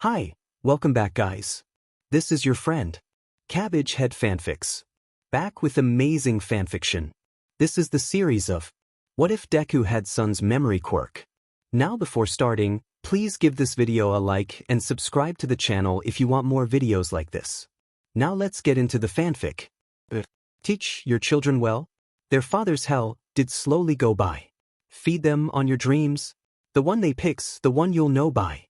Hi, welcome back guys. This is your friend, Cabbage Head Fanfics. Back with amazing fanfiction. This is the series of What If Deku Had Son's Memory Quirk. Now before starting, please give this video a like and subscribe to the channel if you want more videos like this. Now let's get into the fanfic. Teach your children well. Their father's hell did slowly go by. Feed them on your dreams. The one they pick's the one you'll know by.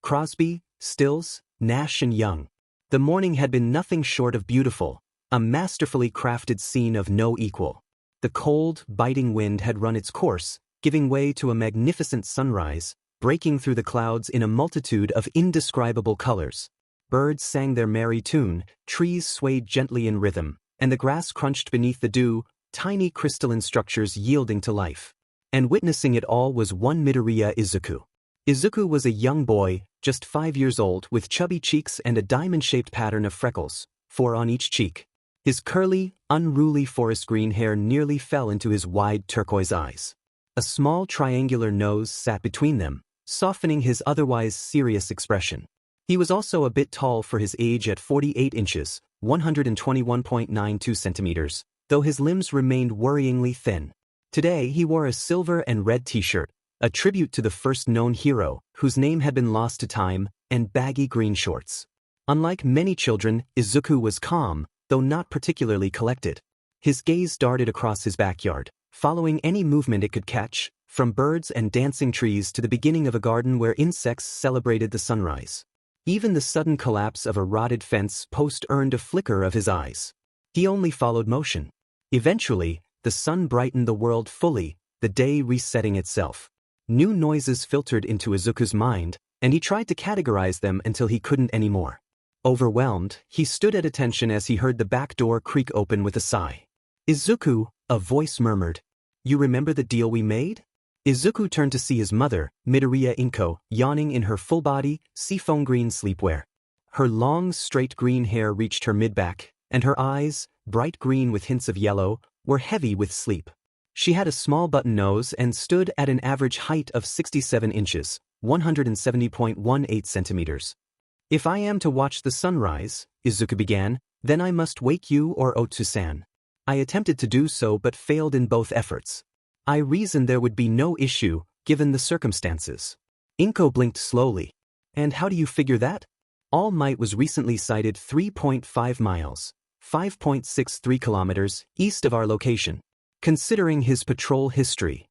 Crosby, Stills, Nash and Young. The morning had been nothing short of beautiful, a masterfully crafted scene of no equal. The cold, biting wind had run its course, giving way to a magnificent sunrise, breaking through the clouds in a multitude of indescribable colors. Birds sang their merry tune, trees swayed gently in rhythm, and the grass crunched beneath the dew, tiny crystalline structures yielding to life. And witnessing it all was one Midoriya Izuku. Izuku was a young boy, just 5 years old, with chubby cheeks and a diamond-shaped pattern of freckles, 4 on each cheek. His curly, unruly forest green hair nearly fell into his wide turquoise eyes. A small triangular nose sat between them, softening his otherwise serious expression. He was also a bit tall for his age at 48 inches, 121.92 centimeters, though his limbs remained worryingly thin. Today he wore a silver and red t-shirt, a tribute to the first known hero, whose name had been lost to time, and baggy green shorts. Unlike many children, Izuku was calm, though not particularly collected. His gaze darted across his backyard, following any movement it could catch, from birds and dancing trees to the beginning of a garden where insects celebrated the sunrise. Even the sudden collapse of a rotted fence post earned a flicker of his eyes. He only followed motion. Eventually, the sun brightened the world fully, the day resetting itself. New noises filtered into Izuku's mind, and he tried to categorize them until he couldn't anymore. Overwhelmed, he stood at attention as he heard the back door creak open with a sigh. "Izuku," a voice murmured. "You remember the deal we made?" Izuku turned to see his mother, Midoriya Inko, yawning in her full-body, seafoam green sleepwear. Her long, straight green hair reached her mid-back, and her eyes, bright green with hints of yellow, were heavy with sleep. She had a small button nose and stood at an average height of 67 inches, 170.18 centimeters. "If I am to watch the sunrise," Izuku began, "then I must wake you or Otsu-san." I attempted to do so but failed in both efforts. I reasoned there would be no issue, given the circumstances. Inko blinked slowly. "And how do you figure that?" All Might was recently sighted 3.5 miles, 5.63 kilometers, east of our location. Considering his patrol history.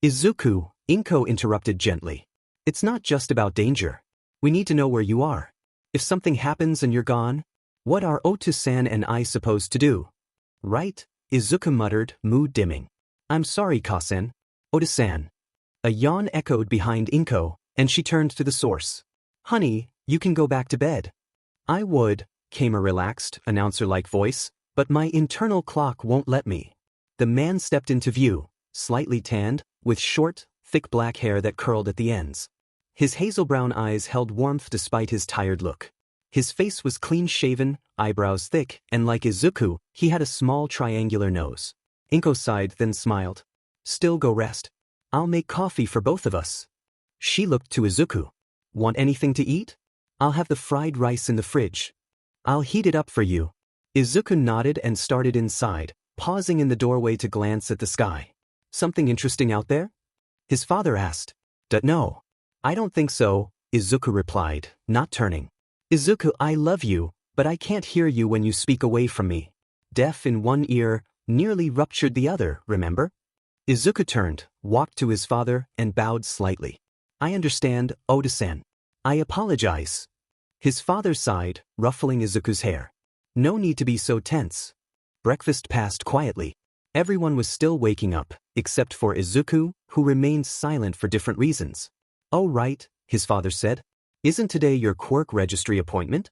"Izuku," Inko interrupted gently. "It's not just about danger. We need to know where you are. If something happens and you're gone, what are Otsu-san and I supposed to do?" "Right," Izuku muttered, mood dimming. "I'm sorry, Kasen. Oda-san." A yawn echoed behind Inko, and she turned to the source. "Honey, you can go back to bed." "I would," came a relaxed, announcer-like voice, "but my internal clock won't let me." The man stepped into view, slightly tanned, with short, thick black hair that curled at the ends. His hazel-brown eyes held warmth despite his tired look. His face was clean-shaven, eyebrows thick, and like Izuku, he had a small triangular nose. Inko sighed then smiled. "Still go rest. I'll make coffee for both of us." She looked to Izuku. "Want anything to eat? I'll have the fried rice in the fridge. I'll heat it up for you." Izuku nodded and started inside, pausing in the doorway to glance at the sky. "Something interesting out there?" his father asked. "No. I don't think so," Izuku replied, not turning. "Izuku, I love you, but I can't hear you when you speak away from me. Deaf in one ear, nearly ruptured the other, remember?" Izuku turned, walked to his father, and bowed slightly. "I understand, Oda-san. I apologize." His father sighed, ruffling Izuku's hair. "No need to be so tense." Breakfast passed quietly. Everyone was still waking up, except for Izuku, who remained silent for different reasons. "Oh right," his father said. "Isn't today your quirk registry appointment?"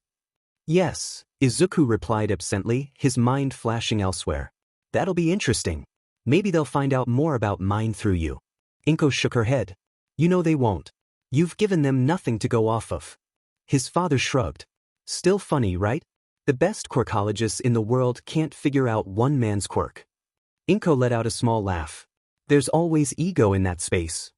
"Yes," Izuku replied absently, his mind flashing elsewhere. "That'll be interesting. Maybe they'll find out more about mine through you." Inko shook her head. "You know they won't. You've given them nothing to go off of." His father shrugged. "Still funny, right? The best quirkologists in the world can't figure out one man's quirk." Inko let out a small laugh. "There's always ego in that space."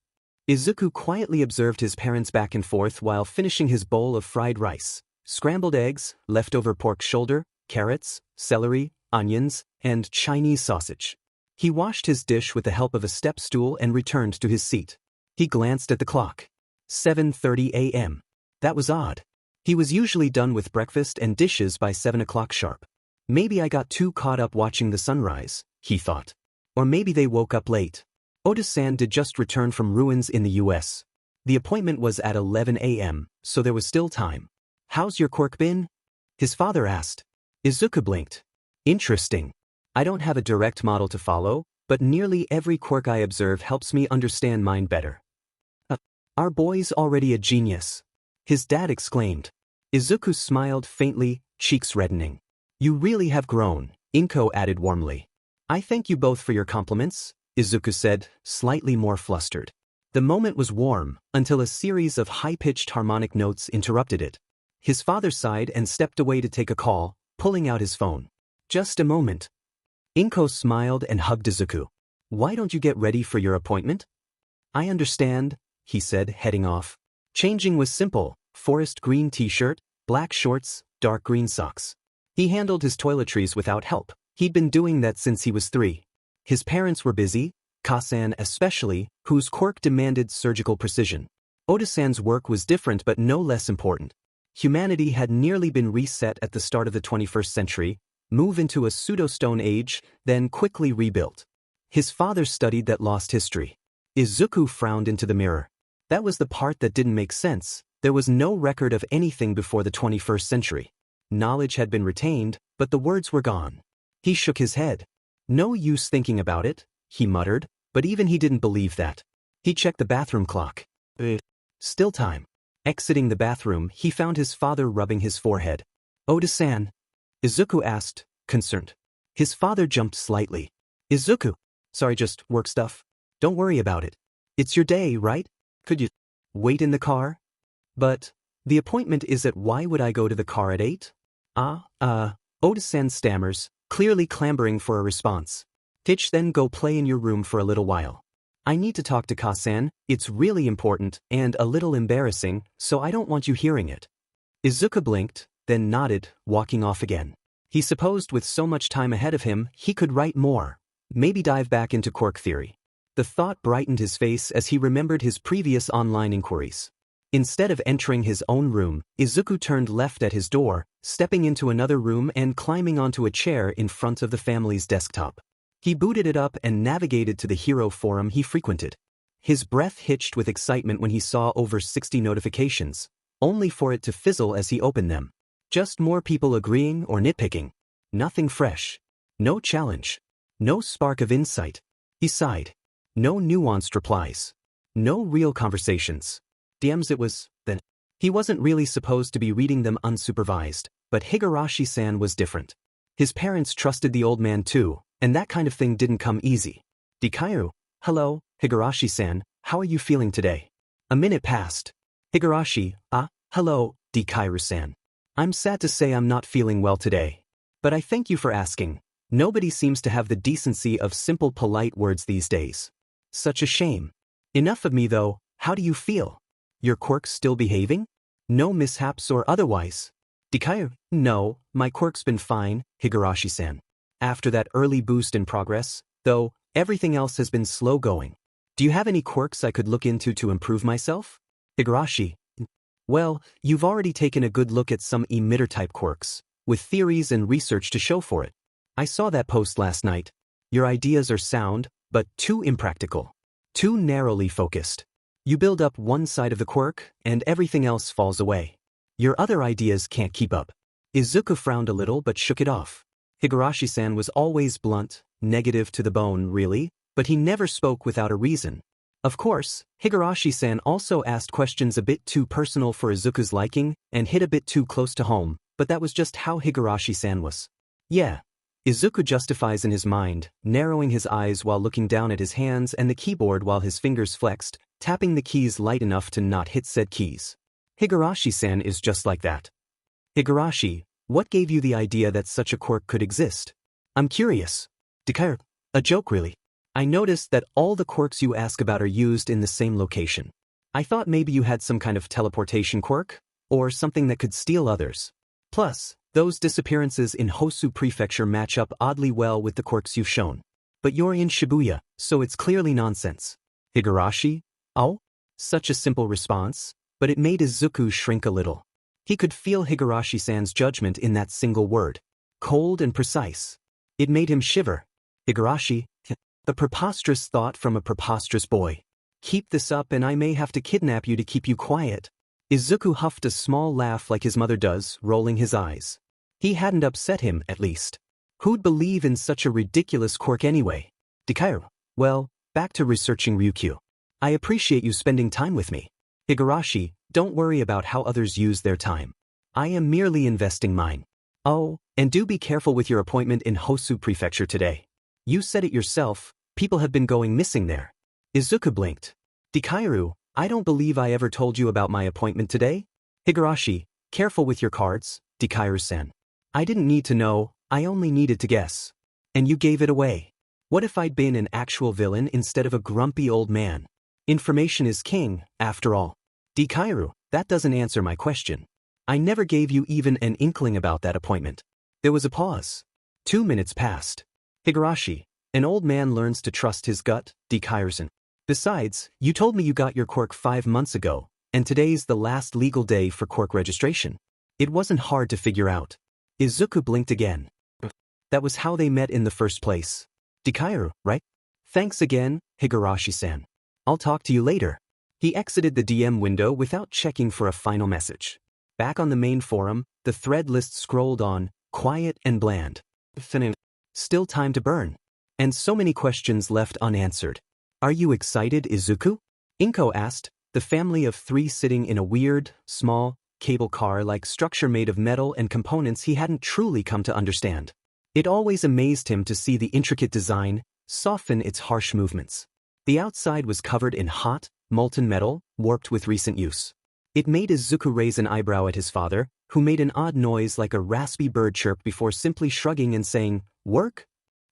Izuku quietly observed his parents back and forth while finishing his bowl of fried rice, scrambled eggs, leftover pork shoulder, carrots, celery, onions, and Chinese sausage. He washed his dish with the help of a step stool and returned to his seat. He glanced at the clock. 7:30 a.m. That was odd. He was usually done with breakfast and dishes by 7 o'clock sharp. Maybe I got too caught up watching the sunrise, he thought. Or maybe they woke up late. Oda-san did just return from ruins in the US. The appointment was at 11 a.m., so there was still time. How's your quirk been? His father asked. Izuku blinked. Interesting. I don't have a direct model to follow, but nearly every quirk I observe helps me understand mine better. Our boy's already a genius. His dad exclaimed. Izuku smiled faintly, cheeks reddening. You really have grown, Inko added warmly. I thank you both for your compliments, Izuku said, slightly more flustered. The moment was warm, until a series of high-pitched harmonic notes interrupted it. His father sighed and stepped away to take a call, pulling out his phone. Just a moment. Inko smiled and hugged Izuku. Why don't you get ready for your appointment? I understand, he said, heading off. Changing was simple, forest green t-shirt, black shorts, dark green socks. He handled his toiletries without help. He'd been doing that since he was 3. His parents were busy, Kasan especially, whose quirk demanded surgical precision. Oda-san's work was different but no less important. Humanity had nearly been reset at the start of the 21st century, move into a pseudo-stone age, then quickly rebuilt. His father studied that lost history. Izuku frowned into the mirror. That was the part that didn't make sense. There was no record of anything before the 21st century. Knowledge had been retained, but the words were gone. He shook his head. No use thinking about it, he muttered, but even he didn't believe that. He checked the bathroom clock. Still time. Exiting the bathroom, he found his father rubbing his forehead. Oda-san? Izuku asked, concerned. His father jumped slightly. Izuku. Sorry, just work stuff. Don't worry about it. It's your day, right? Could you wait in the car? But the appointment is at why would I go to the car at 8? Oda-san stammers, clearly clambering for a response. Titch, then go play in your room for a little while. I need to talk to Kasan, it's really important and a little embarrassing, so I don't want you hearing it. Izuku blinked, then nodded, walking off again. He supposed with so much time ahead of him, he could write more. Maybe dive back into quirk theory. The thought brightened his face as he remembered his previous online inquiries. Instead of entering his own room, Izuku turned left at his door, stepping into another room and climbing onto a chair in front of the family's desktop. He booted it up and navigated to the hero forum he frequented. His breath hitched with excitement when he saw over 60 notifications, only for it to fizzle as he opened them. Just more people agreeing or nitpicking. Nothing fresh. No challenge. No spark of insight. He sighed. No nuanced replies. No real conversations. DMs it was, then. He wasn't really supposed to be reading them unsupervised, but Higurashi-san was different. His parents trusted the old man too, and that kind of thing didn't come easy. Dikairu, hello, Higurashi-san, how are you feeling today? A minute passed. Higurashi, hello, Dikairu-san. I'm sad to say I'm not feeling well today. But I thank you for asking. Nobody seems to have the decency of simple polite words these days. Such a shame. Enough of me though, how do you feel? Your quirk's still behaving? No mishaps or otherwise? Dikairu, no, my quirk's been fine, Higurashi-san. After that early boost in progress, though, everything else has been slow going. Do you have any quirks I could look into to improve myself? Higurashi, well, you've already taken a good look at some emitter-type quirks, with theories and research to show for it. I saw that post last night. Your ideas are sound, but too impractical. Too narrowly focused. You build up one side of the quirk, and everything else falls away. Your other ideas can't keep up. Izuku frowned a little but shook it off. Higurashi-san was always blunt, negative to the bone, really, but he never spoke without a reason. Of course, Higurashi-san also asked questions a bit too personal for Izuku's liking and hit a bit too close to home, but that was just how Higurashi-san was. Yeah. Izuku justifies in his mind, narrowing his eyes while looking down at his hands and the keyboard while his fingers flexed, tapping the keys light enough to not hit said keys. Higurashi-san is just like that. Higurashi, what gave you the idea that such a quirk could exist? I'm curious. Dikairu, a joke really. I noticed that all the quirks you ask about are used in the same location. I thought maybe you had some kind of teleportation quirk, or something that could steal others. Plus, those disappearances in Hosu Prefecture match up oddly well with the quirks you've shown. But you're in Shibuya, so it's clearly nonsense. Higurashi? Oh? Such a simple response, but it made Izuku shrink a little. He could feel Higurashi-san's judgment in that single word. Cold and precise. It made him shiver. Higurashi? The preposterous thought from a preposterous boy. Keep this up and I may have to kidnap you to keep you quiet. Izuku huffed a small laugh like his mother does, rolling his eyes. He hadn't upset him, at least. Who'd believe in such a ridiculous quirk anyway? Dikairu. Well, back to researching Ryukyu. I appreciate you spending time with me. Higurashi, don't worry about how others use their time. I am merely investing mine. Oh, and do be careful with your appointment in Hosu Prefecture today. You said it yourself, people have been going missing there. Izuku blinked. Dikairu, I don't believe I ever told you about my appointment today. Higurashi, careful with your cards, Dikairu-san. I didn't need to know, I only needed to guess. And you gave it away. What if I'd been an actual villain instead of a grumpy old man? Information is king, after all. Dikairu, that doesn't answer my question. I never gave you even an inkling about that appointment. There was a pause. 2 minutes passed. Higurashi, an old man learns to trust his gut, Dikairu-san. Besides, you told me you got your quirk 5 months ago, and today's the last legal day for quirk registration. It wasn't hard to figure out. Izuku blinked again. That was how they met in the first place. Dikairu, right? Thanks again, Higurashi-san. I'll talk to you later. He exited the DM window without checking for a final message. Back on the main forum, the thread list scrolled on, quiet and bland. Still time to burn. And so many questions left unanswered. Are you excited, Izuku? Inko asked, the family of 3 sitting in a weird, small, cable car-like structure made of metal and components he hadn't truly come to understand. It always amazed him to see the intricate design soften its harsh movements. The outside was covered in hot, molten metal, warped with recent use. It made Izuku raise an eyebrow at his father, who made an odd noise like a raspy bird chirp before simply shrugging and saying, "Work?"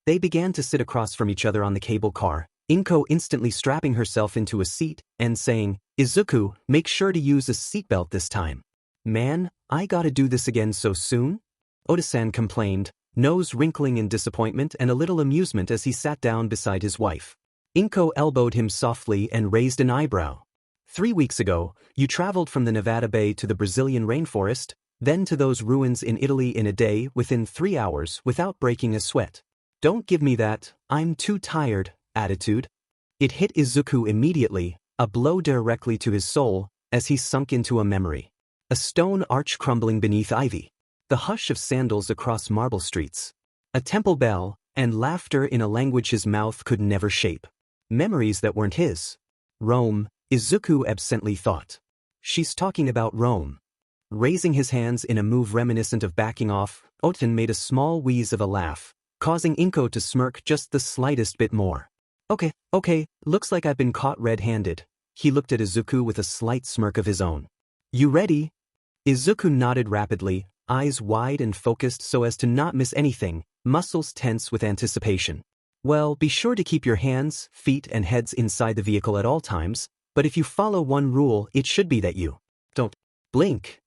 They began to sit across from each other on the cable car, Inko instantly strapping herself into a seat and saying, "Izuku, make sure to use a seatbelt this time." "Man, I gotta do this again so soon?" Oda-san complained, nose wrinkling in disappointment and a little amusement as he sat down beside his wife. Inko elbowed him softly and raised an eyebrow. 3 weeks ago, you traveled from the Nevada Bay to the Brazilian rainforest, then to those ruins in Italy in a day within 3 hours without breaking a sweat. Don't give me that, I'm too tired, attitude. It hit Izuku immediately, a blow directly to his soul, as he sunk into a memory. A stone arch crumbling beneath ivy. The hush of sandals across marble streets. A temple bell, and laughter in a language his mouth could never shape. Memories that weren't his. Rome, Izuku absently thought. She's talking about Rome. Raising his hands in a move reminiscent of backing off, Oten made a small wheeze of a laugh, causing Inko to smirk just the slightest bit more. Okay, looks like I've been caught red-handed. He looked at Izuku with a slight smirk of his own. You ready? Izuku nodded rapidly, eyes wide and focused so as to not miss anything, muscles tense with anticipation. Well, be sure to keep your hands, feet and heads inside the vehicle at all times, but if you follow one rule, it should be that you don't blink.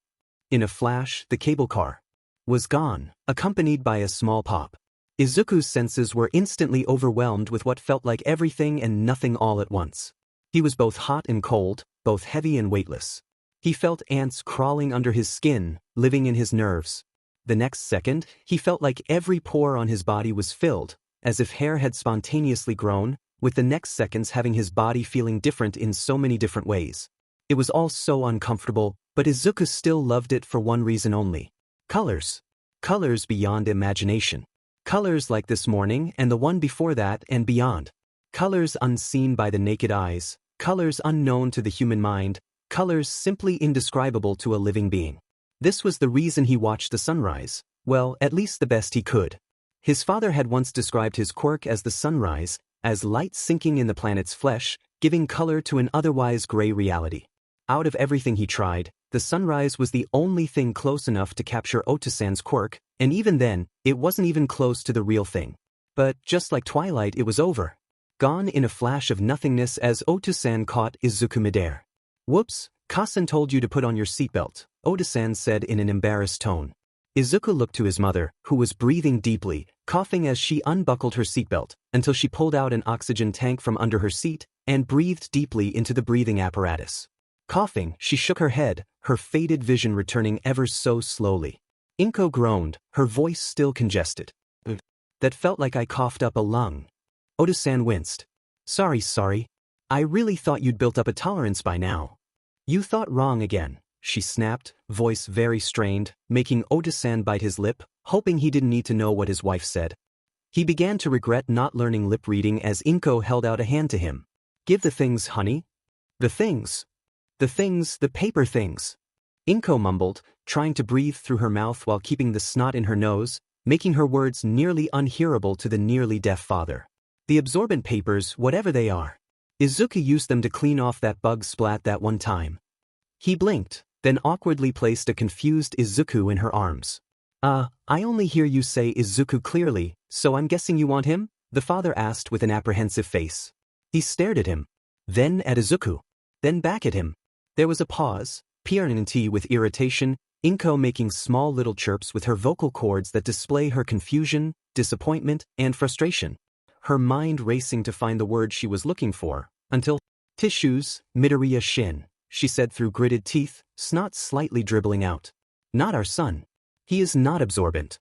In a flash, the cable car was gone, accompanied by a small pop. Izuku's senses were instantly overwhelmed with what felt like everything and nothing all at once. He was both hot and cold, both heavy and weightless. He felt ants crawling under his skin, living in his nerves. The next second, he felt like every pore on his body was filled, as if hair had spontaneously grown, with the next seconds having his body feeling different in so many different ways. It was all so uncomfortable, but Izuku still loved it for one reason only. Colors. Colors beyond imagination. Colors like this morning and the one before that and beyond. Colors unseen by the naked eyes, colors unknown to the human mind, colors simply indescribable to a living being. This was the reason he watched the sunrise, well, at least the best he could. His father had once described his quirk as the sunrise, as light sinking in the planet's flesh, giving color to an otherwise gray reality. Out of everything he tried, the sunrise was the only thing close enough to capture Otosan's quirk, and even then, it wasn't even close to the real thing. But just like twilight, it was over. gone in a flash of nothingness as Oto-san caught Izuku midair. Whoops, Kasan told you to put on your seatbelt, Oto-san said in an embarrassed tone. Izuku looked to his mother, who was breathing deeply, coughing as she unbuckled her seatbelt, until she pulled out an oxygen tank from under her seat and breathed deeply into the breathing apparatus. Coughing, she shook her head, her faded vision returning ever so slowly. Inko groaned, her voice still congested. That felt like I coughed up a lung. Oto-san winced. Sorry. I really thought you'd built up a tolerance by now. You thought wrong again, she snapped, voice very strained, making Oto-san bite his lip, hoping he didn't need to know what his wife said. He began to regret not learning lip reading as Inko held out a hand to him. Give the things, honey. The things. The paper things. Inko mumbled, trying to breathe through her mouth while keeping the snot in her nose, making her words nearly unhearable to the nearly deaf father. The absorbent papers, whatever they are. Izuku used them to clean off that bug splat that one time. He blinked, then awkwardly placed a confused Izuku in her arms. I only hear you say Izuku clearly, so I'm guessing you want him? The father asked with an apprehensive face. He stared at him. Then at Izuku. Then back at him. There was a pause, P.R.N.T. with irritation, Inko making small little chirps with her vocal cords that display her confusion, disappointment, and frustration. Her mind racing to find the word she was looking for, until, tissues, Midoriya Shin, she said through gritted teeth, snot slightly dribbling out. Not our son. He is not absorbent.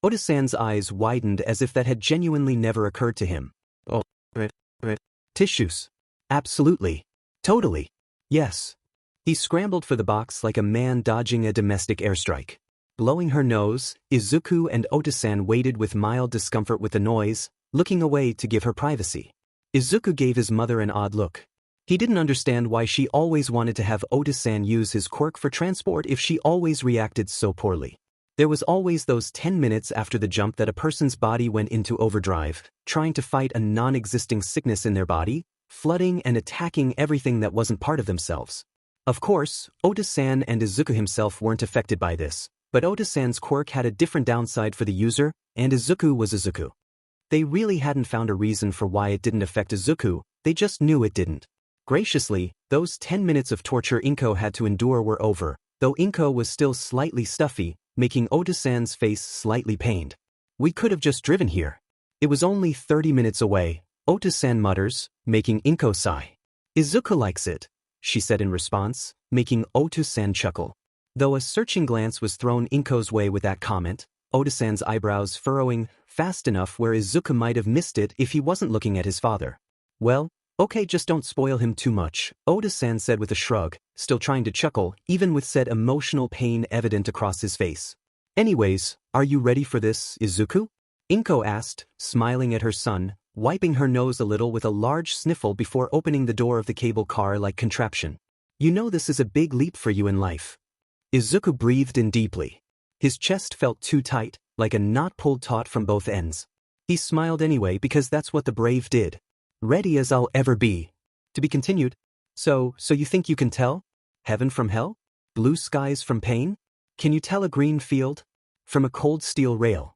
Oto-san's eyes widened as if that had genuinely never occurred to him. Oh, tissues. Absolutely. Totally. Yes. He scrambled for the box like a man dodging a domestic airstrike. Blowing her nose, Izuku and Oto-san waited with mild discomfort with the noise, looking away to give her privacy. Izuku gave his mother an odd look. He didn't understand why she always wanted to have Oto-san use his quirk for transport if she always reacted so poorly. There was always those 10 minutes after the jump that a person's body went into overdrive, trying to fight a non-existing sickness in their body, flooding and attacking everything that wasn't part of themselves. Of course, Oto-san and Izuku himself weren't affected by this, but Oto-san's quirk had a different downside for the user, and Izuku was Izuku. They really hadn't found a reason for why it didn't affect Izuku, they just knew it didn't. Graciously, those 10 minutes of torture Inko had to endure were over, though Inko was still slightly stuffy, making Oto-san's face slightly pained. We could have just driven here. It was only 30 minutes away, Oto-san mutters, making Inko sigh. Izuku likes it, she said in response, making Oto-san chuckle. Though a searching glance was thrown Inko's way with that comment, Oto-san's eyebrows furrowing fast enough where Izuku might have missed it if he wasn't looking at his father. Well, okay, just don't spoil him too much, Oto-san said with a shrug, still trying to chuckle, even with said emotional pain evident across his face. Anyways, are you ready for this, Izuku? Inko asked, smiling at her son, wiping her nose a little with a large sniffle before opening the door of the cable car-like contraption. You know this is a big leap for you in life. Izuku breathed in deeply. His chest felt too tight, like a knot pulled taut from both ends. He smiled anyway because that's what the brave did. Ready as I'll ever be. To be continued. So you think you can tell? Heaven from hell? Blue skies from pain? Can you tell a green field from a cold steel rail?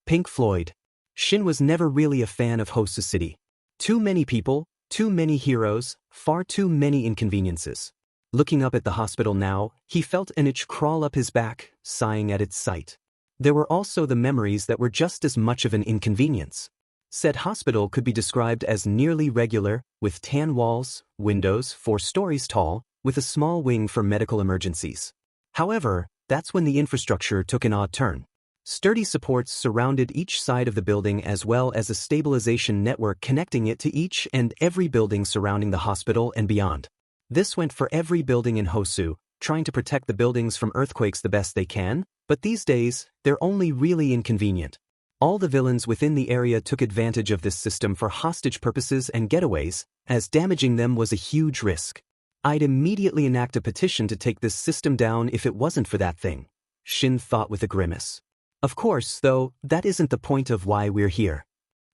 Pink Floyd. Shin was never really a fan of Hosu City. Too many people, too many heroes, far too many inconveniences. Looking up at the hospital now, he felt an itch crawl up his back, sighing at its sight. There were also the memories that were just as much of an inconvenience. Said hospital could be described as nearly regular, with tan walls, windows 4 stories tall, with a small wing for medical emergencies. However, that's when the infrastructure took an odd turn. Sturdy supports surrounded each side of the building as well as a stabilization network connecting it to each and every building surrounding the hospital and beyond. This went for every building in Hosu, trying to protect the buildings from earthquakes the best they can, but these days, they're only really inconvenient. All the villains within the area took advantage of this system for hostage purposes and getaways, as damaging them was a huge risk. I'd immediately enact a petition to take this system down if it wasn't for that thing, Shin thought with a grimace. Of course, though, that isn't the point of why we're here.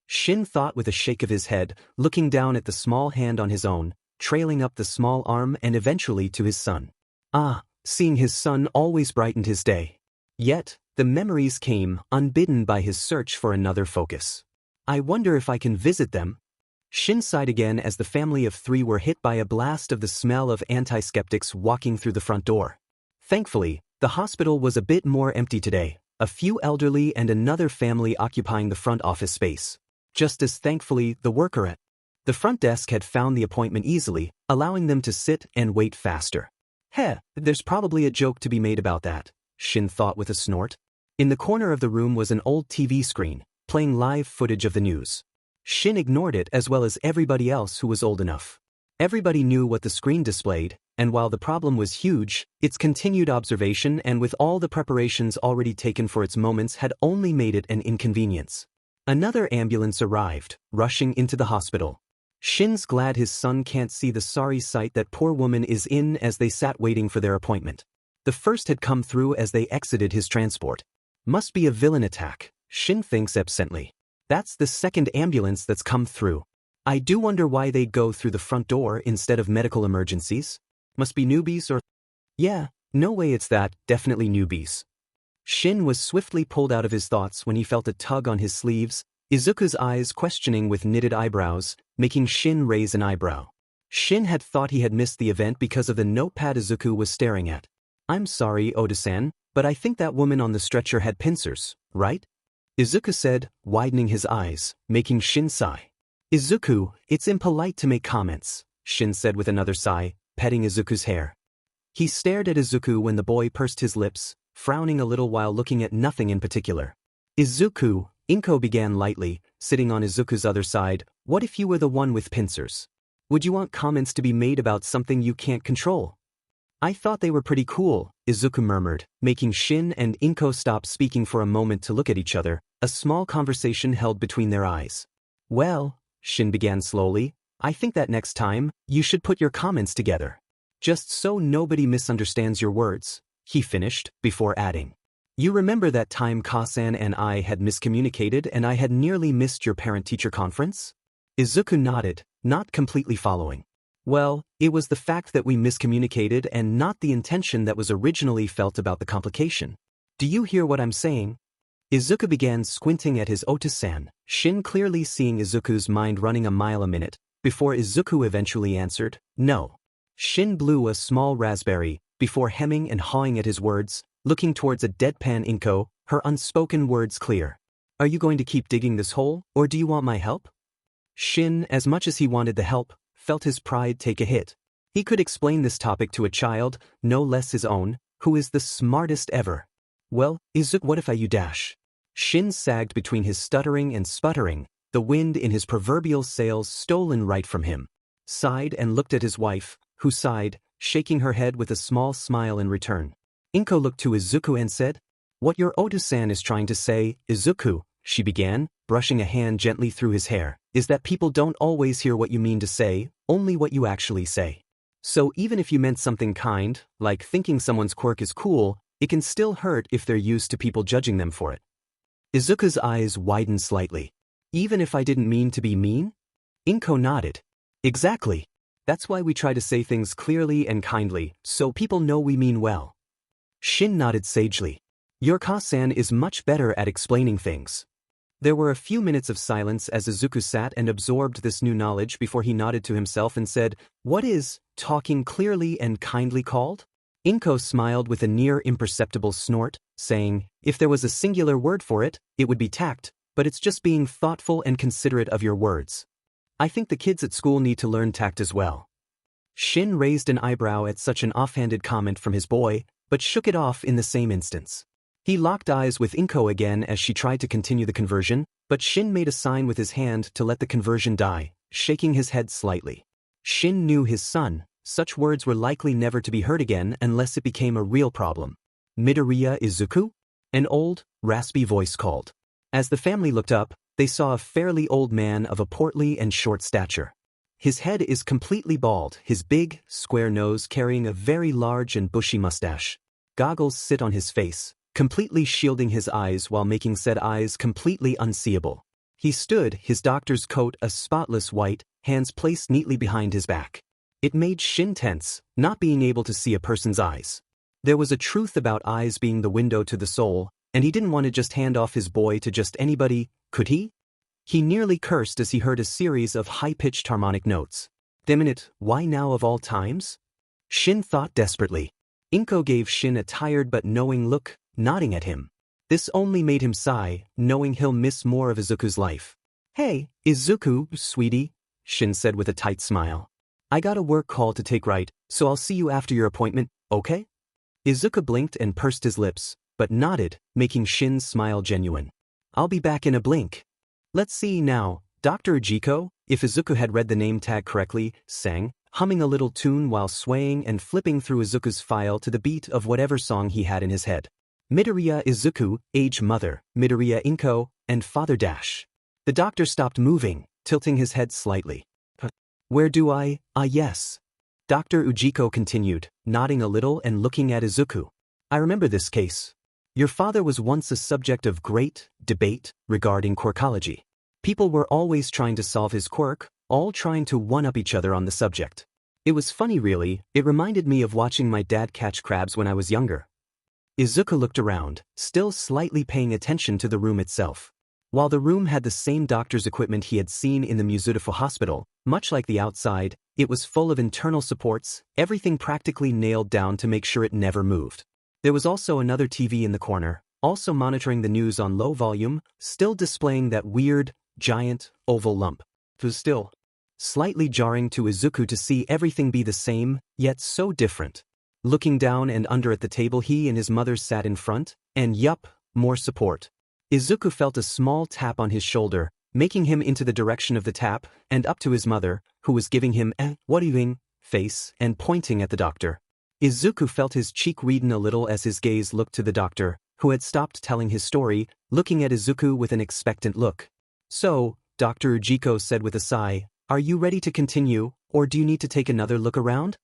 Shin thought with a shake of his head, looking down at the small hand on his own, trailing up the small arm and eventually to his son. Seeing his son always brightened his day. Yet, the memories came unbidden by his search for another focus. I wonder if I can visit them. Shin sighed again as the family of three were hit by a blast of the smell of anti-skeptics walking through the front door. Thankfully, the hospital was a bit more empty today, a few elderly and another family occupying the front office space. Just as thankfully, the worker at the front desk had found the appointment easily, allowing them to sit and wait faster. There's probably a joke to be made about that, Shin thought with a snort. In the corner of the room was an old TV screen, playing live footage of the news. Shin ignored it as well as everybody else who was old enough. Everybody knew what the screen displayed, and while the problem was huge, its continued observation and with all the preparations already taken for its moments had only made it an inconvenience. Another ambulance arrived, rushing into the hospital. Shin's glad his son can't see the sorry sight that poor woman is in as they sat waiting for their appointment. The first had come through as they exited his transport. Must be a villain attack, Shin thinks absently. That's the second ambulance that's come through. I do wonder why they go through the front door instead of medical emergencies. Must be newbies or... Yeah, no way it's that, definitely newbies. Shin was swiftly pulled out of his thoughts when he felt a tug on his sleeves, Izuku's eyes questioning with knitted eyebrows, making Shin raise an eyebrow. Shin had thought he had missed the event because of the notepad Izuku was staring at. I'm sorry, Oda-san, but I think that woman on the stretcher had pincers, right? Izuku said, widening his eyes, making Shin sigh. Izuku, it's impolite to make comments, Shin said with another sigh, petting Izuku's hair. He stared at Izuku when the boy pursed his lips, frowning a little while looking at nothing in particular. Izuku, Inko began lightly, sitting on Izuku's other side, what if you were the one with pincers? Would you want comments to be made about something you can't control? I thought they were pretty cool, Izuku murmured, making Shin and Inko stop speaking for a moment to look at each other, a small conversation held between their eyes. Well, Shin began slowly, I think that next time, you should put your comments together. Just so nobody misunderstands your words, he finished, before adding. You remember that time Ka-san and I had miscommunicated and I had nearly missed your parent-teacher conference? Izuku nodded, not completely following. Well, it was the fact that we miscommunicated and not the intention that was originally felt about the complication. Do you hear what I'm saying? Izuku began squinting at his Ota-san, Shin clearly seeing Izuku's mind running a mile a minute, before Izuku eventually answered, no. Shin blew a small raspberry, before hemming and hawing at his words, looking towards a deadpan Inko, her unspoken words clear. Are you going to keep digging this hole, or do you want my help? Shin, as much as he wanted the help, felt his pride take a hit. He could explain this topic to a child, no less his own, who is the smartest ever. Well, Izuku, what if you dash? Shin sagged between his stuttering and sputtering, the wind in his proverbial sails stolen right from him. Sighed and looked at his wife, who sighed, shaking her head with a small smile in return. Inko looked to Izuku and said, what your Ota-san is trying to say, Izuku, she began, brushing a hand gently through his hair, is that people don't always hear what you mean to say, only what you actually say. So even if you meant something kind, like thinking someone's quirk is cool, it can still hurt if they're used to people judging them for it. Izuku's eyes widened slightly. Even if I didn't mean to be mean? Inko nodded. Exactly. That's why we try to say things clearly and kindly, so people know we mean well. Shin nodded sagely. Your Ka-san is much better at explaining things. There were a few minutes of silence as Izuku sat and absorbed this new knowledge before he nodded to himself and said, what is talking clearly and kindly called? Inko smiled with a near imperceptible snort, saying, if there was a singular word for it, it would be tact, but it's just being thoughtful and considerate of your words. I think the kids at school need to learn tact as well. Shin raised an eyebrow at such an offhanded comment from his boy, but shook it off in the same instance. He locked eyes with Inko again as she tried to continue the conversion, but Shin made a sign with his hand to let the conversion die, shaking his head slightly. Shin knew his son, such words were likely never to be heard again unless it became a real problem. Midoriya Izuku? An old, raspy voice called. As the family looked up, they saw a fairly old man of a portly and short stature. His head is completely bald, his big, square nose carrying a very large and bushy mustache. Goggles sit on his face, completely shielding his eyes while making said eyes completely unseeable. He stood, his doctor's coat a spotless white, hands placed neatly behind his back. It made Shin tense, not being able to see a person's eyes. There was a truth about eyes being the window to the soul, and he didn't want to just hand off his boy to just anybody, could he? He nearly cursed as he heard a series of high-pitched harmonic notes. Damn it, why now of all times? Shin thought desperately. Inko gave Shin a tired but knowing look, nodding at him. This only made him sigh, knowing he'll miss more of Izuku's life. Hey, Izuku, sweetie, Shin said with a tight smile. I got a work call to take right, so I'll see you after your appointment, okay? Izuku blinked and pursed his lips, but nodded, making Shin's smile genuine. I'll be back in a blink. Let's see now, Dr. Ujiko, if Izuku had read the name tag correctly, sang, humming a little tune while swaying and flipping through Izuku's file to the beat of whatever song he had in his head. Midoriya Izuku, age mother, Midoriya Inko, and father dash. The doctor stopped moving, tilting his head slightly. Where do I? Yes. Dr. Ujiko continued, nodding a little and looking at Izuku. I remember this case. Your father was once a subject of great debate regarding quirkology. People were always trying to solve his quirk, all trying to one-up each other on the subject. It was funny really, it reminded me of watching my dad catch crabs when I was younger. Izuku looked around, still slightly paying attention to the room itself. While the room had the same doctor's equipment he had seen in the Musudifo hospital, much like the outside, it was full of internal supports, everything practically nailed down to make sure it never moved. There was also another TV in the corner, also monitoring the news on low volume, still displaying that weird, giant, oval lump. It was still slightly jarring to Izuku to see everything be the same, yet so different. Looking down and under at the table he and his mother sat in front, and yup, more support. Izuku felt a small tap on his shoulder, making him into the direction of the tap, and up to his mother, who was giving him what are you doing face and pointing at the doctor. Izuku felt his cheek redden a little as his gaze looked to the doctor, who had stopped telling his story, looking at Izuku with an expectant look. So, Dr. Ujiko said with a sigh, are you ready to continue, or do you need to take another look around?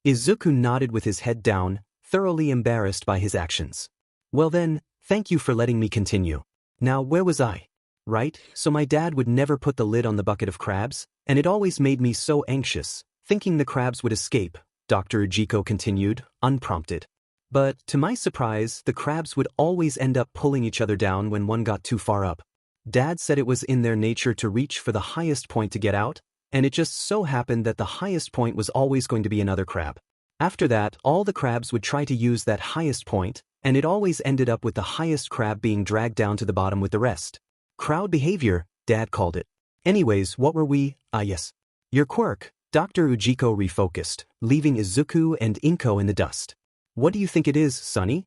Izuku nodded with his head down, thoroughly embarrassed by his actions. Well then, thank you for letting me continue. Now where was I? Right, so my dad would never put the lid on the bucket of crabs, and it always made me so anxious, thinking the crabs would escape, Dr. Ujiko continued, unprompted. But, to my surprise, the crabs would always end up pulling each other down when one got too far up. Dad said it was in their nature to reach for the highest point to get out, and it just so happened that the highest point was always going to be another crab. After that, all the crabs would try to use that highest point, and it always ended up with the highest crab being dragged down to the bottom with the rest. Crowd behavior, Dad called it. Anyways, what were we? Yes. Your quirk, Dr. Ujiko refocused, leaving Izuku and Inko in the dust. What do you think it is, Sonny?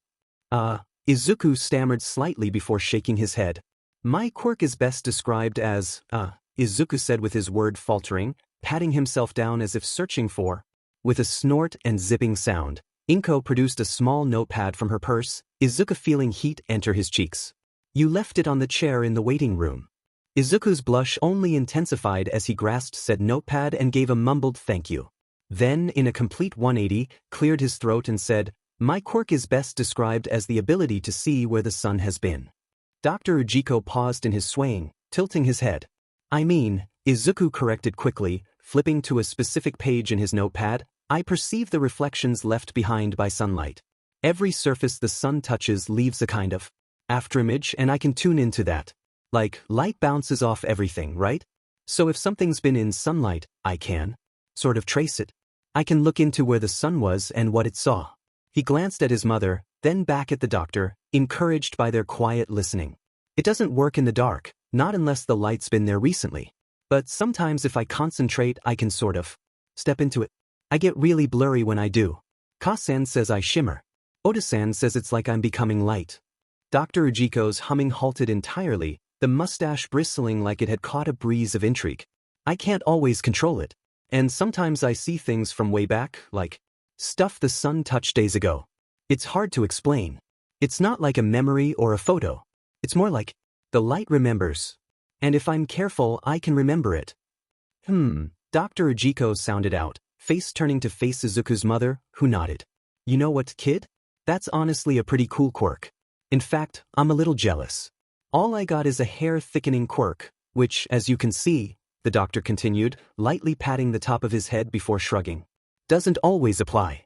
Izuku stammered slightly before shaking his head. My quirk is best described as, Izuku said with his word faltering, patting himself down as if searching for. With a snort and zipping sound, Inko produced a small notepad from her purse, Izuku feeling heat enter his cheeks. You left it on the chair in the waiting room. Izuku's blush only intensified as he grasped said notepad and gave a mumbled thank you. Then, in a complete 180, cleared his throat and said, my quirk is best described as the ability to see where the sun has been. Dr. Ujiko paused in his swaying, tilting his head. I mean, Izuku corrected quickly, flipping to a specific page in his notepad, I perceive the reflections left behind by sunlight. Every surface the sun touches leaves a kind of afterimage and I can tune into that. Like, light bounces off everything, right? So if something's been in sunlight, I can sort of trace it. I can look into where the sun was and what it saw. He glanced at his mother, then back at the doctor, encouraged by their quiet listening. It doesn't work in the dark, not unless the light's been there recently. But sometimes if I concentrate I can sort of step into it. I get really blurry when I do. Ka-san says I shimmer. Oda-san says it's like I'm becoming light. Dr. Ujiko's humming halted entirely, the mustache bristling like it had caught a breeze of intrigue. I can't always control it. And sometimes I see things from way back, like stuff the sun touched days ago. It's hard to explain. It's not like a memory or a photo. It's more like the light remembers. And if I'm careful, I can remember it. Dr. Ujiko sounded out, face turning to face Izuku's mother, who nodded. You know what, kid? That's honestly a pretty cool quirk. In fact, I'm a little jealous. All I got is a hair-thickening quirk, which, as you can see, the doctor continued, lightly patting the top of his head before shrugging, doesn't always apply.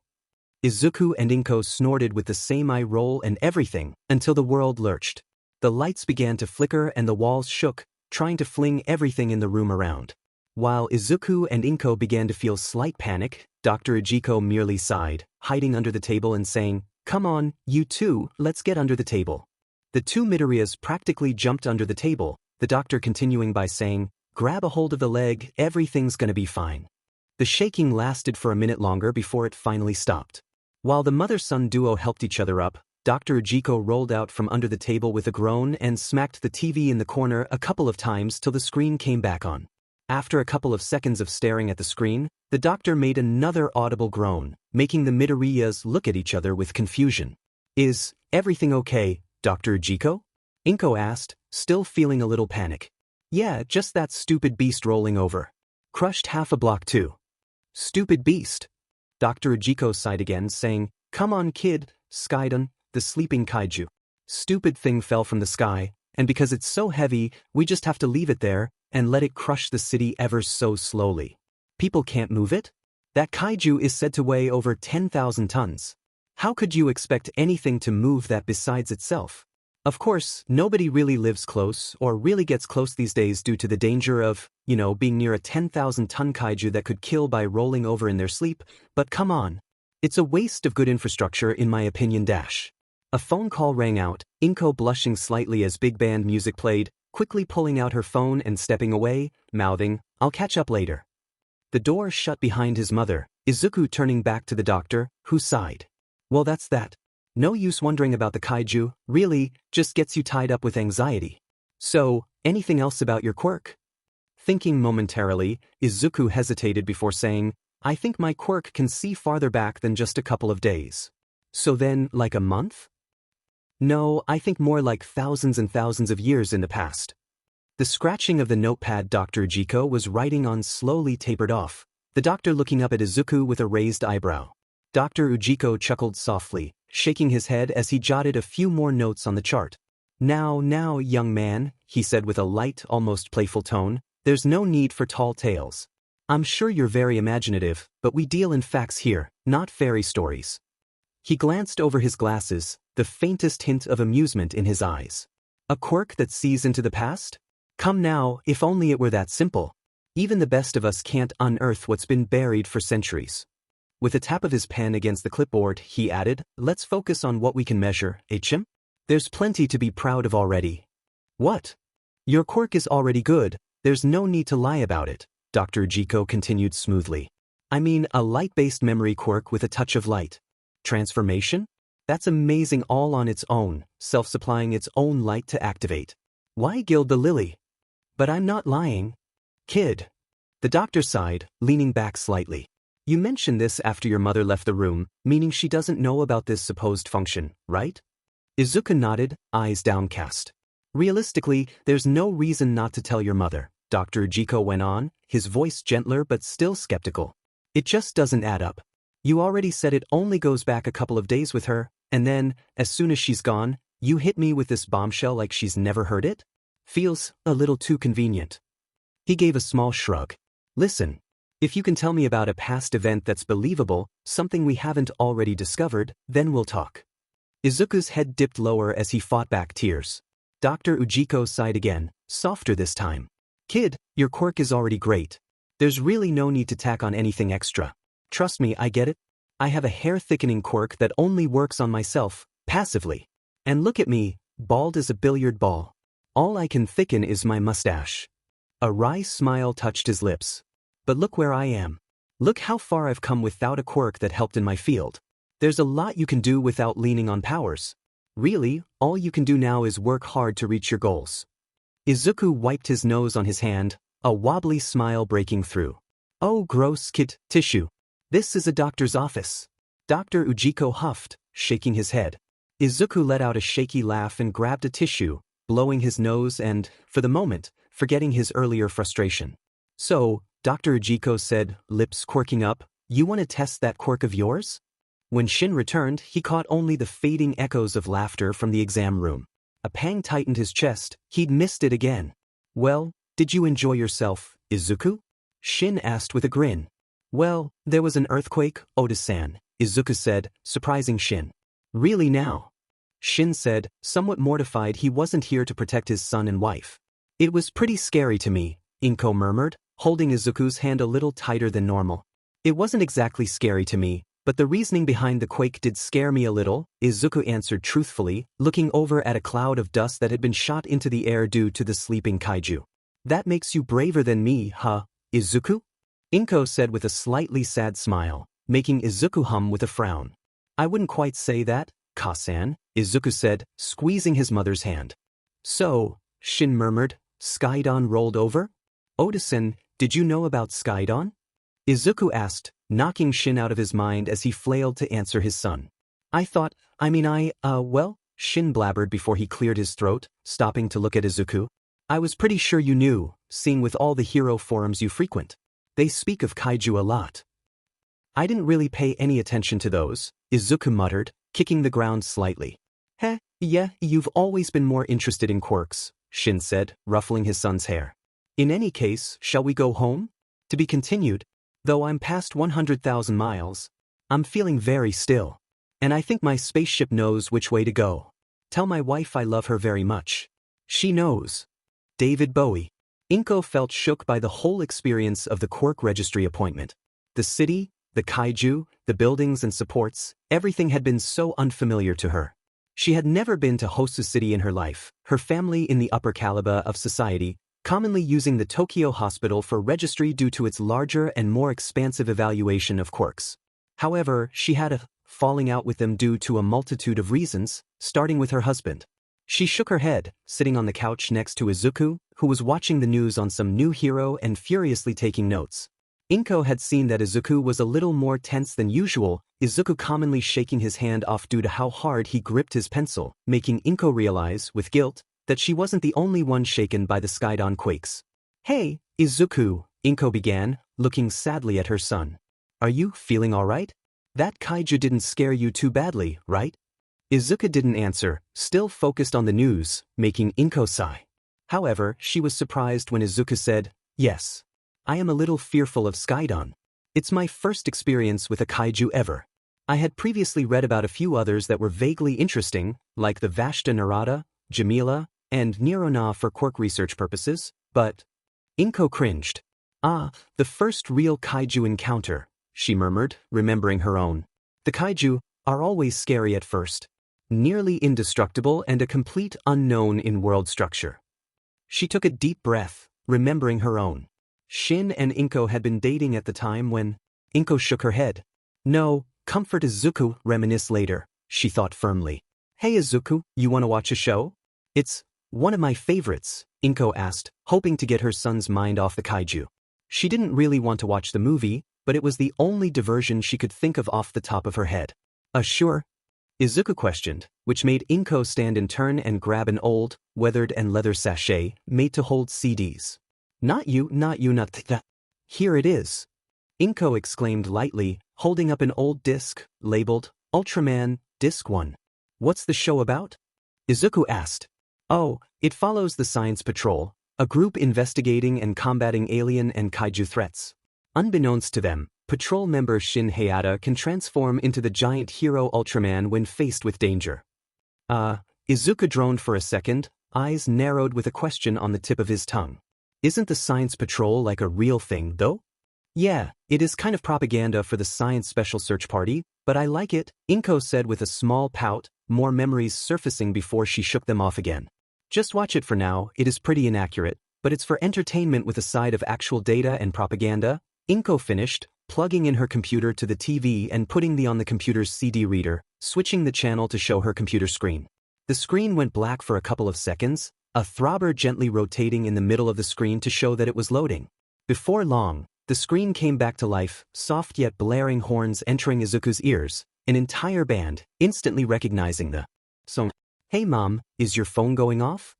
Izuku and Inko snorted with the same eye roll and everything, until the world lurched. The lights began to flicker and the walls shook, trying to fling everything in the room around. While Izuku and Inko began to feel slight panic, Dr. Ujiko merely sighed, hiding under the table and saying, "Come on, you two, let's get under the table." The two Midoriyas practically jumped under the table, the doctor continuing by saying, "Grab a hold of the leg, everything's gonna be fine." The shaking lasted for a minute longer before it finally stopped. While the mother-son duo helped each other up, Dr. Ujiko rolled out from under the table with a groan and smacked the TV in the corner a couple of times till the screen came back on. After a couple of seconds of staring at the screen, the doctor made another audible groan, making the Midoriyas look at each other with confusion. "Is everything okay, Dr. Ujiko?" Inko asked, still feeling a little panic. "Yeah, just that stupid beast rolling over. Crushed half a block too." "Stupid beast." Dr. Ujiko sighed again, saying, "Come on kid, Skydon, the sleeping kaiju. Stupid thing fell from the sky, and because it's so heavy, we just have to leave it there and let it crush the city ever so slowly. People can't move it? That kaiju is said to weigh over 10,000 tons. How could you expect anything to move that besides itself? Of course, nobody really lives close or really gets close these days due to the danger of, being near a 10,000-ton kaiju that could kill by rolling over in their sleep, but come on. It's a waste of good infrastructure in my opinion. A phone call rang out, Inko blushing slightly as big band music played, quickly pulling out her phone and stepping away, mouthing, "I'll catch up later." The door shut behind his mother, Izuku turning back to the doctor, who sighed. "Well, that's that. No use wondering about the kaiju, really, just gets you tied up with anxiety. So, anything else about your quirk?" Thinking momentarily, Izuku hesitated before saying, "I think my quirk can see farther back than just a couple of days." "So then, like a month?" "No, I think more like thousands and thousands of years in the past." The scratching of the notepad Dr. Ujiko was writing on slowly tapered off, the doctor looking up at Izuku with a raised eyebrow. Dr. Ujiko chuckled softly, shaking his head as he jotted a few more notes on the chart. Now, young man," he said with a light, almost playful tone, "there's no need for tall tales. I'm sure you're very imaginative, but we deal in facts here, not fairy stories." He glanced over his glasses, the faintest hint of amusement in his eyes. "A quirk that sees into the past? Come now, if only it were that simple. Even the best of us can't unearth what's been buried for centuries." With a tap of his pen against the clipboard, he added, "Let's focus on what we can measure, Chim? There's plenty to be proud of already." "What? Your quirk is already good, there's no need to lie about it," Dr. Ujiko continued smoothly. "I mean a light-based memory quirk with a touch of light. Transformation? That's amazing all on its own, self-supplying its own light to activate. Why gild the lily? But I'm not lying. Kid." The doctor sighed, leaning back slightly. "You mentioned this after your mother left the room, meaning she doesn't know about this supposed function, right?" Izuku nodded, eyes downcast. "Realistically, there's no reason not to tell your mother," Dr. Ujiko went on, his voice gentler but still skeptical. "It just doesn't add up. You already said it only goes back a couple of days with her, and then, as soon as she's gone, you hit me with this bombshell like she's never heard it? Feels a little too convenient." He gave a small shrug. "Listen, if you can tell me about a past event that's believable, something we haven't already discovered, then we'll talk." Izuku's head dipped lower as he fought back tears. Dr. Ujiko sighed again, softer this time. "Kid, your quirk is already great. There's really no need to tack on anything extra. Trust me, I get it. I have a hair-thickening quirk that only works on myself, passively. And look at me, bald as a billiard ball. All I can thicken is my mustache." A wry smile touched his lips. "But look where I am. Look how far I've come without a quirk that helped in my field. There's a lot you can do without leaning on powers. Really, all you can do now is work hard to reach your goals." Izuku wiped his nose on his hand, a wobbly smile breaking through. "Oh, gross kid, tissue. This is a doctor's office." Dr. Ujiko huffed, shaking his head. Izuku let out a shaky laugh and grabbed a tissue, blowing his nose and, for the moment, forgetting his earlier frustration. "So," Dr. Ujiko said, lips quirking up, "you want to test that quirk of yours?" When Shin returned, he caught only the fading echoes of laughter from the exam room. A pang tightened his chest, he'd missed it again. "Well, did you enjoy yourself, Izuku?" Shin asked with a grin. "Well, there was an earthquake, Oda-san," Izuku said, surprising Shin. "Really now?" Shin said, somewhat mortified he wasn't here to protect his son and wife. It was pretty scary to me, Inko murmured, holding Izuku's hand a little tighter than normal. It wasn't exactly scary to me, but the reasoning behind the quake did scare me a little, Izuku answered truthfully, looking over at a cloud of dust that had been shot into the air due to the sleeping kaiju. That makes you braver than me, huh, Izuku? Inko said with a slightly sad smile, making Izuku hum with a frown. I wouldn't quite say that, Ka-san, Izuku said, squeezing his mother's hand. So, Shin murmured, Skydon rolled over? Oda-san, did you know about Skydon? Izuku asked, knocking Shin out of his mind as he flailed to answer his son. Well, Shin blabbered before he cleared his throat, stopping to look at Izuku. I was pretty sure you knew, seeing with all the hero forums you frequent. They speak of kaiju a lot. I didn't really pay any attention to those, Izuku muttered, kicking the ground slightly. Yeah, you've always been more interested in quirks, Shin said, ruffling his son's hair. In any case, shall we go home? To be continued. Though I'm past 100,000 miles, I'm feeling very still. And I think my spaceship knows which way to go. Tell my wife I love her very much. She knows. David Bowie. Inko felt shook by the whole experience of the Quirk registry appointment. The city, the kaiju, the buildings and supports, everything had been so unfamiliar to her. She had never been to Hosu City in her life, her family in the upper caliber of society, commonly using the Tokyo hospital for registry due to its larger and more expansive evaluation of quirks. However, she had a falling out with them due to a multitude of reasons, starting with her husband. She shook her head, sitting on the couch next to Izuku, who was watching the news on some new hero and furiously taking notes. Inko had seen that Izuku was a little more tense than usual, Izuku commonly shaking his hand off due to how hard he gripped his pencil, making Inko realize, with guilt, that she wasn't the only one shaken by the Skydon quakes. Hey, Izuku, Inko began, looking sadly at her son. Are you feeling alright? That kaiju didn't scare you too badly, right? Izuku didn't answer, still focused on the news, making Inko sigh. However, she was surprised when Izuku said, Yes. I am a little fearful of Skydon. It's my first experience with a kaiju ever. I had previously read about a few others that were vaguely interesting, like the Vashta Narada, Jamila, and Nirona for quirk research purposes, but... Inko cringed. The first real kaiju encounter, she murmured, remembering her own. The kaiju are always scary at first. Nearly indestructible and a complete unknown in world structure. She took a deep breath, remembering her own. Shin and Inko had been dating at the time when... Inko shook her head. No, comfort Izuku, reminisce later, she thought firmly. Hey Izuku, you want to watch a show? It's one of my favorites, Inko asked, hoping to get her son's mind off the kaiju. She didn't really want to watch the movie, but it was the only diversion she could think of off the top of her head. Sure? Izuku questioned, which made Inko stand in turn and grab an old, weathered and leather sachet made to hold CDs. Not you, not that. Here it is. Inko exclaimed lightly, holding up an old disc, labeled, Ultraman, Disc 1. What's the show about? Izuku asked. Oh, it follows the Science Patrol, a group investigating and combating alien and kaiju threats. Unbeknownst to them, Patrol member Shin Hayata can transform into the giant hero Ultraman when faced with danger. Izuku droned for a second, eyes narrowed with a question on the tip of his tongue. Isn't the Science Patrol like a real thing, though? Yeah, it is kind of propaganda for the Science Special Search Party, but I like it, Inko said with a small pout, more memories surfacing before she shook them off again. Just watch it for now, it is pretty inaccurate, but it's for entertainment with a side of actual data and propaganda, Inko finished, plugging in her computer to the TV and putting the on the computer's CD reader, switching the channel to show her computer screen. The screen went black for a couple of seconds, a throbber gently rotating in the middle of the screen to show that it was loading. Before long, the screen came back to life, soft yet blaring horns entering Izuku's ears, an entire band, instantly recognizing the song. Hey mom, is your phone going off?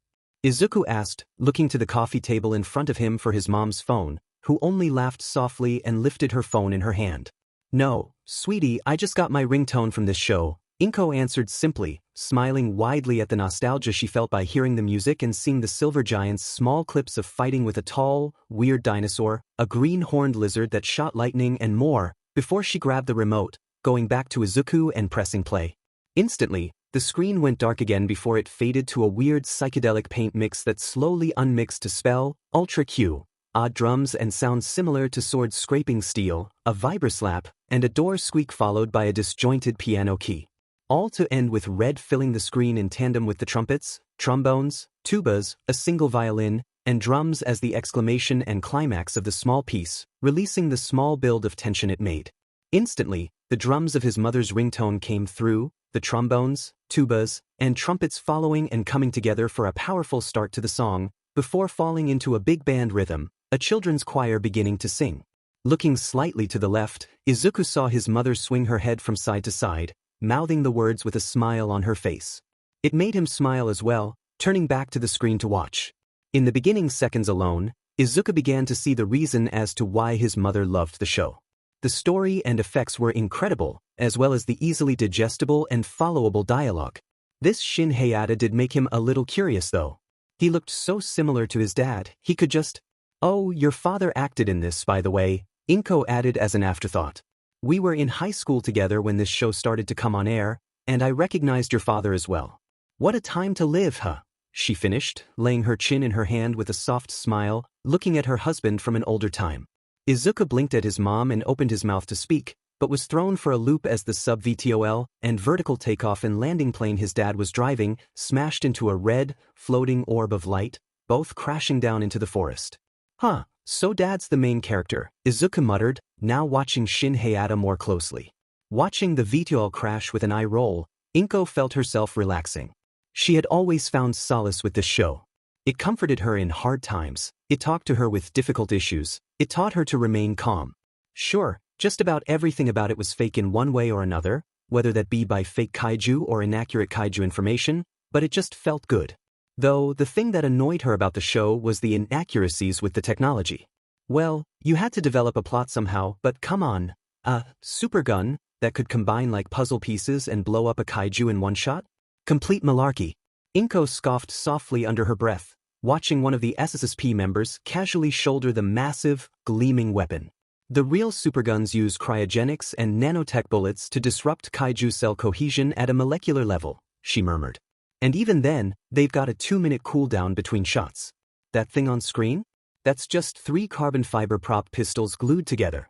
Izuku asked, looking to the coffee table in front of him for his mom's phone, who only laughed softly and lifted her phone in her hand. No, sweetie, I just got my ringtone from this show, Inko answered simply, smiling widely at the nostalgia she felt by hearing the music and seeing the Silver Giant's small clips of fighting with a tall, weird dinosaur, a green-horned lizard that shot lightning and more, before she grabbed the remote, going back to Izuku and pressing play. Instantly, the screen went dark again before it faded to a weird psychedelic paint mix that slowly unmixed to spell, Ultra Q, odd drums and sounds similar to swords scraping steel, a vibroslap, and a door squeak followed by a disjointed piano key. All to end with red filling the screen in tandem with the trumpets, trombones, tubas, a single violin, and drums as the exclamation and climax of the small piece, releasing the small build of tension it made. Instantly, the drums of his mother's ringtone came through, the trombones, tubas, and trumpets following and coming together for a powerful start to the song, before falling into a big band rhythm, a children's choir beginning to sing. Looking slightly to the left, Izuku saw his mother swing her head from side to side, mouthing the words with a smile on her face. It made him smile as well, turning back to the screen to watch. In the beginning seconds alone, Izuku began to see the reason as to why his mother loved the show. The story and effects were incredible, as well as the easily digestible and followable dialogue. This Shin Hayata did make him a little curious though. He looked so similar to his dad, he could just... "Oh, your father acted in this, by the way," Inko added as an afterthought. "We were in high school together when this show started to come on air, and I recognized your father as well. What a time to live, huh?" she finished, laying her chin in her hand with a soft smile, looking at her husband from an older time. Izuku blinked at his mom and opened his mouth to speak, but was thrown for a loop as the sub-VTOL and vertical takeoff and landing plane his dad was driving smashed into a red, floating orb of light, both crashing down into the forest. "Huh, so dad's the main character," Izuku muttered, now watching Shin Hayata more closely. Watching the VTOL crash with an eye roll, Inko felt herself relaxing. She had always found solace with this show. It comforted her in hard times, it talked to her with difficult issues, it taught her to remain calm. Sure, just about everything about it was fake in one way or another, whether that be by fake kaiju or inaccurate kaiju information, but it just felt good. Though the thing that annoyed her about the show was the inaccuracies with the technology. Well, you had to develop a plot somehow, but come on, a supergun that could combine like puzzle pieces and blow up a kaiju in one shot? Complete malarkey. Inko scoffed softly under her breath, watching one of the SSSP members casually shoulder the massive, gleaming weapon. The real superguns use cryogenics and nanotech bullets to disrupt kaiju cell cohesion at a molecular level, she murmured. And even then, they've got a 2-minute cooldown between shots. That thing on screen? That's just 3 carbon fiber prop pistols glued together.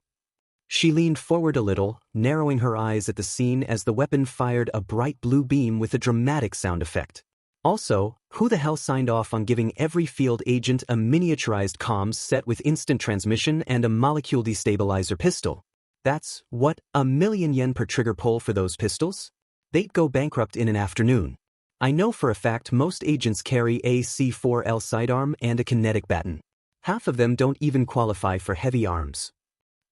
She leaned forward a little, narrowing her eyes at the scene as the weapon fired a bright blue beam with a dramatic sound effect. Also, who the hell signed off on giving every field agent a miniaturized comms set with instant transmission and a molecule destabilizer pistol? That's, what, $1,000,000 per trigger pull for those pistols? They'd go bankrupt in an afternoon. I know for a fact most agents carry a C4L sidearm and a kinetic baton. Half of them don't even qualify for heavy arms.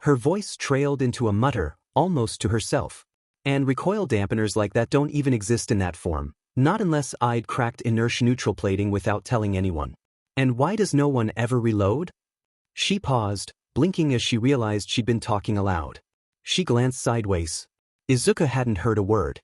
Her voice trailed into a mutter, almost to herself. And recoil dampeners like that don't even exist in that form, not unless I'd cracked inertia neutral plating without telling anyone. And why does no one ever reload? She paused, blinking as she realized she'd been talking aloud. She glanced sideways. Izuku hadn't heard a word.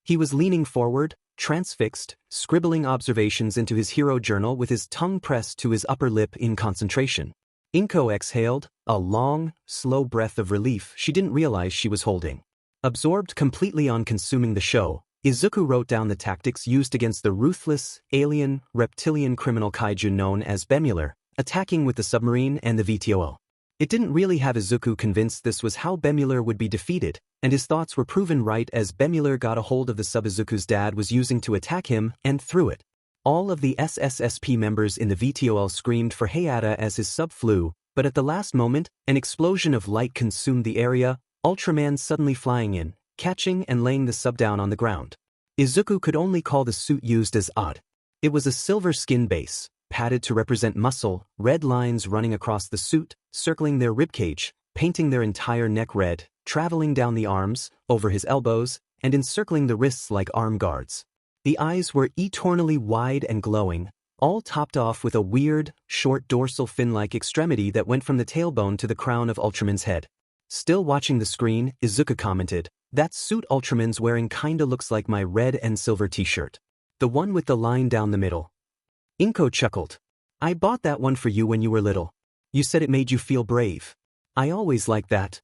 He was leaning forward, transfixed, scribbling observations into his hero journal with his tongue pressed to his upper lip in concentration. Inko exhaled, a long, slow breath of relief she didn't realize she was holding. Absorbed completely on consuming the show, Izuku wrote down the tactics used against the ruthless, alien, reptilian criminal kaiju known as Bemular, attacking with the submarine and the VTOL. It didn't really have Izuku convinced this was how Bemular would be defeated, and his thoughts were proven right as Bemular got a hold of the sub Izuku's dad was using to attack him and threw it. All of the SSSP members in the VTOL screamed for Hayata as his sub flew, but at the last moment, an explosion of light consumed the area, Ultraman suddenly flying in, catching and laying the sub down on the ground. Izuku could only call the suit used as odd. It was a silver skin base, padded to represent muscle, red lines running across the suit, circling their ribcage, painting their entire neck red, traveling down the arms, over his elbows, and encircling the wrists like arm guards. The eyes were eternally wide and glowing, all topped off with a weird, short dorsal fin-like extremity that went from the tailbone to the crown of Ultraman's head. Still watching the screen, Izuku commented, "That suit Ultraman's wearing kinda looks like my red and silver t-shirt. The one with the line down the middle." Inko chuckled. "I bought that one for you when you were little. You said it made you feel brave. I always liked that."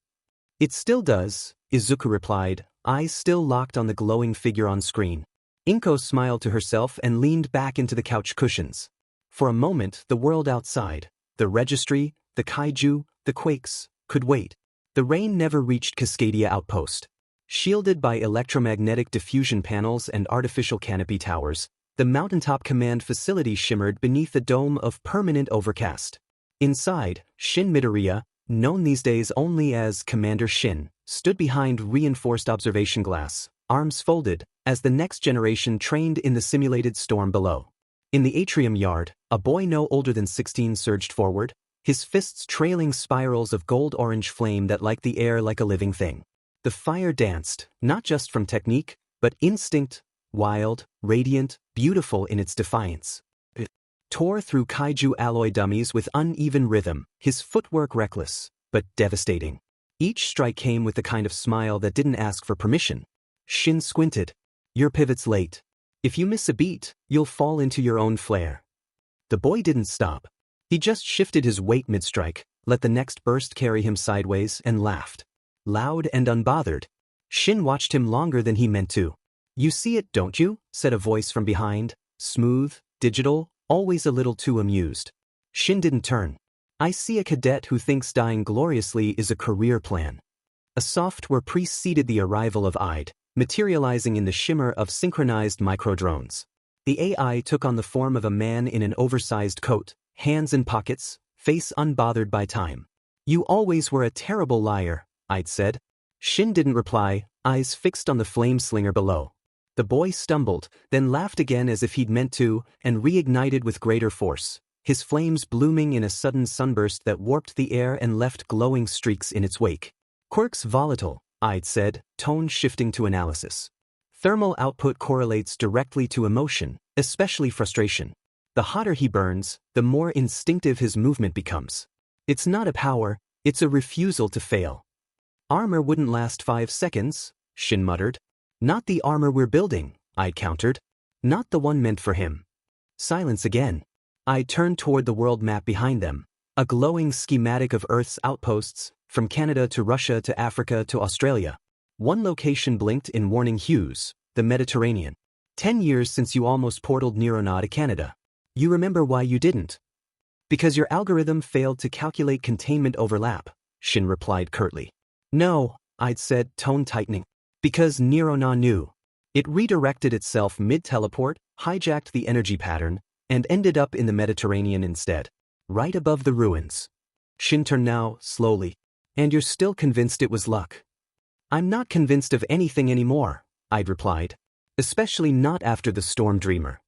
"It still does," Izuku replied, eyes still locked on the glowing figure on screen. Inko smiled to herself and leaned back into the couch cushions. For a moment, the world outside, the registry, the Kaiju, the quakes, could wait. The rain never reached Cascadia Outpost. Shielded by electromagnetic diffusion panels and artificial canopy towers, the mountaintop command facility shimmered beneath a dome of permanent overcast. Inside, Shin Midoriya, known these days only as Commander Shin, stood behind reinforced observation glass, arms folded, as the next generation trained in the simulated storm below. In the atrium yard, a boy no older than 16 surged forward, his fists trailing spirals of gold-orange flame that liked the air like a living thing. The fire danced, not just from technique, but instinct, wild, radiant, beautiful in its defiance. It tore through Kaiju alloy dummies with uneven rhythm, his footwork reckless, but devastating. Each strike came with the kind of smile that didn't ask for permission. Shin squinted. Your pivot's late. If you miss a beat, you'll fall into your own flare. The boy didn't stop. He just shifted his weight mid-strike, let the next burst carry him sideways, and laughed. Loud and unbothered. Shin watched him longer than he meant to. You see it, don't you? Said a voice from behind, smooth, digital, always a little too amused. Shin didn't turn. I see a cadet who thinks dying gloriously is a career plan. A software preceded the arrival of Ide, materializing in the shimmer of synchronized microdrones. The AI took on the form of a man in an oversized coat, hands in pockets, face unbothered by time. You always were a terrible liar, Ide said. Shin didn't reply, eyes fixed on the flame slinger below. The boy stumbled, then laughed again as if he'd meant to, and reignited with greater force, his flames blooming in a sudden sunburst that warped the air and left glowing streaks in its wake. Quirks volatile, Ide said, tone shifting to analysis. Thermal output correlates directly to emotion, especially frustration. The hotter he burns, the more instinctive his movement becomes. It's not a power, it's a refusal to fail. Armor wouldn't last 5 seconds, Shin muttered. Not the armor we're building, Ide countered. Not the one meant for him. Silence again. Ide turned toward the world map behind them, a glowing schematic of Earth's outposts, from Canada to Russia to Africa to Australia. One location blinked in warning hues, the Mediterranean. 10 years since you almost portaled Neurona to Canada. You remember why you didn't? Because your algorithm failed to calculate containment overlap, Shin replied curtly. No, Ide said, tone tightening. Because Neurona knew. It redirected itself mid-teleport, hijacked the energy pattern, and ended up in the Mediterranean instead. Right above the ruins. Shin turned now, slowly. And you're still convinced it was luck? I'm not convinced of anything anymore, Ide replied. Especially not after the Storm Dreamer.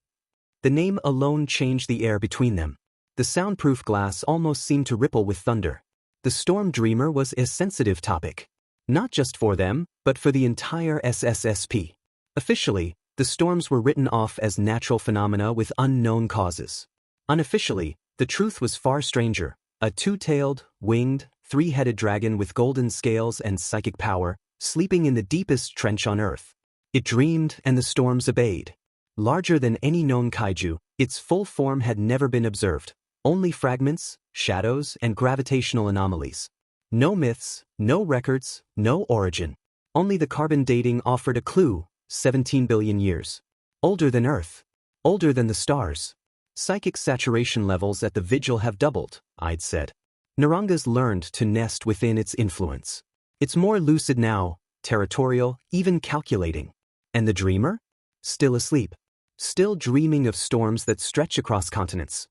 The name alone changed the air between them. The soundproof glass almost seemed to ripple with thunder. The Storm Dreamer was a sensitive topic. Not just for them, but for the entire SSSP. Officially, the storms were written off as natural phenomena with unknown causes. Unofficially, the truth was far stranger. A two-tailed, winged, three-headed dragon with golden scales and psychic power, sleeping in the deepest trench on Earth. It dreamed and the storms obeyed. Larger than any known kaiju, its full form had never been observed. Only fragments, shadows, and gravitational anomalies. No myths, no records, no origin. Only the carbon dating offered a clue, 17 billion years. Older than Earth. Older than the stars. Psychic saturation levels at the Vigil have doubled, Ide said. Naranga's learned to nest within its influence. It's more lucid now, territorial, even calculating. And the dreamer? Still asleep. Still dreaming of storms that stretch across continents.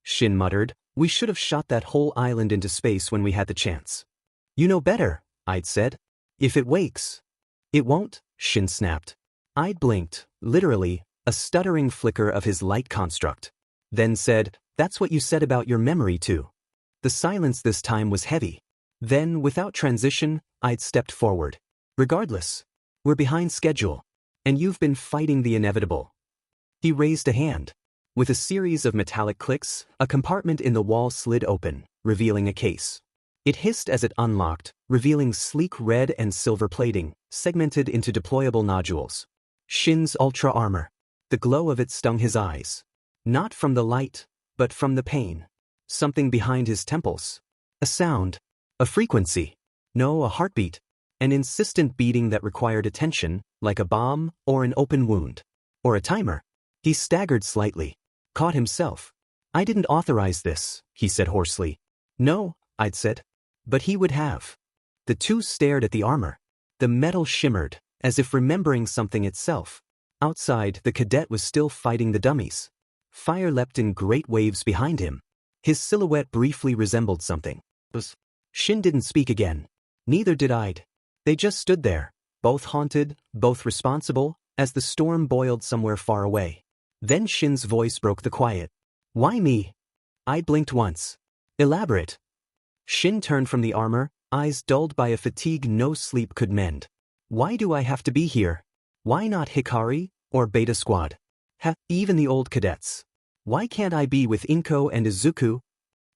Shin muttered, we should have shot that whole island into space when we had the chance. You know better, Ide said. If it wakes. It won't, Shin snapped. Ide blinked, literally, a stuttering flicker of his light construct. Then said, that's what you said about your memory too. The silence this time was heavy. Then, without transition, Ide stepped forward. Regardless. We're behind schedule. And you've been fighting the inevitable. He raised a hand. With a series of metallic clicks, a compartment in the wall slid open, revealing a case. It hissed as it unlocked, revealing sleek red and silver plating, segmented into deployable nodules. Shin's ultra armor. The glow of it stung his eyes. Not from the light, but from the pain. Something behind his temples. A sound. A frequency. No, a heartbeat. An insistent beating that required attention, like a bomb or an open wound. Or a timer. He staggered slightly. Caught himself. I didn't authorize this, he said hoarsely. No, I'd said. But he would have. The two stared at the armor. The metal shimmered, as if remembering something itself. Outside, the cadet was still fighting the dummies. Fire leapt in great waves behind him. His silhouette briefly resembled something. Shin didn't speak again. Neither did Ide. They just stood there, both haunted, both responsible, as the storm boiled somewhere far away. Then Shin's voice broke the quiet. Why me? Ide blinked once. Elaborate. Shin turned from the armor, eyes dulled by a fatigue no sleep could mend. Why do I have to be here? Why not Hikari, or Beta Squad? Even the old cadets. Why can't I be with Inko and Izuku?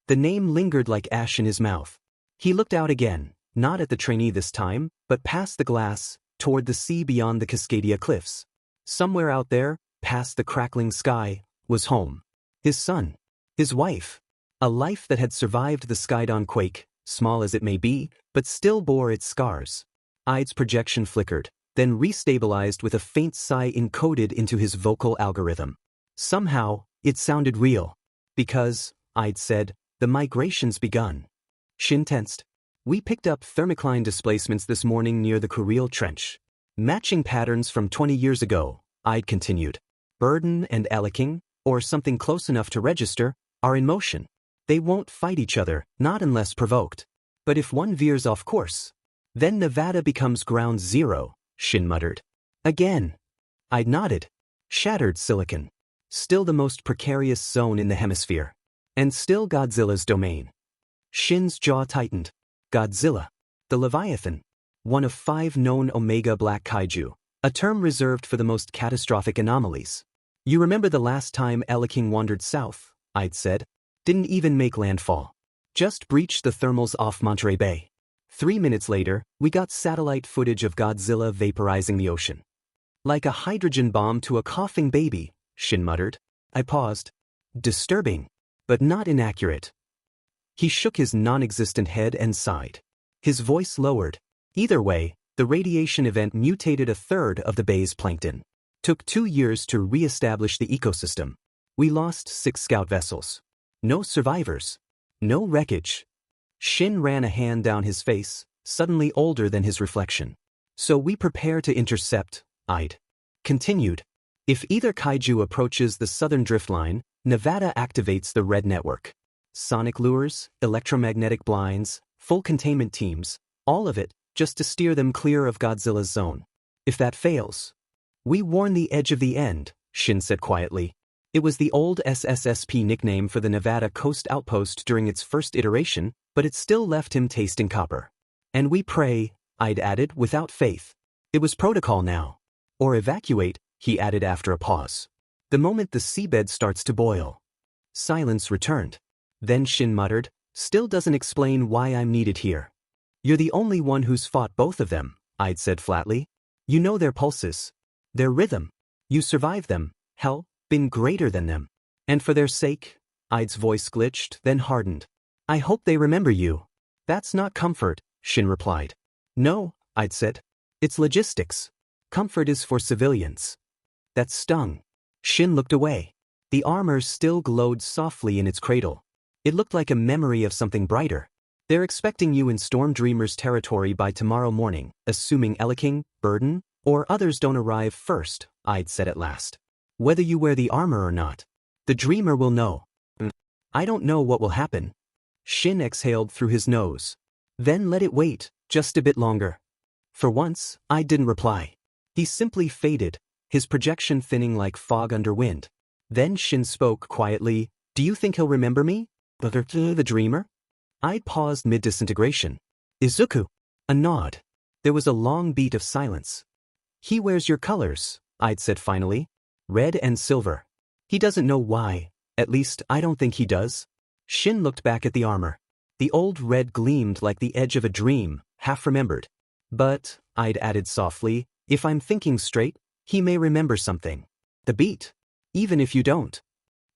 The name lingered like ash in his mouth. He looked out again, not at the trainee this time, but past the glass, toward the sea beyond the Cascadia cliffs. Somewhere out there, past the crackling sky, was home. His son. His wife. A life that had survived the Skydon quake, small as it may be, but still bore its scars. Ide's projection flickered, then restabilized with a faint sigh encoded into his vocal algorithm. Somehow, it sounded real. Because, Ide said, the migration's begun. Shin tensed. We picked up thermocline displacements this morning near the Kuriel Trench. Matching patterns from 20 years ago, Ide continued. Burden and Aleking, or something close enough to register, are in motion. They won't fight each other, not unless provoked. But if one veers off course, then Nevada becomes ground zero, Shin muttered. Again. Ide nodded. Shattered silicon. Still the most precarious zone in the hemisphere. And still Godzilla's domain. Shin's jaw tightened. Godzilla. The Leviathan. One of 5 known Omega Black Kaiju, a term reserved for the most catastrophic anomalies. You remember the last time Aleking wandered south, Ide said. Didn't even make landfall. Just breached the thermals off Monterey Bay. 3 minutes later, we got satellite footage of Godzilla vaporizing the ocean. Like a hydrogen bomb to a coughing baby, Shin muttered. I paused. Disturbing, but not inaccurate. He shook his non-existent head and sighed. His voice lowered. Either way, the radiation event mutated a third of the bay's plankton. Took 2 years to re-establish the ecosystem. We lost 6 scout vessels. No survivors. No wreckage. Shin ran a hand down his face, suddenly older than his reflection. So we prepare to intercept, Ide continued. If either kaiju approaches the southern drift line, Nevada activates the red network. Sonic lures, electromagnetic blinds, full containment teams, all of it, just to steer them clear of Godzilla's zone. If that fails, we warn the edge of the end, Shin said quietly. It was the old SSSP nickname for the Nevada Coast Outpost during its first iteration, but it still left him tasting copper. And we pray, Ide added, without faith. It was protocol now. Or evacuate, he added after a pause. The moment the seabed starts to boil. Silence returned. Then Shin muttered, still doesn't explain why I'm needed here. You're the only one who's fought both of them, Ide said flatly. You know their pulses. Their rhythm. You survived them, hell, been greater than them. And for their sake, Ide's voice glitched, then hardened. I hope they remember you. That's not comfort, Shin replied. No, Ide said. It's logistics. Comfort is for civilians. That stung. Shin looked away. The armor still glowed softly in its cradle. It looked like a memory of something brighter. They're expecting you in Storm Dreamer's territory by tomorrow morning, assuming Aleking, Burden, or others don't arrive first, Ide said at last. Whether you wear the armor or not, the Dreamer will know. I don't know what will happen. Shin exhaled through his nose. Then let it wait, just a bit longer. For once, Ide didn't reply. He simply faded, his projection thinning like fog under wind. Then Shin spoke quietly, do you think he'll remember me? The Dreamer? Ide paused mid-disintegration. Izuku. A nod. There was a long beat of silence. He wears your colors, Ide said finally. Red and silver. He doesn't know why, at least I don't think he does. Shin looked back at the armor. The old red gleamed like the edge of a dream, half remembered. But, Ide added softly, if I'm thinking straight, he may remember something. The beat. Even if you don't.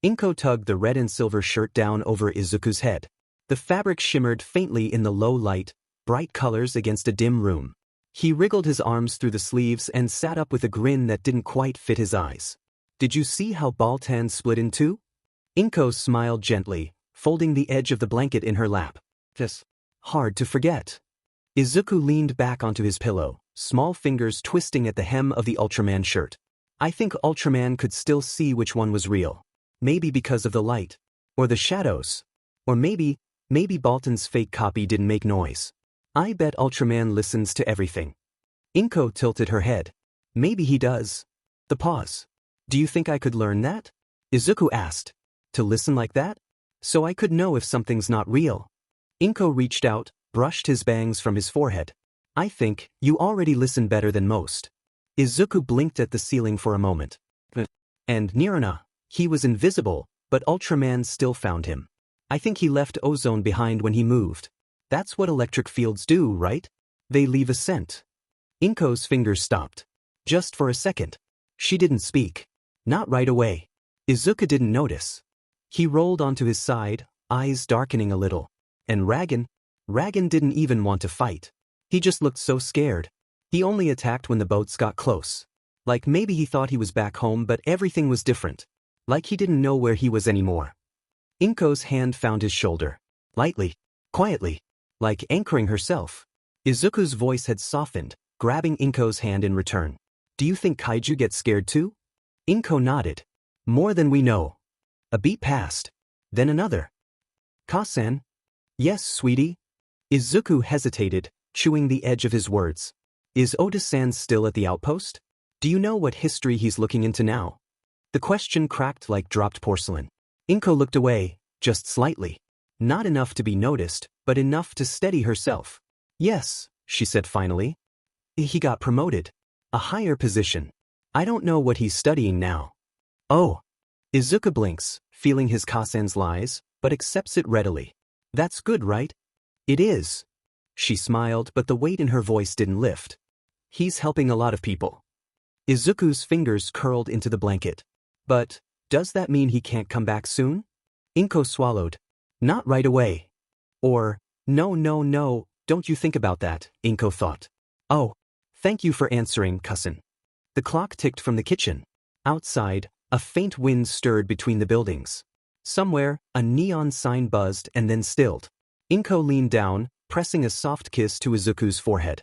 Inko tugged the red and silver shirt down over Izuku's head. The fabric shimmered faintly in the low light, bright colors against a dim room. He wriggled his arms through the sleeves and sat up with a grin that didn't quite fit his eyes. Did you see how Baltan split in two? Inko smiled gently, folding the edge of the blanket in her lap. Just hard to forget. Izuku leaned back onto his pillow, small fingers twisting at the hem of the Ultraman shirt. I think Ultraman could still see which one was real. Maybe because of the light. Or the shadows. Or maybe Baltan's fake copy didn't make noise. I bet Ultraman listens to everything. Inko tilted her head. Maybe he does. The pause. Do you think I could learn that? Izuku asked. To listen like that? So I could know if something's not real. Inko reached out, brushed his bangs from his forehead. I think you already listen better than most. Izuku blinked at the ceiling for a moment. And Nirana, he was invisible, but Ultraman still found him. I think he left ozone behind when he moved. That's what electric fields do, right? They leave a scent. Inko's fingers stopped. Just for a second. She didn't speak. Not right away. Izuku didn't notice. He rolled onto his side, eyes darkening a little. And Ragan didn't even want to fight. He just looked so scared. He only attacked when the boats got close. Like maybe he thought he was back home but everything was different. Like he didn't know where he was anymore. Inko's hand found his shoulder. Lightly. Quietly. Like anchoring herself. Izuku's voice had softened, grabbing Inko's hand in return. Do you think Kaiju get scared too? Inko nodded. More than we know. A beat passed. Then another. Kasan? Yes, sweetie. Izuku hesitated, chewing the edge of his words. Is Oda-san still at the outpost? Do you know what history he's looking into now? The question cracked like dropped porcelain. Inko looked away, just slightly. Not enough to be noticed, but enough to steady herself. Yes, she said finally. He got promoted. A higher position. I don't know what he's studying now. Oh. Izuku blinks, feeling his Kasan's lies, but accepts it readily. That's good, right? It is. She smiled, but the weight in her voice didn't lift. He's helping a lot of people. Izuku's fingers curled into the blanket. But, does that mean he can't come back soon? Inko swallowed. Not right away. Or, no, don't you think about that, Inko thought. Oh. Thank you for answering, cousin. The clock ticked from the kitchen. Outside, a faint wind stirred between the buildings. Somewhere, a neon sign buzzed and then stilled. Inko leaned down, pressing a soft kiss to Izuku's forehead.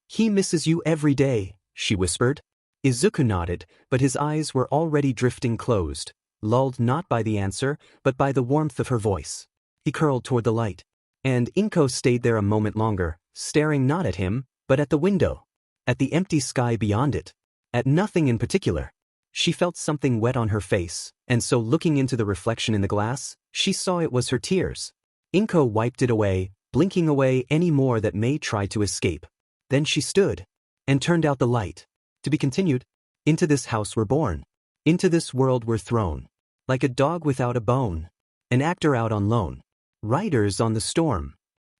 He misses you every day, she whispered. Izuku nodded, but his eyes were already drifting closed, lulled not by the answer, but by the warmth of her voice. He curled toward the light. And Inko stayed there a moment longer, staring not at him, but at the window. At the empty sky beyond it. At nothing in particular. She felt something wet on her face, and so looking into the reflection in the glass, she saw it was her tears. Inko wiped it away, blinking away any more that may try to escape. Then she stood. And turned out the light. To be continued. Into this house we're born. Into this world we're thrown. Like a dog without a bone. An actor out on loan. Riders on the storm.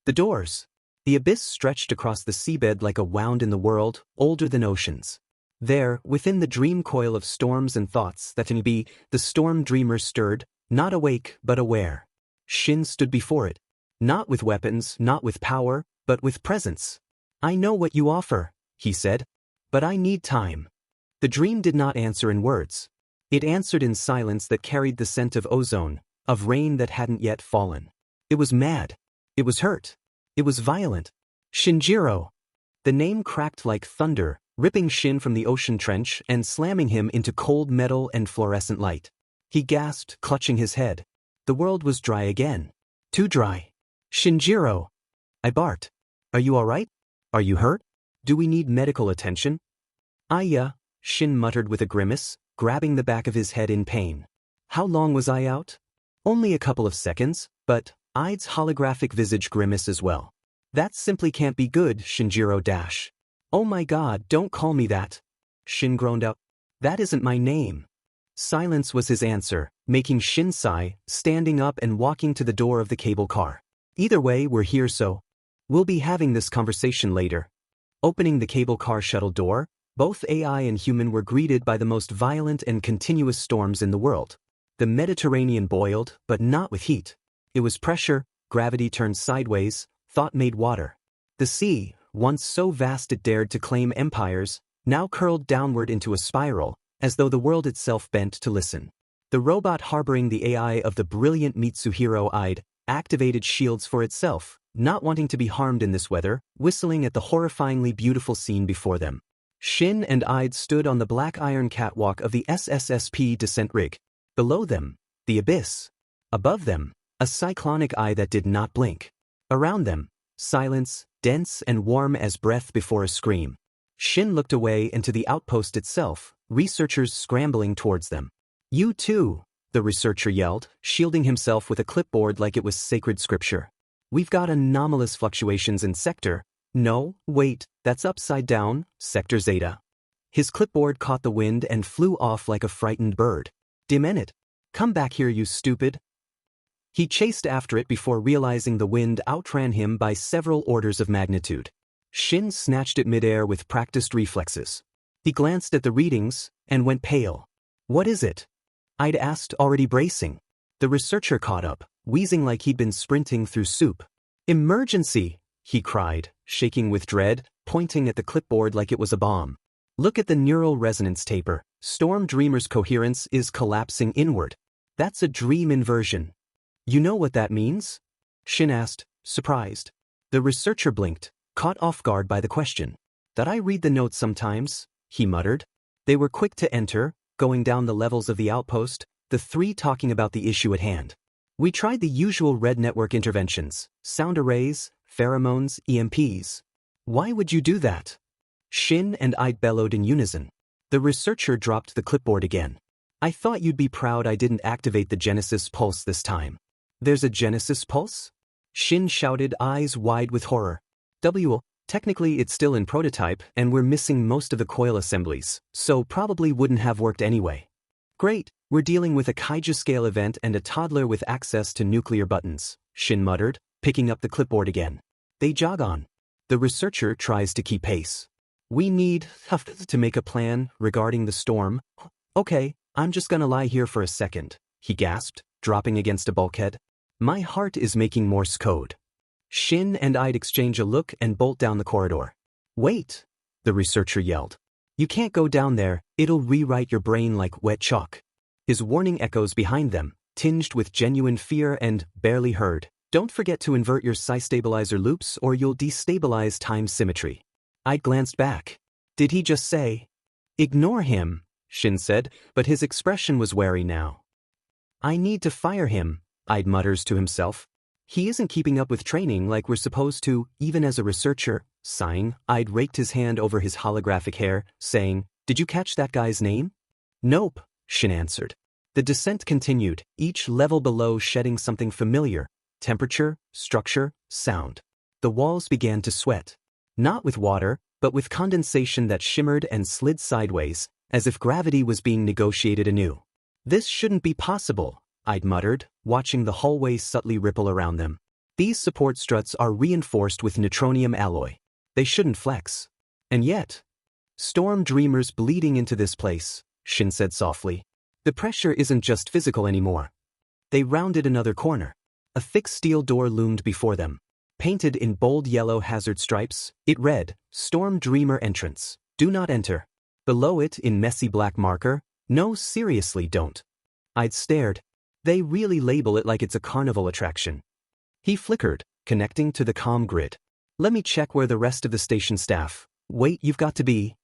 The doors. The abyss stretched across the seabed like a wound in the world, older than oceans. There, within the dream coil of storms and thoughts that can be, the storm dreamer stirred, not awake but aware. Shin stood before it. Not with weapons, not with power, but with presence. I know what you offer, he said. But I need time. The dream did not answer in words. It answered in silence that carried the scent of ozone, of rain that hadn't yet fallen. It was mad. It was hurt. It was violent. Shinjiro. The name cracked like thunder, ripping Shin from the ocean trench and slamming him into cold metal and fluorescent light. He gasped, clutching his head. The world was dry again. Too dry. Shinjiro. I barked. Are you all right? Are you hurt? Do we need medical attention? Yeah, Shin muttered with a grimace, grabbing the back of his head in pain. How long was I out? Only a couple of seconds, but I'd's holographic visage grimace as well. That simply can't be good, Shinjiro dash. Oh my god, don't call me that. Shin groaned out. That isn't my name. Silence was his answer, making Shin sigh, standing up and walking to the door of the cable car. Either way, we're here so. We'll be having this conversation later. Opening the cable car shuttle door, both AI and human were greeted by the most violent and continuous storms in the world. The Mediterranean boiled, but not with heat. It was pressure, gravity turned sideways, thought made water. The sea, once so vast it dared to claim empires, now curled downward into a spiral, as though the world itself bent to listen. The robot harboring the AI of the brilliant Mitsuhiro Ide activated shields for itself, not wanting to be harmed in this weather, whistling at the horrifyingly beautiful scene before them. Shin and Ide stood on the black iron catwalk of the SSSP descent rig. Below them, the abyss. Above them, a cyclonic eye that did not blink. Around them, silence, dense and warm as breath before a scream. Shin looked away into the outpost itself, researchers scrambling towards them. "You too," the researcher yelled, shielding himself with a clipboard like it was sacred scripture. "We've got anomalous fluctuations in sector." "No, wait, that's upside down, sector zeta." His clipboard caught the wind and flew off like a frightened bird. "Dim it. Come back here, you stupid." He chased after it before realizing the wind outran him by several orders of magnitude. Shin snatched it midair with practiced reflexes. He glanced at the readings and went pale. "What is it?" I'd asked, already bracing. The researcher caught up, wheezing like he'd been sprinting through soup. "Emergency!" he cried, shaking with dread, pointing at the clipboard like it was a bomb. "Look at the neural resonance taper. Storm Dreamer's coherence is collapsing inward. That's a dream inversion." "You know what that means?" Shin asked, surprised. The researcher blinked, caught off guard by the question. "That I read the notes sometimes," he muttered. They were quick to enter, going down the levels of the outpost, the three talking about the issue at hand. "We tried the usual red network interventions, sound arrays, pheromones, EMPs. Why would you do that?" Shin and I bellowed in unison. The researcher dropped the clipboard again. "I thought you'd be proud I didn't activate the Genesis pulse this time." "There's a Genesis pulse?" Shin shouted, eyes wide with horror. Technically it's still in prototype and we're missing most of the coil assemblies, so probably wouldn't have worked anyway." "Great, we're dealing with a Kaiju scale event and a toddler with access to nuclear buttons," Shin muttered, picking up the clipboard again. They jog on. The researcher tries to keep pace. "We need to make a plan regarding the storm." "Okay, I'm just gonna lie here for a second," he gasped, dropping against a bulkhead. "My heart is making Morse code." Shin and I'd exchange a look and bolt down the corridor. "Wait," the researcher yelled. "You can't go down there, it'll rewrite your brain like wet chalk." His warning echoes behind them, tinged with genuine fear and barely heard. "Don't forget to invert your psi-stabilizer loops or you'll destabilize time symmetry." I glanced back. Did he just say? "Ignore him," Shin said, but his expression was wary now. "I need to fire him," Ide mutters to himself. "He isn't keeping up with training like we're supposed to, even as a researcher." Sighing, Ide raked his hand over his holographic hair, saying, "Did you catch that guy's name?" "Nope," Shin answered. The descent continued, each level below shedding something familiar: temperature, structure, sound. The walls began to sweat. Not with water, but with condensation that shimmered and slid sideways, as if gravity was being negotiated anew. "This shouldn't be possible," Ide muttered, watching the hallway subtly ripple around them. "These support struts are reinforced with neutronium alloy. They shouldn't flex. And yet, storm dreamers bleeding into this place," Shin said softly. "The pressure isn't just physical anymore." They rounded another corner. A thick steel door loomed before them. Painted in bold yellow hazard stripes, it read, "Storm Dreamer Entrance. Do not enter." Below it, in messy black marker, "No, seriously, don't." I'd stared. They really label it like it's a carnival attraction. He flickered, connecting to the comm grid. "Let me check where the rest of the station staff." "Wait, you've got to be..."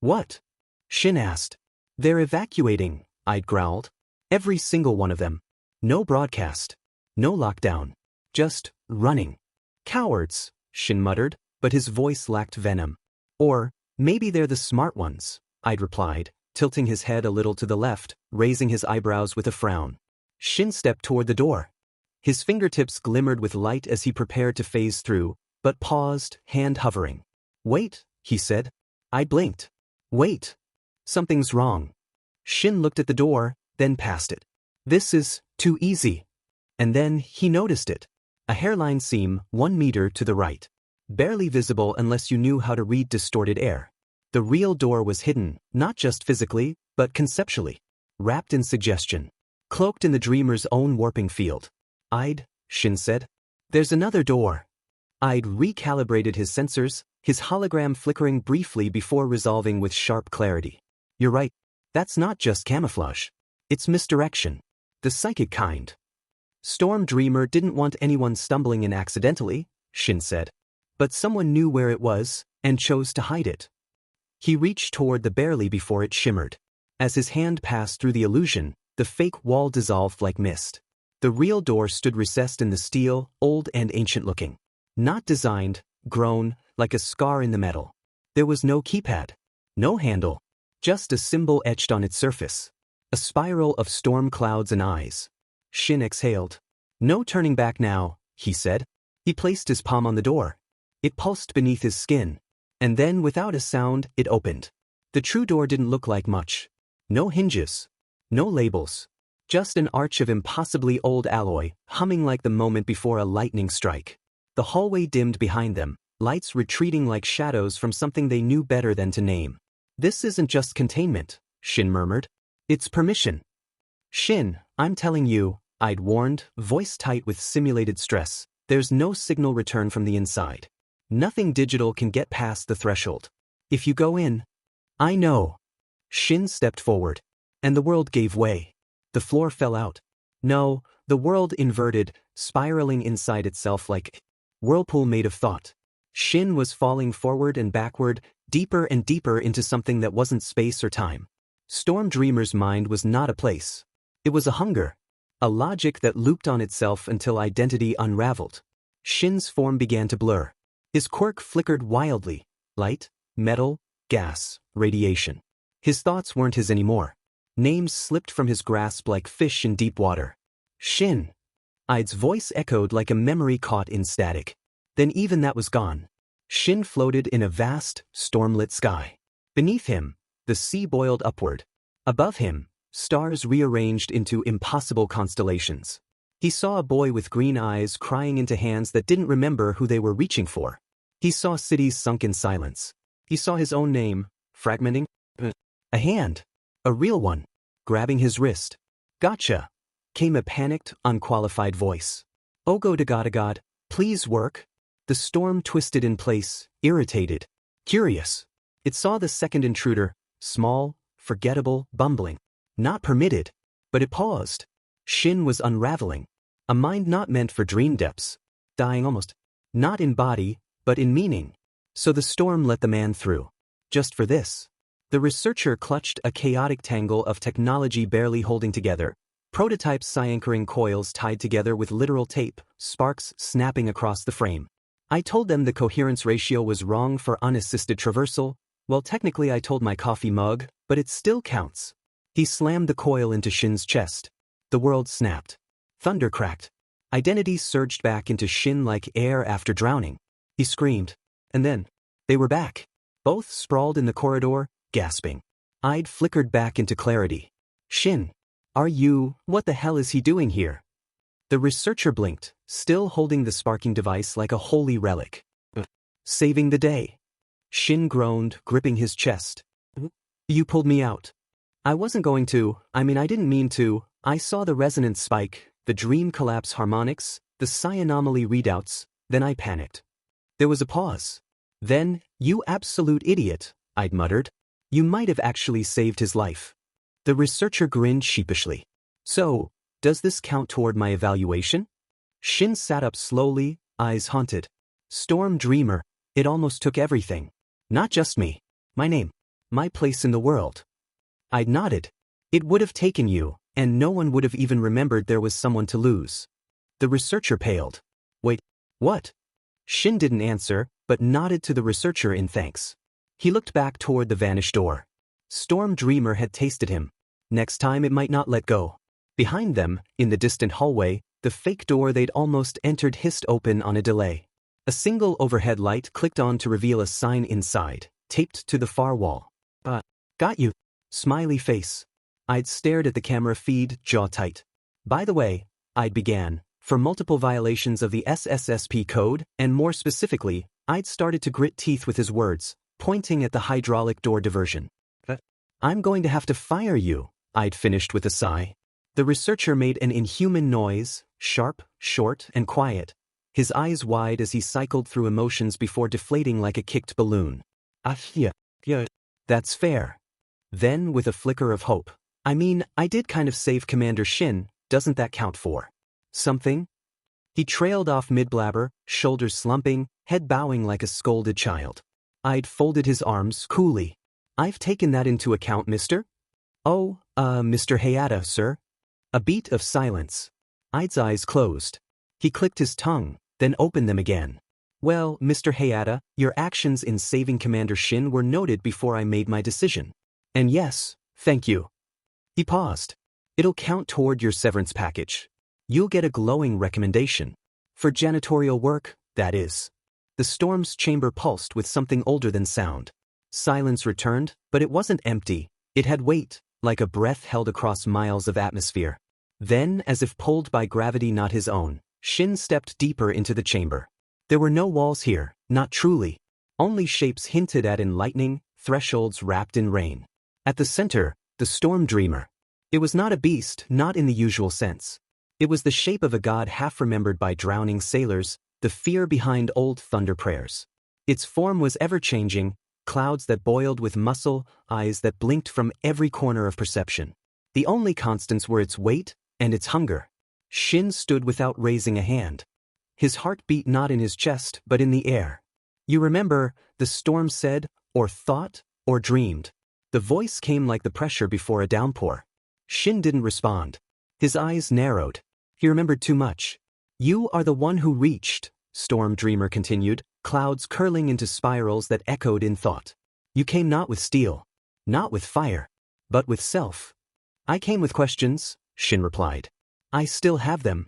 "What?" Shin asked. "They're evacuating," I'd growled. "Every single one of them. No broadcast. No lockdown. Just running." "Cowards," Shin muttered, but his voice lacked venom. "Or, maybe they're the smart ones," I'd replied, tilting his head a little to the left, raising his eyebrows with a frown. Shin stepped toward the door. His fingertips glimmered with light as he prepared to phase through, but paused, hand hovering. "Wait," he said. I blinked. "Wait. Something's wrong." Shin looked at the door, then past it. "This is too easy." And then he noticed it. A hairline seam 1 meter to the right. Barely visible unless you knew how to read distorted air. The real door was hidden, not just physically, but conceptually. Wrapped in suggestion. Cloaked in the dreamer's own warping field. Shin said. "There's another door." I'd recalibrated his sensors, his hologram flickering briefly before resolving with sharp clarity. You're right. That's not just camouflage. It's misdirection. The psychic kind. Storm Dreamer didn't want anyone stumbling in accidentally, Shin said. But someone knew where it was, and chose to hide it. He reached toward the barely before it shimmered. As his hand passed through the illusion, the fake wall dissolved like mist. The real door stood recessed in the steel, old and ancient-looking. Not designed, grown, like a scar in the metal. There was no keypad. No handle. Just a symbol etched on its surface. A spiral of storm clouds and eyes. Shin exhaled. No turning back now, he said. He placed his palm on the door. It pulsed beneath his skin. And then, without a sound, it opened. The true door didn't look like much. No hinges. No labels. Just an arch of impossibly old alloy, humming like the moment before a lightning strike. The hallway dimmed behind them, lights retreating like shadows from something they knew better than to name. This isn't just containment, Shin murmured. It's permission. Shin, I'm telling you, I'd warned, voice tight with simulated stress, there's no signal return from the inside. Nothing digital can get past the threshold. If you go in... I know. Shin stepped forward. And the world gave way. The floor fell out. No, the world inverted, spiraling inside itself like whirlpool made of thought. Shin was falling forward and backward, deeper and deeper into something that wasn't space or time. Storm Dreamer's mind was not a place. It was a hunger. A logic that looped on itself until identity unraveled. Shin's form began to blur. His quirk flickered wildly. Light, metal, gas, radiation. His thoughts weren't his anymore. Names slipped from his grasp like fish in deep water. Shin. I's voice echoed like a memory caught in static. Then even that was gone. Shin floated in a vast, stormlit sky. Beneath him, the sea boiled upward. Above him, stars rearranged into impossible constellations. He saw a boy with green eyes crying into hands that didn't remember who they were reaching for. He saw cities sunk in silence. He saw his own name, fragmenting. A hand. A real one. Grabbing his wrist. Gotcha. Came a panicked, unqualified voice. Ogo God, please work. The storm twisted in place, irritated. Curious. It saw the second intruder, small, forgettable, bumbling. Not permitted. But it paused. Shin was unraveling. A mind not meant for dream depths. Dying almost. Not in body, but in meaning. So the storm let the man through. Just for this. The researcher clutched a chaotic tangle of technology barely holding together. Prototypes anchoring coils tied together with literal tape, sparks snapping across the frame. I told them the coherence ratio was wrong for unassisted traversal. Well, technically I told my coffee mug, but it still counts. He slammed the coil into Shin's chest. The world snapped. Thunder cracked. Identity surged back into Shin like air after drowning. He screamed. And then, they were back. Both sprawled in the corridor, gasping. I'd flickered back into clarity. Shin. Are you, what the hell is he doing here? The researcher blinked, still holding the sparking device like a holy relic. Saving the day. Shin groaned, gripping his chest. You pulled me out. I wasn't going to, I didn't mean to. I saw the resonance spike, the dream collapse harmonics, the psi anomaly readouts, then I panicked. There was a pause. Then, you absolute idiot, I'd muttered. You might have actually saved his life. The researcher grinned sheepishly. So, does this count toward my evaluation? Shin sat up slowly, eyes haunted. Storm Dreamer, it almost took everything. Not just me. My name. My place in the world. I'd nodded. It would have taken you, and no one would have even remembered there was someone to lose. The researcher paled. Wait, what? Shin didn't answer, but nodded to the researcher in thanks. He looked back toward the vanished door. Storm Dreamer had tasted him. Next time it might not let go. Behind them, in the distant hallway, the fake door they'd almost entered hissed open on a delay. A single overhead light clicked on to reveal a sign inside, taped to the far wall. Got you. Smiley face. I'd stared at the camera feed, jaw tight. By the way, I'd began, for multiple violations of the SSSP code, and more specifically, I'd started to grit teeth with his words, pointing at the hydraulic door diversion. I'm going to have to fire you, I'd finished with a sigh. The researcher made an inhuman noise, sharp, short, and quiet. his eyes wide as he cycled through emotions before deflating like a kicked balloon. Yeah. That's fair. Then, with a flicker of hope, I mean, I did kind of save Commander Shin, doesn't that count for something? He trailed off mid-blabber, shoulders slumping, head bowing like a scolded child. I'd folded his arms coolly. I've taken that into account, mister? Oh, Mr. Hayata, sir. A beat of silence. Ide's eyes closed. He clicked his tongue, then opened them again. Well, Mr. Hayata, your actions in saving Commander Shin were noted before I made my decision. And yes, thank you. He paused. It'll count toward your severance package. You'll get a glowing recommendation. For janitorial work, that is. The storm's chamber pulsed with something older than sound. Silence returned, but it wasn't empty. It had weight, like a breath held across miles of atmosphere. Then, as if pulled by gravity not his own, Shin stepped deeper into the chamber. There were no walls here, not truly. Only shapes hinted at in lightning, thresholds wrapped in rain. At the center, the storm dreamer. It was not a beast, not in the usual sense. It was the shape of a god half-remembered by drowning sailors, the fear behind old thunder prayers. Its form was ever-changing, clouds that boiled with muscle, eyes that blinked from every corner of perception. The only constants were its weight and its hunger. Shin stood without raising a hand. His heart beat not in his chest, but in the air. You remember, the storm said, or thought, or dreamed. The voice came like the pressure before a downpour. Shin didn't respond. His eyes narrowed. He remembered too much. You are the one who reached, Storm Dreamer continued, clouds curling into spirals that echoed in thought. You came not with steel, not with fire, but with self. I came with questions, Shin replied. I still have them.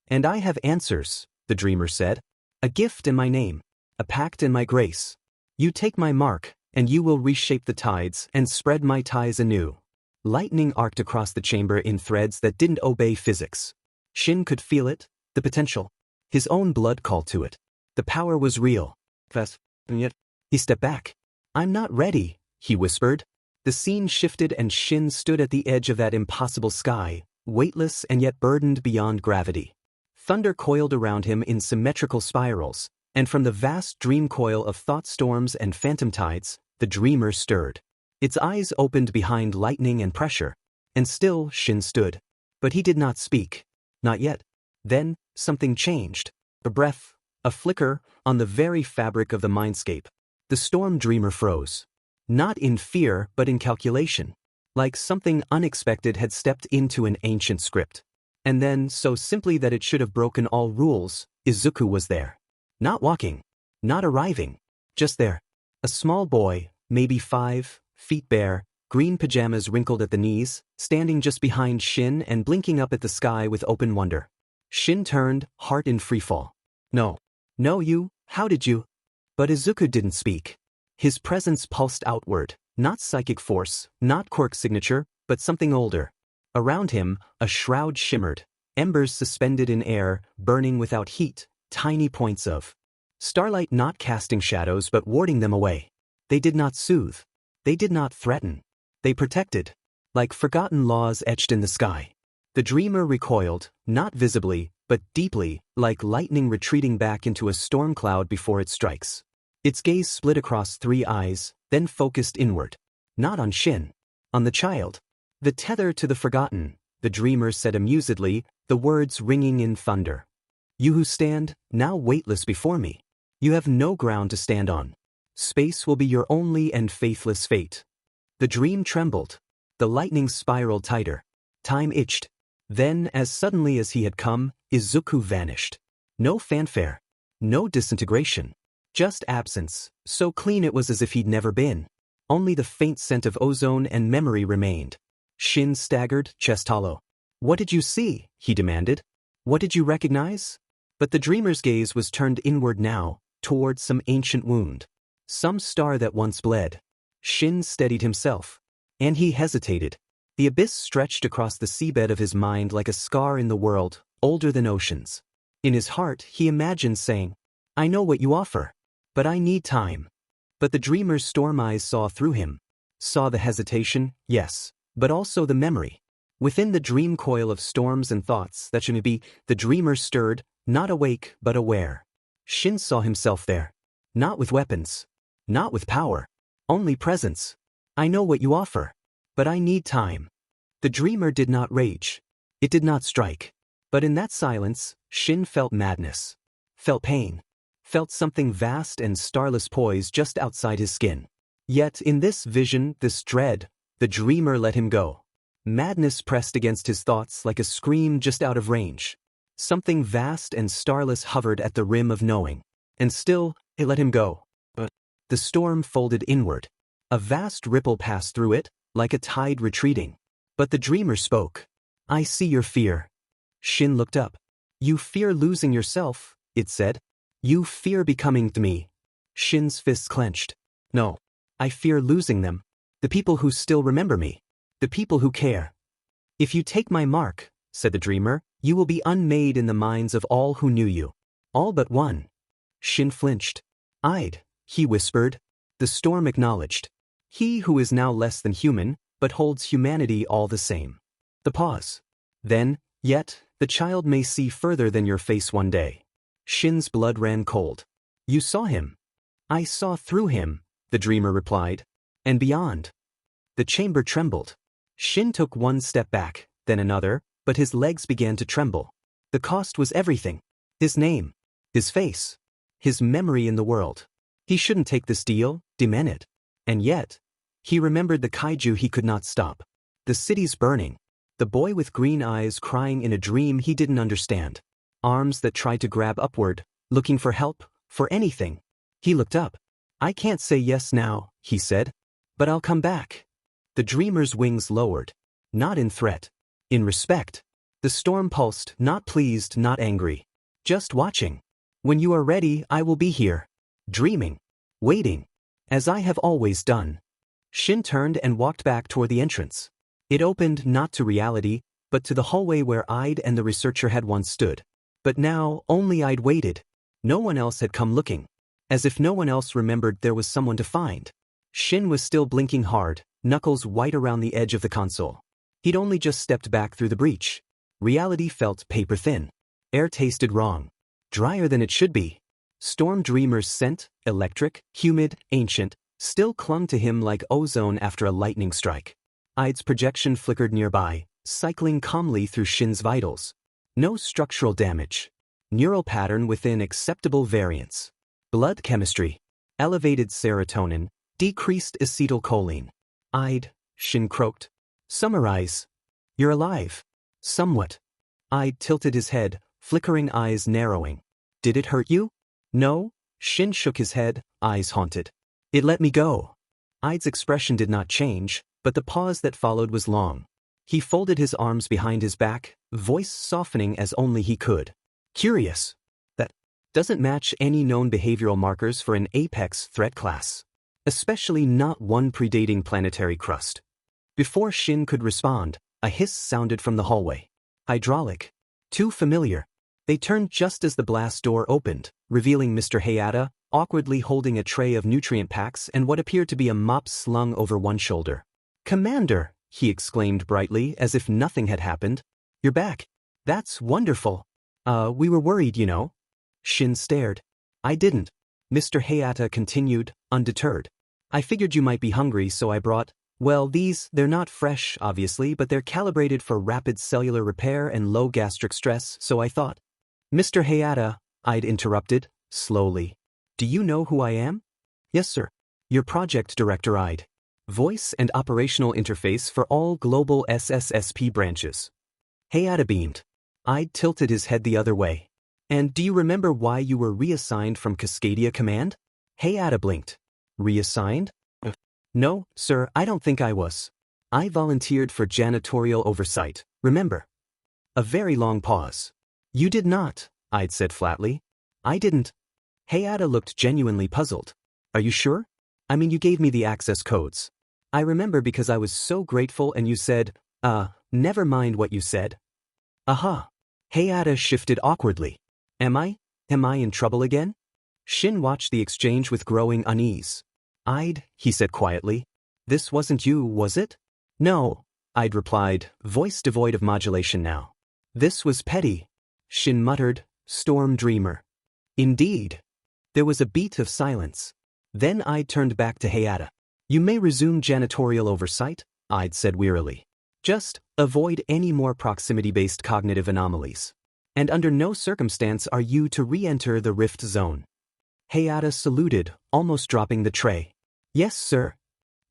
And I have answers, the dreamer said. A gift in my name, a pact in my grace. You take my mark, and you will reshape the tides and spread my ties anew. Lightning arced across the chamber in threads that didn't obey physics. Shin could feel it, the potential. His own blood called to it. The power was real. And yet, he stepped back. I'm not ready, he whispered. The scene shifted and Shin stood at the edge of that impossible sky, weightless and yet burdened beyond gravity. Thunder coiled around him in symmetrical spirals, and from the vast dream coil of thought storms and phantom tides, the dreamer stirred. Its eyes opened behind lightning and pressure, and still Shin stood. But he did not speak. Not yet. Then, something changed. A breath, a flicker, on the very fabric of the mindscape. The storm dreamer froze. Not in fear, but in calculation. Like something unexpected had stepped into an ancient script. And then, so simply that it should have broken all rules, Izuku was there. Not walking. Not arriving. Just there. A small boy, maybe 5, feet bare, green pajamas wrinkled at the knees, standing just behind Shin and blinking up at the sky with open wonder. Shin turned, heart in freefall. No. No, you, how did you? But Izuku didn't speak. His presence pulsed outward, not psychic force, not Quirk signature, but something older. Around him, a shroud shimmered, embers suspended in air, burning without heat, tiny points of starlight not casting shadows but warding them away. They did not soothe. They did not threaten. They protected, like forgotten laws etched in the sky. The dreamer recoiled, not visibly, but deeply, like lightning retreating back into a storm cloud before it strikes. Its gaze split across 3 eyes, then focused inward. Not on Shin. On the child. The tether to the forgotten, the dreamer said amusedly, the words ringing in thunder. You who stand, now weightless before me. You have no ground to stand on. Space will be your only and faithless fate. The dream trembled. The lightning spiraled tighter. Time itched. Then, as suddenly as he had come, Izuku vanished. No fanfare. No disintegration. Just absence, so clean it was as if he'd never been. Only the faint scent of ozone and memory remained. Shin staggered, chest hollow. What did you see? He demanded. What did you recognize? But the dreamer's gaze was turned inward now, toward some ancient wound. Some star that once bled. Shin steadied himself. And he hesitated. The abyss stretched across the seabed of his mind like a scar in the world, older than oceans. In his heart, he imagined saying, I know what you offer. But I need time. But the dreamer's storm eyes saw through him. Saw the hesitation, yes, but also the memory. Within the dream coil of storms and thoughts that should be, the dreamer stirred, not awake but aware. Shin saw himself there. Not with weapons. Not with power. Only presence. I know what you offer. But I need time. The dreamer did not rage. It did not strike. But in that silence, Shin felt madness. Felt pain. Felt something vast and starless poise just outside his skin. Yet in this vision, this dread, the dreamer let him go. Madness pressed against his thoughts like a scream just out of range. Something vast and starless hovered at the rim of knowing. And still, it let him go. But the storm folded inward. A vast ripple passed through it, like a tide retreating. But the dreamer spoke. I see your fear. Shin looked up. You fear losing yourself, it said. You fear becoming me. Shin's fists clenched. No. I fear losing them. The people who still remember me. The people who care. If you take my mark, said the dreamer, you will be unmade in the minds of all who knew you. All but one. Shin flinched. He whispered. The storm acknowledged. He who is now less than human, but holds humanity all the same. The pause. Then, yet, the child may see further than your face one day. Shin's blood ran cold. You saw him. I saw through him, the dreamer replied. And beyond. The chamber trembled. Shin took one step back, then another, but his legs began to tremble. The cost was everything. His name. His face. His memory in the world. He shouldn't take this deal, demand it. And yet, he remembered the kaiju he could not stop. The city's burning. The boy with green eyes crying in a dream he didn't understand. Arms that tried to grab upward, looking for help, for anything. He looked up. I can't say yes now, he said. But I'll come back. The dreamer's wings lowered. Not in threat. In respect. The storm pulsed, not pleased, not angry. Just watching. When you are ready, I will be here. Dreaming. Waiting. As I have always done. Shin turned and walked back toward the entrance. It opened not to reality, but to the hallway where Ide and the researcher had once stood. But now, only Ide waited. No one else had come looking. As if no one else remembered there was someone to find. Shin was still blinking hard, knuckles white around the edge of the console. He'd only just stepped back through the breach. Reality felt paper-thin. Air tasted wrong. Drier than it should be. Storm Dreamer's scent, electric, humid, ancient, still clung to him like ozone after a lightning strike. Ide's projection flickered nearby, cycling calmly through Shin's vitals. No structural damage. Neural pattern within acceptable variance. Blood chemistry. Elevated serotonin, decreased acetylcholine. Ide, Shin croaked. Summarize. You're alive. Somewhat. Ide tilted his head, flickering eyes narrowing. Did it hurt you? No. Shin shook his head, eyes haunted. It let me go. Ide's expression did not change, but the pause that followed was long. He folded his arms behind his back, voice softening as only he could. Curious. That doesn't match any known behavioral markers for an apex threat class. Especially not one predating planetary crust. Before Shin could respond, a hiss sounded from the hallway. Hydraulic. Too familiar. They turned just as the blast door opened, revealing Mr. Hayata, awkwardly holding a tray of nutrient packs and what appeared to be a mop slung over one shoulder. Commander, he exclaimed brightly as if nothing had happened. You're back. That's wonderful. We were worried, you know. Shin stared. I didn't. Mr. Hayata continued, undeterred. I figured you might be hungry, so I brought, well, they're not fresh, obviously, but they're calibrated for rapid cellular repair and low gastric stress, so I thought. Mr. Hayata, I'd interrupted, slowly. Do you know who I am? Yes, sir. Your project director, I'd. Voice and operational interface for all global SSSP branches. Hayata beamed. I'd tilted his head the other way. And do you remember why you were reassigned from Cascadia Command? Hayata blinked. Reassigned? No, sir, I don't think I was. I volunteered for janitorial oversight, remember? A very long pause. You did not, I'd said flatly. I didn't. Hayata looked genuinely puzzled. Are you sure? I mean, you gave me the access codes. I remember because I was so grateful and you said, never mind what you said. Aha. Hayata shifted awkwardly. Am I in trouble again? Shin watched the exchange with growing unease. He said quietly. This wasn't you, was it? No. I'd replied, voice devoid of modulation now. This was petty. Shin muttered, storm dreamer. Indeed. There was a beat of silence. Then I turned back to Hayata. You may resume janitorial oversight, I'd said wearily. Just avoid any more proximity-based cognitive anomalies. And under no circumstance are you to re-enter the rift zone. Hayata saluted, almost dropping the tray. Yes, sir.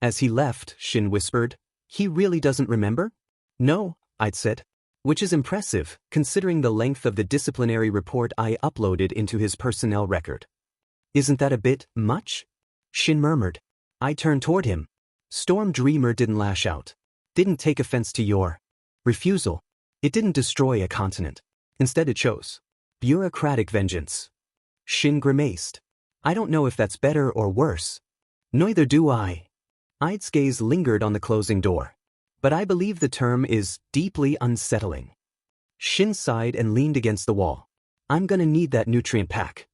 As he left, Shin whispered, he really doesn't remember? No, I'd said. Which is impressive, considering the length of the disciplinary report I uploaded into his personnel record. Isn't that a bit much? Shin murmured. I turned toward him. Storm Dreamer didn't lash out. Didn't take offense to your refusal. It didn't destroy a continent. Instead it chose bureaucratic vengeance. Shin grimaced. I don't know if that's better or worse. Neither do I. I'd's gaze lingered on the closing door. But I believe the term is deeply unsettling. Shin sighed and leaned against the wall. I'm gonna need that nutrient pack.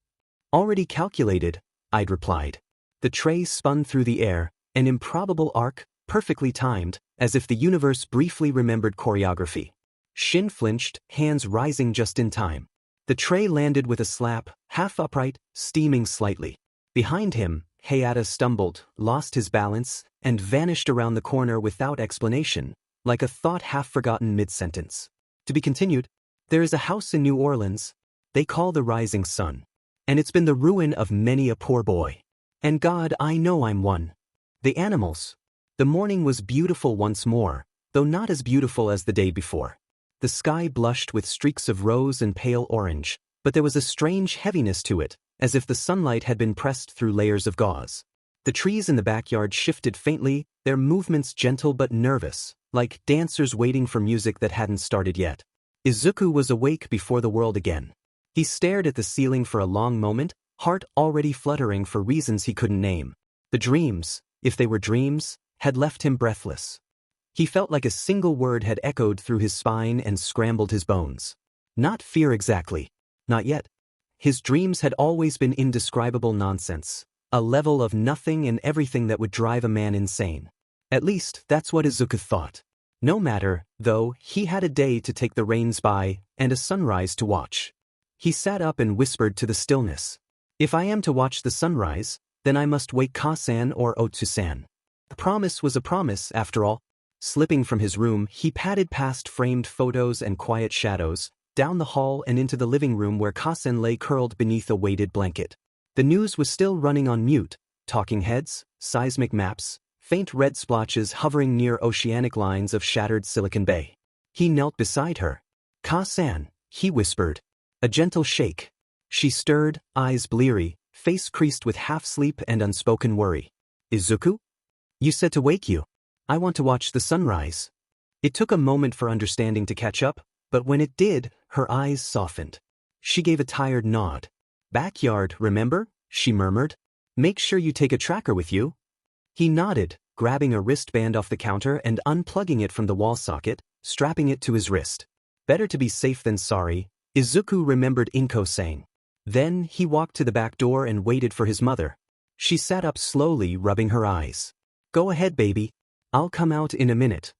Already calculated, I'd replied. The tray spun through the air, an improbable arc, perfectly timed, as if the universe briefly remembered choreography. Shin flinched, hands rising just in time. The tray landed with a slap, half upright, steaming slightly. Behind him, Hayata stumbled, lost his balance, and vanished around the corner without explanation, like a thought half-forgotten mid-sentence. To be continued, there is a house in New Orleans they call the Rising Sun, and it's been the ruin of many a poor boy. And God, I know I'm one. The animals. The morning was beautiful once more, though not as beautiful as the day before. The sky blushed with streaks of rose and pale orange, but there was a strange heaviness to it, as if the sunlight had been pressed through layers of gauze. The trees in the backyard shifted faintly, their movements gentle but nervous, like dancers waiting for music that hadn't started yet. Izuku was awake before the world again. He stared at the ceiling for a long moment, heart already fluttering for reasons he couldn't name. The dreams, if they were dreams, had left him breathless. He felt like a single word had echoed through his spine and scrambled his bones. Not fear exactly. Not yet. His dreams had always been indescribable nonsense, a level of nothing and everything that would drive a man insane. At least, that's what Izuku thought. No matter, though, he had a day to take the reins by, and a sunrise to watch. He sat up and whispered to the stillness. If I am to watch the sunrise, then I must wake Ka-san or Otsu-san. The promise was a promise, after all. Slipping from his room, he padded past framed photos and quiet shadows, down the hall and into the living room where Ka-san lay curled beneath a weighted blanket. The news was still running on mute, talking heads, seismic maps, faint red splotches hovering near oceanic lines of shattered Silicon Bay. He knelt beside her. Ka-san, he whispered. A gentle shake. She stirred, eyes bleary, face creased with half-sleep and unspoken worry. Izuku? You said to wake you. I want to watch the sunrise. It took a moment for understanding to catch up, but when it did, her eyes softened. She gave a tired nod. Backyard, remember? She murmured. Make sure you take a tracker with you. He nodded, grabbing a wristband off the counter and unplugging it from the wall socket, strapping it to his wrist. Better to be safe than sorry, Izuku remembered Inko saying. Then he walked to the back door and waited for his mother. She sat up slowly, rubbing her eyes. Go ahead, baby. I'll come out in a minute.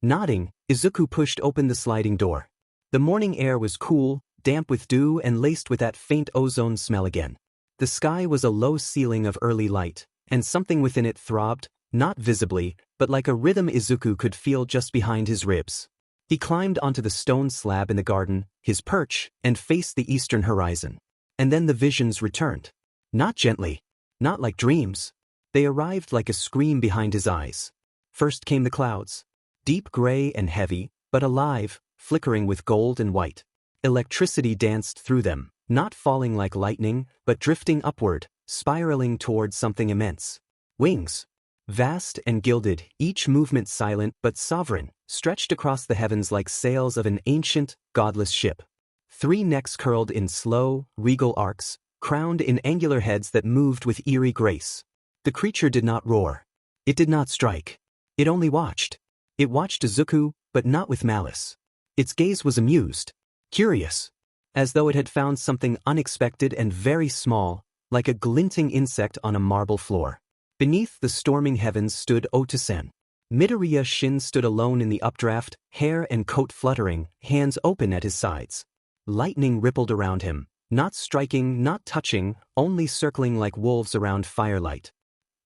Nodding, Izuku pushed open the sliding door. The morning air was cool, damp with dew and laced with that faint ozone smell again. The sky was a low ceiling of early light, and something within it throbbed, not visibly, but like a rhythm Izuku could feel just behind his ribs. He climbed onto the stone slab in the garden, his perch, and faced the eastern horizon. And then the visions returned. Not gently. Not like dreams. They arrived like a scream behind his eyes. First came the clouds. Deep gray and heavy, but alive, flickering with gold and white. Electricity danced through them, not falling like lightning, but drifting upward, spiraling towards something immense. Wings. Vast and gilded, each movement silent but sovereign, stretched across the heavens like sails of an ancient, godless ship. 3 necks curled in slow, regal arcs, crowned in angular heads that moved with eerie grace. The creature did not roar. It did not strike. It only watched. It watched Izuku, but not with malice. Its gaze was amused, curious, as though it had found something unexpected and very small, like a glinting insect on a marble floor. Beneath the storming heavens stood Otsu-san. Midoriya Shin stood alone in the updraft, hair and coat fluttering, hands open at his sides. Lightning rippled around him, not striking, not touching, only circling like wolves around firelight.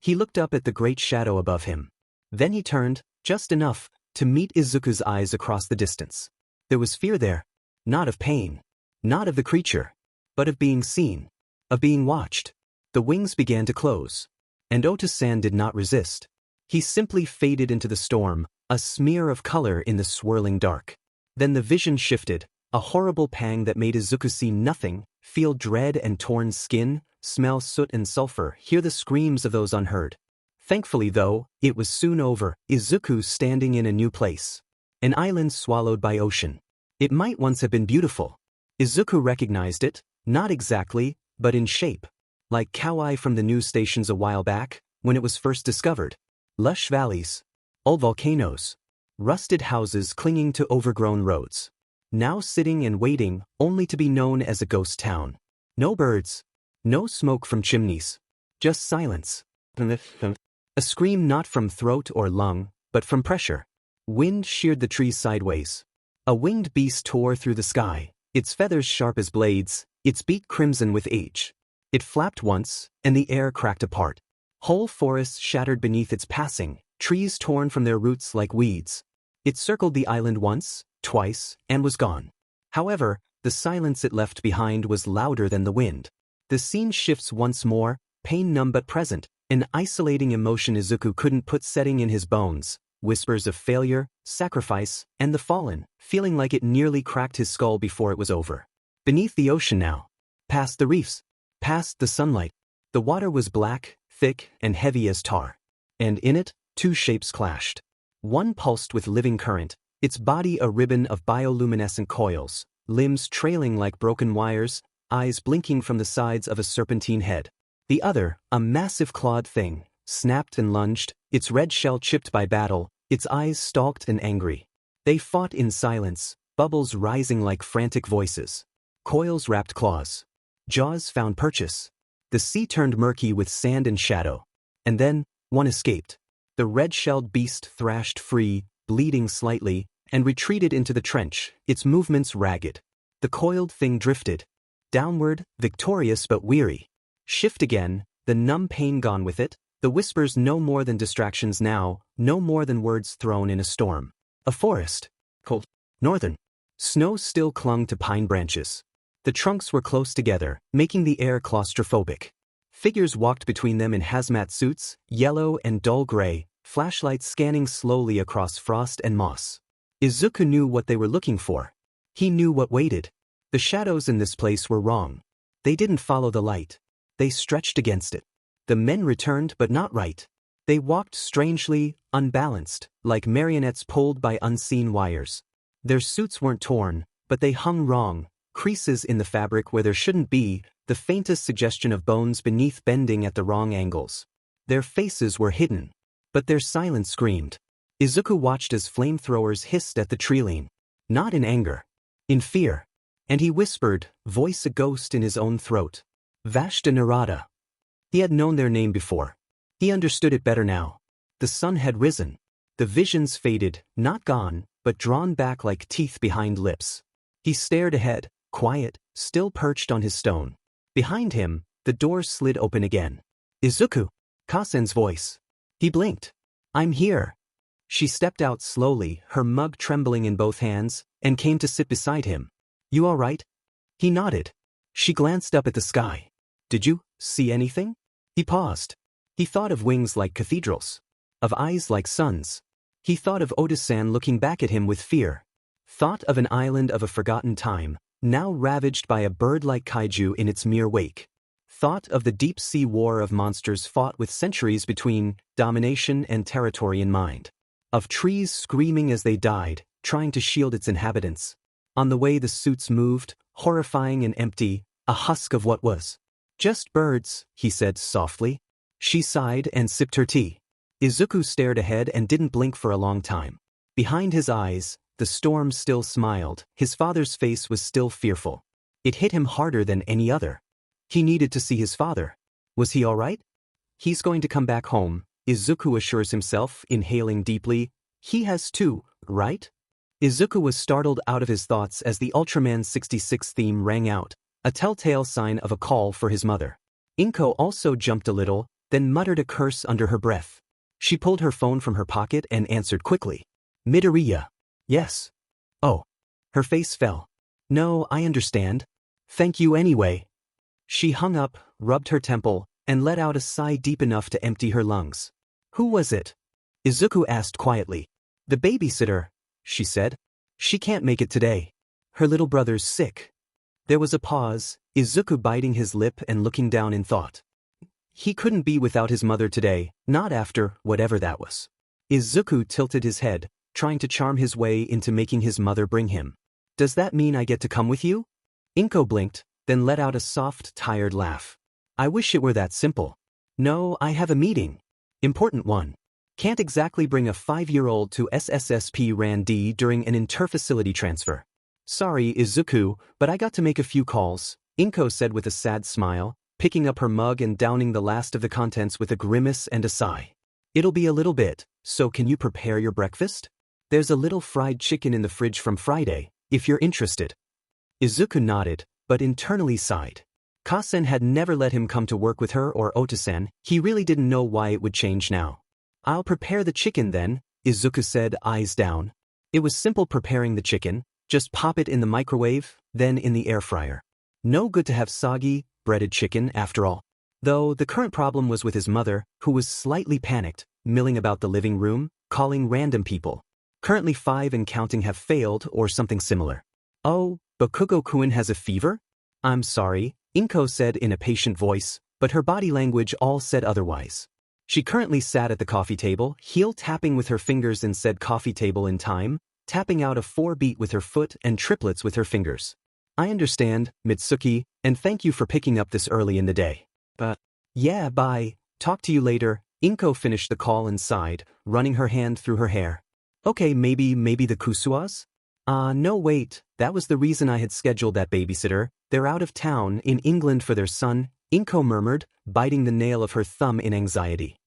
He looked up at the great shadow above him. Then he turned, just enough, to meet Izuku's eyes across the distance. There was fear there. Not of pain. Not of the creature. But of being seen. Of being watched. The wings began to close. And Oto-san did not resist. He simply faded into the storm, a smear of color in the swirling dark. Then the vision shifted, a horrible pang that made Izuku see nothing, feel dread and torn skin, smell soot and sulfur, hear the screams of those unheard. Thankfully though, it was soon over, Izuku standing in a new place. An island swallowed by ocean. It might once have been beautiful. Izuku recognized it, not exactly, but in shape. Like Kauai from the news stations a while back, when it was first discovered. Lush valleys. Old volcanoes. Rusted houses clinging to overgrown roads. Now sitting and waiting, only to be known as a ghost town. No birds. No smoke from chimneys. Just silence. A scream not from throat or lung, but from pressure. Wind sheared the trees sideways. A winged beast tore through the sky, its feathers sharp as blades, its beak crimson with age. It flapped once, and the air cracked apart. Whole forests shattered beneath its passing, trees torn from their roots like weeds. It circled the island once, twice, and was gone. However, the silence it left behind was louder than the wind. The scene shifts once more, pain numb but present, an isolating emotion Izuku couldn't put setting in his bones, whispers of failure, sacrifice, and the fallen, feeling like it nearly cracked his skull before it was over. Beneath the ocean now. Past the reefs. Past the sunlight. The water was black, thick, and heavy as tar. And in it, two shapes clashed. One pulsed with living current, its body a ribbon of bioluminescent coils, limbs trailing like broken wires, eyes blinking from the sides of a serpentine head. The other, a massive clawed thing, snapped and lunged, its red shell chipped by battle, its eyes stalked and angry. They fought in silence, bubbles rising like frantic voices. Coils wrapped claws. Jaws found purchase. The sea turned murky with sand and shadow. And then, one escaped. The red-shelled beast thrashed free, bleeding slightly, and retreated into the trench, its movements ragged. The coiled thing drifted. Downward, victorious but weary. Shift again, the numb pain gone with it, the whispers no more than distractions now, no more than words thrown in a storm. A forest. Cold. Northern. Snow still clung to pine branches. The trunks were close together, making the air claustrophobic. Figures walked between them in hazmat suits, yellow and dull gray, flashlights scanning slowly across frost and moss. Izuku knew what they were looking for. He knew what waited. The shadows in this place were wrong. They didn't follow the light. They stretched against it. The men returned but not right. They walked strangely, unbalanced, like marionettes pulled by unseen wires. Their suits weren't torn, but they hung wrong, creases in the fabric where there shouldn't be, the faintest suggestion of bones beneath bending at the wrong angles. Their faces were hidden, but their silence screamed. Izuku watched as flamethrowers hissed at the treeline. Not in anger. In fear. And he whispered, voice a ghost in his own throat. Vashta Narada. He had known their name before. He understood it better now. The sun had risen. The visions faded, not gone, but drawn back like teeth behind lips. He stared ahead, quiet, still perched on his stone. Behind him, the door slid open again. Izuku. Kasen's voice. He blinked. I'm here. She stepped out slowly, her mug trembling in both hands, and came to sit beside him. You all right? He nodded. She glanced up at the sky. Did you see anything? He paused. He thought of wings like cathedrals. Of eyes like suns. He thought of Oto-san looking back at him with fear. Thought of an island of a forgotten time, now ravaged by a bird-like kaiju in its mere wake. Thought of the deep-sea war of monsters fought with centuries between domination and territory in mind. Of trees screaming as they died, trying to shield its inhabitants. On the way the suits moved, horrifying and empty, a husk of what was. Just birds, he said softly. She sighed and sipped her tea. Izuku stared ahead and didn't blink for a long time. Behind his eyes, the storm still smiled, his father's face was still fearful. It hit him harder than any other. He needed to see his father. Was he all right? He's going to come back home, Izuku assures himself, inhaling deeply. He has too, right? Izuku was startled out of his thoughts as the Ultraman 66 theme rang out, a telltale sign of a call for his mother. Inko also jumped a little, then muttered a curse under her breath. She pulled her phone from her pocket and answered quickly. Midoriya. Yes. Oh. Her face fell. No, I understand. Thank you anyway. She hung up, rubbed her temple, and let out a sigh deep enough to empty her lungs. Who was it? Izuku asked quietly. The babysitter, she said. She can't make it today. Her little brother's sick. There was a pause, Izuku biting his lip and looking down in thought. He couldn't be without his mother today, not after whatever that was. Izuku tilted his head, trying to charm his way into making his mother bring him. Does that mean I get to come with you? Inko blinked, then let out a soft, tired laugh. I wish it were that simple. No, I have a meeting. Important one. Can't exactly bring a 5-year-old to SSSP Ran D during an interfacility transfer. Sorry, Izuku, but I got to make a few calls, Inko said with a sad smile, picking up her mug and downing the last of the contents with a grimace and a sigh. It'll be a little bit, so can you prepare your breakfast? There's a little fried chicken in the fridge from Friday, if you're interested. Izuku nodded, but internally sighed. Kasen had never let him come to work with her or Otosan, he really didn't know why it would change now. I'll prepare the chicken then, Izuku said, eyes down. It was simple preparing the chicken, just pop it in the microwave, then in the air fryer. No good to have soggy, breaded chicken after all. Though the current problem was with his mother, who was slightly panicked, milling about the living room, calling random people. Currently 5 and counting have failed or something similar. Oh, Bakugo-kun has a fever? I'm sorry, Inko said in a patient voice, but her body language all said otherwise. She currently sat at the coffee table, heel tapping with her fingers and said coffee table in time, tapping out a 4-beat with her foot and triplets with her fingers. I understand, Mitsuki, and thank you for picking up this early in the day. But, yeah, bye, talk to you later, Inko finished the call and sighed, running her hand through her hair. Okay, maybe the Kusuas? No wait, that was the reason I had scheduled that babysitter, they're out of town, in England for their son, Inko murmured, biting the nail of her thumb in anxiety.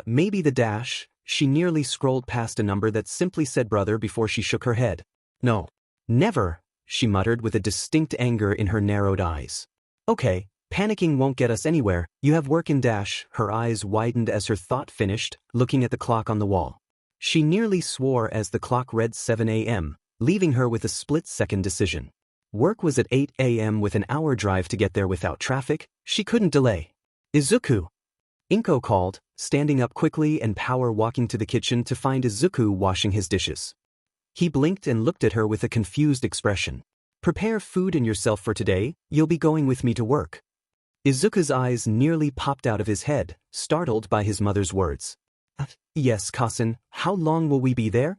Maybe the dash, she nearly scrolled past a number that simply said brother before she shook her head. No. Never, she muttered with a distinct anger in her narrowed eyes. Okay, panicking won't get us anywhere, you have work in dash, her eyes widened as her thought finished, looking at the clock on the wall. She nearly swore as the clock read 7 a.m., leaving her with a split-second decision. Work was at 8 a.m. with an hour drive to get there without traffic, she couldn't delay. Izuku! Inko called, standing up quickly and power walking to the kitchen to find Izuku washing his dishes. He blinked and looked at her with a confused expression. Prepare food and yourself for today, you'll be going with me to work. Izuku's eyes nearly popped out of his head, startled by his mother's words. Yes, Kasen, how long will we be there?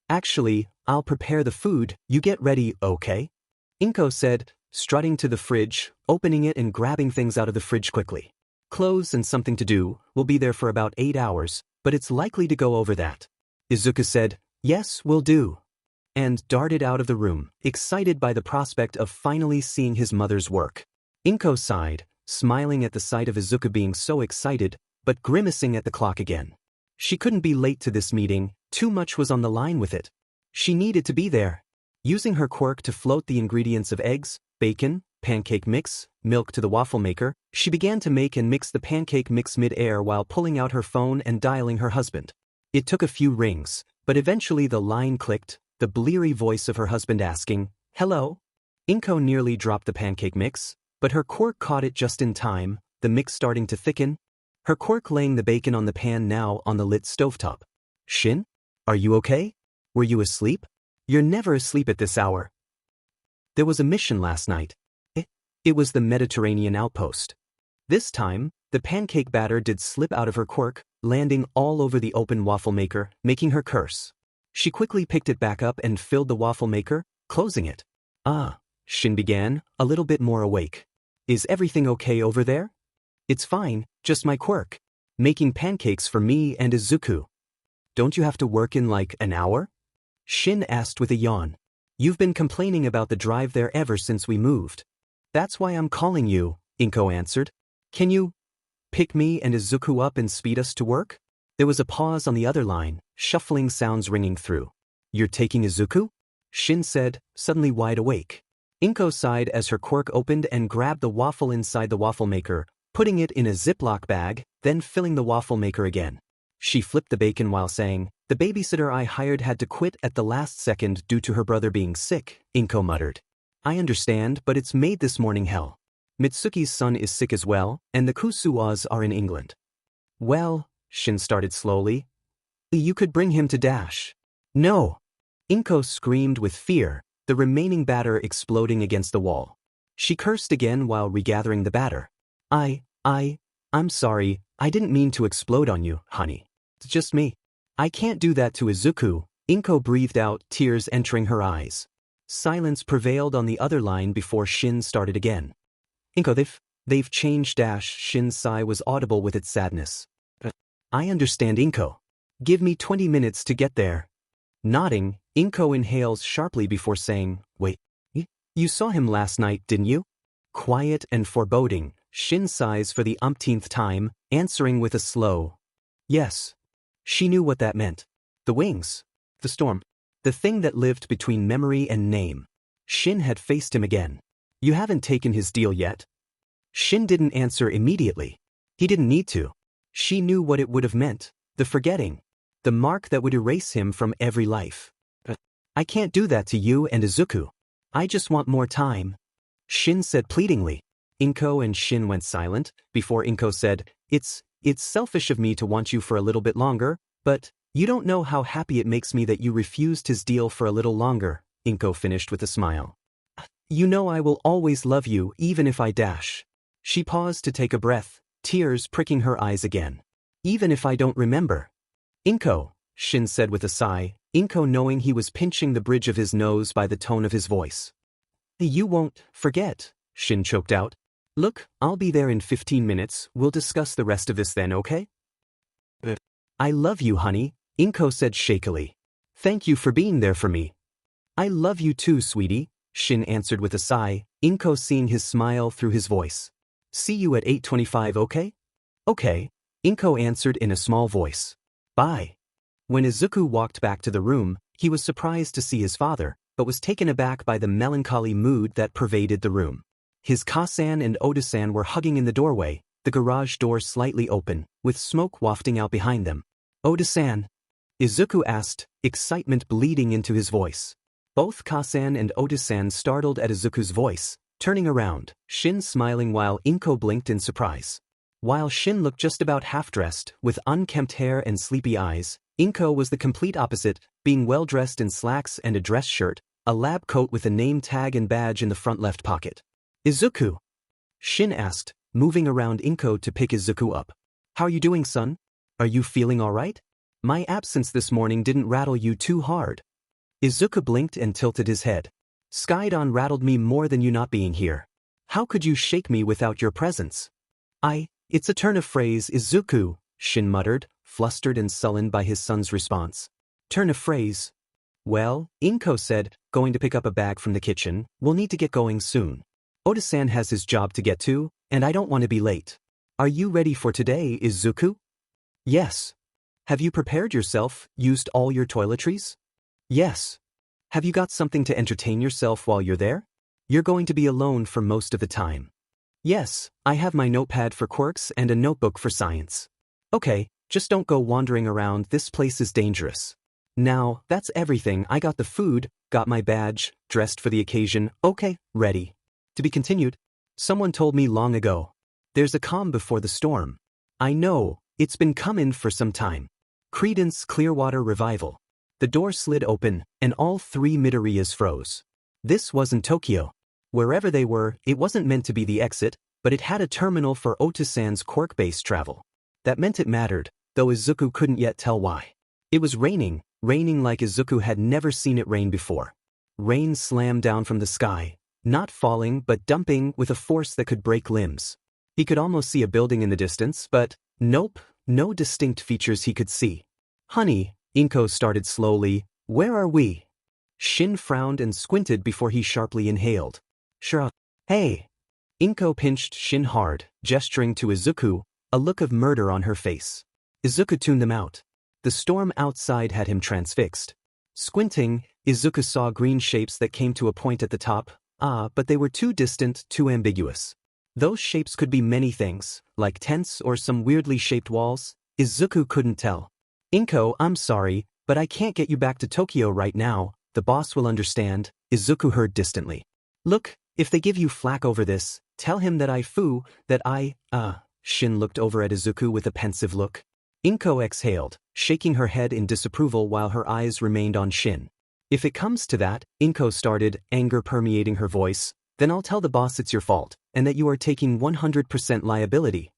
Actually, I'll prepare the food, you get ready, okay? Inko said, strutting to the fridge, opening it and grabbing things out of the fridge quickly. Clothes and something to do, we'll be there for about 8 hours, but it's likely to go over that. Izuku said, yes, will do. And darted out of the room, excited by the prospect of finally seeing his mother's work. Inko sighed, smiling at the sight of Izuku being so excited, but grimacing at the clock again. She couldn't be late to this meeting, too much was on the line with it. She needed to be there. Using her quirk to float the ingredients of eggs, bacon, pancake mix, milk to the waffle maker, she began to make and mix the pancake mix mid-air while pulling out her phone and dialing her husband. It took a few rings, but eventually the line clicked, the bleary voice of her husband asking, hello? Inko nearly dropped the pancake mix, but her quirk caught it just in time, the mix starting to thicken. Her quirk laying the bacon on the pan now on the lit stovetop. Shin? Are you okay? Were you asleep? You're never asleep at this hour. There was a mission last night. It was the Mediterranean outpost. This time, the pancake batter did slip out of her quirk, landing all over the open waffle maker, making her curse. She quickly picked it back up and filled the waffle maker, closing it. Shin began, a little bit more awake. Is everything okay over there? It's fine, just my quirk. Making pancakes for me and Izuku. Don't you have to work in like an hour? Shin asked with a yawn. You've been complaining about the drive there ever since we moved. That's why I'm calling you, Inko answered. Can you Pick me and Izuku up and speed us to work? There was a pause on the other line, shuffling sounds ringing through. You're taking Izuku? Shin said, suddenly wide awake. Inko sighed as her quirk opened and grabbed the waffle inside the waffle maker, putting it in a Ziploc bag, then filling the waffle maker again. She flipped the bacon while saying, "The babysitter I hired had to quit at the last second due to her brother being sick," Inko muttered. "I understand, but it's made this morning hell. Mitsuki's son is sick as well, and the Kusuas are in England." "Well," Shin started slowly, "you could bring him to Dash." "No!" Inko screamed with fear, the remaining batter exploding against the wall. She cursed again while regathering the batter. I'm sorry, I didn't mean to explode on you, honey. It's just me. I can't do that to Izuku," Inko breathed out, tears entering her eyes. Silence prevailed on the other line before Shin started again. "Inko, they've changed Dash." Shin's sigh was audible with its sadness. "I understand, Inko. Give me 20 minutes to get there." Nodding, Inko inhales sharply before saying, "Wait, you saw him last night, didn't you?" Quiet and foreboding, Shin sighs for the umpteenth time, answering with a slow, "Yes." She knew what that meant. The wings. The storm. The thing that lived between memory and name. Shin had faced him again. "You haven't taken his deal yet?" Shin didn't answer immediately. He didn't need to. She knew what it would have meant. The forgetting. The mark that would erase him from every life. "I can't do that to you and Izuku. I just want more time," Shin said pleadingly. Inko and Shin went silent, before Inko said, It's selfish of me to want you for a little bit longer, but you don't know how happy it makes me that you refused his deal for a little longer," Inko finished with a smile. "You know I will always love you even if I dash." She paused to take a breath, tears pricking her eyes again. "Even if I don't remember." "Inko," Shin said with a sigh, Inko knowing he was pinching the bridge of his nose by the tone of his voice. "You won't forget," Shin choked out. "Look, I'll be there in 15 minutes, we'll discuss the rest of this then, okay?" "I love you, honey," Inko said shakily. "Thank you for being there for me." "I love you too, sweetie," Shin answered with a sigh, Inko seeing his smile through his voice. "See you at 8:25, okay?" "Okay," Inko answered in a small voice. "Bye." When Izuku walked back to the room, he was surprised to see his father, but was taken aback by the melancholy mood that pervaded the room. His Kasan and Oda-san were hugging in the doorway, the garage door slightly open, with smoke wafting out behind them. "Oda-san?" Izuku asked, excitement bleeding into his voice. Both Kasan and Oda-san startled at Izuku's voice, turning around, Shin smiling while Inko blinked in surprise. While Shin looked just about half-dressed, with unkempt hair and sleepy eyes, Inko was the complete opposite, being well-dressed in slacks and a dress shirt, a lab coat with a name tag and badge in the front left pocket. "Izuku?" Shin asked, moving around Inko to pick Izuku up. "How are you doing, son? Are you feeling all right? My absence this morning didn't rattle you too hard." Izuku blinked and tilted his head. "Skydon rattled me more than you not being here. How could you shake me without your presence?" It's a turn of phrase, Izuku," Shin muttered, flustered and sullen by his son's response. "Turn of phrase?" "Well," Inko said, going to pick up a bag from the kitchen, "we'll need to get going soon. Oda-san has his job to get to, and I don't want to be late. Are you ready for today, Izuku?" "Yes." "Have you prepared yourself, used all your toiletries?" "Yes." "Have you got something to entertain yourself while you're there? You're going to be alone for most of the time." "Yes, I have my notepad for quirks and a notebook for science." "Okay, just don't go wandering around, this place is dangerous." "Now, that's everything, I got the food, got my badge, dressed for the occasion, okay, ready." To be continued. Someone told me long ago. There's a calm before the storm. I know, it's been coming for some time. Credence Clearwater Revival. The door slid open, and all three Midoriyas froze. This wasn't Tokyo. Wherever they were, it wasn't meant to be the exit, but it had a terminal for Otosan's quirk-based travel. That meant it mattered, though Izuku couldn't yet tell why. It was raining like Izuku had never seen it rain before. Rain slammed down from the sky, not falling but dumping with a force that could break limbs. He could almost see a building in the distance, but nope, no distinct features he could see. "Honey," Inko started slowly, "where are we?" Shin frowned and squinted before he sharply inhaled. "Sure. Hey." Inko pinched Shin hard, gesturing to Izuku, a look of murder on her face. Izuku tuned them out. The storm outside had him transfixed. Squinting, Izuku saw green shapes that came to a point at the top, but they were too distant, too ambiguous. Those shapes could be many things, like tents or some weirdly shaped walls. Izuku couldn't tell. Inko, I'm sorry, but I can't get you back to Tokyo right now, the boss will understand, Izuku heard distantly. Look, if they give you flack over this, tell him that Shin looked over at Izuku with a pensive look. Inko exhaled, shaking her head in disapproval while her eyes remained on Shin. If it comes to that, Inko started, anger permeating her voice, then I'll tell the boss it's your fault, and that you are taking 100% liability.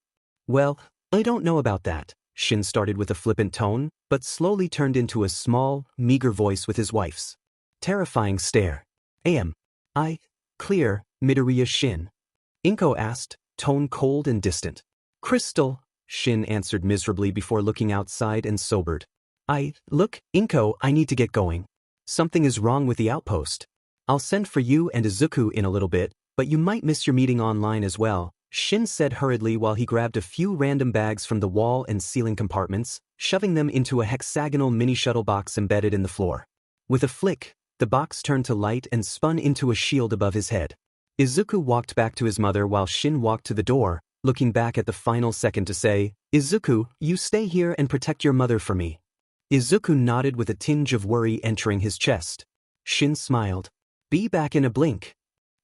Well, I don't know about that, Shin started with a flippant tone, but slowly turned into a small, meager voice with his wife's terrifying stare. Clear, Midoriya Shin? Inko asked, tone cold and distant. Crystal, Shin answered miserably before looking outside and sobered. Look, Inko, I need to get going. Something is wrong with the outpost. I'll send for you and Izuku in a little bit, but you might miss your meeting online as well, Shin said hurriedly while he grabbed a few random bags from the wall and ceiling compartments, shoving them into a hexagonal mini-shuttle box embedded in the floor. With a flick, the box turned to light and spun into a shield above his head. Izuku walked back to his mother while Shin walked to the door, looking back at the final second to say, Izuku, you stay here and protect your mother for me. Izuku nodded with a tinge of worry entering his chest. Shin smiled. Be back in a blink.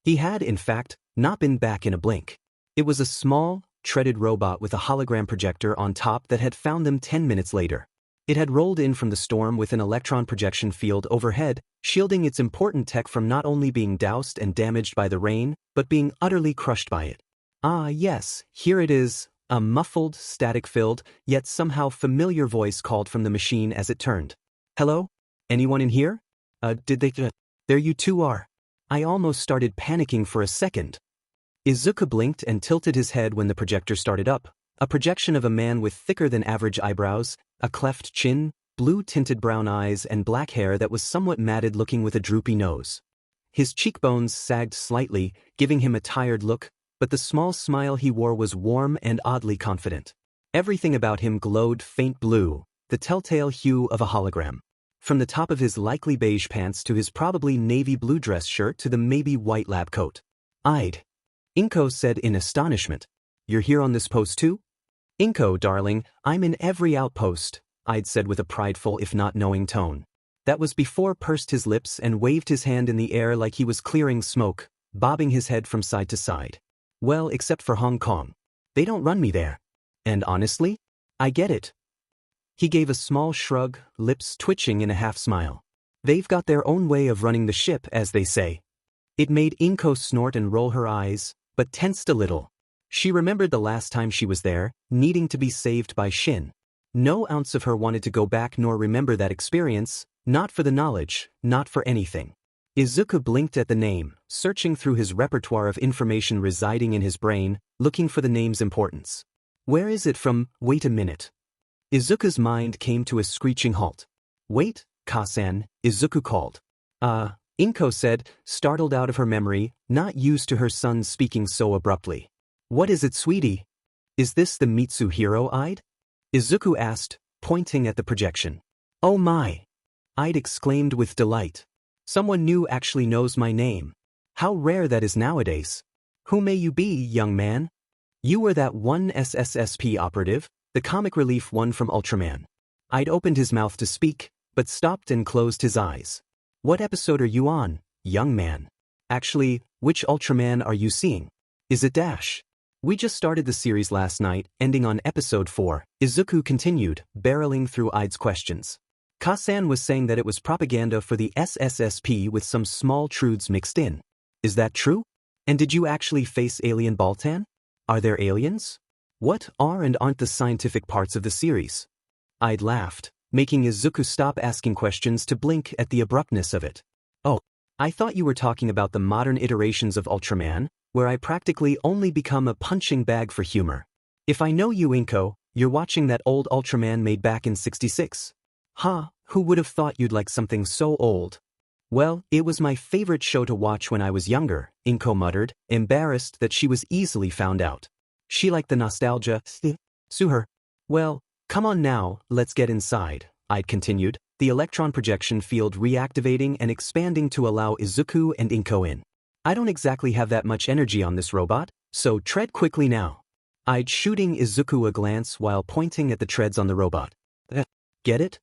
He had, in fact, not been back in a blink. It was a small, treaded robot with a hologram projector on top that had found them 10 minutes later. It had rolled in from the storm with an electron projection field overhead, shielding its important tech from not only being doused and damaged by the rain, but being utterly crushed by it. Ah yes, here it is, a muffled, static-filled, yet somehow familiar voice called from the machine as it turned. Hello? Anyone in here? There you two are. I almost started panicking for a second. Izuku blinked and tilted his head when the projector started up, a projection of a man with thicker than average eyebrows, a cleft chin, blue-tinted brown eyes and black hair that was somewhat matted looking with a droopy nose. His cheekbones sagged slightly, giving him a tired look, but the small smile he wore was warm and oddly confident. Everything about him glowed faint blue, the telltale hue of a hologram. From the top of his likely beige pants to his probably navy blue dress shirt to the maybe white lab coat. Inko said in astonishment. You're here on this post too? Inko, darling, I'm in every outpost, I'd said with a prideful if not knowing tone. That was before pursed his lips and waved his hand in the air like he was clearing smoke, bobbing his head from side to side. Well, except for Hong Kong. They don't run me there. And honestly, I get it. He gave a small shrug, lips twitching in a half-smile. They've got their own way of running the ship, as they say. It made Inko snort and roll her eyes, but tensed a little. She remembered the last time she was there, needing to be saved by Shin. No ounce of her wanted to go back nor remember that experience, not for the knowledge, not for anything. Izuku blinked at the name, searching through his repertoire of information residing in his brain, looking for the name's importance. Where is it from? Wait a minute. Izuku's mind came to a screeching halt. Wait, Kasan, Izuku called. Inko said, startled out of her memory, not used to her son speaking so abruptly. What is it, sweetie? Is this the Mitsu hero-eyed? Izuku asked, pointing at the projection. Oh my! I'd exclaimed with delight. Someone new actually knows my name. How rare that is nowadays. Who may you be, young man? You were that one SSSP operative, the comic relief one from Ultraman. I'd opened his mouth to speak, but stopped and closed his eyes. What episode are you on, young man? Actually, which Ultraman are you seeing? Is it Dash? We just started the series last night, ending on episode 4, Izuku continued, barreling through Ide's questions. Kasan was saying that it was propaganda for the SSSP with some small truths mixed in. Is that true? And did you actually face alien Baltan? Are there aliens? What are and aren't the scientific parts of the series? I'd laughed, making Izuku stop asking questions to blink at the abruptness of it. Oh, I thought you were talking about the modern iterations of Ultraman, where I practically only become a punching bag for humor. If I know you, Inko, you're watching that old Ultraman made back in '66. Who would have thought you'd like something so old? Well, it was my favorite show to watch when I was younger, Inko muttered, embarrassed that she was easily found out. She liked the nostalgia. Sue her. Well, come on now, let's get inside, I'd continued, the electron projection field reactivating and expanding to allow Izuku and Inko in. I don't exactly have that much energy on this robot, so tread quickly now. I'd shooting Izuku a glance while pointing at the treads on the robot. Get it?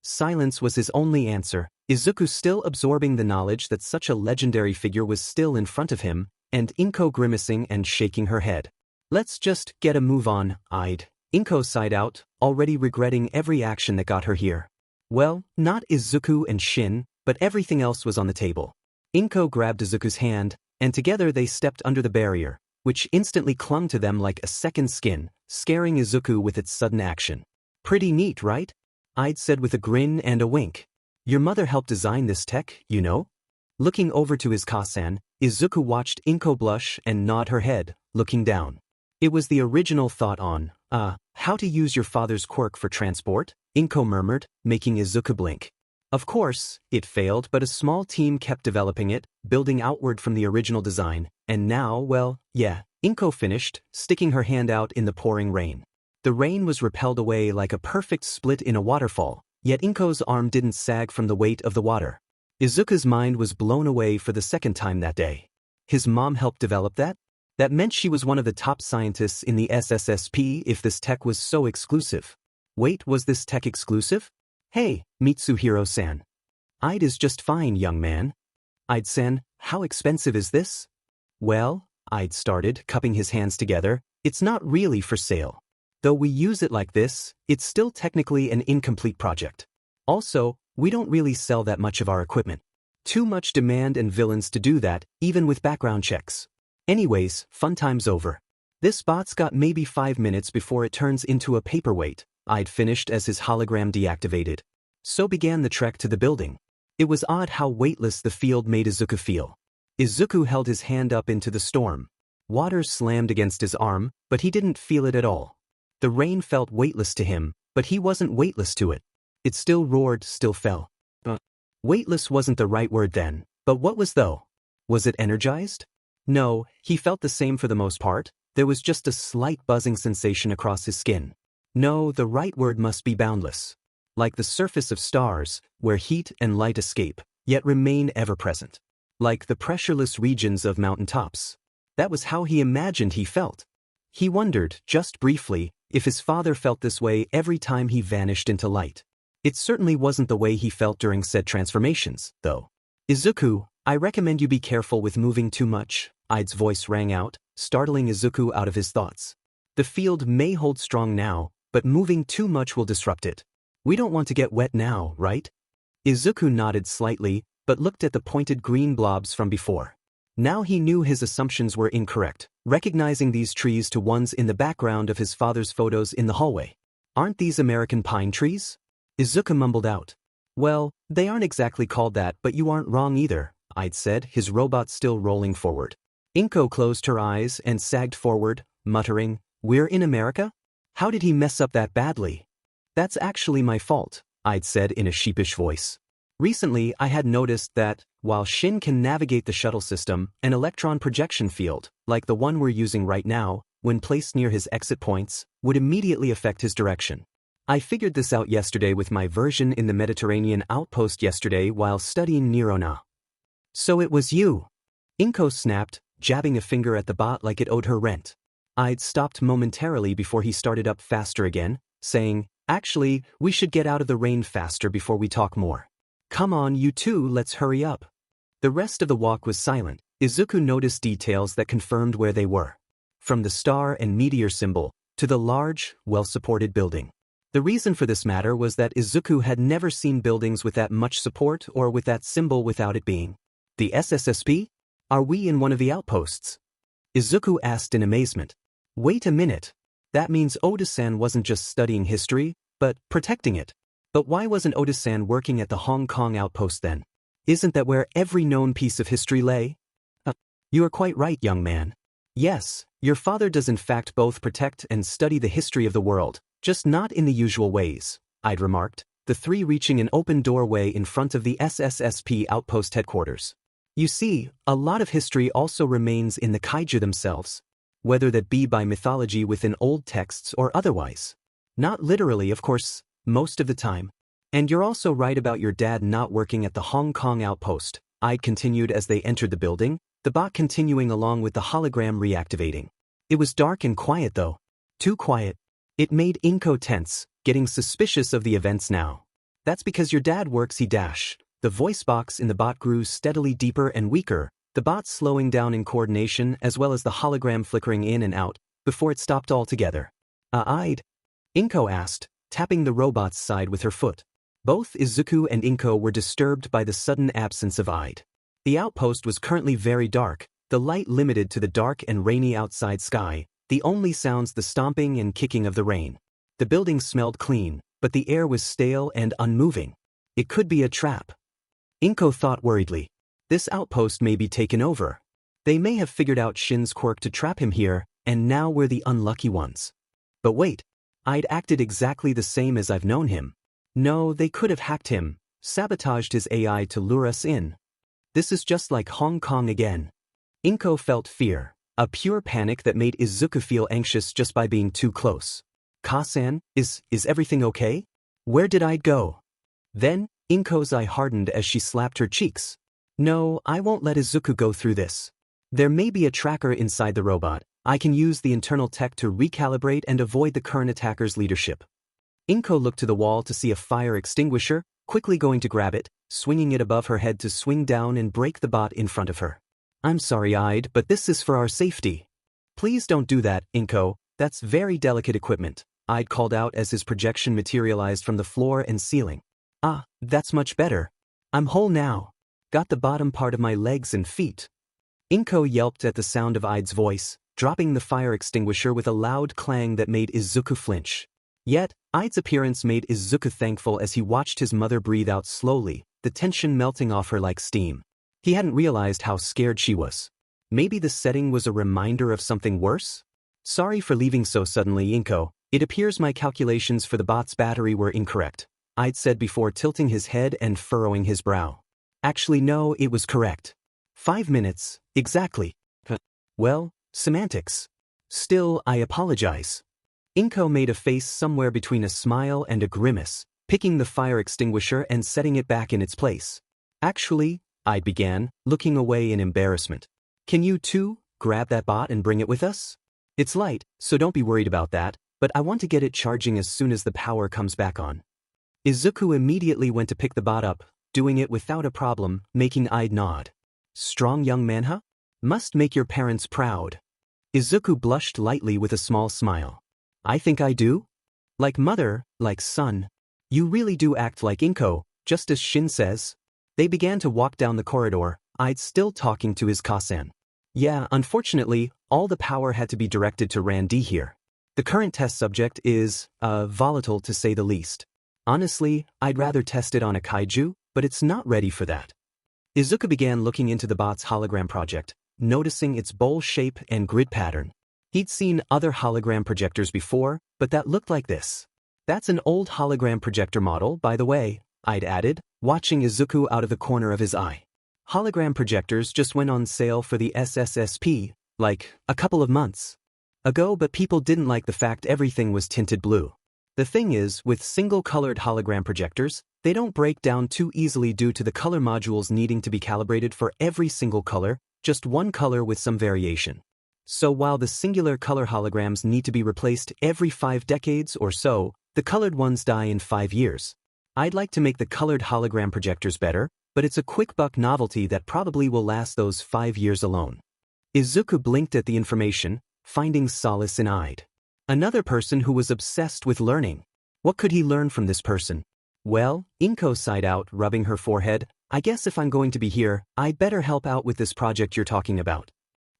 Silence was his only answer, Izuku still absorbing the knowledge that such a legendary figure was still in front of him, and Inko grimacing and shaking her head. Let's just get a move on, Inko sighed out, already regretting every action that got her here. Well, not Izuku and Shin, but everything else was on the table. Inko grabbed Izuku's hand, and together they stepped under the barrier, which instantly clung to them like a second skin, scaring Izuku with its sudden action. Pretty neat, right? I'd said with a grin and a wink. Your mother helped design this tech, you know? Looking over to his Kasan, Izuku watched Inko blush and nod her head, looking down. It was the original thought on, how to use your father's quirk for transport, Inko murmured, making Izuku blink. Of course, it failed, but a small team kept developing it, building outward from the original design, and now, well, yeah, Inko finished, sticking her hand out in the pouring rain. The rain was repelled away like a perfect split in a waterfall, yet Inko's arm didn't sag from the weight of the water. Izuku's mind was blown away for the second time that day. His mom helped develop that? That meant she was one of the top scientists in the SSSP if this tech was so exclusive. Wait, was this tech exclusive? Hey, Mitsuhiro-san. I'd is just fine, young man. I'd-san, how expensive is this? Well, I'd started, cupping his hands together, it's not really for sale. Though we use it like this, it's still technically an incomplete project. Also, we don't really sell that much of our equipment. Too much demand and villains to do that, even with background checks. Anyways, fun time's over. This bot's got maybe 5 minutes before it turns into a paperweight, I'd finished as his hologram deactivated. So began the trek to the building. It was odd how weightless the field made Izuku feel. Izuku held his hand up into the storm. Water slammed against his arm, but he didn't feel it at all. The rain felt weightless to him, but he wasn't weightless to it. It still roared, still fell. Weightless wasn't the right word then, but what was though? Was it energized? No, he felt the same for the most part, there was just a slight buzzing sensation across his skin. No, the right word must be boundless. Like the surface of stars, where heat and light escape, yet remain ever-present. Like the pressureless regions of mountaintops. That was how he imagined he felt. He wondered, just briefly, if his father felt this way every time he vanished into light. It certainly wasn't the way he felt during said transformations, though. Izuku, I recommend you be careful with moving too much, Id's voice rang out, startling Izuku out of his thoughts. The field may hold strong now, but moving too much will disrupt it. We don't want to get wet now, right? Izuku nodded slightly, but looked at the pointed green blobs from before. Now he knew his assumptions were incorrect, recognizing these trees to ones in the background of his father's photos in the hallway. Aren't these American pine trees? Izuku mumbled out. Well, they aren't exactly called that, but you aren't wrong either, I'd said, his robot still rolling forward. Inko closed her eyes and sagged forward, muttering, We're in America? How did he mess up that badly? That's actually my fault, I'd said in a sheepish voice. Recently I had noticed that, while Shin can navigate the shuttle system, an electron projection field, like the one we're using right now, when placed near his exit points, would immediately affect his direction. I figured this out yesterday with my version in the Mediterranean outpost yesterday while studying Nirona. So it was you. Inko snapped, jabbing a finger at the bot like it owed her rent. I'd stopped momentarily before he started up faster again, saying, Actually, we should get out of the rain faster before we talk more. Come on, you two, let's hurry up. The rest of the walk was silent. Izuku noticed details that confirmed where they were. From the star and meteor symbol, to the large, well-supported building. The reason for this matter was that Izuku had never seen buildings with that much support or with that symbol without it being. The SSSP? Are we in one of the outposts? Izuku asked in amazement. Wait a minute. That means Oda-san wasn't just studying history, but protecting it. But why wasn't Oda-san working at the Hong Kong outpost then? Isn't that where every known piece of history lay? You are quite right, young man. Yes, your father does in fact both protect and study the history of the world, just not in the usual ways, I'd remarked, the three reaching an open doorway in front of the SSSP outpost headquarters. You see, a lot of history also remains in the Kaiju themselves. whether that be by mythology within old texts or otherwise. Not literally, of course, most of the time. And you're also right about your dad not working at the Hong Kong outpost, I continued as they entered the building, the bot continuing along with the hologram reactivating. It was dark and quiet though. Too quiet. It made Inko tense, getting suspicious of the events now. That's because your dad works, he dash. The voice box in the bot grew steadily deeper and weaker, the bot slowing down in coordination as well as the hologram flickering in and out, before it stopped altogether. I'd? Inko asked, tapping the robot's side with her foot. Both Izuku and Inko were disturbed by the sudden absence of I'd. The outpost was currently very dark, the light limited to the dark and rainy outside sky, the only sounds the stomping and kicking of the rain. The building smelled clean, but the air was stale and unmoving. It could be a trap. Inko thought worriedly. This outpost may be taken over. They may have figured out Shin's quirk to trap him here, and now we're the unlucky ones. But wait, I'd acted exactly the same as I've known him. No, they could have hacked him, sabotaged his AI to lure us in. This is just like Hong Kong again. Inko felt fear, a pure panic that made Izuku feel anxious just by being too close. Ka-san, is everything okay? Where did I go? Then, Inko's eye hardened as she slapped her cheeks. No, I won't let Izuku go through this. There may be a tracker inside the robot. I can use the internal tech to recalibrate and avoid the current attacker's leadership. Inko looked to the wall to see a fire extinguisher, quickly going to grab it, swinging it above her head to swing down and break the bot in front of her. I'm sorry, I'd, but this is for our safety. Please don't do that, Inko, that's very delicate equipment, I'd called out as his projection materialized from the floor and ceiling. Ah, that's much better. I'm whole now. Got the bottom part of my legs and feet. Inko yelped at the sound of I'd's voice, dropping the fire extinguisher with a loud clang that made Izuku flinch. Yet, I'd's appearance made Izuku thankful as he watched his mother breathe out slowly, the tension melting off her like steam. He hadn't realized how scared she was. Maybe the setting was a reminder of something worse? Sorry for leaving so suddenly, Inko. It appears my calculations for the bot's battery were incorrect, I'd said before tilting his head and furrowing his brow. Actually no, it was correct. 5 minutes, exactly. Well, semantics. Still, I apologize. Inko made a face somewhere between a smile and a grimace, picking the fire extinguisher and setting it back in its place. Actually, I began, looking away in embarrassment. Can you too, grab that bot and bring it with us? It's light, so don't be worried about that, but I want to get it charging as soon as the power comes back on. Izuku immediately went to pick the bot up, doing it without a problem, making I'd nod. Strong young man, huh? Must make your parents proud. Izuku blushed lightly with a small smile. I think I do. Like mother, like son. You really do act like Inko, just as Shin says. They began to walk down the corridor, I'd still talking to his Ka-san. Yeah, unfortunately, all the power had to be directed to Randy here. The current test subject is, volatile to say the least. Honestly, I'd rather test it on a Kaiju, but it's not ready for that. Izuku began looking into the bot's hologram project, noticing its bowl shape and grid pattern. He'd seen other hologram projectors before, but that looked like this. That's an old hologram projector model, by the way, I'd added, watching Izuku out of the corner of his eye. Hologram projectors just went on sale for the SSSP, like, a couple of months ago, but people didn't like the fact everything was tinted blue. The thing is, with single-colored hologram projectors, they don't break down too easily due to the color modules needing to be calibrated for every single color, just one color with some variation. So while the singular color holograms need to be replaced every 5 decades or so, the colored ones die in 5 years. I'd like to make the colored hologram projectors better, but it's a quick buck novelty that probably will last those 5 years alone. Izuku blinked at the information, finding solace in I'd. Another person who was obsessed with learning. What could he learn from this person? Well, Inko sighed out, rubbing her forehead. I guess if I'm going to be here, I'd better help out with this project you're talking about.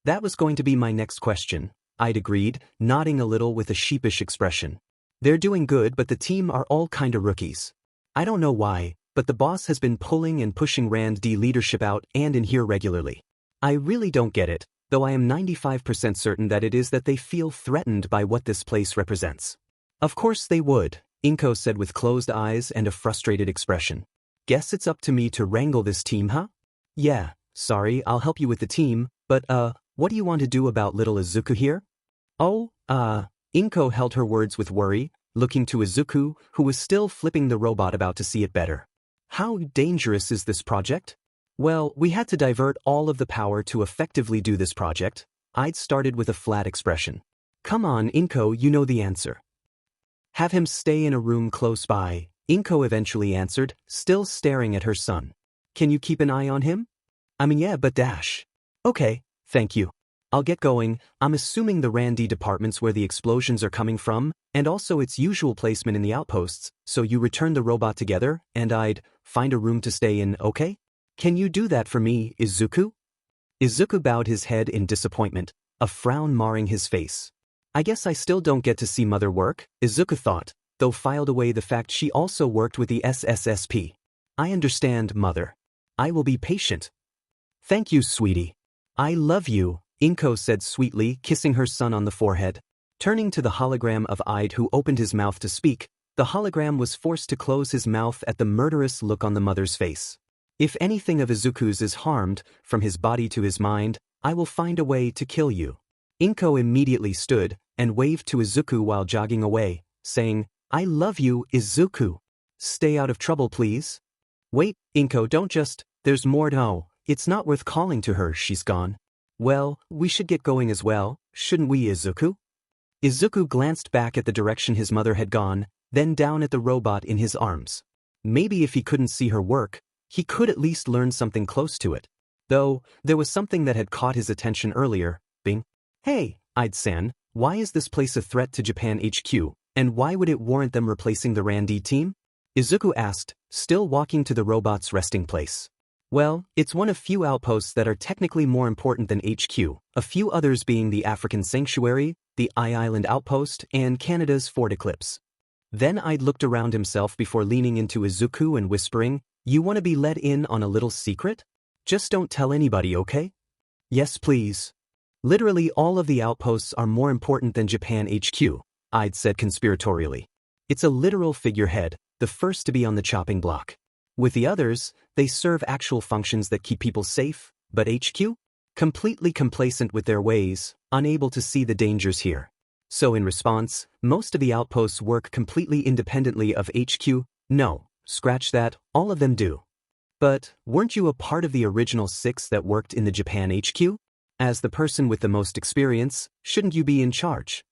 That was going to be my next question, I'd agreed, nodding a little with a sheepish expression. They're doing good, but the team are all kinda rookies. I don't know why, but the boss has been pulling and pushing Randy leadership out and in here regularly. I really don't get it, though I am 95% certain that it is that they feel threatened by what this place represents. Of course they would, Inko said with closed eyes and a frustrated expression. Guess it's up to me to wrangle this team, huh? Yeah, sorry, I'll help you with the team, but what do you want to do about little Izuku here? Inko held her words with worry, looking to Izuku, who was still flipping the robot about to see it better. How dangerous is this project? Well, we had to divert all of the power to effectively do this project. I'd started with a flat expression. Come on, Inko, you know the answer. Have him stay in a room close by, Inko eventually answered, still staring at her son. Can you keep an eye on him? Yeah, but dash. Okay, thank you. I'll get going. I'm assuming the Randy department's where the explosions are coming from, and also its usual placement in the outposts, so you return the robot together, and I'd find a room to stay in, okay? Can you do that for me, Izuku? Izuku bowed his head in disappointment, a frown marring his face. I guess I still don't get to see Mother work, Izuku thought, though filed away the fact she also worked with the SSSP. I understand, Mother. I will be patient. Thank you, sweetie. I love you, Inko said sweetly, kissing her son on the forehead. Turning to the hologram of Ide, who opened his mouth to speak, the hologram was forced to close his mouth at the murderous look on the mother's face. If anything of Izuku's is harmed, from his body to his mind, I will find a way to kill you. Inko immediately stood and waved to Izuku while jogging away, saying, I love you, Izuku. Stay out of trouble, please. Wait, Inko, don't just, there's more to know. It's not worth calling to her, she's gone. Well, we should get going as well, shouldn't we, Izuku? Izuku glanced back at the direction his mother had gone, then down at the robot in his arms. Maybe if he couldn't see her work, he could at least learn something close to it. Though, there was something that had caught his attention earlier, being, Hey, Ide-san, why is this place a threat to Japan HQ, and why would it warrant them replacing the Randy team? Izuku asked, still walking to the robot's resting place. Well, it's one of few outposts that are technically more important than HQ, a few others being the African Sanctuary, the I-Island Outpost, and Canada's Fort Eclipse. Then Ide looked around himself before leaning into Izuku and whispering, You want to be let in on a little secret? Just don't tell anybody, okay? Yes, please. Literally all of the outposts are more important than Japan HQ, Ide said conspiratorially. It's a literal figurehead, the first to be on the chopping block. With the others, they serve actual functions that keep people safe, but HQ? Completely complacent with their ways, unable to see the dangers here. So in response, most of the outposts work completely independently of HQ. No, scratch that, all of them do. But, weren't you a part of the original 6 that worked in the Japan HQ? As the person with the most experience, shouldn't you be in charge?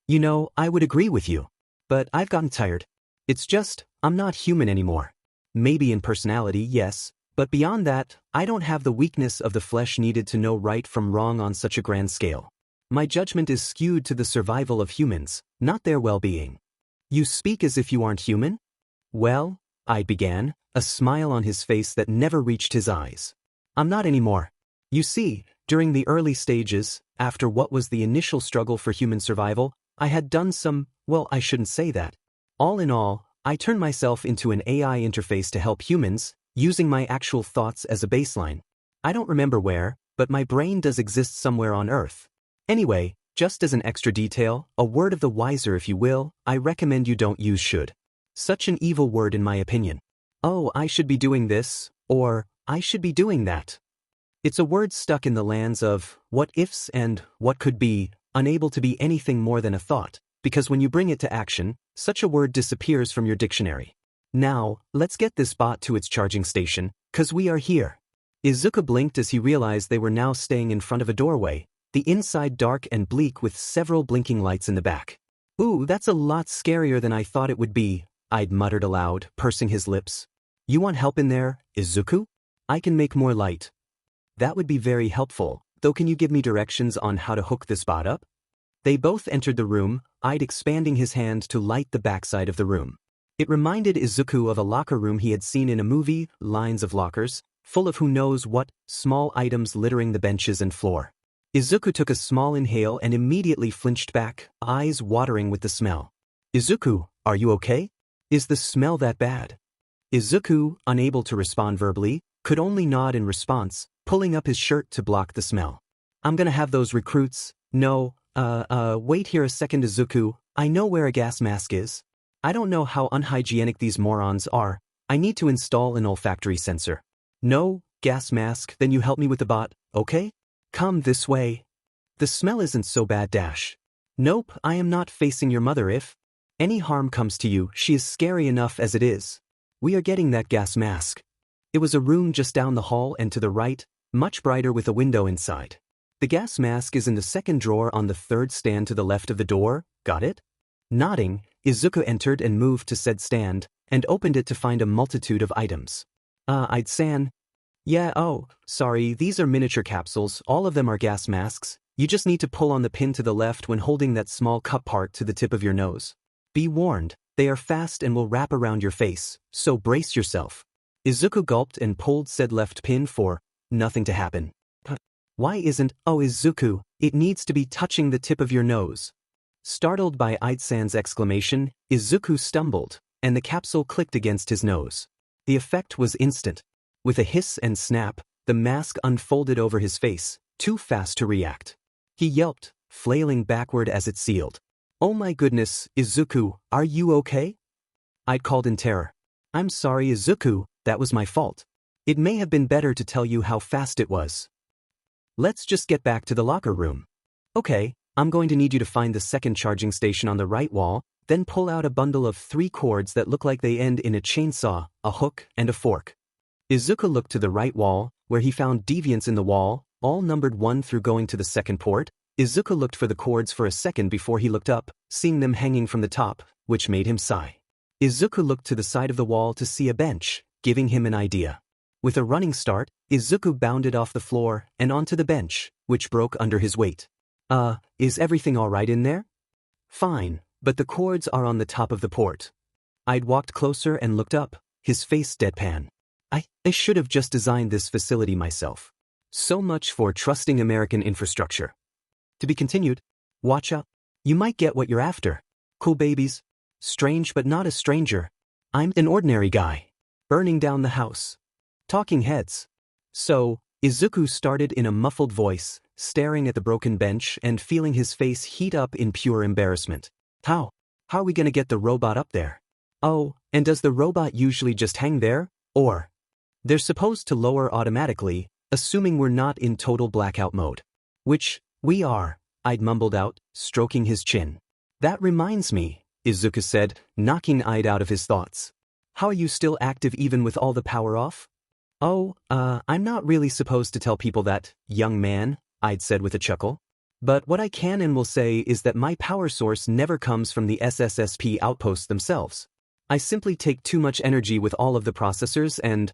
You know, I would agree with you. But I've gotten tired. It's just, I'm not human anymore. Maybe in personality, yes, but beyond that, I don't have the weakness of the flesh needed to know right from wrong on such a grand scale. My judgment is skewed to the survival of humans, not their well-being. You speak as if you aren't human? Well, I began, a smile on his face that never reached his eyes. I'm not anymore. You see, during the early stages, after what was the initial struggle for human survival, I had done some, well, I shouldn't say that. All in all, I turned myself into an AI interface to help humans, using my actual thoughts as a baseline. I don't remember where, but my brain does exist somewhere on Earth. Anyway, just as an extra detail, a word of the wiser if you will, I recommend you don't use should. Such an evil word in my opinion. Oh, I should be doing this, or I should be doing that. It's a word stuck in the lands of what ifs and what could be, unable to be anything more than a thought, because when you bring it to action, such a word disappears from your dictionary. Now, let's get this bot to its charging station, 'cause we are here. Izuku blinked as he realized they were now staying in front of a doorway, the inside dark and bleak with several blinking lights in the back. Ooh, that's a lot scarier than I thought it would be, Ide muttered aloud, pursing his lips. You want help in there, Izuku? I can make more light. That would be very helpful, though can you give me directions on how to hook this bot up? They both entered the room, Ide expanding his hand to light the backside of the room. It reminded Izuku of a locker room he had seen in a movie, lines of lockers, full of who knows what, small items littering the benches and floor. Izuku took a small inhale and immediately flinched back, eyes watering with the smell. Izuku, are you okay? Is the smell that bad? Izuku, unable to respond verbally, could only nod in response, pulling up his shirt to block the smell. I'm gonna have those recruits, no, wait here a second Izuku, I know where a gas mask is. I don't know how unhygienic these morons are, I need to install an olfactory sensor. No, gas mask, then you help me with the bot, okay? Come this way. The smell isn't so bad dash. Nope, I am not facing your mother. If any harm comes to you, she is scary enough as it is. We are getting that gas mask. It was a room just down the hall and to the right, much brighter with a window inside. The gas mask is in the second drawer on the third stand to the left of the door, got it? Nodding, Izuku entered and moved to said stand, and opened it to find a multitude of items. I'd-san. Yeah, oh, sorry, these are miniature capsules, all of them are gas masks. You just need to pull on the pin to the left when holding that small cup part to the tip of your nose. Be warned, they are fast and will wrap around your face, so brace yourself. Izuku gulped and pulled said left pin for nothing to happen. Why isn't, oh Izuku, it needs to be touching the tip of your nose. Startled by I'd-san's exclamation, Izuku stumbled, and the capsule clicked against his nose. The effect was instant. With a hiss and snap, the mask unfolded over his face, too fast to react. He yelped, flailing backward as it sealed. Oh my goodness, Izuku, are you okay? I'd called in terror. I'm sorry Izuku, that was my fault. It may have been better to tell you how fast it was. Let's just get back to the locker room. Okay, I'm going to need you to find the second charging station on the right wall, then pull out a bundle of 3 cords that look like they end in a chainsaw, a hook, and a fork. Izuku looked to the right wall, where he found deviants in the wall, all numbered 1 through going to the second port. Izuku looked for the cords for a second before he looked up, seeing them hanging from the top, which made him sigh. Izuku looked to the side of the wall to see a bench, giving him an idea. With a running start, Izuku bounded off the floor and onto the bench, which broke under his weight. Is everything all right in there? Fine, but the cords are on the top of the port. I'd walked closer and looked up, his face deadpan. I should have just designed this facility myself. So much for trusting American infrastructure. To be continued. Watch out. You might get what you're after. Cool babies. Strange but not a stranger. I'm an ordinary guy. Burning down the house. Talking heads. So, Izuku started in a muffled voice, staring at the broken bench and feeling his face heat up in pure embarrassment. How are we gonna get the robot up there? Oh, and does the robot usually just hang there? Or they're supposed to lower automatically, assuming we're not in total blackout mode. Which we are, I'd mumbled out, stroking his chin. That reminds me, Izuku said, knocking I'd out of his thoughts. How are you still active even with all the power off? Oh, I'm not really supposed to tell people that, young man, I'd said with a chuckle. But what I can and will say is that my power source never comes from the SSSP outposts themselves. I simply take too much energy with all of the processors and,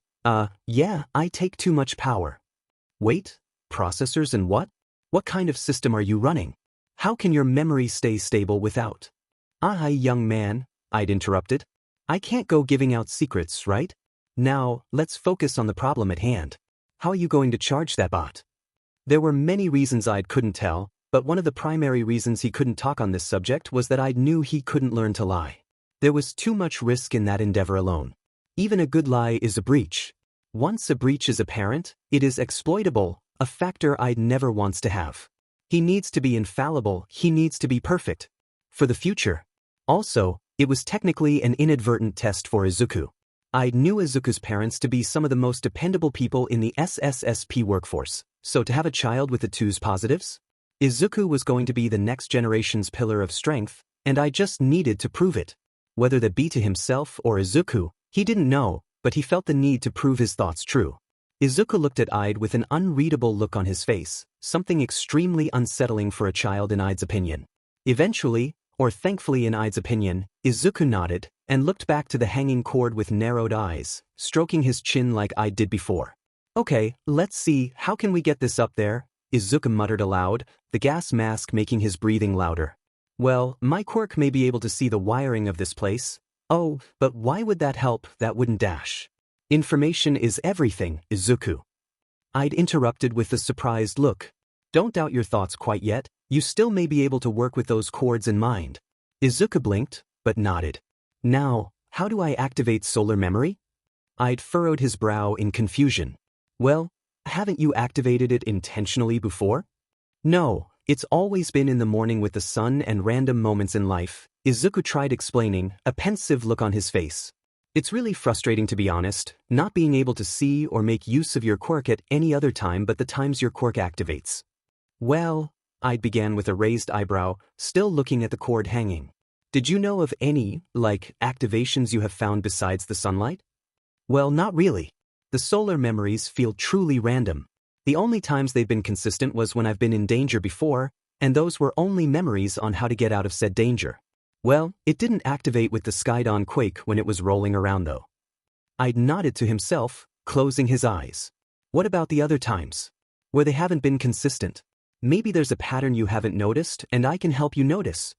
yeah, I take too much power. Wait, processors and what? What kind of system are you running? How can your memory stay stable without? Young man, I'd interrupted. I can't go giving out secrets, right? Now, let's focus on the problem at hand. How are you going to charge that bot? There were many reasons I couldn't tell, but one of the primary reasons he couldn't talk on this subject was that I knew he couldn't learn to lie. There was too much risk in that endeavor alone. Even a good lie is a breach. Once a breach is apparent, it is exploitable, a factor I'd never wants to have. He needs to be infallible, he needs to be perfect. For the future. Also, it was technically an inadvertent test for Izuku. I knew Izuku's parents to be some of the most dependable people in the SSSP workforce, so to have a child with the 2's positives? Izuku was going to be the next generation's pillar of strength, and I just needed to prove it. Whether that be to himself or Izuku, he didn't know, but he felt the need to prove his thoughts true. Izuku looked at Ide with an unreadable look on his face, something extremely unsettling for a child in Ide's opinion. Eventually, or thankfully in Ide's opinion, Izuku nodded, and looked back to the hanging cord with narrowed eyes, stroking his chin like Ide did before. Okay, let's see, how can we get this up there? Izuku muttered aloud, the gas mask making his breathing louder. Well, my quirk may be able to see the wiring of this place. Oh, but why would that help? That wouldn't dash. Information is everything, Izuku. I'd interrupted with a surprised look. Don't doubt your thoughts quite yet, you still may be able to work with those cords in mind. Izuku blinked, but nodded. Now, how do I activate solar memory? I'd furrowed his brow in confusion. Well, haven't you activated it intentionally before? No, it's always been in the morning with the sun and random moments in life, Izuku tried explaining, a pensive look on his face. It's really frustrating to be honest, not being able to see or make use of your quirk at any other time but the times your quirk activates. Well, I began with a raised eyebrow, still looking at the cord hanging. Did you know of any, activations you have found besides the sunlight? Well, not really. The solar memories feel truly random. The only times they've been consistent was when I've been in danger before, and those were only memories on how to get out of said danger. Well, it didn't activate with the Skydon quake when it was rolling around though. I'd nodded to himself, closing his eyes. What about the other times? Where they haven't been consistent? Maybe there's a pattern you haven't noticed and I can help you notice.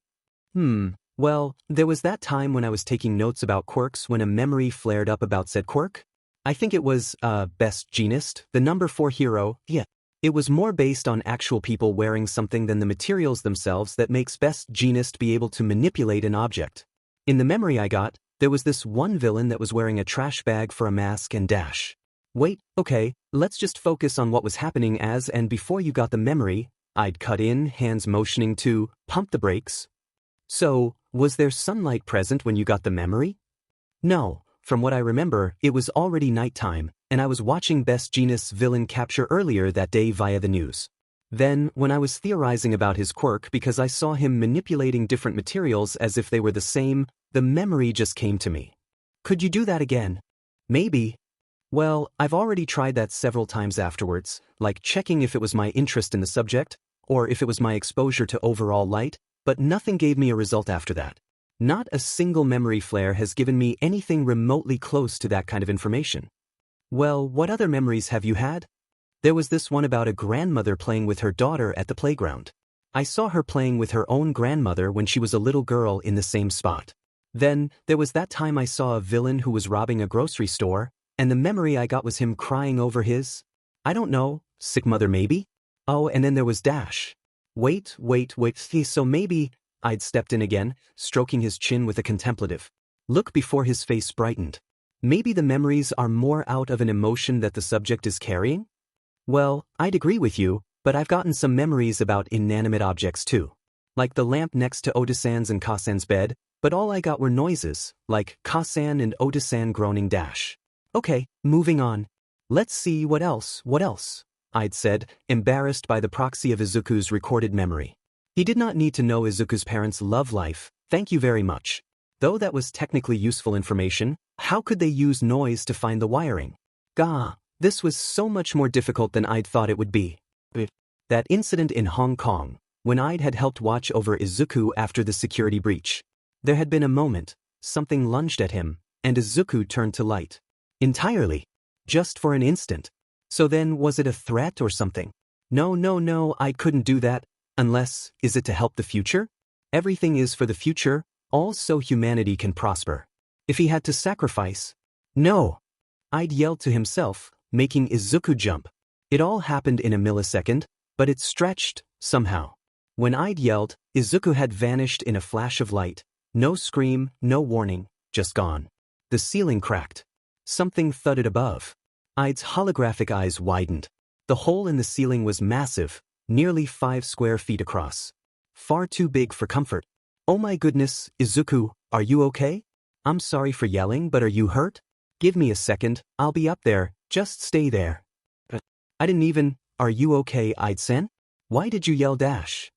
Well, there was that time when I was taking notes about quirks when a memory flared up about said quirk. I think it was, best genist, the number 4 hero, yeah. It was more based on actual people wearing something than the materials themselves that makes best genist be able to manipulate an object. In the memory I got, there was this one villain that was wearing a trash bag for a mask and dash. Wait, okay, let's just focus on what was happening as and before you got the memory. I'd cut in, hands motioning to pump the brakes. So, was there sunlight present when you got the memory? No, from what I remember, it was already nighttime, and I was watching Best Genus villain capture earlier that day via the news. Then, when I was theorizing about his quirk because I saw him manipulating different materials as if they were the same, the memory just came to me. Could you do that again? Maybe. Well, I've already tried that several times afterwards, like checking if it was my interest in the subject, or if it was my exposure to overall light, but nothing gave me a result after that. Not a single memory flare has given me anything remotely close to that kind of information. Well, what other memories have you had? There was this one about a grandmother playing with her daughter at the playground. I saw her playing with her own grandmother when she was a little girl in the same spot. Then, there was that time I saw a villain who was robbing a grocery store, and the memory I got was him crying over his, I don't know, sick mother maybe? Oh, and then there was Dash. Wait, so maybe, I'd stepped in again, stroking his chin with a contemplative look before his face brightened. Maybe the memories are more out of an emotion that the subject is carrying? Well, I'd agree with you, but I've gotten some memories about inanimate objects too. Like the lamp next to Oda-san's and Ka-san's bed, but all I got were noises, like Ka-san and Oda-san groaning dash. Okay, moving on. Let's see what else, I'd said, embarrassed by the proxy of Izuku's recorded memory. He did not need to know Izuku's parents' love life, thank you very much. Though that was technically useful information, how could they use noise to find the wiring? Gah, this was so much more difficult than I'd thought it would be. That incident in Hong Kong, when I'd had helped watch over Izuku after the security breach. There had been a moment, something lunged at him, and Izuku turned to light. Entirely. Just for an instant. So then, was it a threat or something? No, I couldn't do that. Unless, is it to help the future? Everything is for the future, all so humanity can prosper. If he had to sacrifice. No. I'd yelled to himself, making Izuku jump. It all happened in a millisecond, but it stretched, somehow. When I'd yelled, Izuku had vanished in a flash of light. No scream, no warning, just gone. The ceiling cracked. Something thudded above. Id's holographic eyes widened. The hole in the ceiling was massive, nearly 5 square feet across. Far too big for comfort. Oh my goodness, Izuku, are you okay? I'm sorry for yelling, but are you hurt? Give me a second, I'll be up there, just stay there. I didn't even, are you okay, Id-sen? Why did you yell dash?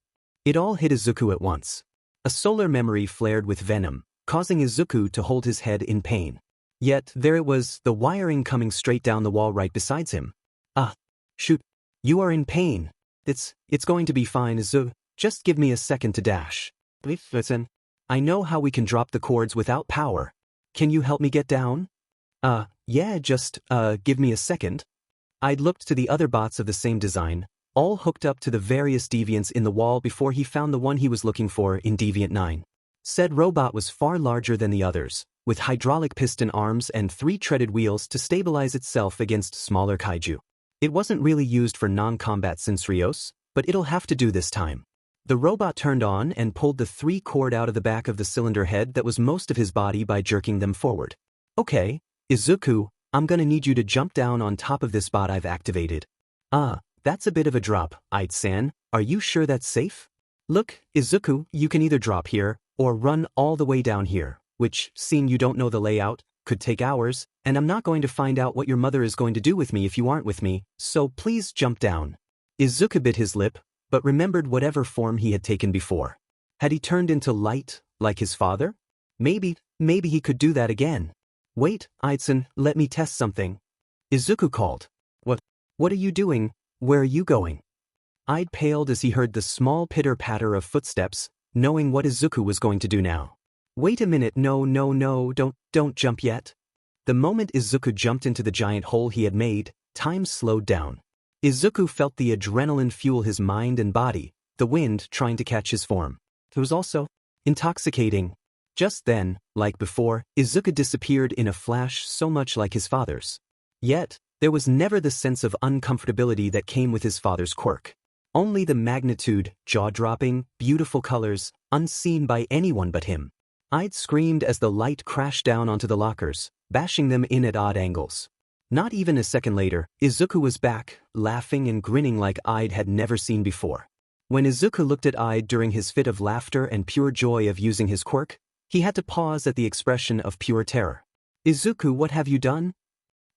It all hit Izuku at once. A solar memory flared with venom, causing Izuku to hold his head in pain. Yet, there it was, the wiring coming straight down the wall right beside him. Ah, shoot, you are in pain. It's going to be fine, Izuku. Just give me a second to dash. Listen, I know how we can drop the cords without power. Can you help me get down? Yeah, just, give me a second. I'd looked to the other bots of the same design, all hooked up to the various deviants in the wall before he found the one he was looking for in Deviant 9. Said robot was far larger than the others, with hydraulic piston arms and 3 treaded wheels to stabilize itself against smaller kaiju. It wasn't really used for non-combat sensorios, but it'll have to do this time. The robot turned on and pulled the 3 cord out of the back of the cylinder head that was most of his body by jerking them forward. Okay, Izuku, I'm gonna need you to jump down on top of this bot I've activated. That's a bit of a drop, Id-san. Are you sure that's safe? Look, Izuku, you can either drop here, or run all the way down here, which, seeing you don't know the layout, could take hours, and I'm not going to find out what your mother is going to do with me if you aren't with me, so please jump down. Izuku bit his lip, but remembered whatever form he had taken before. Had he turned into light, like his father? Maybe he could do that again. Wait, Idson, let me test something. Izuku called. What are you doing? Where are you going? Ide paled as he heard the small pitter-patter of footsteps, knowing what Izuku was going to do now. Wait a minute, no, don't jump yet. The moment Izuku jumped into the giant hole he had made, time slowed down. Izuku felt the adrenaline fuel his mind and body, the wind trying to catch his form. It was also intoxicating. Just then, like before, Izuku disappeared in a flash so much like his father's. Yet, there was never the sense of uncomfortability that came with his father's quirk. Only the magnitude, jaw-dropping, beautiful colors, unseen by anyone but him. Ide screamed as the light crashed down onto the lockers, bashing them in at odd angles. Not even a second later, Izuku was back, laughing and grinning like Ide had never seen before. When Izuku looked at Ide during his fit of laughter and pure joy of using his quirk, he had to pause at the expression of pure terror. Izuku, what have you done?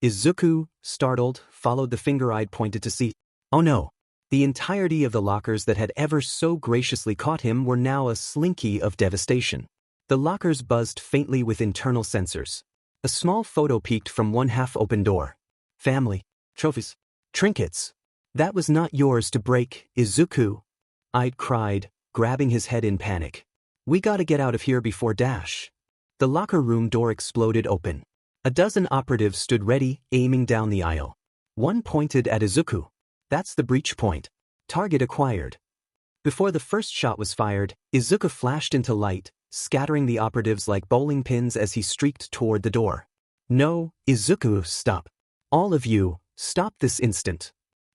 Izuku, startled, followed the finger Ide pointed to see. Oh no. The entirety of the lockers that had ever so graciously caught him were now a slinky of devastation. The lockers buzzed faintly with internal sensors. A small photo peeked from one half-open door. Family. Trophies. Trinkets. That was not yours to break, Izuku. Ide cried, grabbing his head in panic. We gotta get out of here before dash. The locker room door exploded open. A dozen operatives stood ready, aiming down the aisle. One pointed at Izuku. That's the breach point. Target acquired. Before the first shot was fired, Izuku flashed into light, scattering the operatives like bowling pins as he streaked toward the door. No, Izuku, stop. All of you, stop this instant.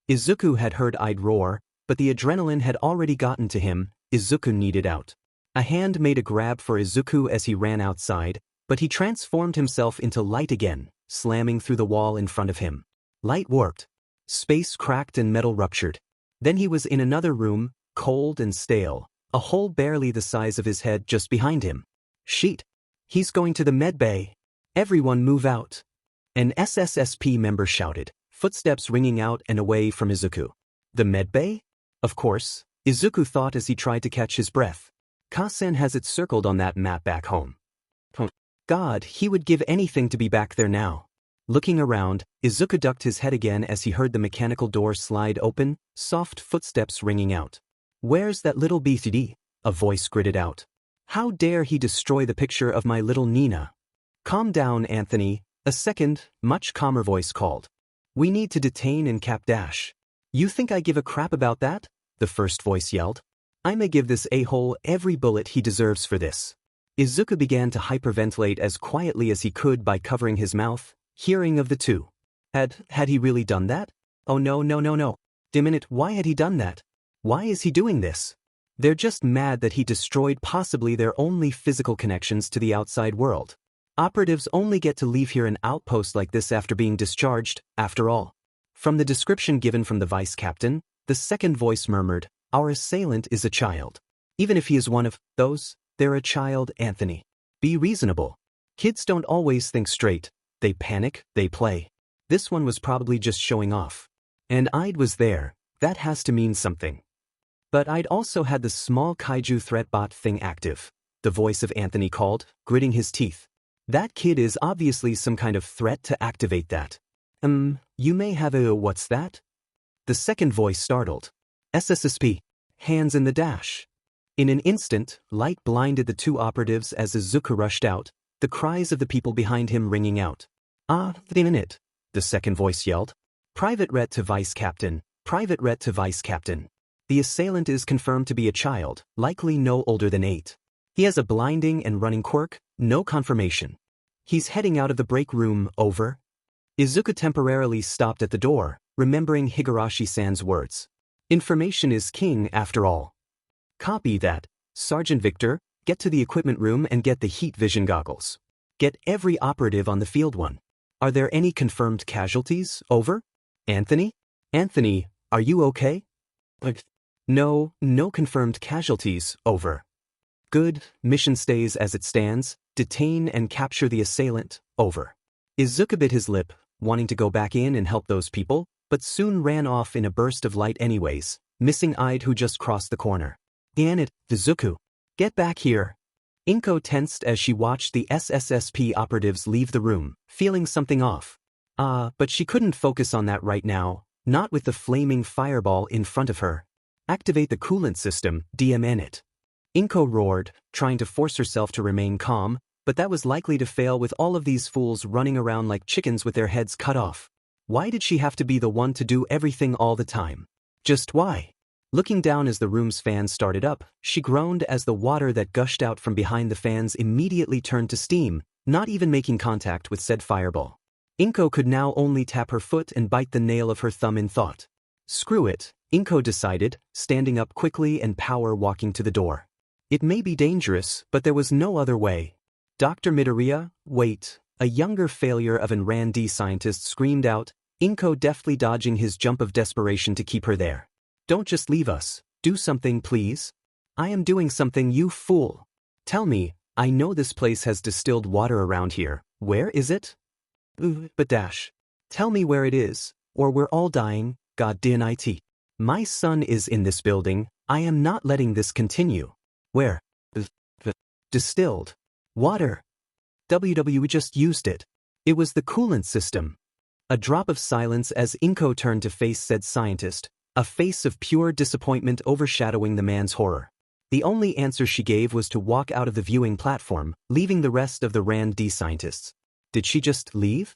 Izuku had heard Ide roar, but the adrenaline had already gotten to him. Izuku needed out. A hand made a grab for Izuku as he ran outside, but he transformed himself into light again, slamming through the wall in front of him. Light warped. Space cracked and metal ruptured. Then he was in another room, cold and stale, a hole barely the size of his head just behind him. Sheet. He's going to the medbay. Everyone move out. An SSSP member shouted, footsteps ringing out and away from Izuku. The medbay? Of course, Izuku thought as he tried to catch his breath. Kasen has it circled on that map back home. God, he would give anything to be back there now. Looking around, Izuku ducked his head again as he heard the mechanical door slide open, soft footsteps ringing out. Where's that little BCD? A voice gritted out. How dare he destroy the picture of my little Nina? Calm down, Anthony, a second, much calmer voice called. We need to detain and cap Dash. You think I give a crap about that? The first voice yelled. I may give this a-hole every bullet he deserves for this. Izuku began to hyperventilate as quietly as he could by covering his mouth, hearing of the two. Had he really done that? Oh no. Minute, why had he done that? Why is he doing this? They're just mad that he destroyed possibly their only physical connections to the outside world. Operatives only get to leave here an outpost like this after being discharged, after all. From the description given from the vice captain, the second voice murmured, our assailant is a child. Even if he is one of those, they're a child, Anthony. Be reasonable. Kids don't always think straight. They panic, they play. This one was probably just showing off. And Ide was there. That has to mean something. But Ide also had the small Kaiju threat bot thing active. The voice of Anthony called, gritting his teeth. That kid is obviously some kind of threat to activate that. You may have a what's that? The second voice startled. SSSP. Hands in the dash. In an instant, light blinded the two operatives as Izuku rushed out, the cries of the people behind him ringing out. The second voice yelled. Private Ret to Vice Captain, Private Ret to Vice Captain. The assailant is confirmed to be a child, likely no older than 8. He has a blinding and running quirk, no confirmation. He's heading out of the break room, over. Izuku temporarily stopped at the door, remembering Higurashi-san's words. Information is king after all. Copy that. Sergeant Victor, get to the equipment room and get the heat vision goggles. Get every operative on the field one. Are there any confirmed casualties? Over? Anthony? Anthony, are you okay? No confirmed casualties. Over. Good, mission stays as it stands. Detain and capture the assailant. Over. Izuku bit his lip, wanting to go back in and help those people, but soon ran off in a burst of light anyways. missing-eyed who just crossed the corner. Damn it, Izuku. Get back here. Inko tensed as she watched the SSSP operatives leave the room, feeling something off. But she couldn't focus on that right now, not with the flaming fireball in front of her. Activate the coolant system, DMN it. Inko roared, trying to force herself to remain calm, but that was likely to fail with all of these fools running around like chickens with their heads cut off. Why did she have to be the one to do everything all the time? Just why? Looking down as the room's fans started up, she groaned as the water that gushed out from behind the fans immediately turned to steam, not even making contact with said fireball. Inko could now only tap her foot and bite the nail of her thumb in thought. Screw it, Inko decided, standing up quickly and power walking to the door. It may be dangerous, but there was no other way. Dr. Midoriya, wait, a younger failure of an R&D scientist screamed out, Inko deftly dodging his jump of desperation to keep her there. Don't just leave us, do something please. I am doing something, you fool. Tell me, I know this place has distilled water around here, where is it? But dash. Tell me where it is, or we're all dying, god damn it. My son is in this building, I am not letting this continue. Where? Distilled. Water. We just used it. It was the coolant system. A drop of silence as Inko turned to face said scientist, a face of pure disappointment overshadowing the man's horror. The only answer she gave was to walk out of the viewing platform, leaving the rest of the R&D scientists. Did she just leave?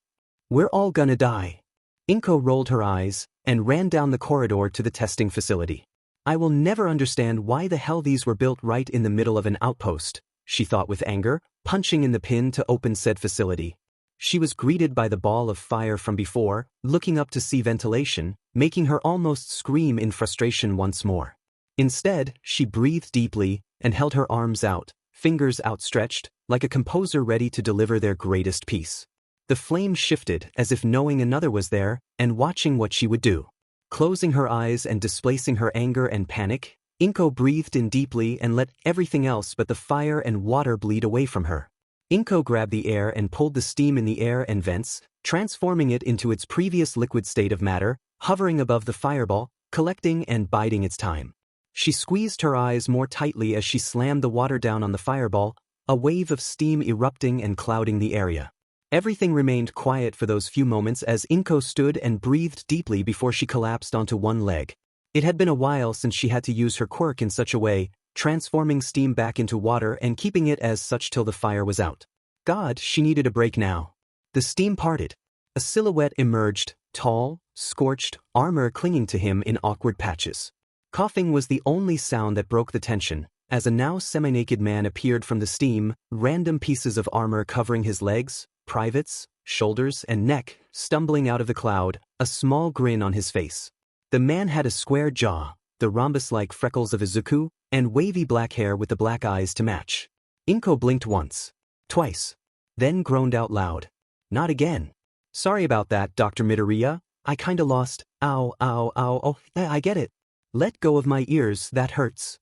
We're all gonna die. Inko rolled her eyes and ran down the corridor to the testing facility. I will never understand why the hell these were built right in the middle of an outpost, she thought with anger, punching in the pin to open said facility. She was greeted by the ball of fire from before, looking up to see ventilation, making her almost scream in frustration once more. Instead, she breathed deeply and held her arms out, fingers outstretched, like a composer ready to deliver their greatest piece. The flame shifted as if knowing another was there and watching what she would do. Closing her eyes and displacing her anger and panic, Inko breathed in deeply and let everything else but the fire and water bleed away from her. Inko grabbed the air and pulled the steam in the air and vents, transforming it into its previous liquid state of matter, hovering above the fireball, collecting and biding its time. She squeezed her eyes more tightly as she slammed the water down on the fireball, a wave of steam erupting and clouding the area. Everything remained quiet for those few moments as Inko stood and breathed deeply before she collapsed onto one leg. It had been a while since she had to use her quirk in such a way, transforming steam back into water and keeping it as such till the fire was out. God, she needed a break now. The steam parted. A silhouette emerged, tall, scorched, armor clinging to him in awkward patches. Coughing was the only sound that broke the tension, as a now semi-naked man appeared from the steam, random pieces of armor covering his legs, privates, shoulders, and neck, stumbling out of the cloud, a small grin on his face. The man had a square jaw, the rhombus-like freckles of Izuku, and wavy black hair with the black eyes to match. Inko blinked once, twice, then groaned out loud. Not again. Sorry about that, Dr. Midoriya, I kinda lost. Ow, ow, ow, oh, I get it. Let go of my ears, that hurts.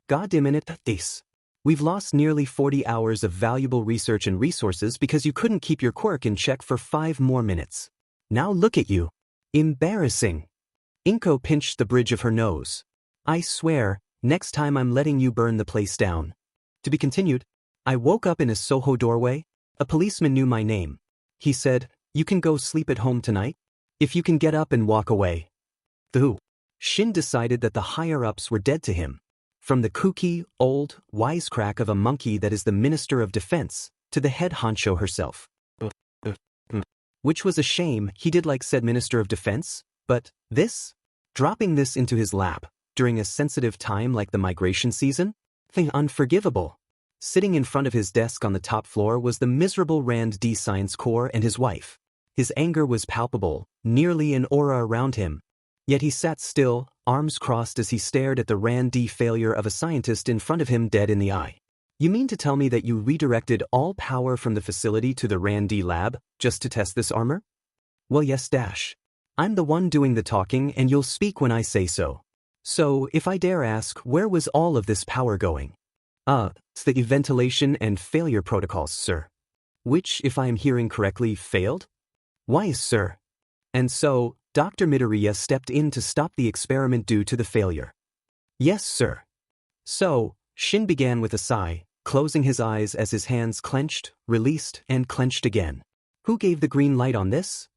Goddammit, this. We've lost nearly 40 hours of valuable research and resources because you couldn't keep your quirk in check for 5 more minutes. Now look at you. Embarrassing. Inko pinched the bridge of her nose. I swear, next time I'm letting you burn the place down. To be continued. I woke up in a Soho doorway. A policeman knew my name. He said, you can go sleep at home tonight, if you can get up and walk away. Who? Shin decided that the higher-ups were dead to him. From the kooky, old, wisecrack of a monkey that is the Minister of Defense, to the head honcho herself. Which was a shame, he did like said Minister of Defense, but this? Dropping this into his lap, during a sensitive time like the migration season? Thing unforgivable. Sitting in front of his desk on the top floor was the miserable R&D Science Corps and his wife. His anger was palpable, nearly an aura around him. Yet he sat still, arms crossed as he stared at the R&D failure of a scientist in front of him dead in the eye. You mean to tell me that you redirected all power from the facility to the R&D lab, just to test this armor? Well yes dash. I'm the one doing the talking and you'll speak when I say so. So, if I dare ask, where was all of this power going? It's the ventilation and failure protocols, sir. Which, if I am hearing correctly, failed? Why, sir? And so, Dr. Midoriya stepped in to stop the experiment due to the failure. Yes, sir. So, Shin began with a sigh, closing his eyes as his hands clenched, released, and clenched again. Who gave the green light on this?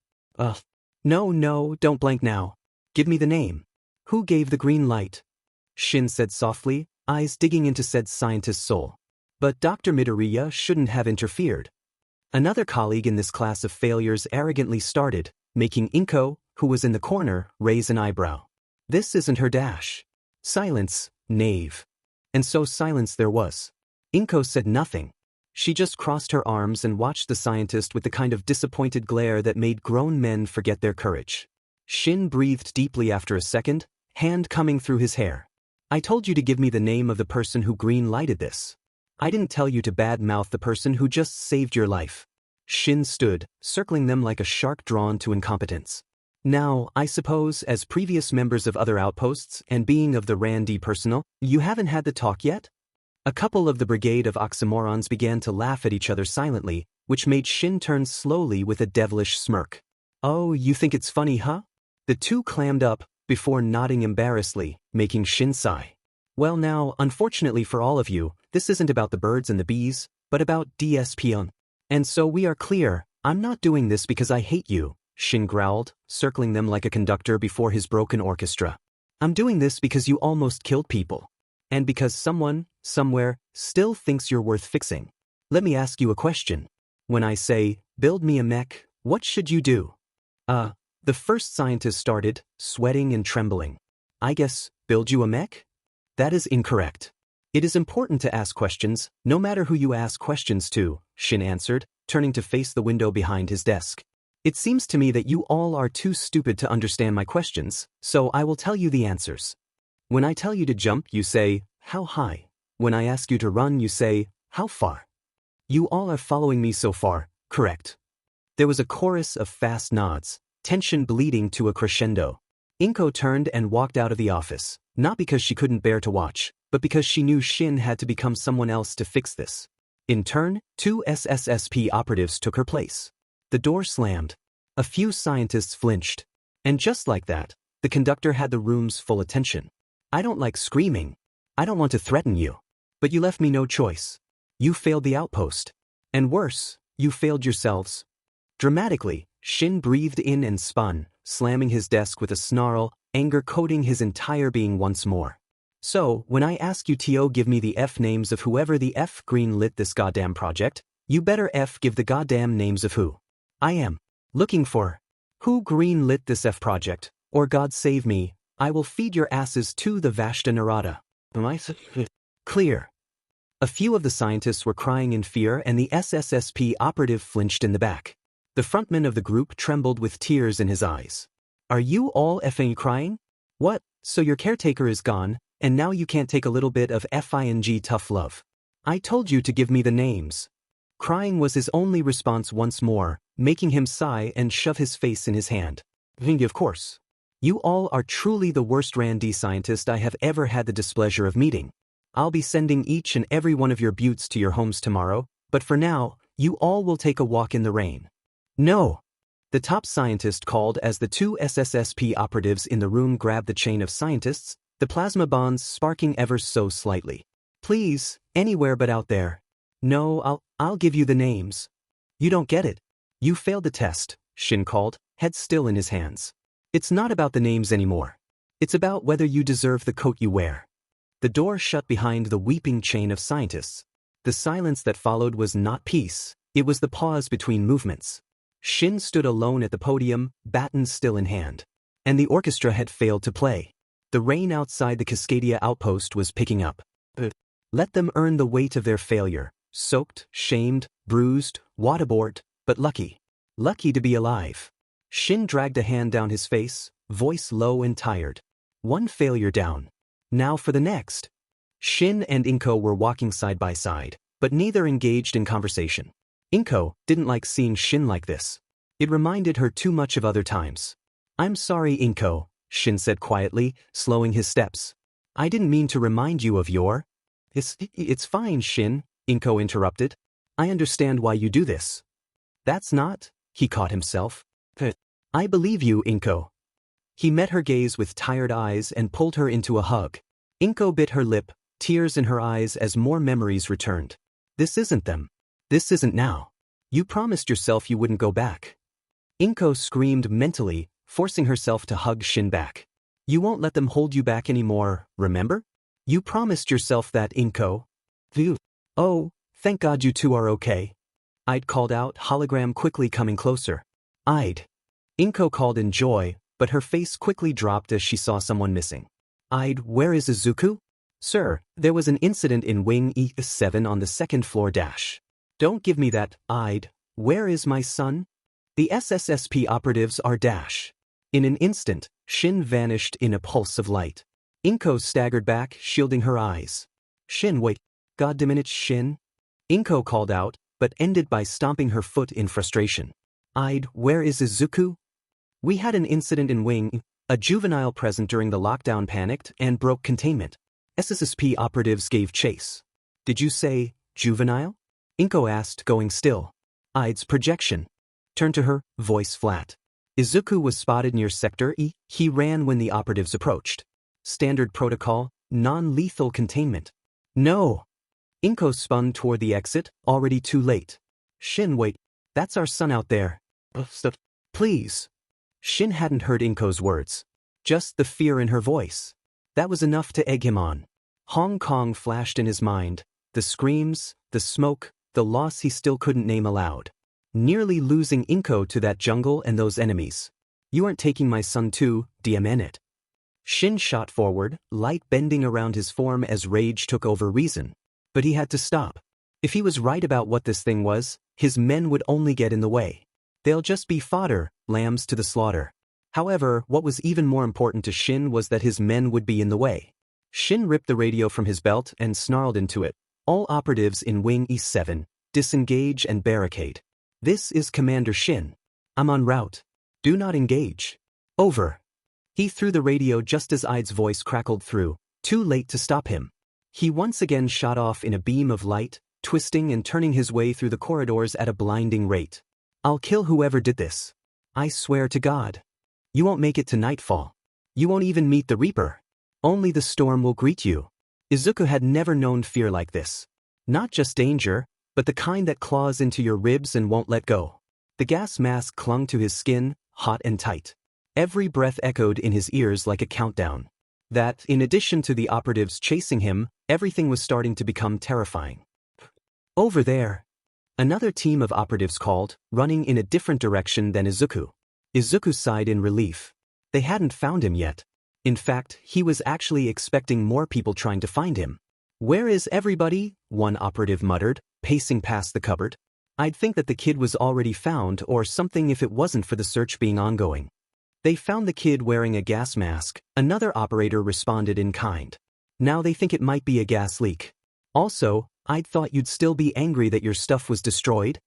No, don't blank now. Give me the name. Who gave the green light? Shin said softly, eyes digging into said scientist's soul. But Dr. Midoriya shouldn't have interfered. Another colleague in this class of failures arrogantly started, making Inko, who was in the corner, raise an eyebrow. This isn't her dash. Silence, knave. And so silence there was. Inko said nothing. She just crossed her arms and watched the scientist with the kind of disappointed glare that made grown men forget their courage. Shin breathed deeply after a second, hand coming through his hair. I told you to give me the name of the person who green-lighted this. I didn't tell you to bad-mouth the person who just saved your life. Shin stood, circling them like a shark drawn to incompetence. Now, I suppose, as previous members of other outposts and being of the Randy personal, you haven't had the talk yet? A couple of the brigade of oxymorons began to laugh at each other silently, which made Shin turn slowly with a devilish smirk. Oh, you think it's funny, huh? The two clammed up, before nodding embarrassedly, making Shin sigh. Well now, unfortunately for all of you, this isn't about the birds and the bees, but about DSPN. And so we are clear, I'm not doing this because I hate you, Shin growled, circling them like a conductor before his broken orchestra. I'm doing this because you almost killed people. And because someone, somewhere, still thinks you're worth fixing. Let me ask you a question. When I say, build me a mech, what should you do? The first scientist started, sweating and trembling. I guess, build you a mech? That is incorrect. It is important to ask questions, no matter who you ask questions to, Shin answered, turning to face the window behind his desk. It seems to me that you all are too stupid to understand my questions, so I will tell you the answers. When I tell you to jump, you say, how high? When I ask you to run, you say, how far? You all are following me so far, correct? There was a chorus of fast nods, tension bleeding to a crescendo. Inko turned and walked out of the office, not because she couldn't bear to watch, but because she knew Shin had to become someone else to fix this. In turn, 2 SSSP operatives took her place. The door slammed. A few scientists flinched. And just like that, the conductor had the room's full attention. I don't like screaming. I don't want to threaten you. But you left me no choice. You failed the outpost. And worse, you failed yourselves. Dramatically, Shin breathed in and spun, slamming his desk with a snarl, anger coating his entire being once more. So, when I ask you to give me the F names of whoever the F green-lit this goddamn project, you better F give the goddamn names of who I am looking for. Who green-lit this F project, or God save me, I will feed your asses to the Vashta Narada. Am I clear? A few of the scientists were crying in fear and the SSSP operative flinched in the back. The frontman of the group trembled with tears in his eyes. Are you all effing crying? What, so your caretaker is gone, and now you can't take a little bit of FING tough love? I told you to give me the names. Crying was his only response once more, making him sigh and shove his face in his hand. Of course. You all are truly the worst Randy scientist I have ever had the displeasure of meeting. I'll be sending each and every one of your buttes to your homes tomorrow, but for now, you all will take a walk in the rain. No! The top scientist called as the 2 SSSP operatives in the room grabbed the chain of scientists, the plasma bonds sparking ever so slightly. Please, anywhere but out there. No, I'll give you the names. You don't get it. You failed the test, Shin called, head still in his hands. It's not about the names anymore. It's about whether you deserve the coat you wear. The door shut behind the weeping chain of scientists. The silence that followed was not peace, it was the pause between movements. Shin stood alone at the podium, baton still in hand. And the orchestra had failed to play. The rain outside the Cascadia outpost was picking up. Let them earn the weight of their failure, soaked, shamed, bruised, waterboard, but lucky. Lucky to be alive. Shin dragged a hand down his face, voice low and tired. One failure down. Now for the next. Shin and Inko were walking side by side, but neither engaged in conversation. Inko didn't like seeing Shin like this. It reminded her too much of other times. I'm sorry, Inko, Shin said quietly, slowing his steps. I didn't mean to remind you of your... It's fine, Shin, Inko interrupted. I understand why you do this. That's not... He caught himself. I believe you, Inko, He met her gaze with tired eyes and pulled her into a hug. Inko bit her lip, tears in her eyes as more memories returned. This isn't them. This isn't now. You promised yourself you wouldn't go back. Inko screamed mentally, forcing herself to hug Shin back. You won't let them hold you back anymore, remember? You promised yourself that, Inko. Phew. Oh, thank God you two are okay. I'd called out, hologram quickly coming closer. I'd. Inko called in joy, but her face quickly dropped as she saw someone missing. Where is Izuku? Sir, there was an incident in Wing E7 on the second floor dash. Don't give me that, where is my son? The SSSP operatives are dash. In an instant, Shin vanished in a pulse of light. Inko staggered back, shielding her eyes. Shin, wait. Goddammit, Shin? Inko called out, but ended by stomping her foot in frustration. Where is Izuku? We had an incident in Wing. A juvenile present during the lockdown panicked and broke containment. SSSP operatives gave chase. Did you say, juvenile? Inko asked, going still. Id's projection. Turned to her, voice flat. Izuku was spotted near Sector E. He ran when the operatives approached. Standard protocol, non-lethal containment. No. Inko spun toward the exit, already too late. Shin, wait. That's our son out there. Please. Shin hadn't heard Inko's words. Just the fear in her voice. That was enough to egg him on. Hong Kong flashed in his mind. The screams, the smoke, the loss he still couldn't name aloud. Nearly losing Inko to that jungle and those enemies. You aren't taking my son too, DMN it. Shin shot forward, light bending around his form as rage took over reason. But he had to stop. If he was right about what this thing was, his men would only get in the way. They'll just be fodder, lambs to the slaughter. However, what was even more important to Shin was that his men would be in the way. Shin ripped the radio from his belt and snarled into it. All operatives in Wing E7, disengage and barricade. This is Commander Shin. I'm en route. Do not engage. Over. He threw the radio just as Id's voice crackled through, too late to stop him. He once again shot off in a beam of light, twisting and turning his way through the corridors at a blinding rate. I'll kill whoever did this. I swear to God. You won't make it to nightfall. You won't even meet the Reaper. Only the storm will greet you. Izuku had never known fear like this. Not just danger, but the kind that claws into your ribs and won't let go. The gas mask clung to his skin, hot and tight. Every breath echoed in his ears like a countdown. That, in addition to the operatives chasing him, everything was starting to become terrifying. Over there. Another team of operatives called, running in a different direction than Izuku. Izuku sighed in relief. They hadn't found him yet. In fact, he was actually expecting more people trying to find him. Where is everybody? One operative muttered, pacing past the cupboard. I'd think that the kid was already found or something if it wasn't for the search being ongoing. They found the kid wearing a gas mask, another operator responded in kind. Now they think it might be a gas leak. Also, I'd thought you'd still be angry that your stuff was destroyed.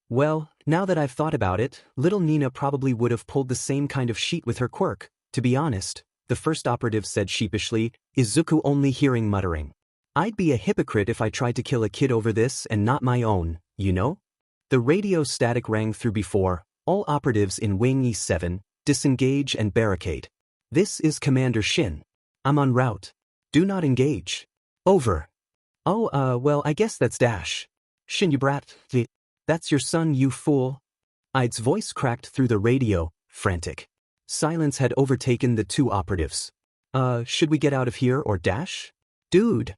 Well, now that I've thought about it, little Nina probably would have pulled the same kind of sheet with her quirk. To be honest, the first operative said sheepishly, Izuku only hearing muttering. I'd be a hypocrite if I tried to kill a kid over this and not my own, you know? The radio static rang through before, all operatives in Wing E7, disengage and barricade. This is Commander Shin. I'm en route. Do not engage. Over. Oh, well, I guess that's Dash. Shin, you brat. That's your son, you fool. Id's voice cracked through the radio, frantic. Silence had overtaken the two operatives. Should we get out of here or Dash? Dude.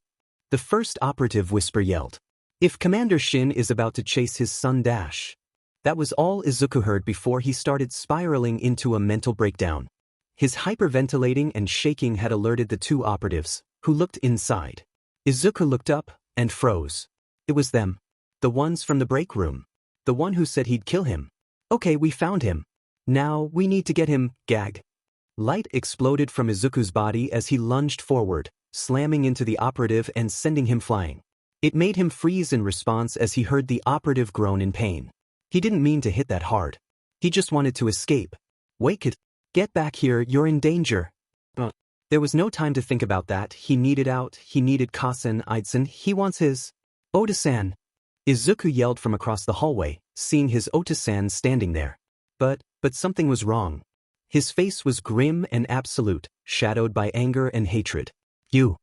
The first operative whisper yelled. If Commander Shin is about to chase his son Dash. That was all Izuku heard before he started spiraling into a mental breakdown. His hyperventilating and shaking had alerted the two operatives, who looked inside. Izuku looked up and froze. It was them. The ones from the break room. The one who said he'd kill him. Okay, we found him. Now, we need to get him, gag. Light exploded from Izuku's body as he lunged forward, slamming into the operative and sending him flying. It made him freeze in response as he heard the operative groan in pain. He didn't mean to hit that hard. He just wanted to escape. Wake it. Get back here, you're in danger. There was no time to think about that. He needed out, he needed Kasen Idsen, he wants his Oda-san. Izuku yelled from across the hallway, seeing his Ota-san standing there. But something was wrong. His face was grim and absolute, shadowed by anger and hatred. You.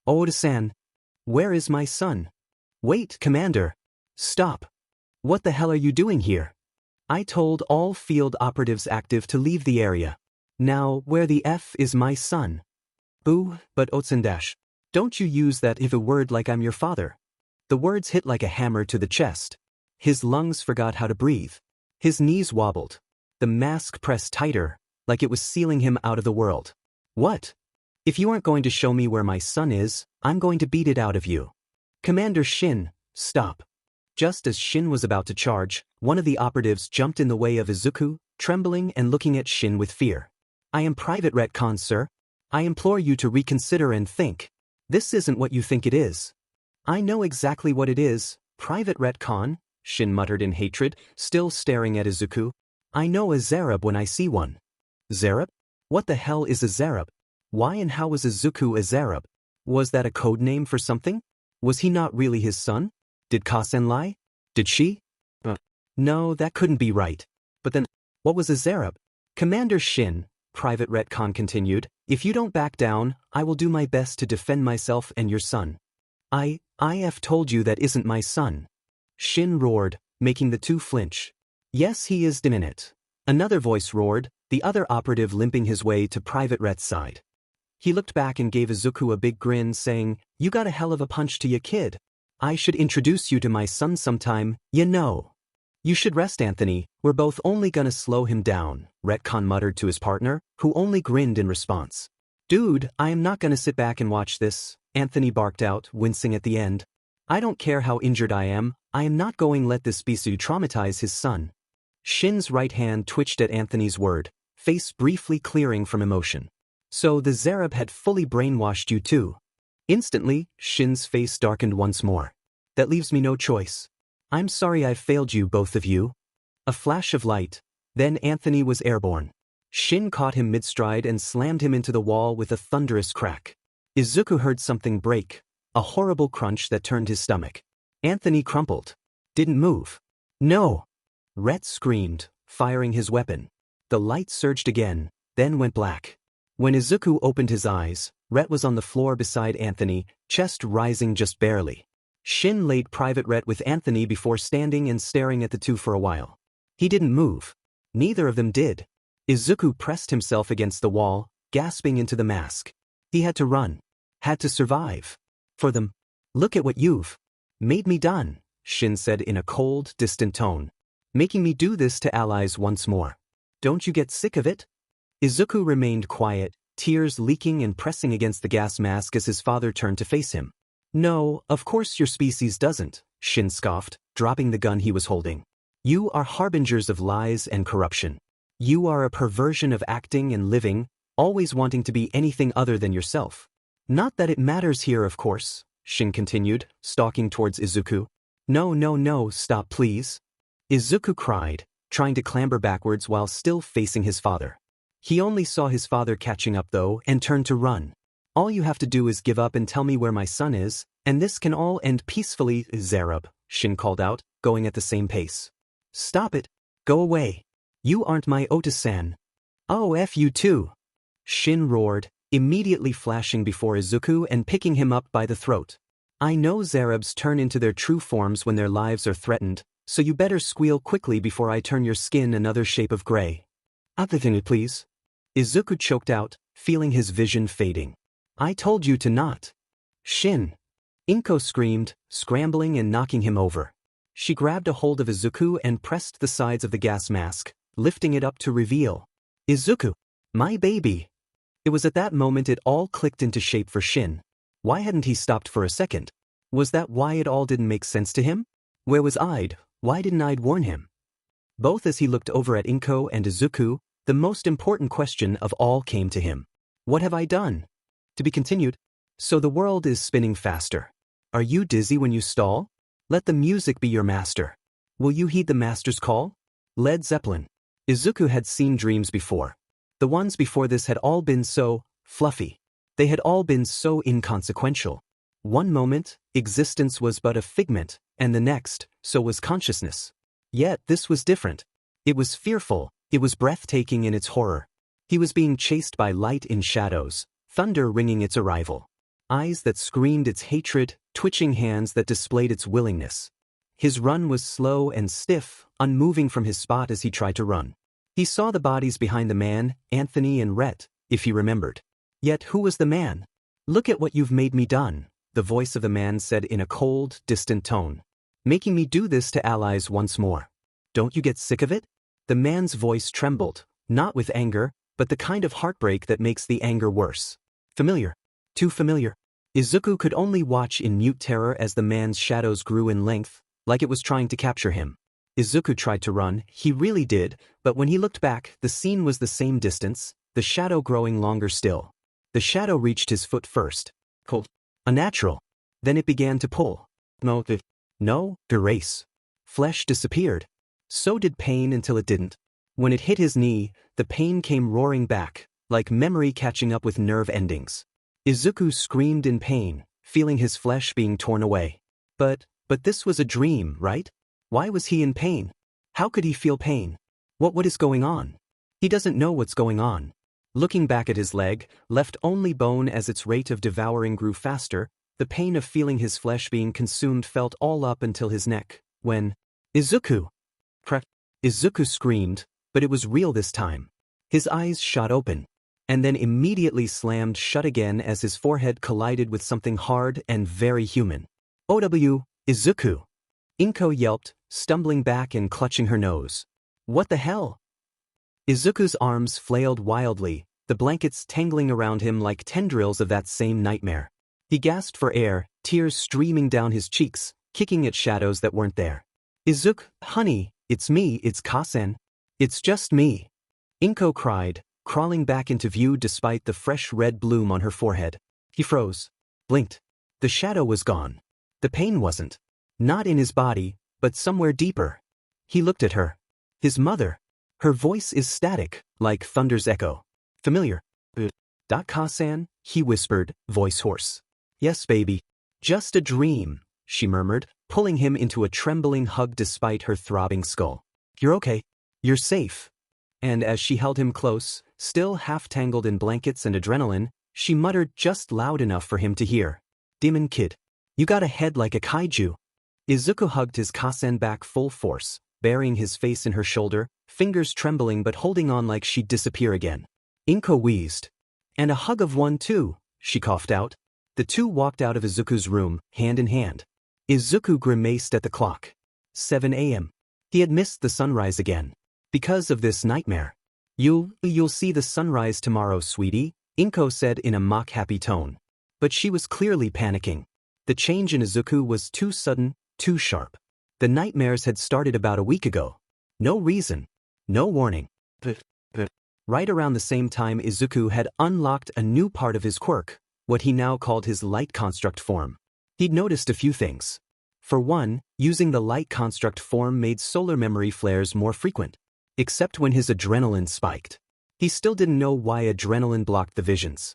Oda-san. Where is my son? Wait, Commander. Stop. What the hell are you doing here? I told all field operatives active to leave the area. Now, where the F is my son? Boo, but Otsundash. Don't you use that if a word like I'm your father. The words hit like a hammer to the chest. His lungs forgot how to breathe. His knees wobbled. The mask pressed tighter, like it was sealing him out of the world. What? If you aren't going to show me where my son is, I'm going to beat it out of you. Commander Shin, stop. Just as Shin was about to charge, one of the operatives jumped in the way of Izuku, trembling and looking at Shin with fear. I am Private Retcon, sir. I implore you to reconsider and think. This isn't what you think it is. I know exactly what it is, Private Retcon, Shin muttered in hatred, still staring at Izuku. I know a Zarab when I see one. Zarab? What the hell is a Zarab? Why and how was Izuku a Zarab? Was that a code name for something? Was he not really his son? Did Kasen lie? Did she? No, that couldn't be right. But then, what was a Zarab? Commander Shin, Private Retcon continued, if you don't back down, I will do my best to defend myself and your son. I have told you that isn't my son. Shin roared, making the two flinch. Yes, he is in it. Another voice roared, the other operative limping his way to Private Ret's side. He looked back and gave Izuku a big grin, saying, You got a hell of a punch to ya, kid. I should introduce you to my son sometime, you know. You should rest, Anthony, we're both only gonna slow him down, Retcon muttered to his partner, who only grinned in response. Dude, I am not gonna sit back and watch this, Anthony barked out, wincing at the end. I don't care how injured I am not going let this Bisu traumatize his son. Shin's right hand twitched at Anthony's word, face briefly clearing from emotion. So the Zarab had fully brainwashed you too. Instantly, Shin's face darkened once more. That leaves me no choice. I'm sorry I've failed you, both of you. A flash of light, then Anthony was airborne. Shin caught him mid-stride and slammed him into the wall with a thunderous crack. Izuku heard something break, a horrible crunch that turned his stomach. Anthony crumpled. Didn't move. No! Ret screamed, firing his weapon. The light surged again, then went black. When Izuku opened his eyes, Ret was on the floor beside Anthony, chest rising just barely. Shin laid Private Ret with Anthony before standing and staring at the two for a while. He didn't move. Neither of them did. Izuku pressed himself against the wall, gasping into the mask. He had to run. Had to survive. For them. Look at what you've made me done, Shin said in a cold, distant tone. Making me do this to allies once more. Don't you get sick of it? Izuku remained quiet, tears leaking and pressing against the gas mask as his father turned to face him. No, of course your species doesn't, Shin scoffed, dropping the gun he was holding. You are harbingers of lies and corruption. You are a perversion of acting and living, always wanting to be anything other than yourself. Not that it matters here, of course, Shin continued, stalking towards Izuku. No, stop please. Izuku cried, trying to clamber backwards while still facing his father. He only saw his father catching up though and turned to run. All you have to do is give up and tell me where my son is, and this can all end peacefully, Zarab, Shin called out, going at the same pace. Stop it. Go away. You aren't my Ota-san. Oh, F you too. Shin roared, immediately flashing before Izuku and picking him up by the throat. I know Zarabs turn into their true forms when their lives are threatened, so you better squeal quickly before I turn your skin another shade of gray. Other thing, please. Izuku choked out, feeling his vision fading. I told you to not. Shin. Inko screamed, scrambling and knocking him over. She grabbed a hold of Izuku and pressed the sides of the gas mask, lifting it up to reveal. Izuku. My baby. It was at that moment it all clicked into shape for Shin. Why hadn't he stopped for a second? Was that why it all didn't make sense to him? Where was Ide? Why didn't Ide warn him? Both as he looked over at Inko and Izuku, the most important question of all came to him. What have I done? To be continued. So the world is spinning faster. Are you dizzy when you stall? Let the music be your master. Will you heed the master's call? Led Zeppelin. Izuku had seen dreams before. The ones before this had all been so fluffy. They had all been so inconsequential. One moment, existence was but a figment, and the next, so was consciousness. Yet this was different. It was fearful, it was breathtaking in its horror. He was being chased by light in shadows, thunder ringing its arrival. Eyes that screamed its hatred, twitching hands that displayed its willingness. His run was slow and stiff, unmoving from his spot as he tried to run. He saw the bodies behind the man, Anthony and Rhett, if he remembered. Yet who was the man? "Look at what you've made me done," the voice of the man said in a cold, distant tone. "Making me do this to allies once more. Don't you get sick of it?" The man's voice trembled, not with anger, but the kind of heartbreak that makes the anger worse. Familiar. Too familiar. Izuku could only watch in mute terror as the man's shadows grew in length, like it was trying to capture him. Izuku tried to run, he really did, but when he looked back, the scene was the same distance, the shadow growing longer still. The shadow reached his foot first. Cold. Unnatural. Then it began to pull. No, erase. Flesh disappeared. So did pain until it didn't. When it hit his knee, the pain came roaring back, like memory catching up with nerve endings. Izuku screamed in pain, feeling his flesh being torn away. But this was a dream, right? Why was he in pain? How could he feel pain? What is going on? He doesn't know what's going on. Looking back at his leg, left only bone as its rate of devouring grew faster, the pain of feeling his flesh being consumed felt all up until his neck, when Izuku! Izuku screamed, but it was real this time. His eyes shot open, and then immediately slammed shut again as his forehead collided with something hard and very human. "OW, Izuku!" Inko yelped, stumbling back and clutching her nose. "What the hell?" Izuku's arms flailed wildly, the blankets tangling around him like tendrils of that same nightmare. He gasped for air, tears streaming down his cheeks, kicking at shadows that weren't there. "Izuku, honey, it's me, it's Kasen. It's just me." Inko cried, crawling back into view despite the fresh red bloom on her forehead. He froze, blinked. The shadow was gone. The pain wasn't. Not in his body, but somewhere deeper. He looked at her. His mother. Her voice is static, like thunder's echo. "Familiar." "Kasen," he whispered, voice hoarse. "Yes, baby. Just a dream," she murmured, pulling him into a trembling hug despite her throbbing skull. "You're okay. You're safe." And as she held him close, still half-tangled in blankets and adrenaline, she muttered just loud enough for him to hear. "Demon kid. You got a head like a kaiju." Izuku hugged his Kasen back full force, burying his face in her shoulder, fingers trembling but holding on like she'd disappear again. Inko wheezed. "And a hug of one too," she coughed out. The two walked out of Izuku's room, hand in hand. Izuku grimaced at the clock. 7 a.m. He had missed the sunrise again. Because of this nightmare. You'll see the sunrise tomorrow, sweetie," Inko said in a mock-happy tone. But she was clearly panicking. The change in Izuku was too sudden, too sharp. The nightmares had started about a week ago. No reason. No warning. Right around the same time Izuku had unlocked a new part of his quirk, what he now called his light construct form. He'd noticed a few things. For one, using the light construct form made solar memory flares more frequent. Except when his adrenaline spiked. He still didn't know why adrenaline blocked the visions.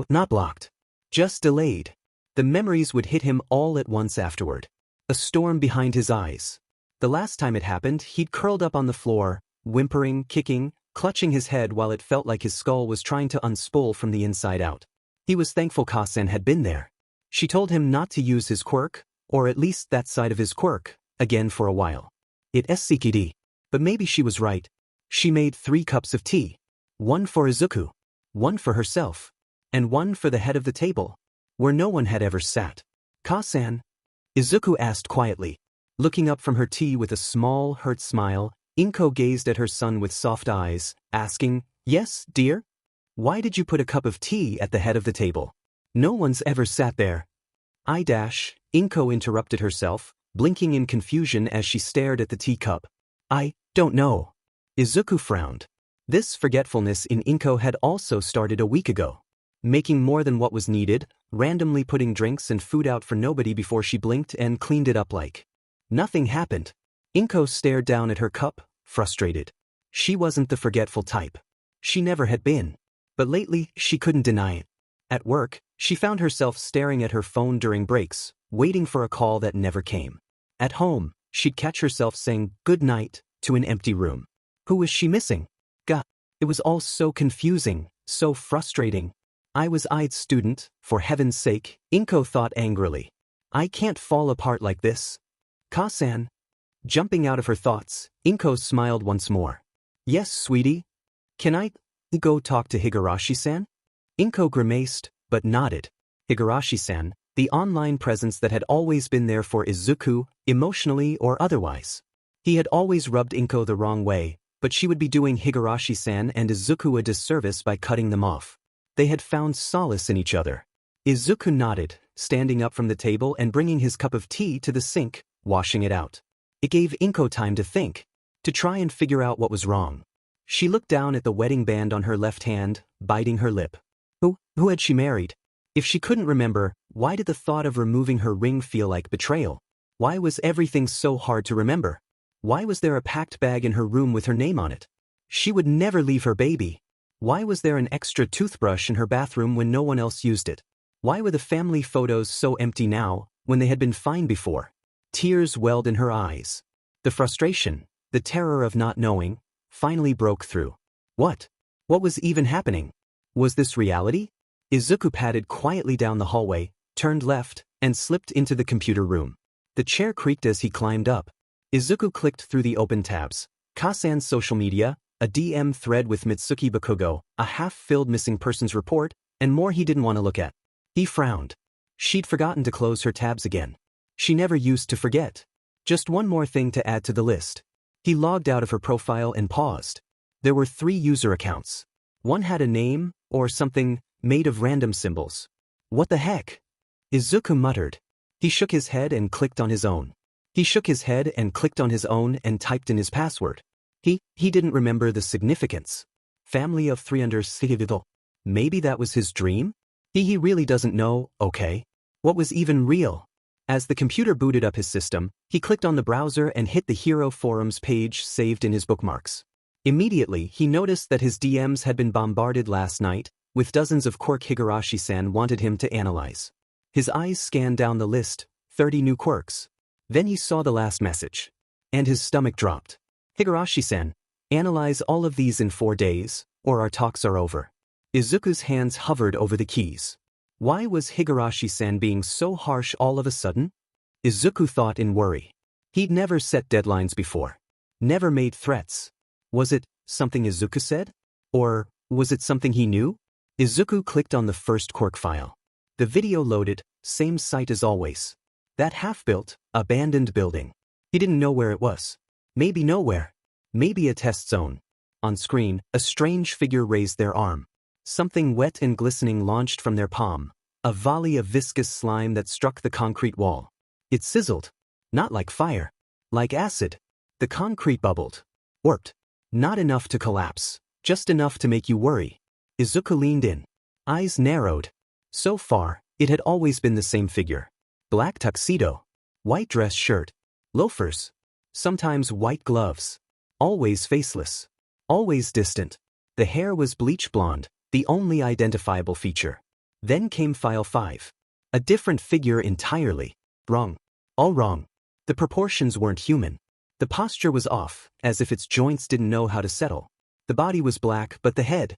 Not blocked. Just delayed. The memories would hit him all at once afterward. A storm behind his eyes. The last time it happened, he'd curled up on the floor, whimpering, kicking, clutching his head while it felt like his skull was trying to unspool from the inside out. He was thankful Kasen had been there. She told him not to use his quirk, or at least that side of his quirk, again for a while. It SCKD. But maybe she was right. She made 3 cups of tea. 1 for Izuku. 1 for herself. And 1 for the head of the table, where no one had ever sat. "Kasen?" Izuku asked quietly. Looking up from her tea with a small, hurt smile, Inko gazed at her son with soft eyes, asking, "Yes, dear? Why did you put a cup of tea at the head of the table? No one's ever sat there." Inko interrupted herself, blinking in confusion as she stared at the teacup. "I don't know." Izuku frowned. This forgetfulness in Inko had also started a week ago. Making more than what was needed, randomly putting drinks and food out for nobody before she blinked and cleaned it up like nothing happened. Inko stared down at her cup, frustrated. She wasn't the forgetful type. She never had been. But lately, she couldn't deny it. At work, she found herself staring at her phone during breaks, waiting for a call that never came. At home, she'd catch herself saying good night to an empty room. Who was she missing? It was all so confusing, so frustrating. I was I'd student, for heaven's sake, Inko thought angrily. I can't fall apart like this. Ka-san. Jumping out of her thoughts, Inko smiled once more. Yes, sweetie. Can I go talk to Higurashi-san? Inko grimaced, but nodded. Higurashi-san, the online presence that had always been there for Izuku, emotionally or otherwise. He had always rubbed Inko the wrong way, but she would be doing Higurashi-san and Izuku a disservice by cutting them off. They had found solace in each other. Izuku nodded, standing up from the table and bringing his cup of tea to the sink, washing it out. It gave Inko time to think, to try and figure out what was wrong. She looked down at the wedding band on her left hand, biting her lip. Who had she married? If she couldn't remember, why did the thought of removing her ring feel like betrayal? Why was everything so hard to remember? Why was there a packed bag in her room with her name on it? She would never leave her baby. Why was there an extra toothbrush in her bathroom when no one else used it? Why were the family photos so empty now, when they had been fine before? Tears welled in her eyes. The frustration, the terror of not knowing, finally broke through. What? What was even happening? Was this reality? Izuku padded quietly down the hallway, turned left, and slipped into the computer room. The chair creaked as he climbed up. Izuku clicked through the open tabs. Ka-san's social media, a DM thread with Mitsuki Bakugo, a half-filled missing persons report, and more he didn't want to look at. He frowned. She'd forgotten to close her tabs again. She never used to forget. Just one more thing to add to the list. He logged out of her profile and paused. There were 3 user accounts. One had a name, or something, made of random symbols. What the heck? Izuku muttered. He shook his head and clicked on his own. He shook his head and clicked on his own and typed in his password. He didn't remember the significance. Family of 300 civil. Maybe that was his dream? He really doesn't know, okay? What was even real? As the computer booted up his system, he clicked on the browser and hit the Hero Forums page saved in his bookmarks. Immediately, he noticed that his DMs had been bombarded last night, with dozens of Quirk Higurashi-san wanted him to analyze. His eyes scanned down the list, 30 new quirks. Then he saw the last message. And his stomach dropped. Higurashi-san, analyze all of these in 4 days, or our talks are over. Izuku's hands hovered over the keys. Why was Higurashi-san being so harsh all of a sudden? Izuku thought in worry. He'd never set deadlines before. Never made threats. Was it something Izuku said? Or was it something he knew? Izuku clicked on the first quirk file. The video loaded, same site as always. That half-built, abandoned building. He didn't know where it was. Maybe nowhere. Maybe a test zone. On screen, a strange figure raised their arm. Something wet and glistening launched from their palm. A volley of viscous slime that struck the concrete wall. It sizzled. Not like fire. Like acid. The concrete bubbled. Warped. Not enough to collapse. Just enough to make you worry. Izuku leaned in. Eyes narrowed. So far, it had always been the same figure. Black tuxedo. White dress shirt. Loafers. Sometimes white gloves. Always faceless. Always distant. The hair was bleach blonde, the only identifiable feature. Then came file 5. A different figure entirely. Wrong. All wrong. The proportions weren't human. The posture was off, as if its joints didn't know how to settle. The body was black, but the head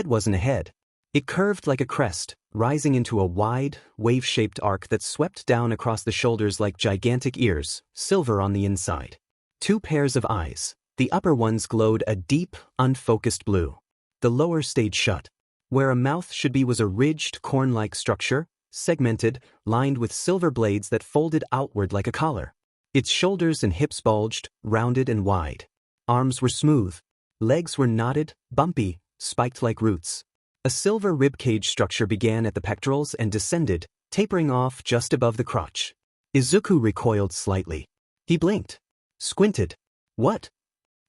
wasn't a head. It curved like a crest, rising into a wide, wave-shaped arc that swept down across the shoulders like gigantic ears, silver on the inside. 2 pairs of eyes. The upper ones glowed a deep, unfocused blue. The lower stayed shut. Where a mouth should be was a ridged, corn-like structure, segmented, lined with silver blades that folded outward like a collar. Its shoulders and hips bulged, rounded and wide. Arms were smooth. Legs were knotted, bumpy, spiked like roots. A silver ribcage structure began at the pectorals and descended, tapering off just above the crotch. Izuku recoiled slightly. He blinked. Squinted. What?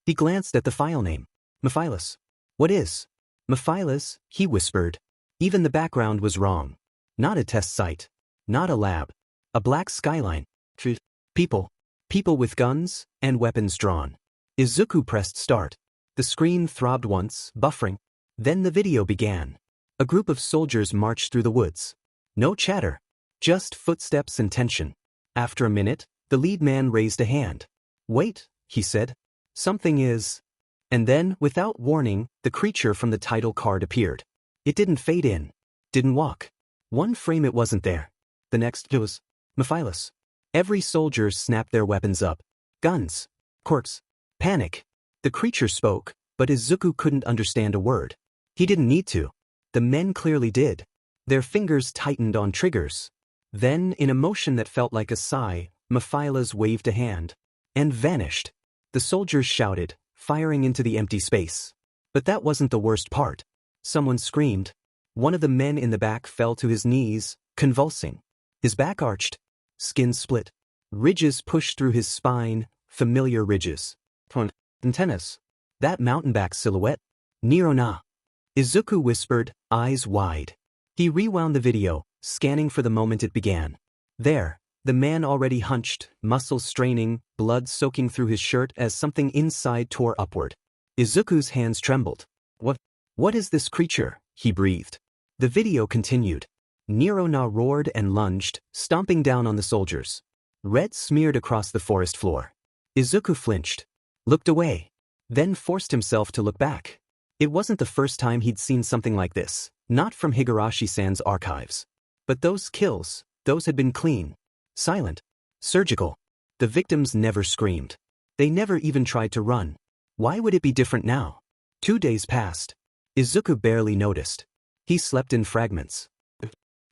He glanced at the file name. Mephilus. What is? Mephilus, he whispered. Even the background was wrong. Not a test site. Not a lab. A black skyline. People. People with guns, and weapons drawn. Izuku pressed start. The screen throbbed once, buffering. Then the video began. A group of soldiers marched through the woods. No chatter. Just footsteps and tension. After a minute, the lead man raised a hand. Wait, he said. Something is... And then, without warning, the creature from the title card appeared. It didn't fade in. Didn't walk. One frame it wasn't there. The next it was Mephilas. Every soldier snapped their weapons up. Guns. Quirks. Panic. The creature spoke, but Izuku couldn't understand a word. He didn't need to. The men clearly did. Their fingers tightened on triggers. Then, in a motion that felt like a sigh, Mephilas waved a hand. And vanished. The soldiers shouted, firing into the empty space. But that wasn't the worst part. Someone screamed. One of the men in the back fell to his knees, convulsing. His back arched. Skin split. Ridges pushed through his spine, familiar ridges. Antennas. That mountain-back silhouette. Niro-na. Izuku whispered, eyes wide. He rewound the video, scanning for the moment it began. There, the man already hunched, muscles straining, blood soaking through his shirt as something inside tore upward. Izuku's hands trembled. What is this creature? He breathed. The video continued. Niro-na roared and lunged, stomping down on the soldiers. Red smeared across the forest floor. Izuku flinched. Looked away. Then forced himself to look back. It wasn't the first time he'd seen something like this, not from Higurashi-san's archives. But those kills, those had been clean. Silent. Surgical. The victims never screamed. They never even tried to run. Why would it be different now? 2 days passed. Izuku barely noticed. He slept in fragments.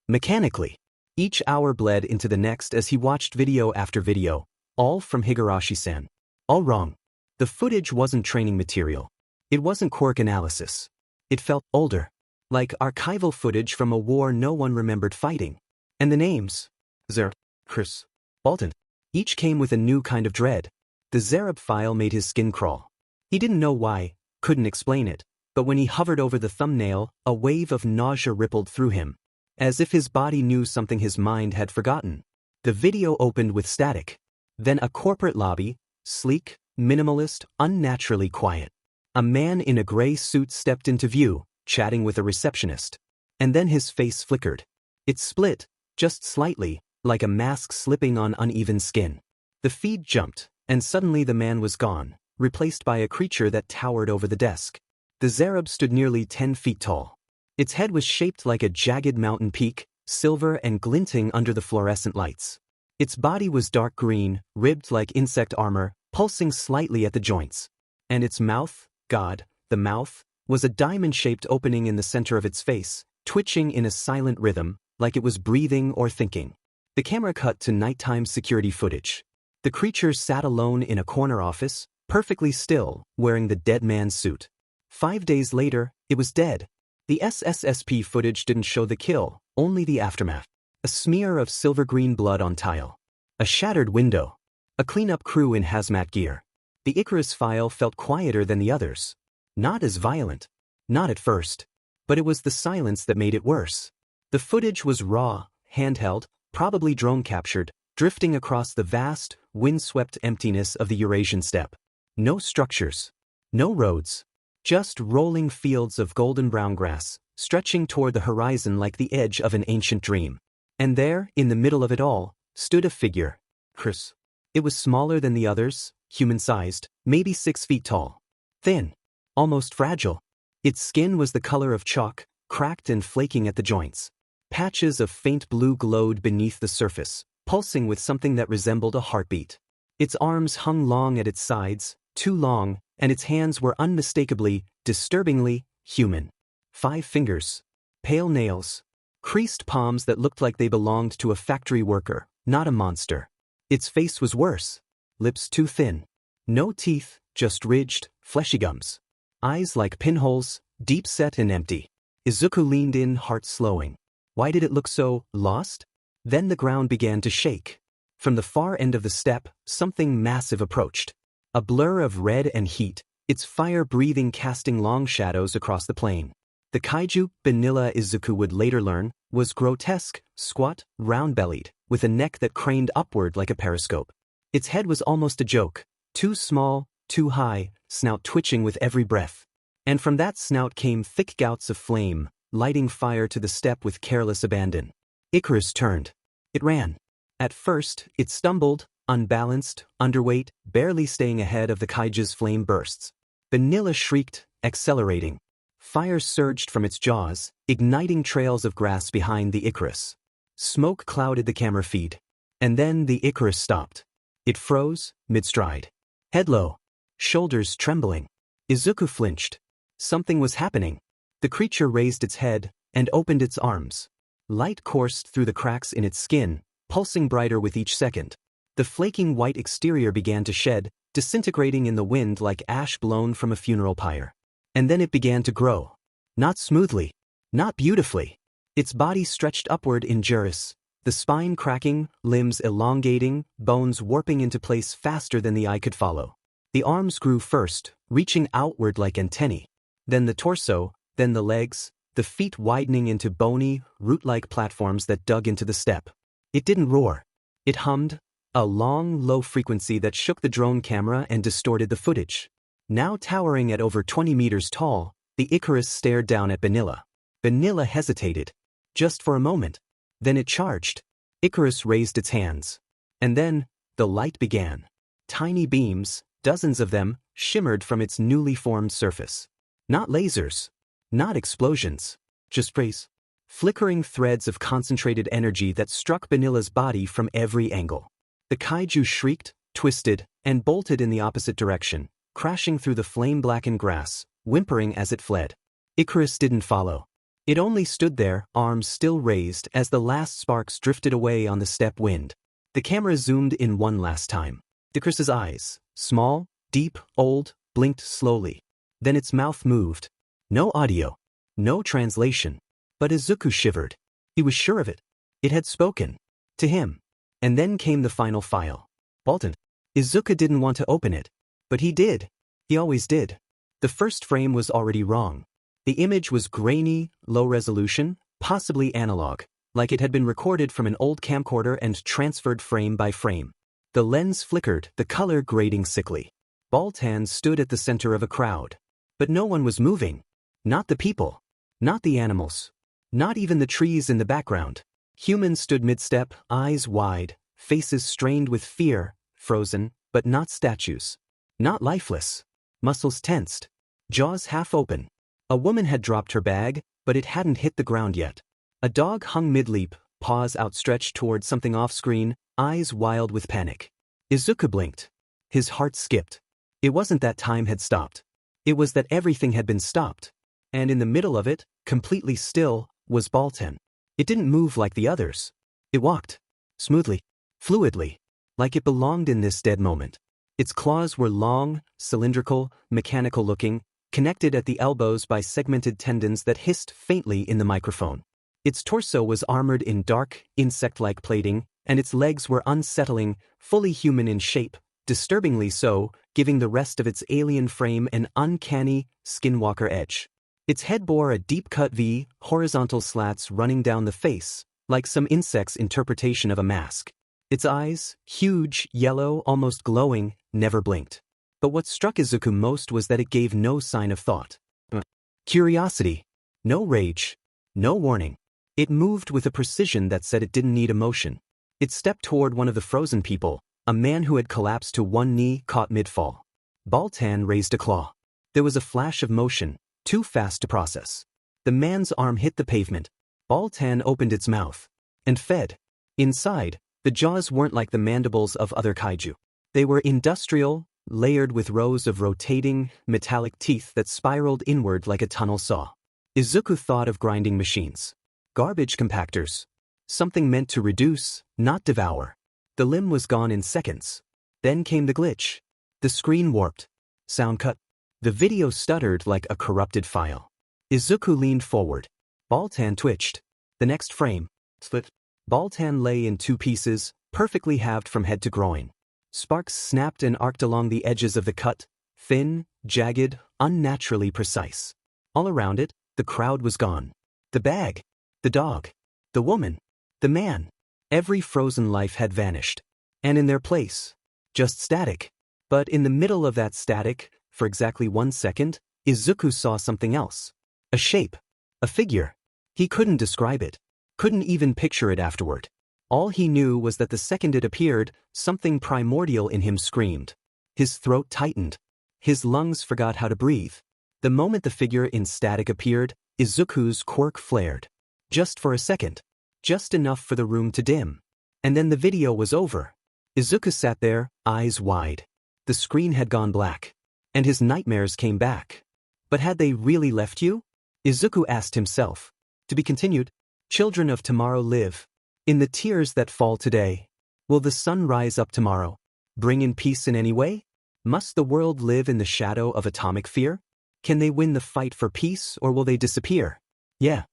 Mechanically. Each hour bled into the next as he watched video after video, all from Higurashi-san. All wrong. The footage wasn't training material. It wasn't quirk analysis. It felt older. Like archival footage from a war no one remembered fighting. And the names. Zer, Chris, Alton. Each came with a new kind of dread. The Zerub file made his skin crawl. He didn't know why, couldn't explain it, but when he hovered over the thumbnail, a wave of nausea rippled through him. As if his body knew something his mind had forgotten. The video opened with static. Then a corporate lobby, sleek, minimalist, unnaturally quiet. A man in a gray suit stepped into view, chatting with a receptionist. And then his face flickered. It split, just slightly, like a mask slipping on uneven skin. The feed jumped, and suddenly the man was gone, replaced by a creature that towered over the desk. The Zerub stood nearly 10 feet tall. Its head was shaped like a jagged mountain peak, silver and glinting under the fluorescent lights. Its body was dark green, ribbed like insect armor, pulsing slightly at the joints. And its mouth, God, the mouth, was a diamond-shaped opening in the center of its face, twitching in a silent rhythm, like it was breathing or thinking. The camera cut to nighttime security footage. The creature sat alone in a corner office, perfectly still, wearing the dead man's suit. 5 days later, it was dead. The SSSP footage didn't show the kill, only the aftermath. A smear of silver-green blood on tile. A shattered window. A cleanup crew in hazmat gear. The Icarus file felt quieter than the others. Not as violent. Not at first. But it was the silence that made it worse. The footage was raw, handheld, probably drone-captured, drifting across the vast, windswept emptiness of the Eurasian steppe. No structures. No roads. Just rolling fields of golden brown grass, stretching toward the horizon like the edge of an ancient dream. And there, in the middle of it all, stood a figure. Chris. It was smaller than the others, human-sized, maybe 6 feet tall. Thin. Almost fragile. Its skin was the color of chalk, cracked and flaking at the joints. Patches of faint blue glowed beneath the surface, pulsing with something that resembled a heartbeat. Its arms hung long at its sides, too long, and its hands were unmistakably, disturbingly, human. 5 fingers. Pale nails. Creased palms that looked like they belonged to a factory worker, not a monster. Its face was worse. Lips too thin. No teeth, just ridged, fleshy gums. Eyes like pinholes, deep-set and empty. Izuku leaned in, heart slowing. Why did it look so lost? Then the ground began to shake. From the far end of the steppe, something massive approached. A blur of red and heat, its fire-breathing casting long shadows across the plain. The Kaiju, Vanilla Izuku would later learn, was grotesque, squat, round-bellied, with a neck that craned upward like a periscope. Its head was almost a joke, too small, too high, snout twitching with every breath. And from that snout came thick gouts of flame, lighting fire to the steppe with careless abandon. Icarus turned. It ran. At first, it stumbled, unbalanced, underweight, barely staying ahead of the Kaiju's flame bursts. Vanilla shrieked, accelerating. Fire surged from its jaws, igniting trails of grass behind the Icarus. Smoke clouded the camera feed. And then the Icarus stopped. It froze, mid-stride. Head low. Shoulders trembling. Izuku flinched. Something was happening. The creature raised its head and opened its arms. Light coursed through the cracks in its skin, pulsing brighter with each second. The flaking white exterior began to shed, disintegrating in the wind like ash blown from a funeral pyre. And then it began to grow. Not smoothly. Not beautifully. Its body stretched upward in gyrus, the spine cracking, limbs elongating, bones warping into place faster than the eye could follow. The arms grew first, reaching outward like antennae. Then the torso, then the legs, the feet widening into bony, root-like platforms that dug into the steppe. It didn't roar. It hummed, a long, low frequency that shook the drone camera and distorted the footage. Now towering at over 20 meters tall, the Icarus stared down at Vanilla. Vanilla hesitated. Just for a moment. Then it charged. Icarus raised its hands. And then, the light began. Tiny beams, dozens of them, shimmered from its newly formed surface. Not lasers. Not explosions. Just rays. Flickering threads of concentrated energy that struck Vanilla's body from every angle. The Kaiju shrieked, twisted, and bolted in the opposite direction, crashing through the flame-blackened grass, whimpering as it fled. Icarus didn't follow. It only stood there, arms still raised, as the last sparks drifted away on the steppe wind. The camera zoomed in one last time. Icarus's eyes, small, deep, old, blinked slowly. Then its mouth moved. No audio. No translation. But Izuku shivered. He was sure of it. It had spoken. To him. And then came the final file. Bolton. Izuku didn't want to open it. But he did. He always did. The first frame was already wrong. The image was grainy, low resolution, possibly analog, like it had been recorded from an old camcorder and transferred frame by frame. The lens flickered, the color grading sickly. Baltan stood at the center of a crowd. But no one was moving. Not the people. Not the animals. Not even the trees in the background. Humans stood mid-step, eyes wide, faces strained with fear, frozen, but not statues. Not lifeless. Muscles tensed. Jaws half open. A woman had dropped her bag, but it hadn't hit the ground yet. A dog hung mid-leap, paws outstretched toward something off-screen, eyes wild with panic. Izuku blinked. His heart skipped. It wasn't that time had stopped. It was that everything had been stopped. And in the middle of it, completely still, was Baltan. It didn't move like the others. It walked. Smoothly. Fluidly. Like it belonged in this dead moment. Its claws were long, cylindrical, mechanical-looking, connected at the elbows by segmented tendons that hissed faintly in the microphone. Its torso was armored in dark, insect-like plating, and its legs were unsettling, fully human in shape, disturbingly so, giving the rest of its alien frame an uncanny, skinwalker edge. Its head bore a deep-cut V, horizontal slats running down the face, like some insect's interpretation of a mask. Its eyes, huge, yellow, almost glowing, never blinked. But what struck Izuku most was that it gave no sign of thought. Curiosity. No rage. No warning. It moved with a precision that said it didn't need emotion. It stepped toward one of the frozen people, a man who had collapsed to one knee, caught mid-fall. Baltan raised a claw. There was a flash of motion, too fast to process. The man's arm hit the pavement. Baltan opened its mouth. And fed. Inside, the jaws weren't like the mandibles of other kaiju. They were industrial, layered with rows of rotating, metallic teeth that spiraled inward like a tunnel saw. Izuku thought of grinding machines. Garbage compactors. Something meant to reduce, not devour. The limb was gone in seconds. Then came the glitch. The screen warped. Sound cut. The video stuttered like a corrupted file. Izuku leaned forward. Baltan twitched. The next frame. Split. Baltan lay in two pieces, perfectly halved from head to groin. Sparks snapped and arced along the edges of the cut, thin, jagged, unnaturally precise. All around it, the crowd was gone. The bag. The dog. The woman. The man. Every frozen life had vanished. And in their place, just static. But in the middle of that static, for exactly 1 second, Izuku saw something else. A shape. A figure. He couldn't describe it. Couldn't even picture it afterward. All he knew was that the second it appeared, something primordial in him screamed. His throat tightened. His lungs forgot how to breathe. The moment the figure in static appeared, Izuku's quirk flared. Just for a second. Just enough for the room to dim. And then the video was over. Izuku sat there, eyes wide. The screen had gone black. And his nightmares came back. But had they really left you? Izuku asked himself. To be continued. Children of tomorrow live. In the tears that fall today. Will the sun rise up tomorrow? Bring in peace in any way? Must the world live in the shadow of atomic fear? Can they win the fight for peace or will they disappear? Yeah.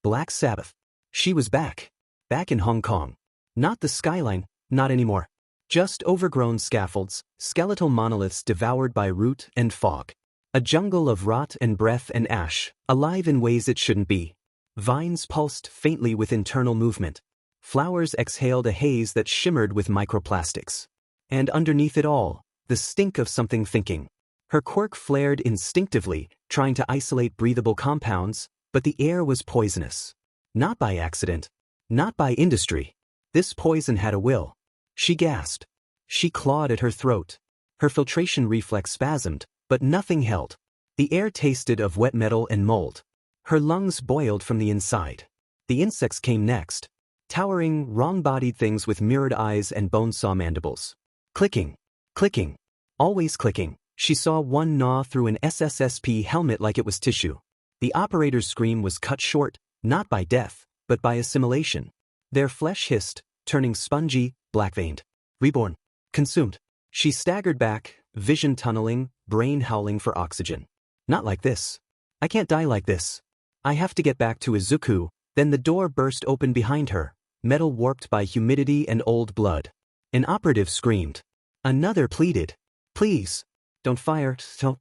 Black Sabbath. She was back. Back in Hong Kong. Not the skyline, not anymore. Just overgrown scaffolds, skeletal monoliths devoured by root and fog. A jungle of rot and breath and ash, alive in ways it shouldn't be. Vines pulsed faintly with internal movement. Flowers exhaled a haze that shimmered with microplastics. And underneath it all, the stink of something thinking. Her quirk flared instinctively, trying to isolate breathable compounds, but the air was poisonous. Not by accident. Not by industry. This poison had a will. She gasped. She clawed at her throat. Her filtration reflex spasmed, but nothing held. The air tasted of wet metal and mold. Her lungs boiled from the inside. The insects came next. Towering, wrong-bodied things with mirrored eyes and bone-saw mandibles. Clicking. Clicking. Always clicking. She saw one gnaw through an SSSP helmet like it was tissue. The operator's scream was cut short, not by death, but by assimilation. Their flesh hissed, turning spongy, black-veined. Reborn. Consumed. She staggered back, vision tunneling, brain howling for oxygen. Not like this. I can't die like this. I have to get back to Izuku. Then the door burst open behind her, metal warped by humidity and old blood. An operative screamed. Another pleaded. Please. Don't fire, so.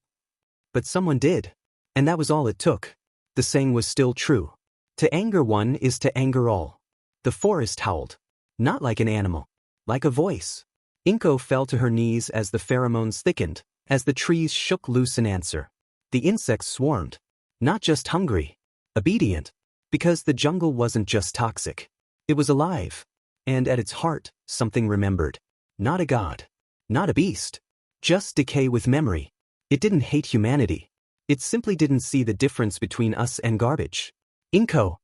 But someone did. And that was all it took. The saying was still true. To anger one is to anger all. The forest howled. Not like an animal. Like a voice. Inko fell to her knees as the pheromones thickened, as the trees shook loose in answer. The insects swarmed. Not just hungry. Obedient. Because the jungle wasn't just toxic. It was alive. And at its heart, something remembered. Not a god. Not a beast. Just decay with memory. It didn't hate humanity. It simply didn't see the difference between us and garbage. Inko.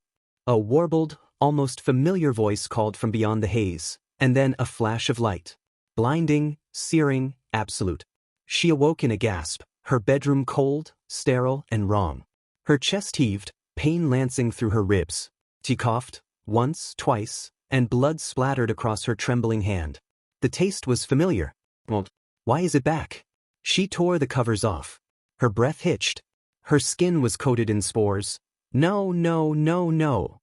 A warbled, almost familiar voice called from beyond the haze, and then a flash of light. Blinding, searing, absolute. She awoke in a gasp, her bedroom cold, sterile, and wrong. Her chest heaved, pain lancing through her ribs. She coughed, once, twice, and blood splattered across her trembling hand. The taste was familiar. Well, why is it back? She tore the covers off. Her breath hitched. Her skin was coated in spores. No, no, no, no.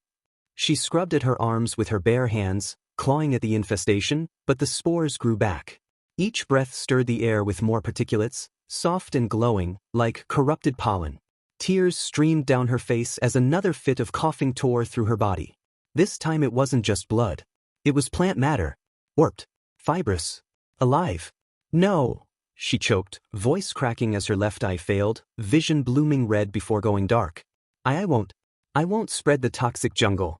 She scrubbed at her arms with her bare hands, clawing at the infestation, but the spores grew back. Each breath stirred the air with more particulates, soft and glowing, like corrupted pollen. Tears streamed down her face as another fit of coughing tore through her body. This time it wasn't just blood. It was plant matter. Warped. Fibrous. Alive. No, she choked, voice cracking as her left eye failed, vision blooming red before going dark. I won't spread the toxic jungle.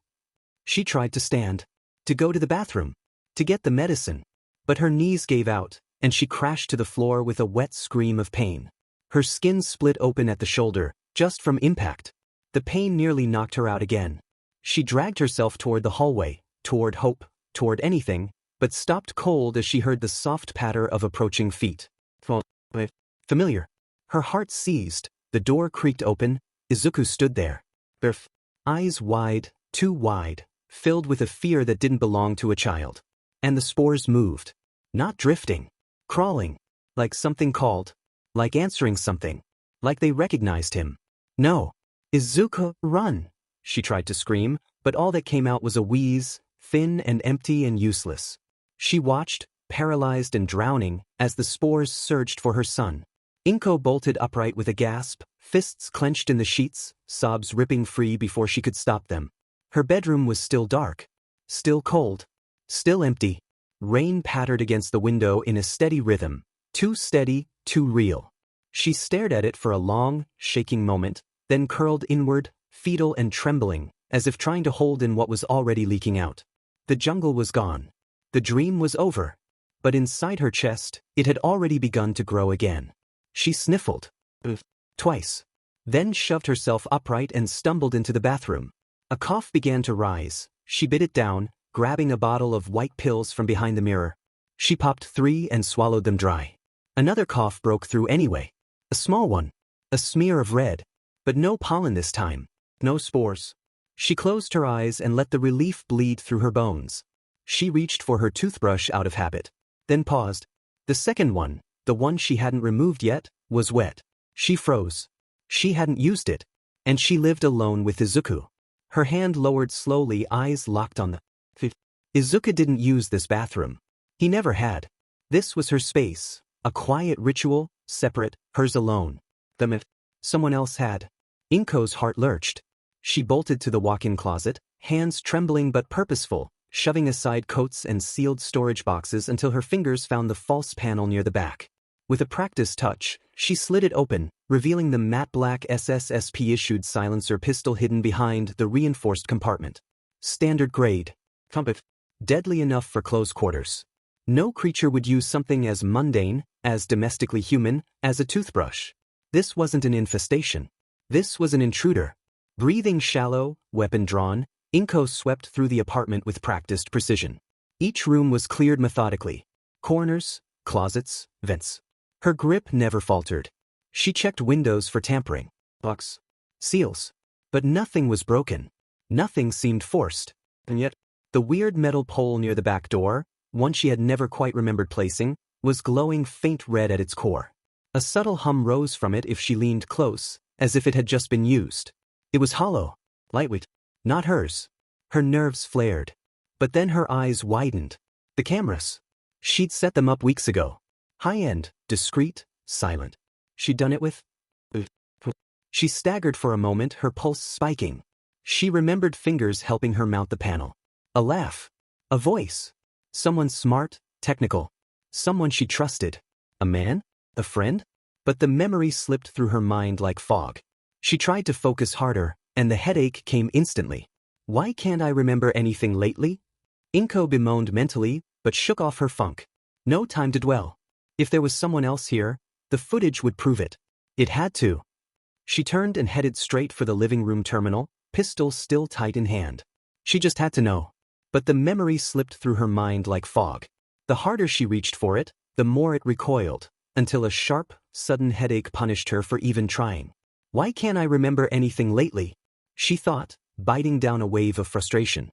She tried to stand. To go to the bathroom. To get the medicine. But her knees gave out, and she crashed to the floor with a wet scream of pain. Her skin split open at the shoulder, just from impact. The pain nearly knocked her out again. She dragged herself toward the hallway, toward hope, toward anything, but stopped cold as she heard the soft patter of approaching feet. Familiar. Her heart seized, the door creaked open, Izuku stood there. Eyes wide, too wide, filled with a fear that didn't belong to a child. And the spores moved. Not drifting. Crawling. Like something called. Like answering something. Like they recognized him. No. Izuku, run! She tried to scream, but all that came out was a wheeze, thin and empty and useless. She watched, paralyzed and drowning, as the spores surged for her son. Inko bolted upright with a gasp, fists clenched in the sheets, sobs ripping free before she could stop them. Her bedroom was still dark. Still cold. Still empty. Rain pattered against the window in a steady rhythm. Too steady, too real. She stared at it for a long, shaking moment, then curled inward, fetal and trembling, as if trying to hold in what was already leaking out. The jungle was gone. The dream was over. But inside her chest, it had already begun to grow again. She sniffled. Twice. Then shoved herself upright and stumbled into the bathroom. A cough began to rise. She bit it down, grabbing a bottle of white pills from behind the mirror. She popped 3 and swallowed them dry. Another cough broke through anyway. A small one. A smear of red. But no pollen this time. No spores. She closed her eyes and let the relief bleed through her bones. She reached for her toothbrush out of habit. Then paused. The second one, the one she hadn't removed yet, was wet. She froze. She hadn't used it. And she lived alone with Izuku. Her hand lowered slowly, eyes locked on the Izuku didn't use this bathroom. He never had. This was her space, a quiet ritual, separate, hers alone. Someone else had. Inko's heart lurched. She bolted to the walk-in closet, hands trembling but purposeful, shoving aside coats and sealed storage boxes until her fingers found the false panel near the back. With a practiced touch, she slid it open, revealing the matte black SSSP-issued silencer pistol hidden behind the reinforced compartment. Standard grade. Deadly enough for close quarters. No creature would use something as mundane, as domestically human, as a toothbrush. This wasn't an infestation. This was an intruder. Breathing shallow, weapon drawn, Inko swept through the apartment with practiced precision. Each room was cleared methodically. Corners, closets, vents. Her grip never faltered. She checked windows for tampering. Locks. Seals. But nothing was broken. Nothing seemed forced. And yet, the weird metal pole near the back door, one she had never quite remembered placing, was glowing faint red at its core. A subtle hum rose from it if she leaned close, as if it had just been used. It was hollow, lightweight, not hers. Her nerves flared. But then her eyes widened. The cameras. She'd set them up weeks ago. High-end, discreet, silent. She'd done it with? She staggered for a moment, her pulse spiking. She remembered fingers helping her mount the panel. A laugh. A voice. Someone smart, technical. Someone she trusted. A man? A friend? But the memory slipped through her mind like fog. She tried to focus harder, and the headache came instantly. Why can't I remember anything lately? Inko bemoaned mentally, but shook off her funk. No time to dwell. If there was someone else here, the footage would prove it. It had to. She turned and headed straight for the living room terminal, pistol still tight in hand. She just had to know. But the memory slipped through her mind like fog. The harder she reached for it, the more it recoiled, until a sharp, sudden headache punished her for even trying. Why can't I remember anything lately? She thought, biting down a wave of frustration.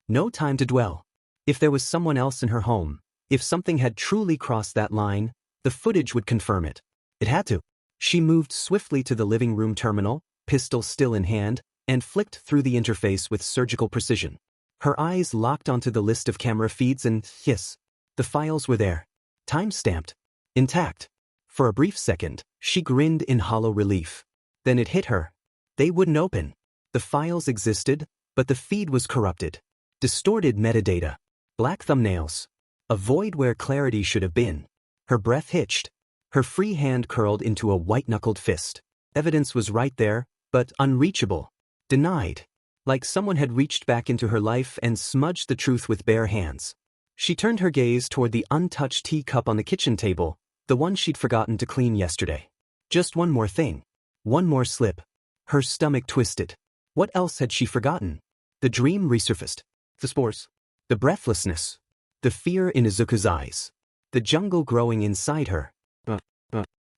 No time to dwell. If there was someone else in her home, if something had truly crossed that line, the footage would confirm it. It had to. She moved swiftly to the living room terminal, pistol still in hand, and flicked through the interface with surgical precision. Her eyes locked onto the list of camera feeds and, yes, the files were there. Time-stamped. Intact. For a brief second, she grinned in hollow relief. Then it hit her. They wouldn't open. The files existed, but the feed was corrupted. Distorted metadata. Black thumbnails. A void where clarity should have been. Her breath hitched. Her free hand curled into a white-knuckled fist. Evidence was right there, but unreachable. Denied. Like someone had reached back into her life and smudged the truth with bare hands. She turned her gaze toward the untouched teacup on the kitchen table, the one she'd forgotten to clean yesterday. Just one more thing. One more slip. Her stomach twisted. What else had she forgotten? The dream resurfaced. The spores. The breathlessness. The fear in Izuku's eyes. The jungle growing inside her.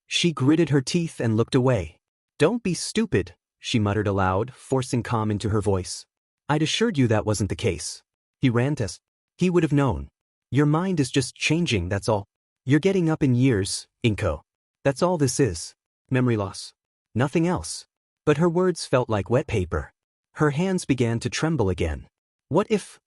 She gritted her teeth and looked away. Don't be stupid, she muttered aloud, forcing calm into her voice. I'd assured you that wasn't the case. He ran to us. He would have known. Your mind is just changing, that's all. You're getting up in years, Inko. That's all this is. Memory loss. Nothing else. But her words felt like wet paper. Her hands began to tremble again. What if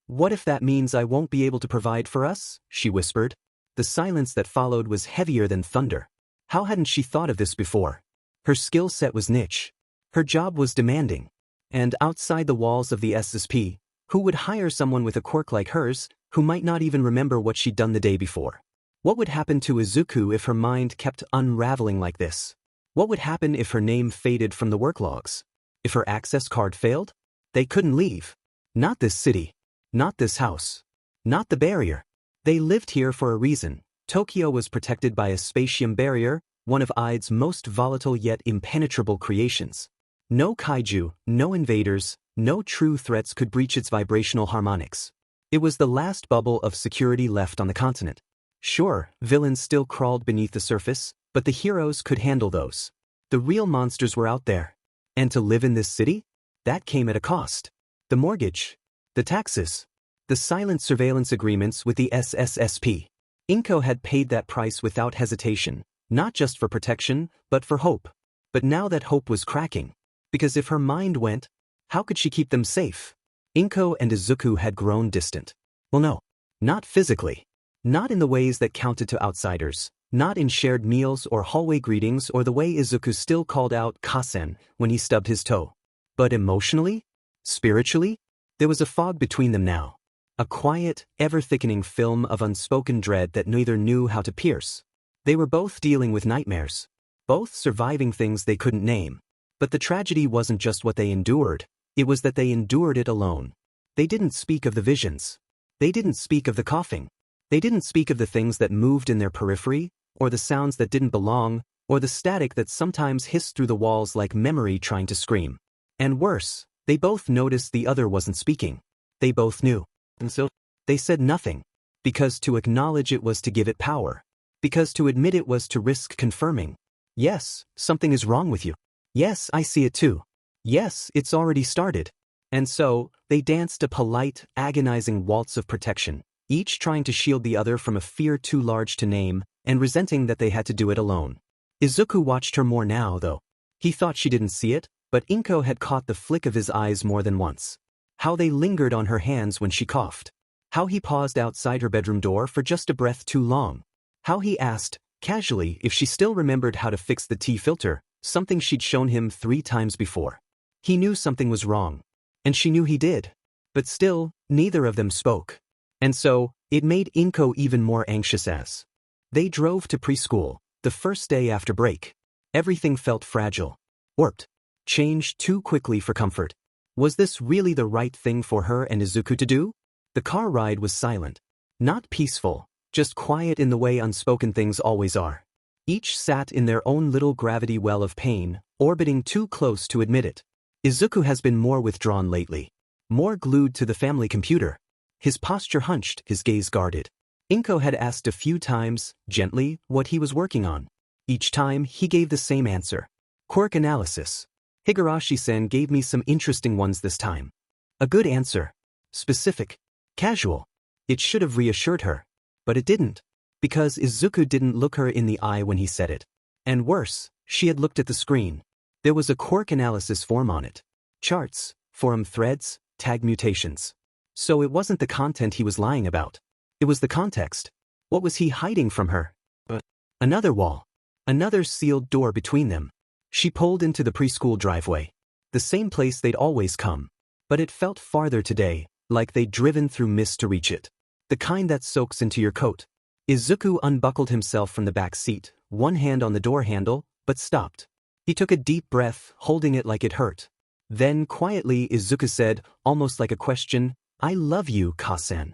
that means I won't be able to provide for us? She whispered. The silence that followed was heavier than thunder. How hadn't she thought of this before? Her skill set was niche. Her job was demanding. And outside the walls of the SSP, who would hire someone with a quirk like hers, who might not even remember what she'd done the day before? What would happen to Izuku if her mind kept unraveling like this? What would happen if her name faded from the work logs? If her access card failed? They couldn't leave. Not this city. Not this house. Not the barrier. They lived here for a reason. Tokyo was protected by a spatium barrier, one of Ide's most volatile yet impenetrable creations. No kaiju, no invaders, no true threats could breach its vibrational harmonics. It was the last bubble of security left on the continent. Sure, villains still crawled beneath the surface, but the heroes could handle those. The real monsters were out there. And to live in this city? That came at a cost. The mortgage. The taxes. The silent surveillance agreements with the SSSP. Inko had paid that price without hesitation, not just for protection, but for hope. But now that hope was cracking. Because if her mind went, how could she keep them safe? Inko and Izuku had grown distant. Well, no. Not physically. Not in the ways that counted to outsiders. Not in shared meals or hallway greetings or the way Izuku still called out Kasen when he stubbed his toe. But emotionally? Spiritually? There was a fog between them now. A quiet, ever-thickening film of unspoken dread that neither knew how to pierce. They were both dealing with nightmares. Both surviving things they couldn't name. But the tragedy wasn't just what they endured, it was that they endured it alone. They didn't speak of the visions. They didn't speak of the coughing. They didn't speak of the things that moved in their periphery, or the sounds that didn't belong, or the static that sometimes hissed through the walls like memory trying to scream. And worse, they both noticed the other wasn't speaking. They both knew. And so, they said nothing. Because to acknowledge it was to give it power. Because to admit it was to risk confirming. Yes, something is wrong with you. Yes, I see it too. Yes, it's already started. And so, they danced a polite, agonizing waltz of protection, each trying to shield the other from a fear too large to name, and resenting that they had to do it alone. Izuku watched her more now, though. He thought she didn't see it, but Inko had caught the flick of his eyes more than once. How they lingered on her hands when she coughed. How he paused outside her bedroom door for just a breath too long. How he asked, casually, if she still remembered how to fix the tea filter, something she'd shown him 3 times before. He knew something was wrong. And she knew he did. But still, neither of them spoke. And so, it made Inko even more anxious as they drove to preschool, the first day after break. Everything felt fragile. Warped. Changed too quickly for comfort. Was this really the right thing for her and Izuku to do? The car ride was silent. Not peaceful, just quiet in the way unspoken things always are. Each sat in their own little gravity well of pain, orbiting too close to admit it. Izuku has been more withdrawn lately. More glued to the family computer. His posture hunched, his gaze guarded. Inko had asked a few times, gently, what he was working on. Each time, he gave the same answer. Quirk analysis. Higurashi-sen gave me some interesting ones this time. A good answer. Specific. Casual. It should have reassured her. But it didn't. Because Izuku didn't look her in the eye when he said it. And worse, she had looked at the screen. There was a quirk analysis form on it. Charts, forum threads, tag mutations. So it wasn't the content he was lying about. It was the context. What was he hiding from her? But another wall. Another sealed door between them. She pulled into the preschool driveway. The same place they'd always come. But it felt farther today, like they'd driven through mist to reach it. The kind that soaks into your coat. Izuku unbuckled himself from the back seat, one hand on the door handle, but stopped. He took a deep breath, holding it like it hurt. Then, quietly, Izuku said, almost like a question, "I love you, Kasen."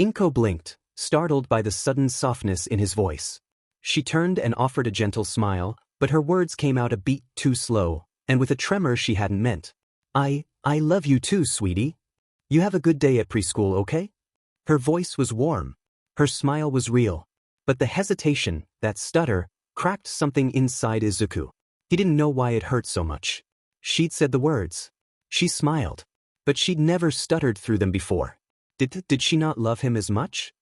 Inko blinked, startled by the sudden softness in his voice. She turned and offered a gentle smile, but her words came out a beat too slow, and with a tremor she hadn't meant. I love you too, sweetie. You have a good day at preschool, okay?" Her voice was warm. Her smile was real. But the hesitation, that stutter, cracked something inside Izuku. He didn't know why it hurt so much. She'd said the words. She smiled. But she'd never stuttered through them before. Did she not love him as much?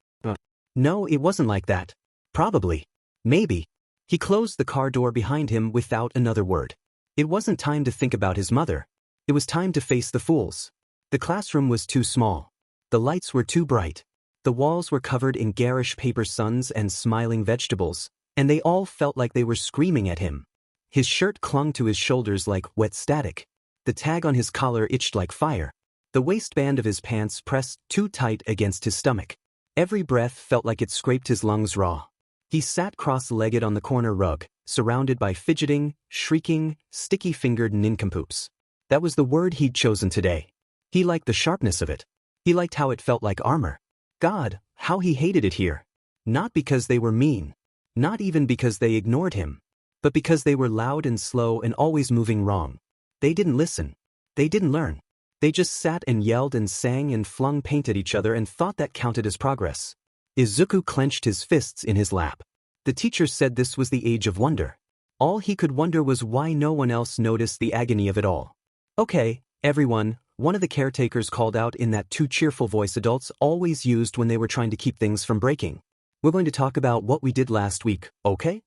No, it wasn't like that. Probably. Maybe. He closed the car door behind him without another word. It wasn't time to think about his mother. It was time to face the fools. The classroom was too small. The lights were too bright. The walls were covered in garish paper suns and smiling vegetables, and they all felt like they were screaming at him. His shirt clung to his shoulders like wet static. The tag on his collar itched like fire. The waistband of his pants pressed too tight against his stomach. Every breath felt like it scraped his lungs raw. He sat cross-legged on the corner rug, surrounded by fidgeting, shrieking, sticky-fingered nincompoops. That was the word he'd chosen today. He liked the sharpness of it. He liked how it felt like armor. God, how he hated it here. Not because they were mean. Not even because they ignored him. but because they were loud and slow and always moving wrong. They didn't listen. They didn't learn. They just sat and yelled and sang and flung paint at each other and thought that counted as progress. Izuku clenched his fists in his lap. The teacher said this was the age of wonder. All he could wonder was why no one else noticed the agony of it all. "Okay, everyone," one of the caretakers called out in that too cheerful voice adults always used when they were trying to keep things from breaking. "We're going to talk about what we did last week, okay?"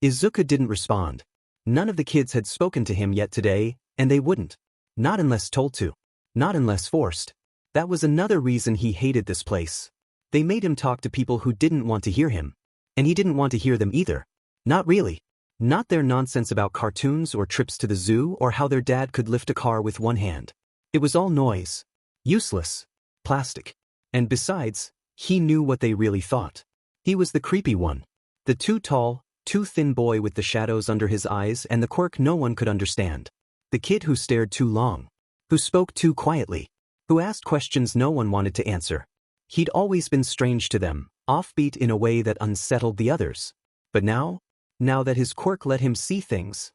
Izuku didn't respond. None of the kids had spoken to him yet today, and they wouldn't. Not unless told to. Not unless forced. That was another reason he hated this place. They made him talk to people who didn't want to hear him. And he didn't want to hear them either. Not really. Not their nonsense about cartoons or trips to the zoo or how their dad could lift a car with one hand. It was all noise. Useless. Plastic. And besides, he knew what they really thought. He was the creepy one. The too tall, too thin boy with the shadows under his eyes and the quirk no one could understand. The kid who stared too long. Who spoke too quietly. Who asked questions no one wanted to answer. He'd always been strange to them, offbeat in a way that unsettled the others. But now that his quirk let him see things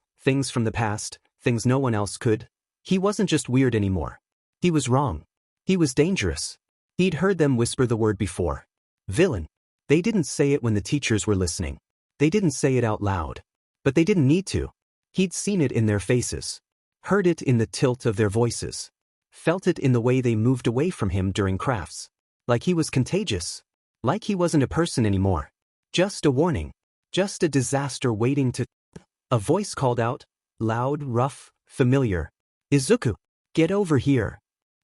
from the past, things no one else could, he wasn't just weird anymore. He was wrong. He was dangerous. He'd heard them whisper the word before. Villain. They didn't say it when the teachers were listening. They didn't say it out loud. But they didn't need to. He'd seen it in their faces. Heard it in the tilt of their voices. Felt it in the way they moved away from him during crafts. Like he was contagious. Like he wasn't a person anymore. Just a warning. Just a disaster waiting to... A voice called out, loud, rough, familiar. "Izuku, get over here."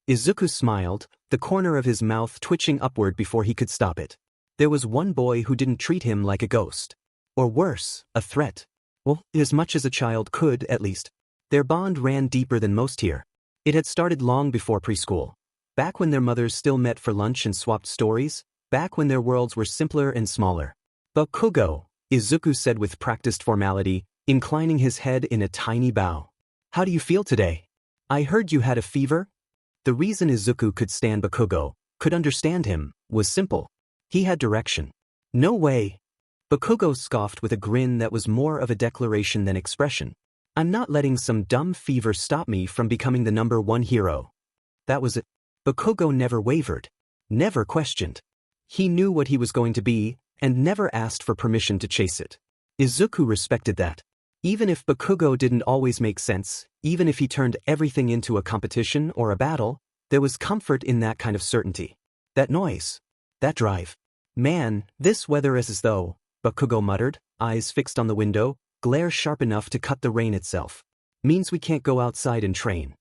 Izuku smiled, the corner of his mouth twitching upward before he could stop it. There was one boy who didn't treat him like a ghost. Or worse, a threat. Well, as much as a child could, at least. Their bond ran deeper than most here. It had started long before preschool. Back when their mothers still met for lunch and swapped stories. Back when their worlds were simpler and smaller. "Bakugo," Izuku said with practiced formality, inclining his head in a tiny bow. "How do you feel today? I heard you had a fever?" The reason Izuku could stand Bakugo, could understand him, was simple. He had direction. "No way." Bakugo scoffed with a grin that was more of a declaration than expression. "I'm not letting some dumb fever stop me from becoming the #1 hero." That was it. Bakugo never wavered. Never questioned. He knew what he was going to be, and never asked for permission to chase it. Izuku respected that. Even if Bakugo didn't always make sense, even if he turned everything into a competition or a battle, there was comfort in that kind of certainty. That noise. That drive. "Man, this weather is as though," Bakugo muttered, eyes fixed on the window, glare sharp enough to cut the rain itself. "Means we can't go outside and train."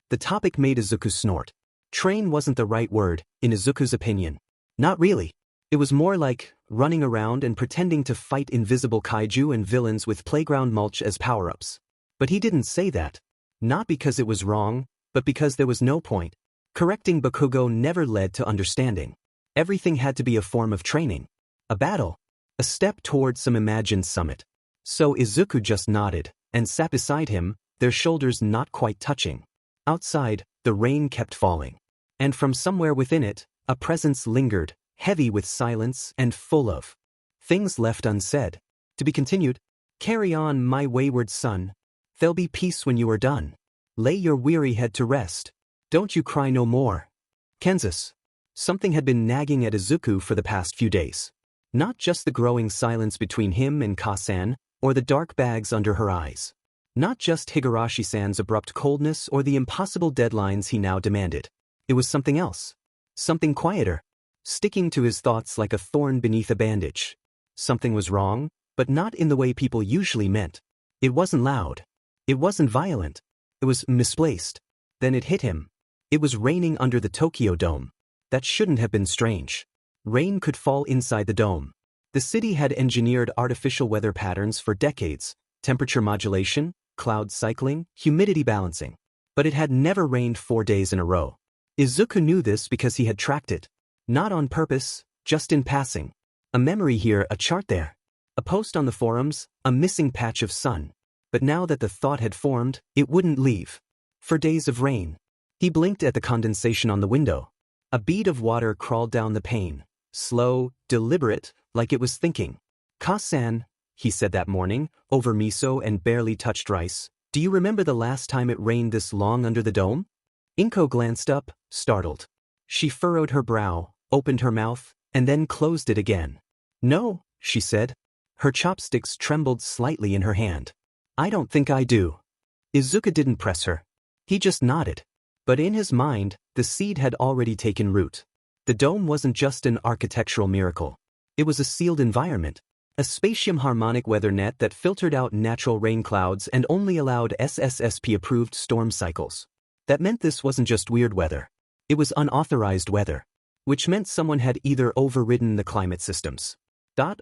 The topic made Izuku snort. Train wasn't the right word, in Izuku's opinion. Not really. It was more like running around and pretending to fight invisible kaiju and villains with playground mulch as power-ups. But he didn't say that. Not because it was wrong, but because there was no point. Correcting Bakugo never led to understanding. Everything had to be a form of training. A battle. A step toward some imagined summit. So Izuku just nodded, and sat beside him, their shoulders not quite touching. Outside, the rain kept falling. And from somewhere within it, a presence lingered, heavy with silence and full of things left unsaid. To be continued. "Carry on, my wayward son. There'll be peace when you are done. Lay your weary head to rest. Don't you cry no more." Kansas. Something had been nagging at Izuku for the past few days. Not just the growing silence between him and Ka-san, or the dark bags under her eyes. Not just Higurashi-san's abrupt coldness or the impossible deadlines he now demanded. It was something else. Something quieter. Sticking to his thoughts like a thorn beneath a bandage. Something was wrong, but not in the way people usually meant. It wasn't loud. It wasn't violent. It was misplaced. Then it hit him. It was raining under the Tokyo Dome. That shouldn't have been strange. Rain could fall inside the dome. The city had engineered artificial weather patterns for decades, temperature modulation, cloud cycling, humidity balancing. But it had never rained 4 days in a row. Izuku knew this because he had tracked it. Not on purpose, just in passing. A memory here, a chart there. A post on the forums, a missing patch of sun. But now that the thought had formed, it wouldn't leave. For days of rain. He blinked at the condensation on the window. A bead of water crawled down the pane. Slow, deliberate, like it was thinking. "Ka-san," he said that morning, over miso and barely touched rice. Do you remember the last time it rained this long under the dome? Inko glanced up, startled. She furrowed her brow, opened her mouth, and then closed it again. No, she said. Her chopsticks trembled slightly in her hand. I don't think I do. Izuku didn't press her. He just nodded. But in his mind, the seed had already taken root. The dome wasn't just an architectural miracle. It was a sealed environment. A spatium harmonic weather net that filtered out natural rain clouds and only allowed SSSP-approved storm cycles. That meant this wasn't just weird weather. It was unauthorized weather. Which meant someone had either overridden the climate systems.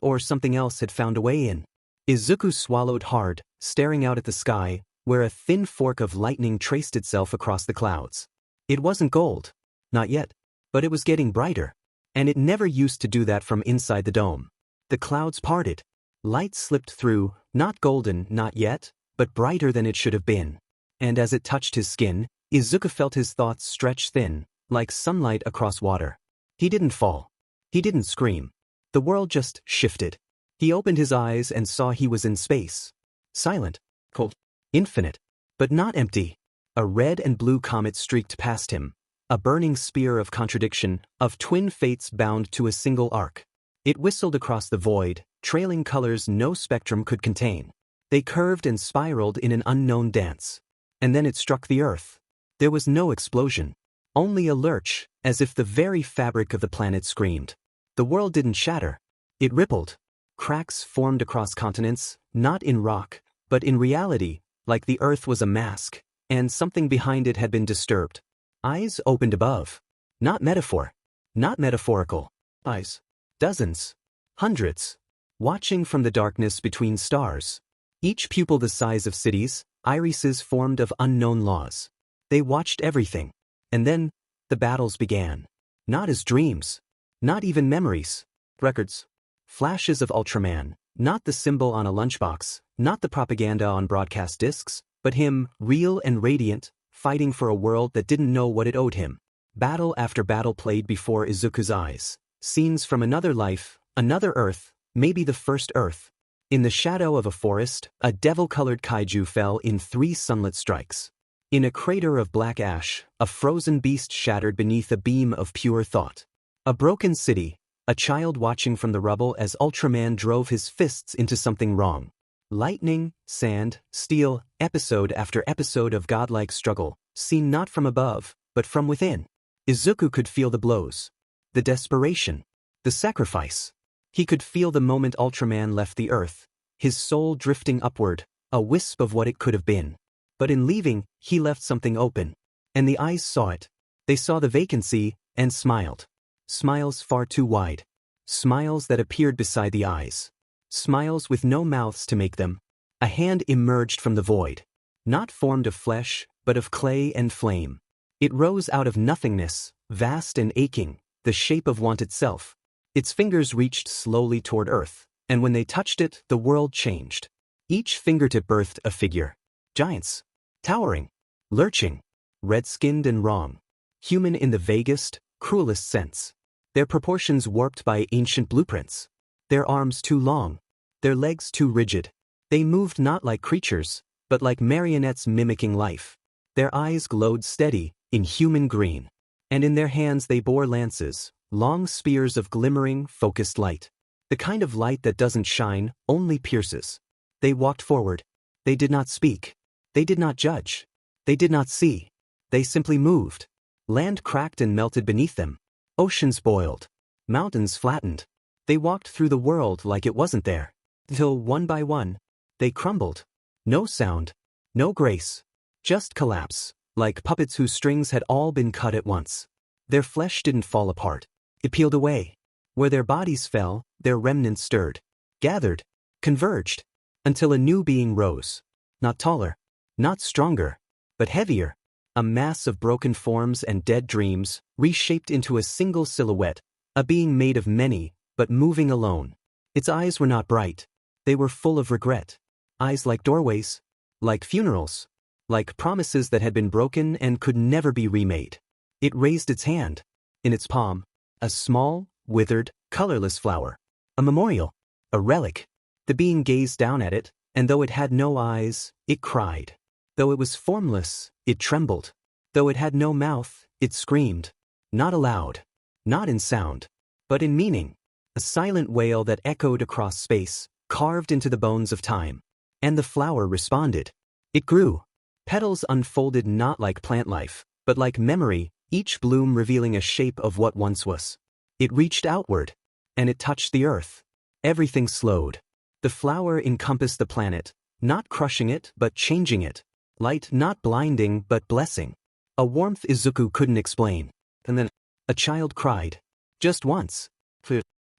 Or something else had found a way in. Izuku swallowed hard, staring out at the sky, where a thin fork of lightning traced itself across the clouds. It wasn't gold. Not yet. But it was getting brighter. And it never used to do that from inside the dome. The clouds parted. Light slipped through, not golden, not yet, but brighter than it should have been. And as it touched his skin, Izuku felt his thoughts stretch thin, like sunlight across water. He didn't fall. He didn't scream. The world just shifted. He opened his eyes and saw he was in space. Silent. Cold. Infinite. But not empty. A red and blue comet streaked past him. A burning spear of contradiction, of twin fates bound to a single arc. It whistled across the void, trailing colors no spectrum could contain. They curved and spiraled in an unknown dance. And then it struck the earth. There was no explosion. Only a lurch, as if the very fabric of the planet screamed. The world didn't shatter. It rippled. Cracks formed across continents, not in rock, but in reality, like the earth was a mask, and something behind it had been disturbed. Eyes opened above. Not metaphor. Not metaphorical. Eyes. Dozens. Hundreds. Watching from the darkness between stars. Each pupil the size of cities, irises formed of unknown laws. They watched everything. And then, the battles began. Not as dreams. Not even memories. Records. Flashes of Ultraman, not the symbol on a lunchbox, not the propaganda on broadcast discs, but him, real and radiant, fighting for a world that didn't know what it owed him. Battle after battle played before Izuku's eyes. Scenes from another life, another Earth, maybe the first Earth. In the shadow of a forest, a devil-colored kaiju fell in 3 sunlit strikes. In a crater of black ash, a frozen beast shattered beneath a beam of pure thought. A broken city, a child watching from the rubble as Ultraman drove his fists into something wrong. Lightning, sand, steel, episode after episode of godlike struggle, seen not from above, but from within. Izuku could feel the blows. The desperation. The sacrifice. He could feel the moment Ultraman left the earth, his soul drifting upward, a wisp of what it could have been. But in leaving, he left something open. And the eyes saw it. They saw the vacancy, and smiled. Smiles far too wide. Smiles that appeared beside the eyes. Smiles with no mouths to make them. A hand emerged from the void. Not formed of flesh, but of clay and flame. It rose out of nothingness, vast and aching, the shape of want itself. Its fingers reached slowly toward earth, and when they touched it, the world changed. Each fingertip birthed a figure. Giants. Towering. Lurching. Red-skinned and wrong. Human in the vaguest, cruelest sense. Their proportions warped by ancient blueprints. Their arms too long. Their legs too rigid. They moved not like creatures, but like marionettes mimicking life. Their eyes glowed steady, inhuman green. And in their hands they bore lances, long spears of glimmering, focused light. The kind of light that doesn't shine, only pierces. They walked forward. They did not speak. They did not judge. They did not see. They simply moved. Land cracked and melted beneath them. Oceans boiled. Mountains flattened. They walked through the world like it wasn't there. Till one by one, they crumbled. No sound. No grace. Just collapse, like puppets whose strings had all been cut at once. Their flesh didn't fall apart. It peeled away. Where their bodies fell, their remnants stirred. Gathered. Converged. Until a new being rose. Not taller. Not stronger. But heavier. A mass of broken forms and dead dreams, reshaped into a single silhouette, a being made of many, but moving alone. Its eyes were not bright. They were full of regret. Eyes like doorways. Like funerals. Like promises that had been broken and could never be remade. It raised its hand. In its palm, a small, withered, colorless flower. A memorial. A relic. The being gazed down at it, and though it had no eyes, it cried. Though it was formless, it trembled. Though it had no mouth, it screamed. Not aloud. Not in sound. But in meaning. A silent wail that echoed across space, carved into the bones of time. And the flower responded. It grew. Petals unfolded not like plant life, but like memory, each bloom revealing a shape of what once was. It reached outward. And it touched the earth. Everything slowed. The flower encompassed the planet, not crushing it but changing it. Light not blinding but blessing. A warmth Izuku couldn't explain. And then, a child cried. Just once.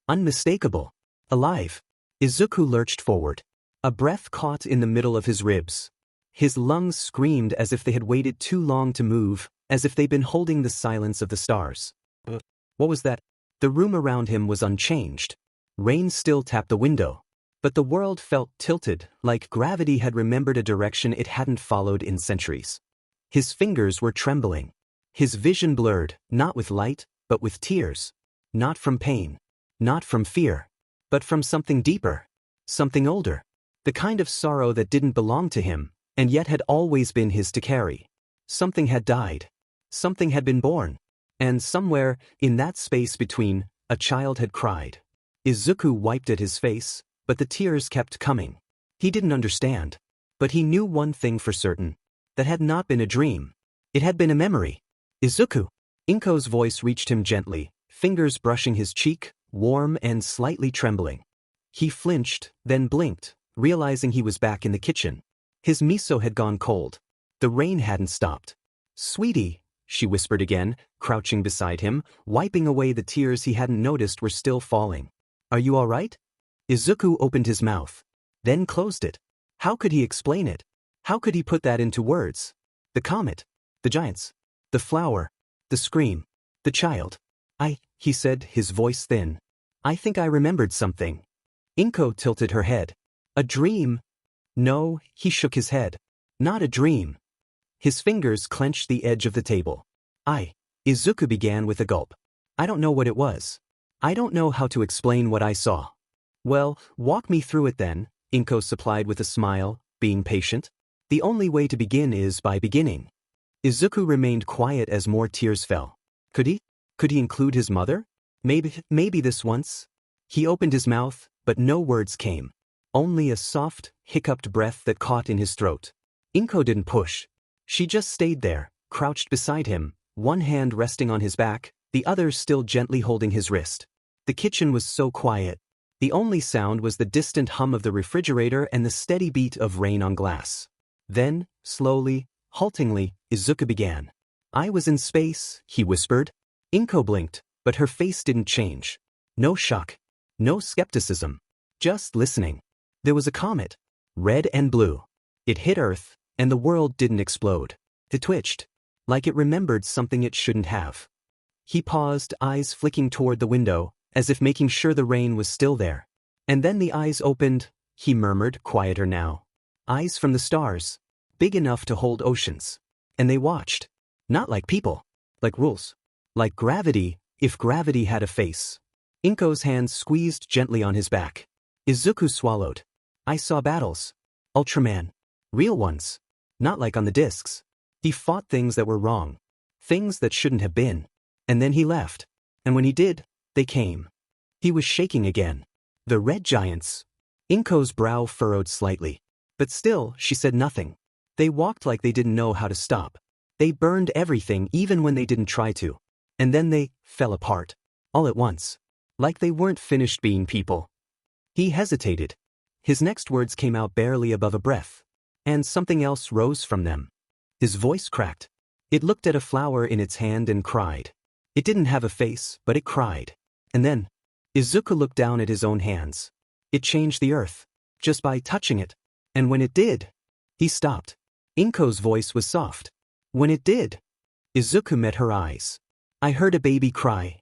Unmistakable. Alive. Izuku lurched forward. A breath caught in the middle of his ribs. His lungs screamed as if they had waited too long to move, as if they'd been holding the silence of the stars. What was that? The room around him was unchanged. Rain still tapped the window. But the world felt tilted, like gravity had remembered a direction it hadn't followed in centuries. His fingers were trembling. His vision blurred, not with light, but with tears. Not from pain. Not from fear. But from something deeper. Something older. The kind of sorrow that didn't belong to him, and yet had always been his to carry. Something had died. Something had been born. And somewhere, in that space between, a child had cried. Izuku wiped at his face, but the tears kept coming. He didn't understand. But he knew one thing for certain. That had not been a dream. It had been a memory. Izuku. Inko's voice reached him gently, fingers brushing his cheek, warm and slightly trembling. He flinched, then blinked, realizing he was back in the kitchen. His miso had gone cold. The rain hadn't stopped. Sweetie, she whispered again, crouching beside him, wiping away the tears he hadn't noticed were still falling. Are you all right? Izuku opened his mouth. Then closed it. How could he explain it? How could he put that into words? The comet. The giants. The flower. The scream. The child. He said, his voice thin. I think I remembered something. Inko tilted her head. A dream? No, he shook his head. Not a dream. His fingers clenched the edge of the table. Izuku began with a gulp. I don't know what it was. I don't know how to explain what I saw. Well, walk me through it then, Inko supplied with a smile, being patient. The only way to begin is by beginning. Izuku remained quiet as more tears fell. Could he include his mother? Maybe this once? He opened his mouth, but no words came. Only a soft, hiccuped breath that caught in his throat. Inko didn't push. She just stayed there, crouched beside him, one hand resting on his back, the other still gently holding his wrist. The kitchen was so quiet. The only sound was the distant hum of the refrigerator and the steady beat of rain on glass. Then, slowly, haltingly, Izuku began. I was in space, he whispered. Inko blinked, but her face didn't change. No shock. No skepticism. Just listening. There was a comet. Red and blue. It hit Earth, and the world didn't explode. It twitched. Like it remembered something it shouldn't have. He paused, eyes flicking toward the window, as if making sure the rain was still there. And then the eyes opened, he murmured, quieter now. Eyes from the stars. Big enough to hold oceans. And they watched. Not like people. Like rules. Like gravity, if gravity had a face. Inko's hand squeezed gently on his back. Izuku swallowed. I saw battles. Ultraman. Real ones. Not like on the discs. He fought things that were wrong. Things that shouldn't have been. And then he left. And when he did, they came. He was shaking again. The red giants. Inko's brow furrowed slightly. But still, she said nothing. They walked like they didn't know how to stop. They burned everything even when they didn't try to. And then they fell apart. All at once. Like they weren't finished being people. He hesitated. His next words came out barely above a breath. And something else rose from them. His voice cracked. It looked at a flower in its hand and cried. It didn't have a face, but it cried. And then, Izuku looked down at his own hands. It changed the earth, just by touching it. And when it did, he stopped. Inko's voice was soft. When it did, Izuku met her eyes. I heard a baby cry.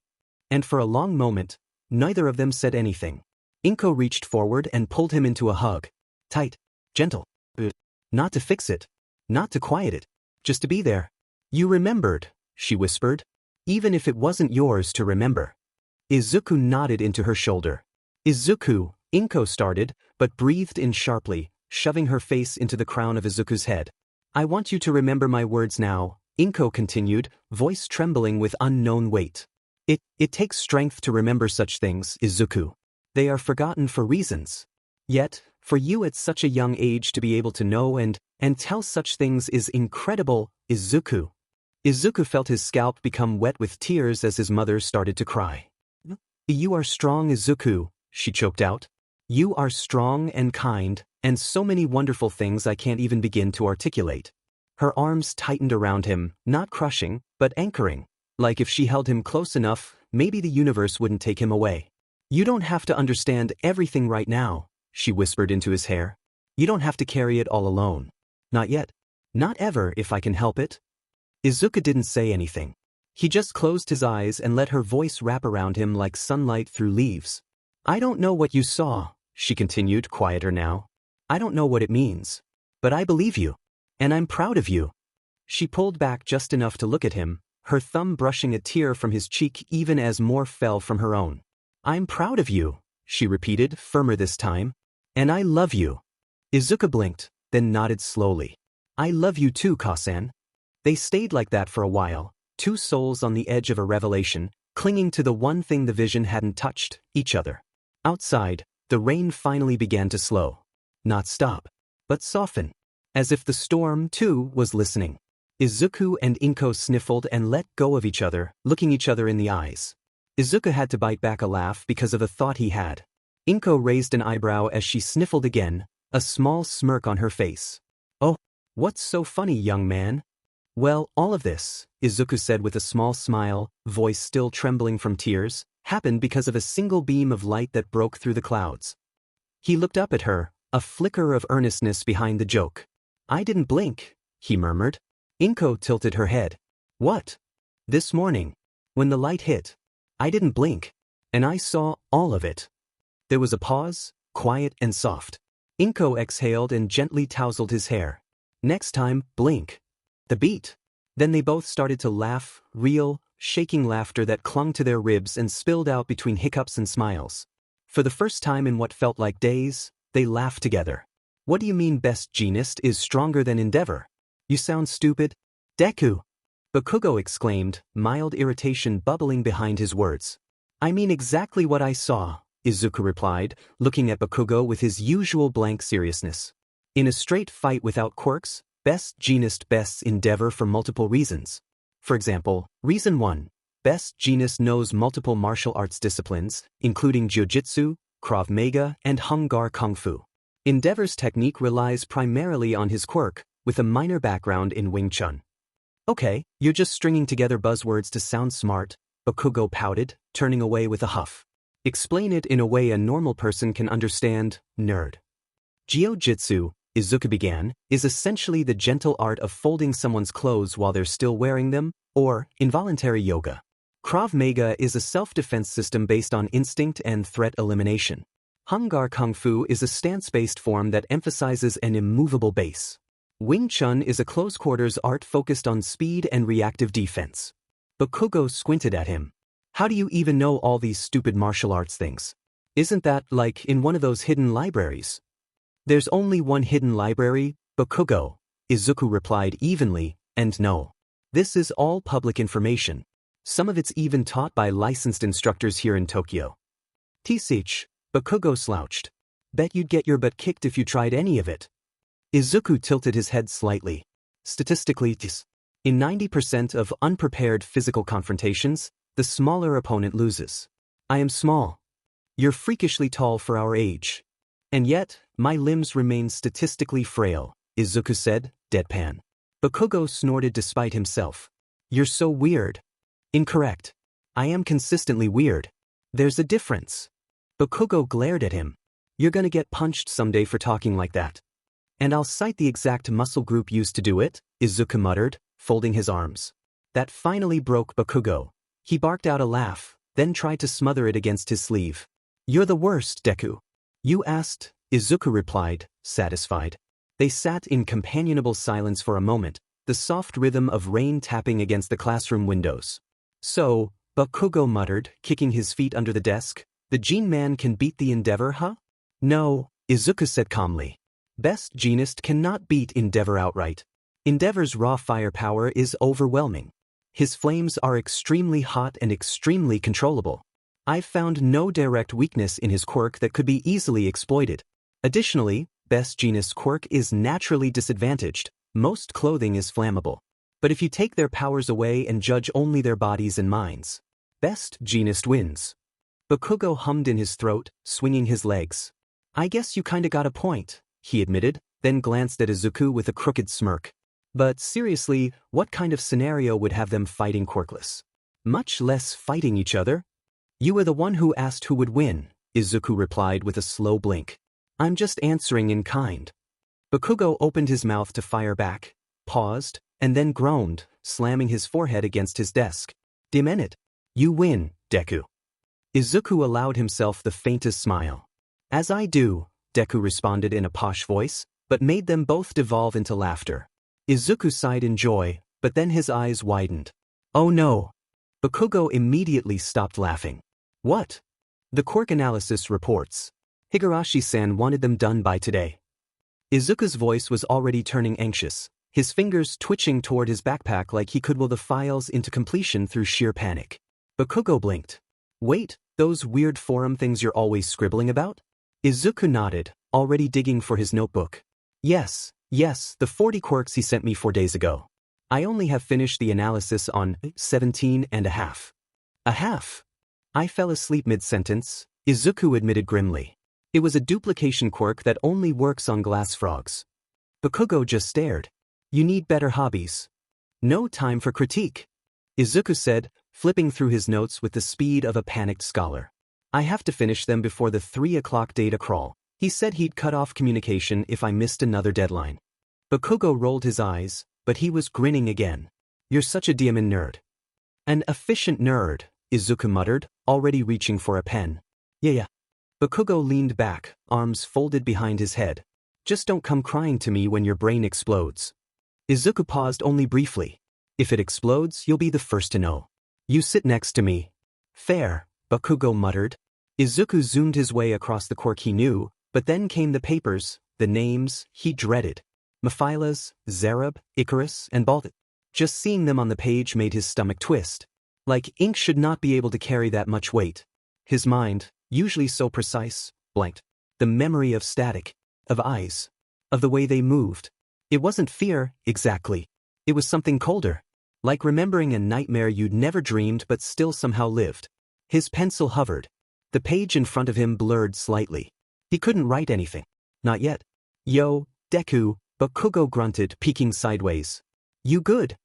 And for a long moment, neither of them said anything. Inko reached forward and pulled him into a hug. Tight, gentle. Not to fix it. Not to quiet it. Just to be there. You remembered, she whispered. Even if it wasn't yours to remember. Izuku nodded into her shoulder. Izuku, Inko started, but breathed in sharply, shoving her face into the crown of Izuku's head. I want you to remember my words now, Inko continued, voice trembling with unknown weight. It takes strength to remember such things, Izuku. They are forgotten for reasons. Yet, for you at such a young age to be able to know and tell such things is incredible, Izuku. Izuku felt his scalp become wet with tears as his mother started to cry. You are strong, Izuku, she choked out. You are strong and kind, and so many wonderful things I can't even begin to articulate. Her arms tightened around him, not crushing, but anchoring. Like if she held him close enough, maybe the universe wouldn't take him away. You don't have to understand everything right now, she whispered into his hair. You don't have to carry it all alone. Not yet. Not ever if I can help it. Izuku didn't say anything. He just closed his eyes and let her voice wrap around him like sunlight through leaves. I don't know what you saw, she continued, quieter now. I don't know what it means. But I believe you. And I'm proud of you. She pulled back just enough to look at him, her thumb brushing a tear from his cheek even as more fell from her own. I'm proud of you, she repeated, firmer this time. And I love you. Izuku blinked, then nodded slowly. I love you too, Kasan. They stayed like that for a while, two souls on the edge of a revelation, clinging to the one thing the vision hadn't touched, each other. Outside, the rain finally began to slow. Not stop, but soften. As if the storm, too, was listening. Izuku and Inko sniffled and let go of each other, looking each other in the eyes. Izuku had to bite back a laugh because of a thought he had. Inko raised an eyebrow as she sniffled again, a small smirk on her face. Oh, what's so funny, young man? Well, all of this, Izuku said with a small smile, voice still trembling from tears, happened because of a single beam of light that broke through the clouds. He looked up at her, a flicker of earnestness behind the joke. I didn't blink, he murmured. Inko tilted her head. What? This morning. When the light hit. I didn't blink. And I saw all of it. There was a pause, quiet and soft. Inko exhaled and gently tousled his hair. Next time, blink. The beat. Then they both started to laugh, real, shaking laughter that clung to their ribs and spilled out between hiccups and smiles. For the first time in what felt like days, they laughed together. What do you mean best genist is stronger than endeavor? You sound stupid. Deku! Bakugo exclaimed, mild irritation bubbling behind his words. I mean exactly what I saw, Izuku replied, looking at Bakugo with his usual blank seriousness. In a straight fight without quirks, best genist bests endeavor for multiple reasons. For example, reason 1. Best genist knows multiple martial arts disciplines, including jiu-jitsu, Krav Maga, and Hung-Gar Kung Fu. Endeavor's technique relies primarily on his quirk, with a minor background in Wing Chun. Okay, you're just stringing together buzzwords to sound smart, Bakugo pouted, turning away with a huff. Explain it in a way a normal person can understand, nerd. Jiu-jitsu, Izuku began, is essentially the gentle art of folding someone's clothes while they're still wearing them, or involuntary yoga. Krav Maga is a self-defense system based on instinct and threat elimination. Hung-Gar Kung Fu is a stance-based form that emphasizes an immovable base. Wing Chun is a close-quarters art focused on speed and reactive defense. Bakugo squinted at him. How do you even know all these stupid martial arts things? Isn't that like in one of those hidden libraries? There's only one hidden library, Bakugo, Izuku replied evenly, and no. This is all public information. Some of it's even taught by licensed instructors here in Tokyo. Tisich, Bakugo slouched. Bet you'd get your butt kicked if you tried any of it. Izuku tilted his head slightly. Statistically, in 90% of unprepared physical confrontations, the smaller opponent loses. I am small. You're freakishly tall for our age. And yet, my limbs remain statistically frail, Izuku said, deadpan. Bakugo snorted despite himself. You're so weird. Incorrect. I am consistently weird. There's a difference. Bakugo glared at him. You're gonna get punched someday for talking like that. And I'll cite the exact muscle group used to do it, Izuku muttered, folding his arms. That finally broke Bakugo. He barked out a laugh, then tried to smother it against his sleeve. You're the worst, Deku. You asked, Izuku replied, satisfied. They sat in companionable silence for a moment, the soft rhythm of rain tapping against the classroom windows. So, Bakugo muttered, kicking his feet under the desk, the Gene Man can beat the Endeavor, huh? No, Izuku said calmly. Best Genist cannot beat Endeavor outright. Endeavor's raw firepower is overwhelming. His flames are extremely hot and extremely controllable. I've found no direct weakness in his quirk that could be easily exploited. Additionally, Best Genist's quirk is naturally disadvantaged. Most clothing is flammable. But if you take their powers away and judge only their bodies and minds, Best Genist wins. Bakugo hummed in his throat, swinging his legs. I guess you kinda got a point, he admitted, then glanced at Izuku with a crooked smirk. But seriously, what kind of scenario would have them fighting quirkless? Much less fighting each other? You were the one who asked who would win, Izuku replied with a slow blink. I'm just answering in kind. Bakugo opened his mouth to fire back, paused, and then groaned, slamming his forehead against his desk. Damn it. You win, Deku. Izuku allowed himself the faintest smile. As I do, Deku responded in a posh voice, but made them both devolve into laughter. Izuku sighed in joy, but then his eyes widened. Oh no. Bakugo immediately stopped laughing. What? The quirk analysis reports. Higurashi-san wanted them done by today. Izuku's voice was already turning anxious, his fingers twitching toward his backpack like he could will the files into completion through sheer panic. Bakugo blinked. Wait, those weird forum things you're always scribbling about? Izuku nodded, already digging for his notebook. Yes, the 40 quirks he sent me 4 days ago. I only have finished the analysis on 17 and a half. A half? I fell asleep mid-sentence, Izuku admitted grimly. It was a duplication quirk that only works on glass frogs. Bakugo just stared. You need better hobbies. No time for critique, Izuku said, flipping through his notes with the speed of a panicked scholar. I have to finish them before the 3 o'clock data crawl. He said he'd cut off communication if I missed another deadline. Bakugo rolled his eyes, but he was grinning again. You're such a diamond nerd. An efficient nerd, Izuku muttered, already reaching for a pen. Yeah. Bakugo leaned back, arms folded behind his head. Just don't come crying to me when your brain explodes. Izuku paused only briefly. If it explodes, you'll be the first to know. You sit next to me. Fair, Bakugo muttered. Izuku zoomed his way across the quirk he knew, but then came the papers, the names he dreaded. Mephilas, Zerub, Icarus, and Baltic. Just seeing them on the page made his stomach twist. Like ink should not be able to carry that much weight. His mind, usually so precise, blanked. The memory of static, of eyes, of the way they moved. It wasn't fear, exactly. It was something colder. Like remembering a nightmare you'd never dreamed but still somehow lived. His pencil hovered. The page in front of him blurred slightly. He couldn't write anything. Not yet. Yo, Deku, Bakugo grunted, peeking sideways. You good?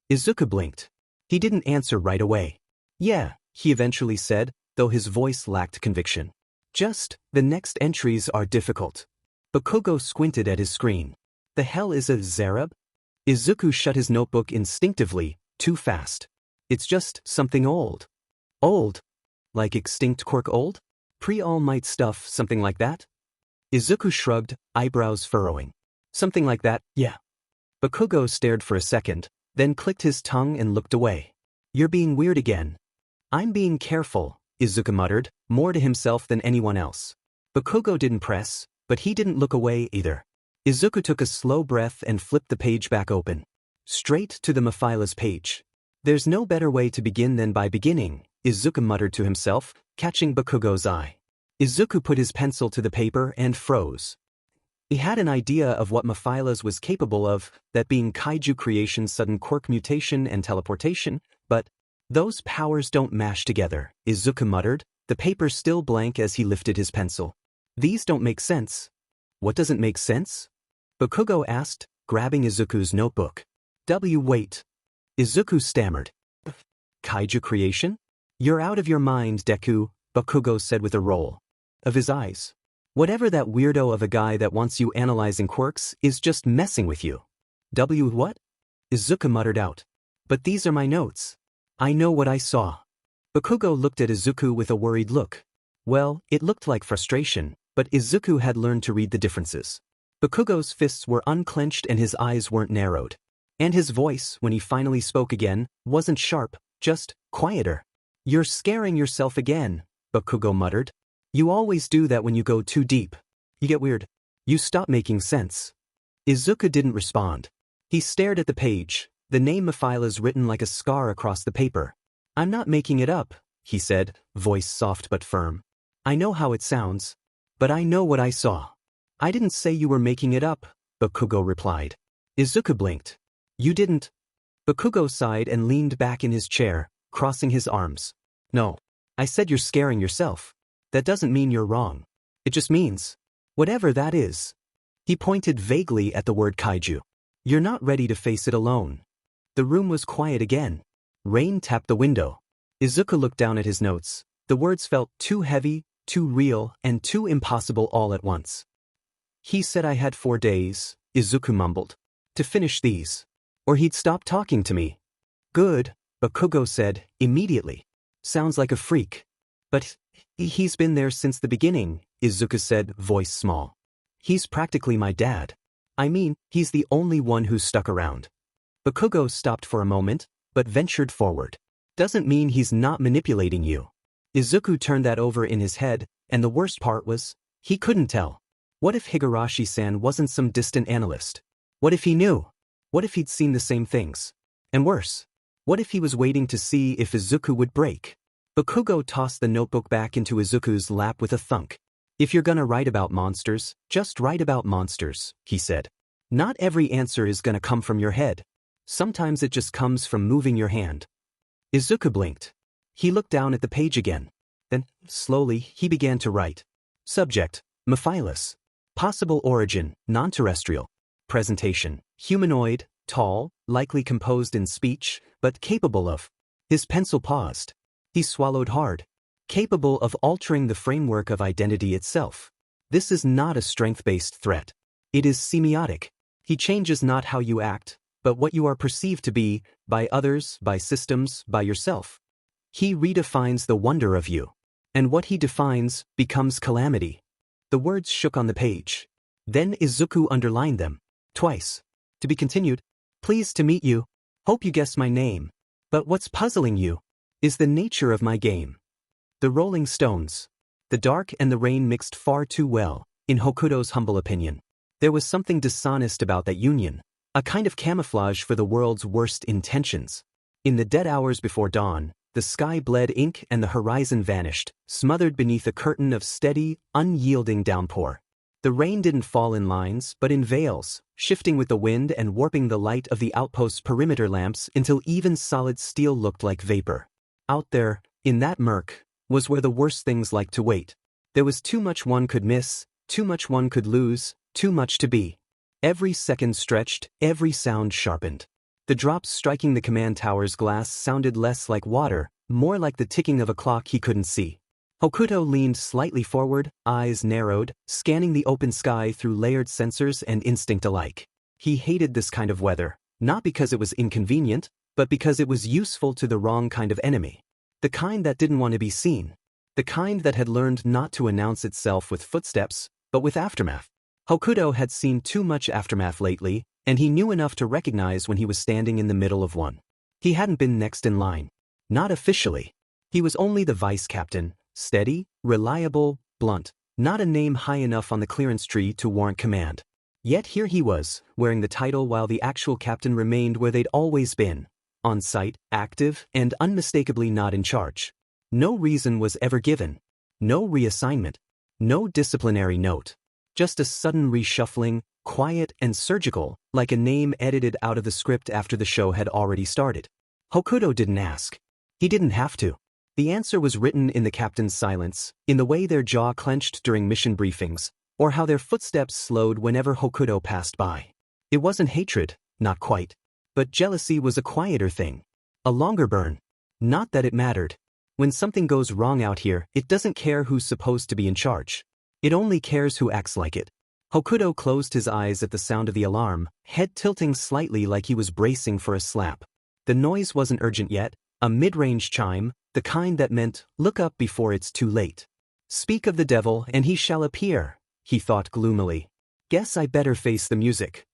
Izuku blinked. He didn't answer right away. Yeah, he eventually said, though his voice lacked conviction. Just, the next entries are difficult. Bakugo squinted at his screen. The hell is a Zerub? Izuku shut his notebook instinctively, too fast. It's just something old. Old? Like extinct quirk old? Pre-All Might stuff, something like that? Izuku shrugged, eyebrows furrowing. Something like that, yeah. Bakugo stared for a second, then clicked his tongue and looked away. You're being weird again. I'm being careful, Izuku muttered, more to himself than anyone else. Bakugo didn't press, but he didn't look away either. Izuku took a slow breath and flipped the page back open. Straight to the Mephilas page. There's no better way to begin than by beginning, Izuku muttered to himself, catching Bakugo's eye. Izuku put his pencil to the paper and froze. He had an idea of what Mephilas was capable of, that being Kaiju creation's sudden quirk mutation and teleportation, but those powers don't mash together, Izuku muttered, the paper still blank as he lifted his pencil. These don't make sense. What doesn't make sense? Bakugo asked, grabbing Izuku's notebook. Wait. Izuku stammered. Kaiju creation? You're out of your mind, Deku, Bakugo said with a roll of his eyes. Whatever that weirdo of a guy that wants you analyzing quirks is just messing with you. What? Izuku muttered out. But these are my notes. I know what I saw. Bakugo looked at Izuku with a worried look. Well, it looked like frustration, but Izuku had learned to read the differences. Bakugo's fists were unclenched and his eyes weren't narrowed. And his voice, when he finally spoke again, wasn't sharp, just quieter. You're scaring yourself again, Bakugo muttered. You always do that when you go too deep. You get weird. You stop making sense. Izuku didn't respond. He stared at the page, the name Mephila's written like a scar across the paper. I'm not making it up, he said, voice soft but firm. I know how it sounds. But I know what I saw. I didn't say you were making it up, Bakugo replied. Izuku blinked. You didn't. Bakugo sighed and leaned back in his chair, crossing his arms. No. I said you're scaring yourself. That doesn't mean you're wrong. It just means, whatever that is. He pointed vaguely at the word kaiju. You're not ready to face it alone. The room was quiet again. Rain tapped the window. Izuku looked down at his notes. The words felt too heavy, too real, and too impossible all at once. He said I had 4 days, Izuku mumbled, to finish these. Or he'd stop talking to me. Good, Bakugo said, immediately. Sounds like a freak. But he's been there since the beginning, Izuku said, voice small. He's practically my dad. I mean, he's the only one who's stuck around. Bakugo stopped for a moment, but ventured forward. Doesn't mean he's not manipulating you. Izuku turned that over in his head, and the worst part was, he couldn't tell. What if Higurashi-san wasn't some distant analyst? What if he knew? What if he'd seen the same things? And worse, what if he was waiting to see if Izuku would break? Bakugo tossed the notebook back into Izuku's lap with a thunk. If you're gonna write about monsters, just write about monsters, he said. Not every answer is gonna come from your head. Sometimes it just comes from moving your hand. Izuku blinked. He looked down at the page again. Then, slowly, he began to write. Subject, Mephilas. Possible origin, non-terrestrial. Presentation, humanoid, tall, likely composed in speech, but capable of. His pencil paused. He swallowed hard. Capable of altering the framework of identity itself. This is not a strength-based threat. It is semiotic. He changes not how you act, but what you are perceived to be, by others, by systems, by yourself. He redefines the wonder of you. And what he defines becomes calamity. The words shook on the page. Then Izuku underlined them. Twice. To be continued. Pleased to meet you. Hope you guessed my name. But what's puzzling you is the nature of my game. The Rolling Stones. The dark and the rain mixed far too well, in Hokuto's humble opinion. There was something dishonest about that union, a kind of camouflage for the world's worst intentions. In the dead hours before dawn, the sky bled ink and the horizon vanished, smothered beneath a curtain of steady, unyielding downpour. The rain didn't fall in lines, but in veils, shifting with the wind and warping the light of the outpost's perimeter lamps until even solid steel looked like vapor. Out there, in that murk, was where the worst things liked to wait. There was too much one could miss, too much one could lose, too much to be. Every second stretched, every sound sharpened. The drops striking the command tower's glass sounded less like water, more like the ticking of a clock he couldn't see. Hokuto leaned slightly forward, eyes narrowed, scanning the open sky through layered sensors and instinct alike. He hated this kind of weather, not because it was inconvenient, but because it was useful to the wrong kind of enemy. The kind that didn't want to be seen. The kind that had learned not to announce itself with footsteps, but with aftermath. Hokuto had seen too much aftermath lately, and he knew enough to recognize when he was standing in the middle of one. He hadn't been next in line. Not officially. He was only the vice captain, steady, reliable, blunt, not a name high enough on the clearance tree to warrant command. Yet here he was, wearing the title while the actual captain remained where they'd always been. On site, active, and unmistakably not in charge. No reason was ever given. No reassignment. No disciplinary note. Just a sudden reshuffling, quiet and surgical, like a name edited out of the script after the show had already started. Hokuto didn't ask. He didn't have to. The answer was written in the captain's silence, in the way their jaw clenched during mission briefings, or how their footsteps slowed whenever Hokuto passed by. It wasn't hatred, not quite. But jealousy was a quieter thing. A longer burn. Not that it mattered. When something goes wrong out here, it doesn't care who's supposed to be in charge. It only cares who acts like it. Hokuto closed his eyes at the sound of the alarm, head tilting slightly like he was bracing for a slap. The noise wasn't urgent yet, a mid-range chime, the kind that meant, look up before it's too late. Speak of the devil and he shall appear, he thought gloomily. Guess I better face the music.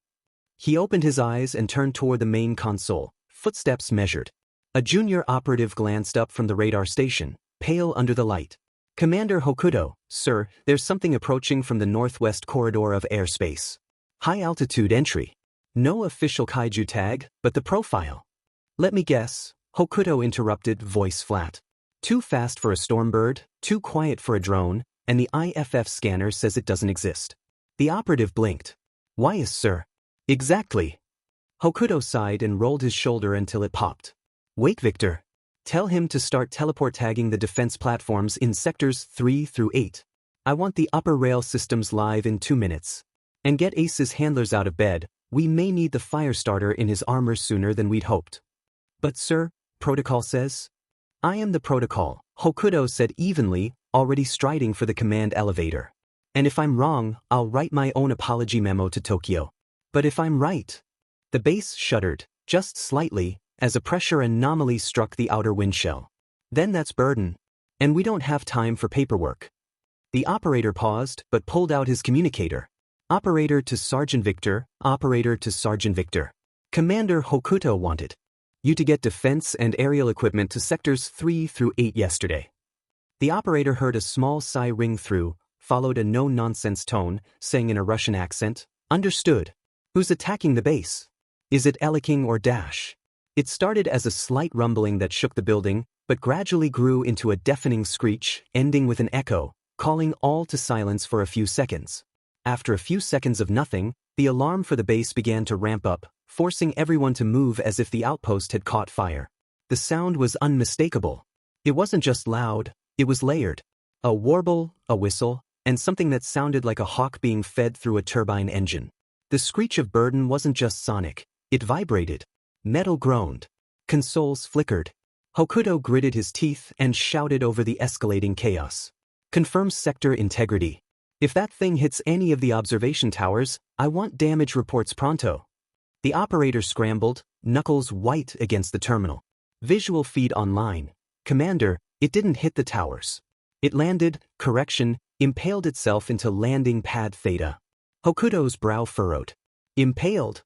He opened his eyes and turned toward the main console, footsteps measured. A junior operative glanced up from the radar station, pale under the light. Commander Hokuto, sir, there's something approaching from the northwest corridor of airspace. High-altitude entry. No official kaiju tag, but the profile. Let me guess, Hokuto interrupted, voice flat. Too fast for a stormbird, too quiet for a drone, and the IFF scanner says it doesn't exist. The operative blinked. Why is sir? Exactly. Hokuto sighed and rolled his shoulder until it popped. Wait, Victor. Tell him to start teleport tagging the defense platforms in sectors 3 through 8. I want the upper rail systems live in 2 minutes. And get Ace's handlers out of bed, we may need the fire starter in his armor sooner than we'd hoped. But sir, protocol says? I am the protocol, Hokuto said evenly, already striding for the command elevator. And if I'm wrong, I'll write my own apology memo to Tokyo. But if I'm right... The base shuddered, just slightly, as a pressure anomaly struck the outer windshell. Then that's burden. And we don't have time for paperwork. The operator paused, but pulled out his communicator. Operator to Sergeant Victor, operator to Sergeant Victor. Commander Hokuto wanted you to get defense and aerial equipment to sectors 3 through 8 yesterday. The operator heard a small sigh ring through, followed a no-nonsense tone, saying in a Russian accent, Understood. Who's attacking the base? Is it Eleking or Dash? It started as a slight rumbling that shook the building, but gradually grew into a deafening screech, ending with an echo, calling all to silence for a few seconds. After a few seconds of nothing, the alarm for the base began to ramp up, forcing everyone to move as if the outpost had caught fire. The sound was unmistakable. It wasn't just loud, it was layered. A warble, a whistle, and something that sounded like a hawk being fed through a turbine engine. The screech of burden wasn't just sonic, it vibrated. Metal groaned. Consoles flickered. Hokuto gritted his teeth and shouted over the escalating chaos. Confirm sector integrity. If that thing hits any of the observation towers, I want damage reports pronto. The operator scrambled, knuckles white against the terminal. Visual feed online. Commander, it didn't hit the towers. It landed, correction, impaled itself into landing pad theta. Hokuto's brow furrowed. Impaled?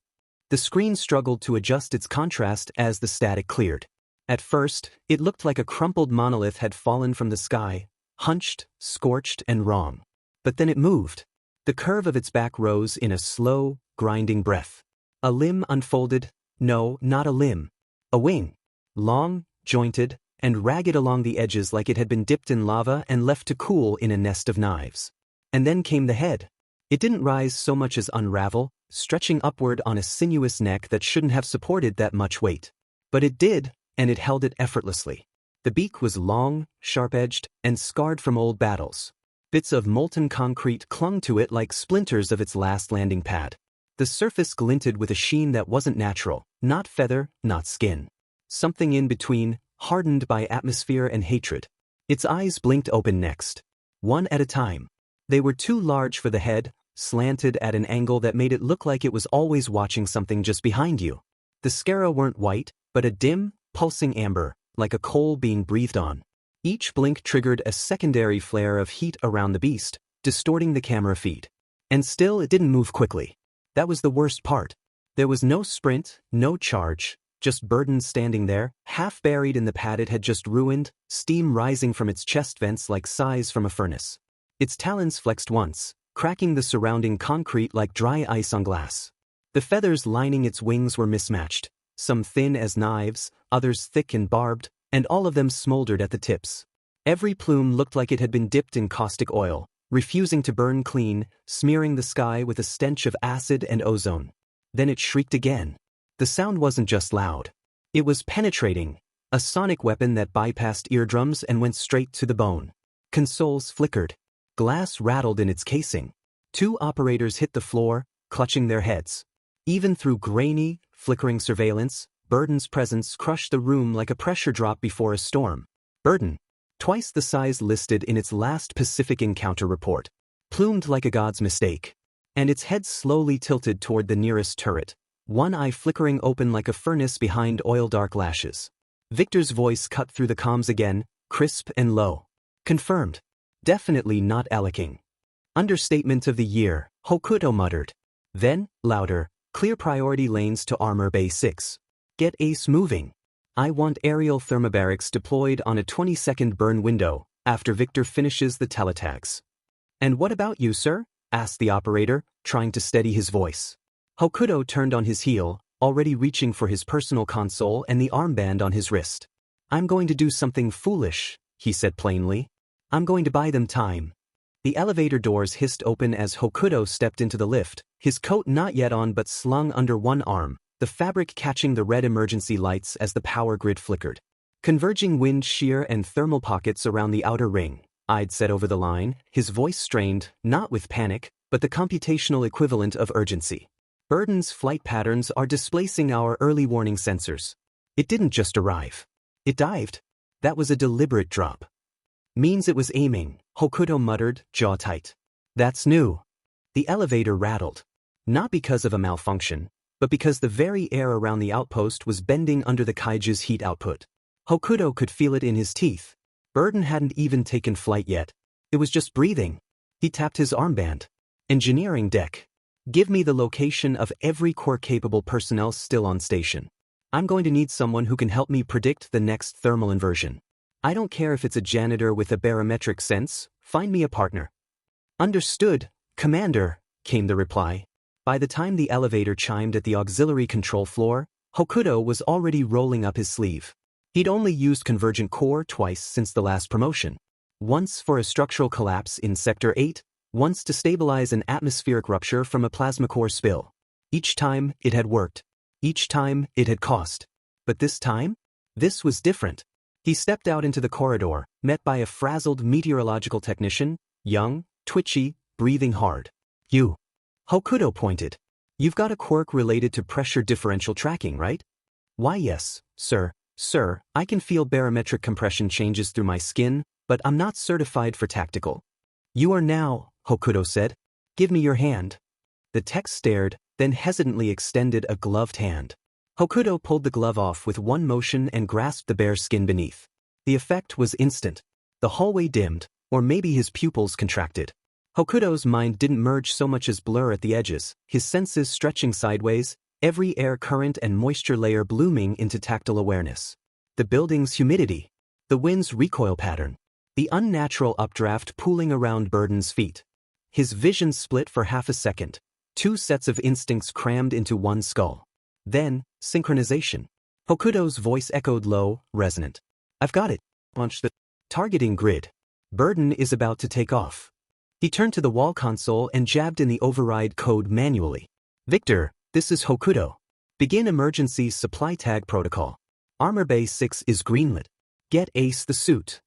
The screen struggled to adjust its contrast as the static cleared. At first, it looked like a crumpled monolith had fallen from the sky, hunched, scorched, and wrong. But then it moved. The curve of its back rose in a slow, grinding breath. A limb unfolded. No, not a limb. A wing. Long, jointed, and ragged along the edges like it had been dipped in lava and left to cool in a nest of knives. And then came the head. It didn't rise so much as unravel, stretching upward on a sinuous neck that shouldn't have supported that much weight. But it did, and it held it effortlessly. The beak was long, sharp-edged, and scarred from old battles. Bits of molten concrete clung to it like splinters of its last landing pad. The surface glinted with a sheen that wasn't natural, not feather, not skin. Something in between, hardened by atmosphere and hatred. Its eyes blinked open next. One at a time. They were too large for the head, slanted at an angle that made it look like it was always watching something just behind you. The scara weren't white, but a dim, pulsing amber, like a coal being breathed on. Each blink triggered a secondary flare of heat around the beast, distorting the camera feed. And still it didn't move quickly. That was the worst part. There was no sprint, no charge, just burden standing there, half buried in the pad it had just ruined, steam rising from its chest vents like sighs from a furnace. Its talons flexed once, cracking the surrounding concrete like dry ice on glass. The feathers lining its wings were mismatched, some thin as knives, others thick and barbed, and all of them smoldered at the tips. Every plume looked like it had been dipped in caustic oil, refusing to burn clean, smearing the sky with a stench of acid and ozone. Then it shrieked again. The sound wasn't just loud. It was penetrating, a sonic weapon that bypassed eardrums and went straight to the bone. Consoles flickered. Glass rattled in its casing. 2 operators hit the floor, clutching their heads. Even through grainy, flickering surveillance, Burden's presence crushed the room like a pressure drop before a storm. Burden, twice the size listed in its last Pacific encounter report, plumed like a god's mistake. And its head slowly tilted toward the nearest turret, one eye flickering open like a furnace behind oil-dark lashes. Victor's voice cut through the comms again, crisp and low. Confirmed. Definitely not Eleking. Understatement of the year, Hokuto muttered. Then, louder, clear priority lanes to Armor Bay 6. Get Ace moving. I want aerial thermobarics deployed on a 20-second burn window, after Victor finishes the teletags. "And what about you, sir?" asked the operator, trying to steady his voice. Hokuto turned on his heel, already reaching for his personal console and the armband on his wrist. "I'm going to do something foolish," he said plainly. "I'm going to buy them time." The elevator doors hissed open as Hokuto stepped into the lift, his coat not yet on but slung under one arm, the fabric catching the red emergency lights as the power grid flickered. Converging wind shear and thermal pockets around the outer ring, I'd said over the line, his voice strained, not with panic, but the computational equivalent of urgency. Burden's flight patterns are displacing our early warning sensors. It didn't just arrive. It dived. That was a deliberate drop. "Means it was aiming," Hokuto muttered, jaw tight. "That's new." The elevator rattled. Not because of a malfunction, but because the very air around the outpost was bending under the Kaiju's heat output. Hokuto could feel it in his teeth. Burden hadn't even taken flight yet. It was just breathing. He tapped his armband. "Engineering deck. Give me the location of every quirk-capable personnel still on station. I'm going to need someone who can help me predict the next thermal inversion. I don't care if it's a janitor with a barometric sense, find me a partner." "Understood, Commander," came the reply. By the time the elevator chimed at the auxiliary control floor, Hokuto was already rolling up his sleeve. He'd only used convergent core twice since the last promotion. Once for a structural collapse in Sector 8, once to stabilize an atmospheric rupture from a plasma core spill. Each time, it had worked. Each time, it had cost. But this time? This was different. He stepped out into the corridor, met by a frazzled meteorological technician, young, twitchy, breathing hard. "You." Hokuto pointed. "You've got a quirk related to pressure differential tracking, right?" "Why yes, sir. Sir, I can feel barometric compression changes through my skin, but I'm not certified for tactical." "You are now," Hokuto said. "Give me your hand." The tech stared, then hesitantly extended a gloved hand. Hokuto pulled the glove off with one motion and grasped the bare skin beneath. The effect was instant. The hallway dimmed, or maybe his pupils contracted. Hokuto's mind didn't merge so much as blur at the edges, his senses stretching sideways, every air current and moisture layer blooming into tactile awareness. The building's humidity. The wind's recoil pattern. The unnatural updraft pooling around Burden's feet. His vision split for half a second. Two sets of instincts crammed into one skull. Then, synchronization. Hokuto's voice echoed low, resonant. "I've got it." Launch the targeting grid. Burden is about to take off. He turned to the wall console and jabbed in the override code manually. "Victor, this is Hokuto. Begin emergency supply tag protocol. Armor Bay 6 is greenlit. Get Ace the suit."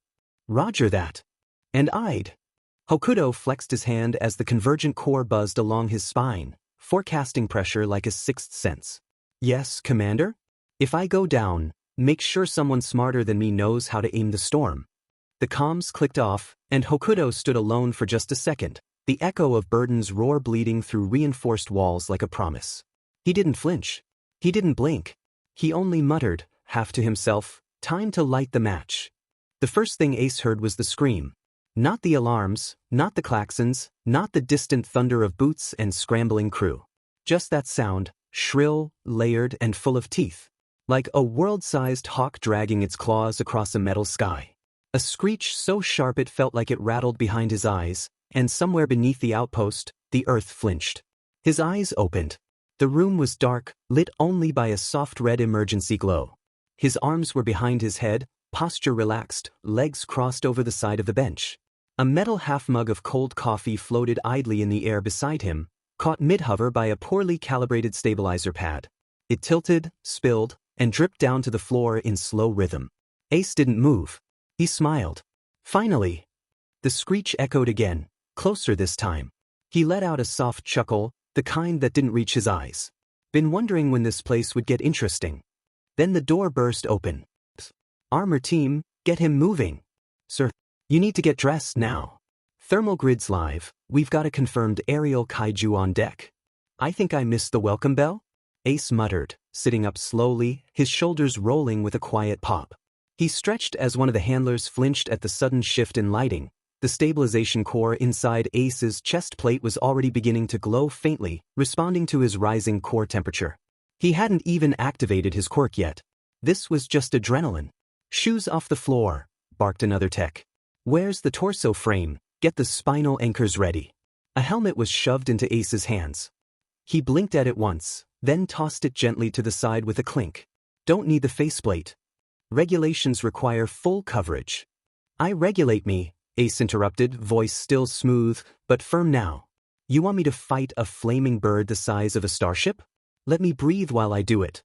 "Roger that." "And I'd." Hokuto flexed his hand as the convergent core buzzed along his spine, forecasting pressure like a sixth sense. "Yes, Commander? If I go down, make sure someone smarter than me knows how to aim the storm." The comms clicked off, and Hokuto stood alone for just a second, the echo of Burden's roar bleeding through reinforced walls like a promise. He didn't flinch. He didn't blink. He only muttered, half to himself, "Time to light the match." The first thing Ace heard was the scream. Not the alarms, not the klaxons, not the distant thunder of boots and scrambling crew. Just that sound, shrill, layered, and full of teeth. Like a world-sized hawk dragging its claws across a metal sky. A screech so sharp it felt like it rattled behind his eyes, and somewhere beneath the outpost, the earth flinched. His eyes opened. The room was dark, lit only by a soft red emergency glow. His arms were behind his head, posture relaxed, legs crossed over the side of the bench. A metal half-mug of cold coffee floated idly in the air beside him, caught mid-hover by a poorly calibrated stabilizer pad. It tilted, spilled, and dripped down to the floor in slow rhythm. Ace didn't move. He smiled. "Finally!" The screech echoed again, closer this time. He let out a soft chuckle, the kind that didn't reach his eyes. "Been wondering when this place would get interesting." Then the door burst open. "Armor team, get him moving." "Sir, you need to get dressed now. Thermal grid's live, we've got a confirmed aerial kaiju on deck." "I think I missed the welcome bell?" Ace muttered, sitting up slowly, his shoulders rolling with a quiet pop. He stretched as one of the handlers flinched at the sudden shift in lighting. The stabilization core inside Ace's chest plate was already beginning to glow faintly, responding to his rising core temperature. He hadn't even activated his quirk yet. This was just adrenaline. "Shoes off the floor," barked another tech. Where's the torso frame? Get the spinal anchors ready. A helmet was shoved into Ace's hands. He blinked at it once, then tossed it gently to the side with a clink. Don't need the faceplate. Regulations require full coverage. I regulate me, Ace interrupted, voice still smooth, but firm now. You want me to fight a flaming bird the size of a starship? Let me breathe while I do it.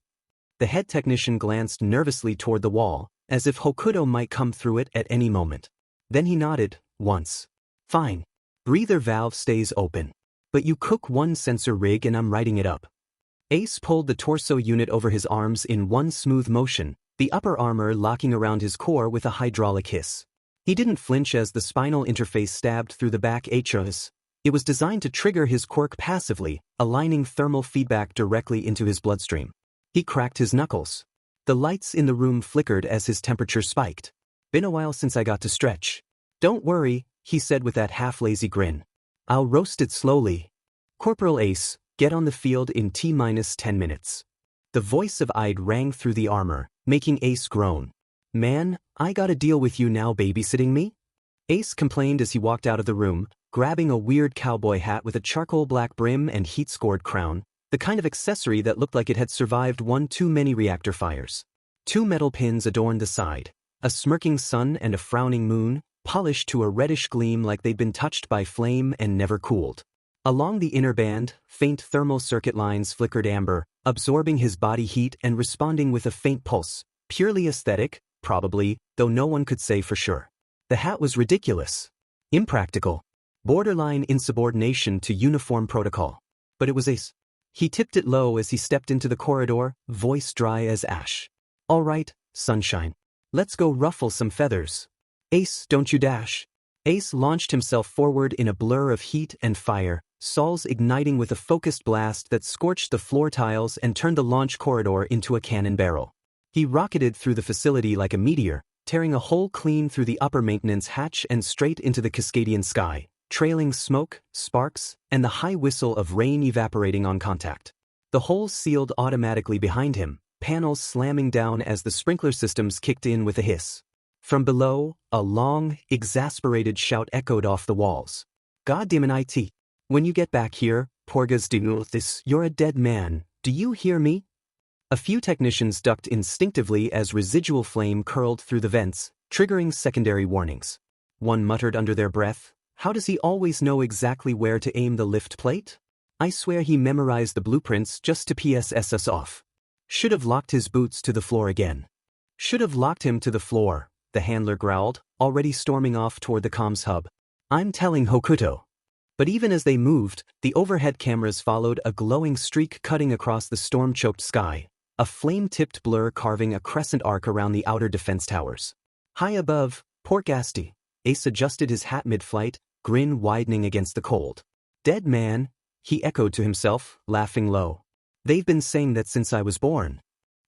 The head technician glanced nervously toward the wall, as if Hokuto might come through it at any moment. Then he nodded, once. Fine. Breather valve stays open. But you cook one sensor rig and I'm writing it up. Ace pulled the torso unit over his arms in one smooth motion, the upper armor locking around his core with a hydraulic hiss. He didn't flinch as the spinal interface stabbed through the back HOS. It was designed to trigger his quirk passively, aligning thermal feedback directly into his bloodstream. He cracked his knuckles. The lights in the room flickered as his temperature spiked. Been a while since I got to stretch. Don't worry, he said with that half-lazy grin. I'll roast it slowly. Corporal Ace, get on the field in T-10 minutes. The voice of Ide rang through the armor, making Ace groan. Man, I gotta deal with you now babysitting me? Ace complained as he walked out of the room, grabbing a weird cowboy hat with a charcoal black brim and heat-scored crown, the kind of accessory that looked like it had survived one too many reactor fires. 2 metal pins adorned the side, a smirking sun and a frowning moon, polished to a reddish gleam like they'd been touched by flame and never cooled. Along the inner band, faint thermal circuit lines flickered amber, absorbing his body heat and responding with a faint pulse, purely aesthetic, probably, though no one could say for sure. The hat was ridiculous. Impractical. Borderline insubordination to uniform protocol. But it was Ace. He tipped it low as he stepped into the corridor, voice dry as ash. All right, sunshine. Let's go ruffle some feathers. Ace, don't you dash. Ace launched himself forward in a blur of heat and fire, soles igniting with a focused blast that scorched the floor tiles and turned the launch corridor into a cannon barrel. He rocketed through the facility like a meteor, tearing a hole clean through the upper maintenance hatch and straight into the Cascadian sky, trailing smoke, sparks, and the high whistle of rain evaporating on contact. The hole sealed automatically behind him, panels slamming down as the sprinkler systems kicked in with a hiss. From below, a long, exasperated shout echoed off the walls. Goddamn it! When you get back here, Porgas de Nulthis, you're a dead man, do you hear me? A few technicians ducked instinctively as residual flame curled through the vents, triggering secondary warnings. One muttered under their breath, how does he always know exactly where to aim the lift plate? I swear he memorized the blueprints just to PSS us off. Should have locked his boots to the floor again. Should have locked him to the floor, the handler growled, already storming off toward the comms hub. I'm telling Hokuto. But even as they moved, the overhead cameras followed a glowing streak cutting across the storm-choked sky, a flame-tipped blur carving a crescent arc around the outer defense towers. High above, Porgasti, Ace adjusted his hat mid-flight, grin widening against the cold. Dead man, he echoed to himself, laughing low. They've been saying that since I was born.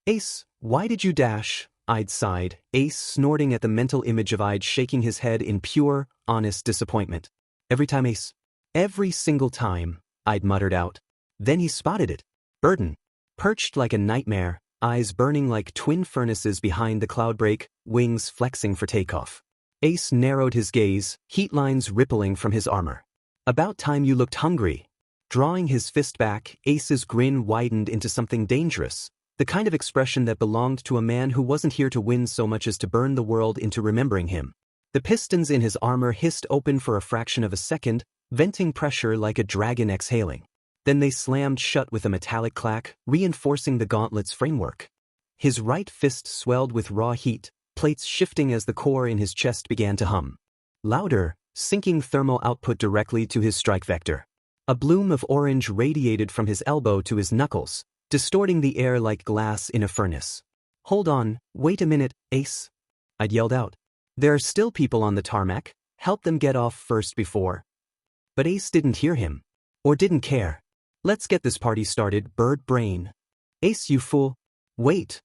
Ace, why did you dash? Ide sighed, Ace snorting at the mental image of Ide shaking his head in pure, honest disappointment. Every time Ace. Every single time, Ide muttered out. Then he spotted it. Burden. Perched like a nightmare, eyes burning like twin furnaces behind the cloud break, wings flexing for takeoff. Ace narrowed his gaze, heat lines rippling from his armor. About time you looked hungry. Drawing his fist back, Ace's grin widened into something dangerous, the kind of expression that belonged to a man who wasn't here to win so much as to burn the world into remembering him. The pistons in his armor hissed open for a fraction of a second, venting pressure like a dragon exhaling. Then they slammed shut with a metallic clack, reinforcing the gauntlet's framework. His right fist swelled with raw heat, plates shifting as the core in his chest began to hum. Louder, sinking thermal output directly to his strike vector. A bloom of orange radiated from his elbow to his knuckles, distorting the air like glass in a furnace. Hold on, wait a minute, Ace. I'd yelled out. There are still people on the tarmac, help them get off first before. But Ace didn't hear him. Or didn't care. Let's get this party started, bird brain. Ace, you fool. Wait.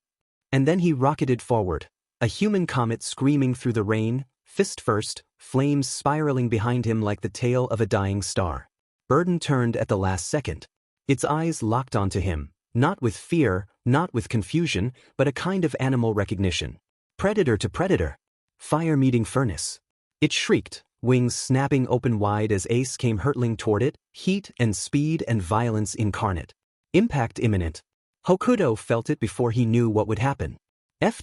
And then he rocketed forward, a human comet screaming through the rain, fist first, flames spiraling behind him like the tail of a dying star. Burden turned at the last second. Its eyes locked onto him, not with fear, not with confusion, but a kind of animal recognition. Predator to predator. Fire meeting furnace. It shrieked, wings snapping open wide as Ace came hurtling toward it, heat and speed and violence incarnate. Impact imminent. Hokuto felt it before he knew what would happen. F-,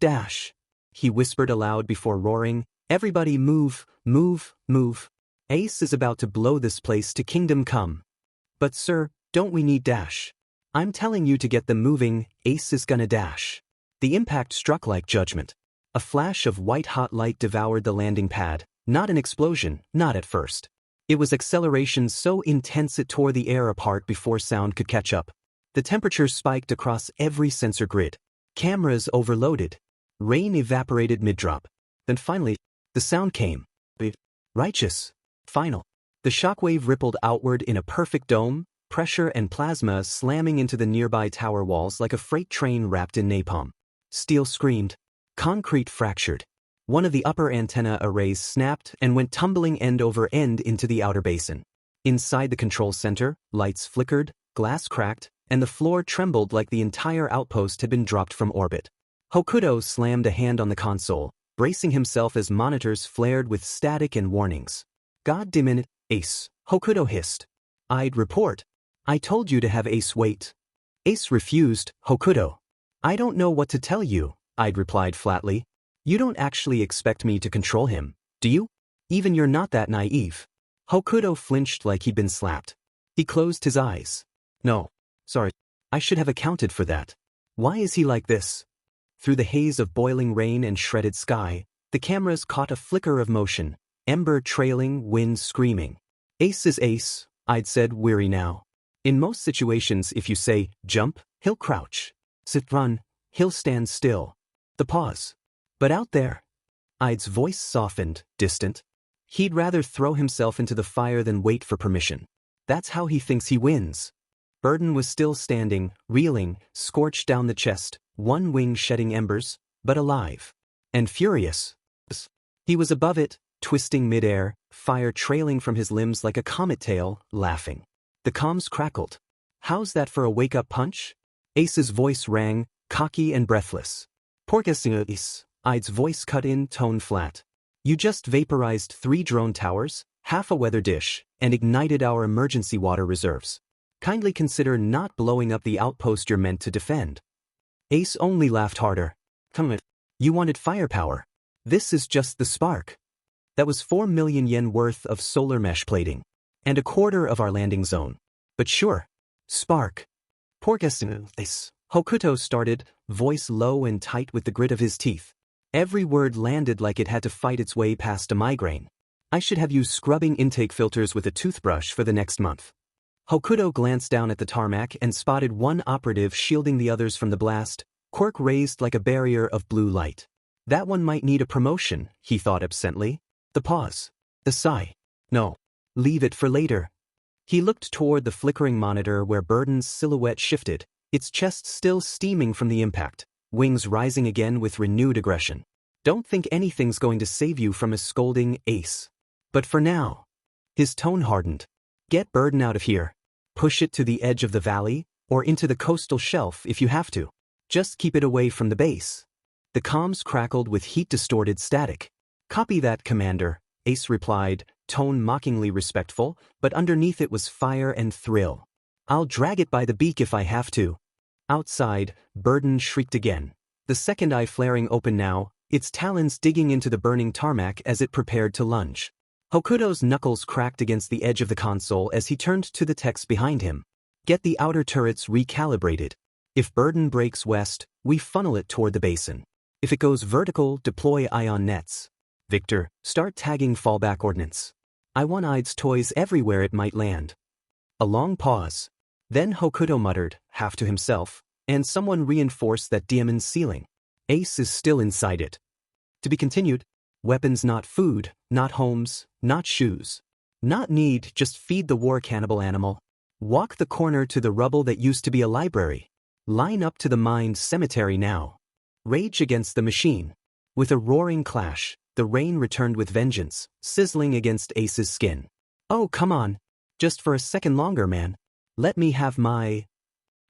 he whispered aloud before roaring, "Everybody move, move, move. Ace is about to blow this place to kingdom come." "But sir, don't we need dash?" "I'm telling you to get them moving, Ace is gonna dash." The impact struck like judgment. A flash of white-hot light devoured the landing pad, not an explosion, not at first. It was acceleration so intense it tore the air apart before sound could catch up. The temperature spiked across every sensor grid. Cameras overloaded. Rain evaporated mid-drop. Then finally, the sound came. Righteous. Final. The shockwave rippled outward in a perfect dome, pressure and plasma slamming into the nearby tower walls like a freight train wrapped in napalm. Steel screamed. Concrete fractured. One of the upper antenna arrays snapped and went tumbling end over end into the outer basin. Inside the control center, lights flickered, glass cracked, and the floor trembled like the entire outpost had been dropped from orbit. Hokuto slammed a hand on the console, bracing himself as monitors flared with static and warnings. "God damn it, Ace," Hokuto hissed. "I'd report. I told you to have Ace wait." Ace refused, "Hokuto. I don't know what to tell you," I'd replied flatly. "You don't actually expect me to control him, do you? Even you're not that naive." Hokuto flinched like he'd been slapped. He closed his eyes. "No. Sorry. I should have accounted for that. Why is he like this?" Through the haze of boiling rain and shredded sky, the cameras caught a flicker of motion, ember trailing, wind screaming. "Ace is Ace," I'd said, weary now. "In most situations if you say, jump, he'll crouch. Sit, run, he'll stand still." The pause. But out there, I'd's voice softened, distant. He'd rather throw himself into the fire than wait for permission. That's how he thinks he wins. Burden was still standing, reeling, scorched down the chest, one wing shedding embers, but alive. And furious. He was above it, twisting midair, fire trailing from his limbs like a comet tail, laughing. The comms crackled. "How's that for a wake-up punch?" Ace's voice rang, cocky and breathless. "Porcasinis," I'd's voice cut in, tone flat. "You just vaporized 3 drone towers, half a weather dish, and ignited our emergency water reserves. Kindly consider not blowing up the outpost you're meant to defend." Ace only laughed harder. "Come on. You wanted firepower. This is just the spark." That was 4 million yen worth of solar mesh plating. And a quarter of our landing zone. But sure. Spark. "Porcasinis," Hokuto started, voice low and tight with the grit of his teeth. Every word landed like it had to fight its way past a migraine. "I should have you scrubbing intake filters with a toothbrush for the next month." Hokuto glanced down at the tarmac and spotted one operative shielding the others from the blast, Quirk raised like a barrier of blue light. That one might need a promotion, he thought absently. The pause. The sigh. No. Leave it for later. He looked toward the flickering monitor where Burden's silhouette shifted, its chest still steaming from the impact, wings rising again with renewed aggression. "Don't think anything's going to save you from a scolding, Ace. But for now." His tone hardened. "Get Burden out of here. Push it to the edge of the valley, or into the coastal shelf if you have to. Just keep it away from the base." The comms crackled with heat-distorted static. "Copy that, Commander," Ace replied, tone mockingly respectful, but underneath it was fire and thrill. "I'll drag it by the beak if I have to." Outside, Burden shrieked again, the second eye flaring open now, its talons digging into the burning tarmac as it prepared to lunge. Hokuto's knuckles cracked against the edge of the console as he turned to the text behind him. "Get the outer turrets recalibrated. If Burden breaks west, we funnel it toward the basin. If it goes vertical, deploy ion nets. Victor, start tagging fallback ordnance. I want Ides toys everywhere it might land." A long pause. Then Hokuto muttered, half to himself, and someone reinforced that diamond ceiling. "Ace is still inside it." To be continued. Weapons not food, not homes, not shoes. Not need, just feed the war cannibal animal. Walk the corner to the rubble that used to be a library. Line up to the mined cemetery now. Rage against the machine. With a roaring clash, the rain returned with vengeance, sizzling against Ace's skin. "Oh, come on. Just for a second longer, man. Let me have my..."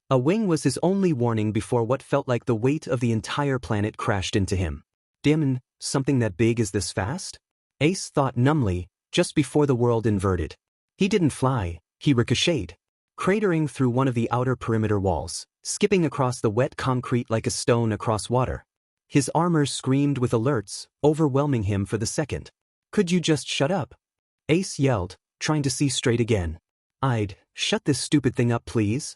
A wing was his only warning before what felt like the weight of the entire planet crashed into him. "Damn, something that big is this fast?" Ace thought numbly, just before the world inverted. He didn't fly, he ricocheted, cratering through one of the outer perimeter walls, skipping across the wet concrete like a stone across water. His armor screamed with alerts, overwhelming him for the second. Could you just shut up? Ace yelled, trying to see straight again. I'd shut this stupid thing up, please.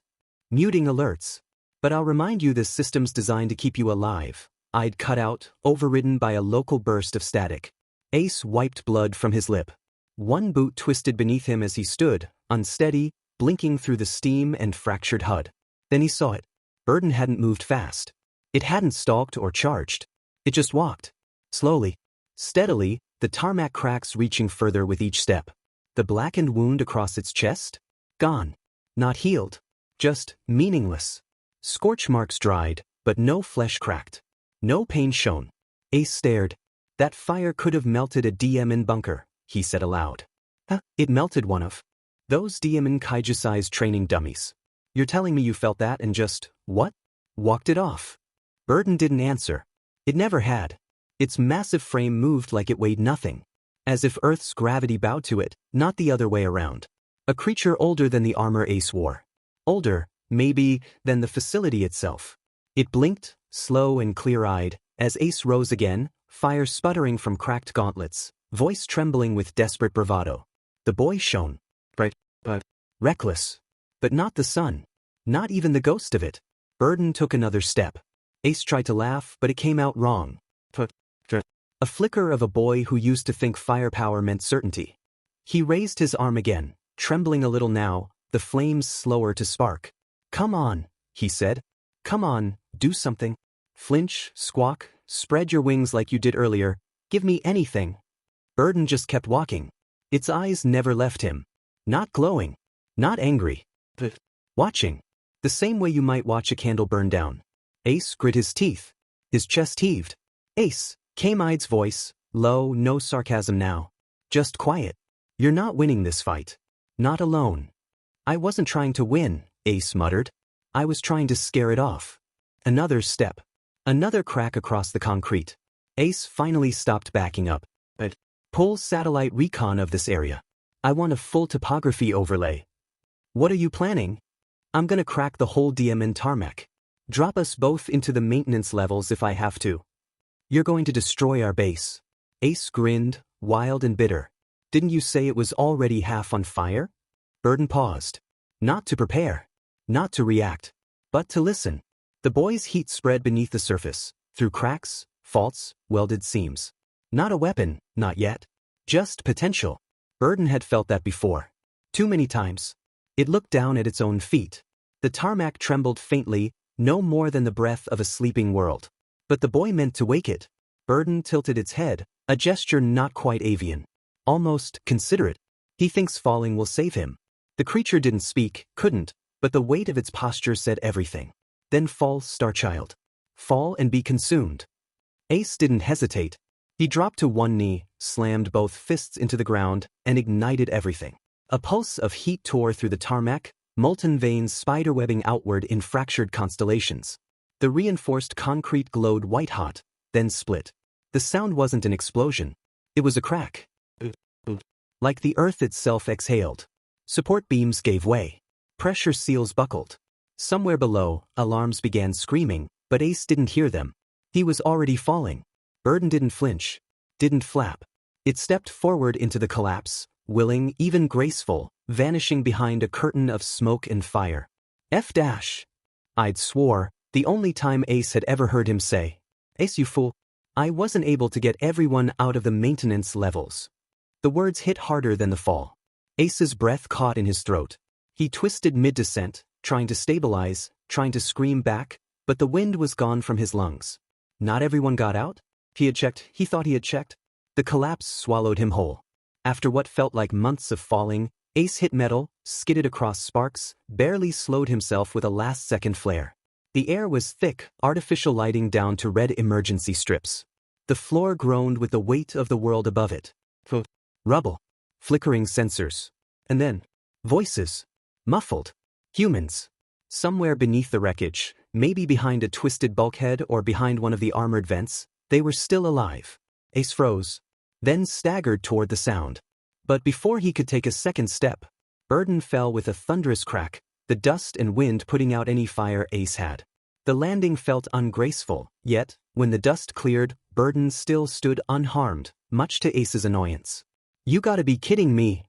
Muting alerts. But I'll remind you this system's designed to keep you alive. I'd cut out, overridden by a local burst of static. Ace wiped blood from his lip. One boot twisted beneath him as he stood, unsteady, blinking through the steam and fractured HUD. Then he saw it. Burden hadn't moved fast. It hadn't stalked or charged. It just walked. Slowly. Steadily, the tarmac cracks reaching further with each step. The blackened wound across its chest? Gone. Not healed. Just meaningless. Scorch marks dried, but no flesh cracked. No pain shown. Ace stared. That fire could have melted a DM bunker, he said aloud. It melted one of those DM Kaiju-sized training dummies. You're telling me you felt that and just, what? Walked it off. Burden didn't answer. It never had. Its massive frame moved like it weighed nothing. As if Earth's gravity bowed to it, not the other way around. A creature older than the armor Ace wore. Older, maybe, than the facility itself. It blinked, slow and clear-eyed, as Ace rose again, fire sputtering from cracked gauntlets, voice trembling with desperate bravado. The boy shone. Bright, but reckless. But not the sun. Not even the ghost of it. Burden took another step. Ace tried to laugh, but it came out wrong. A flicker of a boy who used to think firepower meant certainty. He raised his arm again, trembling a little now, the flames slower to spark. Come on, he said. Come on, do something. Flinch, squawk, spread your wings like you did earlier, give me anything. Burden just kept walking. Its eyes never left him. Not glowing. Not angry. But watching. The same way you might watch a candle burn down. Ace grit his teeth. His chest heaved. Ace, came Ide's voice, low, no sarcasm now. Just quiet. You're not winning this fight. Not alone. I wasn't trying to win, Ace muttered. I was trying to scare it off. Another step. Another crack across the concrete. Ace finally stopped backing up. But pull satellite recon of this area. I want a full topography overlay. What are you planning? I'm gonna crack the whole DM tarmac. Drop us both into the maintenance levels if I have to. You're going to destroy our base. Ace grinned, wild and bitter. Didn't you say it was already half on fire? Burden paused. Not to prepare. Not to react. But to listen. The boy's heat spread beneath the surface, through cracks, faults, welded seams. Not a weapon, not yet. Just potential. Burden had felt that before. Too many times. It looked down at its own feet. The tarmac trembled faintly, no more than the breath of a sleeping world. But the boy meant to wake it. Burden tilted its head, a gesture not quite avian. Almost considerate. He thinks falling will save him. The creature didn't speak, couldn't, but the weight of its posture said everything. Then fall, Starchild. Fall and be consumed. Ace didn't hesitate. He dropped to one knee, slammed both fists into the ground, and ignited everything. A pulse of heat tore through the tarmac, molten veins spiderwebbing outward in fractured constellations. The reinforced concrete glowed white-hot, then split. The sound wasn't an explosion. It was a crack. Like the earth itself exhaled. Support beams gave way. Pressure seals buckled. Somewhere below, alarms began screaming, but Ace didn't hear them. He was already falling. Burden didn't flinch. Didn't flap. It stepped forward into the collapse, willing, even graceful, vanishing behind a curtain of smoke and fire. F-dash. I'd swore, the only time Ace had ever heard him say, Ace you fool. I wasn't able to get everyone out of the maintenance levels. The words hit harder than the fall. Ace's breath caught in his throat. He twisted mid-descent, trying to stabilize, trying to scream back, but the wind was gone from his lungs. Not everyone got out? He thought he had checked. The collapse swallowed him whole. After what felt like months of falling, Ace hit metal, skidded across sparks, barely slowed himself with a last-second flare. The air was thick, artificial lighting down to red emergency strips. The floor groaned with the weight of the world above it. Rubble. Flickering sensors. And then, voices. Muffled. Humans. Somewhere beneath the wreckage, maybe behind a twisted bulkhead or behind one of the armored vents, they were still alive. Ace froze. then staggered toward the sound. But before he could take a second step, Burden fell with a thunderous crack, the dust and wind putting out any fire Ace had. The landing felt ungraceful, yet, when the dust cleared, Burden still stood unharmed, much to Ace's annoyance. "You gotta be kidding me."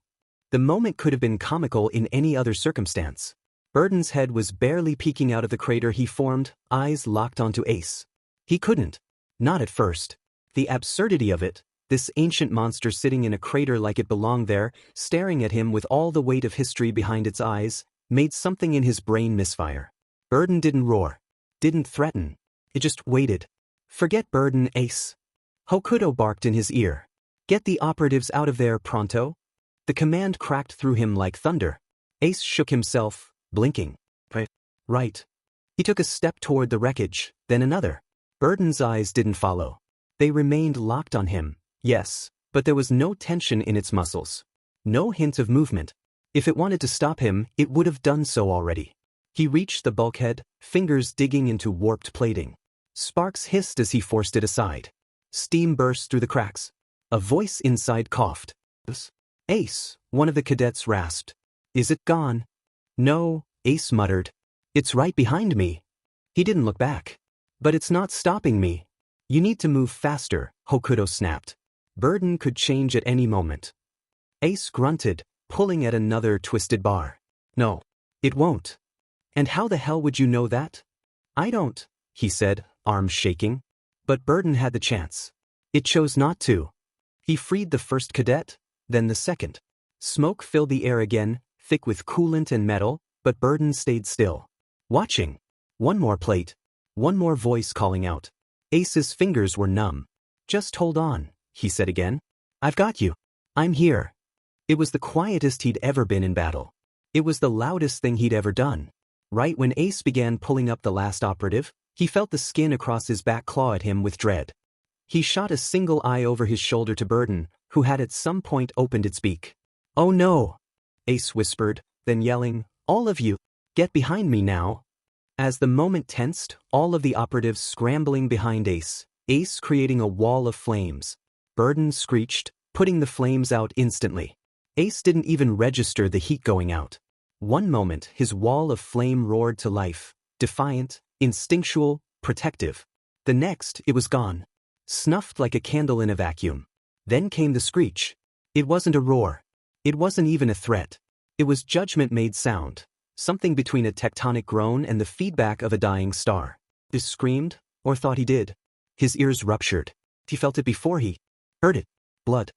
The moment could have been comical in any other circumstance. Burden's head was barely peeking out of the crater he formed, eyes locked onto Ace. He couldn't. Not at first. The absurdity of it, this ancient monster sitting in a crater like it belonged there, staring at him with all the weight of history behind its eyes, made something in his brain misfire. Burden didn't roar. Didn't threaten. It just waited. "Forget Burden, Ace." Hokuto barked in his ear. "Get the operatives out of there pronto." The command cracked through him like thunder. Ace shook himself, blinking. Right. He took a step toward the wreckage, then another. Burden's eyes didn't follow. They remained locked on him, yes, but there was no tension in its muscles. No hint of movement. If it wanted to stop him, it would have done so already. He reached the bulkhead, fingers digging into warped plating. Sparks hissed as he forced it aside. Steam burst through the cracks. A voice inside coughed. "Ace," one of the cadets rasped. "Is it gone?" "No," Ace muttered. "It's right behind me." He didn't look back. "But it's not stopping me." "You need to move faster," Hokuto snapped. Burden could change at any moment. Ace grunted, pulling at another twisted bar. "No, it won't." "And how the hell would you know that?" "I don't," he said, arms shaking. But Burden had the chance. It chose not to. He freed the first cadet, then the second. Smoke filled the air again, thick with coolant and metal, but Burden stayed still. Watching. One more plate. One more voice calling out. Ace's fingers were numb. "Just hold on," he said again. "I've got you. I'm here." It was the quietest he'd ever been in battle. It was the loudest thing he'd ever done. Right when Ace began pulling up the last operative, he felt the skin across his back claw at him with dread. He shot a single eye over his shoulder to Burden, who had at some point opened its beak. "Oh no!" Ace whispered, then yelling, "All of you, get behind me now." As the moment tensed, all of the operatives scrambling behind Ace, Ace creating a wall of flames. Burden screeched, putting the flames out instantly. Ace didn't even register the heat going out. One moment, his wall of flame roared to life, defiant, instinctual, protective. The next, it was gone. Snuffed like a candle in a vacuum. Then came the screech. It wasn't a roar. It wasn't even a threat. It was judgment-made sound, something between a tectonic groan and the feedback of a dying star. He screamed, or thought he did. His ears ruptured. He felt it before he heard it. Blood.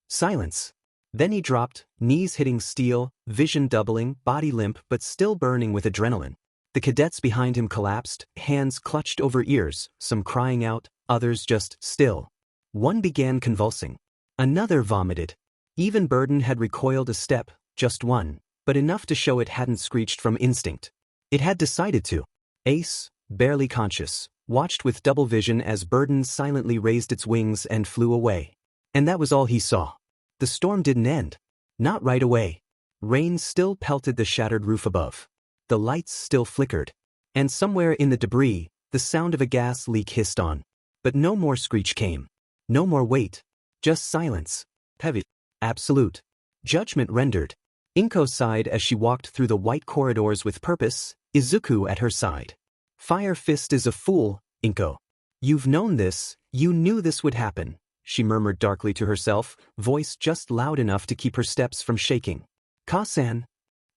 Silence. Then he dropped, knees hitting steel, vision doubling, body limp but still burning with adrenaline. The cadets behind him collapsed, hands clutched over ears, some crying out, others just still. One began convulsing. Another vomited. Even Burden had recoiled a step, just one, but enough to show it hadn't screeched from instinct. It had decided to. Ace, barely conscious, watched with double vision as Burden silently raised its wings and flew away. And that was all he saw. The storm didn't end. Not right away. Rain still pelted the shattered roof above. The lights still flickered. And somewhere in the debris, the sound of a gas leak hissed on. But no more screech came. No more wait. Just silence. Heavy. Absolute. Judgment rendered. Inko sighed as she walked through the white corridors with purpose, Izuku at her side. "Fire Fist is a fool, Inko. You've known this, you knew this would happen," she murmured darkly to herself, voice just loud enough to keep her steps from shaking. "Ka-san?"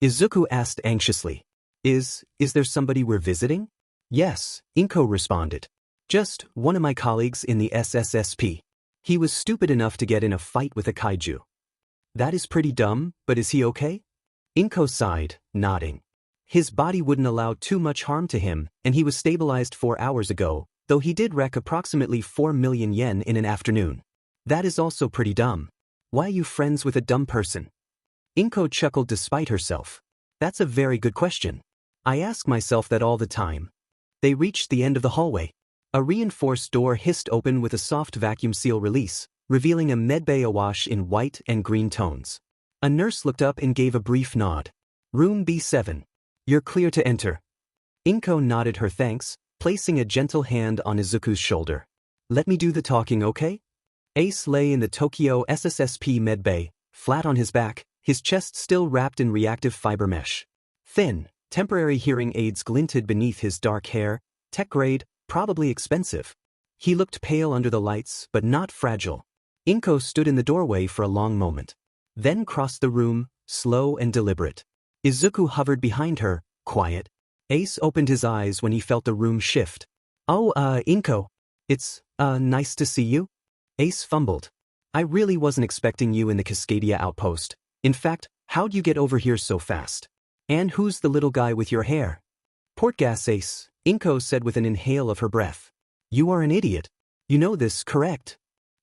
Izuku asked anxiously. Is there somebody we're visiting?" "Yes," Inko responded. "Just one of my colleagues in the SSSP. He was stupid enough to get in a fight with a kaiju." "That is pretty dumb, but is he okay?" Inko sighed, nodding. His body wouldn't allow too much harm to him, and he was stabilized 4 hours ago, though he did wreck approximately 4 million yen in an afternoon. "That is also pretty dumb. Why are you friends with a dumb person?" Inko chuckled despite herself. "That's a very good question. I ask myself that all the time." They reached the end of the hallway. A reinforced door hissed open with a soft vacuum seal release, revealing a medbay awash in white and green tones. A nurse looked up and gave a brief nod. "Room B7. You're clear to enter." Inko nodded her thanks, placing a gentle hand on Izuku's shoulder. "Let me do the talking, okay?" Ace lay in the Tokyo SSSP medbay, flat on his back, his chest still wrapped in reactive fiber mesh. Thin, temporary hearing aids glinted beneath his dark hair, tech grade, probably expensive. He looked pale under the lights, but not fragile. Inko stood in the doorway for a long moment. Then crossed the room, slow and deliberate. Izuku hovered behind her, quiet. Ace opened his eyes when he felt the room shift. Oh, Inko. It's, nice to see you? Ace fumbled. I really wasn't expecting you in the Cascadia outpost. In fact, how'd you get over here so fast? And who's the little guy with your hair? Port gas, Ace, Inko said with an inhale of her breath. You are an idiot. You know this, correct?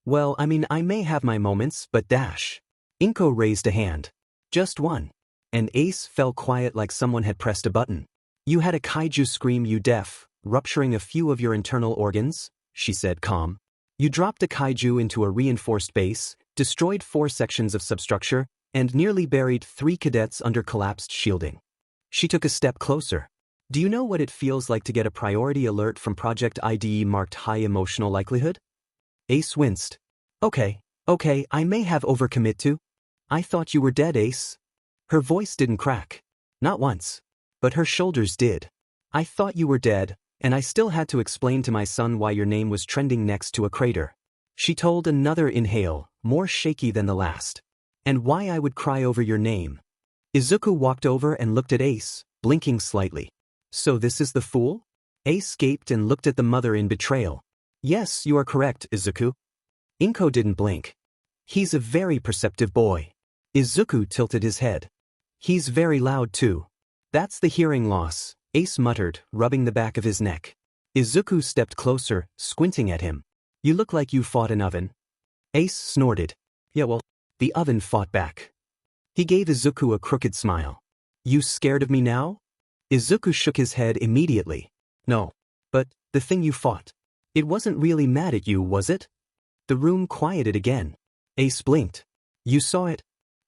Well, I mean, I may have my moments, but dash. Inko raised a hand. Just one. And Ace fell quiet like someone had pressed a button. You had a kaiju scream, you deaf, rupturing a few of your internal organs, she said calm. You dropped a kaiju into a reinforced base, destroyed 4 sections of substructure, and nearly buried 3 cadets under collapsed shielding. She took a step closer. Do you know what it feels like to get a priority alert from Project ID marked high emotional likelihood? Ace winced. Okay, I may have overcommit to. I thought you were dead, Ace. Her voice didn't crack. Not once. But her shoulders did. I thought you were dead, and I still had to explain to my son why your name was trending next to a crater. She told another inhale, more shaky than the last. And why I would cry over your name. Izuku walked over and looked at Ace, blinking slightly. So this is the fool? Ace gaped and looked at the mother in betrayal. Yes, you are correct, Izuku. Inko didn't blink. He's a very perceptive boy. Izuku tilted his head. He's very loud too. That's the hearing loss, Ace muttered, rubbing the back of his neck. Izuku stepped closer, squinting at him. You look like you fought an oven. Ace snorted. Yeah, well, the oven fought back. He gave Izuku a crooked smile. You scared of me now? Izuku shook his head immediately. No. But, the thing you fought. It wasn't really mad at you, was it? The room quieted again. Ace blinked. You saw it?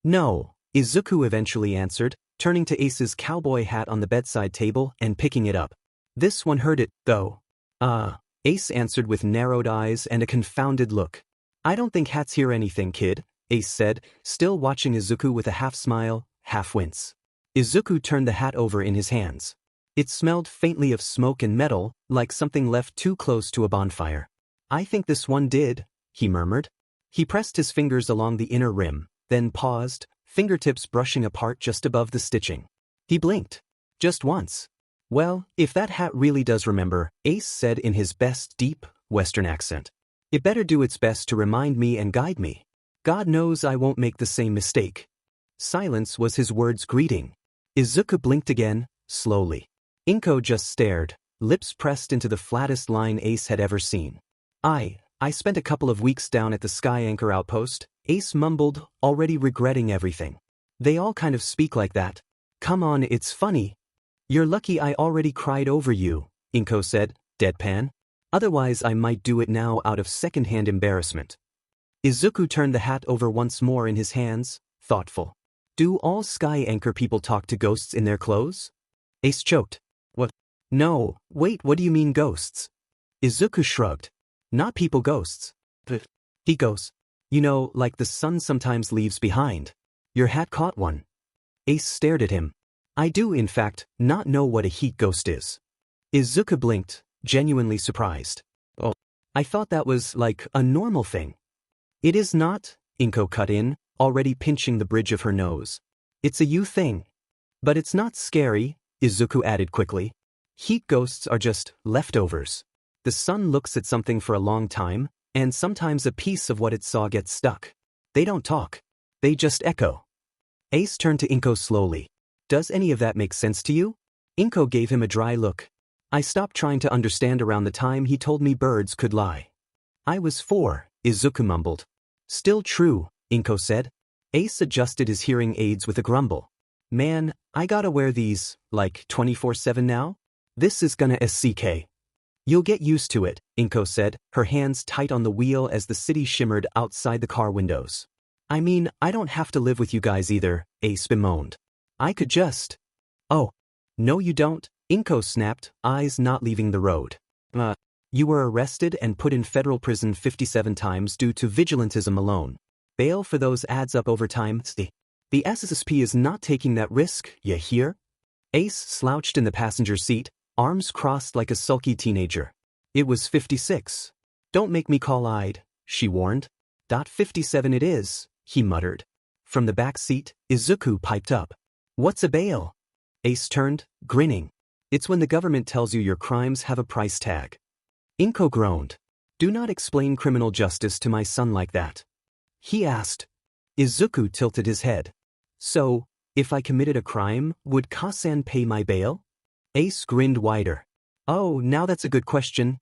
No, Izuku eventually answered, turning to Ace's cowboy hat on the bedside table and picking it up. This one heard it, though. Ace answered with narrowed eyes and a confounded look. I don't think hats hear anything, kid, Ace said, still watching Izuku with a half smile, half wince. Izuku turned the hat over in his hands. It smelled faintly of smoke and metal, like something left too close to a bonfire. I think this one did, he murmured. He pressed his fingers along the inner rim, then paused, fingertips brushing apart just above the stitching. He blinked. Just once. Well, if that hat really does remember, Ace said in his best deep, Western accent. It better do its best to remind me and guide me. God knows I won't make the same mistake. Silence was his word's greeting. Izuku blinked again, slowly. Inko just stared, lips pressed into the flattest line Ace had ever seen. I spent a couple of weeks down at the Sky Anchor outpost, Ace mumbled, already regretting everything. They all kind of speak like that. Come on, it's funny. You're lucky I already cried over you, Inko said, deadpan. Otherwise I might do it now out of second-hand embarrassment. Izuku turned the hat over once more in his hands, thoughtful. Do all Sky Anchor people talk to ghosts in their clothes? Ace choked. What? No, wait, what do you mean ghosts? Izuku shrugged. Not people ghosts. He goes. You know, like the sun sometimes leaves behind. Your hat caught one. Ace stared at him. I do, in fact, not know what a heat ghost is. Izuku blinked, genuinely surprised. Oh, I thought that was, like, a normal thing. It is not, Inko cut in, already pinching the bridge of her nose. It's a you thing. But it's not scary, Izuku added quickly. Heat ghosts are just leftovers. The sun looks at something for a long time, and sometimes a piece of what it saw gets stuck. They don't talk. They just echo. Ace turned to Inko slowly. Does any of that make sense to you? Inko gave him a dry look. I stopped trying to understand around the time he told me birds could lie. I was 4, Izuku mumbled. Still true, Inko said. Ace adjusted his hearing aids with a grumble. Man, I gotta wear these, like, 24/7 now? This is gonna SCK. You'll get used to it, Inko said, her hands tight on the wheel as the city shimmered outside the car windows. I mean, I don't have to live with you guys either, Ace bemoaned. I could just... Oh. No you don't, Inko snapped, eyes not leaving the road. You were arrested and put in federal prison 57 times due to vigilantism alone. Bail for those adds up over time. The SSSP is not taking that risk, you hear? Ace slouched in the passenger seat, arms crossed like a sulky teenager. It was 56. Don't make me call-eyed, she warned. 57 it is, he muttered. From the back seat, Izuku piped up. What's a bail? Ace turned, grinning. It's when the government tells you your crimes have a price tag. Inko groaned. Do not explain criminal justice to my son like that. He asked. Izuku tilted his head. So, if I committed a crime, would Kasan pay my bail? Ace grinned wider. Oh, now that's a good question.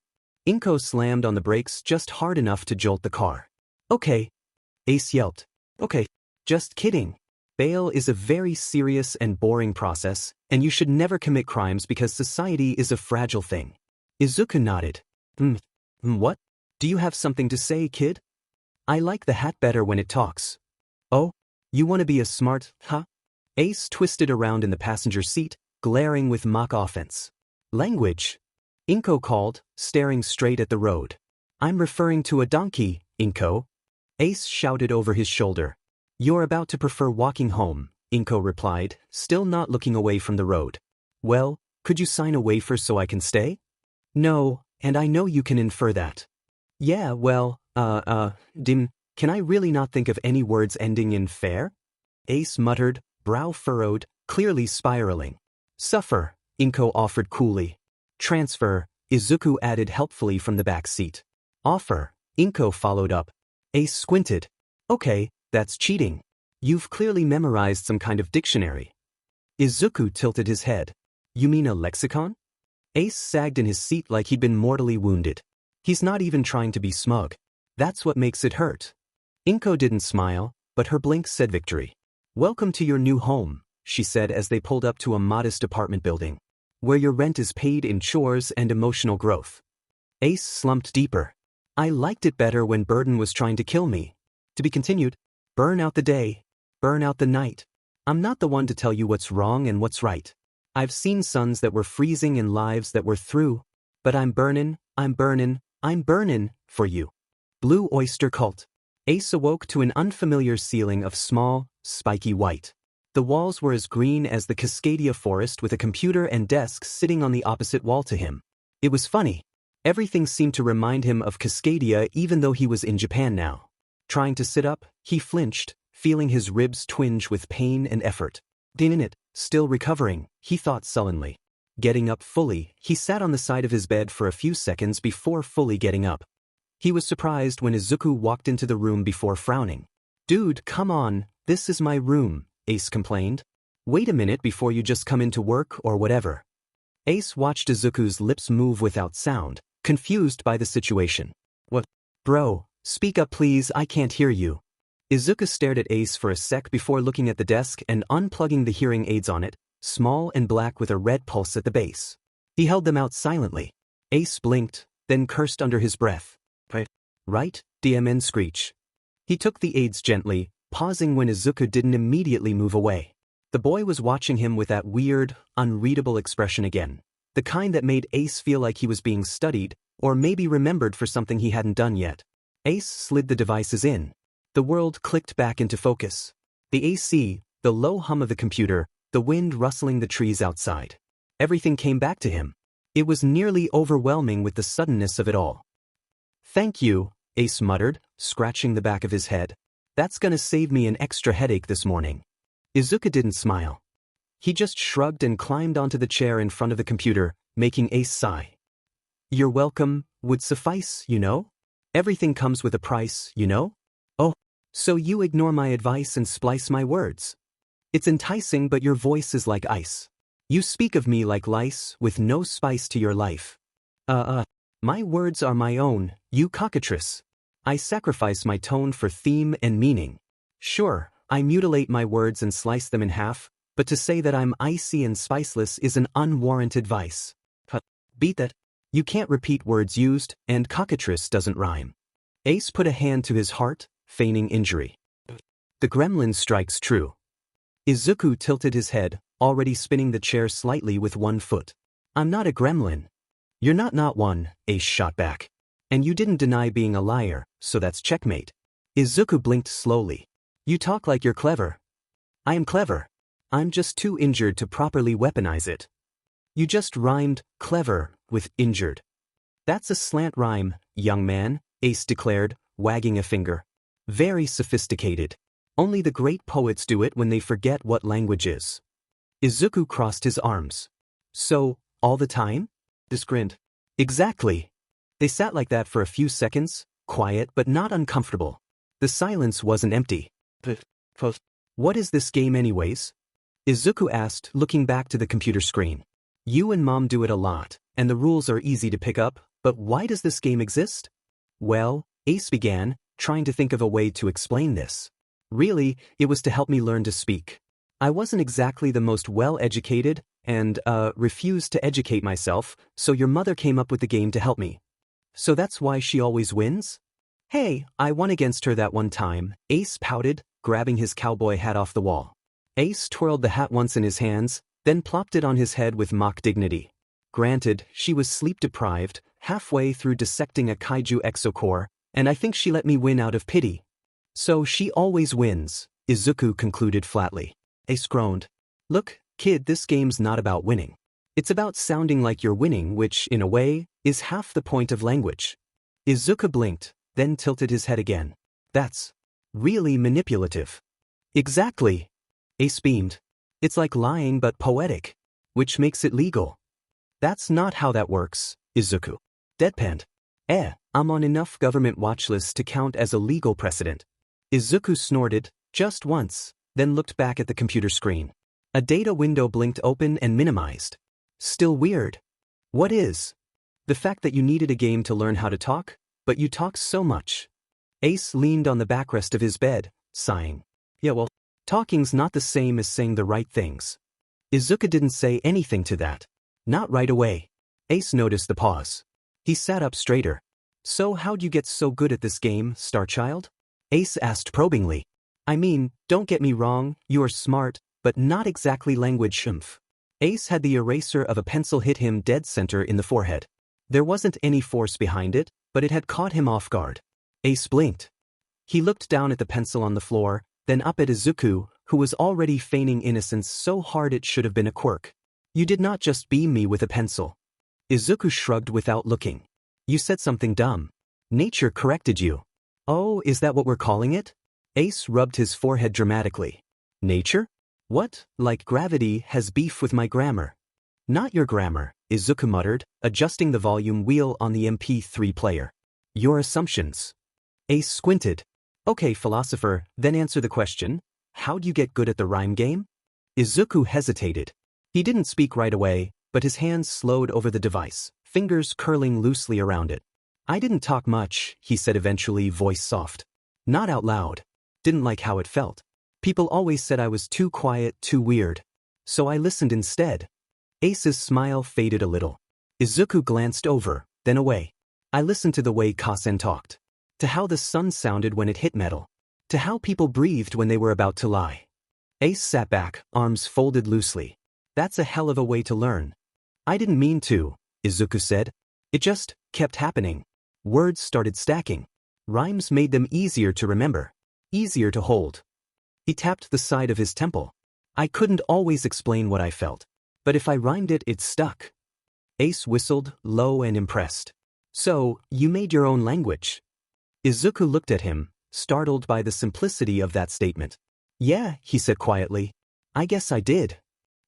Inko slammed on the brakes just hard enough to jolt the car. Okay. Ace yelped. Okay. Just kidding. Bail is a very serious and boring process, and you should never commit crimes because society is a fragile thing. Izuku nodded. What? Do you have something to say, kid? I like the hat better when it talks. Oh? You want to be a smart, huh? Ace twisted around in the passenger seat, glaring with mock offense. Language? Inko called, staring straight at the road. I'm referring to a donkey, Inko. Ace shouted over his shoulder. You're about to prefer walking home, Inko replied, still not looking away from the road. Well, could you sign a waiver so I can stay? No, and I know you can infer that. Yeah, well, can I really not think of any words ending in fair? Ace muttered, brow furrowed, clearly spiraling. Suffer, Inko offered coolly. Transfer, Izuku added helpfully from the back seat. Offer, Inko followed up. Ace squinted. Okay, that's cheating. You've clearly memorized some kind of dictionary. Izuku tilted his head. You mean a lexicon? Ace sagged in his seat like he'd been mortally wounded. He's not even trying to be smug. That's what makes it hurt. Inko didn't smile, but her blink said victory. Welcome to your new home, she said as they pulled up to a modest apartment building, where your rent is paid in chores and emotional growth. Ace slumped deeper. I liked it better when Burden was trying to kill me. To be continued. Burn out the day. Burn out the night. I'm not the one to tell you what's wrong and what's right. I've seen suns that were freezing and lives that were through. But I'm burnin', for you. Blue Oyster Cult. Ace awoke to an unfamiliar ceiling of small, spiky white. The walls were as green as the Cascadia forest with a computer and desk sitting on the opposite wall to him. It was funny. Everything seemed to remind him of Cascadia even though he was in Japan now. Trying to sit up, he flinched, feeling his ribs twinge with pain and effort. In it, still recovering, he thought sullenly. Getting up fully, he sat on the side of his bed for a few seconds before fully getting up. He was surprised when Izuku walked into the room before frowning. Dude, come on, this is my room, Ace complained. Wait a minute before you just come into work or whatever. Ace watched Izuku's lips move without sound, confused by the situation. What? Bro, speak up please, I can't hear you. Izuku stared at Ace for a sec before looking at the desk and unplugging the hearing aids on it, small and black with a red pulse at the base. He held them out silently. Ace blinked, then cursed under his breath. Right, DMN screech. He took the aids gently, pausing when Izuku didn't immediately move away. The boy was watching him with that weird, unreadable expression again. The kind that made Ace feel like he was being studied, or maybe remembered for something he hadn't done yet. Ace slid the devices in. The world clicked back into focus. The AC, the low hum of the computer, the wind rustling the trees outside. Everything came back to him. It was nearly overwhelming with the suddenness of it all. Thank you, Ace muttered, scratching the back of his head. That's gonna save me an extra headache this morning. Izuku didn't smile. He just shrugged and climbed onto the chair in front of the computer, making Ace sigh. You're welcome, would suffice, you know? Everything comes with a price, you know? Oh, so you ignore my advice and splice my words. It's enticing but your voice is like ice. You speak of me like lice, with no spice to your life. My words are my own, you cockatrice. I sacrifice my tone for theme and meaning. Sure, I mutilate my words and slice them in half, but to say that I'm icy and spiceless is an unwarranted vice. Beat that. You can't repeat words used, and cockatrice doesn't rhyme. Ace put a hand to his heart, feigning injury. The gremlin strikes true. Izuku tilted his head, already spinning the chair slightly with one foot. I'm not a gremlin. You're not one, Ace shot back. And you didn't deny being a liar, so that's checkmate. Izuku blinked slowly. You talk like you're clever. I am clever. I'm just too injured to properly weaponize it. You just rhymed clever with injured. That's a slant rhyme, young man, Ace declared, wagging a finger. Very sophisticated. Only the great poets do it when they forget what language is. Izuku crossed his arms. So, all the time? Ace grinned. Exactly. They sat like that for a few seconds, quiet but not uncomfortable. The silence wasn't empty. What is this game anyways? Izuku asked, looking back to the computer screen. You and Mom do it a lot, and the rules are easy to pick up, but why does this game exist? Well, Ace began, trying to think of a way to explain this. Really, it was to help me learn to speak. I wasn't exactly the most well-educated, and, refused to educate myself, so your mother came up with the game to help me. So that's why she always wins? Hey, I won against her that one time, Ace pouted, grabbing his cowboy hat off the wall. Ace twirled the hat once in his hands, then plopped it on his head with mock dignity. Granted, she was sleep-deprived, halfway through dissecting a kaiju exocore, and I think she let me win out of pity. So she always wins, Izuku concluded flatly. Ace groaned. Look, kid, this game's not about winning. It's about sounding like you're winning, which, in a way, is half the point of language. Izuku blinked, then tilted his head again. That's really manipulative. Exactly. Ace beamed. It's like lying but poetic, which makes it legal. That's not how that works, Izuku deadpanned. I'm on enough government watch lists to count as a legal precedent. Izuku snorted, just once, then looked back at the computer screen. A data window blinked open and minimized. Still weird. What is? The fact that you needed a game to learn how to talk, but you talk so much. Ace leaned on the backrest of his bed, sighing. Yeah, well, talking's not the same as saying the right things. Izuku didn't say anything to that. Not right away. Ace noticed the pause. He sat up straighter. So how'd you get so good at this game, Starchild? Ace asked probingly. I mean, don't get me wrong, you are smart, but not exactly language shumph. Ace had the eraser of a pencil hit him dead center in the forehead. There wasn't any force behind it, but it had caught him off guard. Ace blinked. He looked down at the pencil on the floor, then up at Izuku, who was already feigning innocence so hard it should have been a quirk. You did not just beam me with a pencil. Izuku shrugged without looking. You said something dumb. Nature corrected you. Oh, is that what we're calling it? Ace rubbed his forehead dramatically. Nature? What, like gravity, has beef with my grammar? Not your grammar, Izuku muttered, adjusting the volume wheel on the MP3 player. Your assumptions. Ace squinted. Okay, philosopher, then answer the question. How'd you get good at the rhyme game? Izuku hesitated. He didn't speak right away, but his hands slowed over the device, fingers curling loosely around it. I didn't talk much, he said eventually, voice soft. Not out loud. Didn't like how it felt. People always said I was too quiet, too weird. So I listened instead. Ace's smile faded a little. Izuku glanced over, then away. I listened to the way Kasen talked. To how the sun sounded when it hit metal. To how people breathed when they were about to lie. Ace sat back, arms folded loosely. That's a hell of a way to learn. I didn't mean to, Izuku said. It just kept happening. Words started stacking. Rhymes made them easier to remember. Easier to hold. He tapped the side of his temple. I couldn't always explain what I felt. But if I rhymed it, it stuck. Ace whistled, low and impressed. So, you made your own language. Izuku looked at him, startled by the simplicity of that statement. Yeah, he said quietly. I guess I did.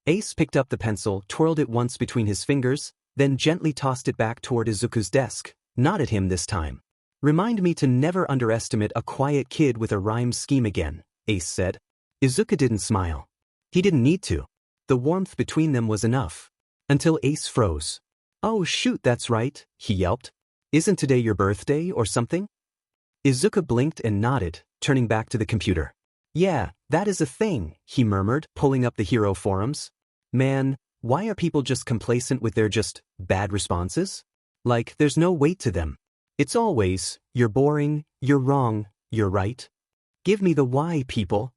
Ace picked up the pencil, twirled it once between his fingers, then gently tossed it back toward Izuku's desk, not at him this time. Remind me to never underestimate a quiet kid with a rhyme scheme again, Ace said. Izuku didn't smile. He didn't need to. The warmth between them was enough. Until Ace froze. Oh shoot, that's right, he yelped. Isn't today your birthday or something? Izuku blinked and nodded, turning back to the computer. Yeah, that is a thing, he murmured, pulling up the hero forums. Man, why are people just complacent with their just bad responses? Like, there's no weight to them. It's always, you're boring, you're wrong, you're right. Give me the why, people.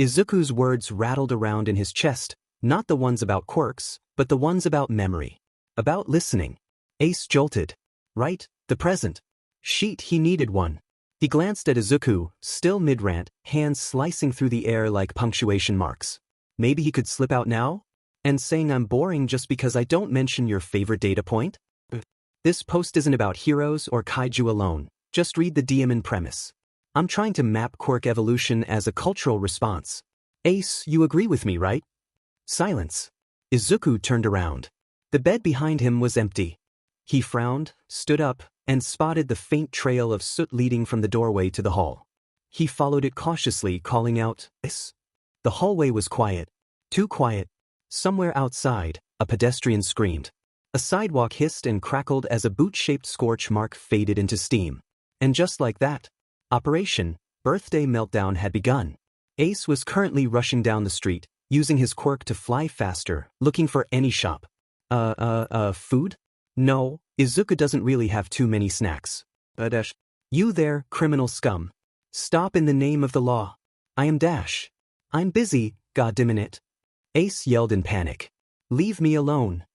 Izuku's words rattled around in his chest, not the ones about quirks, but the ones about memory. About listening. Ace jolted. Right, the present. Sheet, he needed one. He glanced at Izuku, still mid-rant, hands slicing through the air like punctuation marks. Maybe he could slip out now? And saying I'm boring just because I don't mention your favorite data point? This post isn't about heroes or kaiju alone, just read the Deepening premise. I'm trying to map quirk evolution as a cultural response. Ace, you agree with me, right? Silence. Izuku turned around. The bed behind him was empty. He frowned, stood up, and spotted the faint trail of soot leading from the doorway to the hall. He followed it cautiously, calling out, "Ace." The hallway was quiet. Too quiet. Somewhere outside, a pedestrian screamed. A sidewalk hissed and crackled as a boot-shaped scorch mark faded into steam. And just like that, Operation Birthday Meltdown had begun. Ace was currently rushing down the street, using his quirk to fly faster, looking for any shop. Food? No, Izuku doesn't really have too many snacks. Dash. You there, criminal scum. Stop in the name of the law. I am Dash. I'm busy, goddammit. Ace yelled in panic. Leave me alone.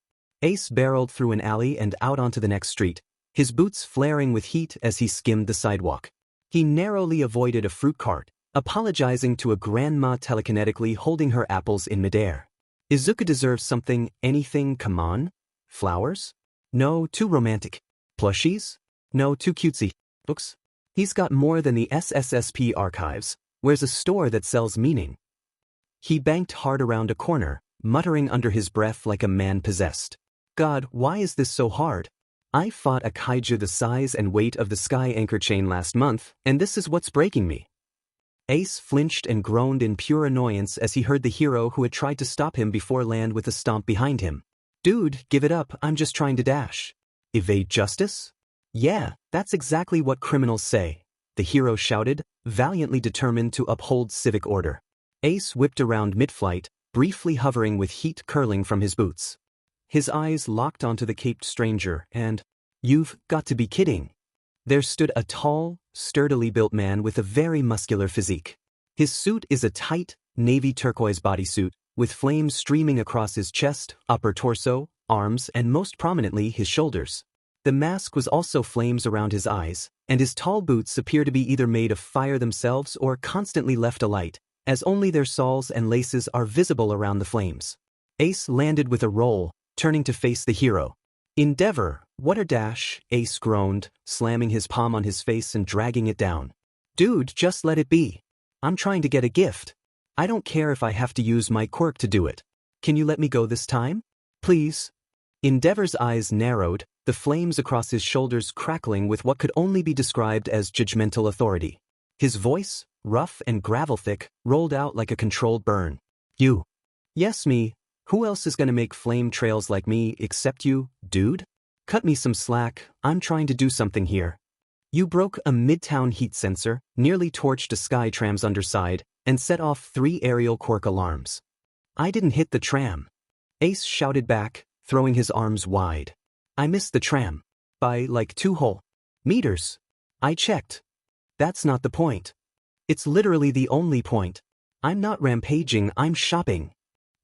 Ace barreled through an alley and out onto the next street, his boots flaring with heat as he skimmed the sidewalk. He narrowly avoided a fruit cart, apologizing to a grandma telekinetically holding her apples in midair. Izuku deserves something, anything, come on? Flowers? No, too romantic. Plushies? No, too cutesy. Books? He's got more than the SSSP archives. Where's a store that sells meaning? He banked hard around a corner, muttering under his breath like a man possessed. God, why is this so hard? I fought a kaiju the size and weight of the sky anchor chain last month, and this is what's breaking me. Ace flinched and groaned in pure annoyance as he heard the hero who had tried to stop him before land with a stomp behind him. Dude, give it up, I'm just trying to dash. Evade justice? Yeah, that's exactly what criminals say, the hero shouted, valiantly determined to uphold civic order. Ace whipped around mid-flight, briefly hovering with heat curling from his boots. His eyes locked onto the caped stranger and, "You've got to be kidding." There stood a tall, sturdily built man with a very muscular physique. His suit is a tight, navy turquoise bodysuit, with flames streaming across his chest, upper torso, arms, and most prominently his shoulders. The mask was also flames around his eyes, and his tall boots appear to be either made of fire themselves or constantly left alight, as only their soles and laces are visible around the flames. Ace landed with a roll, turning to face the hero. Endeavor, what a dash, Ace groaned, slamming his palm on his face and dragging it down. Dude, just let it be. I'm trying to get a gift. I don't care if I have to use my quirk to do it. Can you let me go this time? Please. Endeavor's eyes narrowed, the flames across his shoulders crackling with what could only be described as judgmental authority. His voice, rough and gravel-thick, rolled out like a controlled burn. You. Yes, me. Who else is gonna make flame trails like me except you, dude? Cut me some slack, I'm trying to do something here. You broke a midtown heat sensor, nearly torched a Skytram's underside, and set off 3 aerial quirk alarms. I didn't hit the tram. Ace shouted back, throwing his arms wide. I missed the tram. By like 2 whole meters. I checked. That's not the point. It's literally the only point. I'm not rampaging, I'm shopping.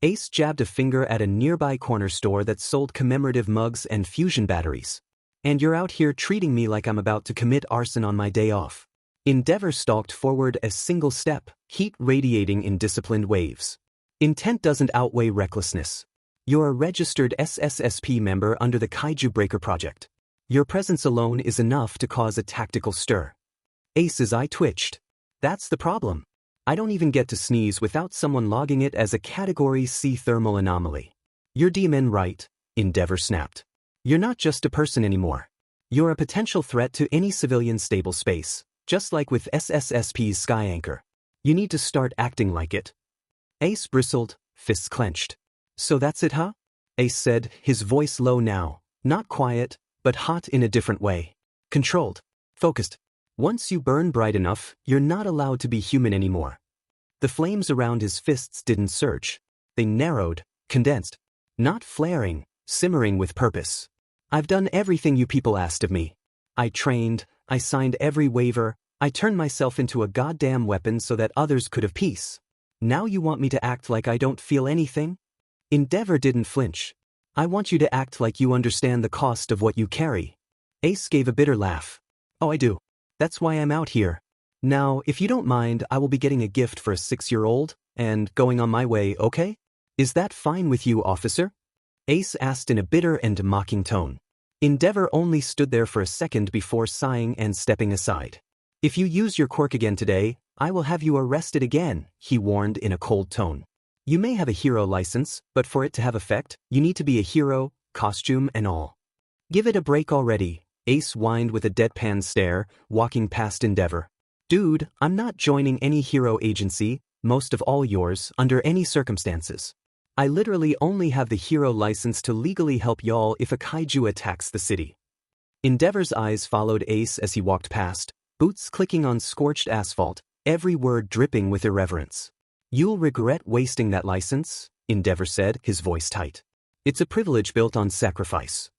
Ace jabbed a finger at a nearby corner store that sold commemorative mugs and fusion batteries. And you're out here treating me like I'm about to commit arson on my day off. Endeavor stalked forward a single step, heat radiating in disciplined waves. Intent doesn't outweigh recklessness. You're a registered SSSP member under the Kaiju Breaker Project. Your presence alone is enough to cause a tactical stir. Ace's eye twitched. That's the problem. I don't even get to sneeze without someone logging it as a Category C thermal anomaly. You're DMN right, Endeavor snapped. You're not just a person anymore. You're a potential threat to any civilian stable space, just like with SSSP's Sky Anchor. You need to start acting like it. Ace bristled, fists clenched. So that's it, huh? Ace said, his voice low now, not quiet, but hot in a different way. Controlled. Focused. Once you burn bright enough, you're not allowed to be human anymore. The flames around his fists didn't surge. They narrowed, condensed. Not flaring, simmering with purpose. I've done everything you people asked of me. I trained, I signed every waiver, I turned myself into a goddamn weapon so that others could have peace. Now you want me to act like I don't feel anything? Endeavor didn't flinch. I want you to act like you understand the cost of what you carry. Ace gave a bitter laugh. Oh, I do. That's why I'm out here. Now, if you don't mind, I will be getting a gift for a 6-year-old, and going on my way, okay? Is that fine with you, officer? Ace asked in a bitter and mocking tone. Endeavor only stood there for a second before sighing and stepping aside. If you use your quirk again today, I will have you arrested again, he warned in a cold tone. You may have a hero license, but for it to have effect, you need to be a hero, costume and all. Give it a break already, Ace whined with a deadpan stare, walking past Endeavor. Dude, I'm not joining any hero agency, most of all yours, under any circumstances. I literally only have the hero license to legally help y'all if a kaiju attacks the city. Endeavor's eyes followed Ace as he walked past, boots clicking on scorched asphalt, every word dripping with irreverence. You'll regret wasting that license, Endeavor said, his voice tight. It's a privilege built on sacrifice.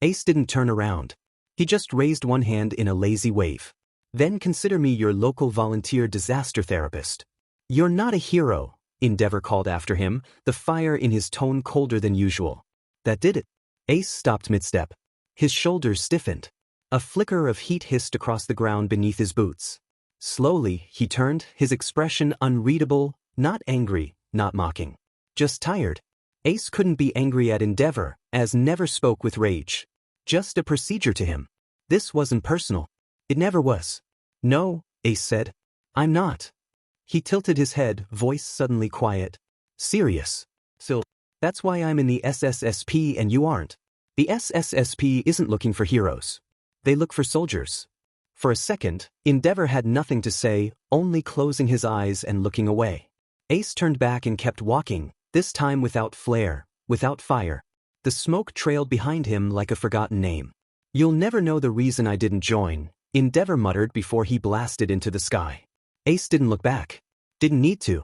Ace didn't turn around. He just raised one hand in a lazy wave. Then consider me your local volunteer disaster therapist. You're not a hero, Endeavor called after him, the fire in his tone colder than usual. That did it. Ace stopped mid-step. His shoulders stiffened. A flicker of heat hissed across the ground beneath his boots. Slowly, he turned, his expression unreadable, not angry, not mocking. Just tired. Ace couldn't be angry at Endeavor, as never spoke with rage. Just a procedure to him. This wasn't personal. It never was. No, Ace said. I'm not. He tilted his head, voice suddenly quiet. Serious. So, that's why I'm in the SSSP and you aren't. The SSSP isn't looking for heroes. They look for soldiers. For a second, Endeavor had nothing to say, only closing his eyes and looking away. Ace turned back and kept walking, this time without flare, without fire. The smoke trailed behind him like a forgotten name. You'll never know the reason I didn't join, Endeavor muttered before he blasted into the sky. Ace didn't look back. Didn't need to.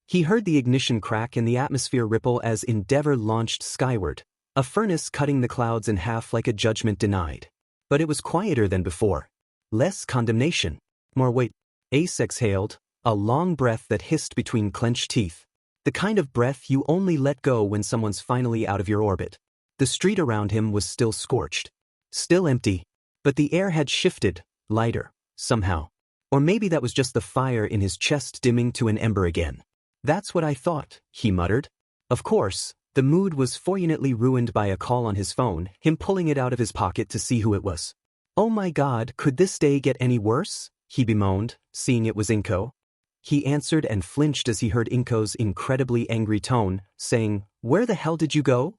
He heard the ignition crack and the atmosphere ripple as Endeavor launched skyward, a furnace cutting the clouds in half like a judgment denied. But it was quieter than before. Less condemnation. More weight. Ace exhaled, a long breath that hissed between clenched teeth. The kind of breath you only let go when someone's finally out of your orbit. The street around him was still scorched. Still empty. But the air had shifted, lighter, somehow. Or maybe that was just the fire in his chest dimming to an ember again. That's what I thought, he muttered. Of course, the mood was fortunately ruined by a call on his phone, him pulling it out of his pocket to see who it was. Oh my God, could this day get any worse? He bemoaned, seeing it was Inko. He answered and flinched as he heard Inko's incredibly angry tone, saying, Where the hell did you go?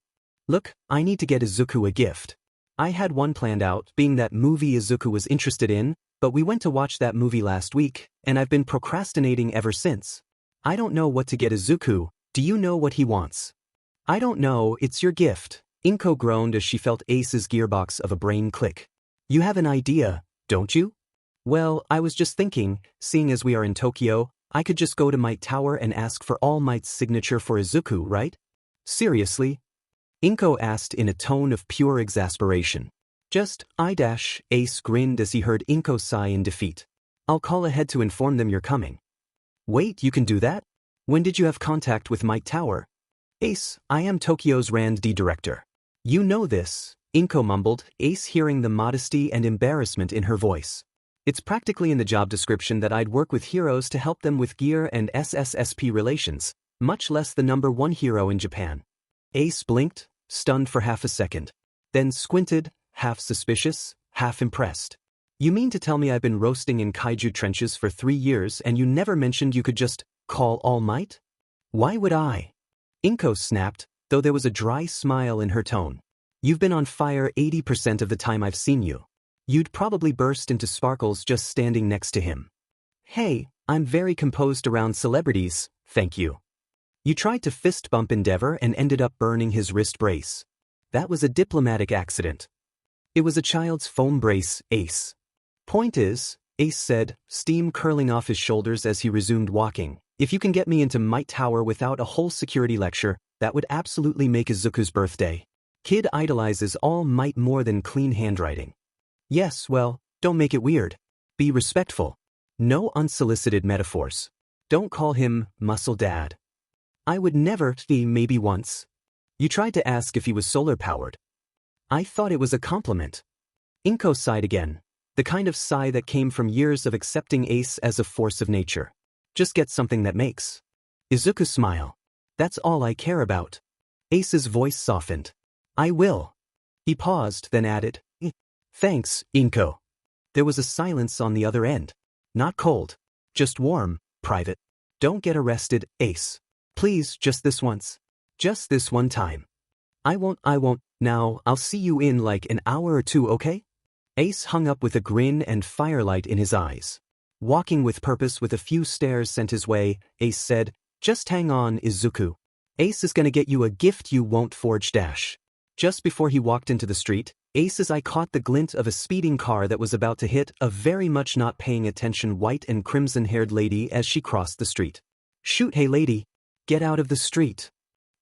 Look, I need to get Izuku a gift. I had one planned out, being that movie Izuku was interested in, but we went to watch that movie last week, and I've been procrastinating ever since. I don't know what to get Izuku. Do you know what he wants? I don't know, it's your gift. Inko groaned as she felt Ace's gearbox of a brain click. You have an idea, don't you? Well, I was just thinking, seeing as we are in Tokyo, I could just go to Might Tower and ask for All Might's signature for Izuku, right? Seriously? Inko asked in a tone of pure exasperation. Just, Ace grinned as he heard Inko sigh in defeat. I'll call ahead to inform them you're coming. Wait, you can do that? When did you have contact with Might Tower? Ace, I am Tokyo's R&D director. You know this, Inko mumbled, Ace hearing the modesty and embarrassment in her voice. It's practically in the job description that I'd work with heroes to help them with gear and SSSP relations, much less the #1 hero in Japan. Ace blinked, stunned for half a second. Then squinted, half suspicious, half impressed. You mean to tell me I've been roasting in Kaiju trenches for 3 years and you never mentioned you could just call All Might? Why would I? Inko snapped, though there was a dry smile in her tone. You've been on fire 80% of the time I've seen you. You'd probably burst into sparkles just standing next to him. Hey, I'm very composed around celebrities, thank you. You tried to fist bump Endeavor and ended up burning his wrist brace. That was a diplomatic accident. It was a child's foam brace, Ace. Point is, Ace said, steam curling off his shoulders as he resumed walking, if you can get me into Might Tower without a whole security lecture, that would absolutely make Izuku's birthday. Kid idolizes All Might more than clean handwriting. Yes, well, don't make it weird. Be respectful. No unsolicited metaphors. Don't call him Muscle Dad. I would never, maybe once. You tried to ask if he was solar-powered. I thought it was a compliment. Inko sighed again, the kind of sigh that came from years of accepting Ace as a force of nature. Just get something that makes. Izuku smile. That's all I care about. Ace's voice softened. I will. He paused, then added, Thanks, Inko. There was a silence on the other end. Not cold. Just warm, private. Don't get arrested, Ace. Please, just this once. Just this one time. I won't. Now, I'll see you in like an hour or two, okay? Ace hung up with a grin and firelight in his eyes. Walking with purpose with a few stares sent his way, Ace said, Just hang on, Izuku. Ace is gonna get you a gift you won't forge dash. Just before he walked into the street, Ace's eye caught the glint of a speeding car that was about to hit a very much not paying attention white and crimson-haired lady as she crossed the street. Shoot, hey lady. Get out of the street.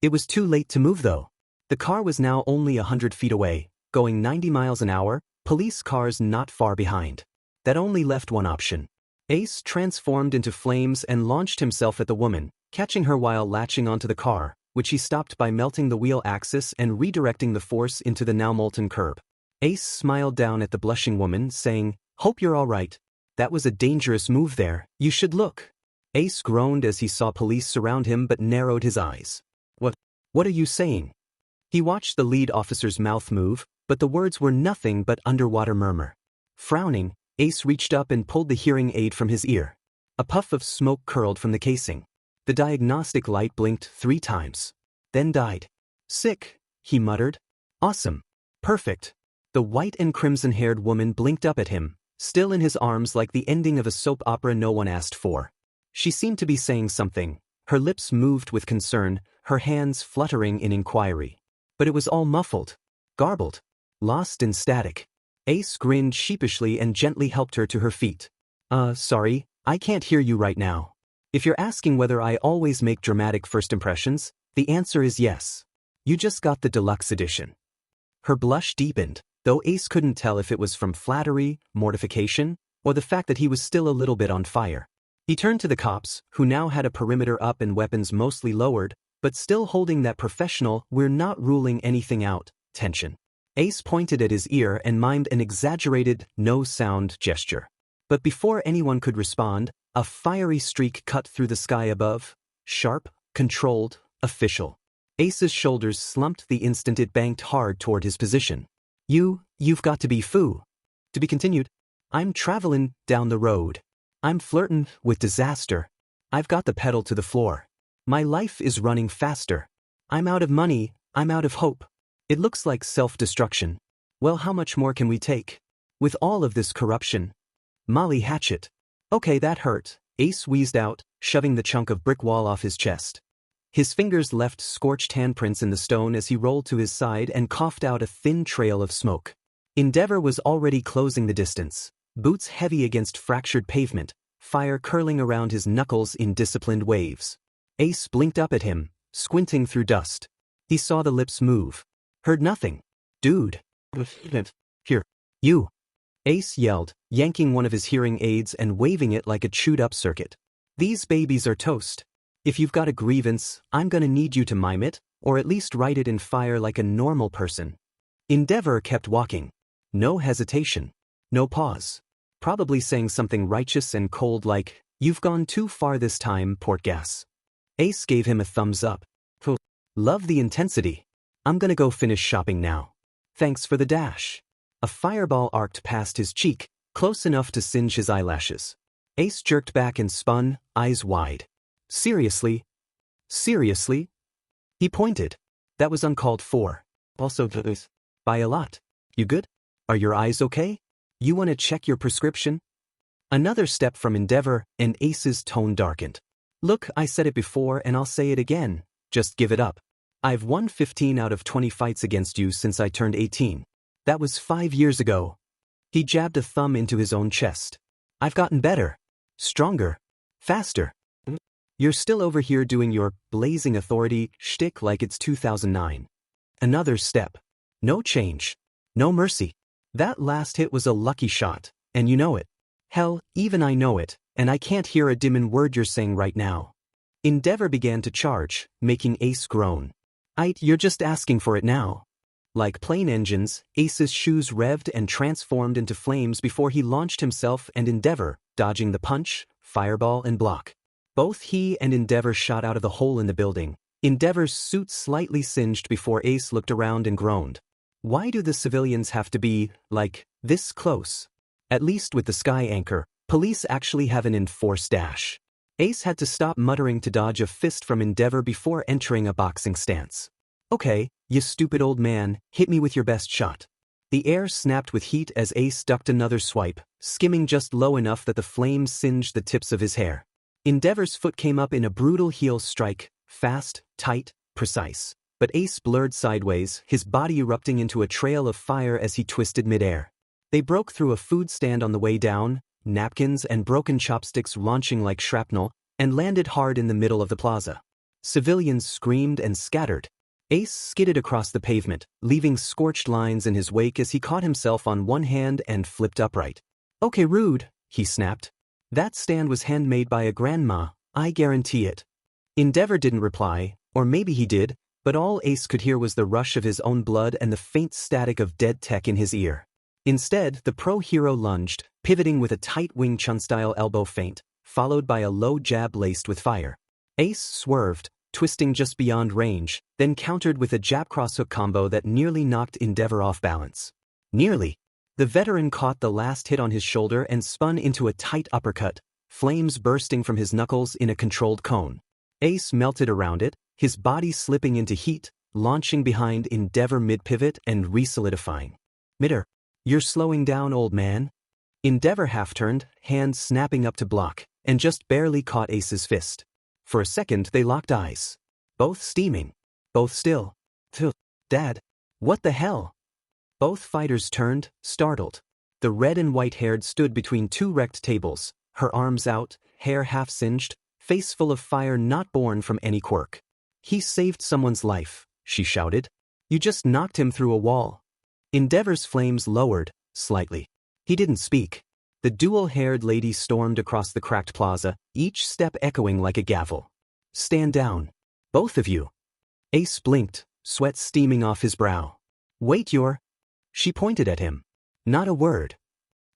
It was too late to move though. The car was now only 100 feet away, going 90 miles an hour, police cars not far behind. That only left one option. Ace transformed into flames and launched himself at the woman, catching her while latching onto the car, which he stopped by melting the wheel axis and redirecting the force into the now molten curb. Ace smiled down at the blushing woman, saying, Hope you're all right. That was a dangerous move there, you should look. Ace groaned as he saw police surround him but narrowed his eyes. What are you saying? He watched the lead officer's mouth move, but the words were nothing but underwater murmur. Frowning, Ace reached up and pulled the hearing aid from his ear. A puff of smoke curled from the casing. The diagnostic light blinked 3 times. Then died. Sick, he muttered. Awesome. Perfect. The white and crimson-haired woman blinked up at him, still in his arms like the ending of a soap opera no one asked for. She seemed to be saying something. Her lips moved with concern, her hands fluttering in inquiry. But it was all muffled. Garbled. Lost in static. Ace grinned sheepishly and gently helped her to her feet. Sorry, I can't hear you right now. If you're asking whether I always make dramatic first impressions, the answer is yes. You just got the deluxe edition. Her blush deepened, though Ace couldn't tell if it was from flattery, mortification, or the fact that he was still a little bit on fire. He turned to the cops, who now had a perimeter up and weapons mostly lowered, but still holding that professional "we're not ruling anything out" tension. Ace pointed at his ear and mimed an exaggerated, no-sound gesture. But before anyone could respond, a fiery streak cut through the sky above. Sharp, controlled, official. Ace's shoulders slumped the instant it banked hard toward his position. You've got to be foo. To be continued. I'm travelin' down the road. I'm flirtin' with disaster. I've got the pedal to the floor. My life is running faster. I'm out of money, I'm out of hope. It looks like self-destruction. Well, how much more can we take? With all of this corruption. Molly Hatchet. Okay, that hurt, Ace wheezed out, shoving the chunk of brick wall off his chest. His fingers left scorched handprints in the stone as he rolled to his side and coughed out a thin trail of smoke. Endeavor was already closing the distance, boots heavy against fractured pavement, fire curling around his knuckles in disciplined waves. Ace blinked up at him, squinting through dust. He saw the lips move. Heard nothing. Dude. Here. You. Ace yelled, yanking one of his hearing aids and waving it like a chewed-up circuit. These babies are toast. If you've got a grievance, I'm gonna need you to mime it, or at least write it in fire like a normal person. Endeavor kept walking. No hesitation. No pause. Probably saying something righteous and cold like, "You've gone too far this time, Portgas." Ace gave him a thumbs up. Love the intensity. I'm gonna go finish shopping now. Thanks for the dash. A fireball arced past his cheek, close enough to singe his eyelashes. Ace jerked back and spun, eyes wide. Seriously? Seriously? He pointed. That was uncalled for. Also, by a lot. You good? Are your eyes okay? You want to check your prescription? Another step from Endeavor, and Ace's tone darkened. Look, I said it before and I'll say it again. Just give it up. I've won 15 out of 20 fights against you since I turned 18. That was 5 years ago. He jabbed a thumb into his own chest. I've gotten better. Stronger. Faster. You're still over here doing your blazing authority shtick like it's 2009. Another step. No change. No mercy. That last hit was a lucky shot, and you know it. Hell, even I know it, and I can't hear a dimmin' word you're saying right now. Endeavor began to charge, making Ace groan. You're just asking for it now. Like plane engines, Ace's shoes revved and transformed into flames before he launched himself and Endeavor, dodging the punch, fireball and block. Both he and Endeavor shot out of the hole in the building. Endeavor's suit slightly singed before Ace looked around and groaned. Why do the civilians have to be, like, this close? At least with the Sky Anchor, police actually have an enforced dash. Ace had to stop muttering to dodge a fist from Endeavor before entering a boxing stance. Okay, you stupid old man, hit me with your best shot. The air snapped with heat as Ace ducked another swipe, skimming just low enough that the flames singed the tips of his hair. Endeavor's foot came up in a brutal heel strike, fast, tight, precise. But Ace blurred sideways, his body erupting into a trail of fire as he twisted midair. They broke through a food stand on the way down, napkins and broken chopsticks launching like shrapnel, and landed hard in the middle of the plaza. Civilians screamed and scattered. Ace skidded across the pavement, leaving scorched lines in his wake as he caught himself on one hand and flipped upright. Okay, rude, he snapped. That stand was handmade by a grandma, I guarantee it. Endeavor didn't reply, or maybe he did, but all Ace could hear was the rush of his own blood and the faint static of dead tech in his ear. Instead, the pro-hero lunged, pivoting with a tight Wing Chun-style elbow feint, followed by a low jab laced with fire. Ace swerved, twisting just beyond range, then countered with a jab cross-hook combo that nearly knocked Endeavor off balance. Nearly. The veteran caught the last hit on his shoulder and spun into a tight uppercut, flames bursting from his knuckles in a controlled cone. Ace melted around it, his body slipping into heat, launching behind Endeavor mid-pivot and re-solidifying. Midair. You're slowing down, old man. Endeavor half-turned, hands snapping up to block, and just barely caught Ace's fist. For a second they locked eyes. Both steaming. Both still. Dad. What the hell? Both fighters turned, startled. The red and white-haired stood between two wrecked tables, her arms out, hair half-singed, face full of fire not born from any quirk. He saved someone's life, she shouted. You just knocked him through a wall. Endeavor's flames lowered, slightly. He didn't speak. The dual-haired lady stormed across the cracked plaza, each step echoing like a gavel. Stand down. Both of you. Ace blinked, sweat steaming off his brow. Wait, She pointed at him. Not a word.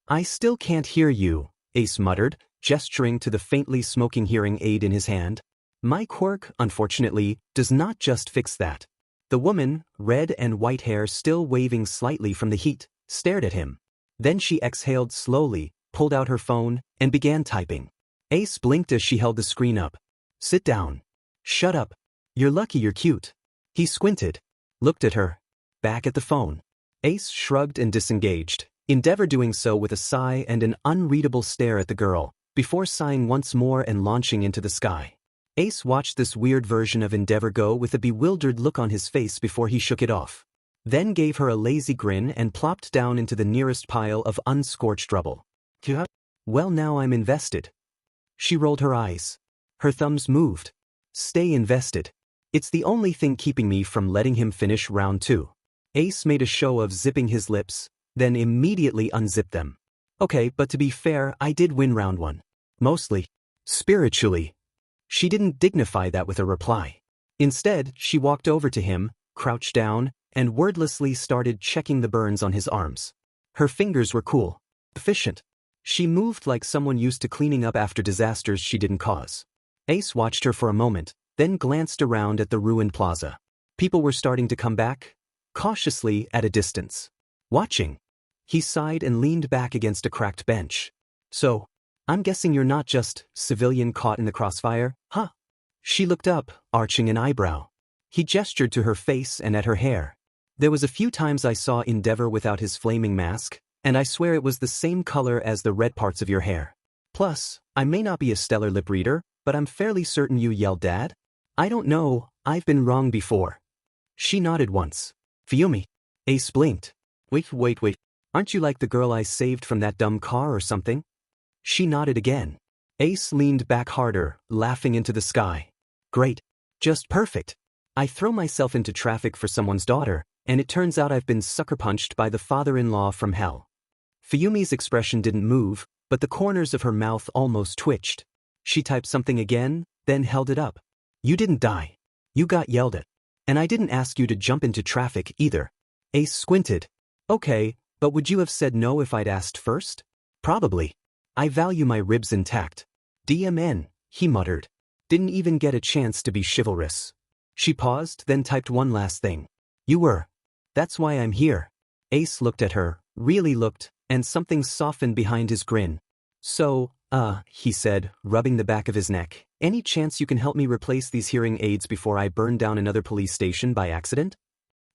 I still can't hear you, Ace muttered, gesturing to the faintly smoking hearing aid in his hand. My quirk, unfortunately, does not just fix that. The woman, red and white hair still waving slightly from the heat, stared at him. Then she exhaled slowly, pulled out her phone, and began typing. Ace blinked as she held the screen up. Sit down. Shut up. You're lucky you're cute. He squinted. Looked at her. Back at the phone. Ace shrugged and disengaged, Endeavor doing so with a sigh and an unreadable stare at the girl, before sighing once more and launching into the sky. Ace watched this weird version of Endeavor go with a bewildered look on his face before he shook it off. Then gave her a lazy grin and plopped down into the nearest pile of unscorched rubble. Well, now I'm invested. She rolled her eyes. Her thumbs moved. Stay invested. It's the only thing keeping me from letting him finish round 2. Ace made a show of zipping his lips, then immediately unzipped them. Okay, but to be fair, I did win round 1. Mostly. Spiritually. She didn't dignify that with a reply. Instead, she walked over to him, crouched down, and wordlessly started checking the burns on his arms. Her fingers were cool. Efficient. She moved like someone used to cleaning up after disasters she didn't cause. Ace watched her for a moment, then glanced around at the ruined plaza. People were starting to come back, cautiously at a distance. Watching. He sighed and leaned back against a cracked bench. So, I'm guessing you're not just civilian caught in the crossfire, huh? She looked up, arching an eyebrow. He gestured to her face and at her hair. There was a few times I saw Endeavor without his flaming mask, and I swear it was the same color as the red parts of your hair. Plus, I may not be a stellar lip reader, but I'm fairly certain you yelled Dad? I don't know, I've been wrong before. She nodded once. Fiumi. Ace blinked. Wait. Aren't you like the girl I saved from that dumb car or something? She nodded again. Ace leaned back harder, laughing into the sky. Great. Just perfect. I throw myself into traffic for someone's daughter, and it turns out I've been sucker-punched by the father-in-law from hell. Fiyumi's expression didn't move, but the corners of her mouth almost twitched. She typed something again, then held it up. You didn't die. You got yelled at. And I didn't ask you to jump into traffic either. Ace squinted. Okay, but would you have said no if I'd asked first? Probably. I value my ribs intact. DMN, he muttered. Didn't even get a chance to be chivalrous. She paused, then typed one last thing. You were. That's why I'm here. Ace looked at her, really looked, and something softened behind his grin. So, he said, rubbing the back of his neck, any chance you can help me replace these hearing aids before I burn down another police station by accident?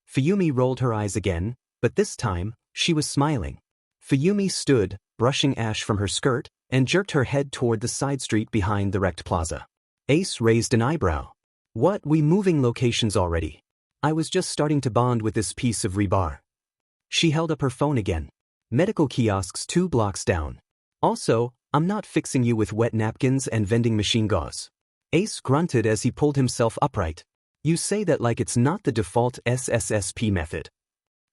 Fuyumi rolled her eyes again, but this time, she was smiling. Fuyumi stood, brushing ash from her skirt, and jerked her head toward the side street behind the wrecked plaza. Ace raised an eyebrow. What, we moving locations already? I was just starting to bond with this piece of rebar. She held up her phone again. Medical kiosks 2 blocks down. Also, I'm not fixing you with wet napkins and vending machine gauze. Ace grunted as he pulled himself upright. You say that like it's not the default SSSP method.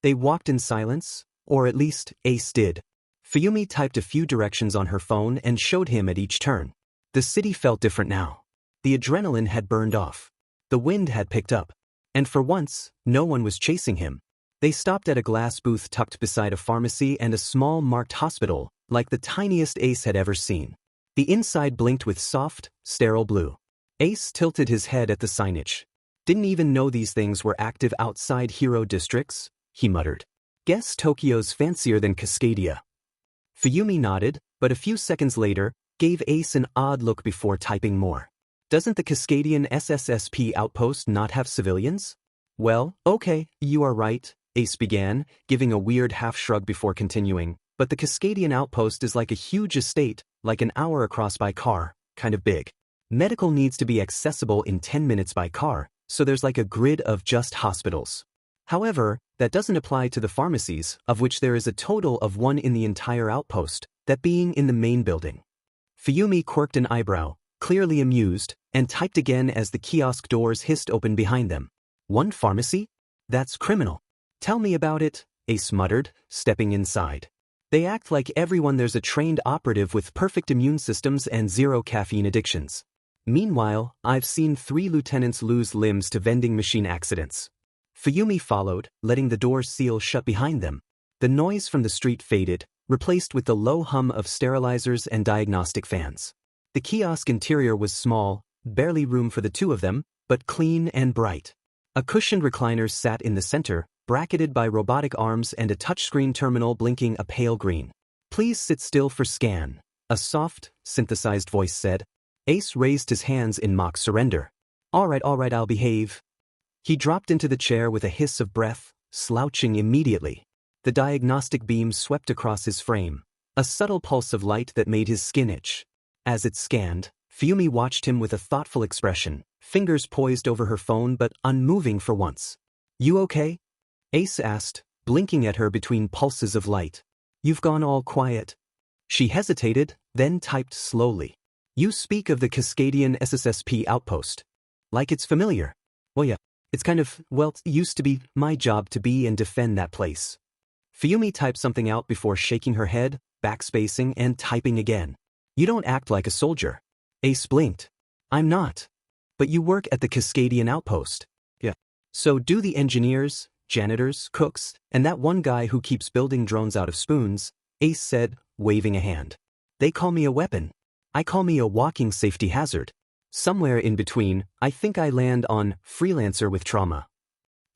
They walked in silence, or at least, Ace did. Fuyumi typed a few directions on her phone and showed him at each turn. The city felt different now. The adrenaline had burned off. The wind had picked up. And for once, no one was chasing him. They stopped at a glass booth tucked beside a pharmacy and a small marked hospital, like the tiniest Ace had ever seen. The inside blinked with soft, sterile blue. Ace tilted his head at the signage. Didn't even know these things were active outside hero districts, he muttered. Guess Tokyo's fancier than Cascadia. Fuyumi nodded, but a few seconds later, gave Ace an odd look before typing more. Doesn't the Cascadian SSSP outpost not have civilians? Well, okay, you are right, Ace began, giving a weird half-shrug before continuing, but the Cascadian outpost is like a huge estate, like an hour across by car, kind of big. Medical needs to be accessible in 10 minutes by car, so there's like a grid of just hospitals. However, that doesn't apply to the pharmacies, of which there is a total of 1 in the entire outpost, that being in the main building. Fuyumi quirked an eyebrow, clearly amused, and typed again as the kiosk doors hissed open behind them. 1 pharmacy? That's criminal. Tell me about it, Ace muttered, stepping inside. They act like everyone there's a trained operative with perfect immune systems and 0 caffeine addictions. Meanwhile, I've seen 3 lieutenants lose limbs to vending machine accidents. Fuyumi followed, letting the doors seal shut behind them. The noise from the street faded, replaced with the low hum of sterilizers and diagnostic fans. The kiosk interior was small, barely room for the 2 of them, but clean and bright. A cushioned recliner sat in the center, bracketed by robotic arms and a touchscreen terminal blinking a pale green. Please sit still for scan, a soft, synthesized voice said. Ace raised his hands in mock surrender. All right, I'll behave. He dropped into the chair with a hiss of breath, slouching immediately. The diagnostic beam swept across his frame, a subtle pulse of light that made his skin itch. As it scanned, Fuyumi watched him with a thoughtful expression, fingers poised over her phone but unmoving for once. You okay? Ace asked, blinking at her between pulses of light. You've gone all quiet. She hesitated, then typed slowly. You speak of the Cascadian SSSP outpost. Like it's familiar. Well, yeah, it's kind of, well, it used to be my job to be and defend that place. Fuyumi typed something out before shaking her head, backspacing and typing again. You don't act like a soldier. Ace blinked. I'm not. But you work at the Cascadian outpost. Yeah. So do the engineers, janitors, cooks, and that one guy who keeps building drones out of spoons, Ace said, waving a hand. They call me a weapon. I call me a walking safety hazard. Somewhere in between, I think I land on freelancer with trauma.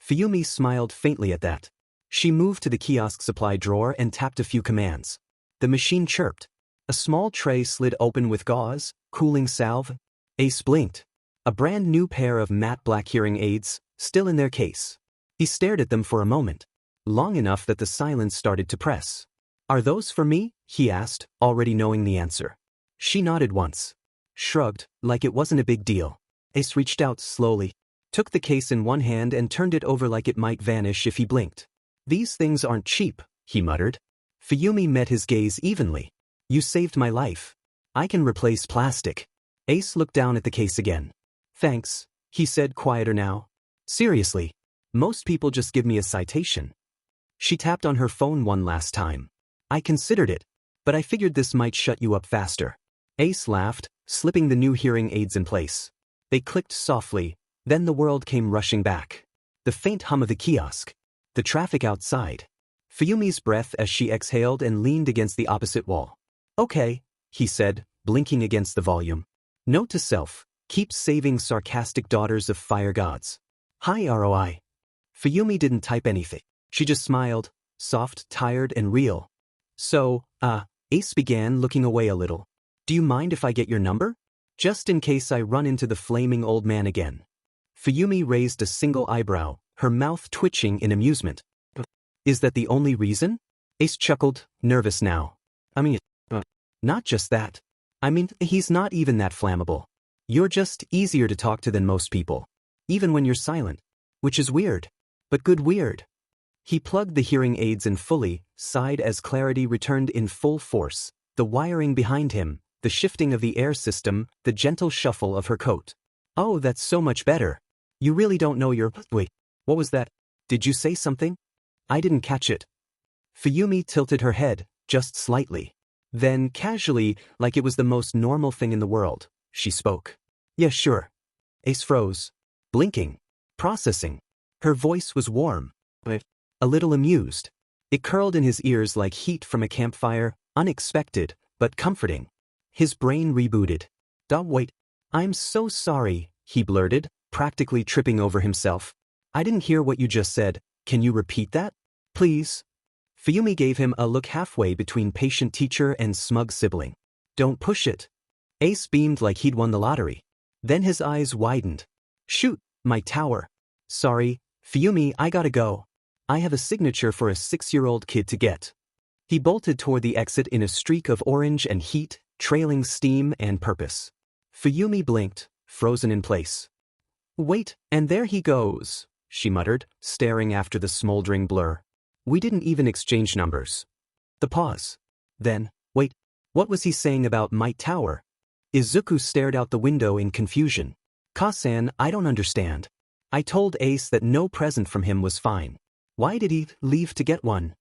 Fuyumi smiled faintly at that. She moved to the kiosk supply drawer and tapped a few commands. The machine chirped. A small tray slid open with gauze, cooling salve. Ace blinked. A brand new pair of matte black hearing aids, still in their case. He stared at them for a moment, long enough that the silence started to press. Are those for me? He asked, already knowing the answer. She nodded once. Shrugged, like it wasn't a big deal. Ace reached out slowly, took the case in one hand and turned it over like it might vanish if he blinked. These things aren't cheap, he muttered. Fuyumi met his gaze evenly. You saved my life. I can replace plastic. Ace looked down at the case again. Thanks, he said, quieter now. Seriously, most people just give me a citation. She tapped on her phone one last time. I considered it, but I figured this might shut you up faster. Ace laughed, slipping the new hearing aids in place. They clicked softly, then the world came rushing back. the faint hum of the kiosk, the traffic outside. Fuyumi's breath as she exhaled and leaned against the opposite wall. Okay, he said, blinking against the volume. Note to self, keep saving sarcastic daughters of fire gods. High ROI. Fuyumi didn't type anything. She just smiled, soft, tired, and real. So, Ace began, looking away a little. Do you mind if I get your number? Just in case I run into the flaming old man again. Fuyumi raised a single eyebrow, her mouth twitching in amusement. Is that the only reason? Ace chuckled, nervous now. I mean, not just that. I mean, he's not even that flammable. You're just easier to talk to than most people. Even when you're silent. Which is weird. But good weird. He plugged the hearing aids in fully, sighed as clarity returned in full force, the wiring behind him, the shifting of the air system, the gentle shuffle of her coat. Oh, that's so much better. You really don't know your— Wait, what was that? Did you say something? I didn't catch it. Fuyumi tilted her head, just slightly. Then, casually, like it was the most normal thing in the world, she spoke. Yeah, sure. Ace froze. Blinking. Processing. Her voice was warm. A little amused. It curled in his ears like heat from a campfire, unexpected, but comforting. His brain rebooted. Wait. I'm so sorry, he blurted, practically tripping over himself. I didn't hear what you just said. Can you repeat that? Please. Fuyumi gave him a look halfway between patient teacher and smug sibling. Don't push it. Ace beamed like he'd won the lottery. Then his eyes widened. Shoot, my tower. Sorry, Fuyumi, I gotta go. I have a signature for a 6-year-old kid to get. He bolted toward the exit in a streak of orange and heat, trailing steam and purpose. Fuyumi blinked, frozen in place. Wait, and there he goes, she muttered, staring after the smoldering blur. We didn't even exchange numbers. The pause. Then, wait, what was he saying about Might Tower? Izuku stared out the window in confusion. Kasan, I don't understand. I told Ace that no present from him was fine. Why did he leave to get one?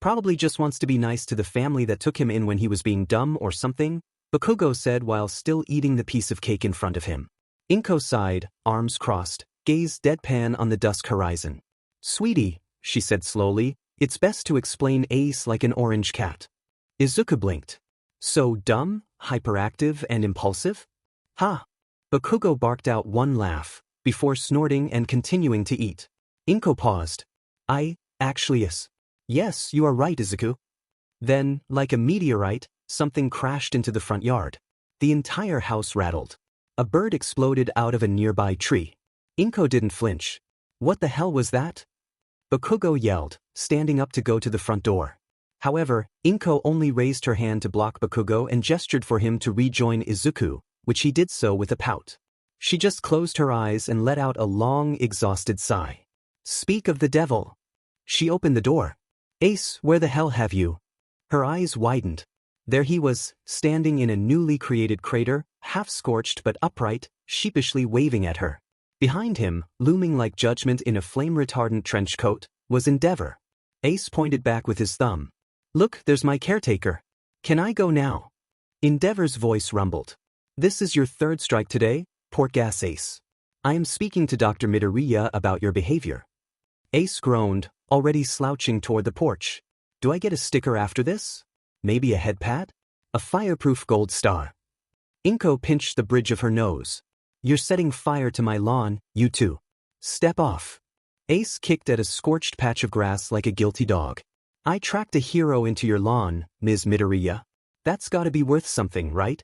Probably just wants to be nice to the family that took him in when he was being dumb or something, Bakugo said while still eating the piece of cake in front of him. Inko sighed, arms crossed, gazed deadpan on the dusk horizon. Sweetie, she said slowly, it's best to explain Ace like an orange cat. Izuku blinked. So dumb, hyperactive, and impulsive? Ha! Bakugo barked out one laugh, before snorting and continuing to eat. Inko paused. Actually yes. Yes, you are right, Izuku. Then, like a meteorite, something crashed into the front yard. The entire house rattled. A bird exploded out of a nearby tree. Inko didn't flinch. What the hell was that? Bakugo yelled, standing up to go to the front door. However, Inko only raised her hand to block Bakugo and gestured for him to rejoin Izuku, which he did so with a pout. She just closed her eyes and let out a long, exhausted sigh. Speak of the devil. She opened the door. Ace, where the hell have you? Her eyes widened. There he was, standing in a newly created crater, half-scorched but upright, sheepishly waving at her. Behind him, looming like judgment in a flame-retardant trench coat, was Endeavor. Ace pointed back with his thumb. Look, there's my caretaker. Can I go now? Endeavor's voice rumbled. This is your third strike today, Portgas Ace. I am speaking to Dr. Midoriya about your behavior. Ace groaned, already slouching toward the porch. Do I get a sticker after this? Maybe a head pad? A fireproof gold star. Inko pinched the bridge of her nose. You're setting fire to my lawn, you two. Step off. Ace kicked at a scorched patch of grass like a guilty dog. I tracked a hero into your lawn, Ms. Midoriya. That's gotta be worth something, right?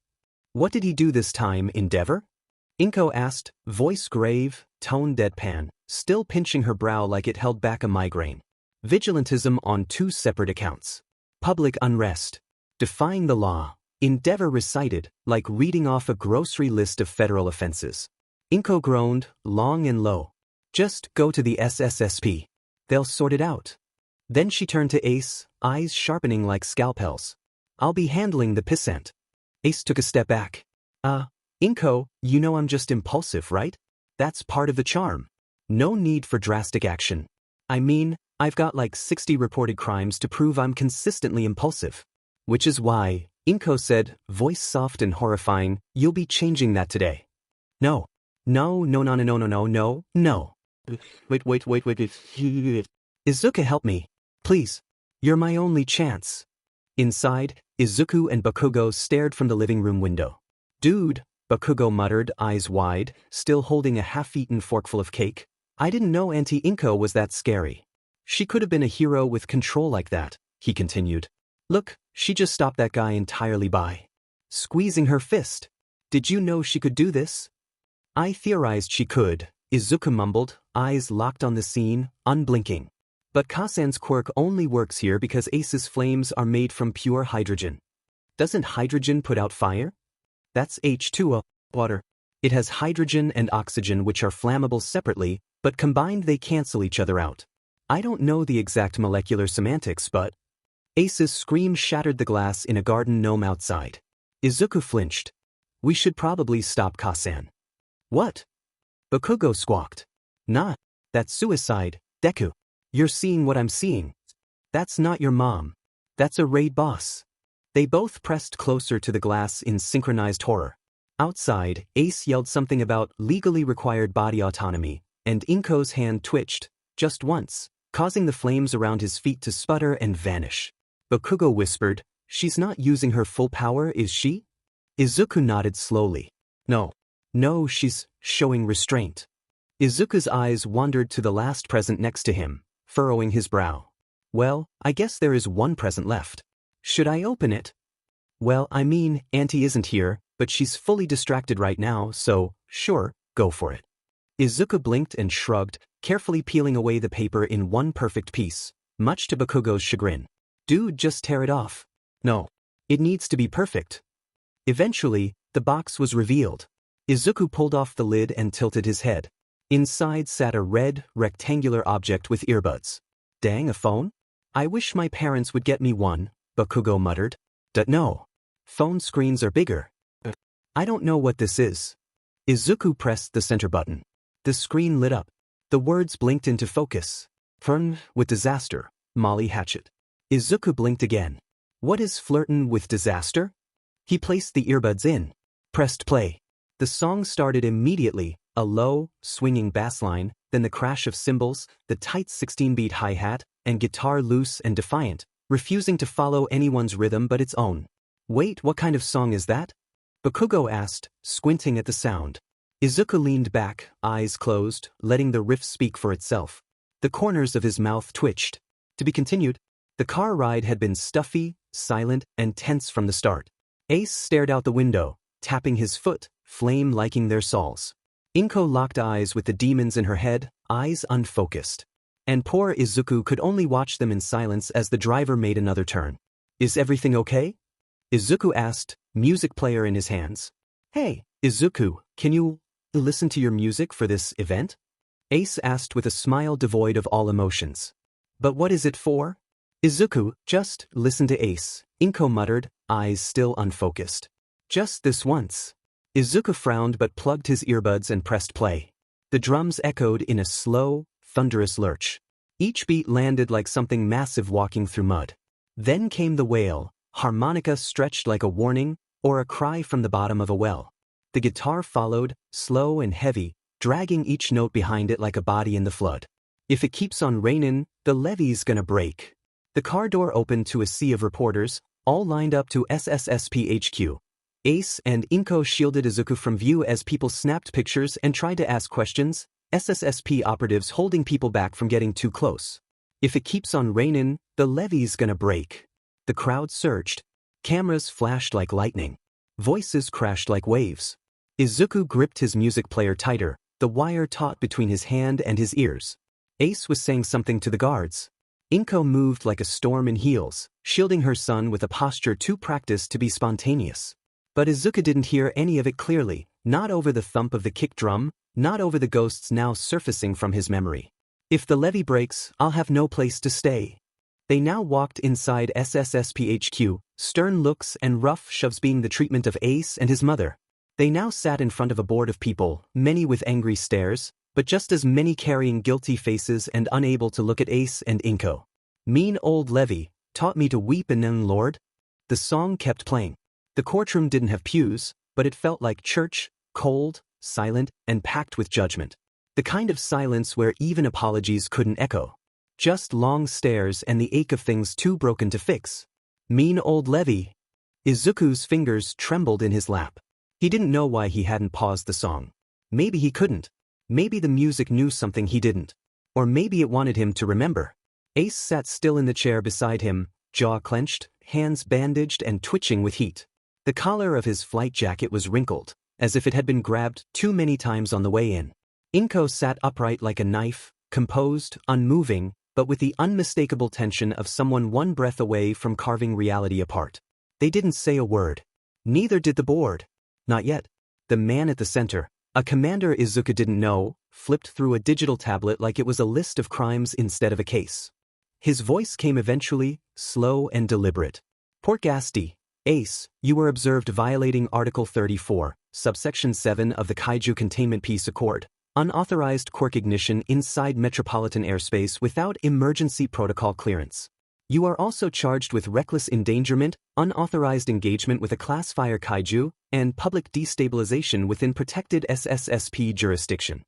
What did he do this time, Endeavor? Inko asked, voice grave, tone deadpan, still pinching her brow like it held back a migraine. Vigilantism on 2 separate accounts. Public unrest. Defying the law, Endeavor recited, like reading off a grocery list of federal offenses. Inko groaned, long and low. Just go to the SSSP. They'll sort it out. Then she turned to Ace, eyes sharpening like scalpels. I'll be handling the pissant. Ace took a step back. Inko, you know I'm just impulsive, right? That's part of the charm. No need for drastic action. I mean, I've got like 60 reported crimes to prove I'm consistently impulsive. Which is why, Inko said, voice soft and horrifying, you'll be changing that today. No. No. Wait. Izuku, help me. Please. You're my only chance. Inside, Izuku and Bakugo stared from the living room window. Dude, Bakugo muttered, eyes wide, still holding a half-eaten forkful of cake. I didn't know Auntie Inko was that scary. She could have been a hero with control like that, he continued. Look, she just stopped that guy entirely by squeezing her fist. Did you know she could do this? I theorized she could, Izuku mumbled, eyes locked on the scene, unblinking. But Kasan's quirk only works here because Ace's flames are made from pure hydrogen. Doesn't hydrogen put out fire? That's H2O, water. It has hydrogen and oxygen which are flammable separately, but combined they cancel each other out. I don't know the exact molecular semantics, but... Ace's scream shattered the glass in a garden gnome outside. Izuku flinched. We should probably stop Kasan. What? Bakugo squawked. Nah, that's suicide, Deku. You're seeing what I'm seeing. That's not your mom. That's a raid boss. They both pressed closer to the glass in synchronized horror. Outside, Ace yelled something about legally required body autonomy, and Inko's hand twitched, just once, causing the flames around his feet to sputter and vanish. Bakugo whispered, She's not using her full power, is she? Izuku nodded slowly. No, she's showing restraint. Izuku's eyes wandered to the last present next to him, furrowing his brow. Well, I guess there is one present left. Should I open it? Well, I mean, Auntie isn't here, but she's fully distracted right now, so, sure, go for it. Izuku blinked and shrugged, carefully peeling away the paper in one perfect piece, much to Bakugo's chagrin. Dude, just tear it off. No. It needs to be perfect. Eventually, the box was revealed. Izuku pulled off the lid and tilted his head. Inside sat a red, rectangular object with earbuds. Dang, a phone? I wish my parents would get me one, Bakugo muttered. No. Phone screens are bigger. I don't know what this is. Izuku pressed the center button. The screen lit up. The words blinked into focus. Flirtin' with disaster, Molly Hatchet. Izuku blinked again. What is flirtin' with disaster? He placed the earbuds in. Pressed play. The song started immediately, a low, swinging bass line, then the crash of cymbals, the tight 16-beat hi-hat, and guitar loose and defiant, refusing to follow anyone's rhythm but its own. Wait, what kind of song is that? Bakugo asked, squinting at the sound. Izuku leaned back, eyes closed, letting the riff speak for itself. The corners of his mouth twitched. To be continued. The car ride had been stuffy, silent, and tense from the start. Ace stared out the window, tapping his foot, flame liking their soles. Inko locked eyes with the demons in her head, eyes unfocused. And poor Izuku could only watch them in silence as the driver made another turn. Is everything okay? Izuku asked, music player in his hands. Hey, Izuku, can you listen to your music for this event? Ace asked with a smile devoid of all emotions. But what is it for? Izuku, just listen to Ace, Inko muttered, eyes still unfocused. Just this once. Izuku frowned but plugged his earbuds and pressed play. The drums echoed in a slow, thunderous lurch. Each beat landed like something massive walking through mud. Then came the wail, harmonica stretched like a warning, or a cry from the bottom of a well. The guitar followed, slow and heavy, dragging each note behind it like a body in the flood. If it keeps on rainin', the levee's gonna break. The car door opened to a sea of reporters, all lined up to SSSP HQ. Ace and Inko shielded Izuku from view as people snapped pictures and tried to ask questions, SSSP operatives holding people back from getting too close. If it keeps on rainin', the levee's gonna break. The crowd surged. Cameras flashed like lightning. Voices crashed like waves. Izuku gripped his music player tighter, the wire taut between his hand and his ears. Ace was saying something to the guards. Inko moved like a storm in heels, shielding her son with a posture too practiced to be spontaneous. But Izuku didn't hear any of it clearly, not over the thump of the kick drum, not over the ghosts now surfacing from his memory. If the levee breaks, I'll have no place to stay. They now walked inside SSSP HQ, stern looks and rough shoves being the treatment of Ace and his mother. They now sat in front of a board of people, many with angry stares, but just as many carrying guilty faces and unable to look at Ace and Inko. Mean old levee, taught me to weep and then Lord. The song kept playing. The courtroom didn't have pews, but it felt like church, cold, silent, and packed with judgment. The kind of silence where even apologies couldn't echo. Just long stares and the ache of things too broken to fix. Mean old Levy. Izuku's fingers trembled in his lap. He didn't know why he hadn't paused the song. Maybe he couldn't. Maybe the music knew something he didn't. Or maybe it wanted him to remember. Ace sat still in the chair beside him, jaw clenched, hands bandaged and twitching with heat. The collar of his flight jacket was wrinkled, as if it had been grabbed too many times on the way in. Inko sat upright like a knife, composed, unmoving, but with the unmistakable tension of someone one breath away from carving reality apart. They didn't say a word. Neither did the board. Not yet. The man at the center, a commander Izuku didn't know, flipped through a digital tablet like it was a list of crimes instead of a case. His voice came eventually, slow and deliberate. Porkasti, Ace, you were observed violating Article 34, Subsection 7 of the Kaiju Containment Peace Accord. Unauthorized quirk ignition inside metropolitan airspace without emergency protocol clearance. You are also charged with reckless endangerment, unauthorized engagement with a class fire kaiju, and public destabilization within protected SSSP jurisdiction.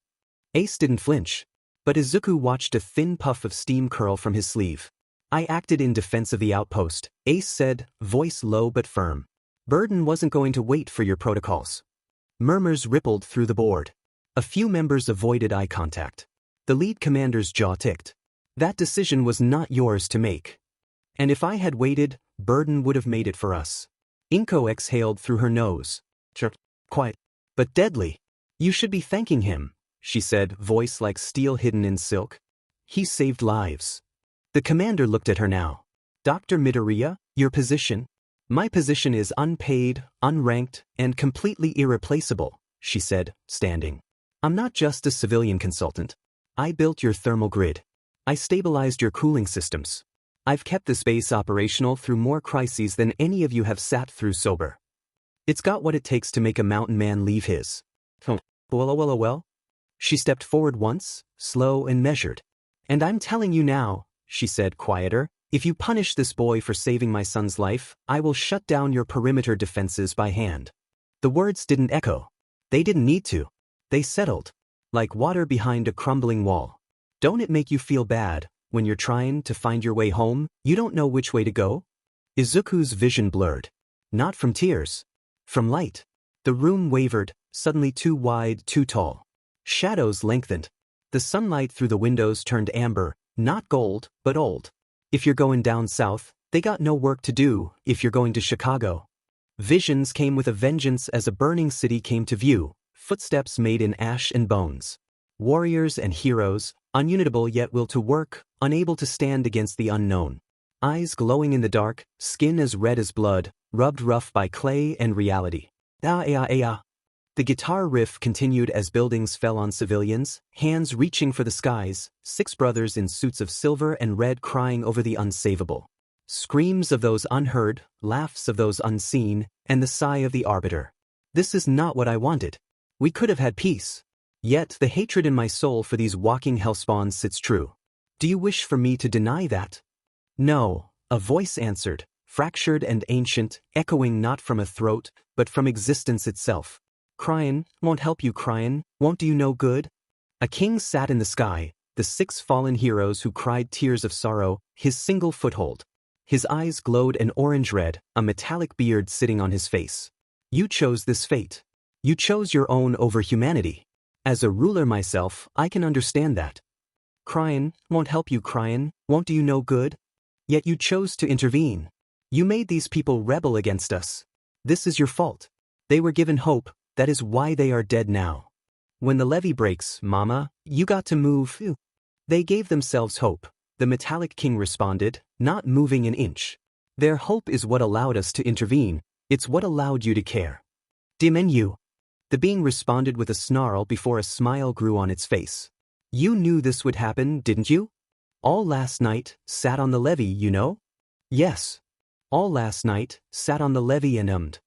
Ace didn't flinch, but Izuku watched a thin puff of steam curl from his sleeve. I acted in defense of the outpost, Ace said, voice low but firm. Burden wasn't going to wait for your protocols. Murmurs rippled through the board. A few members avoided eye contact. The lead commander's jaw ticked. That decision was not yours to make. And if I had waited, Burden would have made it for us. Inko exhaled through her nose. Quiet. But deadly. You should be thanking him, she said, voice like steel hidden in silk. He saved lives. The commander looked at her now. Dr. Midoriya, your position? My position is unpaid, unranked, and completely irreplaceable, she said, standing. I'm not just a civilian consultant. I built your thermal grid. I stabilized your cooling systems. I've kept the space operational through more crises than any of you have sat through sober. It's got what it takes to make a mountain man leave his. Well. She stepped forward once, slow and measured. And I'm telling you now, she said quieter, if you punish this boy for saving my son's life, I will shut down your perimeter defenses by hand. The words didn't echo. They didn't need to. They settled, like water behind a crumbling wall. Don't it make you feel bad, when you're trying to find your way home, you don't know which way to go? Izuku's vision blurred. Not from tears. From light. The room wavered, suddenly too wide, too tall. Shadows lengthened. The sunlight through the windows turned amber, not gold, but old. If you're going down south, they got no work to do, if you're going to Chicago. Visions came with a vengeance as a burning city came to view. Footsteps made in ash and bones. Warriors and heroes, ununitable yet will to work, unable to stand against the unknown. Eyes glowing in the dark, skin as red as blood, rubbed rough by clay and reality. The guitar riff continued as buildings fell on civilians, hands reaching for the skies, 6 brothers in suits of silver and red crying over the unsavable. Screams of those unheard, laughs of those unseen, and the sigh of the arbiter. This is not what I wanted. We could have had peace. Yet the hatred in my soul for these walking hellspawns sits true. Do you wish for me to deny that? No, a voice answered, fractured and ancient, echoing not from a throat, but from existence itself. Cryin' won't help you cryin', won't do you no good? A king sat in the sky, the 6 fallen heroes who cried tears of sorrow, his single foothold. His eyes glowed an orange red, a metallic beard sitting on his face. You chose this fate. You chose your own over humanity. As a ruler myself, I can understand that. Cryin' won't help you cryin', won't do you no good? Yet you chose to intervene. You made these people rebel against us. This is your fault. They were given hope, that is why they are dead now. When the levee breaks, Mama, you got to move. They gave themselves hope, the metallic king responded, not moving an inch. Their hope is what allowed us to intervene, it's what allowed you to care. Deepening you. The being responded with a snarl before a smile grew on its face. You knew this would happen, didn't you? All last night, sat on the levee, you know? Yes. All last night, sat on the levee and ummed.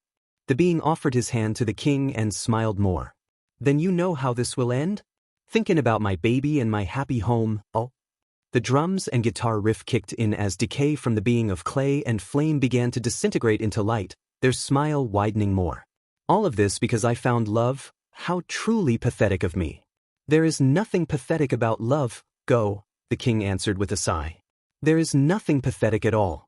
The being offered his hand to the king and smiled more. Then you know how this will end? Thinking about my baby and my happy home, oh. The drums and guitar riff kicked in as decay from the being of clay and flame began to disintegrate into light, their smile widening more. All of this because I found love, how truly pathetic of me. There is nothing pathetic about love, go, the king answered with a sigh. There is nothing pathetic at all.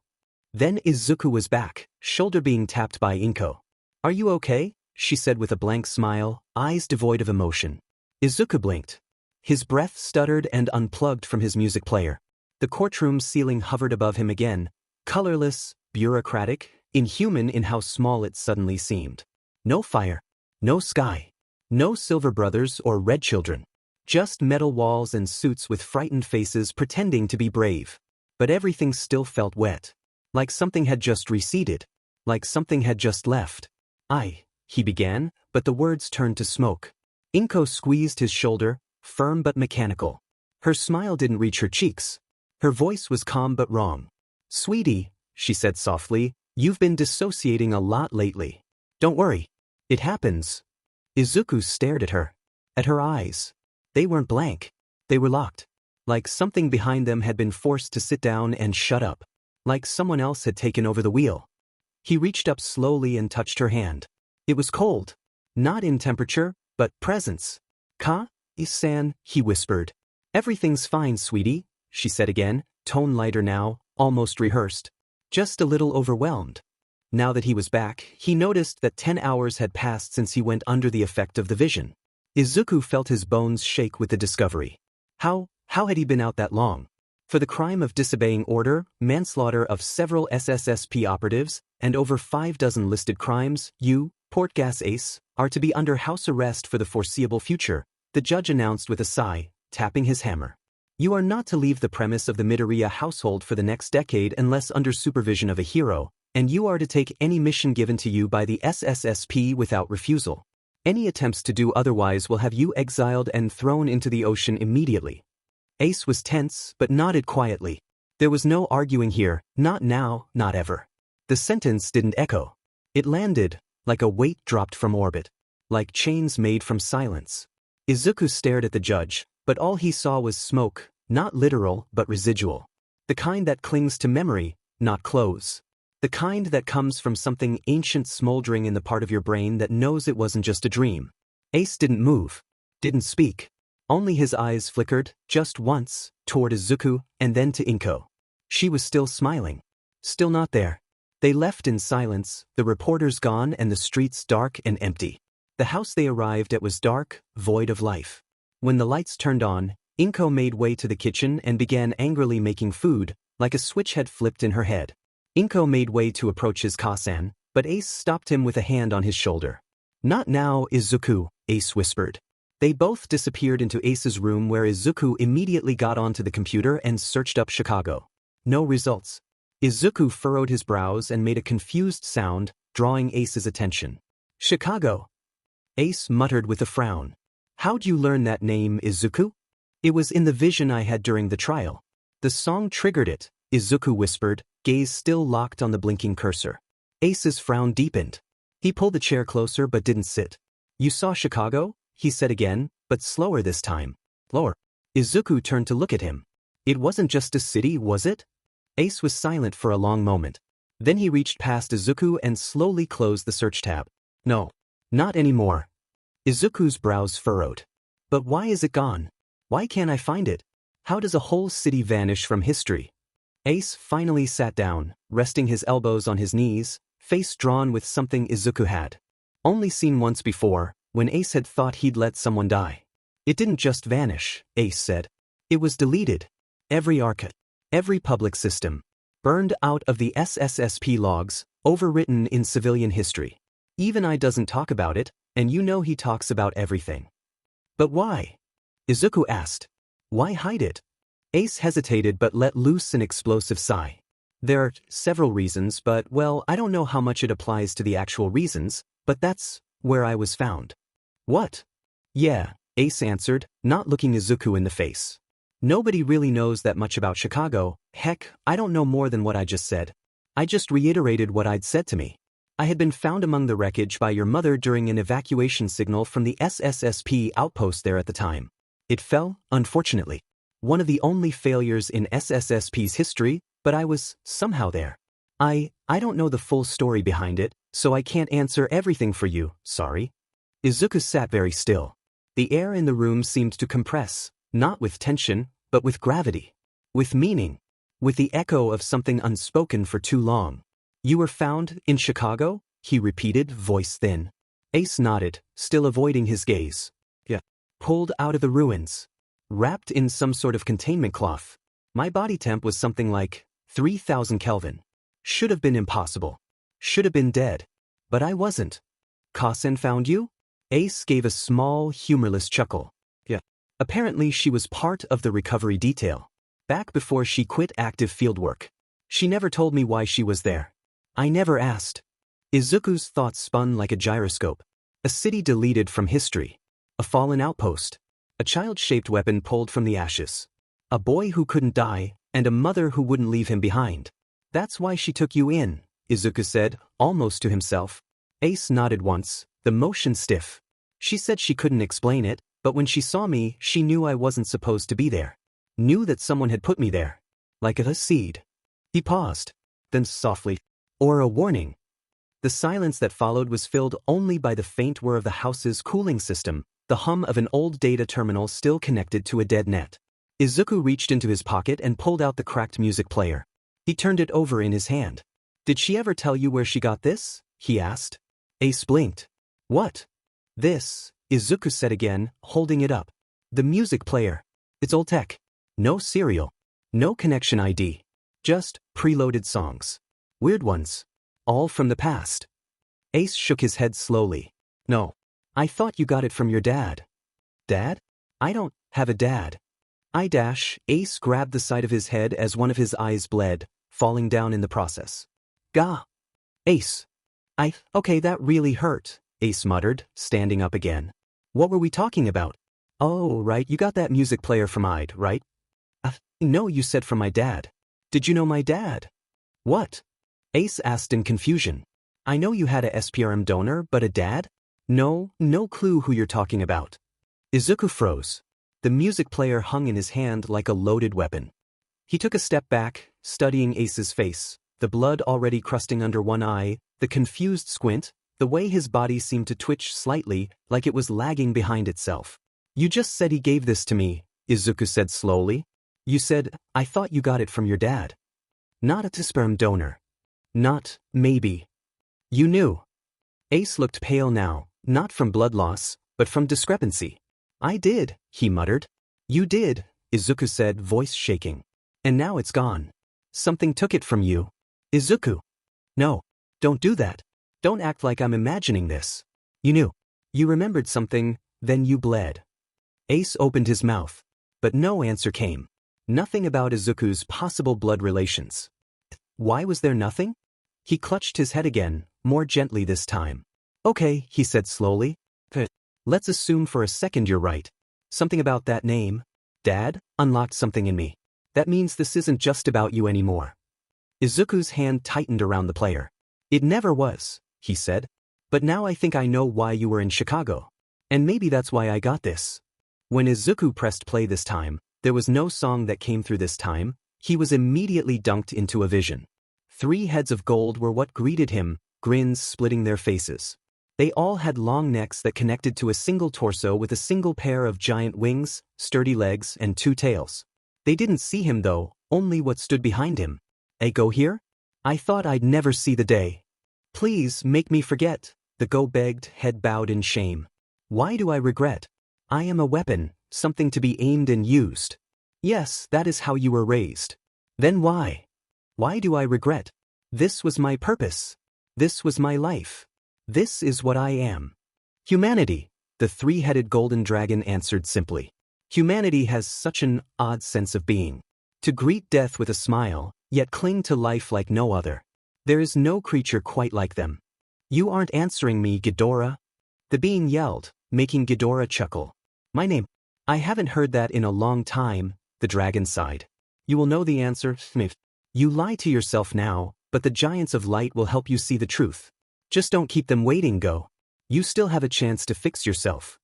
Then Izuku was back, shoulder being tapped by Inko. Are you okay? She said with a blank smile, eyes devoid of emotion. Izuku blinked. His breath stuttered and unplugged from his music player. The courtroom ceiling hovered above him again, colorless, bureaucratic, inhuman in how small it suddenly seemed. No fire. No sky. No silver brothers or red children. Just metal walls and suits with frightened faces pretending to be brave. But everything still felt wet. Like something had just receded. Like something had just left. He began, but the words turned to smoke. Inko squeezed his shoulder, firm but mechanical. Her smile didn't reach her cheeks. Her voice was calm but wrong. Sweetie, she said softly, you've been dissociating a lot lately. Don't worry. It happens. Izuku stared at her. At her eyes. They weren't blank. They were locked. Like something behind them had been forced to sit down and shut up. Like someone else had taken over the wheel. He reached up slowly and touched her hand. It was cold. Not in temperature, but presence. Ka-san, he whispered. Everything's fine, sweetie, she said again, tone lighter now, almost rehearsed. Just a little overwhelmed. Now that he was back, he noticed that 10 hours had passed since he went under the effect of the vision. Izuku felt his bones shake with the discovery. How had he been out that long? For the crime of disobeying order, manslaughter of several SSSP operatives, and over 5 dozen listed crimes, you, Portgas Ace, are to be under house arrest for the foreseeable future, the judge announced with a sigh, tapping his hammer. You are not to leave the premise of the Midoriya household for the next decade unless under supervision of a hero, and you are to take any mission given to you by the SSSP without refusal. Any attempts to do otherwise will have you exiled and thrown into the ocean immediately. Ace was tense, but nodded quietly. There was no arguing here, not now, not ever. The sentence didn't echo. It landed, like a weight dropped from orbit. Like chains made from silence. Izuku stared at the judge, but all he saw was smoke, not literal, but residual. The kind that clings to memory, not clothes. The kind that comes from something ancient smoldering in the part of your brain that knows it wasn't just a dream. Ace didn't move. Didn't speak. Only his eyes flickered, just once, toward Izuku, and then to Inko. She was still smiling. Still not there. They left in silence, the reporters gone and the streets dark and empty. The house they arrived at was dark, void of life. When the lights turned on, Inko made way to the kitchen and began angrily making food, like a switch had flipped in her head. Inko made way to approach his Kasan, but Ace stopped him with a hand on his shoulder. Not now, Izuku, Ace whispered. They both disappeared into Ace's room where Izuku immediately got onto the computer and searched up Chicago. No results. Izuku furrowed his brows and made a confused sound, drawing Ace's attention. Chicago. Ace muttered with a frown. How'd you learn that name, Izuku? It was in the vision I had during the trial. The song triggered it, Izuku whispered, gaze still locked on the blinking cursor. Ace's frown deepened. He pulled the chair closer but didn't sit. You saw Chicago? He said again, but slower this time. Lower. Izuku turned to look at him. It wasn't just a city, was it? Ace was silent for a long moment. Then he reached past Izuku and slowly closed the search tab. No. Not anymore. Izuku's brows furrowed. But why is it gone? Why can't I find it? How does a whole city vanish from history? Ace finally sat down, resting his elbows on his knees, face drawn with something Izuku had only seen once before, when Ace had thought he'd let someone die. It didn't just vanish, Ace said. It was deleted. Every archive, every public system, burned out of the SSSP logs, overwritten in civilian history. Even I doesn't talk about it, and you know he talks about everything. But why? Izuku asked. Why hide it? Ace hesitated but let loose an explosive sigh. There are several reasons, but well, I don't know how much it applies to the actual reasons, but that's where I was found. What? Yeah, Ace answered, not looking Izuku in the face. Nobody really knows that much about Chicago. Heck, I don't know more than what I just said. I just reiterated what I'd said to me. I had been found among the wreckage by your mother during an evacuation signal from the SSSP outpost there at the time. It fell, unfortunately. One of the only failures in SSSP's history, but I was somehow there. I don't know the full story behind it, so I can't answer everything for you, sorry. Izuku sat very still. The air in the room seemed to compress, not with tension, but with gravity. With meaning. With the echo of something unspoken for too long. You were found in Chicago? He repeated, voice thin. Ace nodded, still avoiding his gaze. Yeah. Pulled out of the ruins. Wrapped in some sort of containment cloth. My body temp was something like 3,000 Kelvin. Should have been impossible. Should have been dead. But I wasn't. Kasen found you? Ace gave a small, humorless chuckle. Yeah. Apparently she was part of the recovery detail. Back before she quit active fieldwork. She never told me why she was there. I never asked. Izuku's thoughts spun like a gyroscope. A city deleted from history. A fallen outpost. A child-shaped weapon pulled from the ashes. A boy who couldn't die, and a mother who wouldn't leave him behind. That's why she took you in, Izuku said, almost to himself. Ace nodded once, the motion stiff. She said she couldn't explain it, but when she saw me, she knew I wasn't supposed to be there. Knew that someone had put me there. Like a seed. He paused. Then softly. Or a warning. The silence that followed was filled only by the faint whir of the house's cooling system, the hum of an old data terminal still connected to a dead net. Izuku reached into his pocket and pulled out the cracked music player. He turned it over in his hand. Did she ever tell you where she got this? He asked. Ace blinked. What? This, Izuku said again, holding it up. The music player. It's old tech. No serial. No connection ID. Just preloaded songs. Weird ones. All from the past. Ace shook his head slowly. No. I thought you got it from your dad. Dad? I don't have a dad. Ace grabbed the side of his head as one of his eyes bled, falling down in the process. Gah. Ace. Okay, that really hurt, Ace muttered, standing up again. What were we talking about? Oh, right, you got that music player from Ide, right? No, you said from my dad. Did you know my dad? What? Ace asked in confusion. I know you had a SPRM donor, but a dad? No clue who you're talking about. Izuku froze. The music player hung in his hand like a loaded weapon. He took a step back, studying Ace's face, the blood already crusting under one eye, the confused squint, the way his body seemed to twitch slightly, like it was lagging behind itself. You just said he gave this to me, Izuku said slowly. You said, I thought you got it from your dad. Not a sperm donor. Not, maybe. You knew. Ace looked pale now, not from blood loss, but from discrepancy. I did, he muttered. You did, Izuku said, voice shaking. And now it's gone. Something took it from you. Izuku. No, don't do that. Don't act like I'm imagining this. You knew. You remembered something, then you bled. Ace opened his mouth. But no answer came. Nothing about Izuku's possible blood relations. Why was there nothing? He clutched his head again, more gently this time. Okay, he said slowly. Let's assume for a second you're right. Something about that name, Dad, unlocked something in me. That means this isn't just about you anymore. Izuku's hand tightened around the player. It never was, he said. But now I think I know why you were in Chicago. And maybe that's why I got this. When Izuku pressed play this time, there was no song that came through this time. He was immediately dunked into a vision. 3 heads of gold were what greeted him, grins splitting their faces. They all had long necks that connected to a single torso with a single pair of giant wings, sturdy legs, and 2 tails. They didn't see him though, only what stood behind him. Go here? I thought I'd never see the day. Please make me forget, the Go begged, head bowed in shame. Why do I regret? I am a weapon, something to be aimed and used. Yes, that is how you were raised. Then why? Why do I regret? This was my purpose. This was my life. This is what I am. Humanity, the 3-headed golden dragon answered simply. Humanity has such an odd sense of being. To greet death with a smile, yet cling to life like no other. There is no creature quite like them. You aren't answering me, Ghidorah. The being yelled, making Ghidorah chuckle. My name. I haven't heard that in a long time, the dragon sighed. You will know the answer, Smith. You lie to yourself now, but the giants of light will help you see the truth. Just don't keep them waiting, Go. You still have a chance to fix yourself.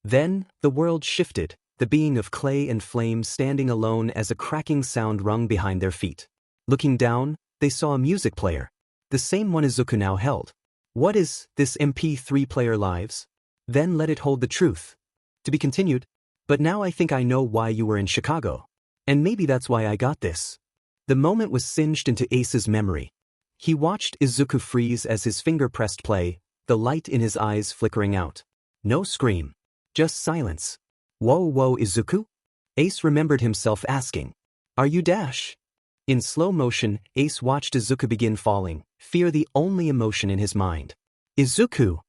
Then, the world shifted, the being of clay and flame standing alone as a cracking sound rung behind their feet. Looking down, they saw a music player. The same one Izuku now held. What is this MP3 player lives? Then let it hold the truth. To be continued. But now I think I know why you were in Chicago. And maybe that's why I got this. The moment was singed into Ace's memory. He watched Izuku freeze as his finger pressed play, the light in his eyes flickering out. No scream. Just silence. Whoa, Izuku? Ace remembered himself asking. Are you Dash? In slow motion, Ace watched Izuku begin falling, fear the only emotion in his mind. Izuku!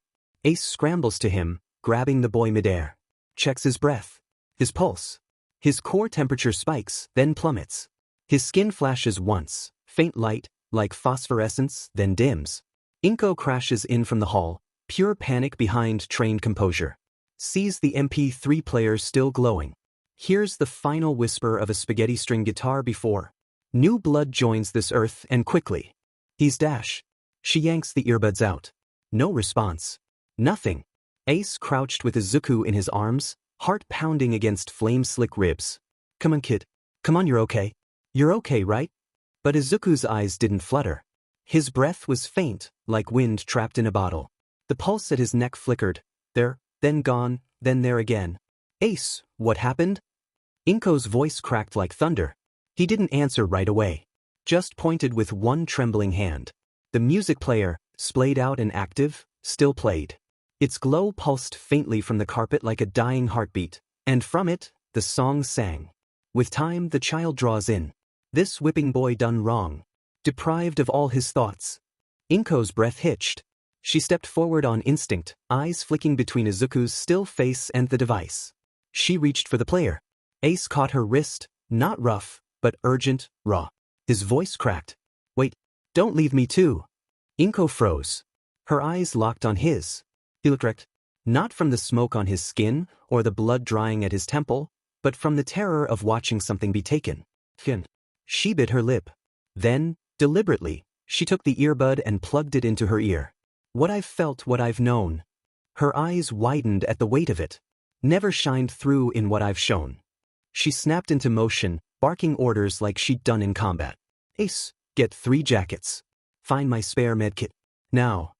Ace scrambles to him, grabbing the boy midair. Checks his breath. His pulse. His core temperature spikes, then plummets. His skin flashes once, faint light, like phosphorescence, then dims. Inko crashes in from the hall, pure panic behind trained composure. Sees the MP3 player still glowing. Hears the final whisper of a spaghetti string guitar before. New blood joins this earth and quickly. He's Dash. She yanks the earbuds out. No response. Nothing. Ace crouched with Izuku in his arms, heart pounding against flame-slick ribs. Come on, kid. Come on, you're okay. You're okay, right? But Izuku's eyes didn't flutter. His breath was faint, like wind trapped in a bottle. The pulse at his neck flickered. There, then gone, then there again. Ace, what happened? Inko's voice cracked like thunder. He didn't answer right away. Just pointed with one trembling hand. The music player, splayed out and active, still played. Its glow pulsed faintly from the carpet like a dying heartbeat, and from it, the song sang. With time the child draws in. This whipping boy done wrong. Deprived of all his thoughts. Inko's breath hitched. She stepped forward on instinct, eyes flicking between Izuku's still face and the device. She reached for the player. Ace caught her wrist, not rough, but urgent, raw. His voice cracked. Wait, don't leave me too. Inko froze. Her eyes locked on his. He looked wrecked. Not from the smoke on his skin, or the blood drying at his temple, but from the terror of watching something be taken. Shin. She bit her lip. Then, deliberately, she took the earbud and plugged it into her ear. What I've felt, what I've known. Her eyes widened at the weight of it. Never shined through in what I've shown. She snapped into motion, barking orders like she'd done in combat. Ace, get 3 jackets. Find my spare medkit. Now.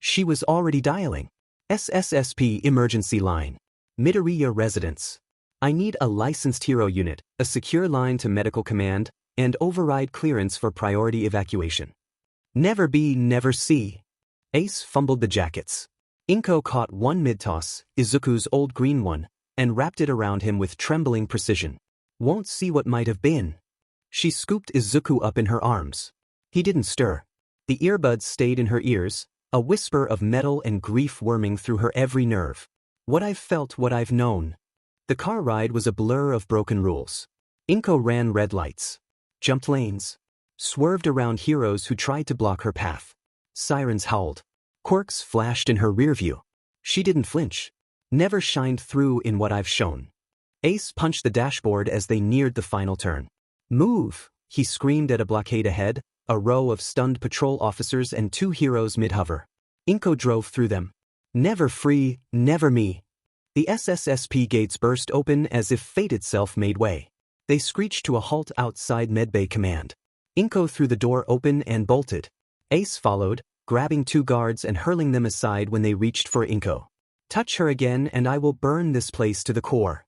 She was already dialing. SSSP emergency line. Midoriya residence. I need a licensed hero unit, a secure line to medical command, and override clearance for priority evacuation. Never be, never see. Ace fumbled the jackets. Inko caught one mid-toss, Izuku's old green one, and wrapped it around him with trembling precision. Won't see what might have been. She scooped Izuku up in her arms. He didn't stir. The earbuds stayed in her ears, a whisper of metal and grief worming through her every nerve. What I've felt, what I've known. The car ride was a blur of broken rules. Inko ran red lights. Jumped lanes. Swerved around heroes who tried to block her path. Sirens howled. Quirks flashed in her rearview. She didn't flinch. Never shined through in what I've shown. Ace punched the dashboard as they neared the final turn. Move, he screamed at a blockade ahead, a row of stunned patrol officers and 2 heroes mid-hover. Inko drove through them. Never free, never me. The SSSP gates burst open as if fate itself made way. They screeched to a halt outside Medbay Command. Inko threw the door open and bolted. Ace followed, grabbing 2 guards and hurling them aside when they reached for Inko. Touch her again and I will burn this place to the core.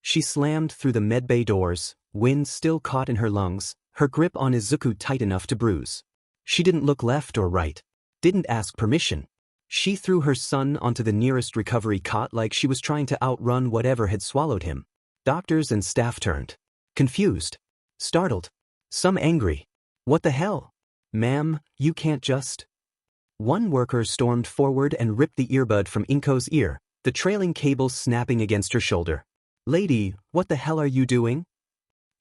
She slammed through the medbay doors, wind still caught in her lungs, her grip on Izuku tight enough to bruise. She didn't look left or right. Didn't ask permission. She threw her son onto the nearest recovery cot like she was trying to outrun whatever had swallowed him. Doctors and staff turned. Confused. Startled. Some angry. What the hell? Ma'am, you can't just... One worker stormed forward and ripped the earbud from Inko's ear, the trailing cable snapping against her shoulder. Lady, what the hell are you doing?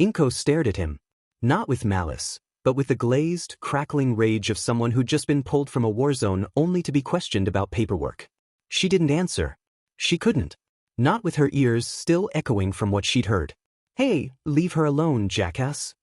Inko stared at him. Not with malice, but with the glazed, crackling rage of someone who'd just been pulled from a war zone only to be questioned about paperwork. She didn't answer. She couldn't. Not with her ears still echoing from what she'd heard. Hey, leave her alone, jackass.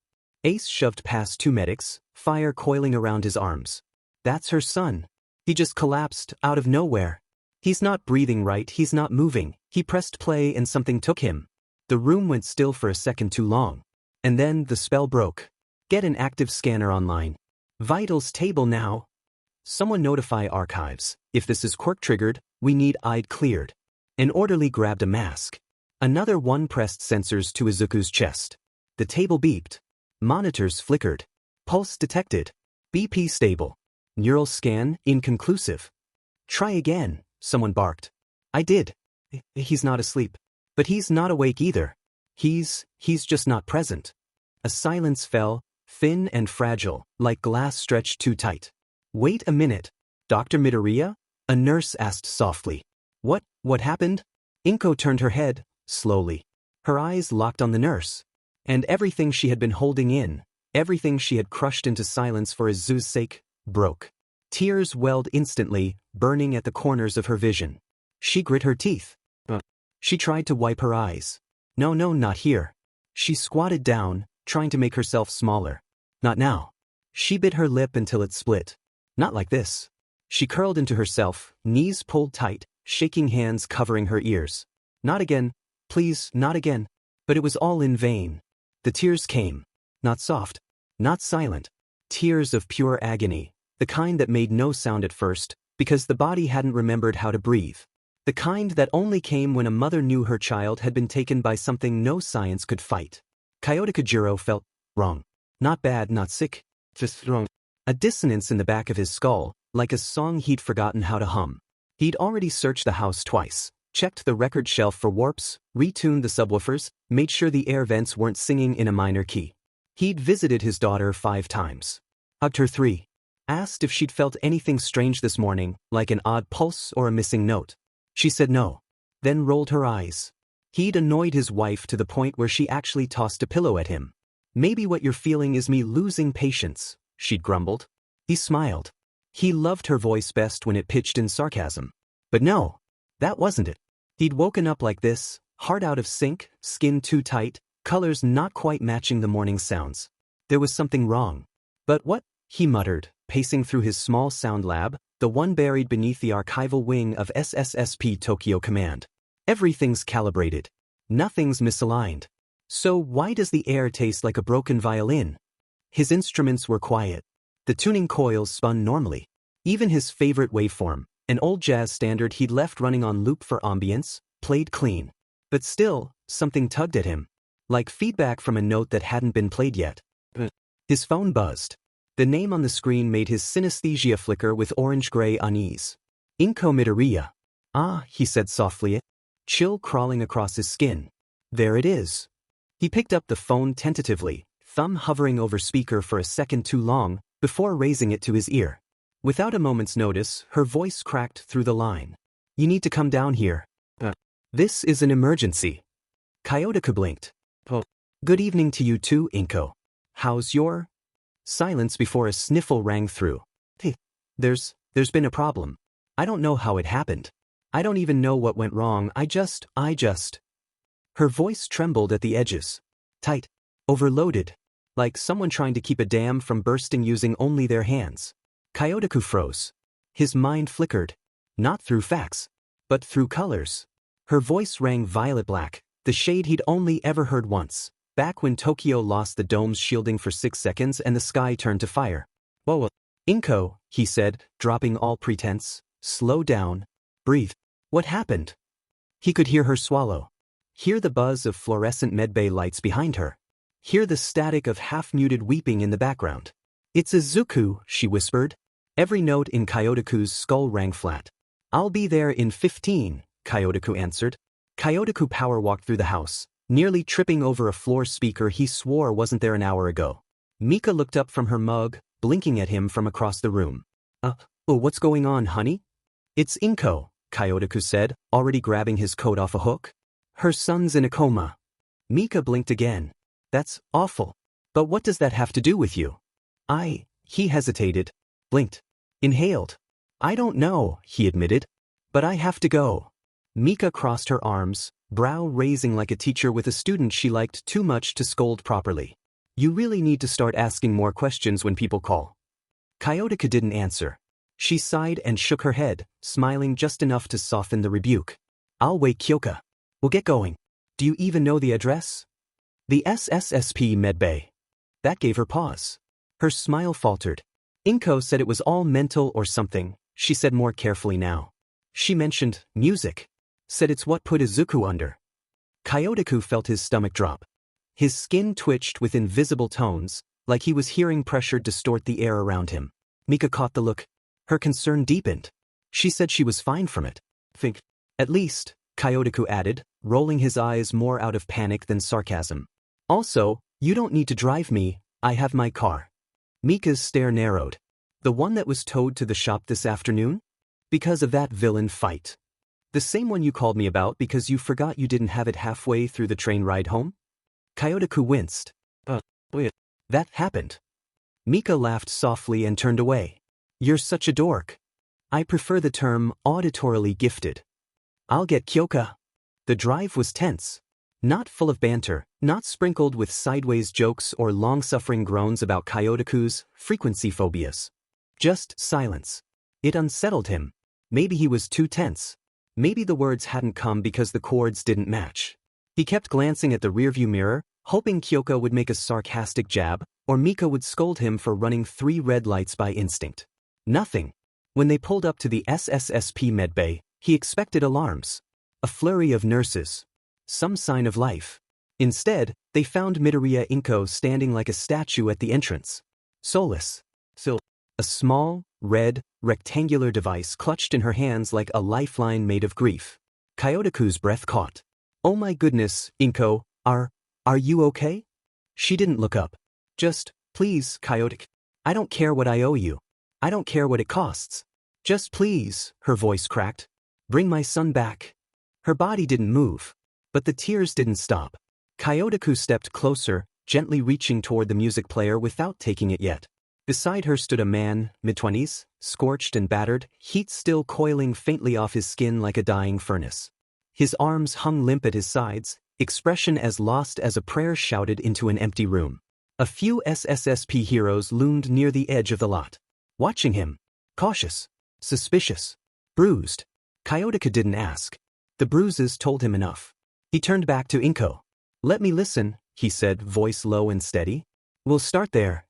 Ace shoved past 2 medics, fire coiling around his arms. That's her son. He just collapsed out of nowhere. He's not breathing right, he's not moving. He pressed play and something took him. The room went still for a second too long. And then the spell broke. Get an active scanner online. Vitals table now. Someone notify archives. If this is quirk triggered, we need ID cleared. An orderly grabbed a mask. Another one pressed sensors to Izuku's chest. The table beeped. Monitors flickered. Pulse detected. BP stable. Neural scan inconclusive. Try again, someone barked. I did. He's not asleep. But he's not awake either. He's just not present. A silence fell, thin and fragile, like glass stretched too tight. Wait a minute. Dr. Midoriya? A nurse asked softly. What happened? Inko turned her head, slowly. Her eyes locked on the nurse. And everything she had been holding in, everything she had crushed into silence for Izuku's sake, broke. Tears welled instantly, burning at the corners of her vision. She grit her teeth. She tried to wipe her eyes. No, not here. She squatted down, trying to make herself smaller. Not now. She bit her lip until it split. Not like this. She curled into herself, knees pulled tight, shaking hands covering her ears. Not again. Please, not again. But it was all in vain. The tears came. Not soft. Not silent. Tears of pure agony. The kind that made no sound at first, because the body hadn't remembered how to breathe. The kind that only came when a mother knew her child had been taken by something no science could fight. Kyoto felt wrong. Not bad, not sick. Just wrong. A dissonance in the back of his skull, like a song he'd forgotten how to hum. He'd already searched the house twice, checked the record shelf for warps, retuned the subwoofers, made sure the air vents weren't singing in a minor key. He'd visited his daughter 5 times. Hugged her 3. Asked if she'd felt anything strange this morning, like an odd pulse or a missing note. She said no. Then rolled her eyes. He'd annoyed his wife to the point where she actually tossed a pillow at him. Maybe what you're feeling is me losing patience, she'd grumbled. He smiled. He loved her voice best when it pitched in sarcasm. But no, that wasn't it. He'd woken up like this, heart out of sync, skin too tight, colors not quite matching the morning sounds. There was something wrong. But what? He muttered, pacing through his small sound lab, the one buried beneath the archival wing of SSSP Tokyo Command. Everything's calibrated. Nothing's misaligned. So why does the air taste like a broken violin? His instruments were quiet. The tuning coils spun normally. Even his favorite waveform, an old jazz standard he'd left running on loop for ambience, played clean. But still, something tugged at him. Like feedback from a note that hadn't been played yet. His phone buzzed. The name on the screen made his synesthesia flicker with orange-gray unease. Izuku Midoriya. Ah, he said softly, chill crawling across his skin. There it is. He picked up the phone tentatively, thumb hovering over speaker for a second too long, before raising it to his ear. Without a moment's notice, her voice cracked through the line. You need to come down here. This is an emergency. Kyoto blinked. Good evening to you too, Inko. How's your... Silence before a sniffle rang through. There's been a problem. I don't know how it happened. I don't even know what went wrong, I just... Her voice trembled at the edges. Tight. Overloaded. Like someone trying to keep a dam from bursting using only their hands. Kyoto froze. His mind flickered. Not through facts, but through colors. Her voice rang violet black, the shade he'd only ever heard once. Back when Tokyo lost the dome's shielding for 6 seconds and the sky turned to fire. Whoa, Inko, he said, dropping all pretense. Slow down. Breathe. What happened? He could hear her swallow. Hear the buzz of fluorescent medbay lights behind her. Hear the static of half-muted weeping in the background. It's Izuku, she whispered. Every note in Kyoto's skull rang flat. I'll be there in 15, Kyoto answered. Kyoto power walked through the house, nearly tripping over a floor speaker he swore wasn't there an hour ago. Mika looked up from her mug, blinking at him from across the room. What's going on, honey? It's Inko, Kyoto said, already grabbing his coat off a hook. Her son's in a coma. Mika blinked again. That's awful. But what does that have to do with you? He hesitated. Blinked. Inhaled. I don't know, he admitted. But I have to go. Mika crossed her arms, brow raising like a teacher with a student she liked too much to scold properly. You really need to start asking more questions when people call. Kyoto didn't answer. She sighed and shook her head, smiling just enough to soften the rebuke. I'll wake Kyoka. We'll get going. Do you even know the address? The SSSP medbay. That gave her pause. Her smile faltered. Inko said it was all mental or something, she said more carefully now. She mentioned music. Said it's what put Izuku under. Kyotoku felt his stomach drop. His skin twitched with invisible tones, like he was hearing pressure distort the air around him. Mika caught the look. Her concern deepened. She said she was fine from it. Think. At least, Kyotoku added, rolling his eyes more out of panic than sarcasm. Also, you don't need to drive me, I have my car. Mika's stare narrowed. The one that was towed to the shop this afternoon? Because of that villain fight. The same one you called me about because you forgot you didn't have it halfway through the train ride home? Kyotoku winced. Wait. That happened. Mika laughed softly and turned away. You're such a dork. I prefer the term auditorily gifted. I'll get Kyoka. The drive was tense. Not full of banter, not sprinkled with sideways jokes or long-suffering groans about Kyotoku's frequency phobias. Just silence. It unsettled him. Maybe he was too tense. Maybe the words hadn't come because the chords didn't match. He kept glancing at the rearview mirror, hoping Kyoka would make a sarcastic jab, or Mika would scold him for running 3 red lights by instinct. Nothing. When they pulled up to the SSSP medbay, he expected alarms. A flurry of nurses. Some sign of life. Instead, they found Midoriya Inko standing like a statue at the entrance. Soulless. Still. A small, red, rectangular device clutched in her hands like a lifeline made of grief. Kyotoku's breath caught. Oh my goodness, Inko, are you okay? She didn't look up. Just, please, Kyotoku. I don't care what I owe you. I don't care what it costs. Just please, her voice cracked. Bring my son back. Her body didn't move. But the tears didn't stop. Kyotoku stepped closer, gently reaching toward the music player without taking it yet. Beside her stood a man, mid-20s, scorched and battered, heat still coiling faintly off his skin like a dying furnace. His arms hung limp at his sides, expression as lost as a prayer shouted into an empty room. A few SSSP heroes loomed near the edge of the lot. Watching him. Cautious. Suspicious. Bruised. Kyotoku didn't ask. The bruises told him enough. He turned back to Inko. Let me listen, he said, voice low and steady. We'll start there.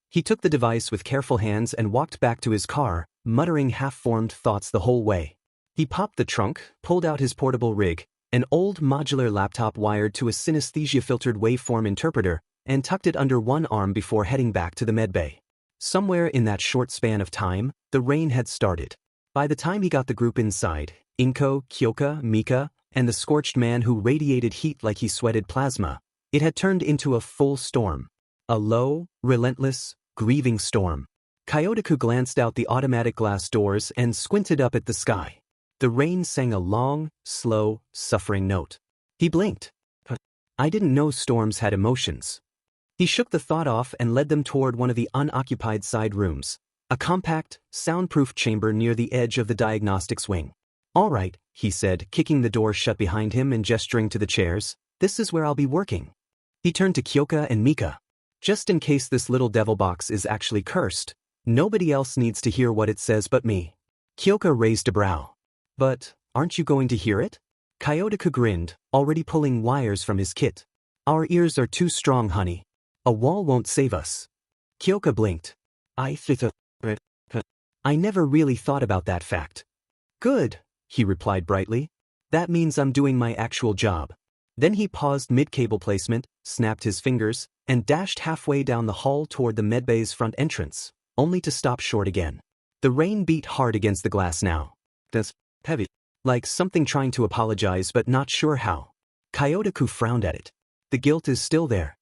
He took the device with careful hands and walked back to his car, muttering half-formed thoughts the whole way. He popped the trunk, pulled out his portable rig, an old modular laptop wired to a synesthesia-filtered waveform interpreter, and tucked it under one arm before heading back to the medbay. Somewhere in that short span of time, the rain had started. By the time he got the group inside, Inko, Kyoka, Mika, and the scorched man who radiated heat like he sweated plasma, it had turned into a full storm. A low, relentless, grieving storm. Kyotoku glanced out the automatic glass doors and squinted up at the sky. The rain sang a long, slow, suffering note. He blinked. I didn't know storms had emotions. He shook the thought off and led them toward one of the unoccupied side rooms, a compact, soundproof chamber near the edge of the diagnostics wing. All right, he said, kicking the door shut behind him and gesturing to the chairs. This is where I'll be working. He turned to Kyoka and Mika. Just in case this little devil box is actually cursed, nobody else needs to hear what it says but me. Kyoka raised a brow. But, aren't you going to hear it? Kyotoku grinned, already pulling wires from his kit. Our ears are too strong, honey. A wall won't save us. Kyoka blinked. I never really thought about that fact. Good, he replied brightly. That means I'm doing my actual job. Then he paused mid-cable placement, snapped his fingers, and dashed halfway down the hall toward the medbay's front entrance, only to stop short again. The rain beat hard against the glass now. That's heavy. Like something trying to apologize but not sure how. Kyotoku frowned at it. The guilt is still there.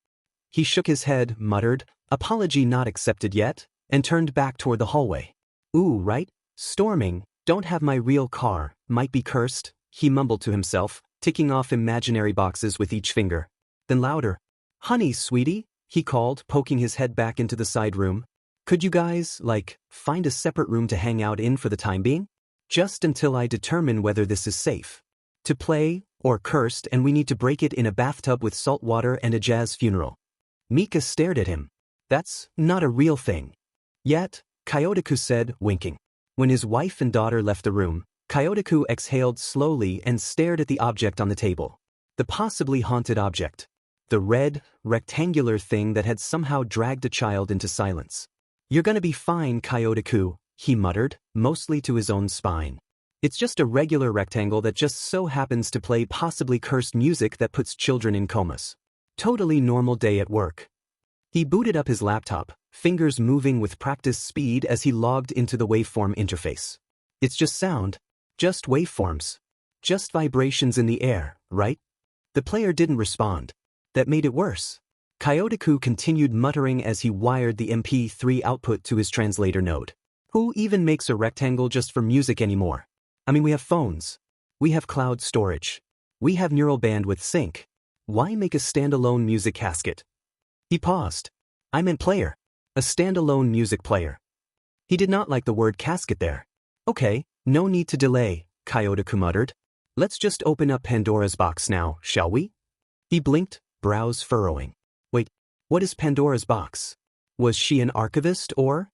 He shook his head, muttered, apology not accepted yet, and turned back toward the hallway. Ooh, right? Storming, don't have my real car, might be cursed, he mumbled to himself, ticking off imaginary boxes with each finger. Then louder. Honey, sweetie, he called, poking his head back into the side room. Could you guys, find a separate room to hang out in for the time being? Just until I determine whether this is safe. To play, or cursed, and we need to break it in a bathtub with salt water and a jazz funeral. Mika stared at him. That's not a real thing. Yet, Kyotoku said, winking. When his wife and daughter left the room, Kyotoku exhaled slowly and stared at the object on the table. The possibly haunted object. The red, rectangular thing that had somehow dragged a child into silence. You're gonna be fine, Kyotoku, he muttered, mostly to his own spine. It's just a regular rectangle that just so happens to play possibly cursed music that puts children in comas. Totally normal day at work. He booted up his laptop, fingers moving with practice speed as he logged into the waveform interface. It's just sound. Just waveforms. Just vibrations in the air, right? The player didn't respond. That made it worse. Kyotoku continued muttering as he wired the MP3 output to his translator node. Who even makes a rectangle just for music anymore? I mean, we have phones. We have cloud storage. We have neural bandwidth sync. Why make a standalone music casket? He paused. I meant player. A standalone music player. He did not like the word casket there. Okay, no need to delay, Kyotoku muttered. Let's just open up Pandora's box now, shall we? He blinked, brows furrowing. Wait, what is Pandora's box? Was she an archivist or?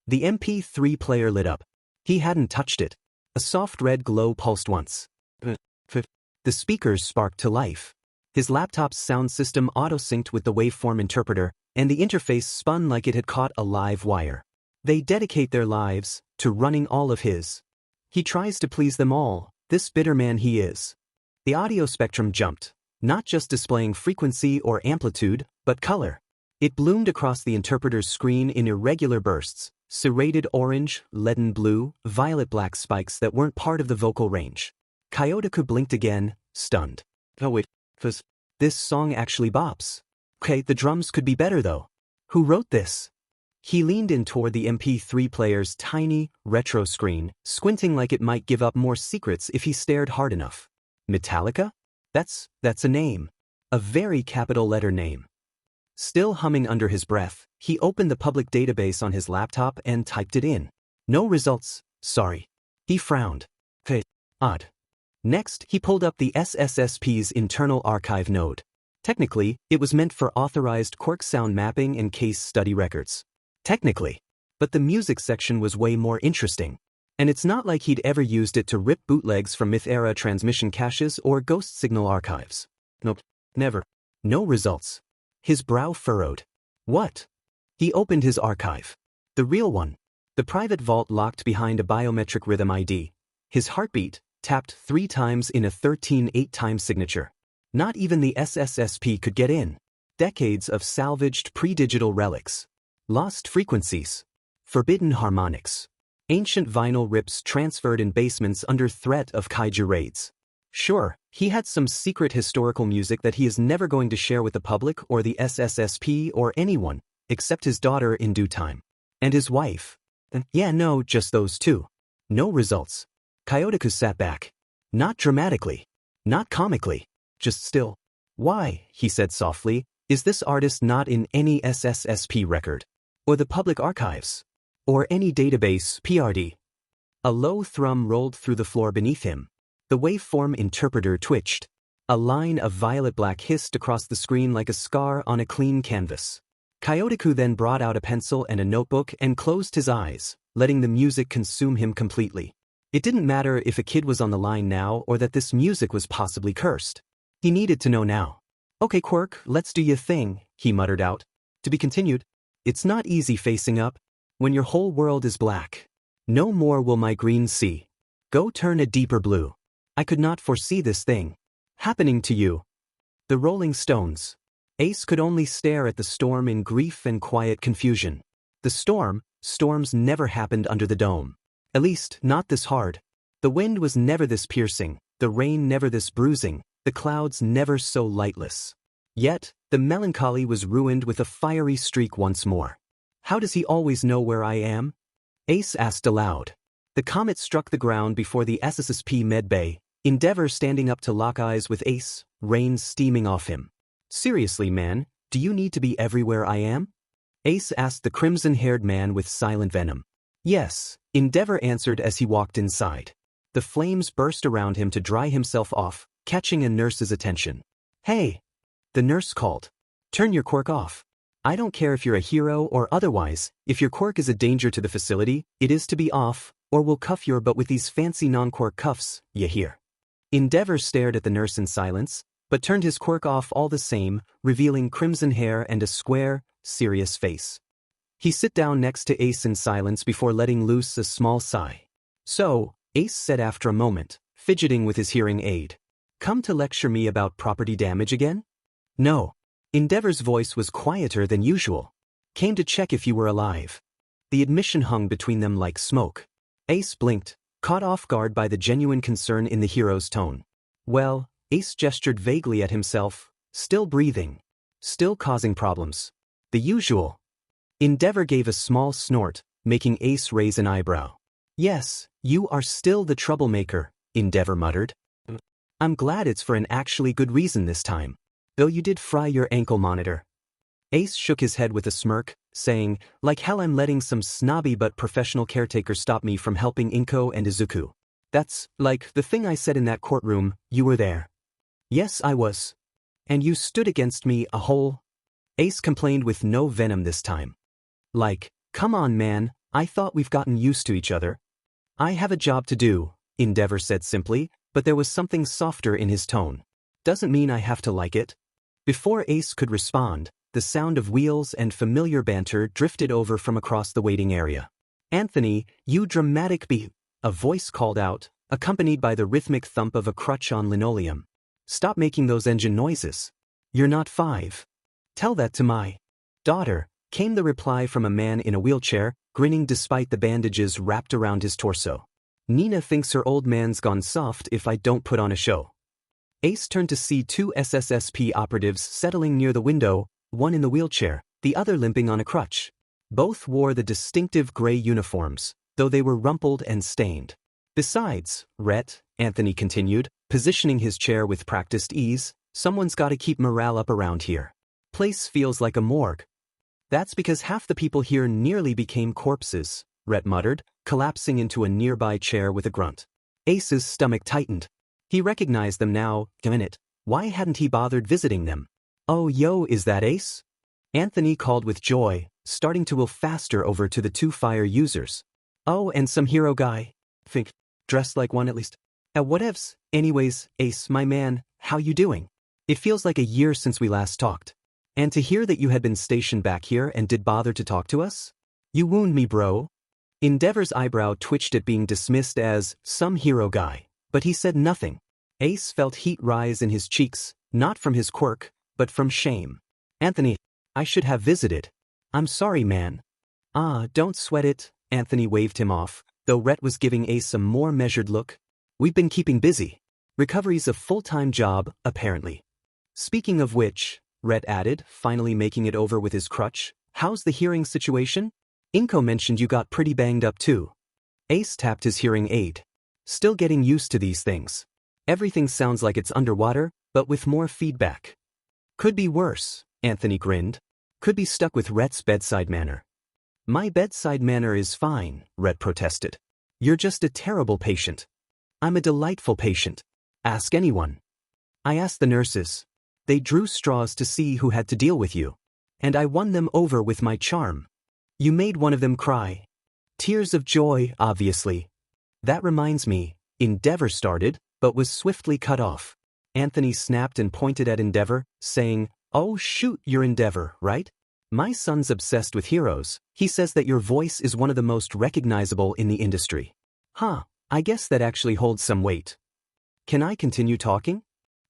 The MP3 player lit up. He hadn't touched it. A soft red glow pulsed once. The speakers sparked to life. His laptop's sound system auto-synced with the waveform interpreter, and the interface spun like it had caught a live wire. They dedicate their lives to running all of his. He tries to please them all, this bitter man he is. The audio spectrum jumped, not just displaying frequency or amplitude, but color. It bloomed across the interpreter's screen in irregular bursts, serrated orange, leaden blue, violet-black spikes that weren't part of the vocal range. Kyotoku blinked again, stunned. Oh wait, this song actually bops. Okay, the drums could be better though. Who wrote this? He leaned in toward the MP3 player's tiny, retro screen, squinting like it might give up more secrets if he stared hard enough. Metallica? That's a name. A very capital letter name. Still humming under his breath, he opened the public database on his laptop and typed it in. No results, sorry. He frowned. Odd. Next, he pulled up the SSSP's internal archive node. Technically, it was meant for authorized Quirk sound mapping and case study records. Technically. But the music section was way more interesting. And it's not like he'd ever used it to rip bootlegs from Myth-era transmission caches or ghost signal archives. Nope. Never. No results. His brow furrowed. What? He opened his archive. The real one. The private vault locked behind a biometric rhythm ID. His heartbeat, tapped 3 times in a 13/8-time signature. Not even the SSSP could get in. Decades of salvaged pre-digital relics. Lost frequencies. Forbidden harmonics. Ancient vinyl rips transferred in basements under threat of kaiju raids. Sure, he had some secret historical music that he is never going to share with the public or the SSSP or anyone, except his daughter in due time. And his wife. Yeah, no, just those two. No results. Kyotoku sat back. Not dramatically. Not comically. Just still. Why, he said softly, is this artist not in any SSSP record? Or the public archives? Or any database PRD? A low thrum rolled through the floor beneath him. The waveform interpreter twitched. A line of violet-black hissed across the screen like a scar on a clean canvas. Kyotoku then brought out a pencil and a notebook and closed his eyes, letting the music consume him completely. It didn't matter if a kid was on the line now or that this music was possibly cursed. He needed to know now. Okay, Quirk, let's do your thing, he muttered out. To be continued. It's not easy facing up when your whole world is black. No more will my green see. Go turn a deeper blue. I could not foresee this thing happening to you. The Rolling Stones. Ace could only stare at the storm in grief and quiet confusion. The storms never happened under the dome. At least, not this hard. The wind was never this piercing, the rain never this bruising, the clouds never so lightless. Yet, the melancholy was ruined with a fiery streak once more. How does he always know where I am? Ace asked aloud. The comet struck the ground before the SSSP medbay, Endeavor standing up to lock eyes with Ace, rain steaming off him. Seriously, man, do you need to be everywhere I am? Ace asked the crimson-haired man with silent venom. Yes, Endeavor answered as he walked inside. The flames burst around him to dry himself off, catching a nurse's attention. Hey! The nurse called. Turn your quirk off. I don't care if you're a hero or otherwise, if your quirk is a danger to the facility, it is to be off, or we'll cuff your butt with these fancy non-quirk cuffs, you hear. Endeavor stared at the nurse in silence, but turned his quirk off all the same, revealing crimson hair and a square, serious face. He sat down next to Ace in silence before letting loose a small sigh. So, Ace said after a moment, fidgeting with his hearing aid. Come to lecture me about property damage again? No. Endeavor's voice was quieter than usual. Came to check if you were alive. The admission hung between them like smoke. Ace blinked, caught off guard by the genuine concern in the hero's tone. Well, Ace gestured vaguely at himself, still breathing. Still causing problems. The usual. Endeavor gave a small snort, making Ace raise an eyebrow. Yes, you are still the troublemaker, Endeavor muttered. I'm glad it's for an actually good reason this time. Though you did fry your ankle monitor. Ace shook his head with a smirk, saying, like hell I'm letting some snobby but professional caretaker stop me from helping Inko and Izuku. That's, like, the thing I said in that courtroom, you were there. Yes, I was. And you stood against me a whole... Ace complained with no venom this time. Like, come on man, I thought we've gotten used to each other. I have a job to do, Endeavor said simply, but there was something softer in his tone. Doesn't mean I have to like it. Before Ace could respond, the sound of wheels and familiar banter drifted over from across the waiting area. Anthony, you dramatic a voice called out, accompanied by the rhythmic thump of a crutch on linoleum. Stop making those engine noises. You're not 5. Tell that to my daughter, came the reply from a man in a wheelchair, grinning despite the bandages wrapped around his torso. Nina thinks her old man's gone soft if I don't put on a show. Ace turned to see 2 SSSP operatives settling near the window, one in the wheelchair, the other limping on a crutch. Both wore the distinctive gray uniforms, though they were rumpled and stained. Besides, Rhett, Anthony continued, positioning his chair with practiced ease, someone's gotta keep morale up around here. Place feels like a morgue. That's because half the people here nearly became corpses, Rhett muttered, collapsing into a nearby chair with a grunt. Ace's stomach tightened. He recognized them now. Damn it, why hadn't he bothered visiting them? Oh yo, is that Ace? Anthony called with joy, starting to will faster over to the 2 fire users. Oh, and some hero guy. Think, dressed like one at least. Whatevs. Anyways, Ace, my man, how you doing? It feels like a year since we last talked. And to hear that you had been stationed back here and did bother to talk to us? You wound me, bro. Endeavor's eyebrow twitched at being dismissed as some hero guy, but he said nothing. Ace felt heat rise in his cheeks, not from his quirk, but from shame. Anthony, I should have visited. I'm sorry, man. Don't sweat it, Anthony waved him off, though Rhett was giving Ace a more measured look. We've been keeping busy. Recovery's a full-time job, apparently. Speaking of which, Rhett added, finally making it over with his crutch, how's the hearing situation? Inko mentioned you got pretty banged up too. Ace tapped his hearing aid. Still getting used to these things. Everything sounds like it's underwater, but with more feedback. Could be worse, Anthony grinned. Could be stuck with Rhett's bedside manner. My bedside manner is fine, Rhett protested. You're just a terrible patient. I'm a delightful patient. Ask anyone. I asked the nurses. They drew straws to see who had to deal with you. And I won them over with my charm. You made one of them cry. Tears of joy, obviously. That reminds me, Endeavor started, but was swiftly cut off. Anthony snapped and pointed at Endeavor, saying, oh shoot, you're Endeavor, right? My son's obsessed with heroes. He says that your voice is one of the most recognizable in the industry. Huh, I guess that actually holds some weight. Can I continue talking?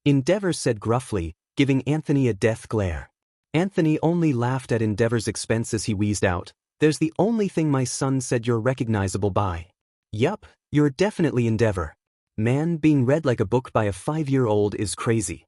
Endeavor said gruffly, giving Anthony a death glare. Anthony only laughed at Endeavor's expense as he wheezed out, there's the only thing my son said you're recognizable by. Yup, you're definitely Endeavor. Man, being read like a book by a 5-year-old is crazy.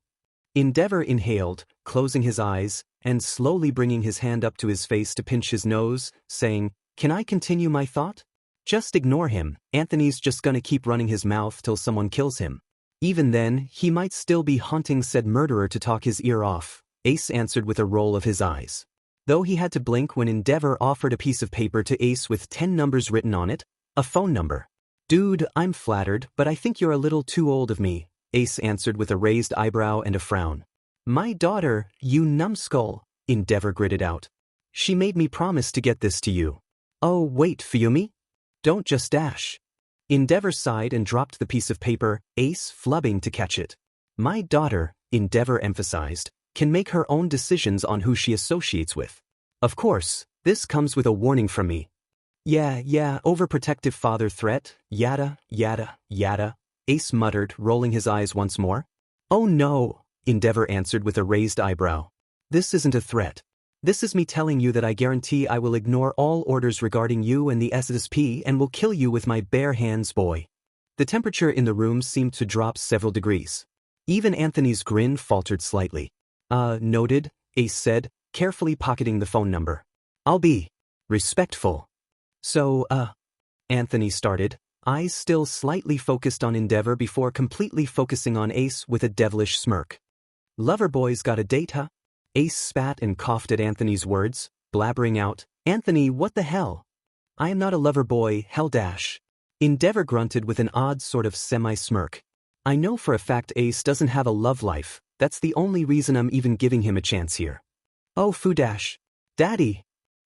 Endeavor inhaled, closing his eyes, and slowly bringing his hand up to his face to pinch his nose, saying, can I continue my thought? Just ignore him, Anthony's just gonna keep running his mouth till someone kills him. Even then, he might still be hunting said murderer to talk his ear off, Ace answered with a roll of his eyes. Though he had to blink when Endeavor offered a piece of paper to Ace with 10 numbers written on it, a phone number. Dude, I'm flattered, but I think you're a little too old of me, Ace answered with a raised eyebrow and a frown. My daughter, you numbskull, Endeavor gritted out. She made me promise to get this to you. Oh wait, Fuyumi? Don't just dash. Endeavor sighed and dropped the piece of paper, Ace flubbing to catch it. My daughter, Endeavor emphasized, can make her own decisions on who she associates with. Of course, this comes with a warning from me. Yeah, overprotective father threat, yada, yada, yada, Ace muttered, rolling his eyes once more. Oh no, Endeavor answered with a raised eyebrow. This isn't a threat. This is me telling you that I guarantee I will ignore all orders regarding you and the SSSP and will kill you with my bare hands, boy. The temperature in the room seemed to drop several degrees. Even Anthony's grin faltered slightly. Noted, Ace said, carefully pocketing the phone number. I'll be respectful. So, Anthony started, eyes still slightly focused on Endeavor before completely focusing on Ace with a devilish smirk. Lover boy's got a date, huh? Ace spat and coughed at Anthony's words, blabbering out, Anthony, what the hell? I am not a lover boy, hell dash. Endeavor grunted with an odd sort of semi-smirk. I know for a fact Ace doesn't have a love life, that's the only reason I'm even giving him a chance here. Oh, Fudash. Daddy.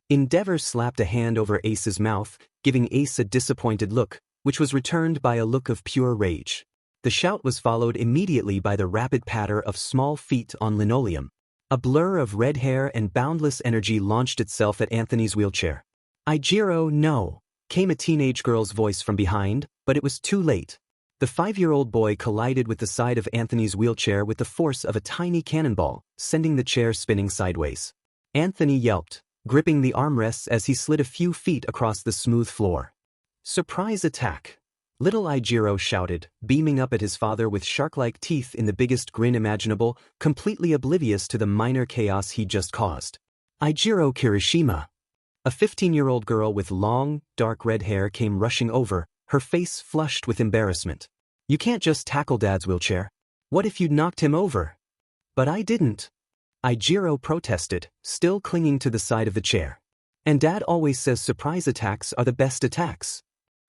Endeavor slapped a hand over Ace's mouth, giving Ace a disappointed look, which was returned by a look of pure rage. The shout was followed immediately by the rapid patter of small feet on linoleum. A blur of red hair and boundless energy launched itself at Anthony's wheelchair. Ijiro, no, came a teenage girl's voice from behind, but it was too late. The 5-year-old boy collided with the side of Anthony's wheelchair with the force of a tiny cannonball, sending the chair spinning sideways. Anthony yelped, gripping the armrests as he slid a few feet across the smooth floor. Surprise attack! Little Ijiro shouted, beaming up at his father with shark-like teeth in the biggest grin imaginable, completely oblivious to the minor chaos he just caused. Ijiro Kirishima. A 15-year-old girl with long, dark red hair came rushing over, her face flushed with embarrassment. You can't just tackle Dad's wheelchair. What if you'd knocked him over? But I didn't. Ijiro protested, still clinging to the side of the chair. And Dad always says surprise attacks are the best attacks.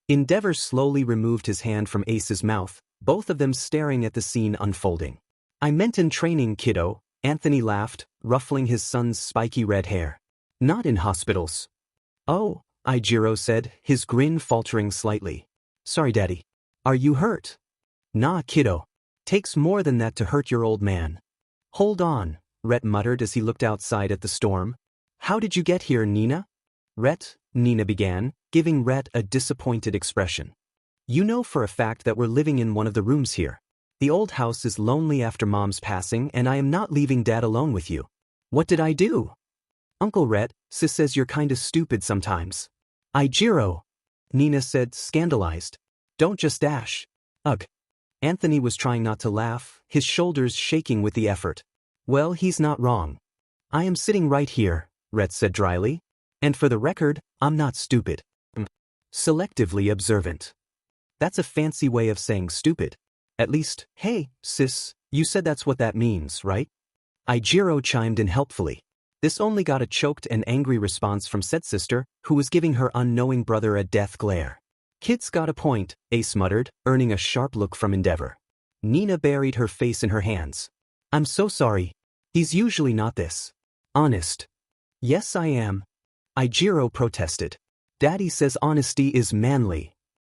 Endeavor slowly removed his hand from Ace's mouth, both of them staring at the scene unfolding. I meant in training, kiddo, Anthony laughed, ruffling his son's spiky red hair. Not in hospitals. Oh, Ijiro said, his grin faltering slightly. Sorry, Daddy. Are you hurt? Nah, kiddo. Takes more than that to hurt your old man. Hold on, Rhett muttered as he looked outside at the storm. How did you get here, Nina? Rhett, Nina began, giving Rhett a disappointed expression. You know for a fact that we're living in one of the rooms here. The old house is lonely after Mom's passing and I am not leaving Dad alone with you. What did I do? Uncle Rhett, Sis says you're kinda stupid sometimes. Ijiro, Nina said, scandalized. Don't just dash. Ugh. Anthony was trying not to laugh, his shoulders shaking with the effort. Well, he's not wrong. I am sitting right here, Rhett said dryly. And for the record, I'm not stupid. Selectively observant. That's a fancy way of saying stupid. At least, hey, sis, you said that's what that means, right? Ijiro chimed in helpfully. This only got a choked and angry response from said sister, who was giving her unknowing brother a death glare. Kid's got a point, Ace muttered, earning a sharp look from Endeavor. Nina buried her face in her hands. I'm so sorry. He's usually not this. Honest. Yes, I am. Ijiro protested. Daddy says honesty is manly.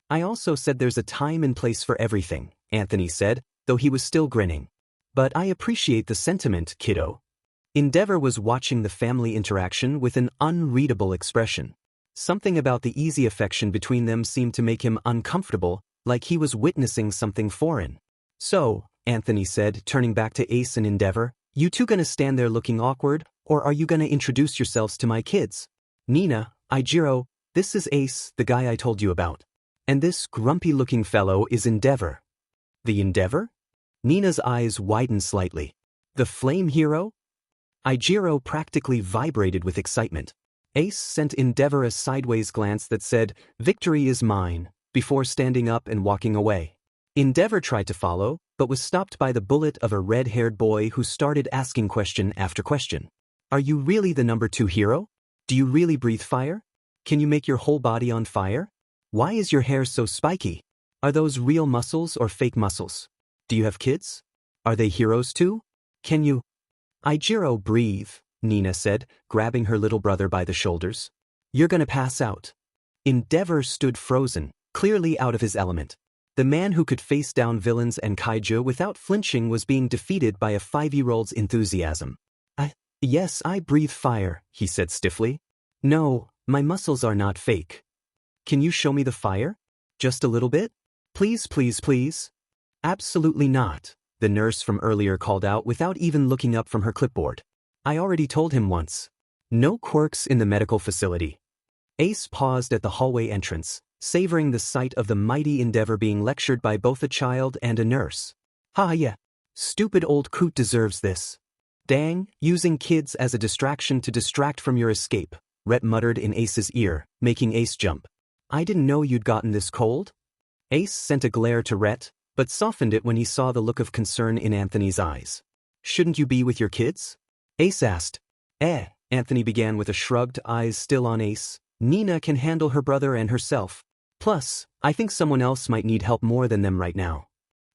I also said there's a time and place for everything, Anthony said, though he was still grinning. But I appreciate the sentiment, kiddo. Endeavor was watching the family interaction with an unreadable expression. Something about the easy affection between them seemed to make him uncomfortable, like he was witnessing something foreign. So, Anthony said, turning back to Ace and Endeavor, you two gonna stand there looking awkward, or are you gonna introduce yourselves to my kids? Nina, Ijiro, this is Ace, the guy I told you about. And this grumpy-looking fellow is Endeavor. The Endeavor? Nina's eyes widened slightly. The flame hero? Ijiro practically vibrated with excitement. Ace sent Endeavor a sideways glance that said, victory is mine, before standing up and walking away. Endeavor tried to follow, but was stopped by the bullet of a red-haired boy who started asking question after question. Are you really the number 2 hero? Do you really breathe fire? Can you make your whole body on fire? Why is your hair so spiky? Are those real muscles or fake muscles? Do you have kids? Are they heroes too? Can you? Ijiro, breathe, Nina said, grabbing her little brother by the shoulders. You're gonna pass out. Endeavor stood frozen, clearly out of his element. The man who could face down villains and kaiju without flinching was being defeated by a 5-year-old's enthusiasm. Yes, I breathe fire, he said stiffly. No, my muscles are not fake. Can you show me the fire? Just a little bit? Please, please, please? Absolutely not, the nurse from earlier called out without even looking up from her clipboard. I already told him once. No quirks in the medical facility. Ace paused at the hallway entrance, savoring the sight of the mighty endeavor being lectured by both a child and a nurse. Ha yeah. Stupid old coot deserves this. Dang, using kids as a distraction to distract from your escape, Rhett muttered in Ace's ear, making Ace jump. I didn't know you'd gotten this cold? Ace sent a glare to Rhett, but softened it when he saw the look of concern in Anthony's eyes. Shouldn't you be with your kids? Ace asked. Anthony began with a shrugged eyes still on Ace. Nina can handle her brother and herself. Plus, I think someone else might need help more than them right now.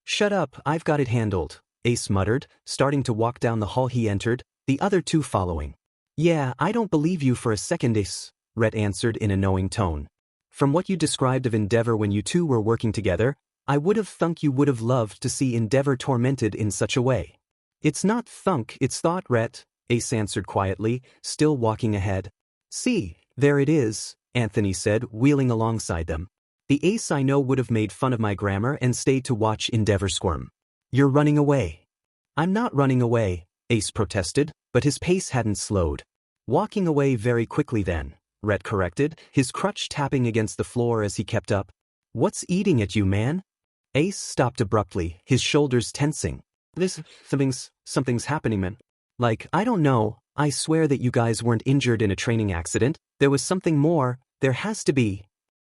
Shut up, I've got it handled, Ace muttered, starting to walk down the hall he entered, the other two following. Yeah, I don't believe you for a second, Ace, Rhett answered in a knowing tone. From what you described of Endeavor when you two were working together, I would have thunk you would have loved to see Endeavor tormented in such a way. It's not thunk, it's thought, Rhett, Ace answered quietly, still walking ahead. See, there it is, Anthony said, wheeling alongside them. The Ace I know would have made fun of my grammar and stayed to watch Endeavor squirm. You're running away. I'm not running away, Ace protested, but his pace hadn't slowed. Walking away very quickly then, Rhett corrected, his crutch tapping against the floor as he kept up. What's eating at you, man? Ace stopped abruptly, his shoulders tensing. Something's happening, man. Like, I don't know, I swear that you guys weren't injured in a training accident, there was something more, there has to be.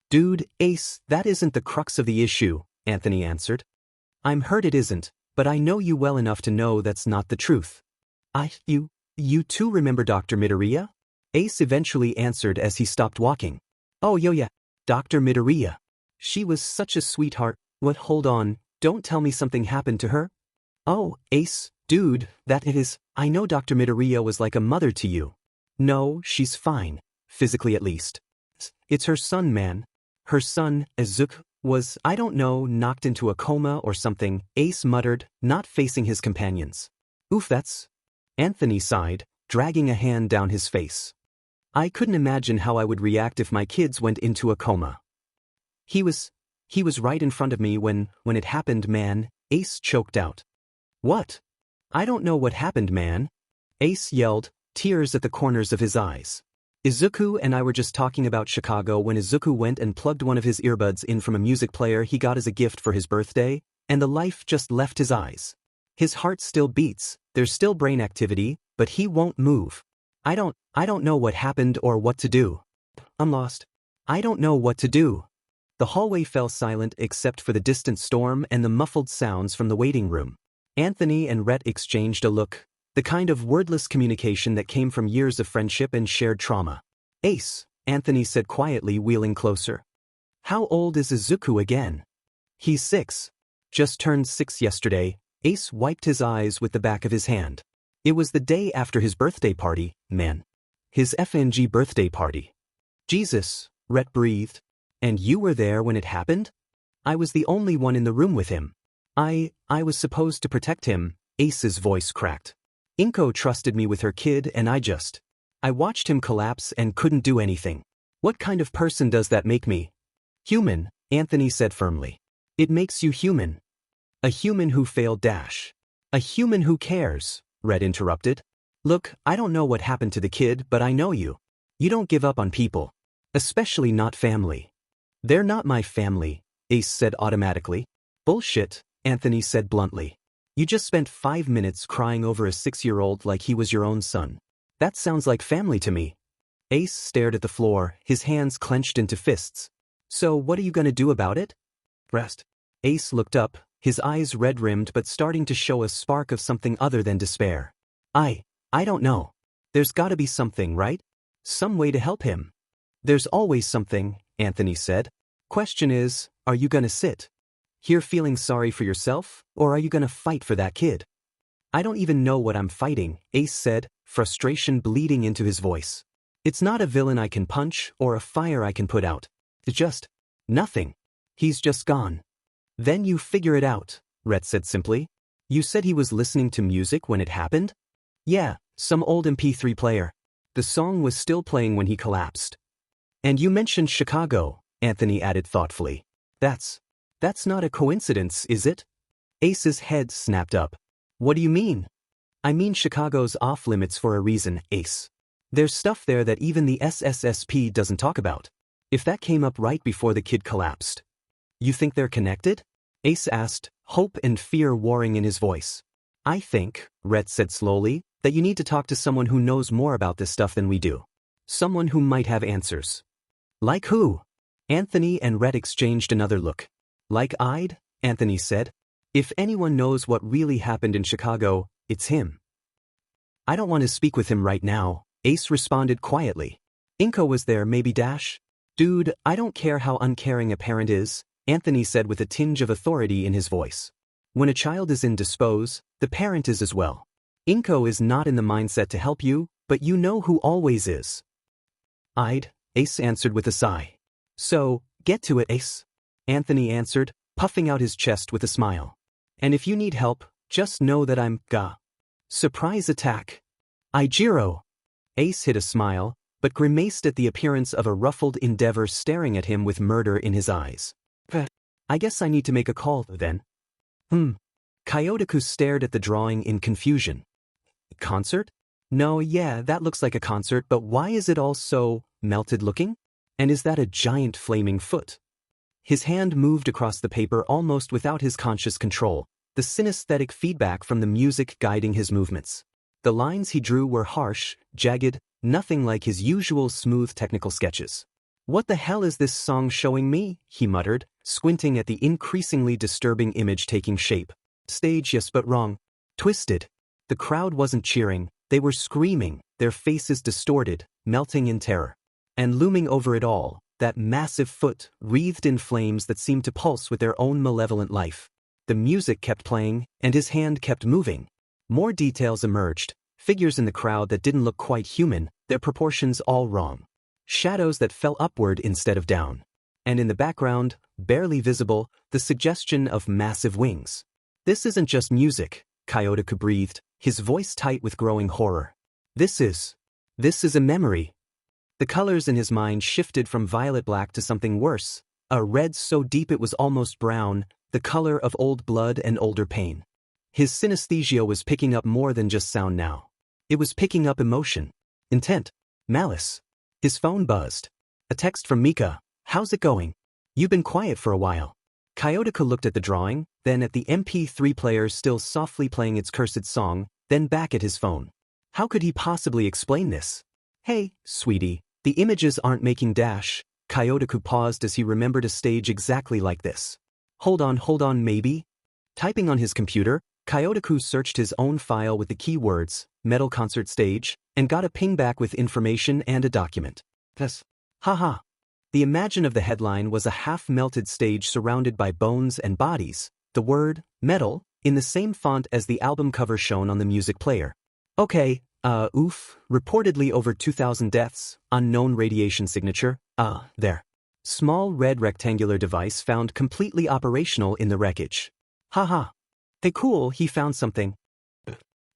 Dude, Ace, that isn't the crux of the issue, Anthony answered. I'm hurt it isn't, but I know you well enough to know that's not the truth. You too remember Dr. Midoriya? Ace eventually answered as he stopped walking. Oh yeah, Dr. Midoriya. She was such a sweetheart. What, hold on, don't tell me something happened to her? Oh, Ace, dude, that it is, I know Dr. Midoriya was like a mother to you. No, she's fine, physically at least. It's her son, man. Her son, Izuku, was, I don't know, knocked into a coma or something, Ace muttered, not facing his companions. Oof, that's... Anthony sighed, dragging a hand down his face. I couldn't imagine how I would react if my kids went into a coma. He was right in front of me when it happened, man, Ace choked out. What? I don't know what happened, man. Ace yelled, tears at the corners of his eyes. Izuku and I were just talking about Chicago when Izuku went and plugged one of his earbuds in from a music player he got as a gift for his birthday, and the life just left his eyes. His heart still beats, there's still brain activity, but he won't move. I don't know what happened or what to do. I'm lost. I don't know what to do. The hallway fell silent except for the distant storm and the muffled sounds from the waiting room. Anthony and Rhett exchanged a look, the kind of wordless communication that came from years of friendship and shared trauma. Ace, Anthony said quietly, wheeling closer. How old is Izuku again? He's 6. Just turned 6 yesterday. Ace wiped his eyes with the back of his hand. It was the day after his birthday party, man. His FNG birthday party. Jesus, Rhett breathed. And you were there when it happened? I was the only one in the room with him. I was supposed to protect him, Ace's voice cracked. Inko trusted me with her kid and I watched him collapse and couldn't do anything. What kind of person does that make me? Human, Anthony said firmly. It makes you human. A human who failed dash. A human who cares, Rhett interrupted. Look, I don't know what happened to the kid, but I know you. You don't give up on people. Especially not family. They're not my family, Ace said automatically. Bullshit, Anthony said bluntly. You just spent 5 minutes crying over a 6-year-old like he was your own son. That sounds like family to me. Ace stared at the floor, his hands clenched into fists. So what are you gonna do about it? Rest. Ace looked up, his eyes red-rimmed but starting to show a spark of something other than despair. I don't know. There's gotta be something, right? Some way to help him. There's always something, Anthony said. Question is, are you gonna sit here feeling sorry for yourself, or are you gonna fight for that kid? I don't even know what I'm fighting, Ace said, frustration bleeding into his voice. It's not a villain I can punch or a fire I can put out. It's just nothing. He's just gone. Then you figure it out, Rhett said simply. You said he was listening to music when it happened? Yeah, some old MP3 player. The song was still playing when he collapsed. And you mentioned Chicago, Anthony added thoughtfully. That's not a coincidence, is it? Ace's head snapped up. What do you mean? I mean Chicago's off-limits for a reason, Ace. There's stuff there that even the SSSP doesn't talk about. If that came up right before the kid collapsed. You think they're connected? Ace asked, hope and fear warring in his voice. I think, Rhett said slowly, that you need to talk to someone who knows more about this stuff than we do. Someone who might have answers. Like who? Anthony and Rhett exchanged another look. Like-eyed, Anthony said. If anyone knows what really happened in Chicago, it's him. I don't want to speak with him right now, Ace responded quietly. Inko was there, maybe Dash? Dude, I don't care how uncaring a parent is, Anthony said with a tinge of authority in his voice. When a child is indisposed, the parent is as well. Inko is not in the mindset to help you, but you know who always is. Ace answered with a sigh. So, get to it, Ace. Anthony answered, puffing out his chest with a smile. And if you need help, just know that I'm Surprise attack. Ijiro. Ace hid a smile, but grimaced at the appearance of a ruffled endeavor staring at him with murder in his eyes. I guess I need to make a call, then. Kyotoku stared at the drawing in confusion. Concert? No, yeah, that looks like a concert, but why is it all so melted looking? And is that a giant flaming foot? His hand moved across the paper almost without his conscious control, the synesthetic feedback from the music guiding his movements. The lines he drew were harsh, jagged, nothing like his usual smooth technical sketches. What the hell is this song showing me? He muttered, squinting at the increasingly disturbing image taking shape. Stage, yes, but wrong. Twisted. The crowd wasn't cheering, they were screaming, their faces distorted, melting in terror. And looming over it all, that massive foot, wreathed in flames that seemed to pulse with their own malevolent life. The music kept playing, and his hand kept moving. More details emerged, figures in the crowd that didn't look quite human, their proportions all wrong. Shadows that fell upward instead of down. And in the background, barely visible, the suggestion of massive wings. This isn't just music, Kyotoku breathed, his voice tight with growing horror. This is a memory. The colors in his mind shifted from violet-black to something worse, a red so deep it was almost brown, the color of old blood and older pain. His synesthesia was picking up more than just sound now. It was picking up emotion, intent, malice. His phone buzzed. A text from Mika. How's it going? You've been quiet for a while. Kyotoku looked at the drawing, then at the MP3 player still softly playing its cursed song, then back at his phone. How could he possibly explain this? Hey, sweetie, the images aren't making dash. Kyotoku paused as he remembered a stage exactly like this. Hold on, maybe? Typing on his computer, Kyotoku searched his own file with the keywords, metal concert stage, and got a ping back with information and a document. Haha. The imagine of the headline was a half-melted stage surrounded by bones and bodies, the word, metal, in the same font as the album cover shown on the music player. Okay, reportedly over 2,000 deaths, unknown radiation signature, there. Small red rectangular device found completely operational in the wreckage. Haha. Hey cool, he found something.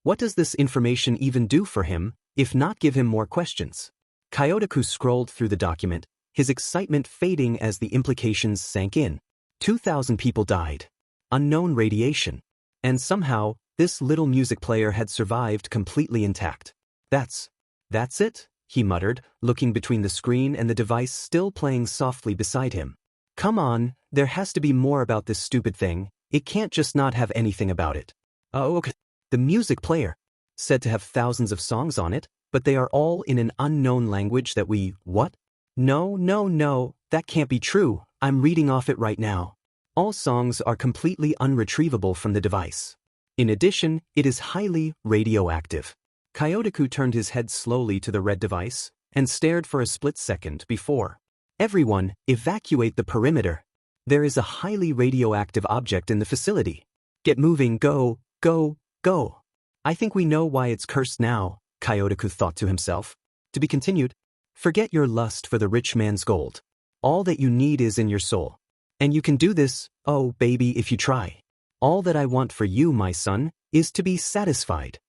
What does this information even do for him, if not give him more questions? Kyotoku scrolled through the document, his excitement fading as the implications sank in. 2,000 people died. Unknown radiation. And somehow, this little music player had survived completely intact. That's it? He muttered, looking between the screen and the device still playing softly beside him. Come on, there has to be more about this stupid thing, it can't just not have anything about it. Oh, okay. The music player. Said to have thousands of songs on it, but they are all in an unknown language that we, what? No, that can't be true, I'm reading off it right now. All songs are completely unretrievable from the device. In addition, it is highly radioactive. Kyotoku turned his head slowly to the red device, and stared for a split second before. Everyone, evacuate the perimeter. There is a highly radioactive object in the facility. Get moving, go. I think we know why it's cursed now, Kyotoku thought to himself. To be continued. Forget your lust for the rich man's gold. All that you need is in your soul. And you can do this, oh baby, if you try. All that I want for you, my son, is to be satisfied.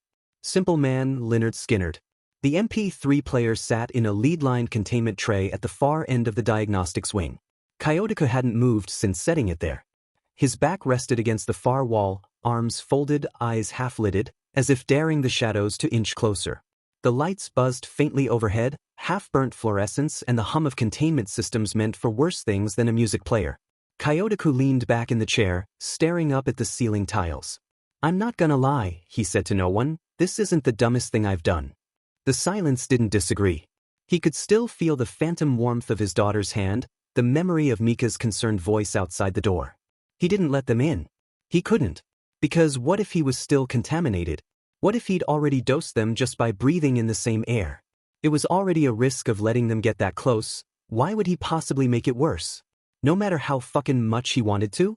Simple man, Lynyrd Skynyrd. The MP3 player sat in a lead-line containment tray at the far end of the diagnostics wing. Kyotoku hadn't moved since setting it there. His back rested against the far wall, arms folded, eyes half-lidded, as if daring the shadows to inch closer. The lights buzzed faintly overhead, half-burnt fluorescence and the hum of containment systems meant for worse things than a music player. Kyotoku leaned back in the chair, staring up at the ceiling tiles. "I'm not gonna lie," he said to no one, "this isn't the dumbest thing I've done." The silence didn't disagree. He could still feel the phantom warmth of his daughter's hand, the memory of Mika's concerned voice outside the door. He didn't let them in. He couldn't. Because what if he was still contaminated? What if he'd already dosed them just by breathing in the same air? It was already a risk of letting them get that close. Why would he possibly make it worse? No matter how fucking much he wanted to?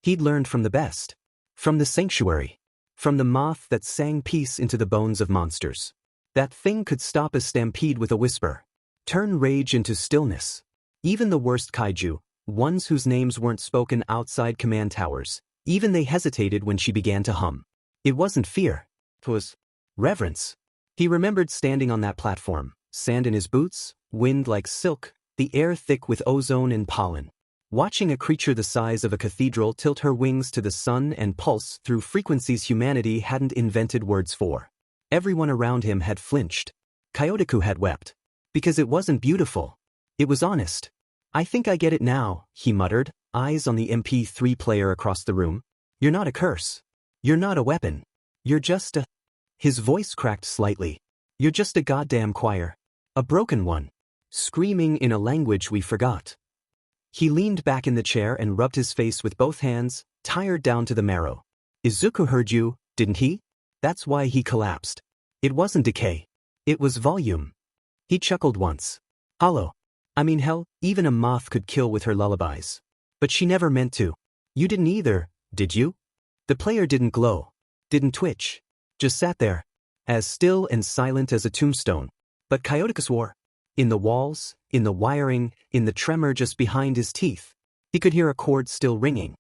He'd learned from the best. From the sanctuary. From the moth that sang peace into the bones of monsters. That thing could stop a stampede with a whisper. Turn rage into stillness. Even the worst kaiju, ones whose names weren't spoken outside command towers, even they hesitated when she began to hum. It wasn't fear. It was reverence. He remembered standing on that platform, sand in his boots, wind like silk, the air thick with ozone and pollen. Watching a creature the size of a cathedral tilt her wings to the sun and pulse through frequencies humanity hadn't invented words for. Everyone around him had flinched. Kyotoku had wept. Because it wasn't beautiful. It was honest. "I think I get it now," he muttered, eyes on the MP3 player across the room. "You're not a curse. You're not a weapon. You're just a..." His voice cracked slightly. "You're just a goddamn choir. A broken one. Screaming in a language we forgot." He leaned back in the chair and rubbed his face with both hands, tired down to the marrow. "Izuku heard you, didn't he? That's why he collapsed. It wasn't decay. It was volume." He chuckled once. "Hollow. I mean hell, even a moth could kill with her lullabies. But she never meant to. You didn't either, did you?" The player didn't glow. Didn't twitch. Just sat there. As still and silent as a tombstone. But Kyotoku swore. In the walls, in the wiring, in the tremor just behind his teeth. He could hear a chord still ringing.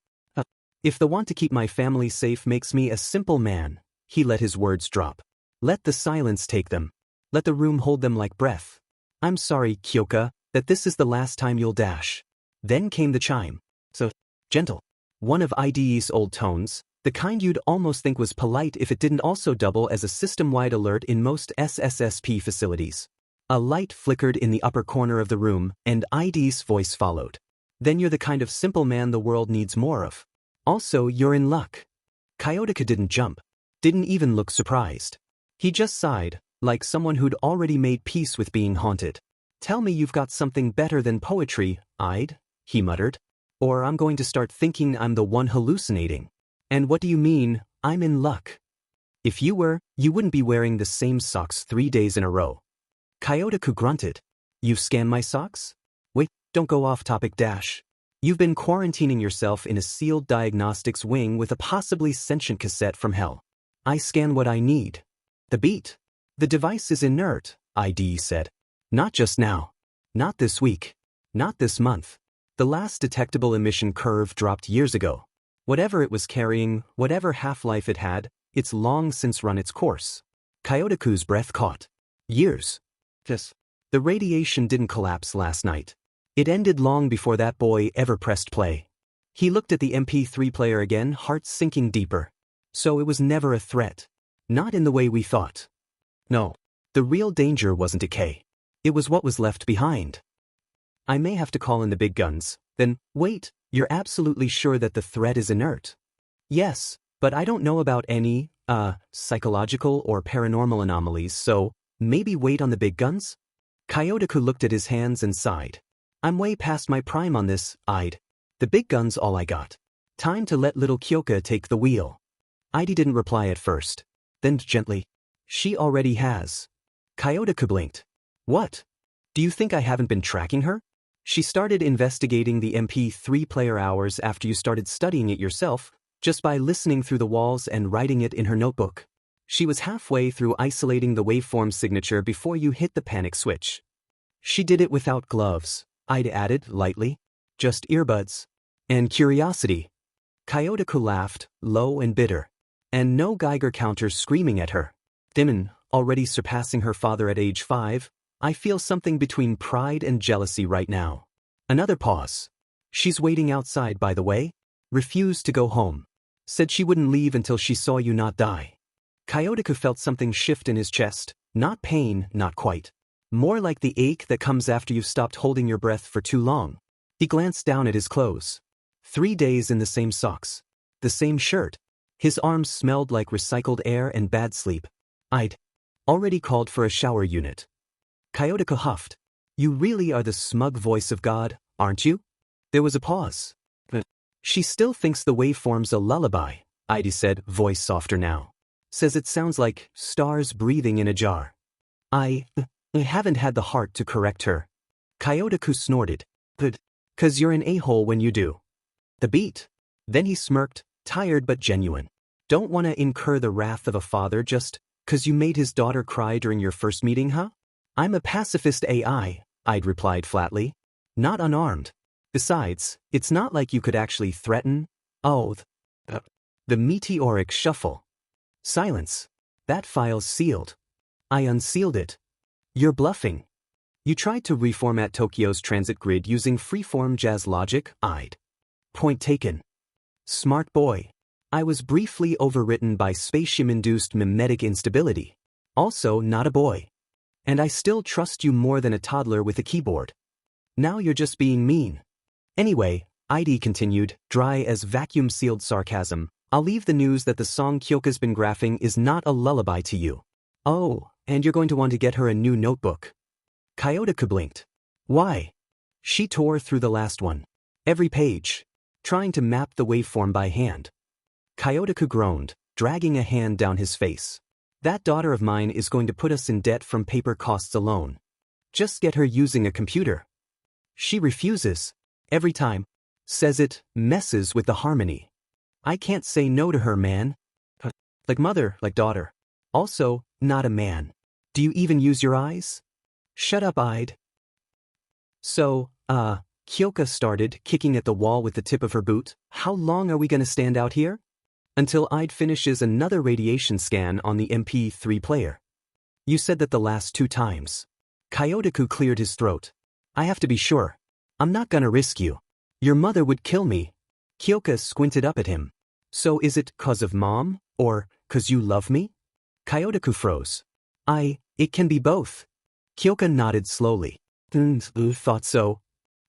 "If the want to keep my family safe makes me a simple man," he let his words drop. "Let the silence take them. Let the room hold them like breath. I'm sorry, Kyoka, that this is the last time you'll dash." Then came the chime. So gentle. One of IDE's old tones, the kind you'd almost think was polite if it didn't also double as a system-wide alert in most SSSP facilities. A light flickered in the upper corner of the room, and ID's voice followed. "Then you're the kind of simple man the world needs more of. Also, you're in luck." Kyotoku didn't jump. Didn't even look surprised. He just sighed, like someone who'd already made peace with being haunted. "Tell me you've got something better than poetry, Ide," he muttered. "Or I'm going to start thinking I'm the one hallucinating." "And what do you mean, I'm in luck?" "If you were, you wouldn't be wearing the same socks 3 days in a row." Kyotoku grunted. "You've scanned my socks?" "Wait, don't go off topic dash. You've been quarantining yourself in a sealed diagnostics wing with a possibly sentient cassette from hell. I scan what I need. The beat. The device is inert," ID said. "Not just now. Not this week. Not this month. The last detectable emission curve dropped years ago. Whatever it was carrying, whatever half-life it had, it's long since run its course." Kyotoku's breath caught. "Years. Yes. The radiation didn't collapse last night. It ended long before that boy ever pressed play." He looked at the MP3 player again, heart sinking deeper. "So it was never a threat. Not in the way we thought." "No. The real danger wasn't decay. It was what was left behind." "I may have to call in the big guns." "Then, wait, you're absolutely sure that the threat is inert?" "Yes, but I don't know about any, psychological or paranormal anomalies, so maybe wait on the big guns?" Kyotoku looked at his hands and sighed. "I'm way past my prime on this, Ide. The big gun's all I got. Time to let little Kyoka take the wheel." Ide didn't reply at first. Then gently, "She already has." Kyotoku blinked. "What? Do you think I haven't been tracking her? She started investigating the MP3 player hours after you started studying it yourself, just by listening through the walls and writing it in her notebook. She was halfway through isolating the waveform signature before you hit the panic switch. She did it without gloves," Ide added lightly. "Just earbuds. And curiosity." Kyotoku laughed, low and bitter. "And no Geiger counters screaming at her. Demon, already surpassing her father at age 5, I feel something between pride and jealousy right now. Another pause. She's waiting outside, by the way. Refused to go home. Said she wouldn't leave until she saw you not die. Kyotoku felt something shift in his chest. Not pain, not quite. More like the ache that comes after you've stopped holding your breath for too long. He glanced down at his clothes. 3 days in the same socks. The same shirt. His arms smelled like recycled air and bad sleep. I'd already called for a shower unit. Kyotoku huffed. You really are the smug voice of God, aren't you? There was a pause. She still thinks the waveform's a lullaby, Ida said, voice softer now. Says it sounds like stars breathing in a jar. I haven't had the heart to correct her. Kyotoku snorted. But, 'cause you're an a-hole when you do. The beat. Then he smirked, tired but genuine. Don't want to incur the wrath of a father just 'cause you made his daughter cry during your first meeting, huh? I'm a pacifist AI, I'd replied flatly. Not unarmed. Besides, it's not like you could actually threaten. Oh, the meteoric shuffle. Silence. That file's sealed. I unsealed it. You're bluffing. You tried to reformat Tokyo's transit grid using freeform jazz logic, I'd. Point taken. Smart boy. I was briefly overwritten by spatium-induced mimetic instability. Also not a boy. And I still trust you more than a toddler with a keyboard. Now you're just being mean. Anyway, ID continued, dry as vacuum-sealed sarcasm, I'll leave the news that the song Kyoka's been graphing is not a lullaby to you. Oh, and you're going to want to get her a new notebook. Kyotoku blinked. Why? She tore through the last one. Every page. Trying to map the waveform by hand. Kyotoku groaned, dragging a hand down his face. That daughter of mine is going to put us in debt from paper costs alone. Just get her using a computer. She refuses. Every time. Says it messes with the harmony. I can't say no to her, man. Like mother, like daughter. Also, not a man. Do you even use your eyes? Shut up, I'd. So, Kyoka started, kicking at the wall with the tip of her boot. How long are we gonna stand out here? Until I'd finishes another radiation scan on the MP3 player. You said that the last 2 times. Kyotoku cleared his throat. I have to be sure. I'm not gonna risk you. Your mother would kill me. Kyoka squinted up at him. So is it 'cause of mom, or 'cause you love me? Kyotoku froze. It can be both. Kyoka nodded slowly. Thought so.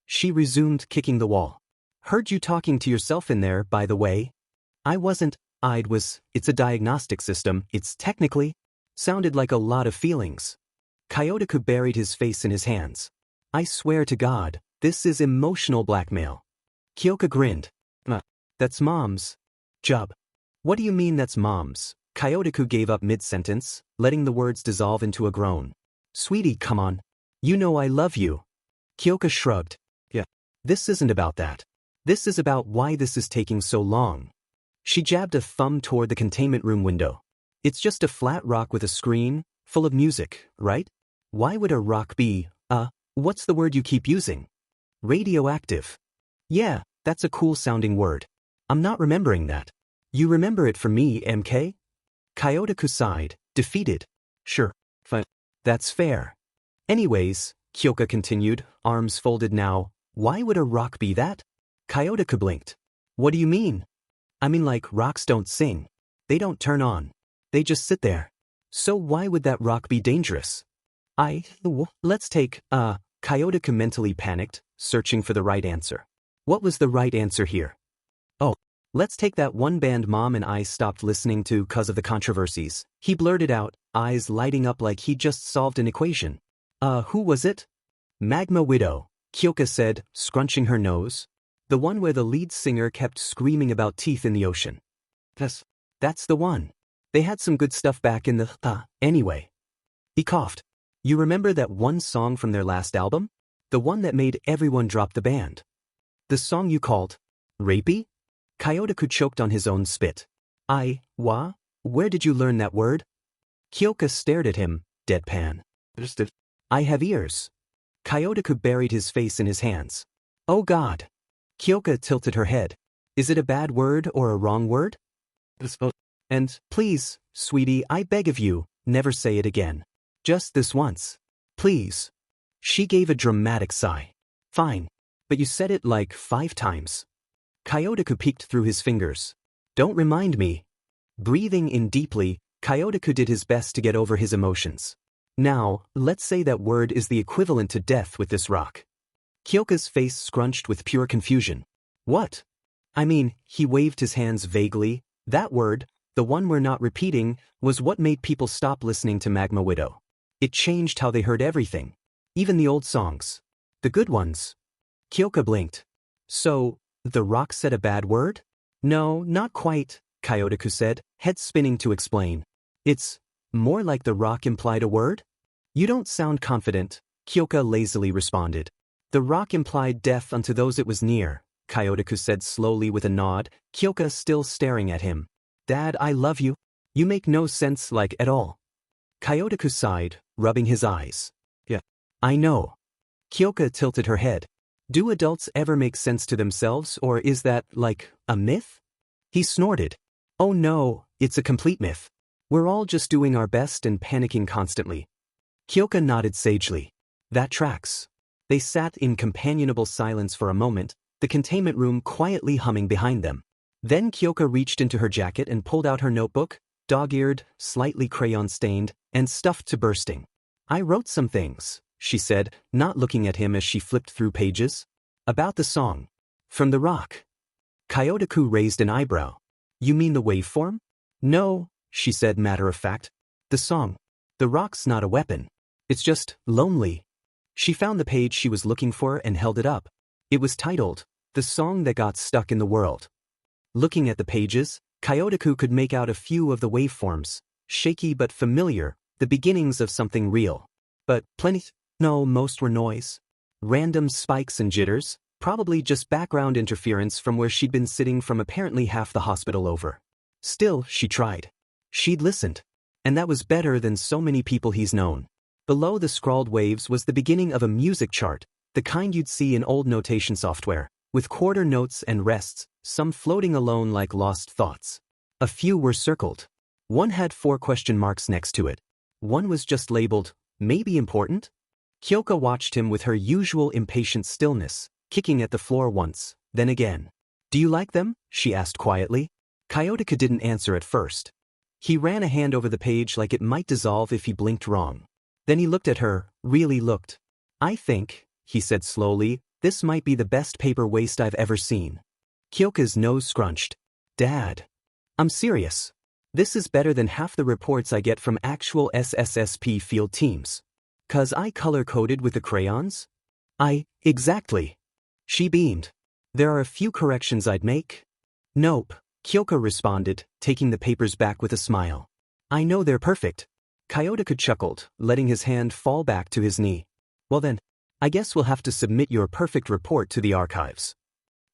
She resumed kicking the wall. Heard you talking to yourself in there, by the way. I wasn't, it's a diagnostic system, it's technically. Sounded like a lot of feelings. Kyotoku buried his face in his hands. I swear to God, this is emotional blackmail. Kyoka grinned. That's mom's job. What do you mean that's mom's? Kyotoku gave up mid-sentence, letting the words dissolve into a groan. Sweetie, come on. You know I love you. Kyoka shrugged. Yeah. This isn't about that. This is about why this is taking so long. She jabbed a thumb toward the containment room window. It's just a flat rock with a screen, full of music, right? Why would a rock be, what's the word you keep using? Radioactive. Yeah, that's a cool-sounding word. I'm not remembering that. You remember it from me, MK? Kyotoku sighed, defeated. Sure. That's fair. Anyways, Kyoka continued, arms folded now, why would a rock be that? Kyotoku blinked. What do you mean? I mean like rocks don't sing. They don't turn on. They just sit there. So why would that rock be dangerous? Let's take, Kyotoku mentally panicked, searching for the right answer. What was the right answer here? Oh, let's take that one band Mom and I stopped listening to 'cause of the controversies. He blurted out, eyes lighting up like he'd just solved an equation. Who was it? Magma Widow, Kyoka said, scrunching her nose. The one where the lead singer kept screaming about teeth in the ocean. That's the one. They had some good stuff back in the, anyway. He coughed. You remember that one song from their last album? The one that made everyone drop the band. The song you called Rapey? Kyotoku choked on his own spit. Where did you learn that word? Kyoka stared at him, deadpan. I have ears. Kyotoku buried his face in his hands. Oh God. Kyoka tilted her head. Is it a bad word or a wrong word? And, please, sweetie, I beg of you, never say it again. Just this once. Please. She gave a dramatic sigh. Fine. But you said it like 5 times. Kyotoku peeked through his fingers. Don't remind me. Breathing in deeply, Kyotoku did his best to get over his emotions. Now, let's say that word is the equivalent to death with this rock. Kyoka's face scrunched with pure confusion. What? I mean, he waved his hands vaguely. That word, the one we're not repeating, was what made people stop listening to Magma Widow. It changed how they heard everything. Even the old songs. The good ones. Kyoka blinked. So, the rock said a bad word? No, not quite, Kyotoku said, head spinning to explain. It's more like the rock implied a word? You don't sound confident, Kyoka lazily responded. The rock implied death unto those it was near, Kyotoku said slowly with a nod, Kyoka still staring at him. Dad, I love you. You make no sense like at all. Kyotoku sighed, rubbing his eyes. Yeah, I know. Kyoka tilted her head. Do adults ever make sense to themselves, or is that, like, a myth? He snorted. Oh no, it's a complete myth. We're all just doing our best and panicking constantly. Kyoka nodded sagely. That tracks. They sat in companionable silence for a moment, the containment room quietly humming behind them. Then Kyoka reached into her jacket and pulled out her notebook, dog-eared, slightly crayon-stained, and stuffed to bursting. I wrote some things, she said, not looking at him as she flipped through pages. About the song. From the rock. Kyotoku raised an eyebrow. You mean the waveform? No, she said matter-of-fact. The song. The rock's not a weapon. It's just lonely. She found the page she was looking for and held it up. It was titled, The Song That Got Stuck in the World. Looking at the pages, Kyotoku could make out a few of the waveforms, shaky but familiar, the beginnings of something real. But most were noise. Random spikes and jitters, probably just background interference from where she'd been sitting from apparently half the hospital over. Still, she tried. She'd listened. And that was better than so many people he's known. Below the scrawled waves was the beginning of a music chart, the kind you'd see in old notation software, with quarter notes and rests, some floating alone like lost thoughts. A few were circled. One had 4 question marks next to it. One was just labeled, maybe important? Kyoka watched him with her usual impatient stillness, kicking at the floor once, then again. Do you like them? She asked quietly. Kyotoku didn't answer at first. He ran a hand over the page like it might dissolve if he blinked wrong. Then he looked at her, really looked. I think, he said slowly, this might be the best paper waste I've ever seen. Kyoka's nose scrunched. Dad. I'm serious. This is better than half the reports I get from actual SSSP field teams. 'Cause I color-coded with the crayons? Exactly. She beamed. There are a few corrections I'd make. Nope, Kyoka responded, taking the papers back with a smile. I know they're perfect. Kyotoku chuckled, letting his hand fall back to his knee. Well then, I guess we'll have to submit your perfect report to the archives.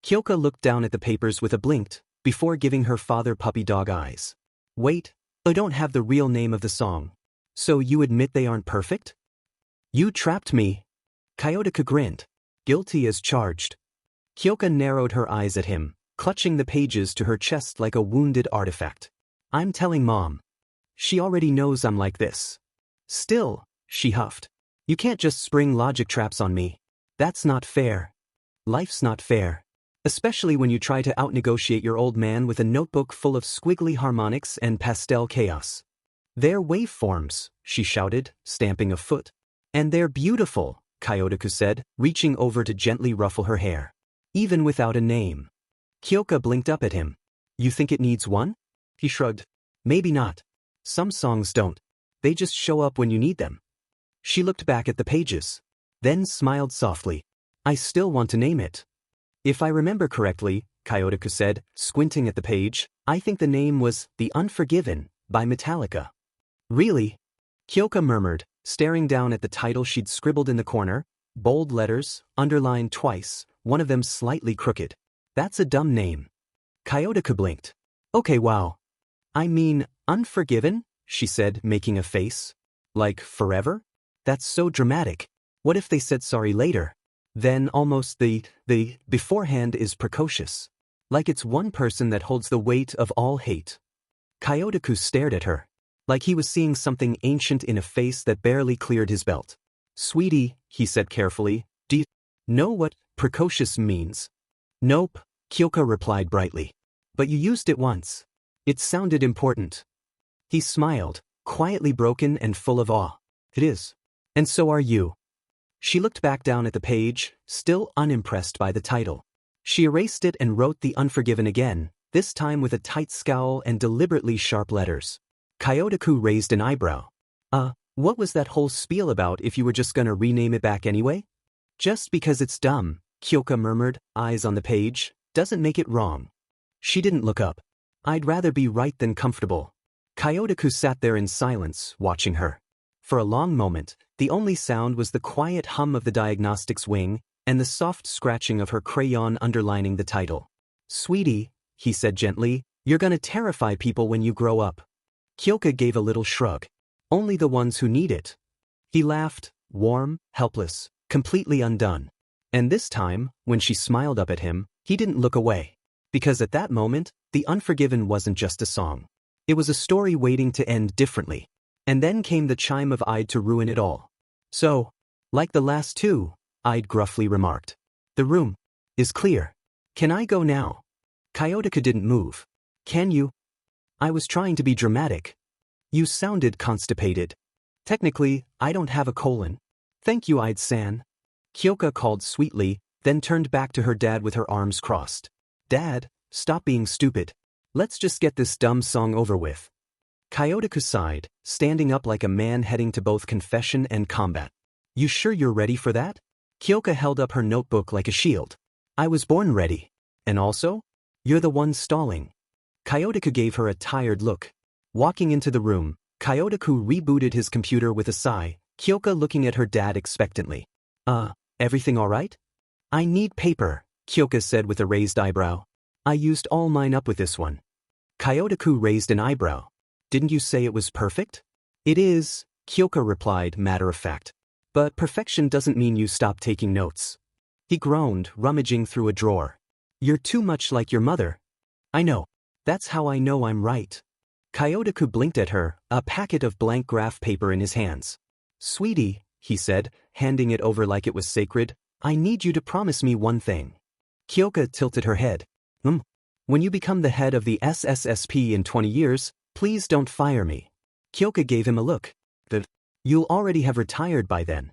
Kyoka looked down at the papers with a blinked, before giving her father puppy dog eyes. Wait, I don't have the real name of the song. So you admit they aren't perfect? You trapped me. Kyotoku grinned. Guilty as charged. Kyoka narrowed her eyes at him, clutching the pages to her chest like a wounded artifact. I'm telling Mom. She already knows I'm like this. Still, she huffed. You can't just spring logic traps on me. That's not fair. Life's not fair. Especially when you try to outnegotiate your old man with a notebook full of squiggly harmonics and pastel chaos. They're waveforms, she shouted, stamping a foot. And they're beautiful, Kyotoku said, reaching over to gently ruffle her hair. Even without a name. Kyoka blinked up at him. You think it needs one? He shrugged. Maybe not. Some songs don't. They just show up when you need them. She looked back at the pages. Then smiled softly. I still want to name it. If I remember correctly, Kyotoku said, squinting at the page, I think the name was The Unforgiven, by Metallica. Really? Kyoka murmured, staring down at the title she'd scribbled in the corner, bold letters, underlined twice, one of them slightly crooked. That's a dumb name. Kyotoku blinked. Okay, wow. I mean, Unforgiven, she said, making a face. Like, forever? That's so dramatic. What if they said sorry later? Then almost the beforehand is precocious. Like it's one person that holds the weight of all hate. Kyotoku stared at her. Like he was seeing something ancient in a face that barely cleared his belt. Sweetie, he said carefully, do you know what precocious means. Nope, Kyoka replied brightly. But you used it once. It sounded important. He smiled, quietly broken and full of awe. It is. And so are you. She looked back down at the page, still unimpressed by the title. She erased it and wrote The Unforgiven again, this time with a tight scowl and deliberately sharp letters. Kyotoku raised an eyebrow. What was that whole spiel about if you were just gonna rename it back anyway? Just because it's dumb, Kyoka murmured, eyes on the page, doesn't make it wrong. She didn't look up. I'd rather be right than comfortable. Kyotoku sat there in silence, watching her. For a long moment, the only sound was the quiet hum of the diagnostics wing and the soft scratching of her crayon underlining the title. Sweetie, he said gently, you're gonna terrify people when you grow up. Kyoka gave a little shrug. Only the ones who need it. He laughed, warm, helpless, completely undone. And this time, when she smiled up at him, he didn't look away. Because at that moment, The Unforgiven wasn't just a song. It was a story waiting to end differently. And then came the chime of Ide to ruin it all. So, like the last two, Ide gruffly remarked. The room is clear. Can I go now? Kyotoku didn't move. Can you? I was trying to be dramatic. You sounded constipated. Technically, I don't have a colon. Thank you, Ide-san. Kyoka called sweetly, then turned back to her dad with her arms crossed. Dad, stop being stupid. Let's just get this dumb song over with. Kyotoku sighed, standing up like a man heading to both confession and combat. You sure you're ready for that? Kyoka held up her notebook like a shield. I was born ready. And also? You're the one stalling. Kyotoku gave her a tired look. Walking into the room, Kyotoku rebooted his computer with a sigh, Kyoka looking at her dad expectantly. Everything all right? I need paper, Kyoka said with a raised eyebrow. I used all mine up with this one. Kyotoku raised an eyebrow. Didn't you say it was perfect? It is, Kyoka replied, matter of fact. But perfection doesn't mean you stop taking notes. He groaned, rummaging through a drawer. You're too much like your mother. I know. That's how I know I'm right. Kyotoku blinked at her, a packet of blank graph paper in his hands. Sweetie, he said, handing it over like it was sacred, I need you to promise me one thing. Kyoka tilted her head. When you become the head of the SSSP in 20 years, please don't fire me. Kyoka gave him a look. You'll already have retired by then.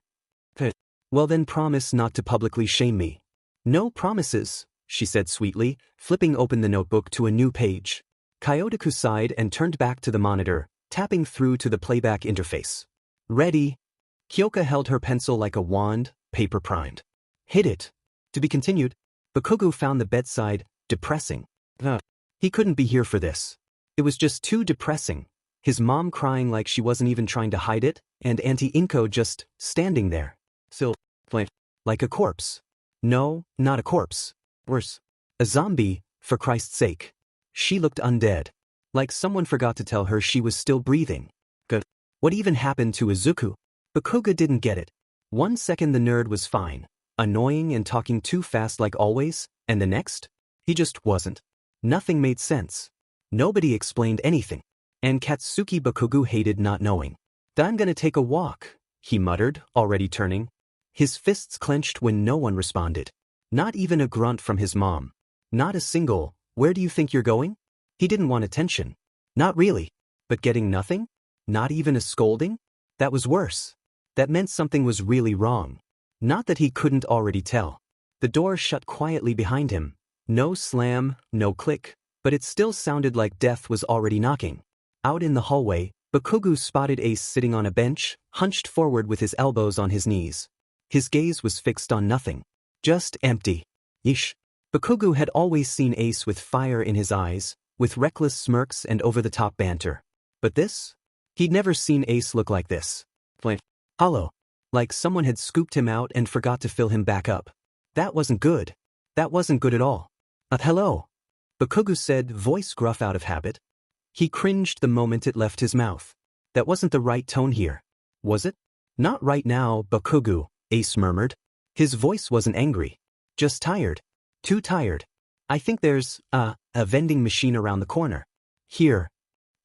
Well then promise not to publicly shame me. No promises, she said sweetly, flipping open the notebook to a new page. Kyotoku sighed and turned back to the monitor, tapping through to the playback interface. Ready? Kyoka held her pencil like a wand, paper primed. Hit it. To be continued. Bakugo found the bedside depressing. He couldn't be here for this. It was just too depressing. His mom crying like she wasn't even trying to hide it, and Auntie Inko just standing there. Still, like a corpse. No, not a corpse. Worse. A zombie, for Christ's sake. She looked undead. Like someone forgot to tell her she was still breathing. Good. What even happened to Izuku? Bakugo didn't get it. 1 second the nerd was fine, annoying and talking too fast like always, and the next? He just wasn't. Nothing made sense. Nobody explained anything. And Katsuki Bakugo hated not knowing. I'm gonna take a walk, he muttered, already turning. His fists clenched when no one responded. Not even a grunt from his mom. Not a single, where do you think you're going? He didn't want attention. Not really. But getting nothing? Not even a scolding? That was worse. That meant something was really wrong. Not that he couldn't already tell. The door shut quietly behind him. No slam, no click, but it still sounded like death was already knocking. Out in the hallway, Bakugo spotted Ace sitting on a bench, hunched forward with his elbows on his knees. His gaze was fixed on nothing. Just empty. Yeesh. Bakugo had always seen Ace with fire in his eyes, with reckless smirks and over-the-top banter. But this? He'd never seen Ace look like this. Hollow. Like someone had scooped him out and forgot to fill him back up. That wasn't good. That wasn't good at all. Hello. Bakugo said, voice gruff out of habit. He cringed the moment it left his mouth. That wasn't the right tone here. Was it? Not right now, Bakugo, Ace murmured. His voice wasn't angry. Just tired. Too tired. I think there's, a vending machine around the corner. Here.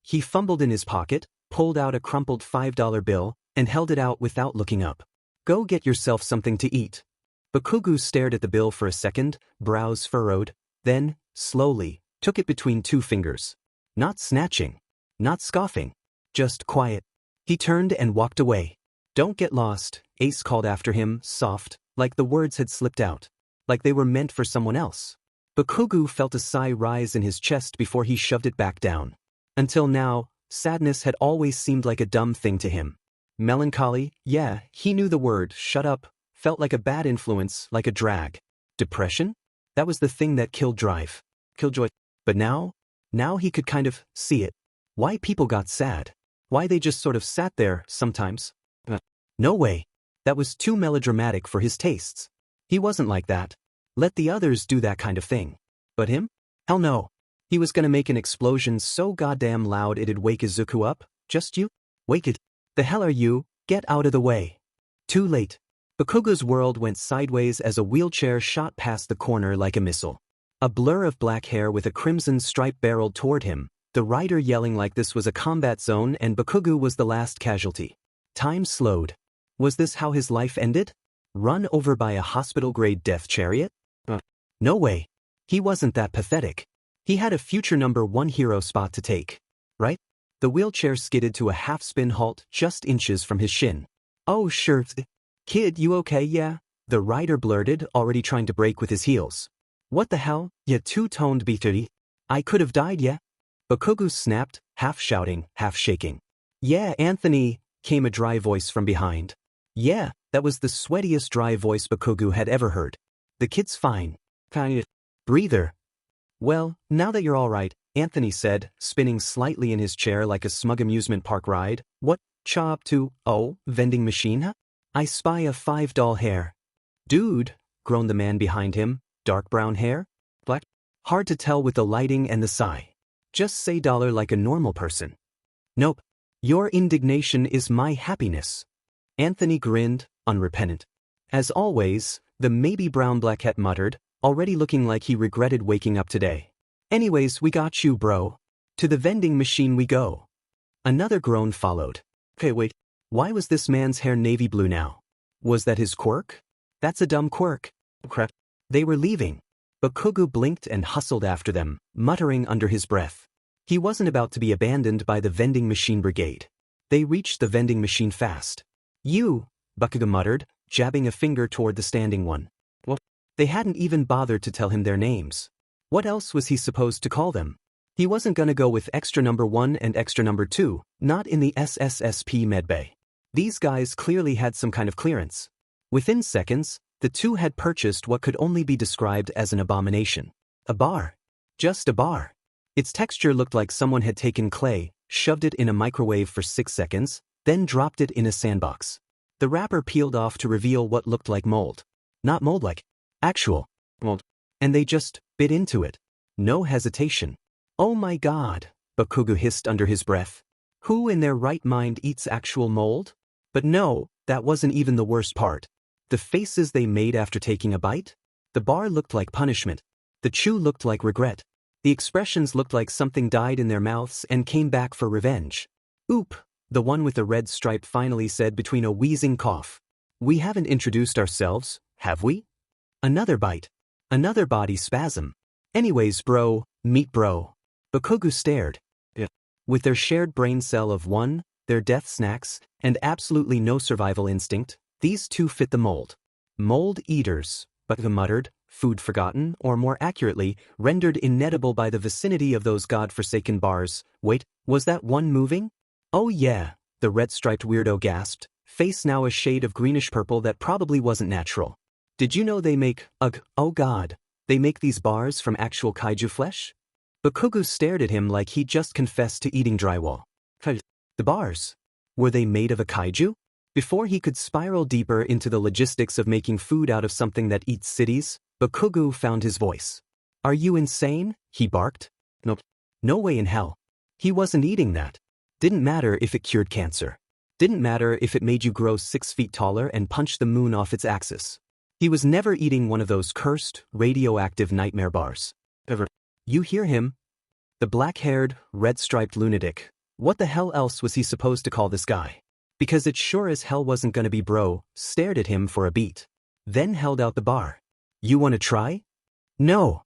He fumbled in his pocket, pulled out a crumpled $5 bill, and held it out without looking up. Go get yourself something to eat. Bakugo stared at the bill for a second, brows furrowed, then, slowly, took it between two fingers. Not snatching. Not scoffing. Just quiet. He turned and walked away. Don't get lost, Ace called after him, soft, like the words had slipped out. Like they were meant for someone else. Bakugo felt a sigh rise in his chest before he shoved it back down. Until now, sadness had always seemed like a dumb thing to him. Melancholy, yeah, he knew the word, shut up, felt like a bad influence, like a drag. Depression? That was the thing that killed drive. Killjoy. But now he could kind of see it. Why people got sad. Why they just sort of sat there, sometimes. No way. That was too melodramatic for his tastes. He wasn't like that. Let the others do that kind of thing. But him? Hell no. He was gonna make an explosion so goddamn loud it'd wake Izuku up. Just you? Wake it. The hell are you? Get out of the way. Too late. Bakugo's world went sideways as a wheelchair shot past the corner like a missile. A blur of black hair with a crimson stripe barreled toward him, the rider yelling like this was a combat zone and Bakugo was the last casualty. Time slowed. Was this how his life ended? Run over by a hospital-grade death chariot? No way. He wasn't that pathetic. He had a future #1 hero spot to take. Right? The wheelchair skidded to a half-spin halt just inches from his shin. Oh sure. Kid, you okay, yeah? The rider blurted, already trying to break with his heels. What the hell, ya two-toned beatery? I could have died, yeah? Bakugo snapped, half shouting, half shaking. Yeah, Anthony, came a dry voice from behind. Yeah, that was the sweatiest dry voice Bakugo had ever heard. The kid's fine. Kinda. Breather. Well, now that you're all right, Anthony said, spinning slightly in his chair like a smug amusement park ride. What, chop to, oh, vending machine, huh? I spy a $5 hair. Dude, groaned the man behind him, dark brown hair? Black? Hard to tell with the lighting and the sigh. Just say dollar like a normal person. Nope. Your indignation is my happiness. Anthony grinned, unrepentant. As always, the maybe brown blackhead muttered, already looking like he regretted waking up today. Anyways, we got you, bro. To the vending machine we go. Another groan followed. Okay, wait. Why was this man's hair navy blue now? Was that his quirk? That's a dumb quirk. Crap. They were leaving. Bakugo blinked and hustled after them, muttering under his breath. He wasn't about to be abandoned by the vending machine brigade. They reached the vending machine fast. You, Bakugo muttered, jabbing a finger toward the standing one. What? They hadn't even bothered to tell him their names. What else was he supposed to call them? He wasn't gonna go with extra #1 and extra #2, not in the SSSP medbay. These guys clearly had some kind of clearance. Within seconds, the two had purchased what could only be described as an abomination. A bar. Just a bar. Its texture looked like someone had taken clay, shoved it in a microwave for 6 seconds, then dropped it in a sandbox. The wrapper peeled off to reveal what looked like mold. Not mold like actual mold. And they just bit into it. No hesitation. Oh my god, Bakugo hissed under his breath. Who in their right mind eats actual mold? But no, that wasn't even the worst part. The faces they made after taking a bite? The bar looked like punishment. The chew looked like regret. The expressions looked like something died in their mouths and came back for revenge. Oop, the one with the red stripe finally said between a wheezing cough. We haven't introduced ourselves, have we? Another bite. Another body spasm. Anyways, bro, meet bro. Bakugo stared. Yeah. With their shared brain cell of one, their death snacks, and absolutely no survival instinct, these two fit the mold. Mold eaters, Bakugo muttered, food forgotten, or more accurately, rendered inedible by the vicinity of those god-forsaken bars. Wait, was that one moving? Oh yeah, the red-striped weirdo gasped, face now a shade of greenish-purple that probably wasn't natural. Did you know they make, oh god, they make these bars from actual kaiju flesh? Bakugo stared at him like he'd just confessed to eating drywall. The bars. Were they made of a kaiju? Before he could spiral deeper into the logistics of making food out of something that eats cities, Bakugo found his voice. Are you insane? He barked. Nope. No way in hell. He wasn't eating that. Didn't matter if it cured cancer. Didn't matter if it made you grow 6 feet taller and punch the moon off its axis. He was never eating one of those cursed, radioactive nightmare bars. Ever. You hear him? The black-haired, red-striped lunatic. What the hell else was he supposed to call this guy? Because it sure as hell wasn't gonna be bro, stared at him for a beat. then held out the bar. You wanna try? No.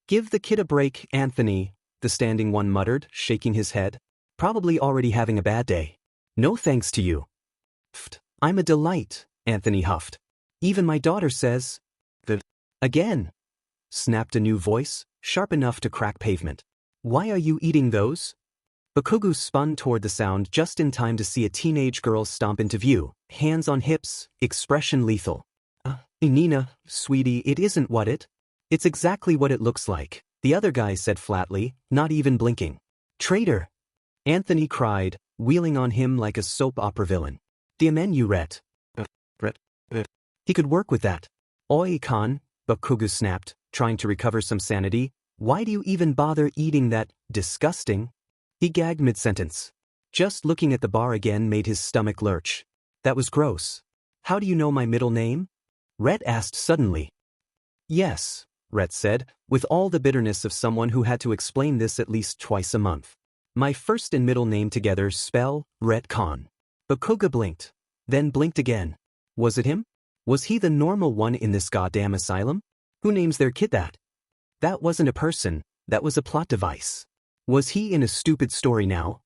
Give the kid a break, Anthony, the standing one muttered, shaking his head. Probably already having a bad day. No thanks to you. Pfft, I'm a delight, Anthony huffed. Even my daughter says. Again. Snapped a new voice, sharp enough to crack pavement. Why are you eating those? Bakugo spun toward the sound just in time to see a teenage girl stomp into view, hands on hips, expression lethal. Nina, sweetie, it isn't what it. It's exactly what it looks like, the other guy said flatly, not even blinking. Traitor! Anthony cried, wheeling on him like a soap opera villain. You ret. He could work with that. Oi, Khan, Bakugo snapped, trying to recover some sanity. Why do you even bother eating that? Disgusting. He gagged mid-sentence. Just looking at the bar again made his stomach lurch. That was gross. How do you know my middle name? Rhett asked suddenly. Yes, Rhett said, with all the bitterness of someone who had to explain this at least twice a month. My first and middle name together spell Rhett Khan. Bakugo blinked, then blinked again. Was it him? Was he the normal one in this goddamn asylum? Who names their kid that? That wasn't a person, that was a plot device. Was he in a stupid story now?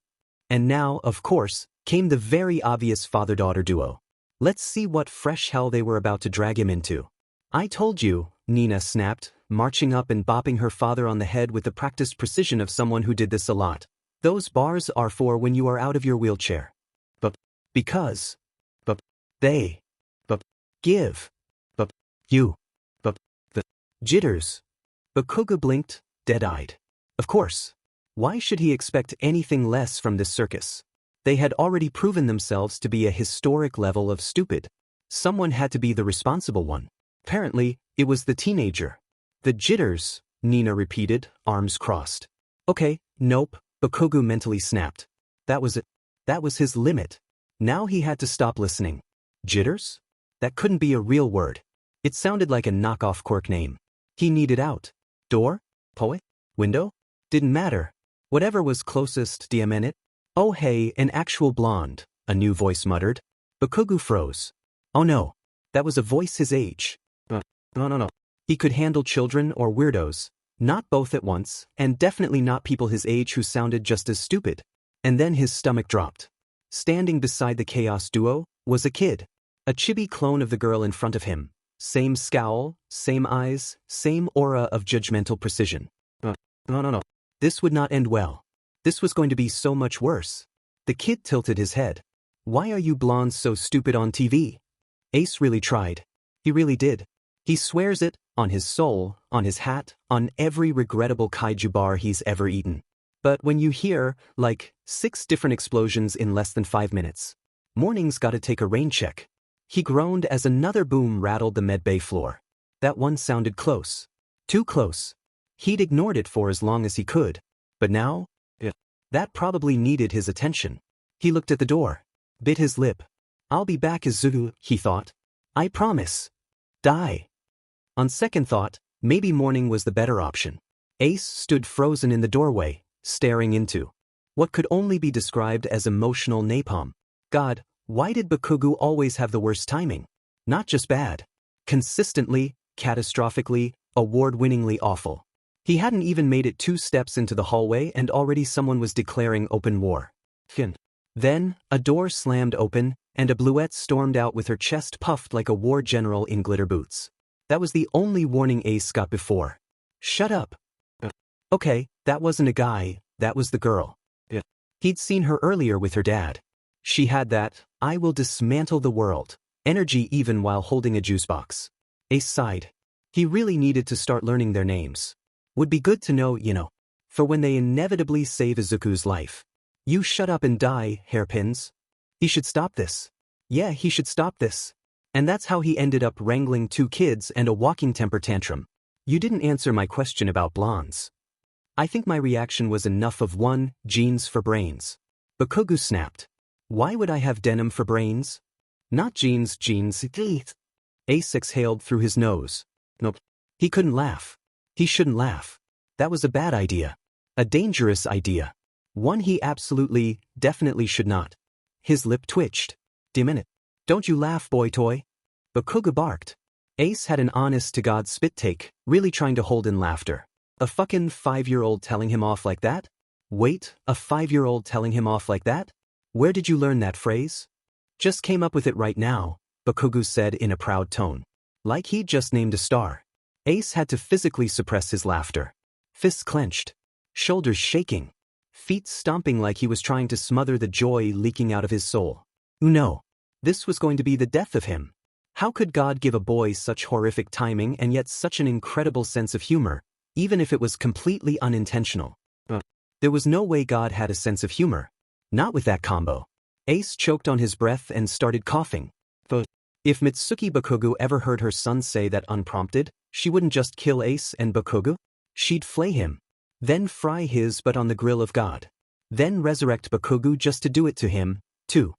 And now, of course, came the very obvious father-daughter duo. Let's see what fresh hell they were about to drag him into. I told you, Nina snapped, marching up and bopping her father on the head with the practiced precision of someone who did this a lot. Those bars are for when you are out of your wheelchair. Because. They. Give. You. The. Jitters. Bakugo blinked, dead-eyed. Of course. Why should he expect anything less from this circus? They had already proven themselves to be a historic level of stupid. Someone had to be the responsible one. Apparently, it was the teenager. The jitters, Nina repeated, arms crossed. Okay, nope, Bakugo mentally snapped. That was it. That was his limit. Now he had to stop listening. Jitters? That couldn't be a real word. It sounded like a knockoff Quirk name. He needed out. Door? Poet? Window? Didn't matter. Whatever was closest, it? Oh hey, an actual blonde, a new voice muttered. Bakugo froze. Oh no. That was a voice his age. No. He could handle children or weirdos. Not both at once, and definitely not people his age who sounded just as stupid. And then his stomach dropped. Standing beside the chaos duo was a kid. A chibi clone of the girl in front of him. Same scowl, same eyes, same aura of judgmental precision. No. This would not end well. This was going to be so much worse. The kid tilted his head. Why are you blondes so stupid on TV? Ace really tried. He really did. He swears it, on his soul, on his hat, on every regrettable kaiju bar he's ever eaten. But when you hear, like, 6 different explosions in less than 5 minutes, morning's gotta take a rain check. He groaned as another boom rattled the medbay floor. That one sounded close. Too close. He'd ignored it for as long as he could. But now? That probably needed his attention. He looked at the door. Bit his lip. I'll be back, Izuku, he thought. I promise. Die. On second thought, maybe morning was the better option. Ace stood frozen in the doorway, staring into what could only be described as emotional napalm. God, why did Bakugo always have the worst timing? Not just bad. Consistently, catastrophically, award-winningly awful. He hadn't even made it 2 steps into the hallway and already someone was declaring open war. Then, a door slammed open, and a bluette stormed out with her chest puffed like a war general in glitter boots. That was the only warning Ace got before. Shut up. Okay, that wasn't a guy, that was the girl. He'd seen her earlier with her dad. She had that, I will dismantle the world, energy even while holding a juice box. Ace sighed. He really needed to start learning their names. Would be good to know, for when they inevitably save Izuku's life. You shut up and die, hairpins. He should stop this. Yeah, he should stop this. And that's how he ended up wrangling 2 kids and a walking temper tantrum. You didn't answer my question about blondes. I think my reaction was enough of one, jeans for brains. Bakugo snapped. Why would I have denim for brains? Not jeans. Ace exhaled through his nose. Nope. He couldn't laugh. He shouldn't laugh. That was a bad idea. A dangerous idea. One he absolutely, definitely should not. His lip twitched. Don't you laugh, boy toy. Bakugo barked. Ace had an honest-to-God spit take, really trying to hold in laughter. A fucking 5-year-old telling him off like that? Wait, a 5-year-old telling him off like that? Where did you learn that phrase? Just came up with it right now, Bakugo said in a proud tone. Like he'd just named a star. Ace had to physically suppress his laughter. Fists clenched. Shoulders shaking. Feet stomping like he was trying to smother the joy leaking out of his soul. No. This was going to be the death of him. How could God give a boy such horrific timing and yet such an incredible sense of humor, even if it was completely unintentional? There was no way God had a sense of humor. Not with that combo. Ace choked on his breath and started coughing. If Mitsuki Bakugo ever heard her son say that unprompted, she wouldn't just kill Ace and Bakugo. She'd flay him. Then fry his butt on the grill of God. Then resurrect Bakugo just to do it to him, too.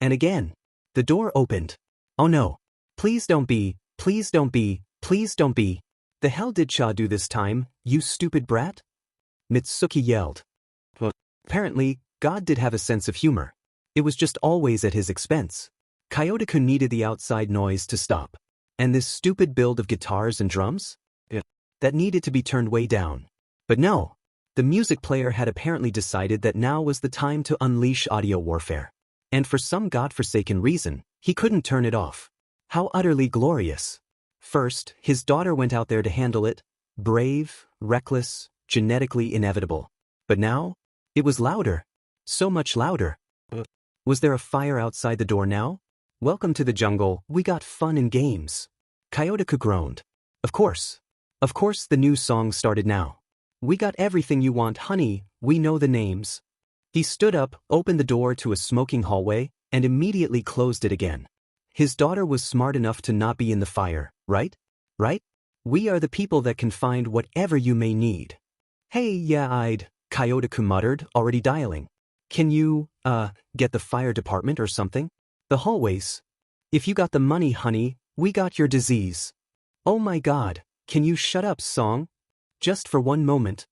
And again. The door opened. Oh no. Please don't be, please don't be, please don't be. The hell did Cha do this time, you stupid brat? Mitsuki yelled. Apparently, God did have a sense of humor. It was just always at his expense. Kyotoku needed the outside noise to stop. And this stupid build of guitars and drums? That needed to be turned way down. But no. The music player had apparently decided that now was the time to unleash audio warfare. And for some godforsaken reason, he couldn't turn it off. How utterly glorious. First, his daughter went out there to handle it. Brave, reckless, genetically inevitable. But now? It was louder. So much louder. Was there a fire outside the door now? Welcome to the jungle, we got fun and games. Kyotoku groaned. Of course. Of course the new song started now. We got everything you want, honey, we know the names. He stood up, opened the door to a smoking hallway, and immediately closed it again. His daughter was smart enough to not be in the fire, right? Right? We are the people that can find whatever you may need. Hey, yeah, Kyotoku muttered, already dialing. Can you, get the fire department or something? The hallways. If you got the money, honey, we got your disease. Oh my god, can you shut up, song? Just for one moment.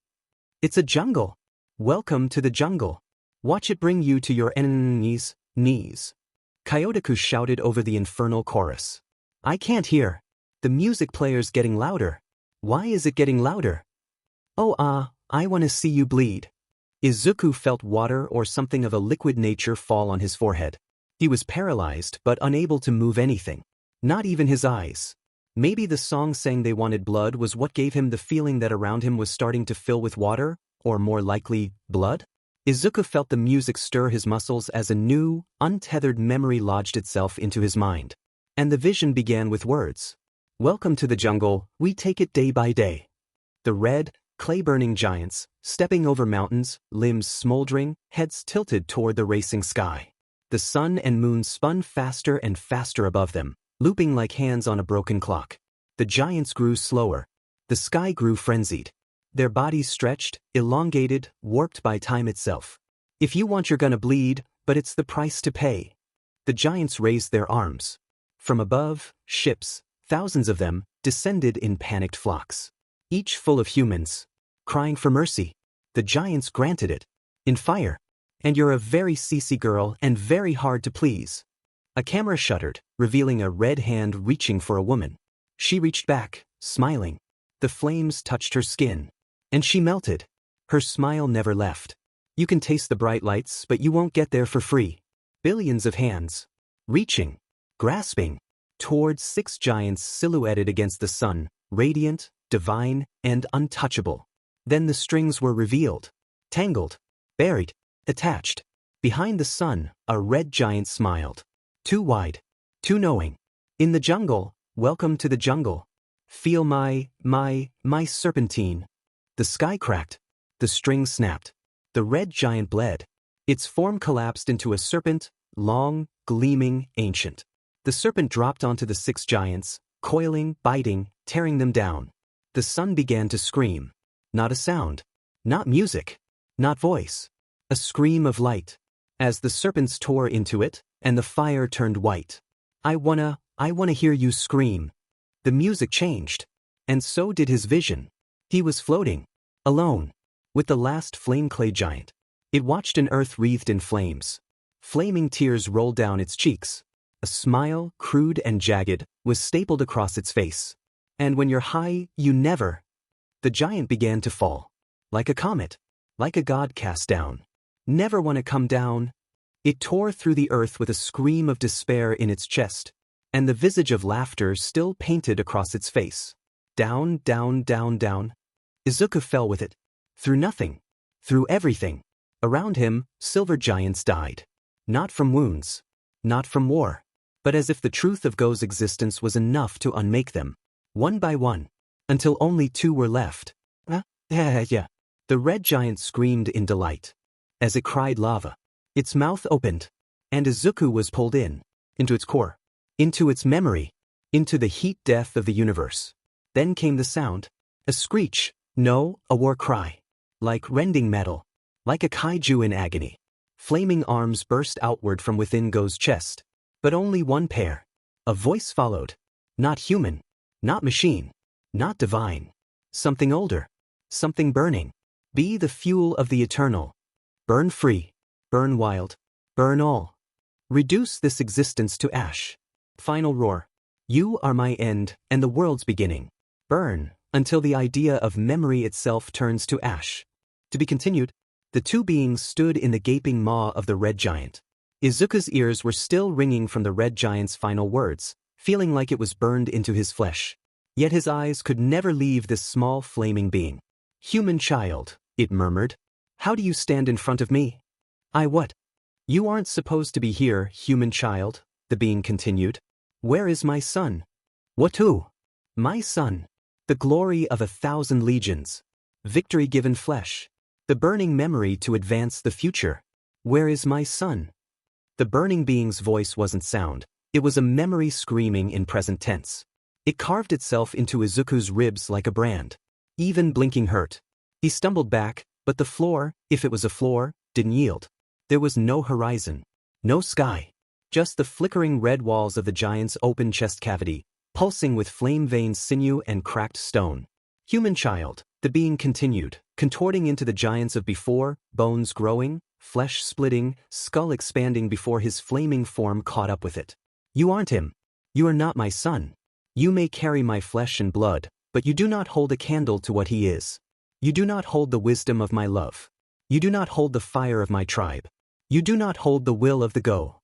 It's a jungle. Welcome to the jungle. Watch it bring you to your knees. Kyotoku shouted over the infernal chorus. I can't hear. The music player's getting louder. Why is it getting louder? Oh I wanna see you bleed. Izuku felt water or something of a liquid nature fall on his forehead. He was paralyzed but unable to move anything. Not even his eyes. Maybe the song saying they wanted blood was what gave him the feeling that around him was starting to fill with water, or more likely, blood? Izuku felt the music stir his muscles as a new, untethered memory lodged itself into his mind. And the vision began with words. Welcome to the jungle, we take it day by day. The red, clay-burning giants, stepping over mountains, limbs smoldering, heads tilted toward the racing sky. The sun and moon spun faster and faster above them, looping like hands on a broken clock. The giants grew slower. The sky grew frenzied. Their bodies stretched, elongated, warped by time itself. If you want you're gonna bleed, but it's the price to pay. The giants raised their arms. From above, ships, thousands of them, descended in panicked flocks. Each full of humans, crying for mercy. The giants granted it. In fire. And you're a very CC girl and very hard to please. A camera shuddered, revealing a red hand reaching for a woman. She reached back, smiling. The flames touched her skin. And she melted. Her smile never left. You can taste the bright lights, but you won't get there for free. Billions of hands. Reaching. Grasping. Towards 6 giants silhouetted against the sun, radiant, divine, and untouchable. Then the strings were revealed. Tangled. Buried. Attached. Behind the sun, a red giant smiled. Too wide. Too knowing. In the jungle, welcome to the jungle. Feel my serpentine. The sky cracked. The strings snapped. The red giant bled. Its form collapsed into a serpent, long, gleaming, ancient. The serpent dropped onto the 6 giants, coiling, biting, tearing them down. The sun began to scream. Not a sound. Not music. Not voice. A scream of light. As the serpents tore into it, and the fire turned white. I wanna hear you scream. The music changed. And so did his vision. He was floating. Alone. With the last flame clay giant. It watched an earth wreathed in flames. Flaming tears rolled down its cheeks. A smile, crude and jagged, was stapled across its face. And when you're high, you never. The giant began to fall. Like a comet. Like a god cast down. Never wanna come down. It tore through the earth with a scream of despair in its chest, and the visage of laughter still painted across its face. Down, down, down, down. Izuku fell with it. Through nothing. Through everything. Around him, silver giants died. Not from wounds. Not from war. But as if the truth of Go's existence was enough to unmake them. One by one. Until only two were left. Yeah. The red giant screamed in delight. As it cried lava. Its mouth opened. And Izuku was pulled in. Into its core. Into its memory. Into the heat death of the universe. Then came the sound. A screech. No, a war cry. Like rending metal. Like a kaiju in agony. Flaming arms burst outward from within Go's chest. But only one pair. A voice followed. Not human. Not machine. Not divine. Something older. Something burning. Be the fuel of the eternal. Burn free. Burn wild. Burn all. Reduce this existence to ash. Final roar. You are my end and the world's beginning. Burn until the idea of memory itself turns to ash. To be continued. The two beings stood in the gaping maw of the red giant. Izuku's ears were still ringing from the red giant's final words, feeling like it was burned into his flesh. Yet his eyes could never leave this small flaming being. Human child, it murmured. How do you stand in front of me? I what? You aren't supposed to be here, human child, the being continued. Where is my son? What who? My son. The glory of 1,000 legions. Victory given flesh. The burning memory to advance the future. Where is my son? The burning being's voice wasn't sound. It was a memory screaming in present tense. It carved itself into Izuku's ribs like a brand. Even blinking hurt. He stumbled back, but the floor, if it was a floor, didn't yield. There was no horizon. No sky. Just the flickering red walls of the giant's open chest cavity, pulsing with flame-veined sinew and cracked stone. Human child, the being continued, contorting into the giants of before, bones growing, flesh splitting, skull expanding before his flaming form caught up with it. You aren't him. You are not my son. You may carry my flesh and blood, but you do not hold a candle to what he is. You do not hold the wisdom of my love. You do not hold the fire of my tribe. You do not hold the will of the Go.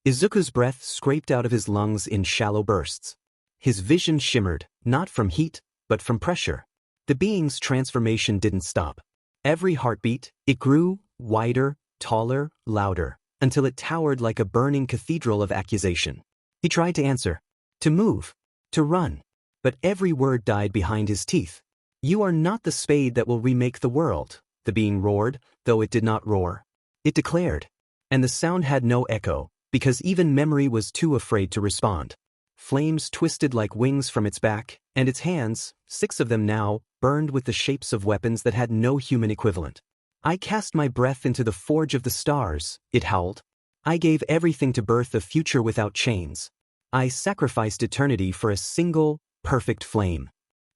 Izuku's breath scraped out of his lungs in shallow bursts. His vision shimmered, not from heat, but from pressure. The being's transformation didn't stop. Every heartbeat, it grew, wider, taller, louder, until it towered like a burning cathedral of accusation. He tried to answer. To move. To run. But every word died behind his teeth. You are not the spade that will remake the world, the being roared, though it did not roar. It declared. And the sound had no echo, because even memory was too afraid to respond. Flames twisted like wings from its back, and its hands, 6 of them now, burned with the shapes of weapons that had no human equivalent. I cast my breath into the forge of the stars, it howled. I gave everything to birth a future without chains. I sacrificed eternity for a single, perfect flame.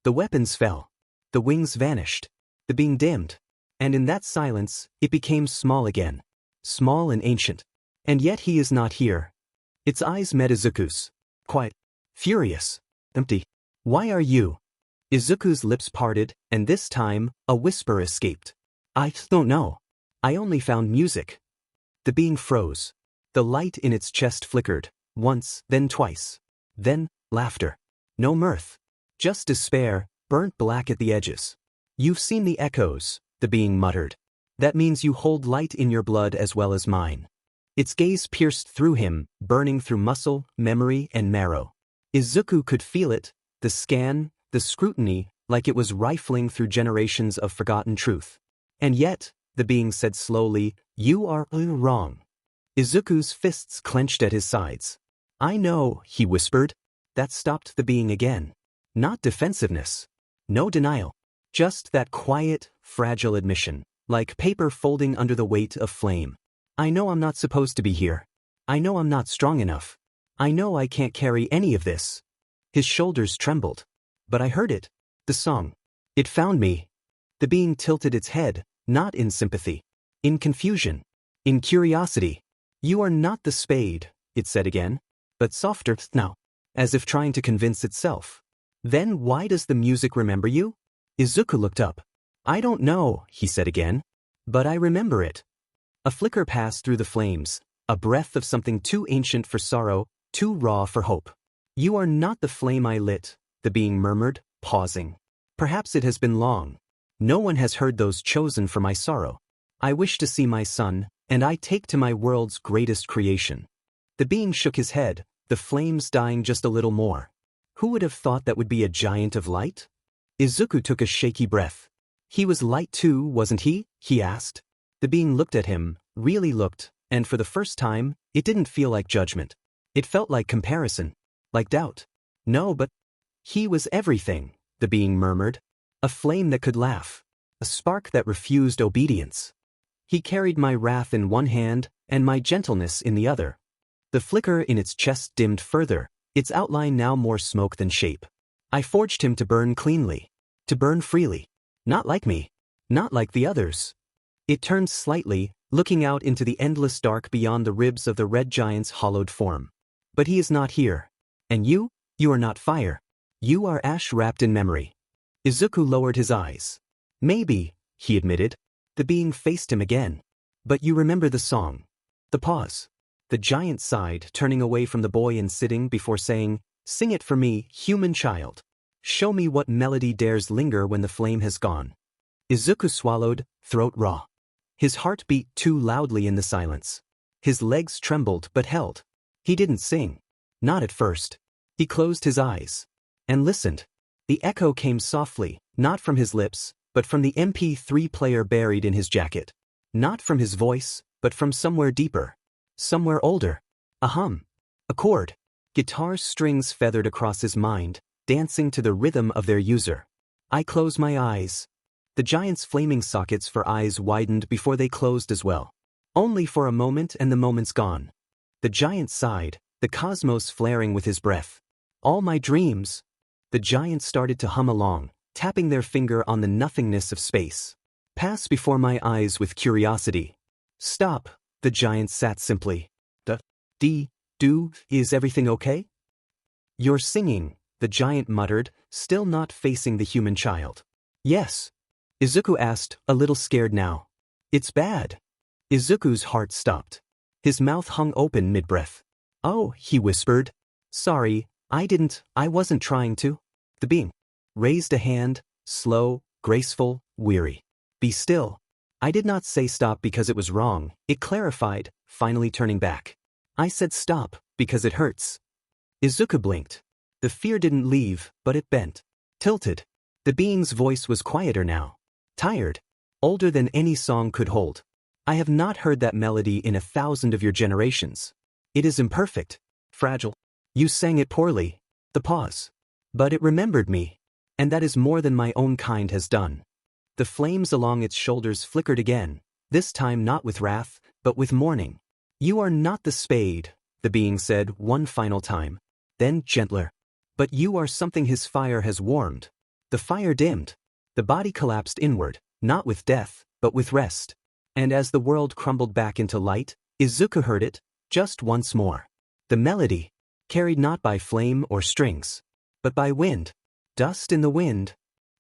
The weapons fell. The wings vanished. The being dimmed. And in that silence, it became small again. Small and ancient. And yet he is not here. Its eyes met Izuku's. Quiet. Furious. Empty. Why are you? Izuku's lips parted, and this time, a whisper escaped. I don't know. I only found music. The being froze. The light in its chest flickered, once, then twice. Then, laughter. No mirth. Just despair, burnt black at the edges. You've seen the echoes, the being muttered. That means you hold light in your blood as well as mine. Its gaze pierced through him, burning through muscle, memory, and marrow. Izuku could feel it, the scan, the scrutiny, like it was rifling through generations of forgotten truth. And yet, the being said slowly, you are wrong. Izuku's fists clenched at his sides. I know, he whispered. That stopped the being again. Not defensiveness. No denial. Just that quiet, fragile admission, like paper folding under the weight of flame. I know I'm not supposed to be here. I know I'm not strong enough. I know I can't carry any of this. His shoulders trembled. But I heard it. The song. It found me. The being tilted its head, not in sympathy. In confusion. In curiosity. You are not the spade, it said again. but softer now, as if trying to convince itself. Then why does the music remember you? Izuku looked up. I don't know, he said again. But I remember it. A flicker passed through the flames, a breath of something too ancient for sorrow, too raw for hope. You are not the flame I lit, the being murmured, pausing. Perhaps it has been long. No one has heard those chosen for my sorrow. I wish to see my son, and I take to my world's greatest creation. The being shook his head, the flames dying just a little more. Who would have thought that would be a giant of light? Izuku took a shaky breath. He was light too, wasn't he? He asked. The being looked at him, really looked, and for the first time, it didn't feel like judgment. It felt like comparison, like doubt. No, but he was everything, the being murmured. A flame that could laugh, a spark that refused obedience. He carried my wrath in one hand and my gentleness in the other. The flicker in its chest dimmed further, its outline now more smoke than shape. I forged him to burn cleanly, to burn freely. Not like me, not like the others. It turned slightly, looking out into the endless dark beyond the ribs of the red giant's hollowed form. But he is not here. And you are not fire. You are ash wrapped in memory. Izuku lowered his eyes. Maybe, he admitted. The being faced him again. But you remember the song. The pause. The giant sighed, turning away from the boy and sitting before saying, sing it for me, human child. Show me what melody dares linger when the flame has gone. Izuku swallowed, throat raw. His heart beat too loudly in the silence. His legs trembled but held. He didn't sing. Not at first. He closed his eyes. And listened. The echo came softly, not from his lips, but from the MP3 player buried in his jacket. Not from his voice, but from somewhere deeper. Somewhere older. A hum. A chord. Guitar strings feathered across his mind, dancing to the rhythm of their user. I close my eyes. The giant's flaming sockets for eyes widened before they closed as well. Only for a moment, and the moment's gone. The giant sighed, the cosmos flaring with his breath. All my dreams. The giant started to hum along, tapping their finger on the nothingness of space. Pass before my eyes with curiosity. Stop, the giant sat simply. Is everything okay? You're singing, the giant muttered, still not facing the human child. Yes. Izuku asked, a little scared now. It's bad. Izuku's heart stopped. His mouth hung open mid-breath. Oh, he whispered. Sorry, I wasn't trying to. The being raised a hand, slow, graceful, weary. Be still. I did not say stop because it was wrong, it clarified, finally turning back. I said stop, because it hurts. Izuku blinked. The fear didn't leave, but it bent. Tilted. The being's voice was quieter now. Tired. Older than any song could hold. I have not heard that melody in 1,000 of your generations. It is imperfect. Fragile. You sang it poorly. The pause. But it remembered me. And that is more than my own kind has done. The flames along its shoulders flickered again, this time not with wrath, but with mourning. You are not the spade, the being said one final time. Then gentler. But you are something his fire has warmed. The fire dimmed. The body collapsed inward, not with death, but with rest. And as the world crumbled back into light, Izuku heard it, just once more. The melody, carried not by flame or strings, but by wind. Dust in the wind.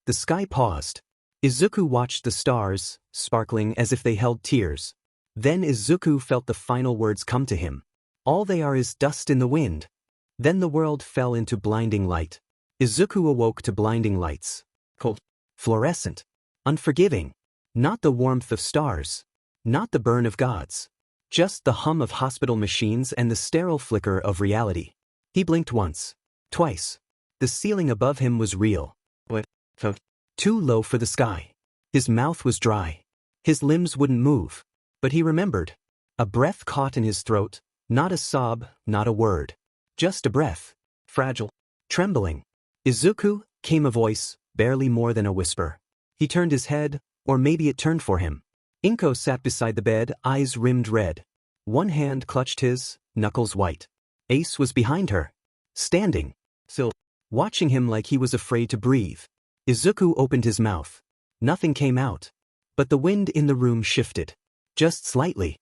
The sky paused. Izuku watched the stars, sparkling as if they held tears. Then Izuku felt the final words come to him. All they are is dust in the wind. Then the world fell into blinding light. Izuku awoke to blinding lights. Cold. Fluorescent. Unforgiving. Not the warmth of stars. Not the burn of gods. Just the hum of hospital machines and the sterile flicker of reality. He blinked once. Twice. The ceiling above him was real. But too low for the sky. His mouth was dry. His limbs wouldn't move. But he remembered. A breath caught in his throat, not a sob, not a word. Just a breath. Fragile. Trembling. Izuku, came a voice, barely more than a whisper. He turned his head, or maybe it turned for him. Inko sat beside the bed, eyes rimmed red. One hand clutched his, knuckles white. Ace was behind her. Standing. Still. Watching him like he was afraid to breathe. Izuku opened his mouth. Nothing came out. But the wind in the room shifted. Just slightly.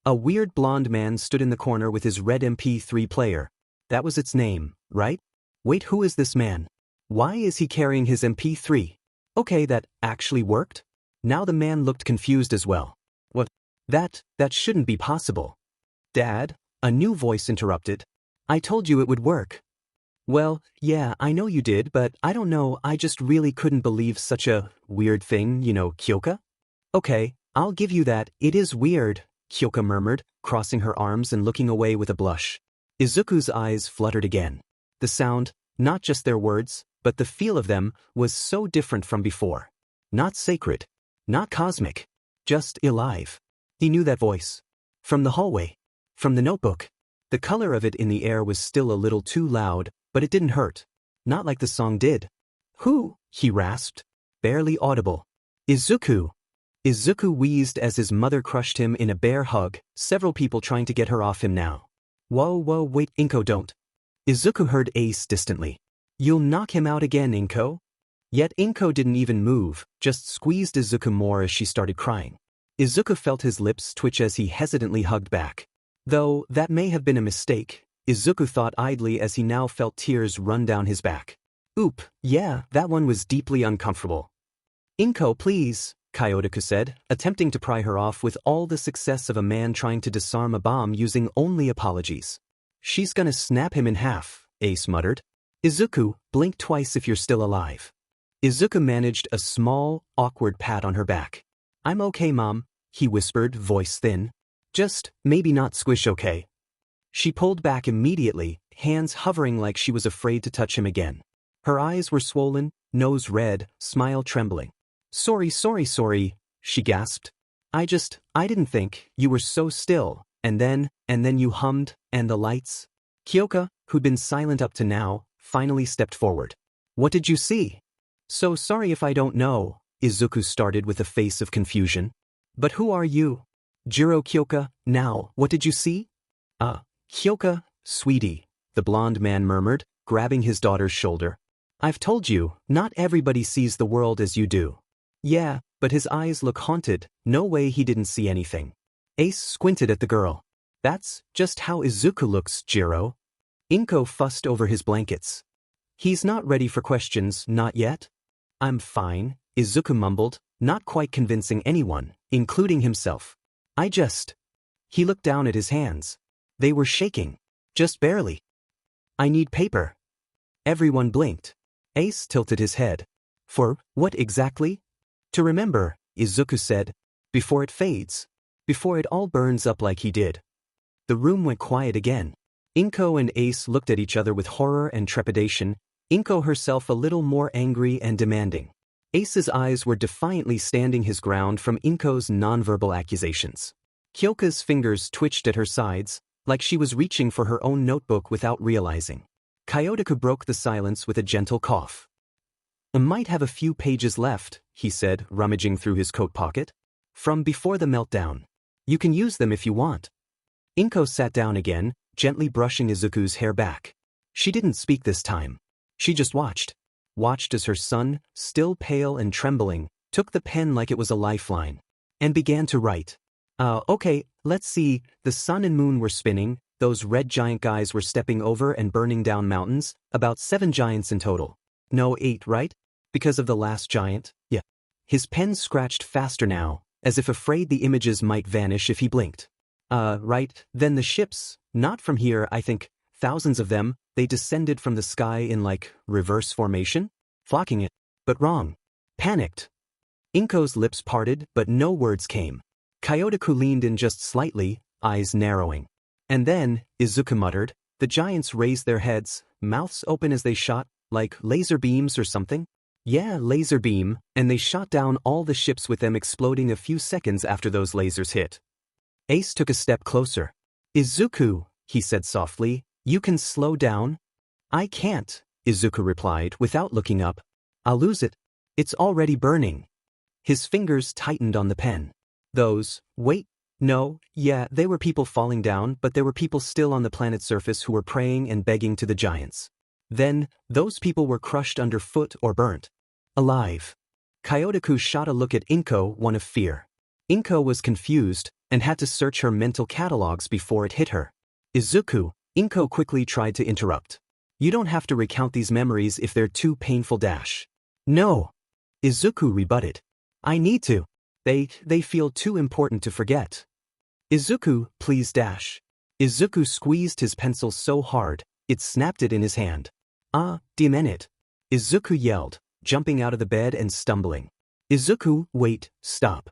A weird blonde man stood in the corner with his red MP3 player. That was its name, right? Wait, who is this man? Why is he carrying his MP3? Okay, that actually worked? Now the man looked confused as well. What? That shouldn't be possible. Dad? A new voice interrupted. I told you it would work. Well, yeah, I know you did, but I don't know, I just really couldn't believe such a weird thing, Kyoka? Okay, I'll give you that, it is weird, Kyoka murmured, crossing her arms and looking away with a blush. Izuku's eyes fluttered again. The sound, not just their words, but the feel of them, was so different from before. Not sacred. Not cosmic. Just alive. He knew that voice. From the hallway. From the notebook. The color of it in the air was still a little too loud, but it didn't hurt. Not like the song did. Who? He rasped. Barely audible. Izuku. Izuku wheezed as his mother crushed him in a bear hug, several people trying to get her off him now. Whoa, wait, Inko, don't. Izuku heard Ace distantly. You'll knock him out again, Inko? Yet Inko didn't even move, just squeezed Izuku more as she started crying. Izuku felt his lips twitch as he hesitantly hugged back. Though that may have been a mistake, Izuku thought idly as he now felt tears run down his back. Oop, yeah, that one was deeply uncomfortable. Inko, please, Kyotoku said, attempting to pry her off with all the success of a man trying to disarm a bomb using only apologies. She's gonna snap him in half, Ace muttered. Izuku, blink twice if you're still alive. Izuku managed a small, awkward pat on her back. I'm okay, Mom, he whispered, voice thin. Just, maybe not squish okay. She pulled back immediately, hands hovering like she was afraid to touch him again. Her eyes were swollen, nose red, smile trembling. Sorry, she gasped. I didn't think, you were so still, and then you hummed, and the lights. Kyoka, who'd been silent up to now, finally stepped forward. What did you see? So sorry if I don't know, Izuku started with a face of confusion. But who are you? Jiro Kyoka, now, what did you see? Kyoka, sweetie, the blonde man murmured, grabbing his daughter's shoulder. I've told you, not everybody sees the world as you do. Yeah, but his eyes look haunted, no way he didn't see anything. Ace squinted at the girl. That's just how Izuku looks, Jiro. Inko fussed over his blankets. He's not ready for questions, not yet. I'm fine, Izuku mumbled, not quite convincing anyone, including himself. He looked down at his hands. They were shaking. Just barely. I need paper. Everyone blinked. Ace tilted his head. For what exactly? To remember, Izuku said. Before it fades. Before it all burns up like he did. The room went quiet again. Inko and Ace looked at each other with horror and trepidation, Inko herself a little more angry and demanding. Ace's eyes were defiantly standing his ground from Inko's nonverbal accusations. Kyoka's fingers twitched at her sides, like she was reaching for her own notebook without realizing. Kyotoku broke the silence with a gentle cough. I might have a few pages left, he said, rummaging through his coat pocket. From before the meltdown. You can use them if you want. Inko sat down again, gently brushing Izuku's hair back. She didn't speak this time. She just watched. Watched as her son, still pale and trembling, took the pen like it was a lifeline. And began to write. Okay, let's see, the sun and moon were spinning, those red giant guys were stepping over and burning down mountains, about 7 giants in total. No, 8, right? Because of the last giant? Yeah. His pen scratched faster now, as if afraid the images might vanish if he blinked. Right, then the ships, not from here, I think, thousands of them, they descended from the sky in like, reverse formation? Flocking it. But wrong. Panicked. Inko's lips parted, but no words came. Kyotoku leaned in just slightly, eyes narrowing. And then, Izuku muttered, the giants raised their heads, mouths open as they shot, like laser beams or something? Yeah, laser beam, and they shot down all the ships with them exploding a few seconds after those lasers hit. Ace took a step closer. Izuku, he said softly, you can slow down? I can't, Izuku replied without looking up. I'll lose it. It's already burning. His fingers tightened on the pen. Wait, no, yeah, they were people falling down, but there were people still on the planet's surface who were praying and begging to the giants. Then, those people were crushed underfoot or burnt. Alive. Kyotoku shot a look at Inko, one of fear. Inko was confused and had to search her mental catalogs before it hit her. Izuku, Inko quickly tried to interrupt. You don't have to recount these memories if they're too painful. No. Izuku rebutted. I need to. They feel too important to forget. Izuku, please. Izuku squeezed his pencil so hard, it snapped it in his hand. Damn it. Izuku yelled, jumping out of the bed and stumbling. Izuku, wait, stop.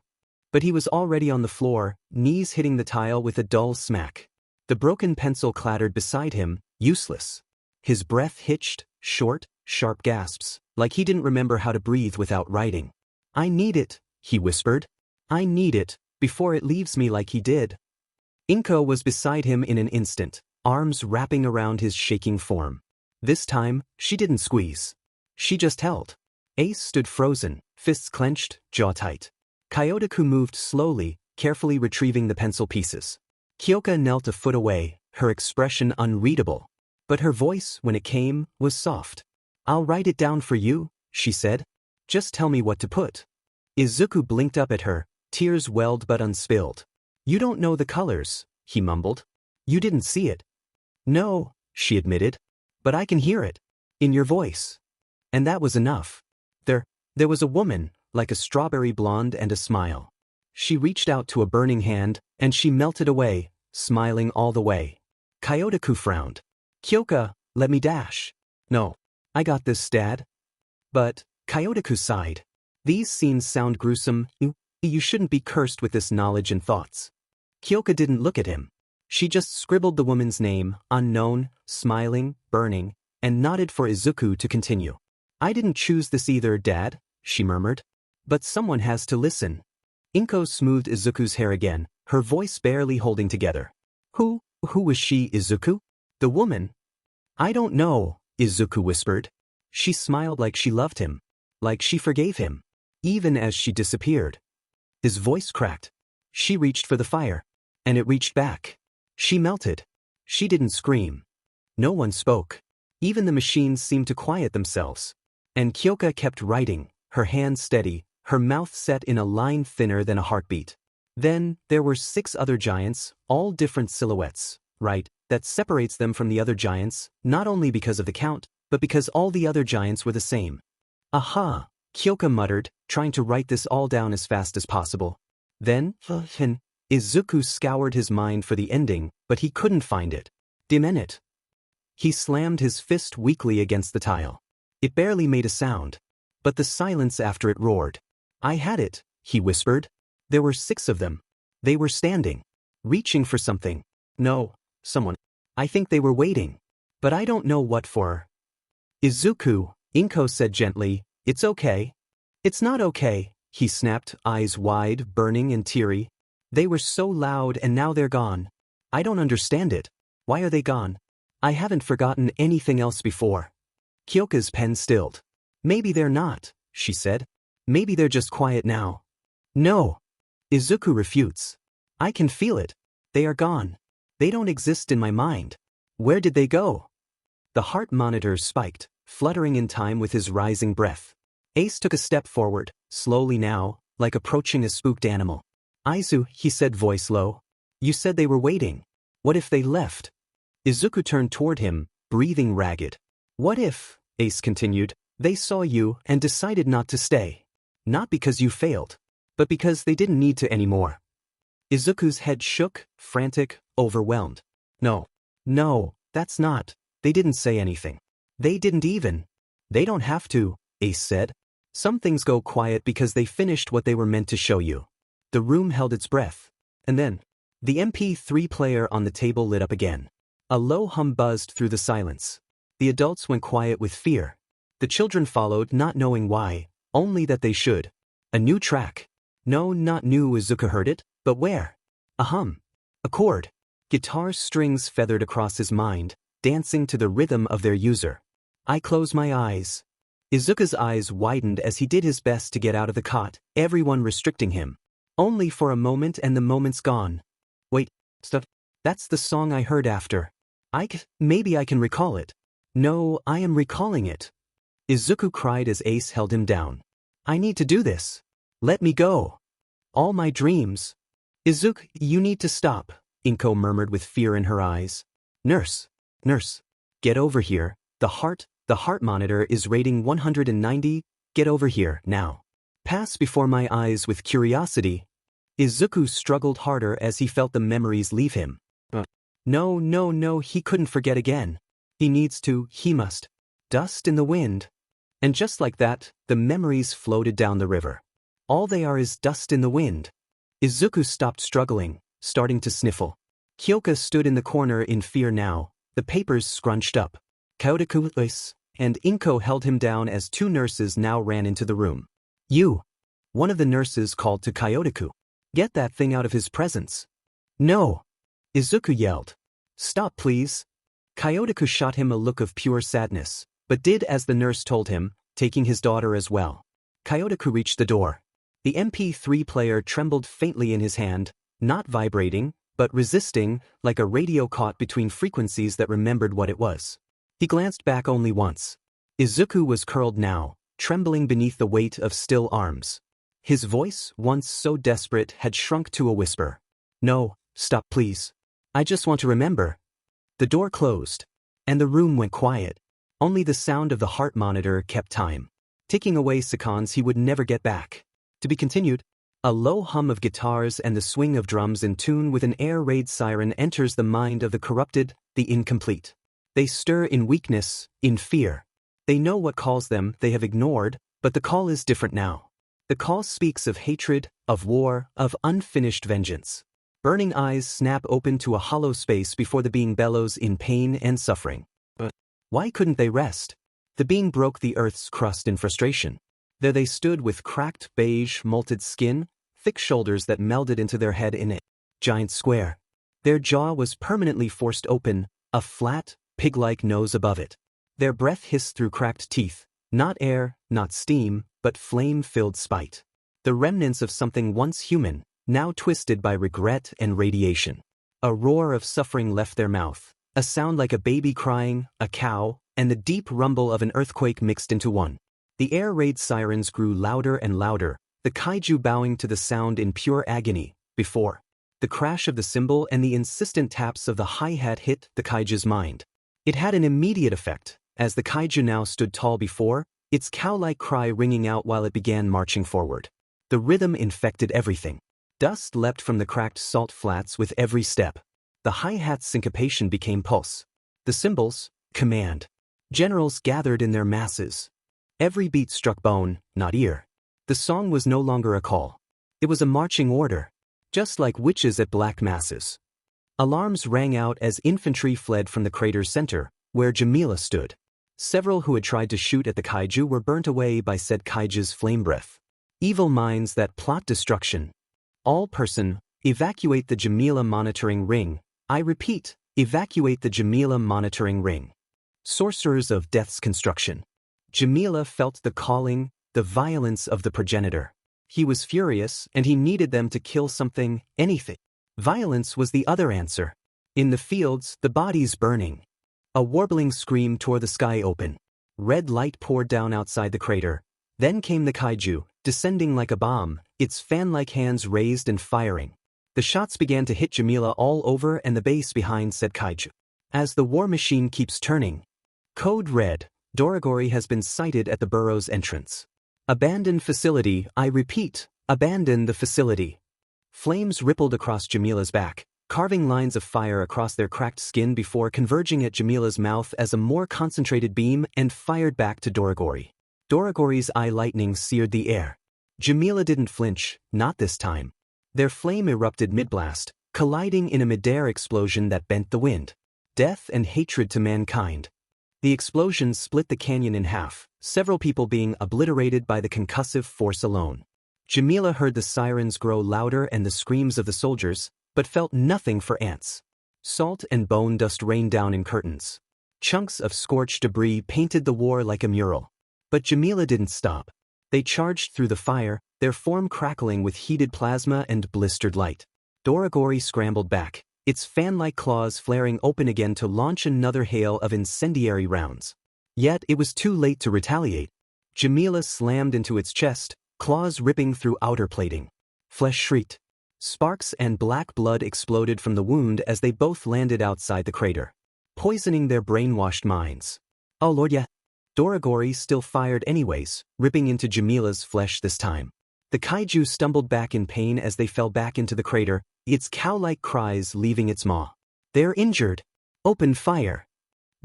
But he was already on the floor, knees hitting the tile with a dull smack. The broken pencil clattered beside him, useless. His breath hitched, short, sharp gasps, like he didn't remember how to breathe without writing. I need it, he whispered. I need it, before it leaves me like he did. Inko was beside him in an instant, arms wrapping around his shaking form. This time, she didn't squeeze. She just held. Ace stood frozen, fists clenched, jaw tight. Kyotoku moved slowly, carefully retrieving the pencil pieces. Kyoka knelt a foot away, her expression unreadable. But her voice, when it came, was soft. I'll write it down for you, she said. Just tell me what to put. Izuku blinked up at her, tears welled but unspilled. You don't know the colors, he mumbled. You didn't see it. No, she admitted. But I can hear it. In your voice. And that was enough. There was a woman, like a strawberry blonde, and a smile. She reached out to a burning hand, and she melted away, smiling all the way. Kyotoku frowned. Kyoka, let me. No. I got this, Dad. But, Kyotoku sighed. These scenes sound gruesome. You shouldn't be cursed with this knowledge and thoughts. Kyoka didn't look at him. She just scribbled the woman's name, unknown, smiling, burning, and nodded for Izuku to continue. I didn't choose this either, Dad, she murmured. But someone has to listen. Inko smoothed Izuku's hair again, her voice barely holding together. Who was she, Izuku? The woman? I don't know, Izuku whispered. She smiled like she loved him. Like she forgave him. Even as she disappeared. His voice cracked. She reached for the fire. And it reached back. She melted. She didn't scream. No one spoke. Even the machines seemed to quiet themselves. And Kyoka kept writing, her hands steady, her mouth set in a line thinner than a heartbeat. Then, there were 6 other giants, all different silhouettes, right? That separates them from the other giants, not only because of the count, but because all the other giants were the same. Aha, Kyoka muttered, trying to write this all down as fast as possible. Then, Izuku scoured his mind for the ending, but he couldn't find it. Damn it. He slammed his fist weakly against the tile. It barely made a sound. But the silence after it roared. I had it, he whispered. There were 6 of them. They were standing. Reaching for something. No, someone. I think they were waiting. But I don't know what for. Izuku, Inko said gently, it's okay. It's not okay, he snapped, eyes wide, burning and teary. They were so loud and now they're gone. I don't understand it. Why are they gone? I haven't forgotten anything else before. Kyoka's pen stilled. Maybe they're not, she said. Maybe they're just quiet now. No. Izuku refutes. I can feel it. They are gone. They don't exist in my mind. Where did they go? The heart monitors spiked, fluttering in time with his rising breath. Ace took a step forward, slowly now, like approaching a spooked animal. Aizu, he said, voice low. You said they were waiting. What if they left? Izuku turned toward him, breathing ragged. What if, Ace continued, they saw you and decided not to stay? Not because you failed, but because they didn't need to anymore. Izuku's head shook, frantic, overwhelmed. No, that's not. They didn't say anything. They didn't even. They don't have to, Ace said. Some things go quiet because they finished what they were meant to show you. The room held its breath. And then, the MP3 player on the table lit up again. A low hum buzzed through the silence. The adults went quiet with fear. The children followed, not knowing why, only that they should. A new track. No, not new. Izuku heard it, but where? A hum. A chord. Guitar strings feathered across his mind, dancing to the rhythm of their user. I close my eyes. Izuku's eyes widened as he did his best to get out of the cot, everyone restricting him. Only for a moment and the moment's gone. Wait, stuff. That's the song I heard after. Maybe I can recall it. No, I am recalling it. Izuku cried as Ace held him down. I need to do this. Let me go. All my dreams. Izuku, you need to stop, Inko murmured with fear in her eyes. Nurse. Nurse. Get over here, the heart monitor is rating 190, get over here, now. Pass before my eyes with curiosity. Izuku struggled harder as he felt the memories leave him. No, he couldn't forget again. He needs to, he must. Dust in the wind. And just like that, the memories floated down the river. All they are is dust in the wind. Izuku stopped struggling, starting to sniffle. Kyoka stood in the corner in fear now, the papers scrunched up. Kaotaku and Inko held him down as two nurses now ran into the room. You. One of the nurses called to Kyotaku. Get that thing out of his presence. No. Izuku yelled. Stop please. Kyotaku shot him a look of pure sadness, but did as the nurse told him, taking his daughter as well. Kyotaku reached the door. The MP3 player trembled faintly in his hand, not vibrating, but resisting, like a radio caught between frequencies that remembered what it was. He glanced back only once. Izuku was curled now, trembling beneath the weight of still arms. His voice, once so desperate, had shrunk to a whisper. No, stop please. I just want to remember. The door closed, and the room went quiet. Only the sound of the heart monitor kept time, ticking away seconds he would never get back. To be continued. A low hum of guitars and the swing of drums in tune with an air raid siren enters the mind of the corrupted, the incomplete. They stir in weakness, in fear. They know what calls them they have ignored, but the call is different now. The call speaks of hatred, of war, of unfinished vengeance. Burning eyes snap open to a hollow space before the being bellows in pain and suffering. But why couldn't they rest? The being broke the earth's crust in frustration. There they stood with cracked beige molted skin, thick shoulders that melded into their head in a giant square. Their jaw was permanently forced open, a flat, pig-like nose above it. Their breath hissed through cracked teeth, not air, not steam, but flame-filled spite. The remnants of something once human, now twisted by regret and radiation. A roar of suffering left their mouth, a sound like a baby crying, a cow, and the deep rumble of an earthquake mixed into one. The air raid sirens grew louder and louder, the kaiju bowing to the sound in pure agony. Before the crash of the cymbal and the insistent taps of the hi-hat hit the kaiju's mind. It had an immediate effect, as the kaiju now stood tall before, its cow-like cry ringing out while it began marching forward. The rhythm infected everything. Dust leapt from the cracked salt flats with every step. The hi-hat's syncopation became pulse. The cymbals, command. Generals gathered in their masses. Every beat struck bone, not ear. The song was no longer a call. It was a marching order, just like witches at black masses. Alarms rang out as infantry fled from the crater's center, where Jamila stood. Several who had tried to shoot at the kaiju were burnt away by said kaiju's flame breath. Evil minds that plot destruction. All person, evacuate the Jamila monitoring ring. I repeat, evacuate the Jamila monitoring ring. Sorcerers of death's construction. Jamila felt the calling, the violence of the progenitor. He was furious and he needed them to kill something, anything. Violence was the other answer. In the fields, the bodies burning. A warbling scream tore the sky open. Red light poured down outside the crater. Then came the kaiju, descending like a bomb, its fan-like hands raised and firing. The shots began to hit Jamila all over and the base behind said kaiju. As the war machine keeps turning. Code Red. Doragori has been sighted at the burrow's entrance. Abandon facility, I repeat, abandon the facility. Flames rippled across Jamila's back, carving lines of fire across their cracked skin before converging at Jamila's mouth as a more concentrated beam and fired back to Doragori. Doragori's eye lightning seared the air. Jamila didn't flinch, not this time. Their flame erupted mid-blast, colliding in a mid-air explosion that bent the wind. Death and hatred to mankind. The explosion split the canyon in half, several people being obliterated by the concussive force alone. Jamila heard the sirens grow louder and the screams of the soldiers, but felt nothing for ants. Salt and bone dust rained down in curtains. Chunks of scorched debris painted the war like a mural. But Jamila didn't stop. They charged through the fire, their form crackling with heated plasma and blistered light. Doragori scrambled back, its fan-like claws flaring open again to launch another hail of incendiary rounds. Yet it was too late to retaliate. Jamila slammed into its chest, claws ripping through outer plating. Flesh shrieked. Sparks and black blood exploded from the wound as they both landed outside the crater, poisoning their brainwashed minds. Oh lord, yeah. Doragori still fired anyways, ripping into Jamila's flesh this time. The kaiju stumbled back in pain as they fell back into the crater, its cow-like cries leaving its maw. They're injured. Open fire.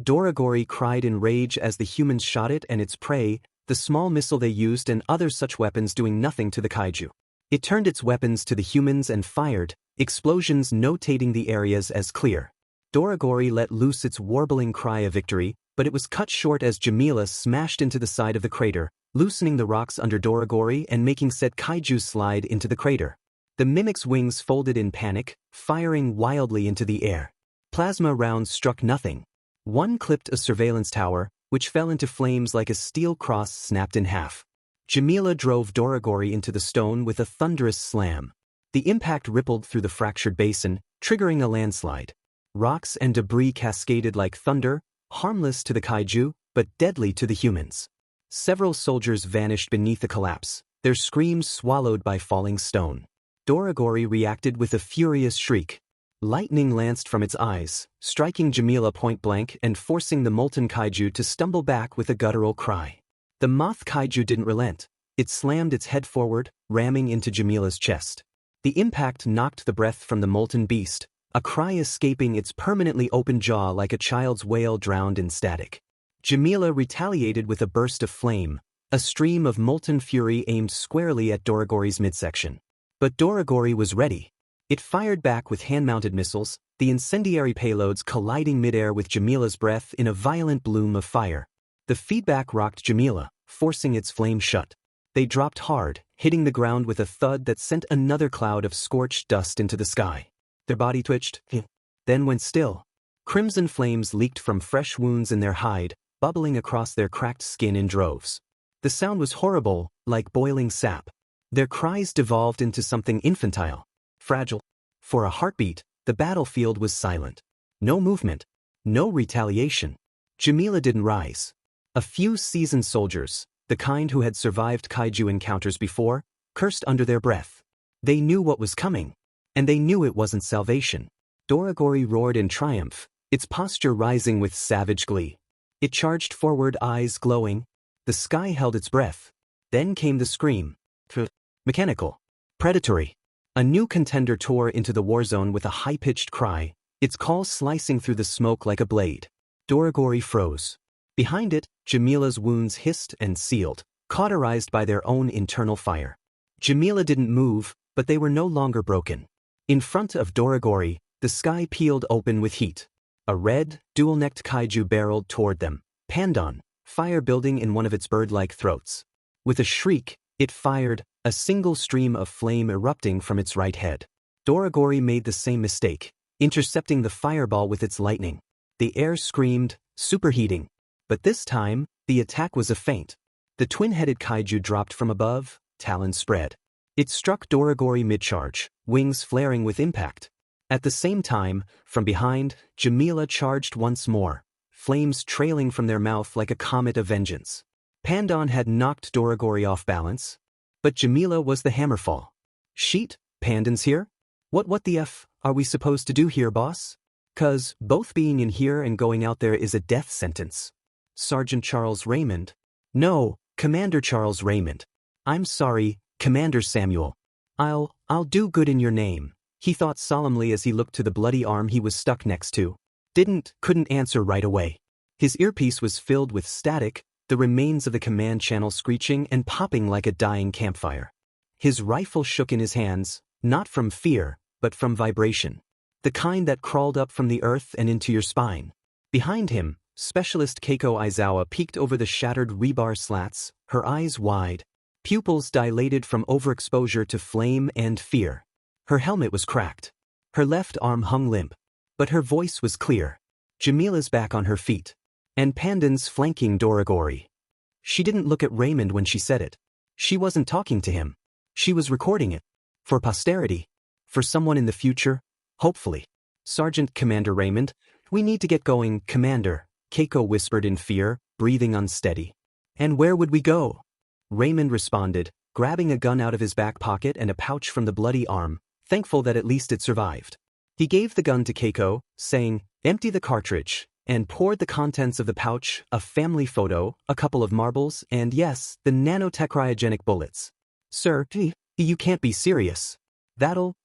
Doragori cried in rage as the humans shot it and its prey, the small missile they used and other such weapons doing nothing to the kaiju. It turned its weapons to the humans and fired, explosions notating the areas as clear. Doragori let loose its warbling cry of victory, but it was cut short as Jamila smashed into the side of the crater, loosening the rocks under Doragori and making said kaiju slide into the crater. The mimic's wings folded in panic, firing wildly into the air. Plasma rounds struck nothing. One clipped a surveillance tower, which fell into flames like a steel cross snapped in half. Jamila drove Doragori into the stone with a thunderous slam. The impact rippled through the fractured basin, triggering a landslide. Rocks and debris cascaded like thunder, harmless to the kaiju, but deadly to the humans. Several soldiers vanished beneath the collapse, their screams swallowed by falling stone. Doragori reacted with a furious shriek. Lightning lanced from its eyes, striking Jamila point-blank and forcing the molten kaiju to stumble back with a guttural cry. The moth kaiju didn't relent. It slammed its head forward, ramming into Jamila's chest. The impact knocked the breath from the molten beast, a cry escaping its permanently open jaw like a child's wail drowned in static. Jamila retaliated with a burst of flame, a stream of molten fury aimed squarely at Doragori's midsection. But Doragori was ready. It fired back with hand-mounted missiles, the incendiary payloads colliding midair with Jamila's breath in a violent bloom of fire. The feedback rocked Jamila, forcing its flame shut. They dropped hard, hitting the ground with a thud that sent another cloud of scorched dust into the sky. Their body twitched, then went still. Crimson flames leaked from fresh wounds in their hide, bubbling across their cracked skin in droves. The sound was horrible, like boiling sap. Their cries devolved into something infantile, fragile. For a heartbeat, the battlefield was silent. No movement, no retaliation. Jamila didn't rise. A few seasoned soldiers, the kind who had survived kaiju encounters before, cursed under their breath. They knew what was coming, and they knew it wasn't salvation. Doragori roared in triumph, its posture rising with savage glee. It charged forward, eyes glowing. The sky held its breath. Then came the scream. Mechanical. Predatory. A new contender tore into the war zone with a high-pitched cry, its call slicing through the smoke like a blade. Doragori froze. Behind it, Jamila's wounds hissed and sealed, cauterized by their own internal fire. Jamila didn't move, but they were no longer broken. In front of Doragori, the sky peeled open with heat. A red, dual-necked kaiju barreled toward them, Pandon, fire building in one of its bird-like throats. With a shriek, it fired, a single stream of flame erupting from its right head. Doragori made the same mistake, intercepting the fireball with its lightning. The air screamed, superheating. But this time, the attack was a feint. The twin-headed kaiju dropped from above, talons spread. It struck Doragori mid-charge, wings flaring with impact. At the same time, from behind, Jamila charged once more, flames trailing from their mouth like a comet of vengeance. Pandon had knocked Doragori off balance, but Jamila was the hammerfall. Sheet, Pandon's here? What the F are we supposed to do here, boss? 'Cause both being in here and going out there is a death sentence. Sergeant Charles Raymond. No, Commander Charles Raymond. I'm sorry, Commander Samuel. I'll do good in your name, he thought solemnly as he looked to the bloody arm he was stuck next to. Couldn't answer right away. His earpiece was filled with static, the remains of the command channel screeching and popping like a dying campfire. His rifle shook in his hands, not from fear, but from vibration. The kind that crawled up from the earth and into your spine. Behind him, Specialist Keiko Aizawa peeked over the shattered rebar slats, her eyes wide, pupils dilated from overexposure to flame and fear. Her helmet was cracked. Her left arm hung limp. But her voice was clear. Jamila's back on her feet. And Pandon's flanking Doragori. She didn't look at Raymond when she said it. She wasn't talking to him. She was recording it. For posterity. For someone in the future, hopefully. Sergeant Commander Raymond, we need to get going, Commander, Keiko whispered in fear, breathing unsteady. And where would we go? Raymond responded, grabbing a gun out of his back pocket and a pouch from the bloody arm, thankful that at least it survived. He gave the gun to Keiko, saying, "Empty the cartridge," and poured the contents of the pouch, a family photo, a couple of marbles, and yes, the nanotech cryogenic bullets. "Sir, you can't be serious. That'll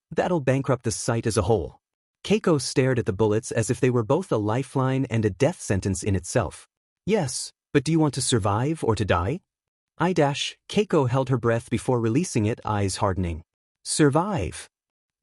bankrupt the site as a whole." Keiko stared at the bullets as if they were both a lifeline and a death sentence in itself. "Yes, but do you want to survive or to die?" Keiko held her breath before releasing it, eyes hardening. "Survive."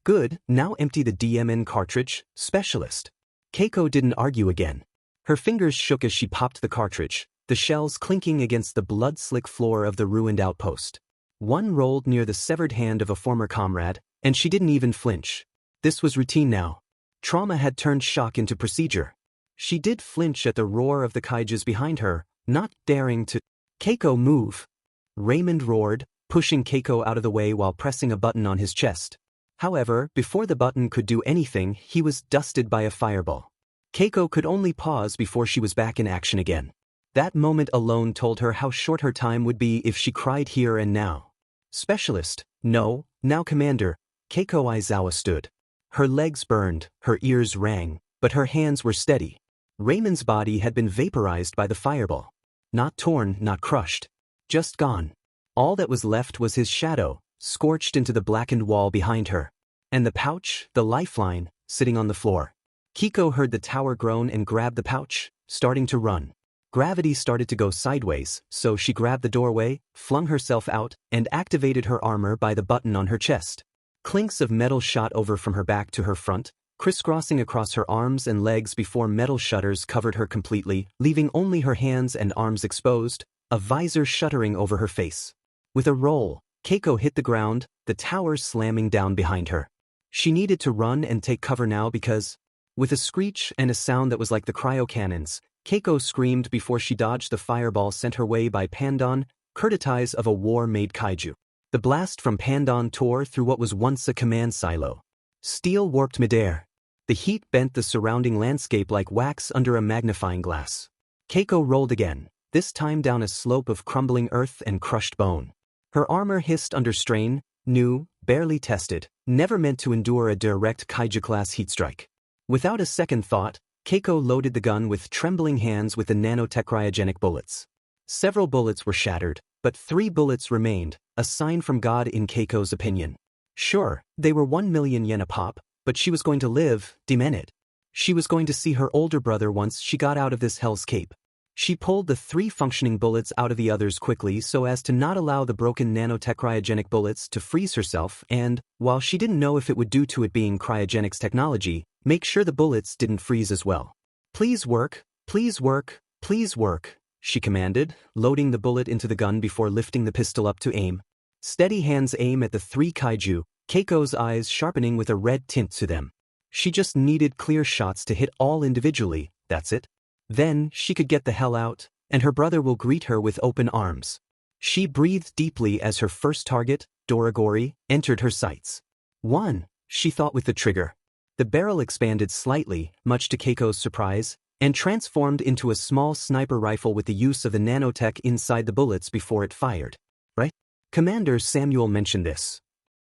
"Good, now empty the DMN cartridge, specialist." Keiko didn't argue again. Her fingers shook as she popped the cartridge, the shells clinking against the blood-slick floor of the ruined outpost. One rolled near the severed hand of a former comrade, and she didn't even flinch. This was routine now. Trauma had turned shock into procedure. She did flinch at the roar of the kaijus behind her, not daring to. "Keiko, move!" Raymond roared, pushing Keiko out of the way while pressing a button on his chest. However, before the button could do anything, he was dusted by a fireball. Keiko could only pause before she was back in action again. That moment alone told her how short her time would be if she cried here and now. "Specialist, no, now Commander." Keiko Aizawa stood. Her legs burned, her ears rang, but her hands were steady. Raymond's body had been vaporized by the fireball. Not torn, not crushed. Just gone. All that was left was his shadow, scorched into the blackened wall behind her. And the pouch, the lifeline, sitting on the floor. Keiko heard the tower groan and grabbed the pouch, starting to run. Gravity started to go sideways, so she grabbed the doorway, flung herself out, and activated her armor by the button on her chest. Clinks of metal shot over from her back to her front, crisscrossing across her arms and legs before metal shutters covered her completely, leaving only her hands and arms exposed, a visor shuttering over her face. With a roll, Keiko hit the ground, the tower slamming down behind her. She needed to run and take cover now because, with a screech and a sound that was like the cryo cannons, Keiko screamed before she dodged the fireball sent her way by Pandon, courtesies of a war-made kaiju. The blast from Pandon tore through what was once a command silo. Steel warped midair. The heat bent the surrounding landscape like wax under a magnifying glass. Keiko rolled again, this time down a slope of crumbling earth and crushed bone. Her armor hissed under strain, new, barely tested, never meant to endure a direct kaiju-class heat strike. Without a second thought, Keiko loaded the gun with trembling hands with the nanotech cryogenic bullets. Several bullets were shattered, but 3 bullets remained, a sign from God in Keiko's opinion. Sure, they were 1 million yen a pop, but she was going to live, demon it. She was going to see her older brother once she got out of this hell's cape. She pulled the 3 functioning bullets out of the others quickly so as to not allow the broken nanotech cryogenic bullets to freeze herself and, while she didn't know if it would due to it being cryogenics technology, make sure the bullets didn't freeze as well. "Please work, please work, please work," she commanded, loading the bullet into the gun before lifting the pistol up to aim. Steady hands aim at the 3 kaiju, Keiko's eyes sharpening with a red tint to them. She just needed clear shots to hit all individually, that's it. Then she could get the hell out, and her brother will greet her with open arms. She breathed deeply as her first target, Doragori, entered her sights. 1, she thought with the trigger. The barrel expanded slightly, much to Keiko's surprise, and transformed into a small sniper rifle with the use of the nanotech inside the bullets before it fired. Right? Commander Samuel mentioned this.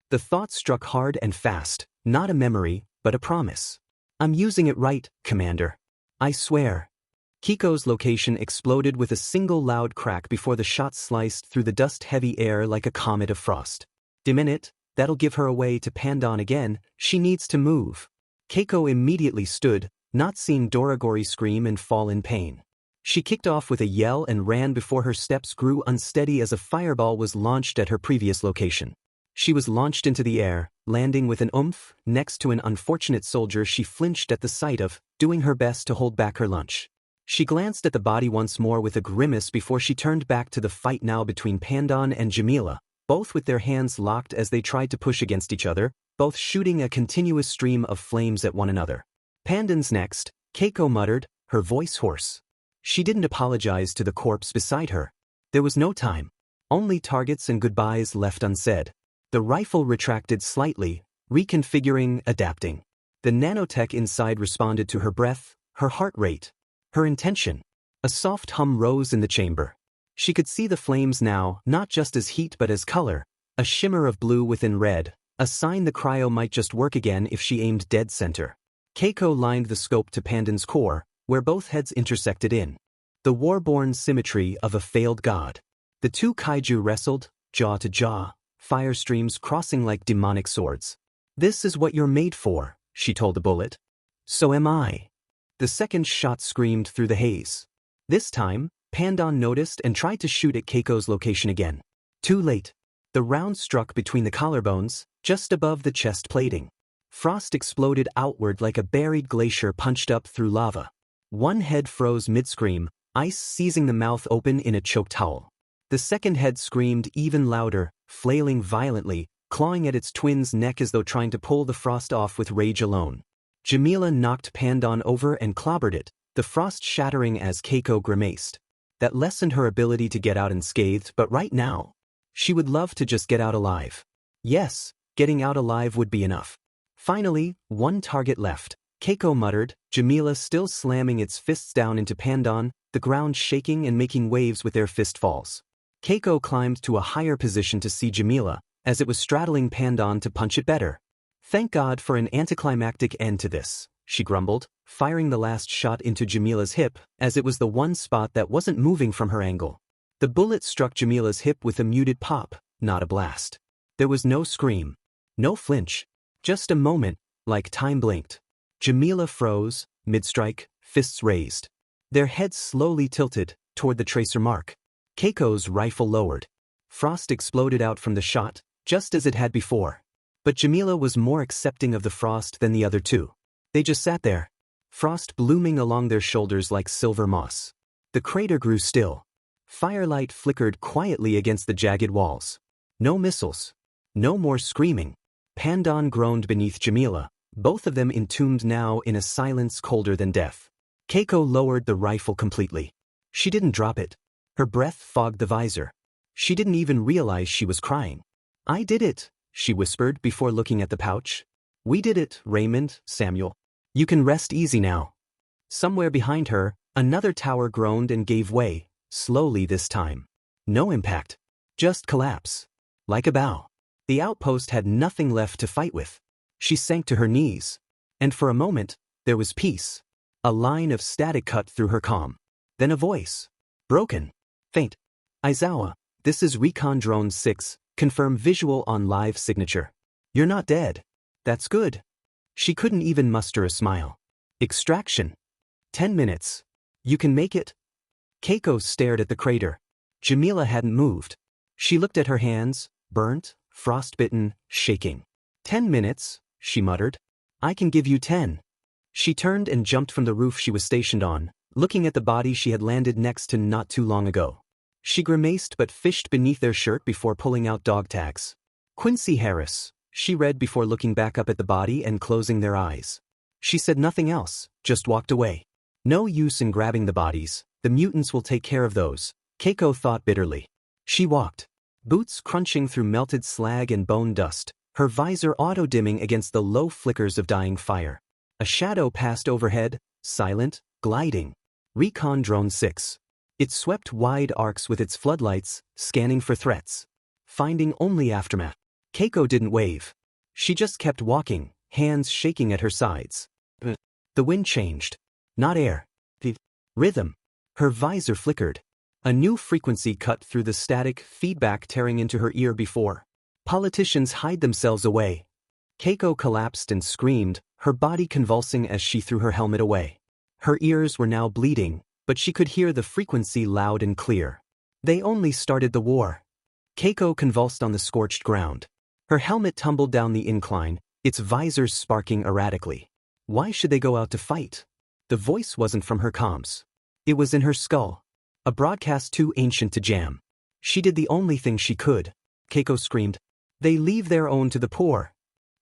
The thought struck hard and fast, not a memory, but a promise. "I'm using it right, Commander. I swear." Keiko's location exploded with a single loud crack before the shot sliced through the dust-heavy air like a comet of frost. "Dimmin it, that'll give her away to Pandon again, she needs to move." Keiko immediately stood, not seeing Doragori scream and fall in pain. She kicked off with a yell and ran before her steps grew unsteady as a fireball was launched at her previous location. She was launched into the air, landing with an oomph, next to an unfortunate soldier she flinched at the sight of, doing her best to hold back her lunge. She glanced at the body once more with a grimace before she turned back to the fight now between Pandon and Jamila, both with their hands locked as they tried to push against each other, both shooting a continuous stream of flames at one another. "Pandon's next," Keiko muttered, her voice hoarse. She didn't apologize to the corpse beside her. There was no time. Only targets and goodbyes left unsaid. The rifle retracted slightly, reconfiguring, adapting. The nanotech inside responded to her breath, her heart rate, her intention. A soft hum rose in the chamber. She could see the flames now, not just as heat but as color, A shimmer of blue within red, a sign the cryo might just work again if she aimed dead center. Keiko lined the scope to Pandan's core, where both heads intersected in. The war-born symmetry of a failed god. The two kaiju wrestled, jaw to jaw, fire streams crossing like demonic swords. "This is what you're made for," she told the bullet. "So am I." The second shot screamed through the haze. This time, Pandan noticed and tried to shoot at Keiko's location again. Too late. The round struck between the collarbones, just above the chest plating. Frost exploded outward like a buried glacier punched up through lava. One head froze mid-scream, ice seizing the mouth open in a choked howl. The second head screamed even louder, flailing violently, clawing at its twin's neck as though trying to pull the frost off with rage alone. Jamila knocked Pandan over and clobbered it, the frost shattering as Keiko grimaced. That lessened her ability to get out unscathed, but right now, she would love to just get out alive. Yes, getting out alive would be enough. Finally, one target left, Keiko muttered, Jamila still slamming its fists down into Pandan, the ground shaking and making waves with their fistfalls. Keiko climbed to a higher position to see Jamila, as it was straddling Pandan to punch it better. "Thank God for an anticlimactic end to this," she grumbled, firing the last shot into Jamila's hip, as it was the one spot that wasn't moving from her angle. The bullet struck Jamila's hip with a muted pop, not a blast. There was no scream. No flinch. Just a moment, like time blinked. Jamila froze, mid-strike, fists raised. Their heads slowly tilted, toward the tracer mark. Keiko's rifle lowered. Frost exploded out from the shot, just as it had before. But Jamila was more accepting of the frost than the other two. They just sat there, frost blooming along their shoulders like silver moss. The crater grew still. Firelight flickered quietly against the jagged walls. No missiles. No more screaming. Pandan groaned beneath Jamila, both of them entombed now in a silence colder than death. Keiko lowered the rifle completely. She didn't drop it. Her breath fogged the visor. She didn't even realize she was crying. "I did it," she whispered before looking at the pouch. "We did it, Raymond, Samuel. You can rest easy now." Somewhere behind her, another tower groaned and gave way, slowly this time. No impact. Just collapse. Like a bow. The outpost had nothing left to fight with. She sank to her knees. And for a moment, there was peace. A line of static cut through her calm. Then a voice. Broken. Faint. "Aizawa, this is Recon Drone 6, confirm visual on live signature. You're not dead. That's good." She couldn't even muster a smile. "Extraction. 10 minutes. You can make it?" Keiko stared at the crater. Jamila hadn't moved. She looked at her hands, burnt, frostbitten, shaking. 10 minutes, she muttered. "I can give you 10. She turned and jumped from the roof she was stationed on, looking at the body she had landed next to not too long ago. She grimaced but fished beneath their shirt before pulling out dog tags. "Quincy Harris," she read before looking back up at the body and closing their eyes. She said nothing else, just walked away. No use in grabbing the bodies, the mutants will take care of those, Keiko thought bitterly. She walked. Boots crunching through melted slag and bone dust, her visor auto-dimming against the low flickers of dying fire. A shadow passed overhead, silent, gliding. Recon Drone 6. It swept wide arcs with its floodlights, scanning for threats. Finding only aftermath. Keiko didn't wave. She just kept walking, hands shaking at her sides. The wind changed. Not air. The rhythm. Her visor flickered. A new frequency cut through the static feedback tearing into her ear before. Politicians hide themselves away. Keiko collapsed and screamed, her body convulsing as she threw her helmet away. Her ears were now bleeding, but she could hear the frequency loud and clear. They only started the war. Keiko convulsed on the scorched ground. Her helmet tumbled down the incline, its visors sparking erratically. Why should they go out to fight? The voice wasn't from her comms. It was in her skull. A broadcast too ancient to jam. She did the only thing she could. Keiko screamed. "They leave their own to the poor."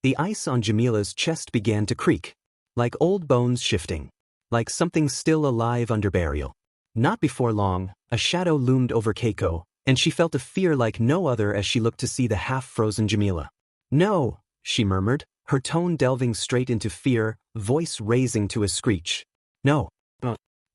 The ice on Jamila's chest began to creak. Like old bones shifting. Like something still alive under burial. Not before long, a shadow loomed over Keiko, and she felt a fear like no other as she looked to see the half-frozen Jamila. "No," she murmured, her tone delving straight into fear, voice raising to a screech. "No.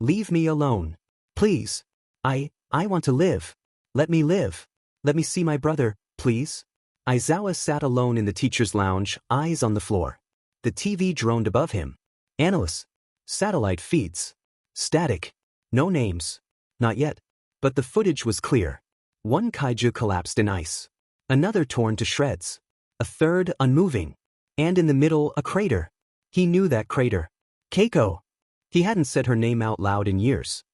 Leave me alone. Please. I want to live. Let me live. Let me see my brother, please." Aizawa sat alone in the teacher's lounge, eyes on the floor. The TV droned above him. Analysts. Satellite feeds. Static. No names. Not yet. But the footage was clear. One kaiju collapsed in ice. Another torn to shreds. A third unmoving. And in the middle, a crater. He knew that crater. Keiko. He hadn't said her name out loud in years.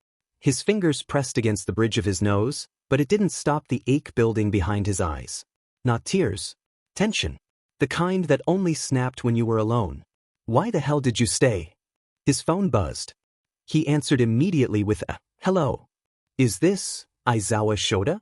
His fingers pressed against the bridge of his nose, but it didn't stop the ache building behind his eyes. Not tears. Tension. The kind that only snapped when you were alone. Why the hell did you stay? His phone buzzed. He answered immediately with a, hello. Is this Aizawa Shota?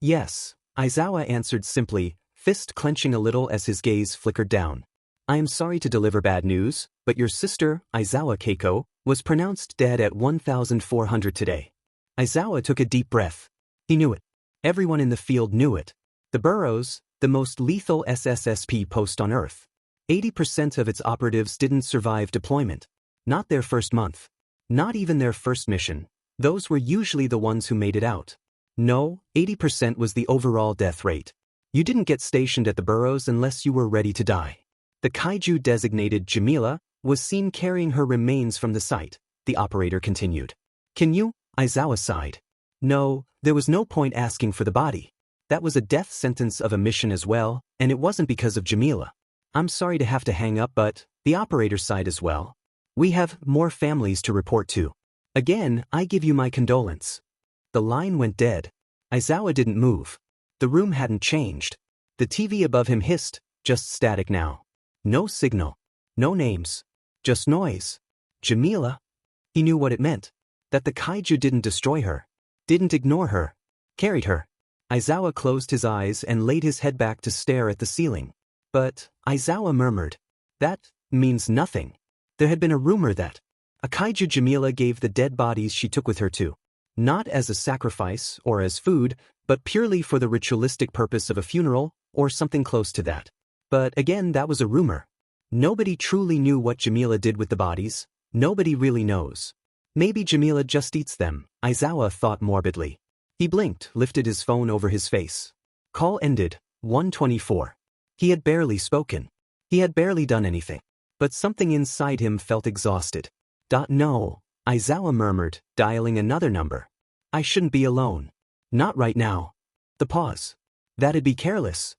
Yes, Aizawa answered simply, fist clenching a little as his gaze flickered down. I am sorry to deliver bad news, but your sister, Aizawa Keiko, was pronounced dead at 1400 today. Aizawa took a deep breath. He knew it. Everyone in the field knew it. The Burrows, the most lethal SSSP post on Earth. 80% of its operatives didn't survive deployment. Not their first month. Not even their first mission. Those were usually the ones who made it out. No, 80% was the overall death rate. You didn't get stationed at the Burrows unless you were ready to die. The kaiju designated Jamila was seen carrying her remains from the site, the operator continued. Can you? Aizawa sighed. No, there was no point asking for the body. That was a death sentence of a mission as well, and it wasn't because of Jamila. I'm sorry to have to hang up, but the operator sighed as well. We have more families to report to. Again, I give you my condolence. The line went dead. Aizawa didn't move. The room hadn't changed. The TV above him hissed, just static now. No signal. No names. Just noise. Jamila. He knew what it meant. That the kaiju didn't destroy her. Didn't ignore her. Carried her. Aizawa closed his eyes and laid his head back to stare at the ceiling. But, Aizawa murmured. That means nothing. There had been a rumor that a kaiju Jamila gave the dead bodies she took with her to. Not as a sacrifice or as food, but purely for the ritualistic purpose of a funeral or something close to that. But again, that was a rumor. Nobody truly knew what Jamila did with the bodies. Nobody really knows. Maybe Jamila just eats them, Aizawa thought morbidly. He blinked, lifted his phone over his face. Call ended, 1:24. He had barely spoken. He had barely done anything. But something inside him felt exhausted. No, Aizawa murmured, dialing another number. I shouldn't be alone. Not right now. The pause. That'd be careless.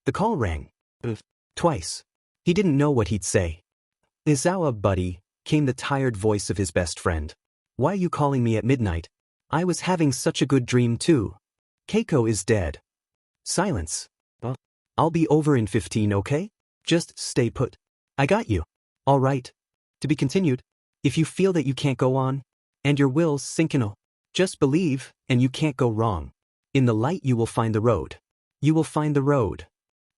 The call rang. Twice. He didn't know what he'd say. Aizawa, buddy, came the tired voice of his best friend. Why are you calling me at midnight? I was having such a good dream too. Keiko is dead. Silence. I'll be over in 15, okay? Just stay put. I got you. All right. To be continued. If you feel that you can't go on, and your will's sinking, just believe, and you can't go wrong. In the light you will find the road. You will find the road.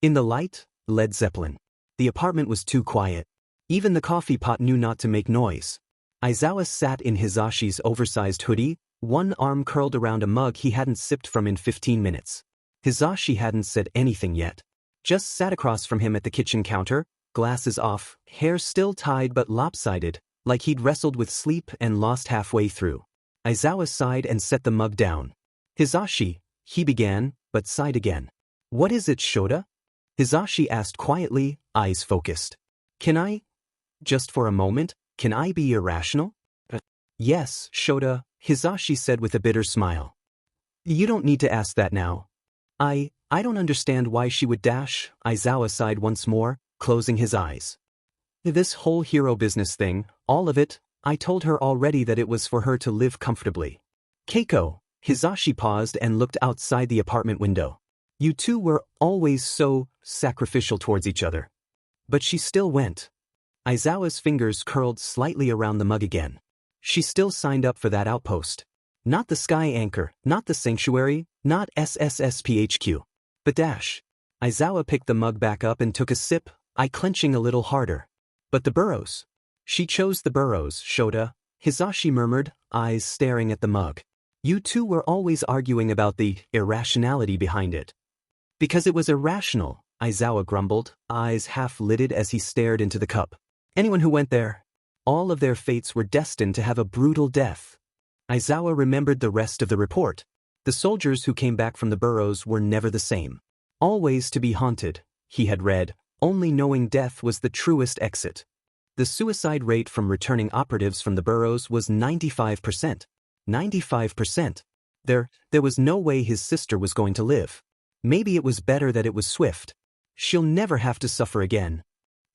In the light, Led Zeppelin. The apartment was too quiet. Even the coffee pot knew not to make noise. Aizawa sat in Hizashi's oversized hoodie, one arm curled around a mug he hadn't sipped from in 15 minutes. Hizashi hadn't said anything yet. Just sat across from him at the kitchen counter, glasses off, hair still tied but lopsided, like he'd wrestled with sleep and lost halfway through. Aizawa sighed and set the mug down. Hizashi, he began, but sighed again. What is it, Shota? Hizashi asked quietly, eyes focused. Can I? Just for a moment, can I be irrational? Yes, Shota, Hizashi said with a bitter smile. You don't need to ask that now. I don't understand why she would dash, Aizawa sighed once more, closing his eyes. This whole hero business thing, all of it, I told her already that it was for her to live comfortably. Keiko, Hizashi paused and looked outside the apartment window. You two were always so sacrificial towards each other. But she still went. Aizawa's fingers curled slightly around the mug again. She still signed up for that outpost. Not the Sky Anchor, not the Sanctuary, not SSSPHQ. But dash. Aizawa picked the mug back up and took a sip, eye clenching a little harder. But the Burrows. She chose the Burrows, Shota, Hizashi murmured, eyes staring at the mug. You two were always arguing about the irrationality behind it. Because it was irrational, Aizawa grumbled, eyes half-lidded as he stared into the cup. Anyone who went there, all of their fates were destined to have a brutal death. Aizawa remembered the rest of the report. The soldiers who came back from the Burrows were never the same. Always to be haunted, he had read, only knowing death was the truest exit. The suicide rate from returning operatives from the burrows was 95%. 95%. There was no way his sister was going to live. Maybe it was better that it was swift. She'll never have to suffer again.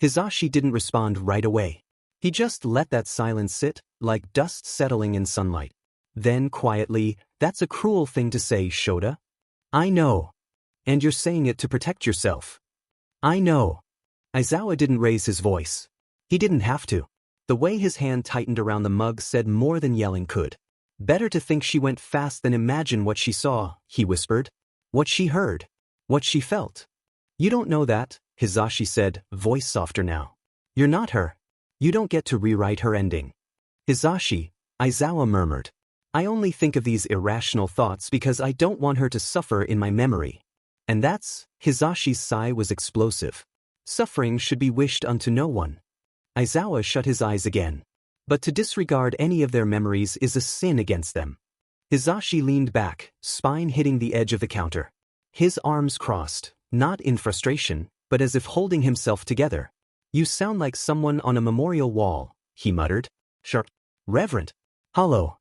Hisashi didn't respond right away. He just let that silence sit, like dust settling in sunlight. Then quietly, "That's a cruel thing to say, Shota. I know. And you're saying it to protect yourself. I know." Aizawa didn't raise his voice. He didn't have to. The way his hand tightened around the mug said more than yelling could. "Better to think she went fast than imagine what she saw," he whispered. "What she heard. What she felt." "You don't know that," Hisashi said, voice softer now. "You're not her. You don't get to rewrite her ending." "Hisashi," Aizawa murmured. "I only think of these irrational thoughts because I don't want her to suffer in my memory." And that's, Hisashi's sigh was explosive. Suffering should be wished unto no one. Aizawa shut his eyes again. But to disregard any of their memories is a sin against them. Hisashi leaned back, spine hitting the edge of the counter. His arms crossed, not in frustration, but as if holding himself together. "You sound like someone on a memorial wall," he muttered. "Sharp. Reverent. Hollow."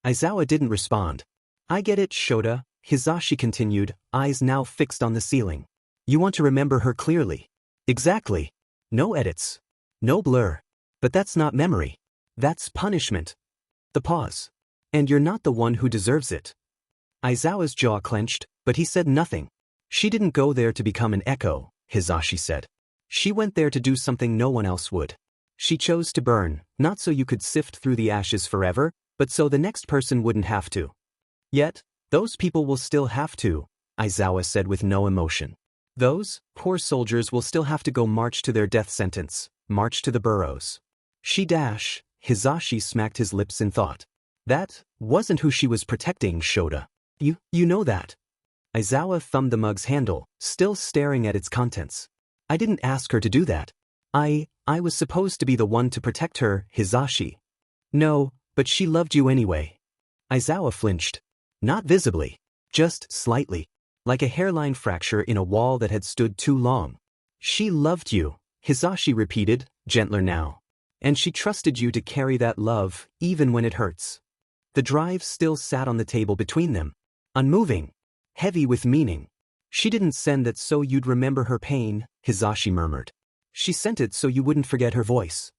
Aizawa didn't respond. "I get it, Shota," Hisashi continued, eyes now fixed on the ceiling. "You want to remember her clearly." "Exactly. No edits. No blur. But that's not memory. That's punishment." The pause. "And you're not the one who deserves it." Aizawa's jaw clenched, but he said nothing. "She didn't go there to become an echo," Hisashi said. "She went there to do something no one else would. She chose to burn, not so you could sift through the ashes forever, but so the next person wouldn't have to. Yet, those people will still have to," Aizawa said with no emotion. "Those poor soldiers will still have to go march to their death sentence, march to the burrows." Hisashi smacked his lips in thought. "That wasn't who she was protecting, Shota. You know that." Aizawa thumbed the mug's handle, still staring at its contents. "I didn't ask her to do that. I was supposed to be the one to protect her, Hisashi." "No, but she loved you anyway." Aizawa flinched. Not visibly. Just slightly. Like a hairline fracture in a wall that had stood too long. "She loved you," Hisashi repeated, gentler now. "And she trusted you to carry that love, even when it hurts." The drive still sat on the table between them. Unmoving. Heavy with meaning. "She didn't send that so you'd remember her pain," Hisashi murmured. "She sent it so you wouldn't forget her voice."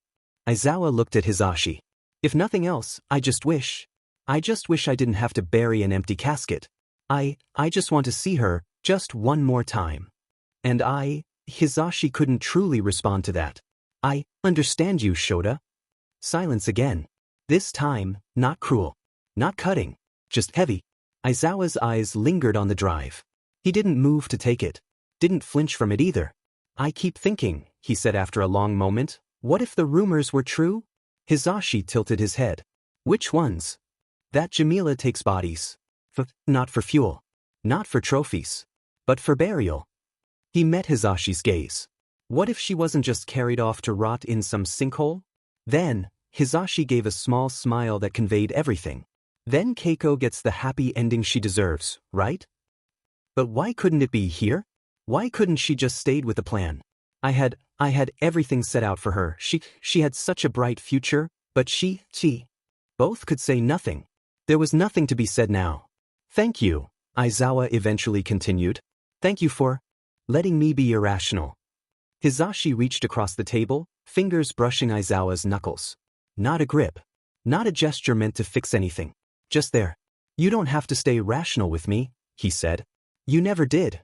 Aizawa looked at Hisashi. "If nothing else, I just wish I didn't have to bury an empty casket. I just want to see her, just one more time." "And Hisashi couldn't truly respond to that. "I understand you, Shota." Silence again. This time, not cruel. Not cutting. Just heavy. Aizawa's eyes lingered on the drive. He didn't move to take it. Didn't flinch from it either. "I keep thinking," he said after a long moment, "what if the rumors were true?" Hisashi tilted his head. "Which ones?" "That Jamila takes bodies. Not for fuel. Not for trophies. But for burial." He met Hisashi's gaze. What if she wasn't just carried off to rot in some sinkhole? Then, Hisashi gave a small smile that conveyed everything. Then Keiko gets the happy ending she deserves, right? But why couldn't it be here? Why couldn't she just stayed with the plan? I had everything set out for her. She had such a bright future, but she. Both could say nothing. There was nothing to be said now. "Thank you," Aizawa eventually continued. "Thank you for letting me be irrational." Hisashi reached across the table, fingers brushing Aizawa's knuckles. Not a grip. Not a gesture meant to fix anything. Just there. "You don't have to stay rational with me," he said. "You never did."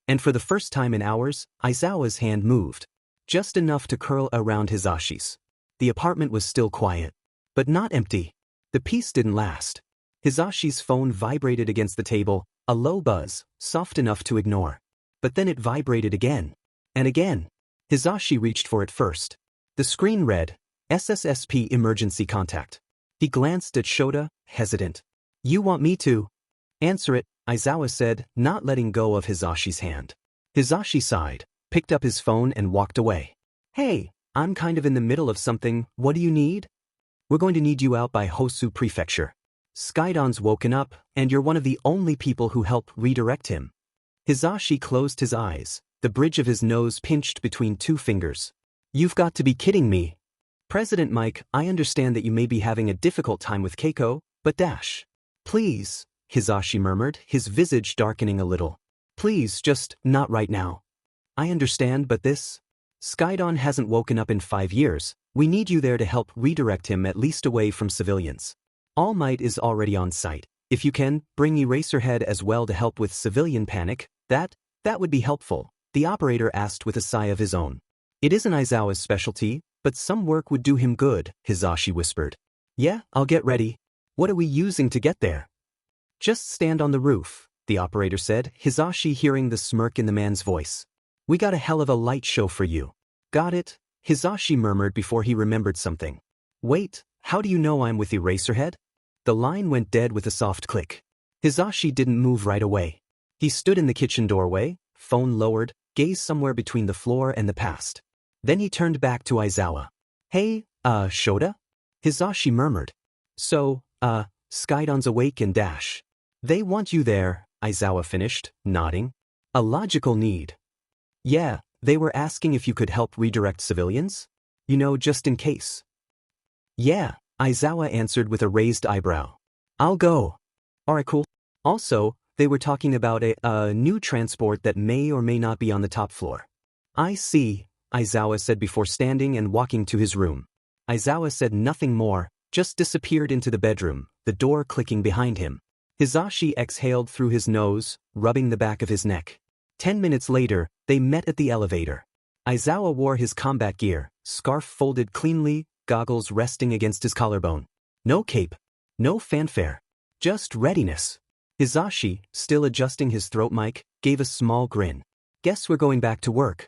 And for the first time in hours, Aizawa's hand moved. Just enough to curl around Hisashi's. The apartment was still quiet. But not empty. The peace didn't last. Hisashi's phone vibrated against the table, a low buzz, soft enough to ignore. But then it vibrated again. And again. Hisashi reached for it first. The screen read, "SSSP emergency contact." He glanced at Shota, hesitant. "You want me to answer it," Aizawa said, not letting go of Hisashi's hand. Hisashi sighed, picked up his phone and walked away. "Hey, I'm kind of in the middle of something, what do you need?" "We're going to need you out by Hosu Prefecture. Skydon's woken up, and you're one of the only people who help redirect him." Hisashi closed his eyes, the bridge of his nose pinched between two fingers. You've got to be kidding me. President Mike, I understand that you may be having a difficult time with Keiko, but dash. Please, Hisashi murmured, his visage darkening a little. Please, just not right now. I understand, but this? Skydon hasn't woken up in 5 years. We need you there to help redirect him at least away from civilians. All Might is already on site. If you can, bring Eraserhead as well to help with civilian panic, that would be helpful, the operator asked with a sigh of his own. It isn't Aizawa's specialty, but some work would do him good, Hisashi whispered. Yeah, I'll get ready. What are we using to get there? Just stand on the roof, the operator said, Hisashi hearing the smirk in the man's voice. We got a hell of a light show for you. Got it? Hisashi murmured before he remembered something. Wait, how do you know I'm with Eraserhead? The line went dead with a soft click. Hisashi didn't move right away. He stood in the kitchen doorway, phone lowered, gaze somewhere between the floor and the past. Then he turned back to Aizawa. Hey, Shota? Hisashi murmured. So, Skydon's awake and dash. They want you there, Aizawa finished, nodding. A logical need. Yeah, they were asking if you could help redirect civilians? You know, just in case. Yeah, Aizawa answered with a raised eyebrow. I'll go. Alright, cool. Also, they were talking about a new transport that may or may not be on the top floor. I see, Aizawa said before standing and walking to his room. Aizawa said nothing more, just disappeared into the bedroom, the door clicking behind him. Hisashi exhaled through his nose, rubbing the back of his neck. 10 minutes later, they met at the elevator. Aizawa wore his combat gear, scarf folded cleanly, goggles resting against his collarbone. No cape. No fanfare. Just readiness. Hisashi, still adjusting his throat mic, gave a small grin. Guess we're going back to work.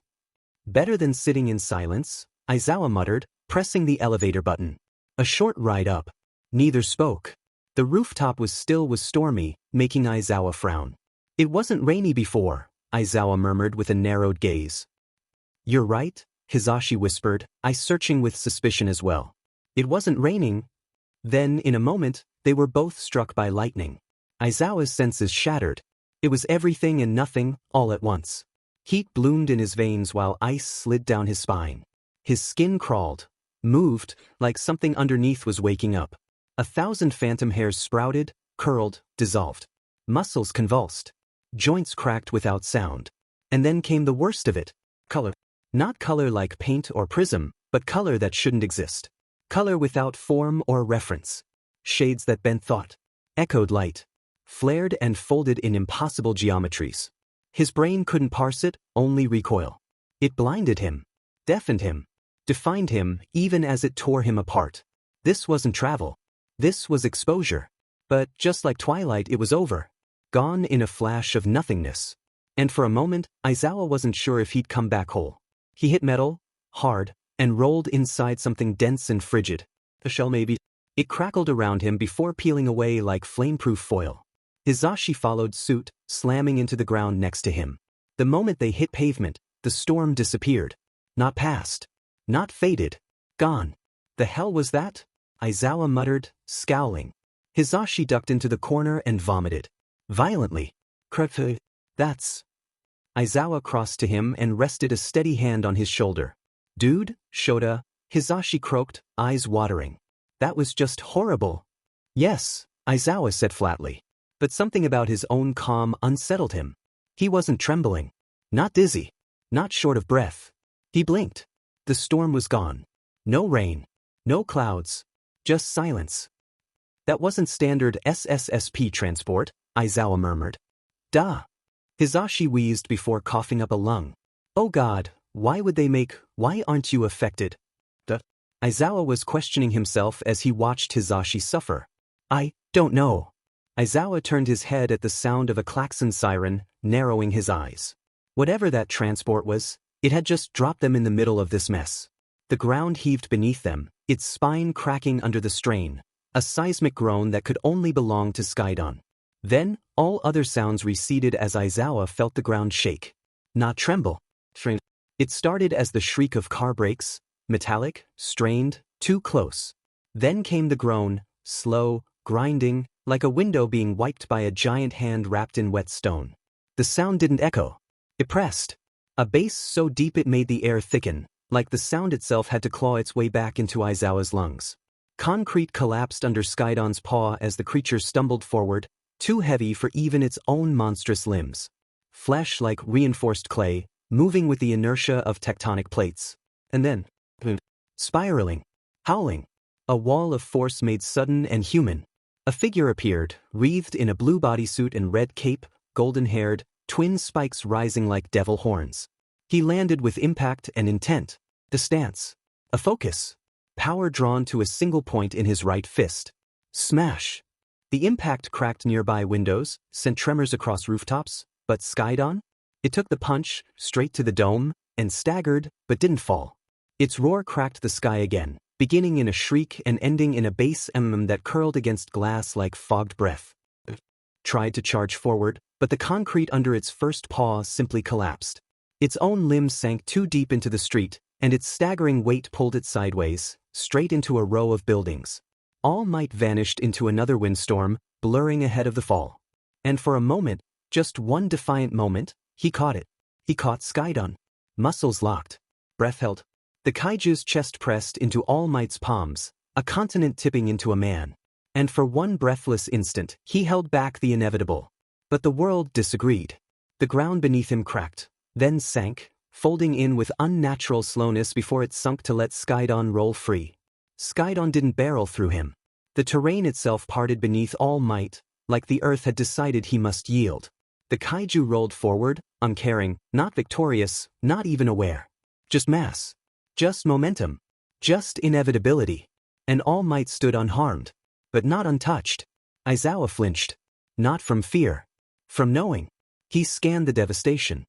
Better than sitting in silence, Aizawa muttered, pressing the elevator button. A short ride up. Neither spoke. The rooftop was stormy, making Aizawa frown. It wasn't rainy before, Aizawa murmured with a narrowed gaze. You're right, Hisashi whispered, eyes searching with suspicion as well. It wasn't raining. Then, in a moment, they were both struck by lightning. Aizawa's senses shattered. It was everything and nothing, all at once. Heat bloomed in his veins while ice slid down his spine. His skin crawled, moved, like something underneath was waking up. 1,000 phantom hairs sprouted, curled, dissolved. Muscles convulsed. Joints cracked without sound. And then came the worst of it. Color. Not color like paint or prism, but color that shouldn't exist. Color without form or reference. Shades that bent thought. Echoed light. Flared and folded in impossible geometries. His brain couldn't parse it, only recoil. It blinded him. Deafened him. Defined him, even as it tore him apart. This wasn't travel. This was exposure. But just like Twilight, it was over. Gone in a flash of nothingness. And for a moment, Aizawa wasn't sure if he'd come back whole. He hit metal, hard, and rolled inside something dense and frigid. A shell maybe. It crackled around him before peeling away like flameproof foil. Hisashi followed suit, slamming into the ground next to him. The moment they hit pavement, the storm disappeared. Not past. Not faded. Gone. The hell was that? Aizawa muttered, scowling. Hisashi ducked into the corner and vomited. Violently. That's. Aizawa crossed to him and rested a steady hand on his shoulder. Dude, Shota, Hisashi croaked, eyes watering. That was just horrible. Yes, Aizawa said flatly. But something about his own calm unsettled him. He wasn't trembling. Not dizzy. Not short of breath. He blinked. The storm was gone. No rain. No clouds. Just silence. That wasn't standard SSSP transport, Aizawa murmured. Duh. Hisashi wheezed before coughing up a lung. Oh God, why aren't you affected? Duh. Aizawa was questioning himself as he watched Hisashi suffer. I don't know. Aizawa turned his head at the sound of a klaxon siren, narrowing his eyes. Whatever that transport was, it had just dropped them in the middle of this mess. The ground heaved beneath them, its spine cracking under the strain, a seismic groan that could only belong to Skydon. Then, all other sounds receded as Aizawa felt the ground shake. Not tremble. It started as the shriek of car brakes, metallic, strained, too close. Then came the groan, slow, grinding, like a window being wiped by a giant hand wrapped in wet stone. The sound didn't echo. It pressed. A bass so deep it made the air thicken, like the sound itself had to claw its way back into Aizawa's lungs. Concrete collapsed under Skydon's paw as the creature stumbled forward, too heavy for even its own monstrous limbs. Flesh like reinforced clay, moving with the inertia of tectonic plates. And then, spiraling, howling. A wall of force made sudden and human. A figure appeared, wreathed in a blue bodysuit and red cape, golden-haired, twin spikes rising like devil horns. He landed with impact and intent. The stance. A focus. Power drawn to a single point in his right fist. Smash. The impact cracked nearby windows, sent tremors across rooftops, but Skydon? It took the punch, straight to the dome, and staggered, but didn't fall. Its roar cracked the sky again, beginning in a shriek and ending in a bass that curled against glass like fogged breath. Tried to charge forward, but the concrete under its first paw simply collapsed. Its own limbs sank too deep into the street, and its staggering weight pulled it sideways, straight into a row of buildings. All Might vanished into another windstorm, blurring ahead of the fall. And for a moment, just one defiant moment, he caught it. He caught Skydon. Muscles locked. Breath held. The Kaiju's chest pressed into All Might's palms, a continent tipping into a man. And for one breathless instant, he held back the inevitable. But the world disagreed. The ground beneath him cracked, then sank, folding in with unnatural slowness before it sunk to let Skydon roll free. Skydon didn't barrel through him. The terrain itself parted beneath All Might, like the earth had decided he must yield. The Kaiju rolled forward, uncaring, not victorious, not even aware. Just mass. Just momentum. Just inevitability. And All Might stood unharmed. But not untouched. Aizawa flinched. Not from fear. From knowing. He scanned the devastation.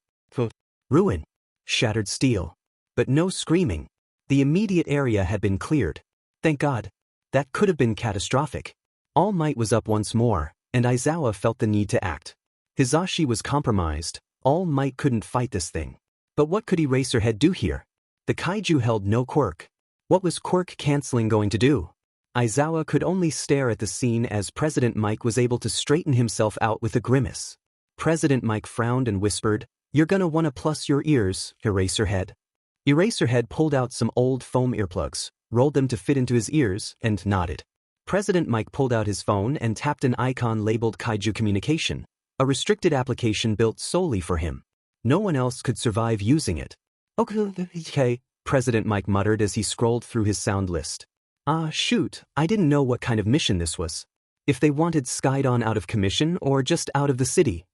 Ruin. Shattered steel. But no screaming. The immediate area had been cleared. Thank God. That could have been catastrophic. All Might was up once more, and Aizawa felt the need to act. Hisashi was compromised. All Might couldn't fight this thing. But what could Eraserhead do here? The Kaiju held no quirk. What was quirk canceling going to do? Aizawa could only stare at the scene as President Mike was able to straighten himself out with a grimace. President Mike frowned and whispered, "You're gonna wanna plus your ears, Eraserhead." Eraserhead pulled out some old foam earplugs, rolled them to fit into his ears, and nodded. President Mike pulled out his phone and tapped an icon labeled Kaiju Communication, a restricted application built solely for him. No one else could survive using it. Okay, President Mike muttered as he scrolled through his sound list. Shoot, I didn't know what kind of mission this was. If they wanted Skydon out of commission or just out of the city.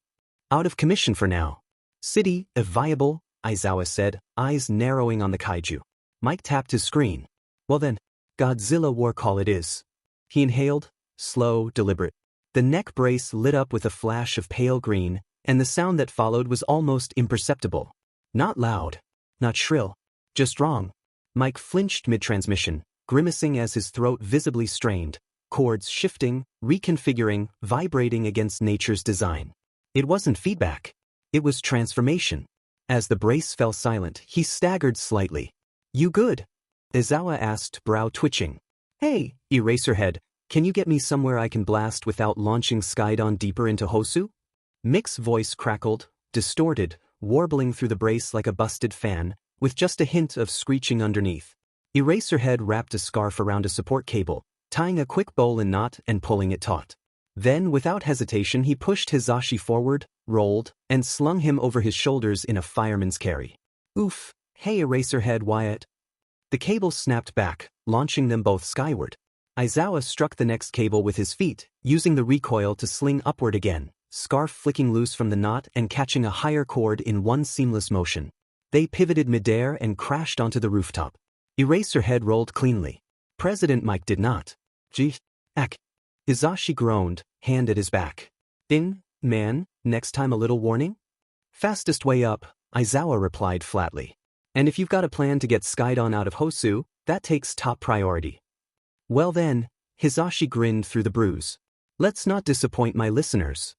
Out of commission for now. City, if viable, Aizawa said, eyes narrowing on the Kaiju. Mike tapped his screen. Well then, Godzilla war call it is. He inhaled, slow, deliberate. The neck brace lit up with a flash of pale green, and the sound that followed was almost imperceptible. Not loud. Not shrill. Just wrong. Mike flinched mid-transmission, grimacing as his throat visibly strained, chords shifting, reconfiguring, vibrating against nature's design. It wasn't feedback. It was transformation. As the brace fell silent, he staggered slightly. You good? Aizawa asked, brow twitching. Hey, Eraserhead, can you get me somewhere I can blast without launching Skydon deeper into Hosu? Mick's voice crackled, distorted, warbling through the brace like a busted fan, with just a hint of screeching underneath. Eraserhead wrapped a scarf around a support cable, tying a quick bowline knot and pulling it taut. Then, without hesitation, he pushed Hisashi forward, rolled, and slung him over his shoulders in a fireman's carry. Oof, hey Eraserhead Wyatt. The cable snapped back, launching them both skyward. Aizawa struck the next cable with his feet, using the recoil to sling upward again, scarf flicking loose from the knot and catching a higher cord in one seamless motion. They pivoted midair and crashed onto the rooftop. Eraserhead rolled cleanly. President Mike did not. Gee, ack. Hisashi groaned, hand at his back. Man, next time a little warning? Fastest way up, Aizawa replied flatly. And if you've got a plan to get Skydon out of Hosu, that takes top priority. Well then, Hisashi grinned through the bruise. Let's not disappoint my listeners.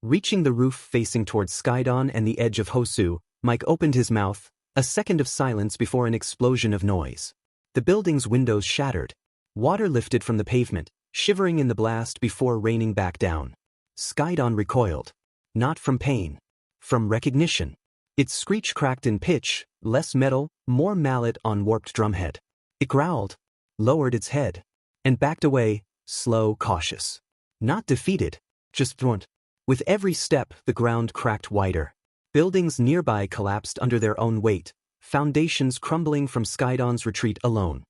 Reaching the roof facing towards Skydon and the edge of Hosu, Mike opened his mouth, a second of silence before an explosion of noise. The building's windows shattered. Water lifted from the pavement, shivering in the blast before raining back down. Skydon recoiled. Not from pain. from recognition. Its screech cracked in pitch, less metal, more mallet on warped drumhead. It growled, lowered its head, and backed away, slow, cautious. Not defeated, just thrown. With every step, the ground cracked wider. Buildings nearby collapsed under their own weight, foundations crumbling from Skydon's retreat alone.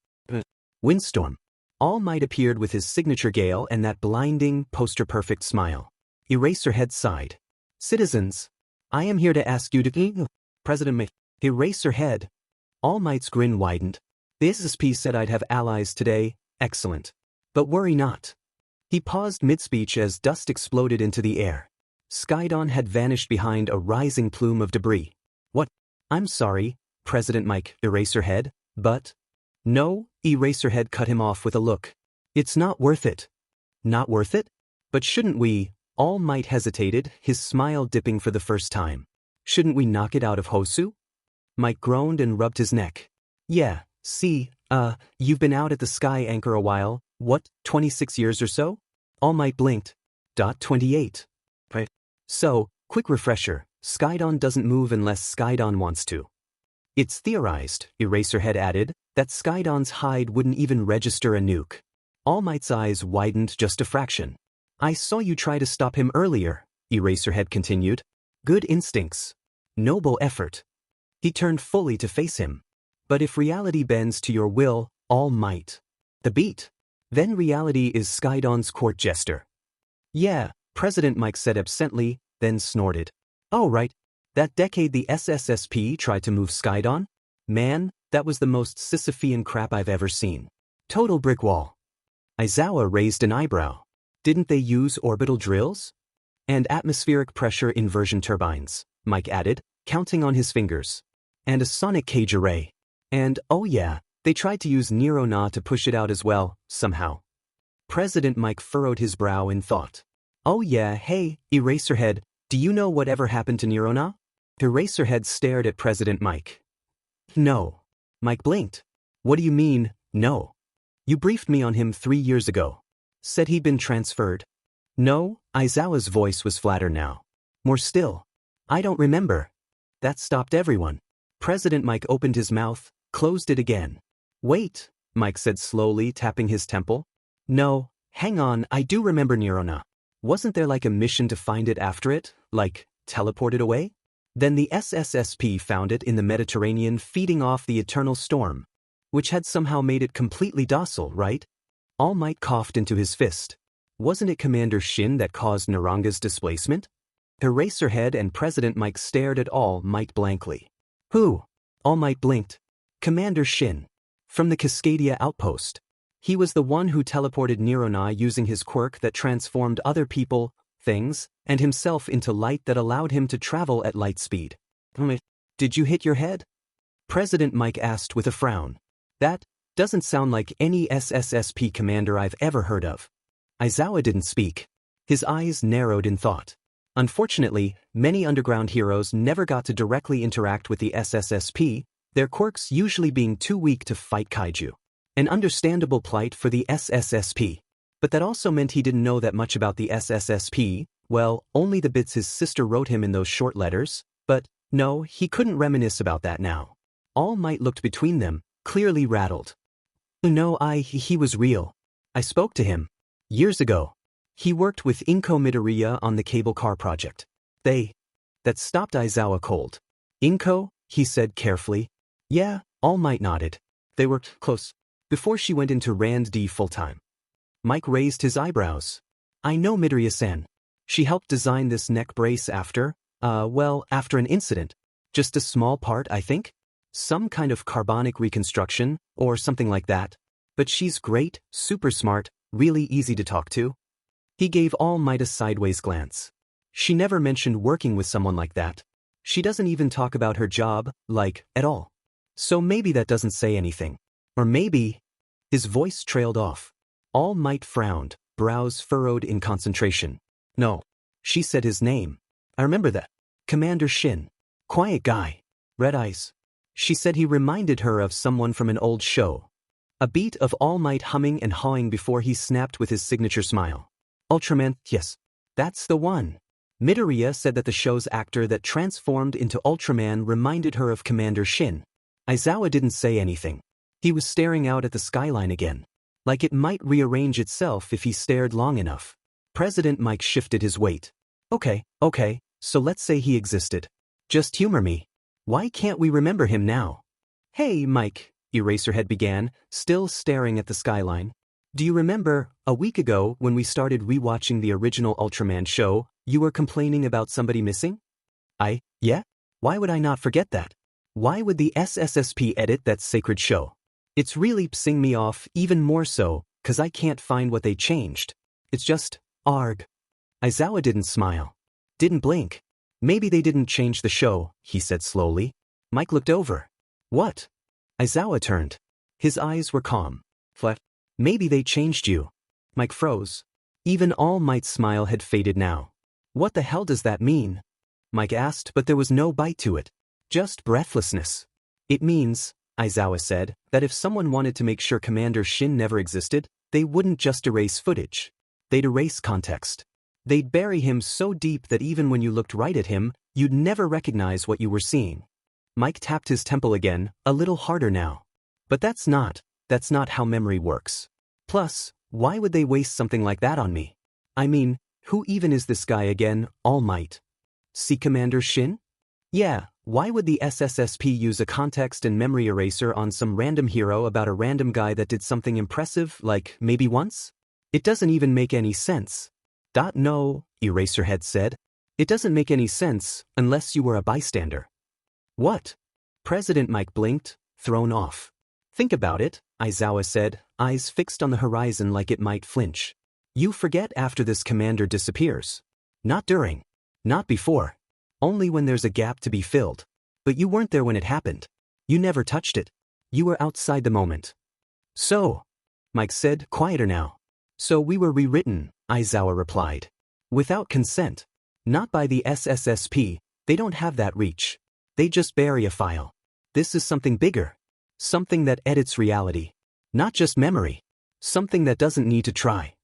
Windstorm. All Might appeared with his signature gale and that blinding, poster-perfect smile. Eraserhead sighed. Citizens, I am here to ask you to... President May. Eraserhead. All Might's grin widened. The SSSP said I'd have allies today, excellent. But worry not. He paused mid-speech as dust exploded into the air. Skydon had vanished behind a rising plume of debris. What? I'm sorry, President Mike, Eraserhead, but... No, Eraserhead cut him off with a look. It's not worth it. Not worth it? But shouldn't we? All Might hesitated, his smile dipping for the first time. Shouldn't we knock it out of Hosu? Mike groaned and rubbed his neck. Yeah, see, you've been out at the Sky Anchor a while, what, 26 years or so? All Might blinked. 28. Right. So, quick refresher, Skydon doesn't move unless Skydon wants to. It's theorized, Eraserhead added, that Skydon's hide wouldn't even register a nuke. All Might's eyes widened just a fraction. I saw you try to stop him earlier, Eraserhead continued. Good instincts. Noble effort. He turned fully to face him. But if reality bends to your will, All Might. The beat. Then reality is Skydon's court jester. Yeah, President Mike said absently, then snorted. Oh right. That decade the SSSP tried to move Skydon? Man, that was the most Sisyphean crap I've ever seen. Total brick wall. Aizawa raised an eyebrow. Didn't they use orbital drills? And atmospheric pressure inversion turbines, Mike added, counting on his fingers. And a sonic cage array. And, oh yeah, they tried to use Neurona to push it out as well, somehow. President Mike furrowed his brow in thought. Oh yeah, hey, Eraserhead, do you know whatever happened to Neurona? Eraserhead stared at President Mike. No. Mike blinked. What do you mean, no? You briefed me on him 3 years ago. Said he'd been transferred. No, Aizawa's voice was flatter now. More still. I don't remember. That stopped everyone. President Mike opened his mouth, closed it again. Wait, Mike said slowly, tapping his temple. No, hang on, I do remember Neurona. Wasn't there like a mission to find it after it, like, teleported away? Then the SSSP found it in the Mediterranean feeding off the eternal storm, which had somehow made it completely docile, right? All Might coughed into his fist. Wasn't it Commander Shin that caused Naranga's displacement? Eraserhead and President Mike stared at All Might blankly. Who? All Might blinked. Commander Shin. From the Cascadia outpost. He was the one who teleported Neurona using his quirk that transformed other people, things, and himself into light that allowed him to travel at light speed. Did you hit your head? President Mike asked with a frown. That doesn't sound like any SSSP commander I've ever heard of. Aizawa didn't speak. His eyes narrowed in thought. Unfortunately, many underground heroes never got to directly interact with the SSSP, their quirks usually being too weak to fight Kaiju. An understandable plight for the SSSP. But that also meant he didn't know that much about the SSSP, well, only the bits his sister wrote him in those short letters, but, no, he couldn't reminisce about that now. All Might looked between them, clearly rattled. No, he was real. I spoke to him. Years ago. He worked with Izuku Midoriya on the cable car project. That stopped Aizawa cold. Izuku, he said carefully. Yeah, All Might nodded. They worked close. Before she went into Rand D full-time. Mike raised his eyebrows. I know Midoriya-san. She helped design this neck brace after an incident. Just a small part, I think. Some kind of carbonic reconstruction, or something like that. But she's great, super smart, really easy to talk to. He gave All Might a sideways glance. She never mentioned working with someone like that. She doesn't even talk about her job, at all. So maybe that doesn't say anything. Or maybe... His voice trailed off. All Might frowned, brows furrowed in concentration. No. She said his name. I remember that. Commander Shin. Quiet guy. Red eyes. She said he reminded her of someone from an old show. A beat of All Might humming and hawing before he snapped with his signature smile. Ultraman, yes. That's the one. Midoriya said that the show's actor that transformed into Ultraman reminded her of Commander Shin. Aizawa didn't say anything. He was staring out at the skyline again. Like it might rearrange itself if he stared long enough. President Mike shifted his weight. Okay, so let's say he existed. Just humor me. Why can't we remember him now? Hey, Mike, Eraserhead began, still staring at the skyline. Do you remember, a week ago when we started rewatching the original Ultraman show, you were complaining about somebody missing? Yeah? Why would I not forget that? Why would the SSSP edit that sacred show? It's really pissing me off even more so, 'cause I can't find what they changed. It's just, arg. Aizawa didn't smile. Didn't blink. Maybe they didn't change the show, he said slowly. Mike looked over. What? Aizawa turned. His eyes were calm. Flat. Maybe they changed you. Mike froze. Even All Might's smile had faded now. What the hell does that mean? Mike asked, but there was no bite to it. Just breathlessness. It means, Aizawa said, that if someone wanted to make sure Commander Shin never existed, they wouldn't just erase footage. They'd erase context. They'd bury him so deep that even when you looked right at him, you'd never recognize what you were seeing. Mike tapped his temple again, a little harder now. But that's not how memory works. Plus, why would they waste something like that on me? I mean, who even is this guy again, All Might? See Commander Shin? Yeah, why would the SSSP use a context and memory eraser on some random hero about a random guy that did something impressive, like, maybe once? It doesn't even make any sense. No, Eraserhead said. It doesn't make any sense, unless you were a bystander. What? President Mike blinked, thrown off. Think about it, Aizawa said, eyes fixed on the horizon like it might flinch. You forget after this commander disappears. Not during. Not before. Only when there's a gap to be filled. But you weren't there when it happened. You never touched it. You were outside the moment. So, Mike said, quieter now. So we were rewritten, Aizawa replied. Without consent. Not by the SSSP, they don't have that reach. They just bury a file. This is something bigger. Something that edits reality. Not just memory. Something that doesn't need to try.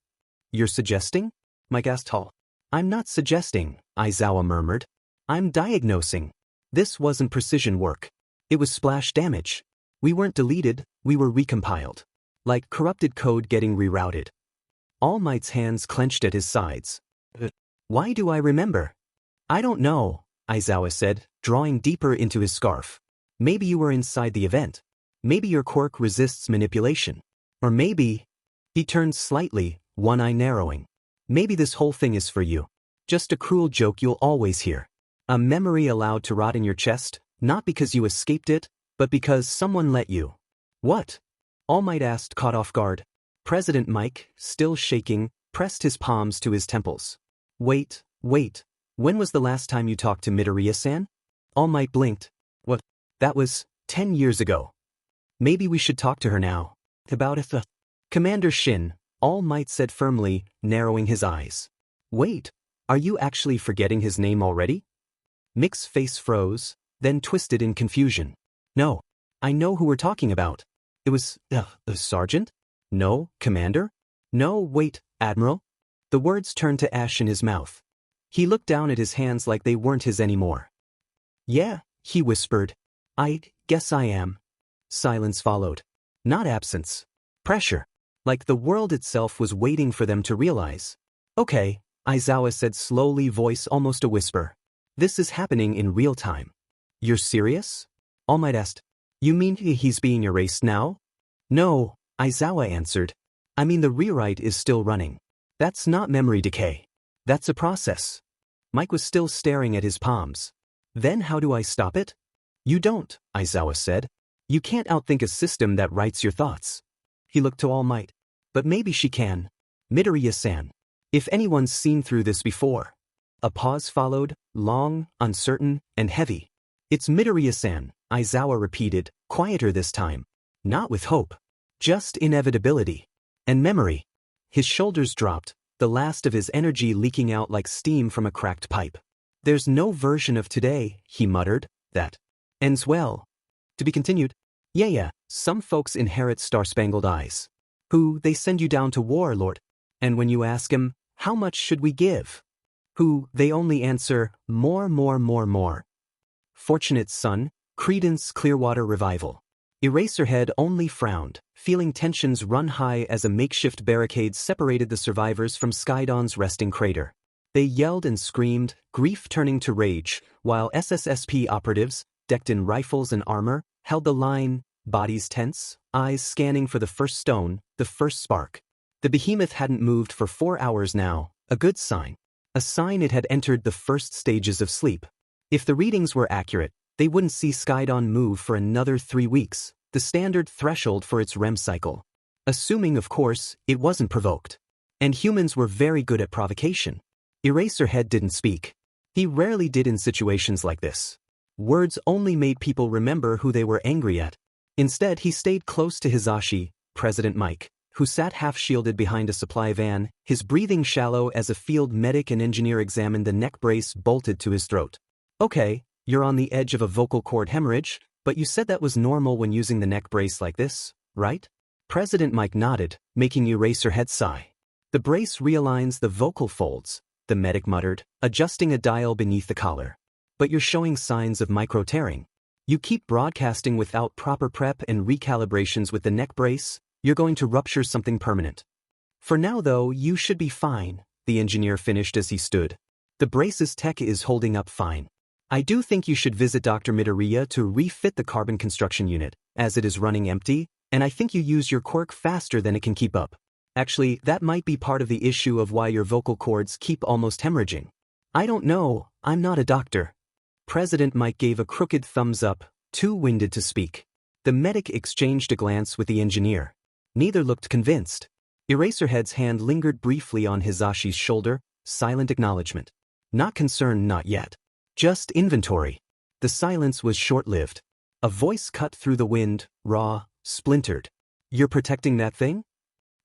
You're suggesting? Mike asked Hall. I'm not suggesting, Aizawa murmured. I'm diagnosing. This wasn't precision work. It was splash damage. We weren't deleted, we were recompiled. Like corrupted code getting rerouted. All Might's hands clenched at his sides. Why do I remember? I don't know, Aizawa said, drawing deeper into his scarf. Maybe you were inside the event. Maybe your quirk resists manipulation. Or maybe... He turned slightly, one eye narrowing. Maybe this whole thing is for you. Just a cruel joke you'll always hear. A memory allowed to rot in your chest, not because you escaped it, but because someone let you. What? All Might asked, caught off guard. President Mike, still shaking, pressed his palms to his temples. Wait. When was the last time you talked to Midoriya-san? All Might blinked. What? That was 10 years ago. Maybe we should talk to her now. About it. Commander Shin, All Might said firmly, narrowing his eyes. Wait, are you actually forgetting his name already? Mick's face froze, then twisted in confusion. No, I know who we're talking about. It was, Sergeant? No, Commander? No, wait, Admiral? The words turned to ash in his mouth. He looked down at his hands like they weren't his anymore. Yeah, he whispered. I guess I am. Silence followed. Not absence. Pressure. Like the world itself was waiting for them to realize. Okay, Aizawa said slowly, voice almost a whisper. This is happening in real time. You're serious? All Might asked. You mean he's being erased now? No, Aizawa answered. I mean the rewrite is still running. That's not memory decay. That's a process. Mike was still staring at his palms. Then how do I stop it? You don't, Aizawa said. You can't outthink a system that writes your thoughts. He looked to All Might. But maybe she can. Midoriya-san. If anyone's seen through this before. A pause followed, long, uncertain, and heavy. It's Midoriya-san, Aizawa repeated, quieter this time. Not with hope. Just inevitability. And memory. His shoulders dropped, the last of his energy leaking out like steam from a cracked pipe. There's no version of today, he muttered, that ends well. To be continued. Yeah, some folks inherit star-spangled eyes. Who, they send you down to war, Lord. And when you ask him, how much should we give? Who, they only answer, more, more, more, more. Fortunate son, Credence Clearwater Revival. Eraserhead only frowned, feeling tensions run high as a makeshift barricade separated the survivors from Skydon's resting crater. They yelled and screamed, grief turning to rage, while SSSP operatives, decked in rifles and armor, held the line, bodies tense, eyes scanning for the first stone, the first spark. The behemoth hadn't moved for 4 hours now, a good sign. A sign it had entered the first stages of sleep. If the readings were accurate, they wouldn't see Skydon move for another 3 weeks, the standard threshold for its REM cycle. Assuming, of course, it wasn't provoked. And humans were very good at provocation. Eraserhead didn't speak. He rarely did in situations like this. Words only made people remember who they were angry at. Instead, he stayed close to Hisashi, President Mike, who sat half-shielded behind a supply van, his breathing shallow as a field medic and engineer examined the neck brace bolted to his throat. Okay, you're on the edge of a vocal cord hemorrhage, but you said that was normal when using the neck brace like this, right? President Mike nodded, making Eraserhead sigh. The brace realigns the vocal folds, the medic muttered, adjusting a dial beneath the collar. But you're showing signs of micro-tearing. You keep broadcasting without proper prep and recalibrations with the neck brace, you're going to rupture something permanent. For now though, you should be fine, the engineer finished as he stood. The brace's tech is holding up fine. I do think you should visit Dr. Midoriya to refit the carbon construction unit, as it is running empty, and I think you use your quirk faster than it can keep up. Actually, that might be part of the issue of why your vocal cords keep almost hemorrhaging. I don't know, I'm not a doctor. President Mike gave a crooked thumbs up, too winded to speak. The medic exchanged a glance with the engineer. Neither looked convinced. Eraserhead's hand lingered briefly on Hisashi's shoulder, silent acknowledgement. Not concerned, not yet. Just inventory. The silence was short-lived. A voice cut through the wind, raw, splintered. You're protecting that thing?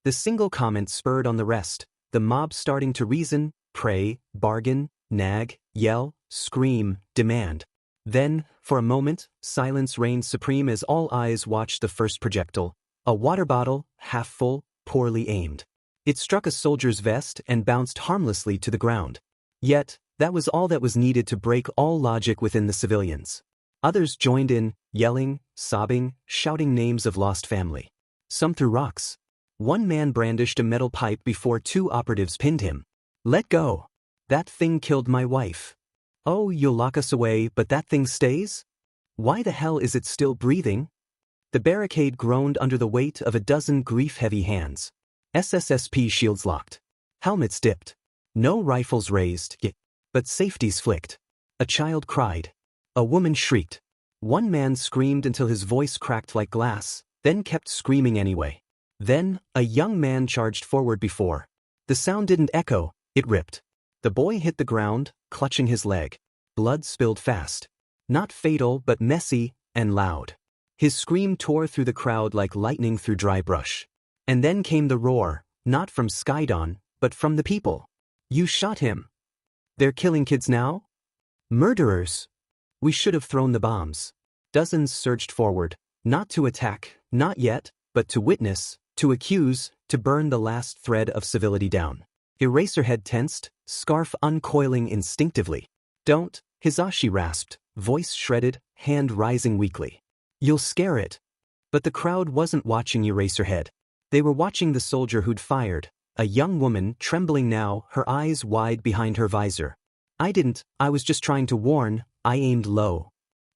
The single comment spurred on the rest, the mob starting to reason, pray, bargain, nag, yell, scream, demand. Then, for a moment, silence reigned supreme as all eyes watched the first projectile, a water bottle, half full, poorly aimed. It struck a soldier's vest and bounced harmlessly to the ground. Yet, that was all that was needed to break all logic within the civilians. Others joined in, yelling, sobbing, shouting names of lost family. Some threw rocks. One man brandished a metal pipe before 2 operatives pinned him. Let go. That thing killed my wife. Oh, you'll lock us away, but that thing stays? Why the hell is it still breathing? The barricade groaned under the weight of a dozen grief-heavy hands. SSSP shields locked. Helmets dipped. No rifles raised, but safeties flicked. A child cried. A woman shrieked. One man screamed until his voice cracked like glass, then kept screaming anyway. Then, a young man charged forward before. The sound didn't echo, it ripped. The boy hit the ground, clutching his leg. Blood spilled fast. Not fatal, but messy and loud. His scream tore through the crowd like lightning through dry brush. And then came the roar, not from Skydon, but from the people. You shot him. They're killing kids now? Murderers. We should have thrown the bombs. Dozens surged forward, not to attack, not yet, but to witness, to accuse, to burn the last thread of civility down. Eraserhead tensed, scarf uncoiling instinctively. Don't, Hisashi rasped, voice shredded, hand rising weakly. You'll scare it. But the crowd wasn't watching Eraserhead. They were watching the soldier who'd fired, a young woman trembling now, her eyes wide behind her visor. I was just trying to warn, I aimed low.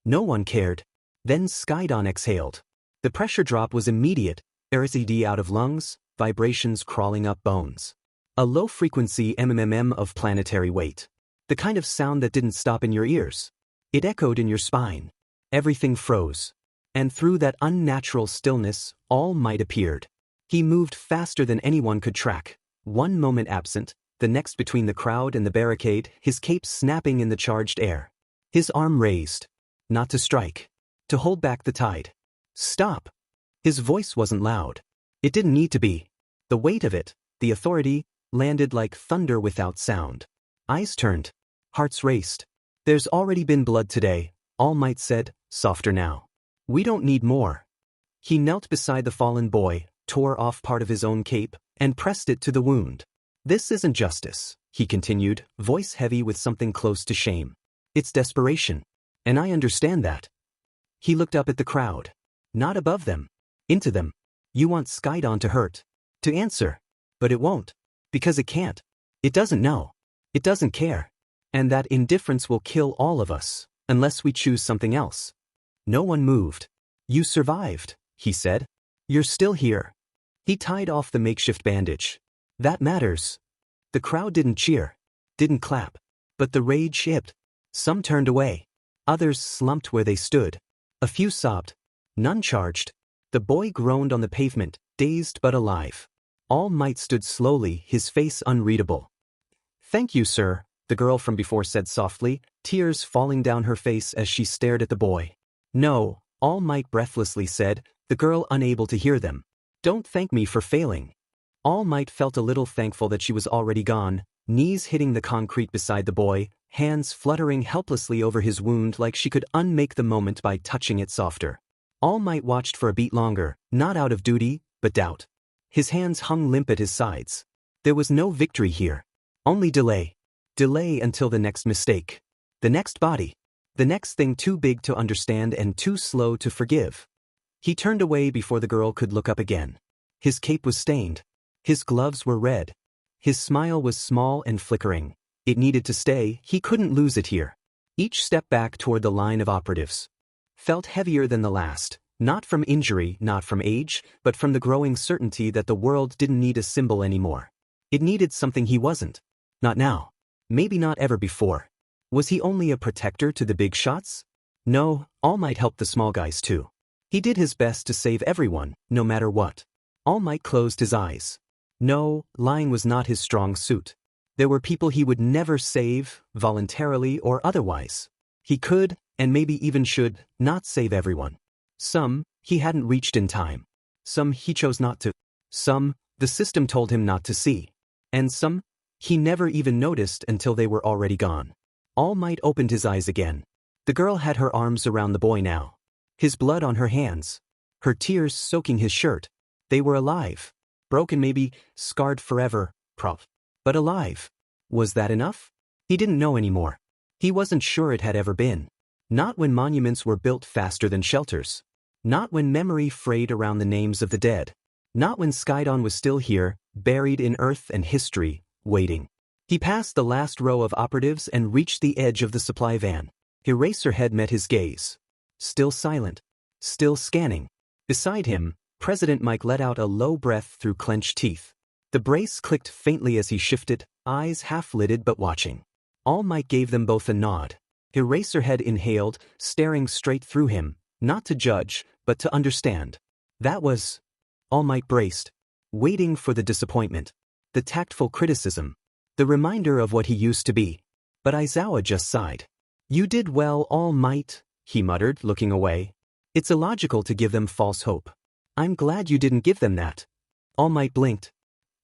No one cared. Then Skydon exhaled. The pressure drop was immediate, RCD out of lungs, vibrations crawling up bones. A low-frequency MMM of planetary weight. The kind of sound that didn't stop in your ears. It echoed in your spine. Everything froze. And through that unnatural stillness, All Might appeared. He moved faster than anyone could track. One moment absent, the next between the crowd and the barricade, his cape snapping in the charged air. His arm raised. Not to strike. To hold back the tide. Stop. His voice wasn't loud. It didn't need to be. The weight of it, the authority, landed like thunder without sound. Eyes turned. Hearts raced. There's already been blood today, All Might said, softer now. We don't need more. He knelt beside the fallen boy, tore off part of his own cape, and pressed it to the wound. This isn't justice. he continued, voice heavy with something close to shame. It's desperation. And I understand that. He looked up at the crowd. Not above them. Into them. You want Skydon to hurt. To answer. But it won't. Because it can't. It doesn't know. It doesn't care. And that indifference will kill all of us, unless we choose something else. No one moved. You survived, he said. You're still here. He tied off the makeshift bandage. That matters. The crowd didn't cheer. Didn't clap. But the rage ebbed. Some turned away. Others slumped where they stood. A few sobbed. None charged. The boy groaned on the pavement, dazed but alive. All Might stood slowly, his face unreadable. Thank you, sir, the girl from before said softly, tears falling down her face as she stared at the boy. No, All Might breathlessly said, the girl unable to hear them. Don't thank me for failing. All Might felt a little thankful that she was already gone, knees hitting the concrete beside the boy, hands fluttering helplessly over his wound like she could unmake the moment by touching it softer. All Might watched for a beat longer, not out of duty, but doubt. His hands hung limp at his sides. There was no victory here. Only delay. Delay until the next mistake. The next body. The next thing too big to understand and too slow to forgive. He turned away before the girl could look up again. His cape was stained. His gloves were red. His smile was small and flickering. It needed to stay, he couldn't lose it here. Each step back toward the line of operatives felt heavier than the last, not from injury, not from age, but from the growing certainty that the world didn't need a symbol anymore. It needed something he wasn't. Not now. Maybe not ever before. Was he only a protector to the big shots? No, All Might helped the small guys too. He did his best to save everyone, no matter what. All Might closed his eyes. No, lying was not his strong suit. There were people he would never save, voluntarily or otherwise. He could, and maybe even should, not save everyone. Some, he hadn't reached in time. Some he chose not to. Some, the system told him not to see. And some, he never even noticed until they were already gone. All Might opened his eyes again. The girl had her arms around the boy now. His blood on her hands. Her tears soaking his shirt. They were alive. Broken maybe, scarred forever, but alive. Was that enough? He didn't know anymore. He wasn't sure it had ever been. Not when monuments were built faster than shelters. Not when memory frayed around the names of the dead. Not when Skydon was still here, buried in earth and history, waiting. He passed the last row of operatives and reached the edge of the supply van. Eraserhead met his gaze. Still silent. Still scanning. Beside him, President Mike let out a low breath through clenched teeth. The brace clicked faintly as he shifted, eyes half-lidded but watching. All Might gave them both a nod. Eraserhead inhaled, staring straight through him, not to judge, but to understand. That was... All Might braced, waiting for the disappointment, the tactful criticism, the reminder of what he used to be. But Aizawa just sighed. You did well, All Might, he muttered, looking away. It's illogical to give them false hope. I'm glad you didn't give them that. All Might blinked.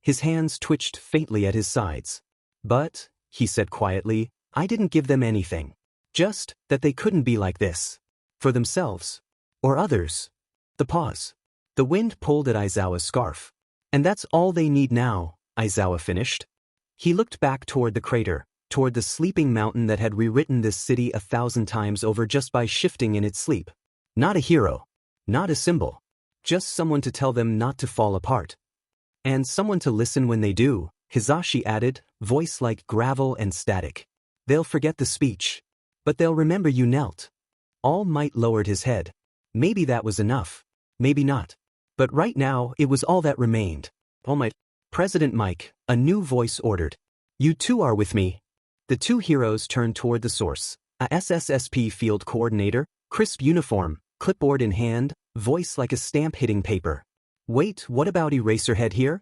His hands twitched faintly at his sides. But, he said quietly, I didn't give them anything. Just that they couldn't be like this. For themselves. Or others. The pause. The wind pulled at Aizawa's scarf. And that's all they need now, Aizawa finished. He looked back toward the crater, toward the sleeping mountain that had rewritten this city 1,000 times over just by shifting in its sleep. Not a hero. Not a symbol. Just someone to tell them not to fall apart. And someone to listen when they do, Hizashi added, voice like gravel and static. They'll forget the speech. But they'll remember you knelt. All Might lowered his head. Maybe that was enough. Maybe not. But right now, it was all that remained. All Might. President Mike, a new voice ordered. You two are with me. The two heroes turned toward the source. A SSSP field coordinator, crisp uniform, clipboard in hand, voice like a stamp hitting paper. Wait, what about Eraserhead here?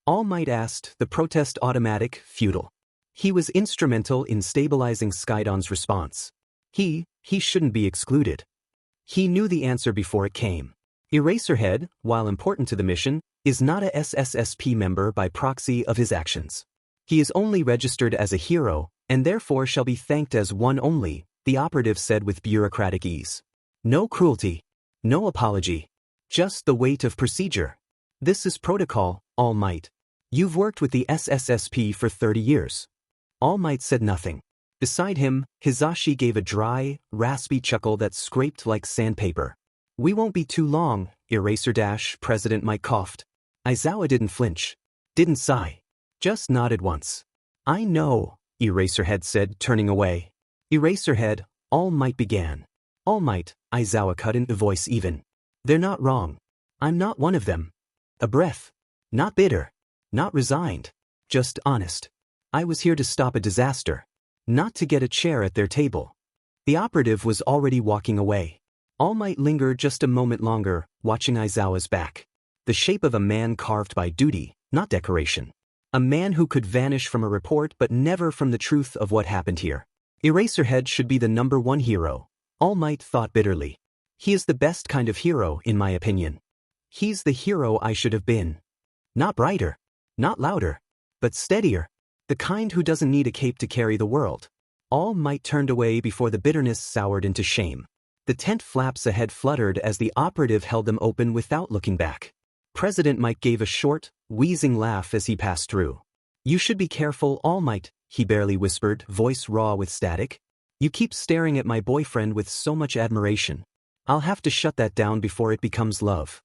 All Might asked, the protest automatic, futile. He was instrumental in stabilizing Skydon's response. He shouldn't be excluded. He knew the answer before it came. Eraserhead, while important to the mission, is not a SSSP member by proxy of his actions. He is only registered as a hero, and therefore shall be thanked as one only, the operative said with bureaucratic ease. No cruelty. No apology. Just the weight of procedure. This is protocol, All Might. You've worked with the SSSP for 30 years. All Might said nothing. Beside him, Hisashi gave a dry, raspy chuckle that scraped like sandpaper. We won't be too long, President Mike coughed. Aizawa didn't flinch. Didn't sigh. Just nodded once. I know, Eraserhead said, turning away. Eraserhead, All Might began. All Might, Aizawa cut in, the voice even. They're not wrong. I'm not one of them. A breath. Not bitter. Not resigned. Just honest. I was here to stop a disaster. Not to get a chair at their table. The operative was already walking away. All Might lingered just a moment longer, watching Aizawa's back. The shape of a man carved by duty, not decoration. A man who could vanish from a report but never from the truth of what happened here. Eraserhead should be the #1 hero, All Might thought bitterly. He is the best kind of hero, in my opinion. He's the hero I should have been. Not brighter. Not louder. But steadier. The kind who doesn't need a cape to carry the world. All Might turned away before the bitterness soured into shame. The tent flaps ahead fluttered as the operative held them open without looking back. President Mike gave a short, wheezing laugh as he passed through. You should be careful, All Might, he barely whispered, voice raw with static. You keep staring at my boyfriend with so much admiration. I'll have to shut that down before it becomes love.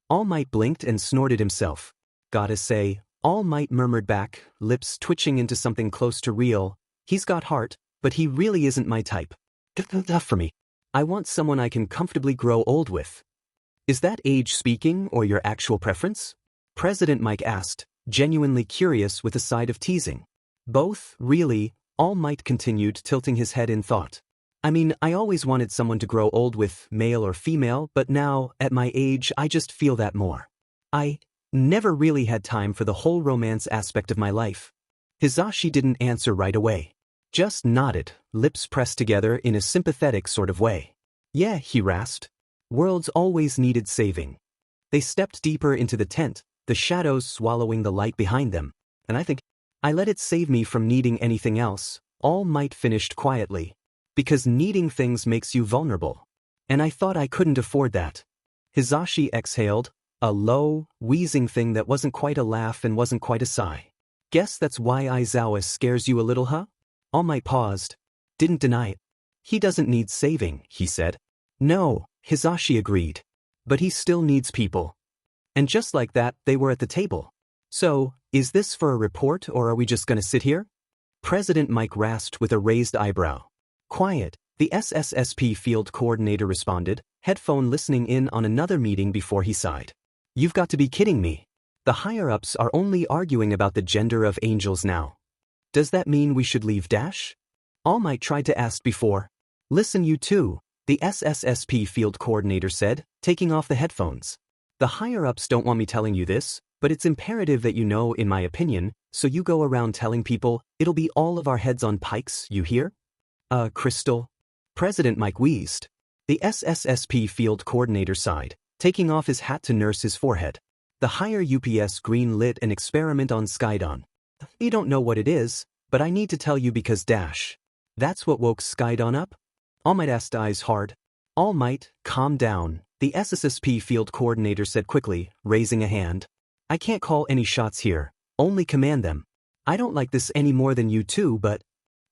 All Might blinked and snorted himself. Gotta say, All Might murmured back, lips twitching into something close to real. He's got heart, but he really isn't my type. Tough for me. I want someone I can comfortably grow old with. Is that age speaking or your actual preference? President Mike asked, genuinely curious with a side of teasing. Both, really, All Might continued, tilting his head in thought. I mean, I always wanted someone to grow old with, male or female, but now, at my age, I just feel that more. I never really had time for the whole romance aspect of my life. Hisashi didn't answer right away. Just nodded, lips pressed together in a sympathetic sort of way. Yeah, he rasped. Worlds always needed saving. They stepped deeper into the tent, the shadows swallowing the light behind them, and I let it save me from needing anything else, All Might finished quietly. Because needing things makes you vulnerable. And I thought I couldn't afford that. Hisashi exhaled, a low, wheezing thing that wasn't quite a laugh and wasn't quite a sigh. Guess that's why Aizawa scares you a little, huh? All Might paused. Didn't deny it. He doesn't need saving, he said. No, Hisashi agreed. But he still needs people. And just like that, they were at the table. So, is this for a report or are we just gonna sit here? President Mike rasped with a raised eyebrow. Quiet, the SSSP field coordinator responded, headphone listening in on another meeting before he sighed. You've got to be kidding me. The higher-ups are only arguing about the gender of angels now. Does that mean we should leave Dash? All Might tried to ask before. Listen you too, the SSSP field coordinator said, taking off the headphones. The higher-ups don't want me telling you this, but it's imperative that you know, in my opinion, so you go around telling people, it'll be all of our heads on pikes, you hear? Crystal? President Mike wheezed. The SSSP field coordinator sighed, taking off his hat to nurse his forehead. The higher UPS green lit an experiment on Skydon. You don't know what it is, but I need to tell you because Dash. That's what woke Skydon up? All Might asked eyes hard. All Might, calm down, the SSSP field coordinator said quickly, raising a hand. I can't call any shots here, only command them. I don't like this any more than you two, but...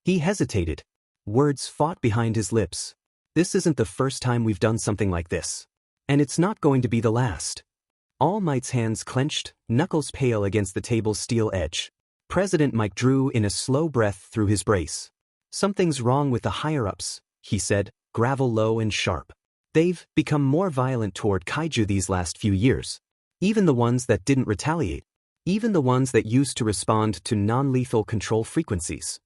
He hesitated. Words fought behind his lips. This isn't the first time we've done something like this. And it's not going to be the last. All Might's hands clenched, knuckles pale against the table's steel edge. President Mike drew in a slow breath through his brace. Something's wrong with the higher-ups, he said, gravel low and sharp. They've become more violent toward Kaiju these last few years. Even the ones that didn't retaliate. Even the ones that used to respond to non-lethal control frequencies.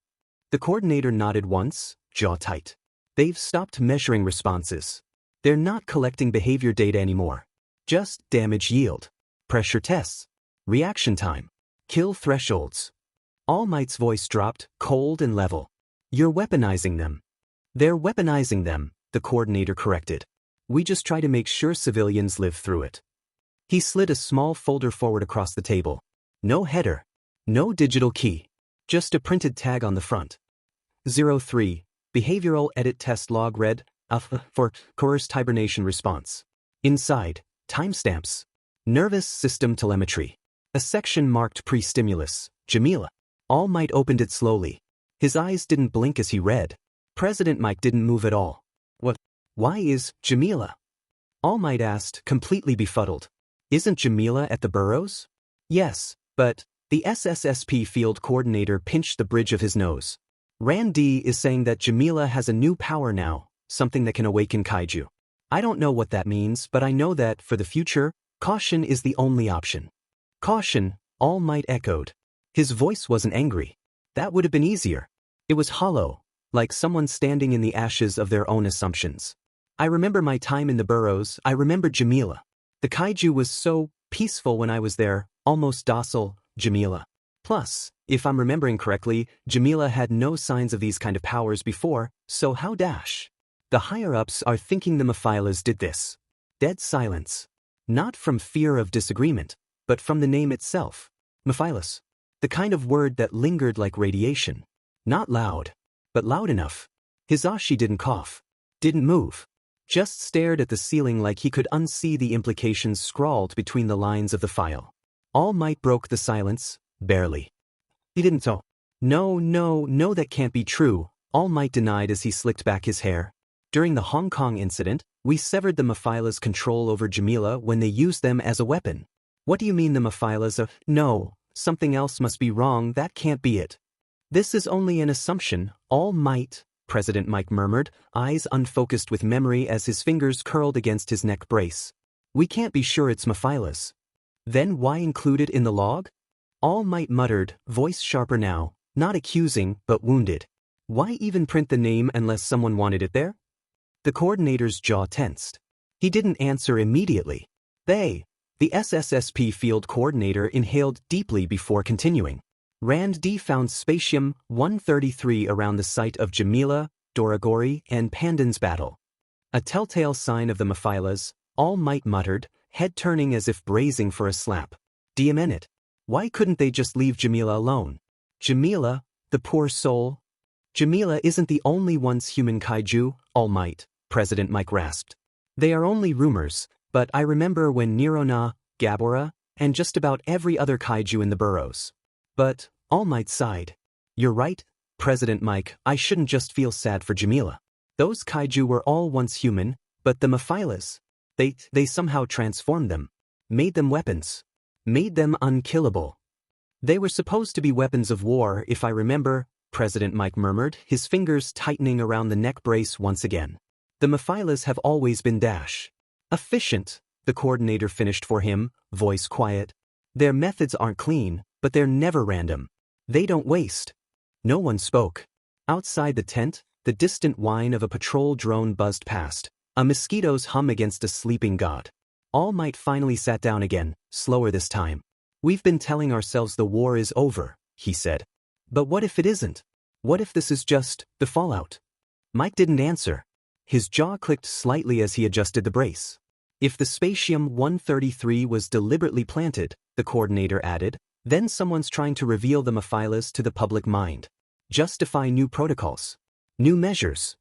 The coordinator nodded once, jaw tight. They've stopped measuring responses. They're not collecting behavior data anymore. Just damage yield, pressure tests, reaction time, kill thresholds. All Might's voice dropped, cold and level. You're weaponizing them. They're weaponizing them, the coordinator corrected. We just try to make sure civilians live through it. He slid a small folder forward across the table. No header. No digital key. Just a printed tag on the front. 03, Behavioral Edit Test Log Read, Alpha, for Coerced Hibernation Response. Inside, timestamps. Nervous System Telemetry. A section marked Pre-Stimulus, Jamila. All Might opened it slowly. His eyes didn't blink as he read. President Mike didn't move at all. What? Why is Jamila? All Might asked, completely befuddled. Isn't Jamila at the burrows? Yes, but the SSSP field coordinator pinched the bridge of his nose. Randy is saying that Jamila has a new power now, something that can awaken Kaiju. I don't know what that means, but I know that, for the future, caution is the only option. Caution, All Might echoed. His voice wasn't angry. That would have been easier. It was hollow, like someone standing in the ashes of their own assumptions. I remember my time in the burrows, I remember Jamila. The Kaiju was so peaceful when I was there, almost docile, Jamila. Plus, if I'm remembering correctly, Jamila had no signs of these kind of powers before, so how dash? The higher-ups are thinking the Mephilas did this. Dead silence. Not from fear of disagreement, but from the name itself. Mephilas. The kind of word that lingered like radiation. Not loud, but loud enough. Hisashi didn't cough. Didn't move. Just stared at the ceiling like he could unsee the implications scrawled between the lines of the file. All Might broke the silence, barely. He didn't know. No, that can't be true, All Might denied as he slicked back his hair. During the Hong Kong incident, we severed the Mephilas' control over Jamila when they used them as a weapon. What do you mean the Mephilas No, something else must be wrong, that can't be it. This is only an assumption, All Might, President Mike murmured, eyes unfocused with memory as his fingers curled against his neck brace. We can't be sure it's Mephilas. Then why include it in the log? All Might muttered, voice sharper now, not accusing, but wounded. Why even print the name unless someone wanted it there? The coordinator's jaw tensed. He didn't answer immediately. The SSSP field coordinator inhaled deeply before continuing. Rand D found Spatium 133 around the site of Jamila, Doragori, and Pandan's battle. A telltale sign of the Mephilas, All Might muttered, head turning as if bracing for a slap. DM it. Why couldn't they just leave Jamila alone? Jamila, the poor soul. Jamila isn't the only once human Kaiju, All Might, President Mike rasped. They are only rumors, but I remember when Nirona, Gabora, and just about every other Kaiju in the burrows. But, All Might sighed. You're right, President Mike, I shouldn't just feel sad for Jamila. Those Kaiju were all once human, but the Mephilas, they somehow transformed them. Made them weapons. Made them unkillable. They were supposed to be weapons of war, if I remember, President Mike murmured, his fingers tightening around the neck brace once again. The Mephilas have always been efficient, the coordinator finished for him, voice quiet. Their methods aren't clean, but they're never random. They don't waste. No one spoke. Outside the tent, the distant whine of a patrol drone buzzed past, a mosquito's hum against a sleeping god. All Might finally sat down again, slower this time. We've been telling ourselves the war is over, he said. But what if it isn't? What if this is just the fallout? Mike didn't answer. His jaw clicked slightly as he adjusted the brace. If the Spatium 133 was deliberately planted, the coordinator added, then someone's trying to reveal the Mephilas to the public mind. Justify new protocols. New measures.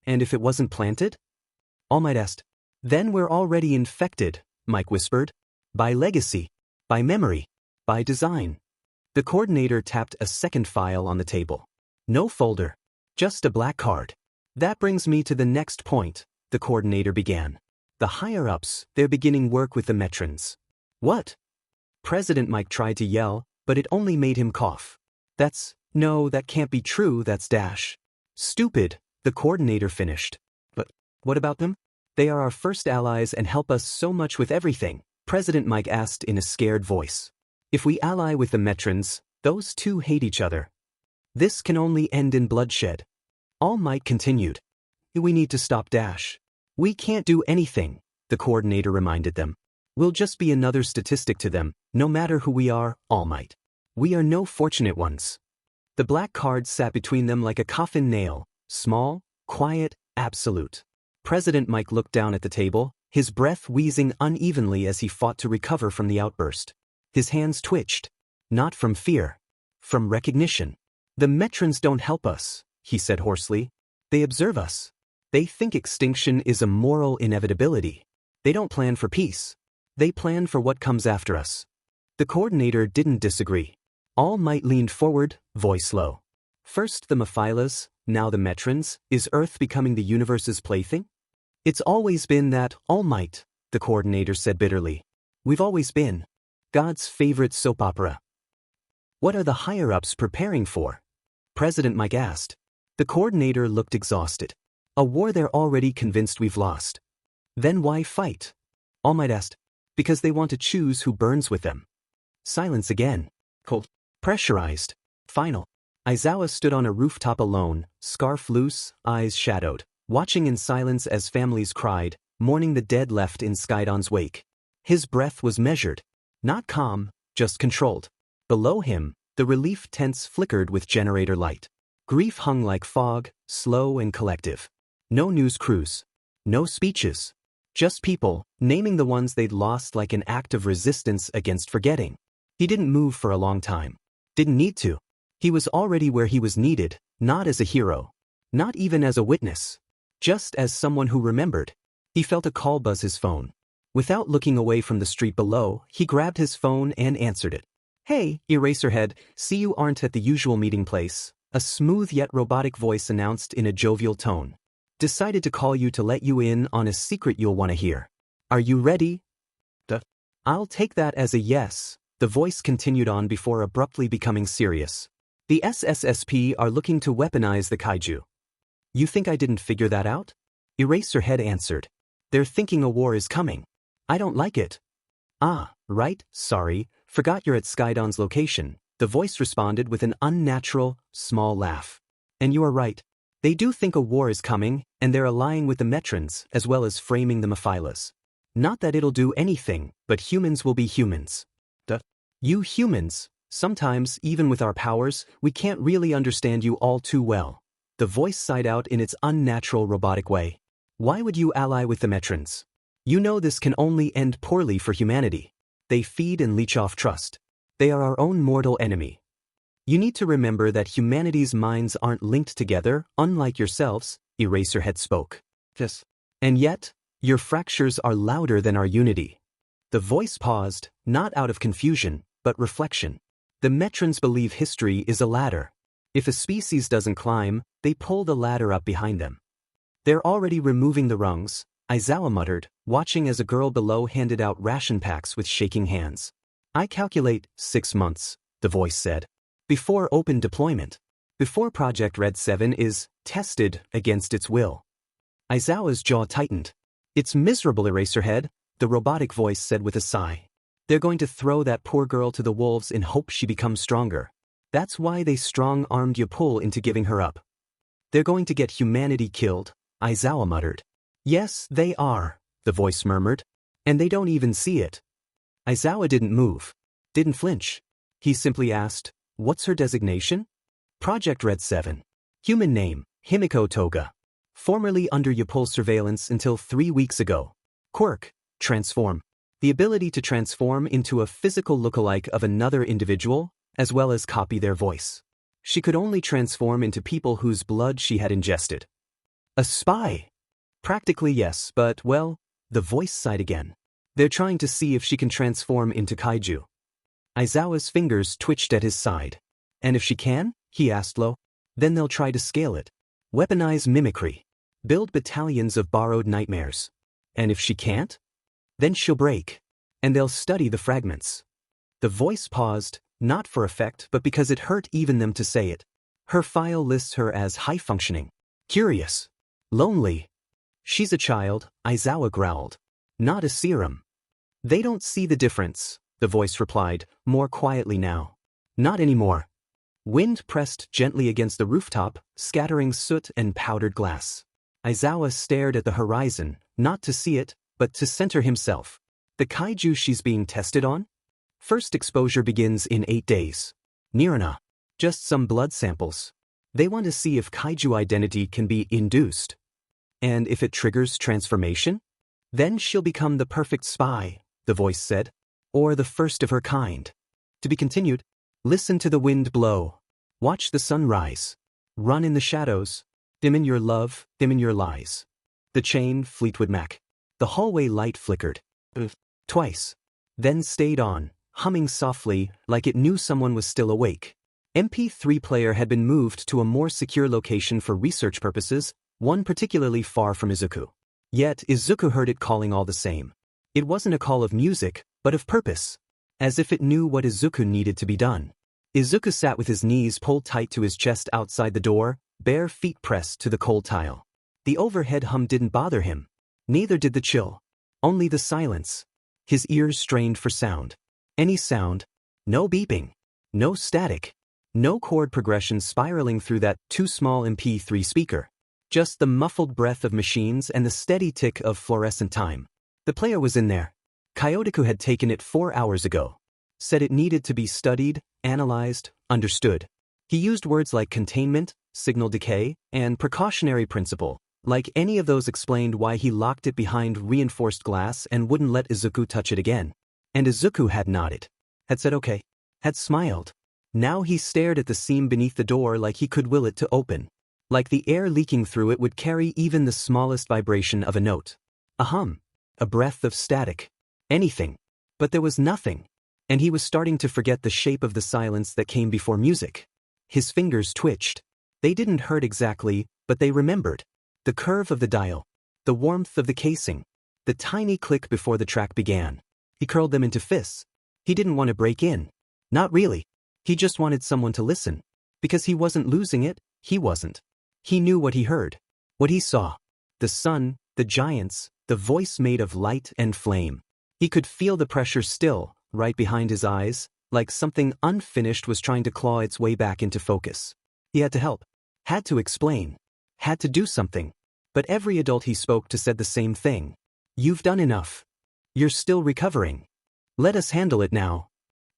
And if it wasn't planted? All Might asked. Then we're already infected, Mike whispered. By legacy. By memory. By design. The coordinator tapped a second file on the table. No folder. Just a black card. That brings me to the next point, the coordinator began. The higher-ups, they're beginning work with the Metrons. What? President Mike tried to yell, but it only made him cough. No, that can't be true, that's dash. Stupid, the coordinator finished. But what about them? They are our first allies and help us so much with everything, President Mike asked in a scared voice. If we ally with the Metrons, those two hate each other. This can only end in bloodshed. All Might continued. We need to stop dash. We can't do anything, the coordinator reminded them. We'll just be another statistic to them, no matter who we are, All Might. We are no fortunate ones. The black card sat between them like a coffin nail, small, quiet, absolute. President Mike looked down at the table, his breath wheezing unevenly as he fought to recover from the outburst. His hands twitched. Not from fear. From recognition. The Metrons don't help us, he said hoarsely. They observe us. They think extinction is a moral inevitability. They don't plan for peace. They plan for what comes after us. The coordinator didn't disagree. All Might leaned forward, voice low. First the Mephilas, now the Metrons, is Earth becoming the universe's plaything? It's always been that All Might, the coordinator said bitterly. We've always been God's favorite soap opera. What are the higher-ups preparing for? President Mike asked. The coordinator looked exhausted. A war they're already convinced we've lost. Then why fight? All Might asked. Because they want to choose who burns with them. Silence again. Cold. Pressurized. Final. Aizawa stood on a rooftop alone, scarf loose, eyes shadowed, watching in silence as families cried, mourning the dead left in Skydon's wake. His breath was measured. Not calm, just controlled. Below him, the relief tents flickered with generator light. Grief hung like fog, slow and collective. No news crews. No speeches. Just people, naming the ones they'd lost like an act of resistance against forgetting. He didn't move for a long time. Didn't need to. He was already where he was needed, not as a hero. Not even as a witness. Just as someone who remembered. He felt a call buzz his phone. Without looking away from the street below, he grabbed his phone and answered it. Hey, Eraserhead, see you aren't at the usual meeting place, a smooth yet robotic voice announced in a jovial tone. Decided to call you to let you in on a secret you'll want to hear. Are you ready? I'll take that as a yes, the voice continued on before abruptly becoming serious. The SSSP are looking to weaponize the Kaiju. You think I didn't figure that out? Eraserhead answered. They're thinking a war is coming. I don't like it. Ah, right, sorry, forgot you're at Skydon's location, the voice responded with an unnatural, small laugh. And you are right. They do think a war is coming, and they're allying with the Metrons as well as framing the Mephilas. Not that it'll do anything, but humans will be humans. You humans, sometimes, even with our powers, we can't really understand you all too well. The voice sighed out in its unnatural robotic way. Why would you ally with the Metrons? You know this can only end poorly for humanity. They feed and leech off trust. They are our own mortal enemy. You need to remember that humanity's minds aren't linked together, unlike yourselves, Eraserhead spoke. Yes. And yet, your fractures are louder than our unity. The voice paused, not out of confusion, but reflection. The Metrons believe history is a ladder. If a species doesn't climb, they pull the ladder up behind them. They're already removing the rungs, Aizawa muttered, watching as a girl below handed out ration packs with shaking hands. I calculate 6 months, the voice said. Before open deployment. Before Project Red 7 is tested against its will. Aizawa's jaw tightened. It's miserable, Eraserhead, the robotic voice said with a sigh. They're going to throw that poor girl to the wolves in hope she becomes stronger. That's why they strong-armed Yapul into giving her up. They're going to get humanity killed, Aizawa muttered. Yes, they are, the voice murmured. And they don't even see it. Aizawa didn't move. Didn't flinch. He simply asked, what's her designation? Project Red 7. Human name, Himiko Toga. Formerly under Yapul's surveillance until 3 weeks ago. Quirk, transform. The ability to transform into a physical lookalike of another individual, as well as copy their voice. She could only transform into people whose blood she had ingested. A spy? Practically yes, but, well, the voice sighed again. They're trying to see if she can transform into Kaiju. Aizawa's fingers twitched at his side. And if she can, he asked low, then they'll try to scale it. Weaponize mimicry. Build battalions of borrowed nightmares. And if she can't? Then she'll break. And they'll study the fragments. The voice paused, not for effect but because it hurt even them to say it. Her file lists her as high-functioning. Curious. Lonely. She's a child, Aizawa growled. Not a serum. They don't see the difference, the voice replied, more quietly now. Not anymore. Wind pressed gently against the rooftop, scattering soot and powdered glass. Aizawa stared at the horizon, not to see it, but to center himself. The Kaiju she's being tested on? First exposure begins in 8 days. Nirana. Just some blood samples. They want to see if Kaiju identity can be induced. And if it triggers transformation? Then she'll become the perfect spy, the voice said. Or the first of her kind. To be continued. Listen to the wind blow. Watch the sun rise. Run in the shadows. Dim in your love, dim in your lies. The chain, Fleetwood Mac. The hallway light flickered. Twice. Then stayed on, humming softly, like it knew someone was still awake. MP3 player had been moved to a more secure location for research purposes, one particularly far from Izuku. Yet, Izuku heard it calling all the same. It wasn't a call of music, but of purpose. As if it knew what Izuku needed to be done. Izuku sat with his knees pulled tight to his chest outside the door, bare feet pressed to the cold tile. The overhead hum didn't bother him. Neither did the chill. Only the silence. His ears strained for sound. Any sound. No beeping. No static. No chord progression spiraling through that too small MP3 speaker. Just the muffled breath of machines and the steady tick of fluorescent time. The player was in there. Kyotoku had taken it 4 hours ago. Said it needed to be studied, analyzed, understood. He used words like containment, signal decay, and precautionary principle. Like any of those explained why he locked it behind reinforced glass and wouldn't let Izuku touch it again. And Izuku had nodded. Had said okay. Had smiled. Now he stared at the seam beneath the door like he could will it to open. Like the air leaking through it would carry even the smallest vibration of a note. A hum. A breath of static. Anything. But there was nothing. And he was starting to forget the shape of the silence that came before music. His fingers twitched. They didn't hurt exactly, but they remembered. The curve of the dial. The warmth of the casing. The tiny click before the track began. He curled them into fists. He didn't want to break in. Not really. He just wanted someone to listen. Because he wasn't losing it, he wasn't. He knew what he heard. What he saw. The sun, the giants, the voice made of light and flame. He could feel the pressure still, right behind his eyes, like something unfinished was trying to claw its way back into focus. He had to help. Had to explain. Had to do something. But every adult he spoke to said the same thing. You've done enough. You're still recovering. Let us handle it now.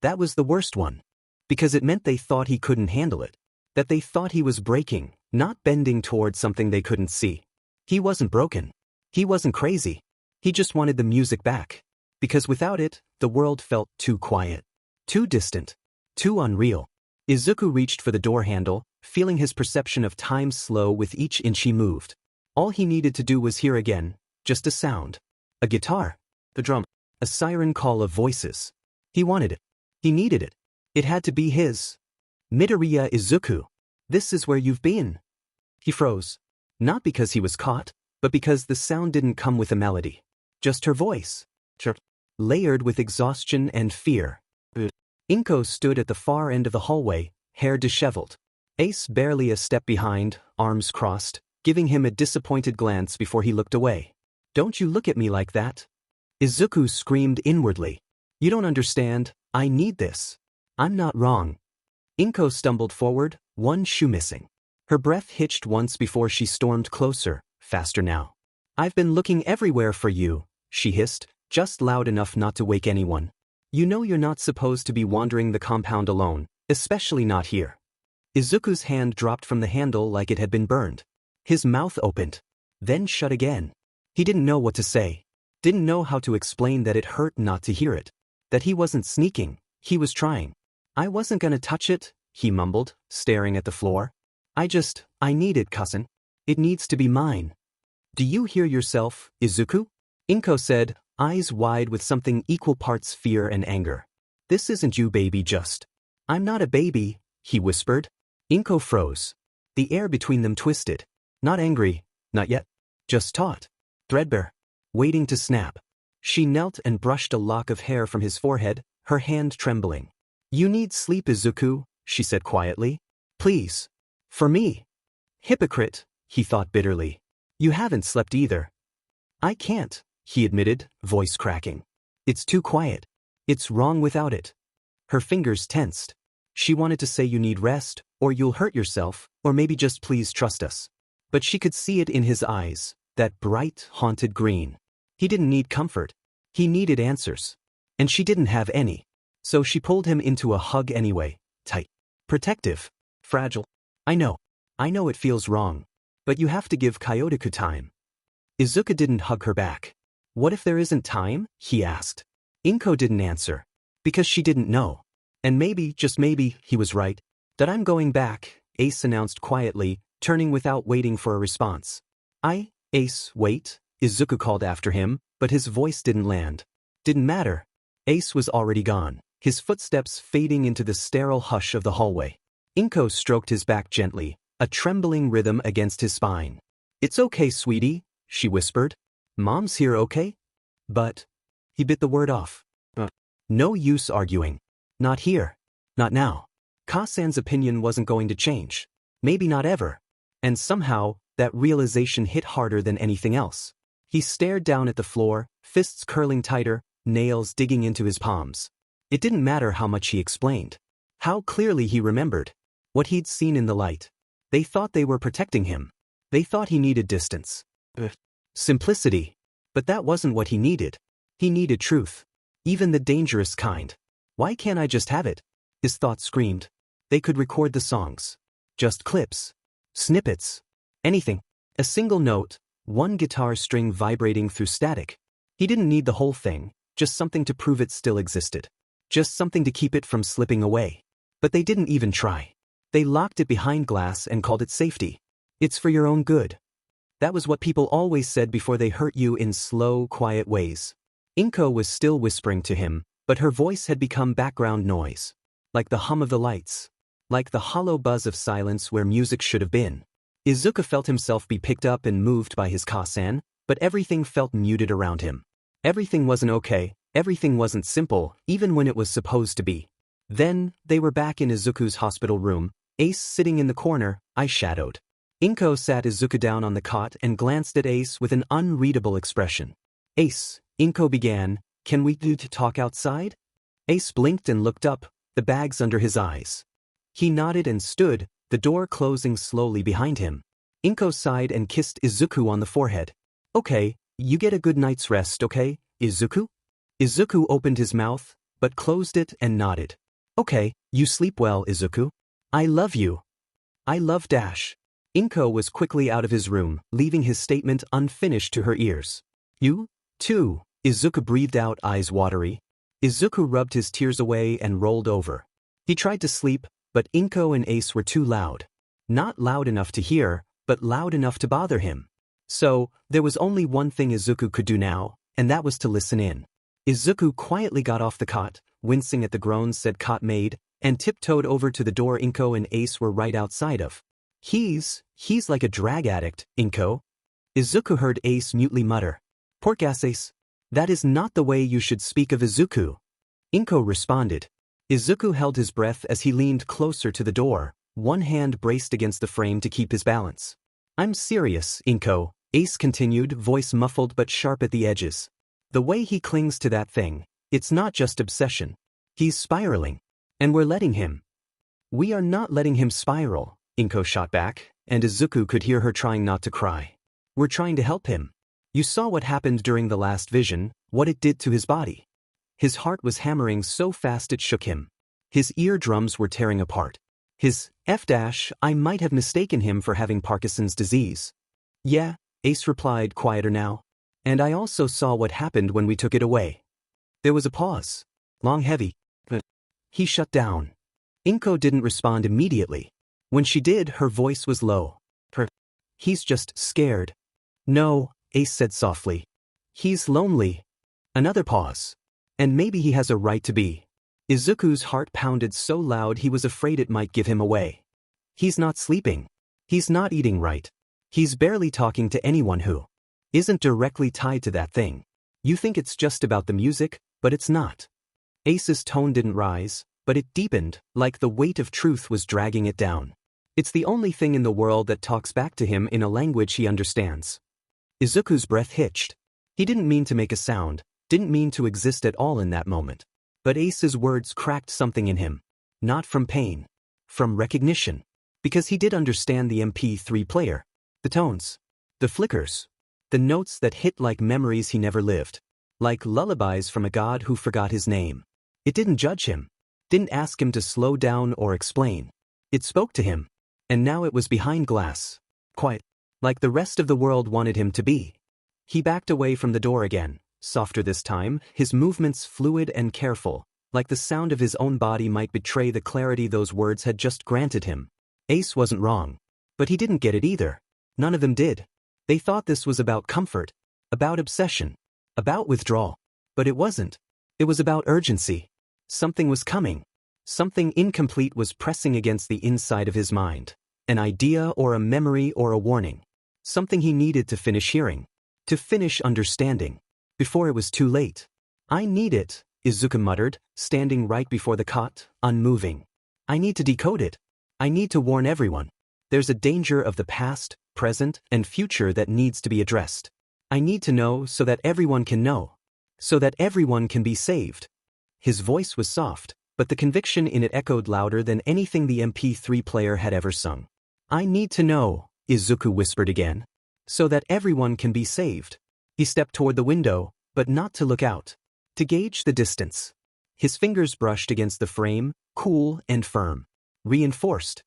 That was the worst one. Because it meant they thought he couldn't handle it. That they thought he was breaking, not bending towards something they couldn't see. He wasn't broken. He wasn't crazy. He just wanted the music back. Because without it, the world felt too quiet. Too distant. Too unreal. Izuku reached for the door handle, feeling his perception of time slow with each inch he moved. All he needed to do was hear again, just a sound. A guitar. The drum. A siren call of voices. He wanted it. He needed it. It had to be his. Midoriya Izuku. This is where you've been. He froze. Not because he was caught, but because the sound didn't come with a melody. Just her voice. Layered with exhaustion and fear. Inko stood at the far end of the hallway, hair disheveled. Ace barely a step behind, arms crossed, giving him a disappointed glance before he looked away. Don't you look at me like that. Izuku screamed inwardly. You don't understand, I need this. I'm not wrong. Inko stumbled forward, one shoe missing. Her breath hitched once before she stormed closer, faster now. I've been looking everywhere for you, she hissed, just loud enough not to wake anyone. You know you're not supposed to be wandering the compound alone, especially not here. Izuku's hand dropped from the handle like it had been burned. His mouth opened. Then shut again. He didn't know what to say. Didn't know how to explain that it hurt not to hear it. That he wasn't sneaking, he was trying. I wasn't gonna touch it, he mumbled, staring at the floor. I need it, cousin. It needs to be mine. Do you hear yourself, Izuku? Inko said, eyes wide with something equal parts fear and anger. This isn't you, baby, just. I'm not a baby, he whispered. Inko froze. The air between them twisted. Not angry, not yet. Just taut. Threadbare. Waiting to snap. She knelt and brushed a lock of hair from his forehead, her hand trembling. You need sleep, Izuku, she said quietly. Please. For me. Hypocrite, he thought bitterly. You haven't slept either. I can't, he admitted, voice cracking. It's too quiet. It's wrong without it. Her fingers tensed. She wanted to say you need rest, or you'll hurt yourself, or maybe just please trust us. But she could see it in his eyes, that bright, haunted green. He didn't need comfort. He needed answers. And she didn't have any. So she pulled him into a hug anyway, tight. Protective. Fragile. I know it feels wrong. But you have to give Kyotoku time. Izuku didn't hug her back. What if there isn't time? He asked. Inko didn't answer. Because she didn't know. And maybe, just maybe, he was right. That I'm going back, Ace announced quietly, turning without waiting for a response. Ace, wait, Izuku called after him, but his voice didn't land. Didn't matter. Ace was already gone, his footsteps fading into the sterile hush of the hallway. Inko stroked his back gently, a trembling rhythm against his spine. "It's okay, sweetie," she whispered. "Mom's here, okay?" But he bit the word off. No use arguing. Not here. Not now. Kasan's opinion wasn't going to change. Maybe not ever. And somehow, that realization hit harder than anything else. He stared down at the floor, fists curling tighter, nails digging into his palms. It didn't matter how much he explained. How clearly he remembered. What he'd seen in the light. They thought they were protecting him. They thought he needed distance. Simplicity. But that wasn't what he needed. He needed truth. Even the dangerous kind. Why can't I just have it? His thoughts screamed. They could record the songs. Just clips. Snippets. Anything. A single note, one guitar string vibrating through static. He didn't need the whole thing, just something to prove it still existed. Just something to keep it from slipping away. But they didn't even try. They locked it behind glass and called it safety. It's for your own good. That was what people always said before they hurt you in slow, quiet ways. Inko was still whispering to him, but her voice had become background noise. Like the hum of the lights. Like the hollow buzz of silence where music should have been. Izuku felt himself be picked up and moved by his Kasan, but everything felt muted around him. Everything wasn't okay, everything wasn't simple, even when it was supposed to be. Then, they were back in Izuku's hospital room, Ace sitting in the corner, eye-shadowed. Inko sat Izuku down on the cot and glanced at Ace with an unreadable expression. "Ace," Inko began, "can we talk outside?" Ace blinked and looked up, the bags under his eyes. He nodded and stood, the door closing slowly behind him. Inko sighed and kissed Izuku on the forehead. "Okay, you get a good night's rest, okay, Izuku?" Izuku opened his mouth, but closed it and nodded. "Okay, you sleep well, Izuku. I love you. I love Dash." Inko was quickly out of his room, leaving his statement unfinished to her ears. "You, too," Izuku breathed out, eyes watery. Izuku rubbed his tears away and rolled over. He tried to sleep, but Inko and Ace were too loud. Not loud enough to hear, but loud enough to bother him. So, there was only one thing Izuku could do now, and that was to listen in. Izuku quietly got off the cot, wincing at the groans said cot made, and tiptoed over to the door Inko and Ace were right outside of. He's like a drag addict, Inko." Izuku heard Ace mutely mutter. "Pork ass Ace. That is not the way you should speak of Izuku." Inko responded. Izuku held his breath as he leaned closer to the door, one hand braced against the frame to keep his balance. "I'm serious, Inko," Ace continued, voice muffled but sharp at the edges. "The way he clings to that thing, it's not just obsession. He's spiraling. And we're letting him." "We are not letting him spiral," Inko shot back, and Izuku could hear her trying not to cry. "We're trying to help him. You saw what happened during the last vision, what it did to his body. His heart was hammering so fast it shook him. His eardrums were tearing apart. His I might have mistaken him for having Parkinson's disease." "Yeah," Ace replied, quieter now. "And I also saw what happened when we took it away." There was a pause. Long, heavy. He shut down. Inko didn't respond immediately. When she did, her voice was low. "He's just scared." "No," Ace said softly. "He's lonely." Another pause. "And maybe he has a right to be." Izuku's heart pounded so loud he was afraid it might give him away. "He's not sleeping. He's not eating right. He's barely talking to anyone who isn't directly tied to that thing. You think it's just about the music, but it's not." Ace's tone didn't rise, but it deepened, like the weight of truth was dragging it down. "It's the only thing in the world that talks back to him in a language he understands." Izuku's breath hitched. He didn't mean to make a sound, didn't mean to exist at all in that moment. But Ace's words cracked something in him. Not from pain. From recognition. Because he did understand the MP3 player. The tones. The flickers. The notes that hit like memories he never lived. Like lullabies from a god who forgot his name. It didn't judge him. Didn't ask him to slow down or explain. It spoke to him. And now it was behind glass. Quiet. Like the rest of the world wanted him to be. He backed away from the door again, softer this time, his movements fluid and careful, like the sound of his own body might betray the clarity those words had just granted him. Ace wasn't wrong. But he didn't get it either. None of them did. They thought this was about comfort. About obsession. About withdrawal. But it wasn't. It was about urgency. Something was coming. Something incomplete was pressing against the inside of his mind. An idea or a memory or a warning. Something he needed to finish hearing. To finish understanding. Before it was too late. I need it, Izuku muttered, standing right before the cot, unmoving. I need to decode it. I need to warn everyone. There's a danger of the past, present, and future that needs to be addressed. I need to know so that everyone can know. So that everyone can be saved. His voice was soft, but the conviction in it echoed louder than anything the MP3 player had ever sung. I need to know, Izuku whispered again. So that everyone can be saved. He stepped toward the window, but not to look out. To gauge the distance. His fingers brushed against the frame, cool and firm. Reinforced.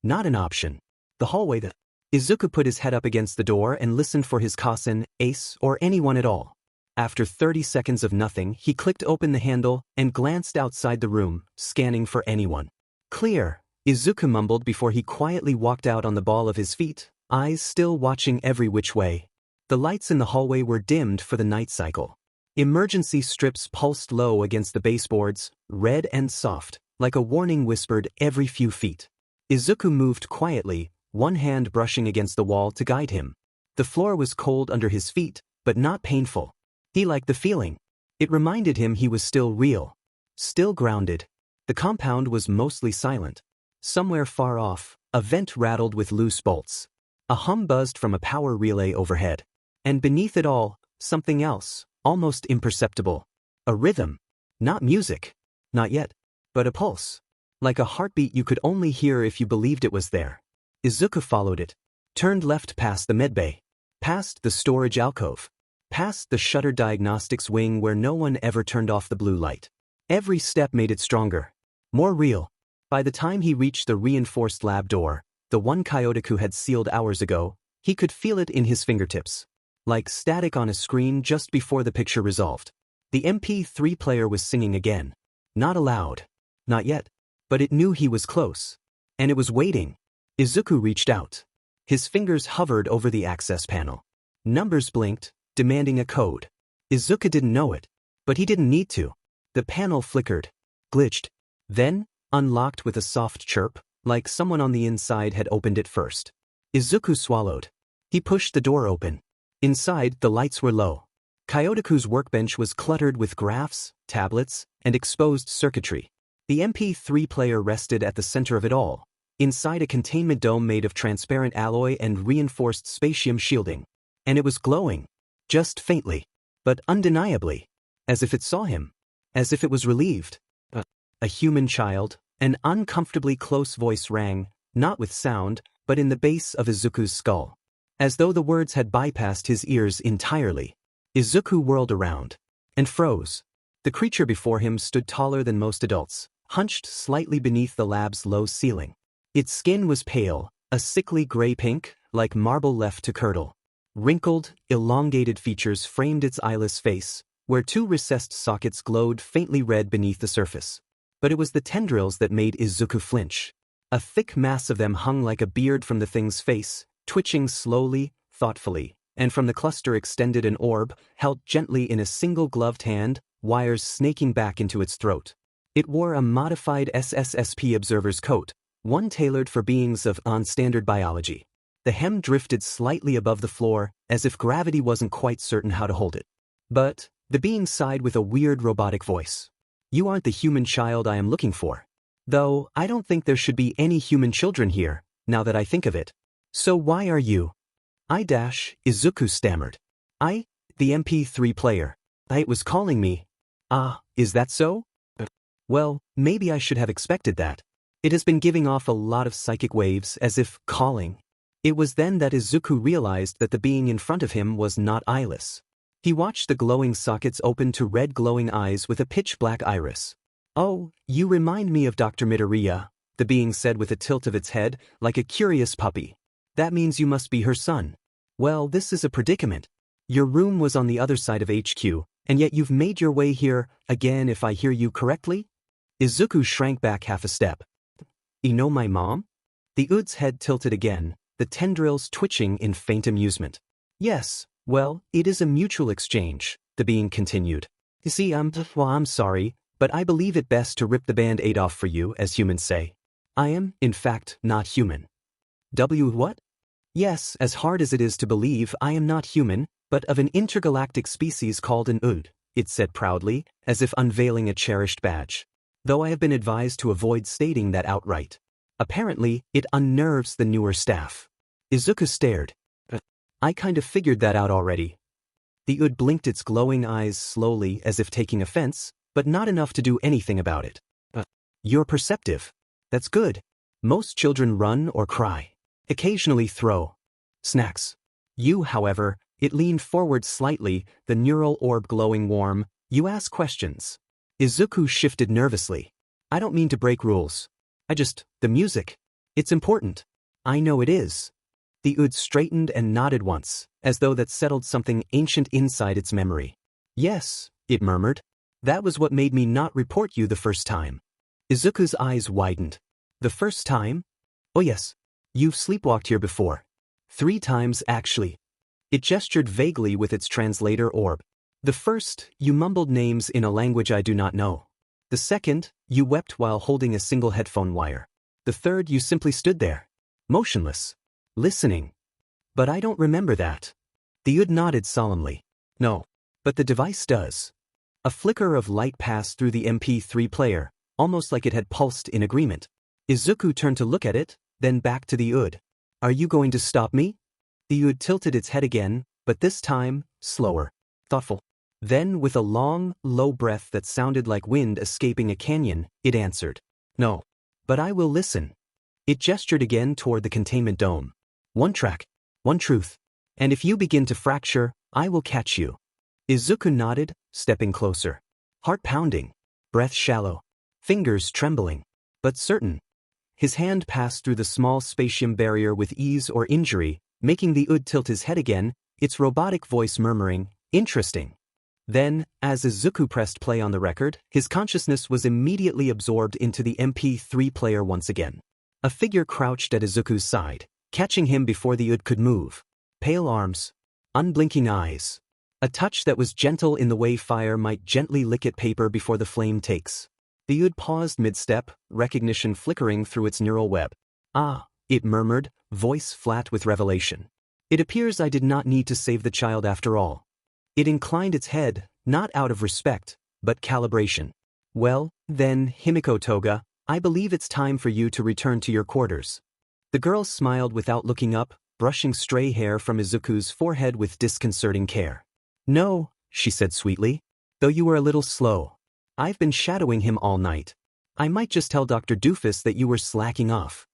Not an option. The hallway that... Izuku put his head up against the door and listened for his cousin, Ace, or anyone at all. After 30 seconds of nothing, he clicked open the handle and glanced outside the room, scanning for anyone. Clear, Izuku mumbled before he quietly walked out on the ball of his feet, eyes still watching every which way. The lights in the hallway were dimmed for the night cycle. Emergency strips pulsed low against the baseboards, red and soft, like a warning whispered every few feet. Izuku moved quietly, one hand brushing against the wall to guide him. The floor was cold under his feet, but not painful. He liked the feeling. It reminded him he was still real. Still grounded. The compound was mostly silent. Somewhere far off, a vent rattled with loose bolts. A hum buzzed from a power relay overhead. And beneath it all, something else, almost imperceptible. A rhythm. Not music. Not yet. But a pulse. Like a heartbeat you could only hear if you believed it was there. Izuku followed it. Turned left past the medbay. Past the storage alcove. Past the shuttered diagnostics wing where no one ever turned off the blue light. Every step made it stronger. More real. By the time he reached the reinforced lab door, the one Kyotoku had sealed hours ago, he could feel it in his fingertips. Like static on a screen just before the picture resolved. The MP3 player was singing again. Not aloud. Not yet. But it knew he was close. And it was waiting. Izuku reached out. His fingers hovered over the access panel. Numbers blinked, demanding a code. Izuku didn't know it. But he didn't need to. The panel flickered. Glitched. Then, unlocked with a soft chirp, like someone on the inside had opened it first. Izuku swallowed. He pushed the door open. Inside, the lights were low. Kyotoku's workbench was cluttered with graphs, tablets, and exposed circuitry. The MP3 player rested at the center of it all, inside a containment dome made of transparent alloy and reinforced spatium shielding. And it was glowing. Just faintly. But undeniably. As if it saw him. As if it was relieved. A human child, an uncomfortably close voice rang, not with sound, but in the base of Izuku's skull. As though the words had bypassed his ears entirely. Izuku whirled around. And froze. The creature before him stood taller than most adults, hunched slightly beneath the lab's low ceiling. Its skin was pale, a sickly gray-pink, like marble left to curdle. Wrinkled, elongated features framed its eyeless face, where two recessed sockets glowed faintly red beneath the surface. But it was the tendrils that made Izuku flinch. A thick mass of them hung like a beard from the thing's face, twitching slowly, thoughtfully, and from the cluster extended an orb, held gently in a single gloved hand, wires snaking back into its throat. It wore a modified SSSP observer's coat, one tailored for beings of non-standard biology. The hem drifted slightly above the floor, as if gravity wasn't quite certain how to hold it. But the being sighed with a weird robotic voice. You aren't the human child I am looking for. Though, I don't think there should be any human children here, now that I think of it. So why are you? Izuku stammered. The MP3 player. It was calling me. Is that so? Well, maybe I should have expected that. It has been giving off a lot of psychic waves as if calling. It was then that Izuku realized that the being in front of him was not eyeless. He watched the glowing sockets open to red glowing eyes with a pitch-black iris. Oh, you remind me of Dr. Midoriya, the being said with a tilt of its head, like a curious puppy. That means you must be her son. Well, this is a predicament. Your room was on the other side of HQ, and yet you've made your way here, again if I hear you correctly? Izuku shrank back half a step. You know my mom? The Ud's head tilted again, the tendrils twitching in faint amusement. Yes, well, it is a mutual exchange, the being continued. You see, I'm sorry, but I believe it best to rip the band-aid off for you, as humans say. I am, in fact, not human. What? Yes, as hard as it is to believe, I am not human, but of an intergalactic species called an ud, it said proudly, as if unveiling a cherished badge. Though I have been advised to avoid stating that outright. Apparently, it unnerves the newer staff. Izuku stared. I kind of figured that out already. The ud blinked its glowing eyes slowly as if taking offense, but not enough to do anything about it. You're perceptive. That's good. Most children run or cry. Occasionally throw snacks. You, however, it leaned forward slightly, the neural orb glowing warm. You ask questions. Izuku shifted nervously. I don't mean to break rules. The music. It's important. I know it is. The ud straightened and nodded once, as though that settled something ancient inside its memory. Yes, it murmured. That was what made me not report you the first time. Izuku's eyes widened. The first time? Oh yes. You've sleepwalked here before. 3 times actually. It gestured vaguely with its translator orb. The first, you mumbled names in a language I do not know. The second, you wept while holding a single headphone wire. The third, you simply stood there. Motionless. Listening. But I don't remember that. The ud nodded solemnly. No. But the device does. A flicker of light passed through the MP3 player, almost like it had pulsed in agreement. Izuku turned to look at it, then back to the ud. Are you going to stop me? The ud tilted its head again, but this time, slower. Thoughtful. Then, with a long, low breath that sounded like wind escaping a canyon, it answered. No. But I will listen. It gestured again toward the containment dome. 1 track. 1 truth. And if you begin to fracture, I will catch you. Izuku nodded, stepping closer. Heart pounding. Breath shallow. Fingers trembling. But certain. His hand passed through the small spatium barrier with ease or injury, making the ud tilt his head again, its robotic voice murmuring, interesting. Then, as Izuku pressed play on the record, his consciousness was immediately absorbed into the MP3 player once again. A figure crouched at Izuku's side, catching him before the ud could move. Pale arms. Unblinking eyes. A touch that was gentle in the way fire might gently lick at paper before the flame takes. The ud paused mid-step, recognition flickering through its neural web. Ah, it murmured, voice flat with revelation. It appears I did not need to save the child after all. It inclined its head, not out of respect, but calibration. Well, then, Himiko Toga, I believe it's time for you to return to your quarters. The girl smiled without looking up, brushing stray hair from Izuku's forehead with disconcerting care. No, she said sweetly, though you were a little slow. I've been shadowing him all night. I might just tell Dr. Doofus that you were slacking off.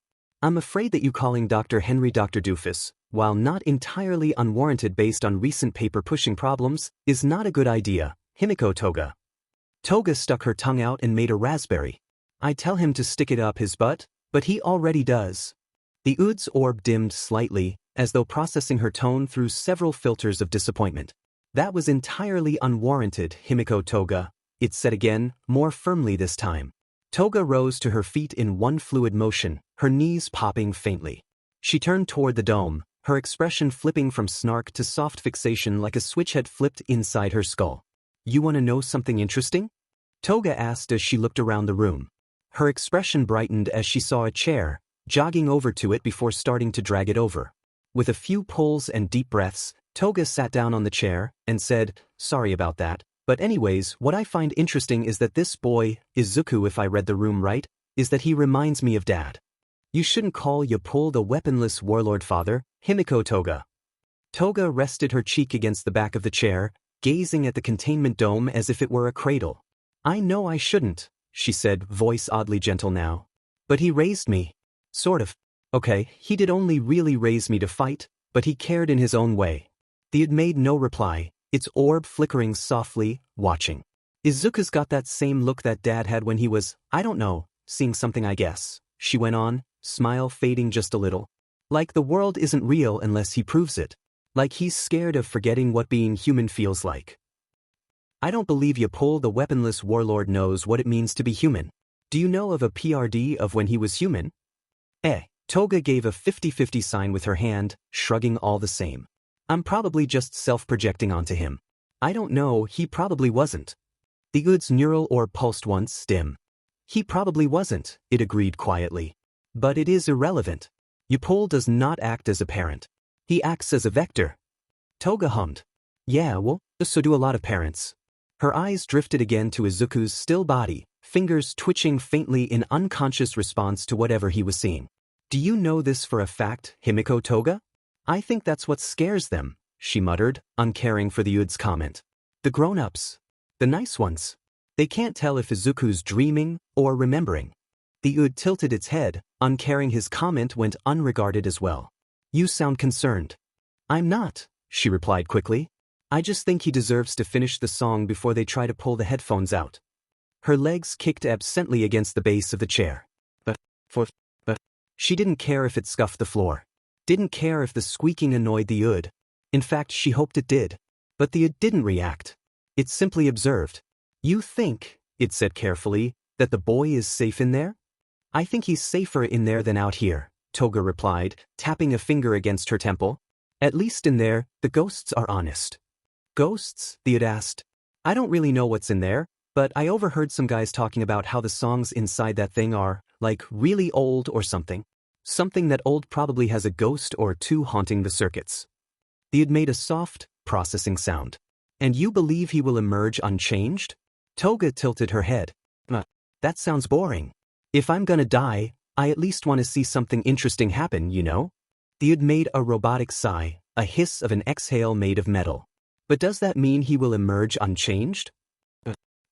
I'm afraid that you calling Dr. Henry Dr. Doofus, while not entirely unwarranted based on recent paper-pushing problems, is not a good idea, Himiko Toga. Toga stuck her tongue out and made a raspberry. I tell him to stick it up his butt, but he already does. The ud's orb dimmed slightly, as though processing her tone through several filters of disappointment. That was entirely unwarranted, Himiko Toga, it said again, more firmly this time. Toga rose to her feet in one fluid motion, her knees popping faintly. She turned toward the dome, her expression flipping from snark to soft fixation like a switch had flipped inside her skull. You want to know something interesting? Toga asked as she looked around the room. Her expression brightened as she saw a chair, jogging over to it before starting to drag it over. With a few pulls and deep breaths, Toga sat down on the chair and said, sorry about that, but anyways, what I find interesting is that this boy, Izuku if I read the room right, is that he reminds me of Dad. You shouldn't call Yapul the weaponless warlord father, Himiko Toga. Toga rested her cheek against the back of the chair, gazing at the containment dome as if it were a cradle. I know I shouldn't, she said, voice oddly gentle now. But he raised me. Sort of. Okay, he did only really raise me to fight, but he cared in his own way. The ud made no reply, its orb flickering softly, watching. Izuku's got that same look that Dad had when he was, I don't know, seeing something I guess, she went on, smile fading just a little. Like the world isn't real unless he proves it. Like he's scared of forgetting what being human feels like. I don't believe Yapul the weaponless warlord knows what it means to be human. Do you know of a PRD of when he was human? Toga gave a 50-50 sign with her hand, shrugging all the same. I'm probably just self-projecting onto him. I don't know, he probably wasn't. The Ud's neural orb pulsed once, dim. He probably wasn't, it agreed quietly. But it is irrelevant. Upol does not act as a parent. He acts as a vector. Toga hummed. Yeah, well, so do a lot of parents. Her eyes drifted again to Izuku's still body, fingers twitching faintly in unconscious response to whatever he was seeing. Do you know this for a fact, Himiko Toga? I think that's what scares them, she muttered, uncaring for the Ud's comment. The grown-ups. The nice ones. They can't tell if Izuku's dreaming or remembering. The Ud tilted its head, uncaring his comment went unregarded as well. You sound concerned. I'm not, she replied quickly. I just think he deserves to finish the song before they try to pull the headphones out. Her legs kicked absently against the base of the chair. But she didn't care if it scuffed the floor. Didn't care if the squeaking annoyed the Ud. In fact, she hoped it did. But the Ud didn't react. It simply observed. You think, it said carefully, that the boy is safe in there? I think he's safer in there than out here, Toga replied, tapping a finger against her temple. At least in there, the ghosts are honest. Ghosts? The Ud asked. I don't really know what's in there, but I overheard some guys talking about how the songs inside that thing are, like, really old or something. Something that old probably has a ghost or two haunting the circuits. The Ud made a soft, processing sound. And you believe he will emerge unchanged? Toga tilted her head. That sounds boring. If I'm gonna die, I at least want to see something interesting happen, you know? The Ud made a robotic sigh, a hiss of an exhale made of metal. But does that mean he will emerge unchanged?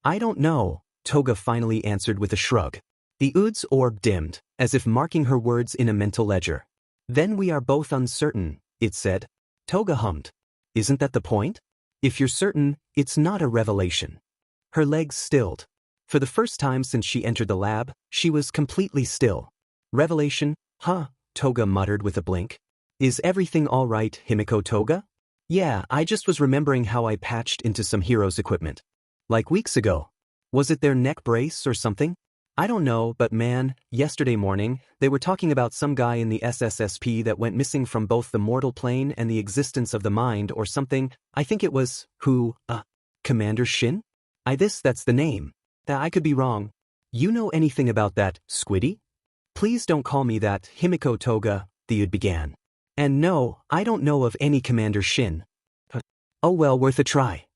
I don't know, Toga finally answered with a shrug. The Ud's orb dimmed, as if marking her words in a mental ledger. Then we are both uncertain, it said. Toga hummed. Isn't that the point? If you're certain, it's not a revelation. Her legs stilled. For the first time since she entered the lab, she was completely still. Revelation? Huh, Toga muttered with a blink. Is everything all right, Himiko Toga? Yeah, I just was remembering how I patched into some heroes' equipment. Like weeks ago. Was it their neck brace or something? I don't know, but man, yesterday morning, they were talking about some guy in the SSSP that went missing from both the mortal plane and the existence of the mind or something. I think it was, Commander Shin? That's the name. I could be wrong. You know anything about that, Squiddy? Please don't call me that, Himiko Toga, the Ud began. And no, I don't know of any Commander Shin. Oh well, worth a try.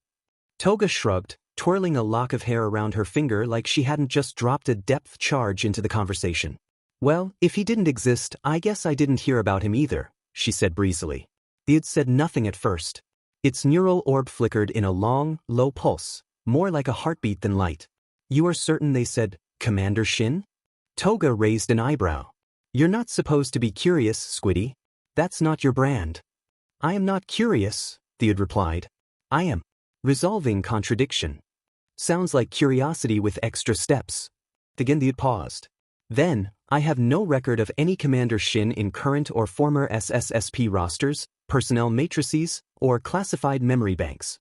Toga shrugged, twirling a lock of hair around her finger like she hadn't just dropped a depth charge into the conversation. Well, if he didn't exist, I guess I didn't hear about him either, she said breezily. The Ud said nothing at first. Its neural orb flickered in a long, low pulse, more like a heartbeat than light. You are certain they said, Commander Shin? Toga raised an eyebrow. You're not supposed to be curious, Squiddy. That's not your brand. I am not curious, the Ud replied. I am resolving contradiction. Sounds like curiosity with extra steps. Again the Ud paused. Then, I have no record of any Commander Shin in current or former SSSP rosters, personnel matrices, or classified memory banks.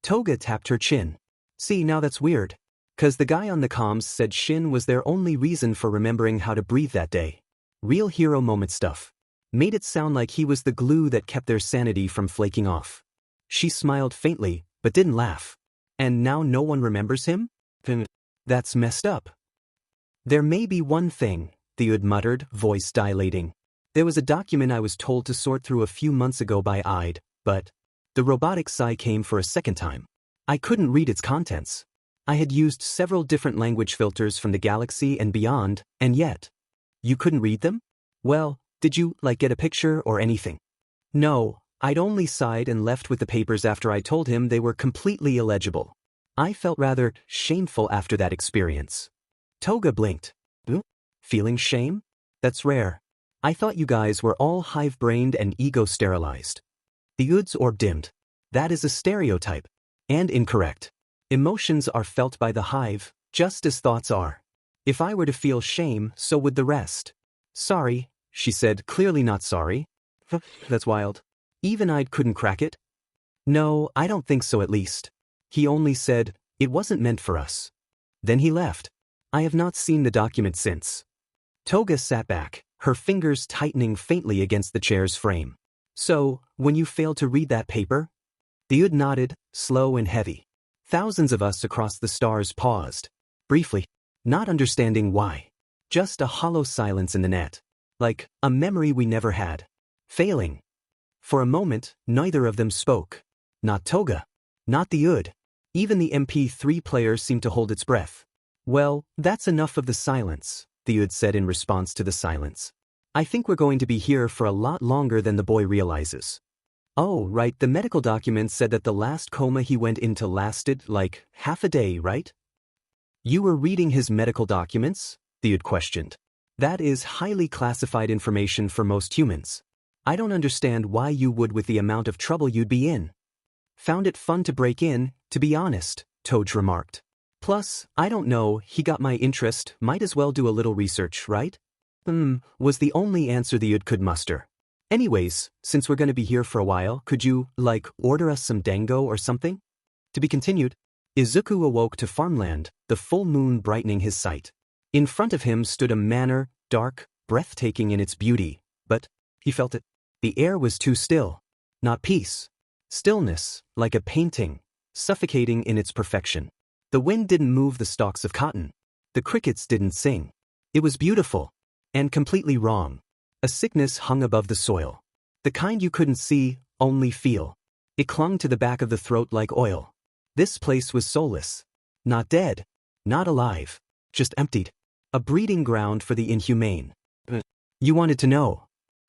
Toga tapped her chin. See, now that's weird. 'Cause the guy on the comms said Shin was their only reason for remembering how to breathe that day. Real hero moment stuff. Made it sound like he was the glue that kept their sanity from flaking off. She smiled faintly, but didn't laugh. And now no one remembers him? That's messed up. There may be one thing, the Ud muttered, voice dilating. There was a document I was told to sort through a few months ago by Ide, but the robotic sigh came for a second time. I couldn't read its contents. I had used several different language filters from the galaxy and beyond, and yet. You couldn't read them? Well, did you, get a picture or anything? No, I'd only sighed and left with the papers after I told him they were completely illegible. I felt rather shameful after that experience. Toga blinked. Feeling shame? That's rare. I thought you guys were all hive-brained and ego-sterilized. The Ud's orb dimmed. That is a stereotype. And incorrect. Emotions are felt by the hive, just as thoughts are. If I were to feel shame, so would the rest. Sorry, she said, clearly not sorry. That's wild. Even I couldn't crack it? No, I don't think so at least. He only said, it wasn't meant for us. Then he left. I have not seen the document since. Toga sat back, her fingers tightening faintly against the chair's frame. So, when you failed to read that paper? The Ud nodded, slow and heavy. Thousands of us across the stars paused. Briefly. Not understanding why. Just a hollow silence in the net. Like a memory we never had. Failing. For a moment, neither of them spoke. Not Toga. Not the UD. Even the MP3 player seemed to hold its breath. Well, that's enough of the silence, the UD said in response to the silence. I think we're going to be here for a lot longer than the boy realizes. Oh, right, the medical document said that the last coma he went into lasted, like, half a day, right? You were reading his medical documents? The UD questioned. That is highly classified information for most humans. I don't understand why you would with the amount of trouble you'd be in. Found it fun to break in, to be honest, Toge remarked. Plus, I don't know, he got my interest, might as well do a little research, right? Was the only answer the UD could muster. Anyways, since we're gonna be here for a while, could you, like, order us some dango or something? To be continued. Izuku awoke to farmland, the full moon brightening his sight. In front of him stood a manor, dark, breathtaking in its beauty, but he felt it. The air was too still. Not peace. Stillness, like a painting, suffocating in its perfection. The wind didn't move the stalks of cotton. The crickets didn't sing. It was beautiful. And completely wrong. A sickness hung above the soil. The kind you couldn't see, only feel. It clung to the back of the throat like oil. This place was soulless. Not dead. Not alive. Just emptied. A breeding ground for the inhumane. You wanted to know.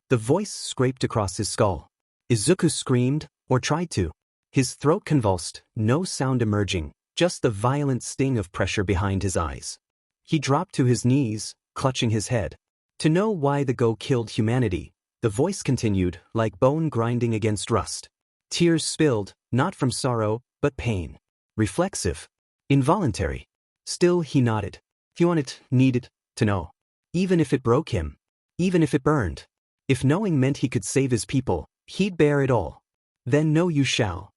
The voice scraped across his skull. Izuku screamed, or tried to. His throat convulsed, no sound emerging, just the violent sting of pressure behind his eyes. He dropped to his knees, clutching his head. To know why the Go killed humanity, the voice continued, like bone grinding against rust. Tears spilled, not from sorrow, but pain. Reflexive. Involuntary. Still he nodded. He needed to know. Even if it broke him. Even if it burned. If knowing meant he could save his people, he'd bear it all. Then know you shall.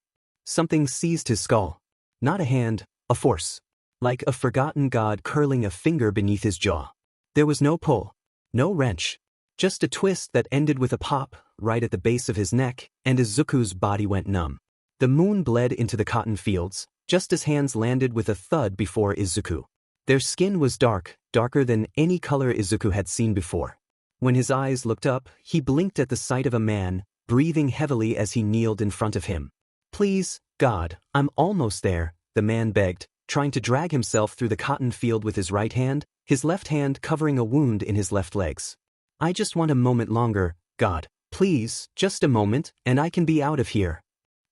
Something seized his skull. Not a hand, a force. Like a forgotten god curling a finger beneath his jaw. There was no pull. No wrench. Just a twist that ended with a pop, right at the base of his neck, and Izuku's body went numb. The moon bled into the cotton fields, just as hands landed with a thud before Izuku. Their skin was dark, darker than any color Izuku had seen before. When his eyes looked up, he blinked at the sight of a man, breathing heavily as he kneeled in front of him. Please, God, I'm almost there, the man begged, trying to drag himself through the cotton field with his right hand, his left hand covering a wound in his left legs. I just want a moment longer, God, please, just a moment, and I can be out of here.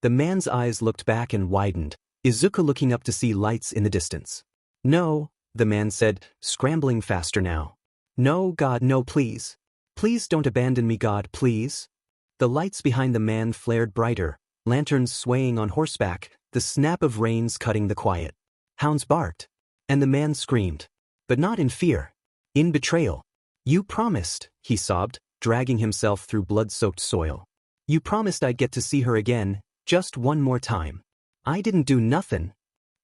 The man's eyes looked back and widened, Izuku looking up to see lights in the distance. No, the man said, scrambling faster now. No, God, no, please. Please don't abandon me, God, please. The lights behind the man flared brighter, lanterns swaying on horseback, the snap of reins cutting the quiet. Hounds barked. And the man screamed. But not in fear. In betrayal. You promised, he sobbed, dragging himself through blood-soaked soil. You promised I'd get to see her again, just one more time. I didn't do nothing.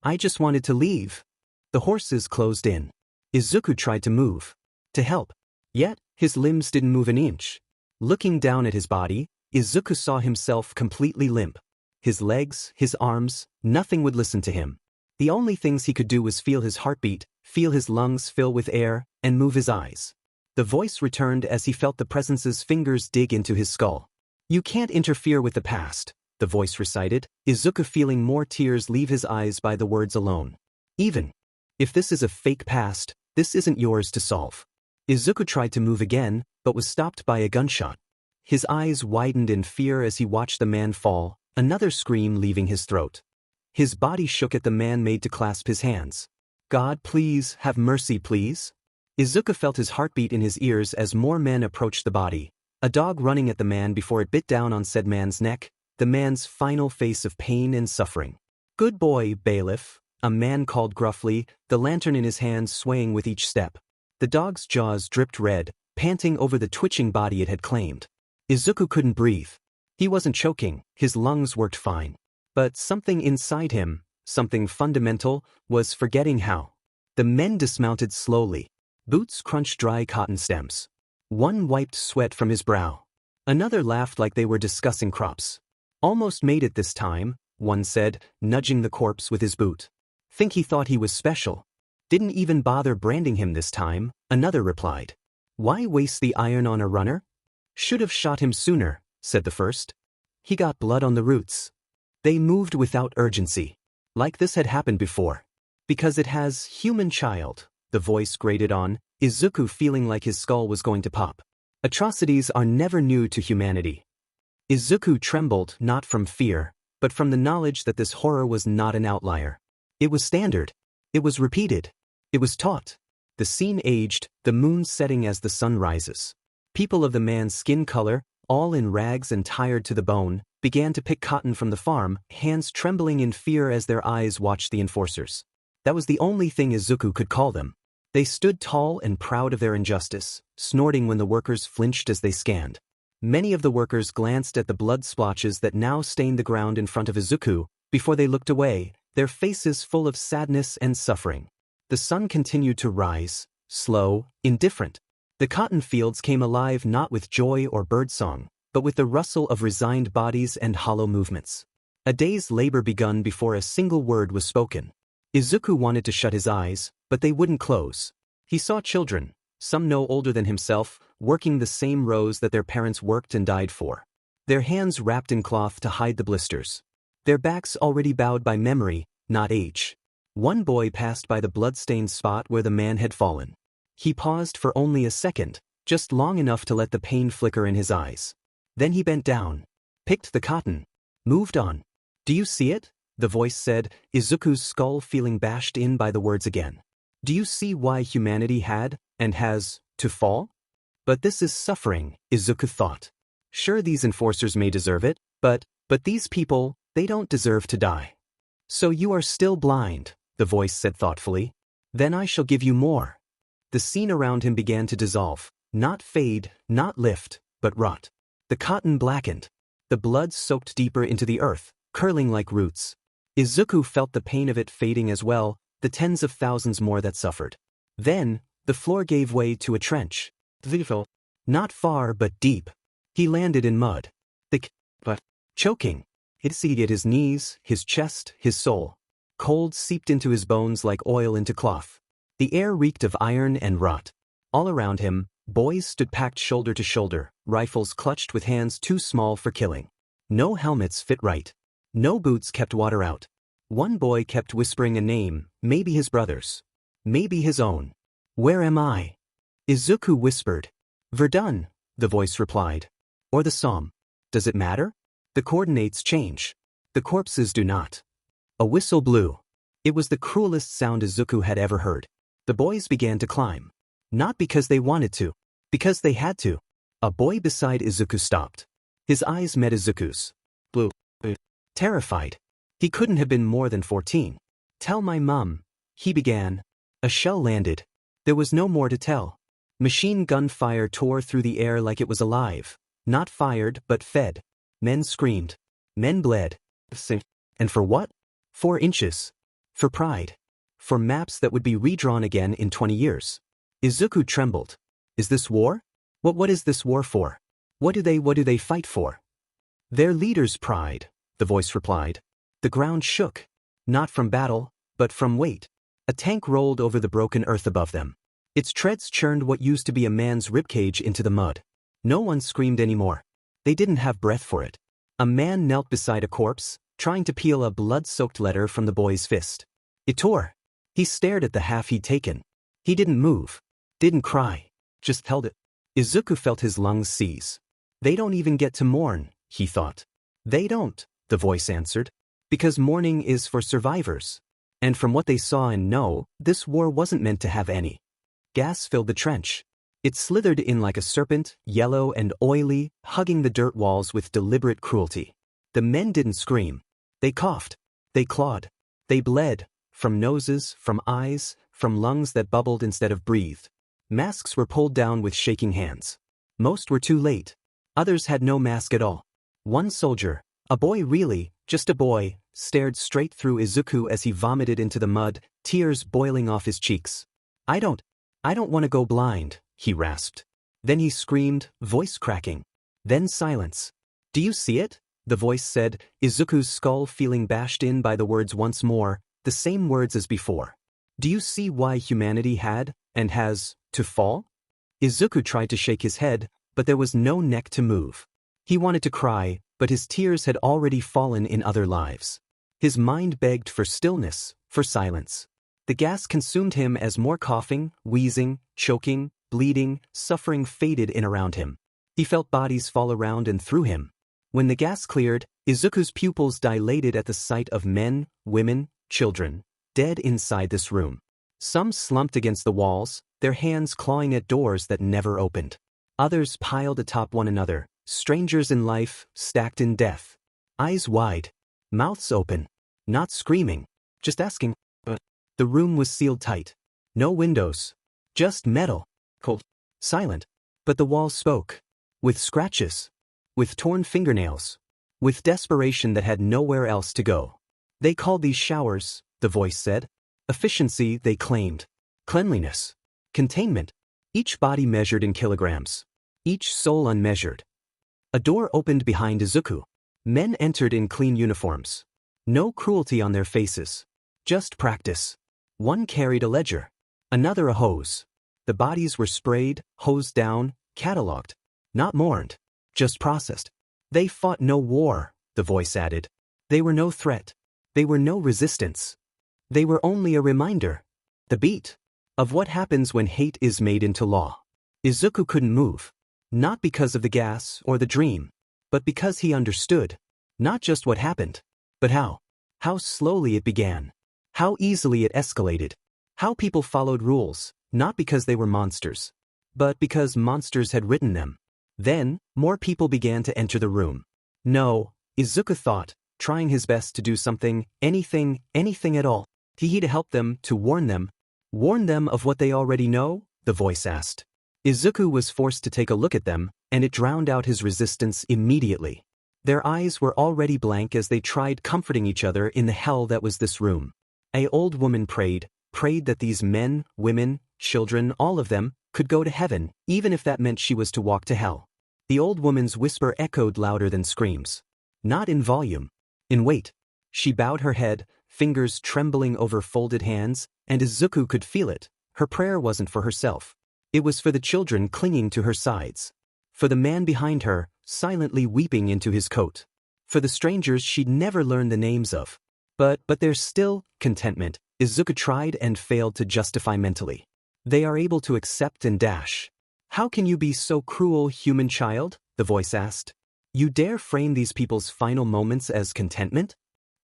I just wanted to leave. The horses closed in. Izuku tried to move. To help. Yet, his limbs didn't move an inch. Looking down at his body, Izuku saw himself completely limp. His legs, his arms, nothing would listen to him. The only things he could do was feel his heartbeat, feel his lungs fill with air, and move his eyes. The voice returned as he felt the presence's fingers dig into his skull. You can't interfere with the past, the voice recited, Izuku feeling more tears leave his eyes by the words alone. Even if this is a fake past, this isn't yours to solve. Izuku tried to move again, but was stopped by a gunshot. His eyes widened in fear as he watched the man fall, another scream leaving his throat. His body shook at the man made to clasp his hands. God, please, have mercy, please. Izuku felt his heartbeat in his ears as more men approached the body, a dog running at the man before it bit down on said man's neck, the man's final face of pain and suffering. Good boy, bailiff, a man called gruffly, the lantern in his hand swaying with each step. The dog's jaws dripped red, panting over the twitching body it had claimed. Izuku couldn't breathe. He wasn't choking, his lungs worked fine. But something inside him, something fundamental, was forgetting how. The men dismounted slowly. Boots crunched dry cotton stems. One wiped sweat from his brow. Another laughed like they were discussing crops. Almost made it this time, one said, nudging the corpse with his boot. Think he thought he was special. Didn't even bother branding him this time, another replied. Why waste the iron on a runner? Should have shot him sooner, said the first. He got blood on the roots. They moved without urgency. Like this had happened before. Because it has human child, the voice grated on, Izuku feeling like his skull was going to pop. Atrocities are never new to humanity. Izuku trembled not from fear, but from the knowledge that this horror was not an outlier. It was standard. It was repeated. It was taught. The scene aged, the moon setting as the sun rises. People of the man's skin color, all in rags and tired to the bone, began to pick cotton from the farm, hands trembling in fear as their eyes watched the enforcers. That was the only thing Izuku could call them. They stood tall and proud of their injustice, snorting when the workers flinched as they scanned. Many of the workers glanced at the blood splotches that now stained the ground in front of Izuku, before they looked away, their faces full of sadness and suffering. The sun continued to rise, slow, indifferent. The cotton fields came alive not with joy or birdsong, but with the rustle of resigned bodies and hollow movements. A day's labor begun before a single word was spoken. Izuku wanted to shut his eyes, but they wouldn't close. He saw children, some no older than himself, working the same rows that their parents worked and died for. Their hands wrapped in cloth to hide the blisters. Their backs already bowed by memory, not age. One boy passed by the blood-stained spot where the man had fallen. He paused for only a second, just long enough to let the pain flicker in his eyes. Then he bent down, picked the cotton, moved on. Do you see it? The voice said, Izuku's skull feeling bashed in by the words again. Do you see why humanity had, and has, to fall? But this is suffering, Izuku thought. Sure, these enforcers may deserve it, but these people, they don't deserve to die. So you are still blind, the voice said thoughtfully. Then I shall give you more. The scene around him began to dissolve, not fade, not lift, but rot. The cotton blackened. The blood soaked deeper into the earth, curling like roots. Izuku felt the pain of it fading as well, the tens of thousands more that suffered. Then, the floor gave way to a trench. Not far but deep. He landed in mud. Thick, but choking. It seared his knees, his chest, his soul. Cold seeped into his bones like oil into cloth. The air reeked of iron and rot. All around him, boys stood packed shoulder to shoulder, rifles clutched with hands too small for killing. No helmets fit right. No boots kept water out. One boy kept whispering a name, maybe his brother's. Maybe his own. Where am I? Izuku whispered. Verdun, the voice replied. Or the Somme. Does it matter? The coordinates change. The corpses do not. A whistle blew. It was the cruelest sound Izuku had ever heard. The boys began to climb. Not because they wanted to. Because they had to. A boy beside Izuku stopped. His eyes met Izuku's. Blue. Terrified. He couldn't have been more than 14. Tell my mum, he began. A shell landed. There was no more to tell. Machine gun fire tore through the air like it was alive. Not fired, but fed. Men screamed. Men bled. And for what? 4 inches. For pride. For maps that would be redrawn again in 20 years. Izuku trembled. Is this war? What is this war for? What do they fight for? Their leader's pride, the voice replied. The ground shook. Not from battle, but from weight. A tank rolled over the broken earth above them. Its treads churned what used to be a man's ribcage into the mud. No one screamed anymore. They didn't have breath for it. A man knelt beside a corpse, trying to peel a blood-soaked letter from the boy's fist. It tore. He stared at the half he'd taken. He didn't move. Didn't cry. Just held it. Izuku felt his lungs seize. They don't even get to mourn, he thought. They don't, the voice answered. Because mourning is for survivors. And from what they saw and know, this war wasn't meant to have any. Gas filled the trench. It slithered in like a serpent, yellow and oily, hugging the dirt walls with deliberate cruelty. The men didn't scream. They coughed. They clawed. They bled. From noses, from eyes, from lungs that bubbled instead of breathed. Masks were pulled down with shaking hands. Most were too late. Others had no mask at all. One soldier, a boy really, just a boy, stared straight through Izuku as he vomited into the mud, tears boiling off his cheeks. I don't want to go blind, he rasped. Then he screamed, voice cracking. Then silence. Do you see it? the voice said, Izuku's skull feeling bashed in by the words once more, the same words as before. Do you see why humanity had, and has, to fall? Izuku tried to shake his head, but there was no neck to move. He wanted to cry, but his tears had already fallen in other lives. His mind begged for stillness, for silence. The gas consumed him as more coughing, wheezing, choking, bleeding, suffering faded in around him. He felt bodies fall around and through him. When the gas cleared, Izuku's pupils dilated at the sight of men, women, children, dead inside this room. Some slumped against the walls, their hands clawing at doors that never opened. Others piled atop one another, strangers in life, stacked in death. Eyes wide, mouths open, not screaming, just asking, but the room was sealed tight. No windows, just metal, cold, silent. But the walls spoke, with scratches, with torn fingernails, with desperation that had nowhere else to go. They called these showers, the voice said. Efficiency, they claimed. Cleanliness. Containment. Each body measured in kilograms. Each soul unmeasured. A door opened behind Izuku. Men entered in clean uniforms. No cruelty on their faces. Just practice. One carried a ledger. Another a hose. The bodies were sprayed, hosed down, catalogued. Not mourned. Just processed. They fought no war, the voice added. They were no threat. They were no resistance. They were only a reminder. The beat. Of what happens when hate is made into law. Izuku couldn't move. Not because of the gas or the dream, but because he understood. Not just what happened, but how. How slowly it began. How easily it escalated. How people followed rules, not because they were monsters, but because monsters had written them. Then, more people began to enter the room. No, Izuku thought, trying his best to do something, anything at all. He to help them, to warn them. Warn them of what they already know? The voice asked. Izuku was forced to take a look at them, and it drowned out his resistance immediately. Their eyes were already blank as they tried comforting each other in the hell that was this room. An old woman prayed that these men, women, children, all of them, could go to heaven, even if that meant she was to walk to hell. The old woman's whisper echoed louder than screams. Not in volume. In weight. She bowed her head, fingers trembling over folded hands, and Izuku could feel it. Her prayer wasn't for herself. It was for the children clinging to her sides. For the man behind her, silently weeping into his coat. For the strangers she'd never learned the names of. But there's still contentment, Izuku tried and failed to justify mentally. They are able to accept and dash. How can you be so cruel, human child? The voice asked. You dare frame these people's final moments as contentment?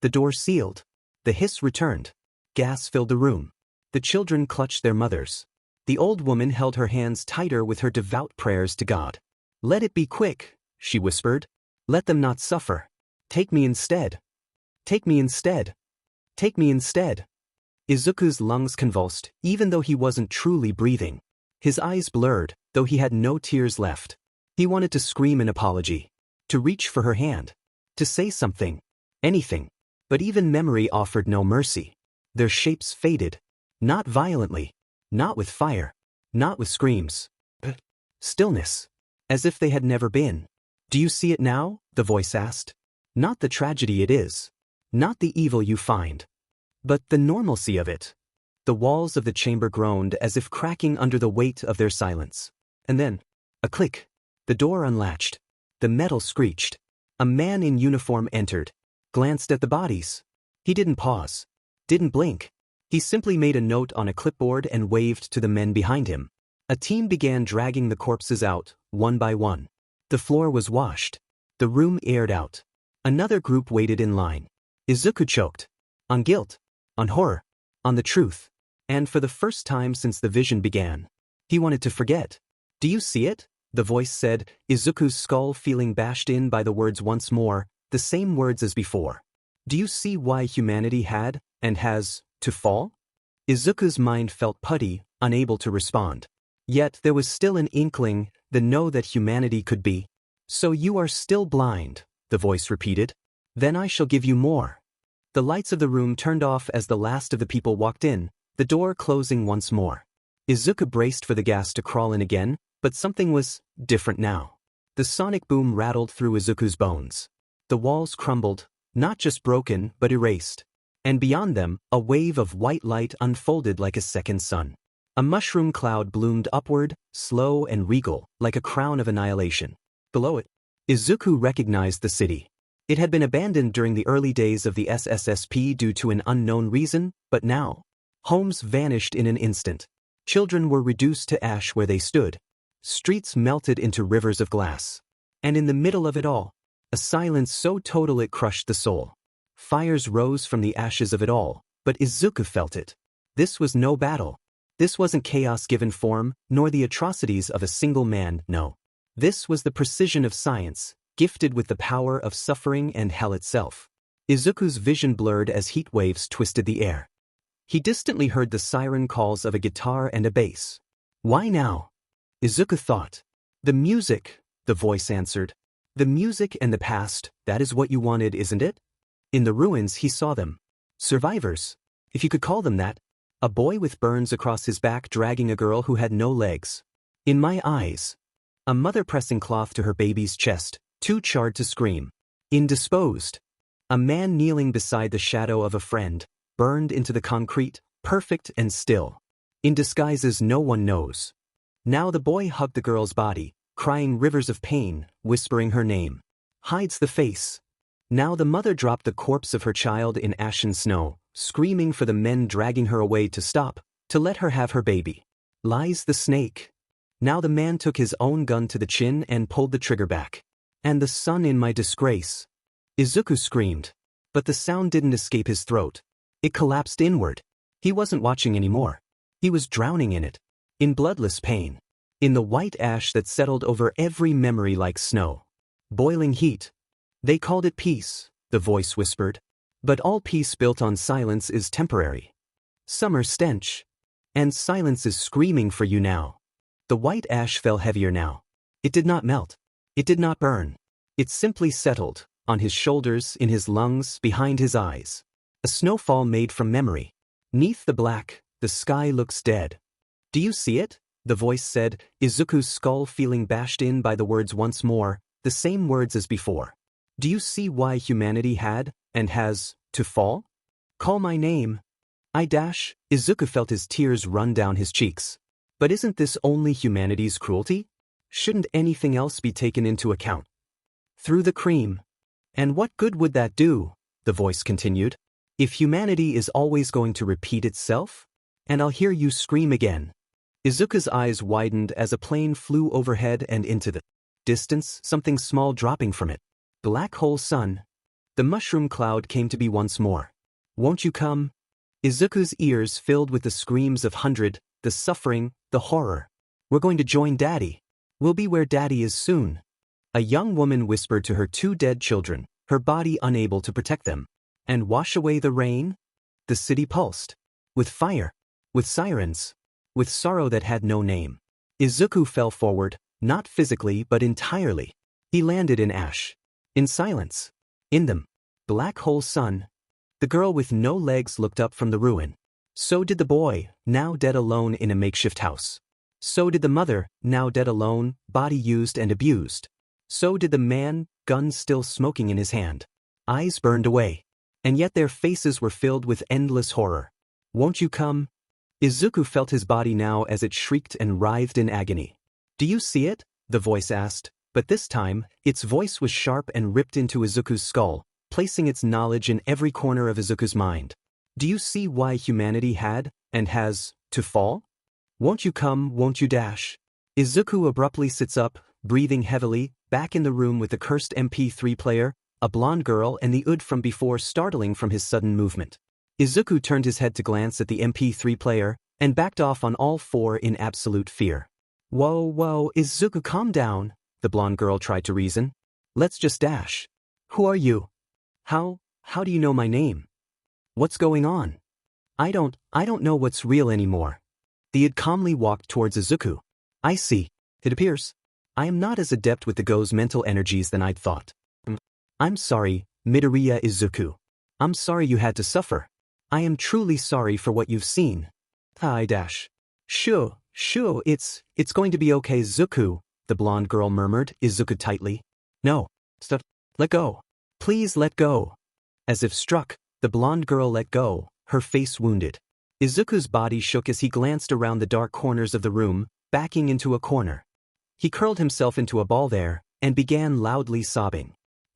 The door sealed. The hiss returned. Gas filled the room. The children clutched their mothers. The old woman held her hands tighter with her devout prayers to God. Let it be quick, she whispered. Let them not suffer. Take me instead. Take me instead. Take me instead. Izuku's lungs convulsed, even though he wasn't truly breathing. His eyes blurred, though he had no tears left. He wanted to scream an apology. To reach for her hand. To say something. Anything. But even memory offered no mercy. Their shapes faded. Not violently. Not with fire. Not with screams. But stillness. As if they had never been. Do you see it now? The voice asked. Not the tragedy it is. Not the evil you find. But the normalcy of it. The walls of the chamber groaned as if cracking under the weight of their silence. And then, a click. The door unlatched. The metal screeched. A man in uniform entered. Glanced at the bodies. He didn't pause. Didn't blink. He simply made a note on a clipboard and waved to the men behind him. A team began dragging the corpses out, one by one. The floor was washed. The room aired out. Another group waited in line. Izuku choked. On guilt. On horror. On the truth. And for the first time since the vision began, he wanted to forget. Do you see it? The voice said, Izuku's skull feeling bashed in by the words once more, the same words as before. Do you see why humanity had, and has, to fall? Izuku's mind felt putty, unable to respond. Yet there was still an inkling, the know that humanity could be. So you are still blind, the voice repeated. Then I shall give you more. The lights of the room turned off as the last of the people walked in, the door closing once more. Izuku braced for the gas to crawl in again, but something was different now. The sonic boom rattled through Izuku's bones. The walls crumbled, not just broken but erased. And beyond them, a wave of white light unfolded like a second sun. A mushroom cloud bloomed upward, slow and regal, like a crown of annihilation. Below it, Izuku recognized the city. It had been abandoned during the early days of the SSSP due to an unknown reason, but now, homes vanished in an instant. Children were reduced to ash where they stood. Streets melted into rivers of glass. And in the middle of it all, a silence so total it crushed the soul. Fires rose from the ashes of it all, but Izuku felt it. This was no battle. This wasn't chaos given form, nor the atrocities of a single man, no. This was the precision of science, gifted with the power of suffering and hell itself. Izuku's vision blurred as heat waves twisted the air. He distantly heard the siren calls of a guitar and a bass. Why now? Izuku thought. The music, the voice answered. The music and the past, that is what you wanted, isn't it? In the ruins he saw them. Survivors, if you could call them that. A boy with burns across his back dragging a girl who had no legs. In my eyes. A mother pressing cloth to her baby's chest, too charred to scream. Indisposed. A man kneeling beside the shadow of a friend, burned into the concrete, perfect and still. In disguises no one knows. Now the boy hugged the girl's body, crying rivers of pain, whispering her name. Hides the face. Now the mother dropped the corpse of her child in ashen snow, screaming for the men dragging her away to stop, to let her have her baby. Lies the snake. Now the man took his own gun to the chin and pulled the trigger back. And the son in my disgrace. Izuku screamed. But the sound didn't escape his throat. It collapsed inward. He wasn't watching anymore. He was drowning in it. In bloodless pain. In the white ash that settled over every memory like snow. Boiling heat. They called it peace, the voice whispered. But all peace built on silence is temporary. Summer stench. And silence is screaming for you now. The white ash fell heavier now. It did not melt. It did not burn. It simply settled, on his shoulders, in his lungs, behind his eyes. A snowfall made from memory. 'Neath the black, the sky looks dead. Do you see it? The voice said, Izuku's skull feeling bashed in by the words once more, the same words as before. Do you see why humanity had, and has, to fall? Call my name. Izuku felt his tears run down his cheeks. But isn't this only humanity's cruelty? Shouldn't anything else be taken into account? Through the cream. And what good would that do? The voice continued. If humanity is always going to repeat itself? And I'll hear you scream again. Izuku's eyes widened as a plane flew overhead and into the distance, something small dropping from it. Black hole sun. The mushroom cloud came to be once more. Won't you come? Izuku's ears filled with the screams of hundred, the suffering, the horror. We're going to join Daddy. We'll be where Daddy is soon. A young woman whispered to her two dead children, her body unable to protect them. And wash away the rain? The city pulsed. With fire. With sirens. With sorrow that had no name. Izuku fell forward, not physically but entirely. He landed in ash. In silence. In them. Black hole sun. The girl with no legs looked up from the ruin. So did the boy, now dead alone in a makeshift house. So did the mother, now dead alone, body used and abused. So did the man, gun still smoking in his hand. Eyes burned away. And yet their faces were filled with endless horror. Won't you come? Izuku felt his body now as it shrieked and writhed in agony. Do you see it? The voice asked, but this time, its voice was sharp and ripped into Izuku's skull, placing its knowledge in every corner of Izuku's mind. Do you see why humanity had, and has, to fall? Won't you come, won't you dash? Izuku abruptly sits up, breathing heavily, back in the room with the cursed MP3 player, a blonde girl and the Ud from before startling from his sudden movement. Izuku turned his head to glance at the MP3 player, and backed off on all four in absolute fear. Whoa, Izuku, calm down, the blonde girl tried to reason. Let's just dash. Who are you? How do you know my name? What's going on? I don't know what's real anymore. The Ud calmly walked towards Izuku. I see. It appears. I am not as adept with the Go's mental energies than I'd thought. I'm sorry, Midoriya Izuku. I'm sorry you had to suffer. I am truly sorry for what you've seen. Sure, it's going to be okay, Izuku, the blonde girl murmured, Izuku tightly. No, stop, let go. Please let go. As if struck, the blonde girl let go, her face wounded. Izuku's body shook as he glanced around the dark corners of the room, backing into a corner. He curled himself into a ball there, and began loudly sobbing.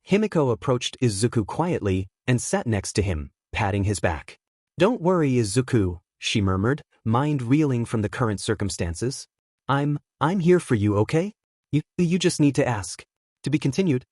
Himiko approached Izuku quietly, and sat next to him, patting his back. Don't worry, Izuku, she murmured, mind reeling from the current circumstances. I'm here for you, okay? You just need to ask. To be continued.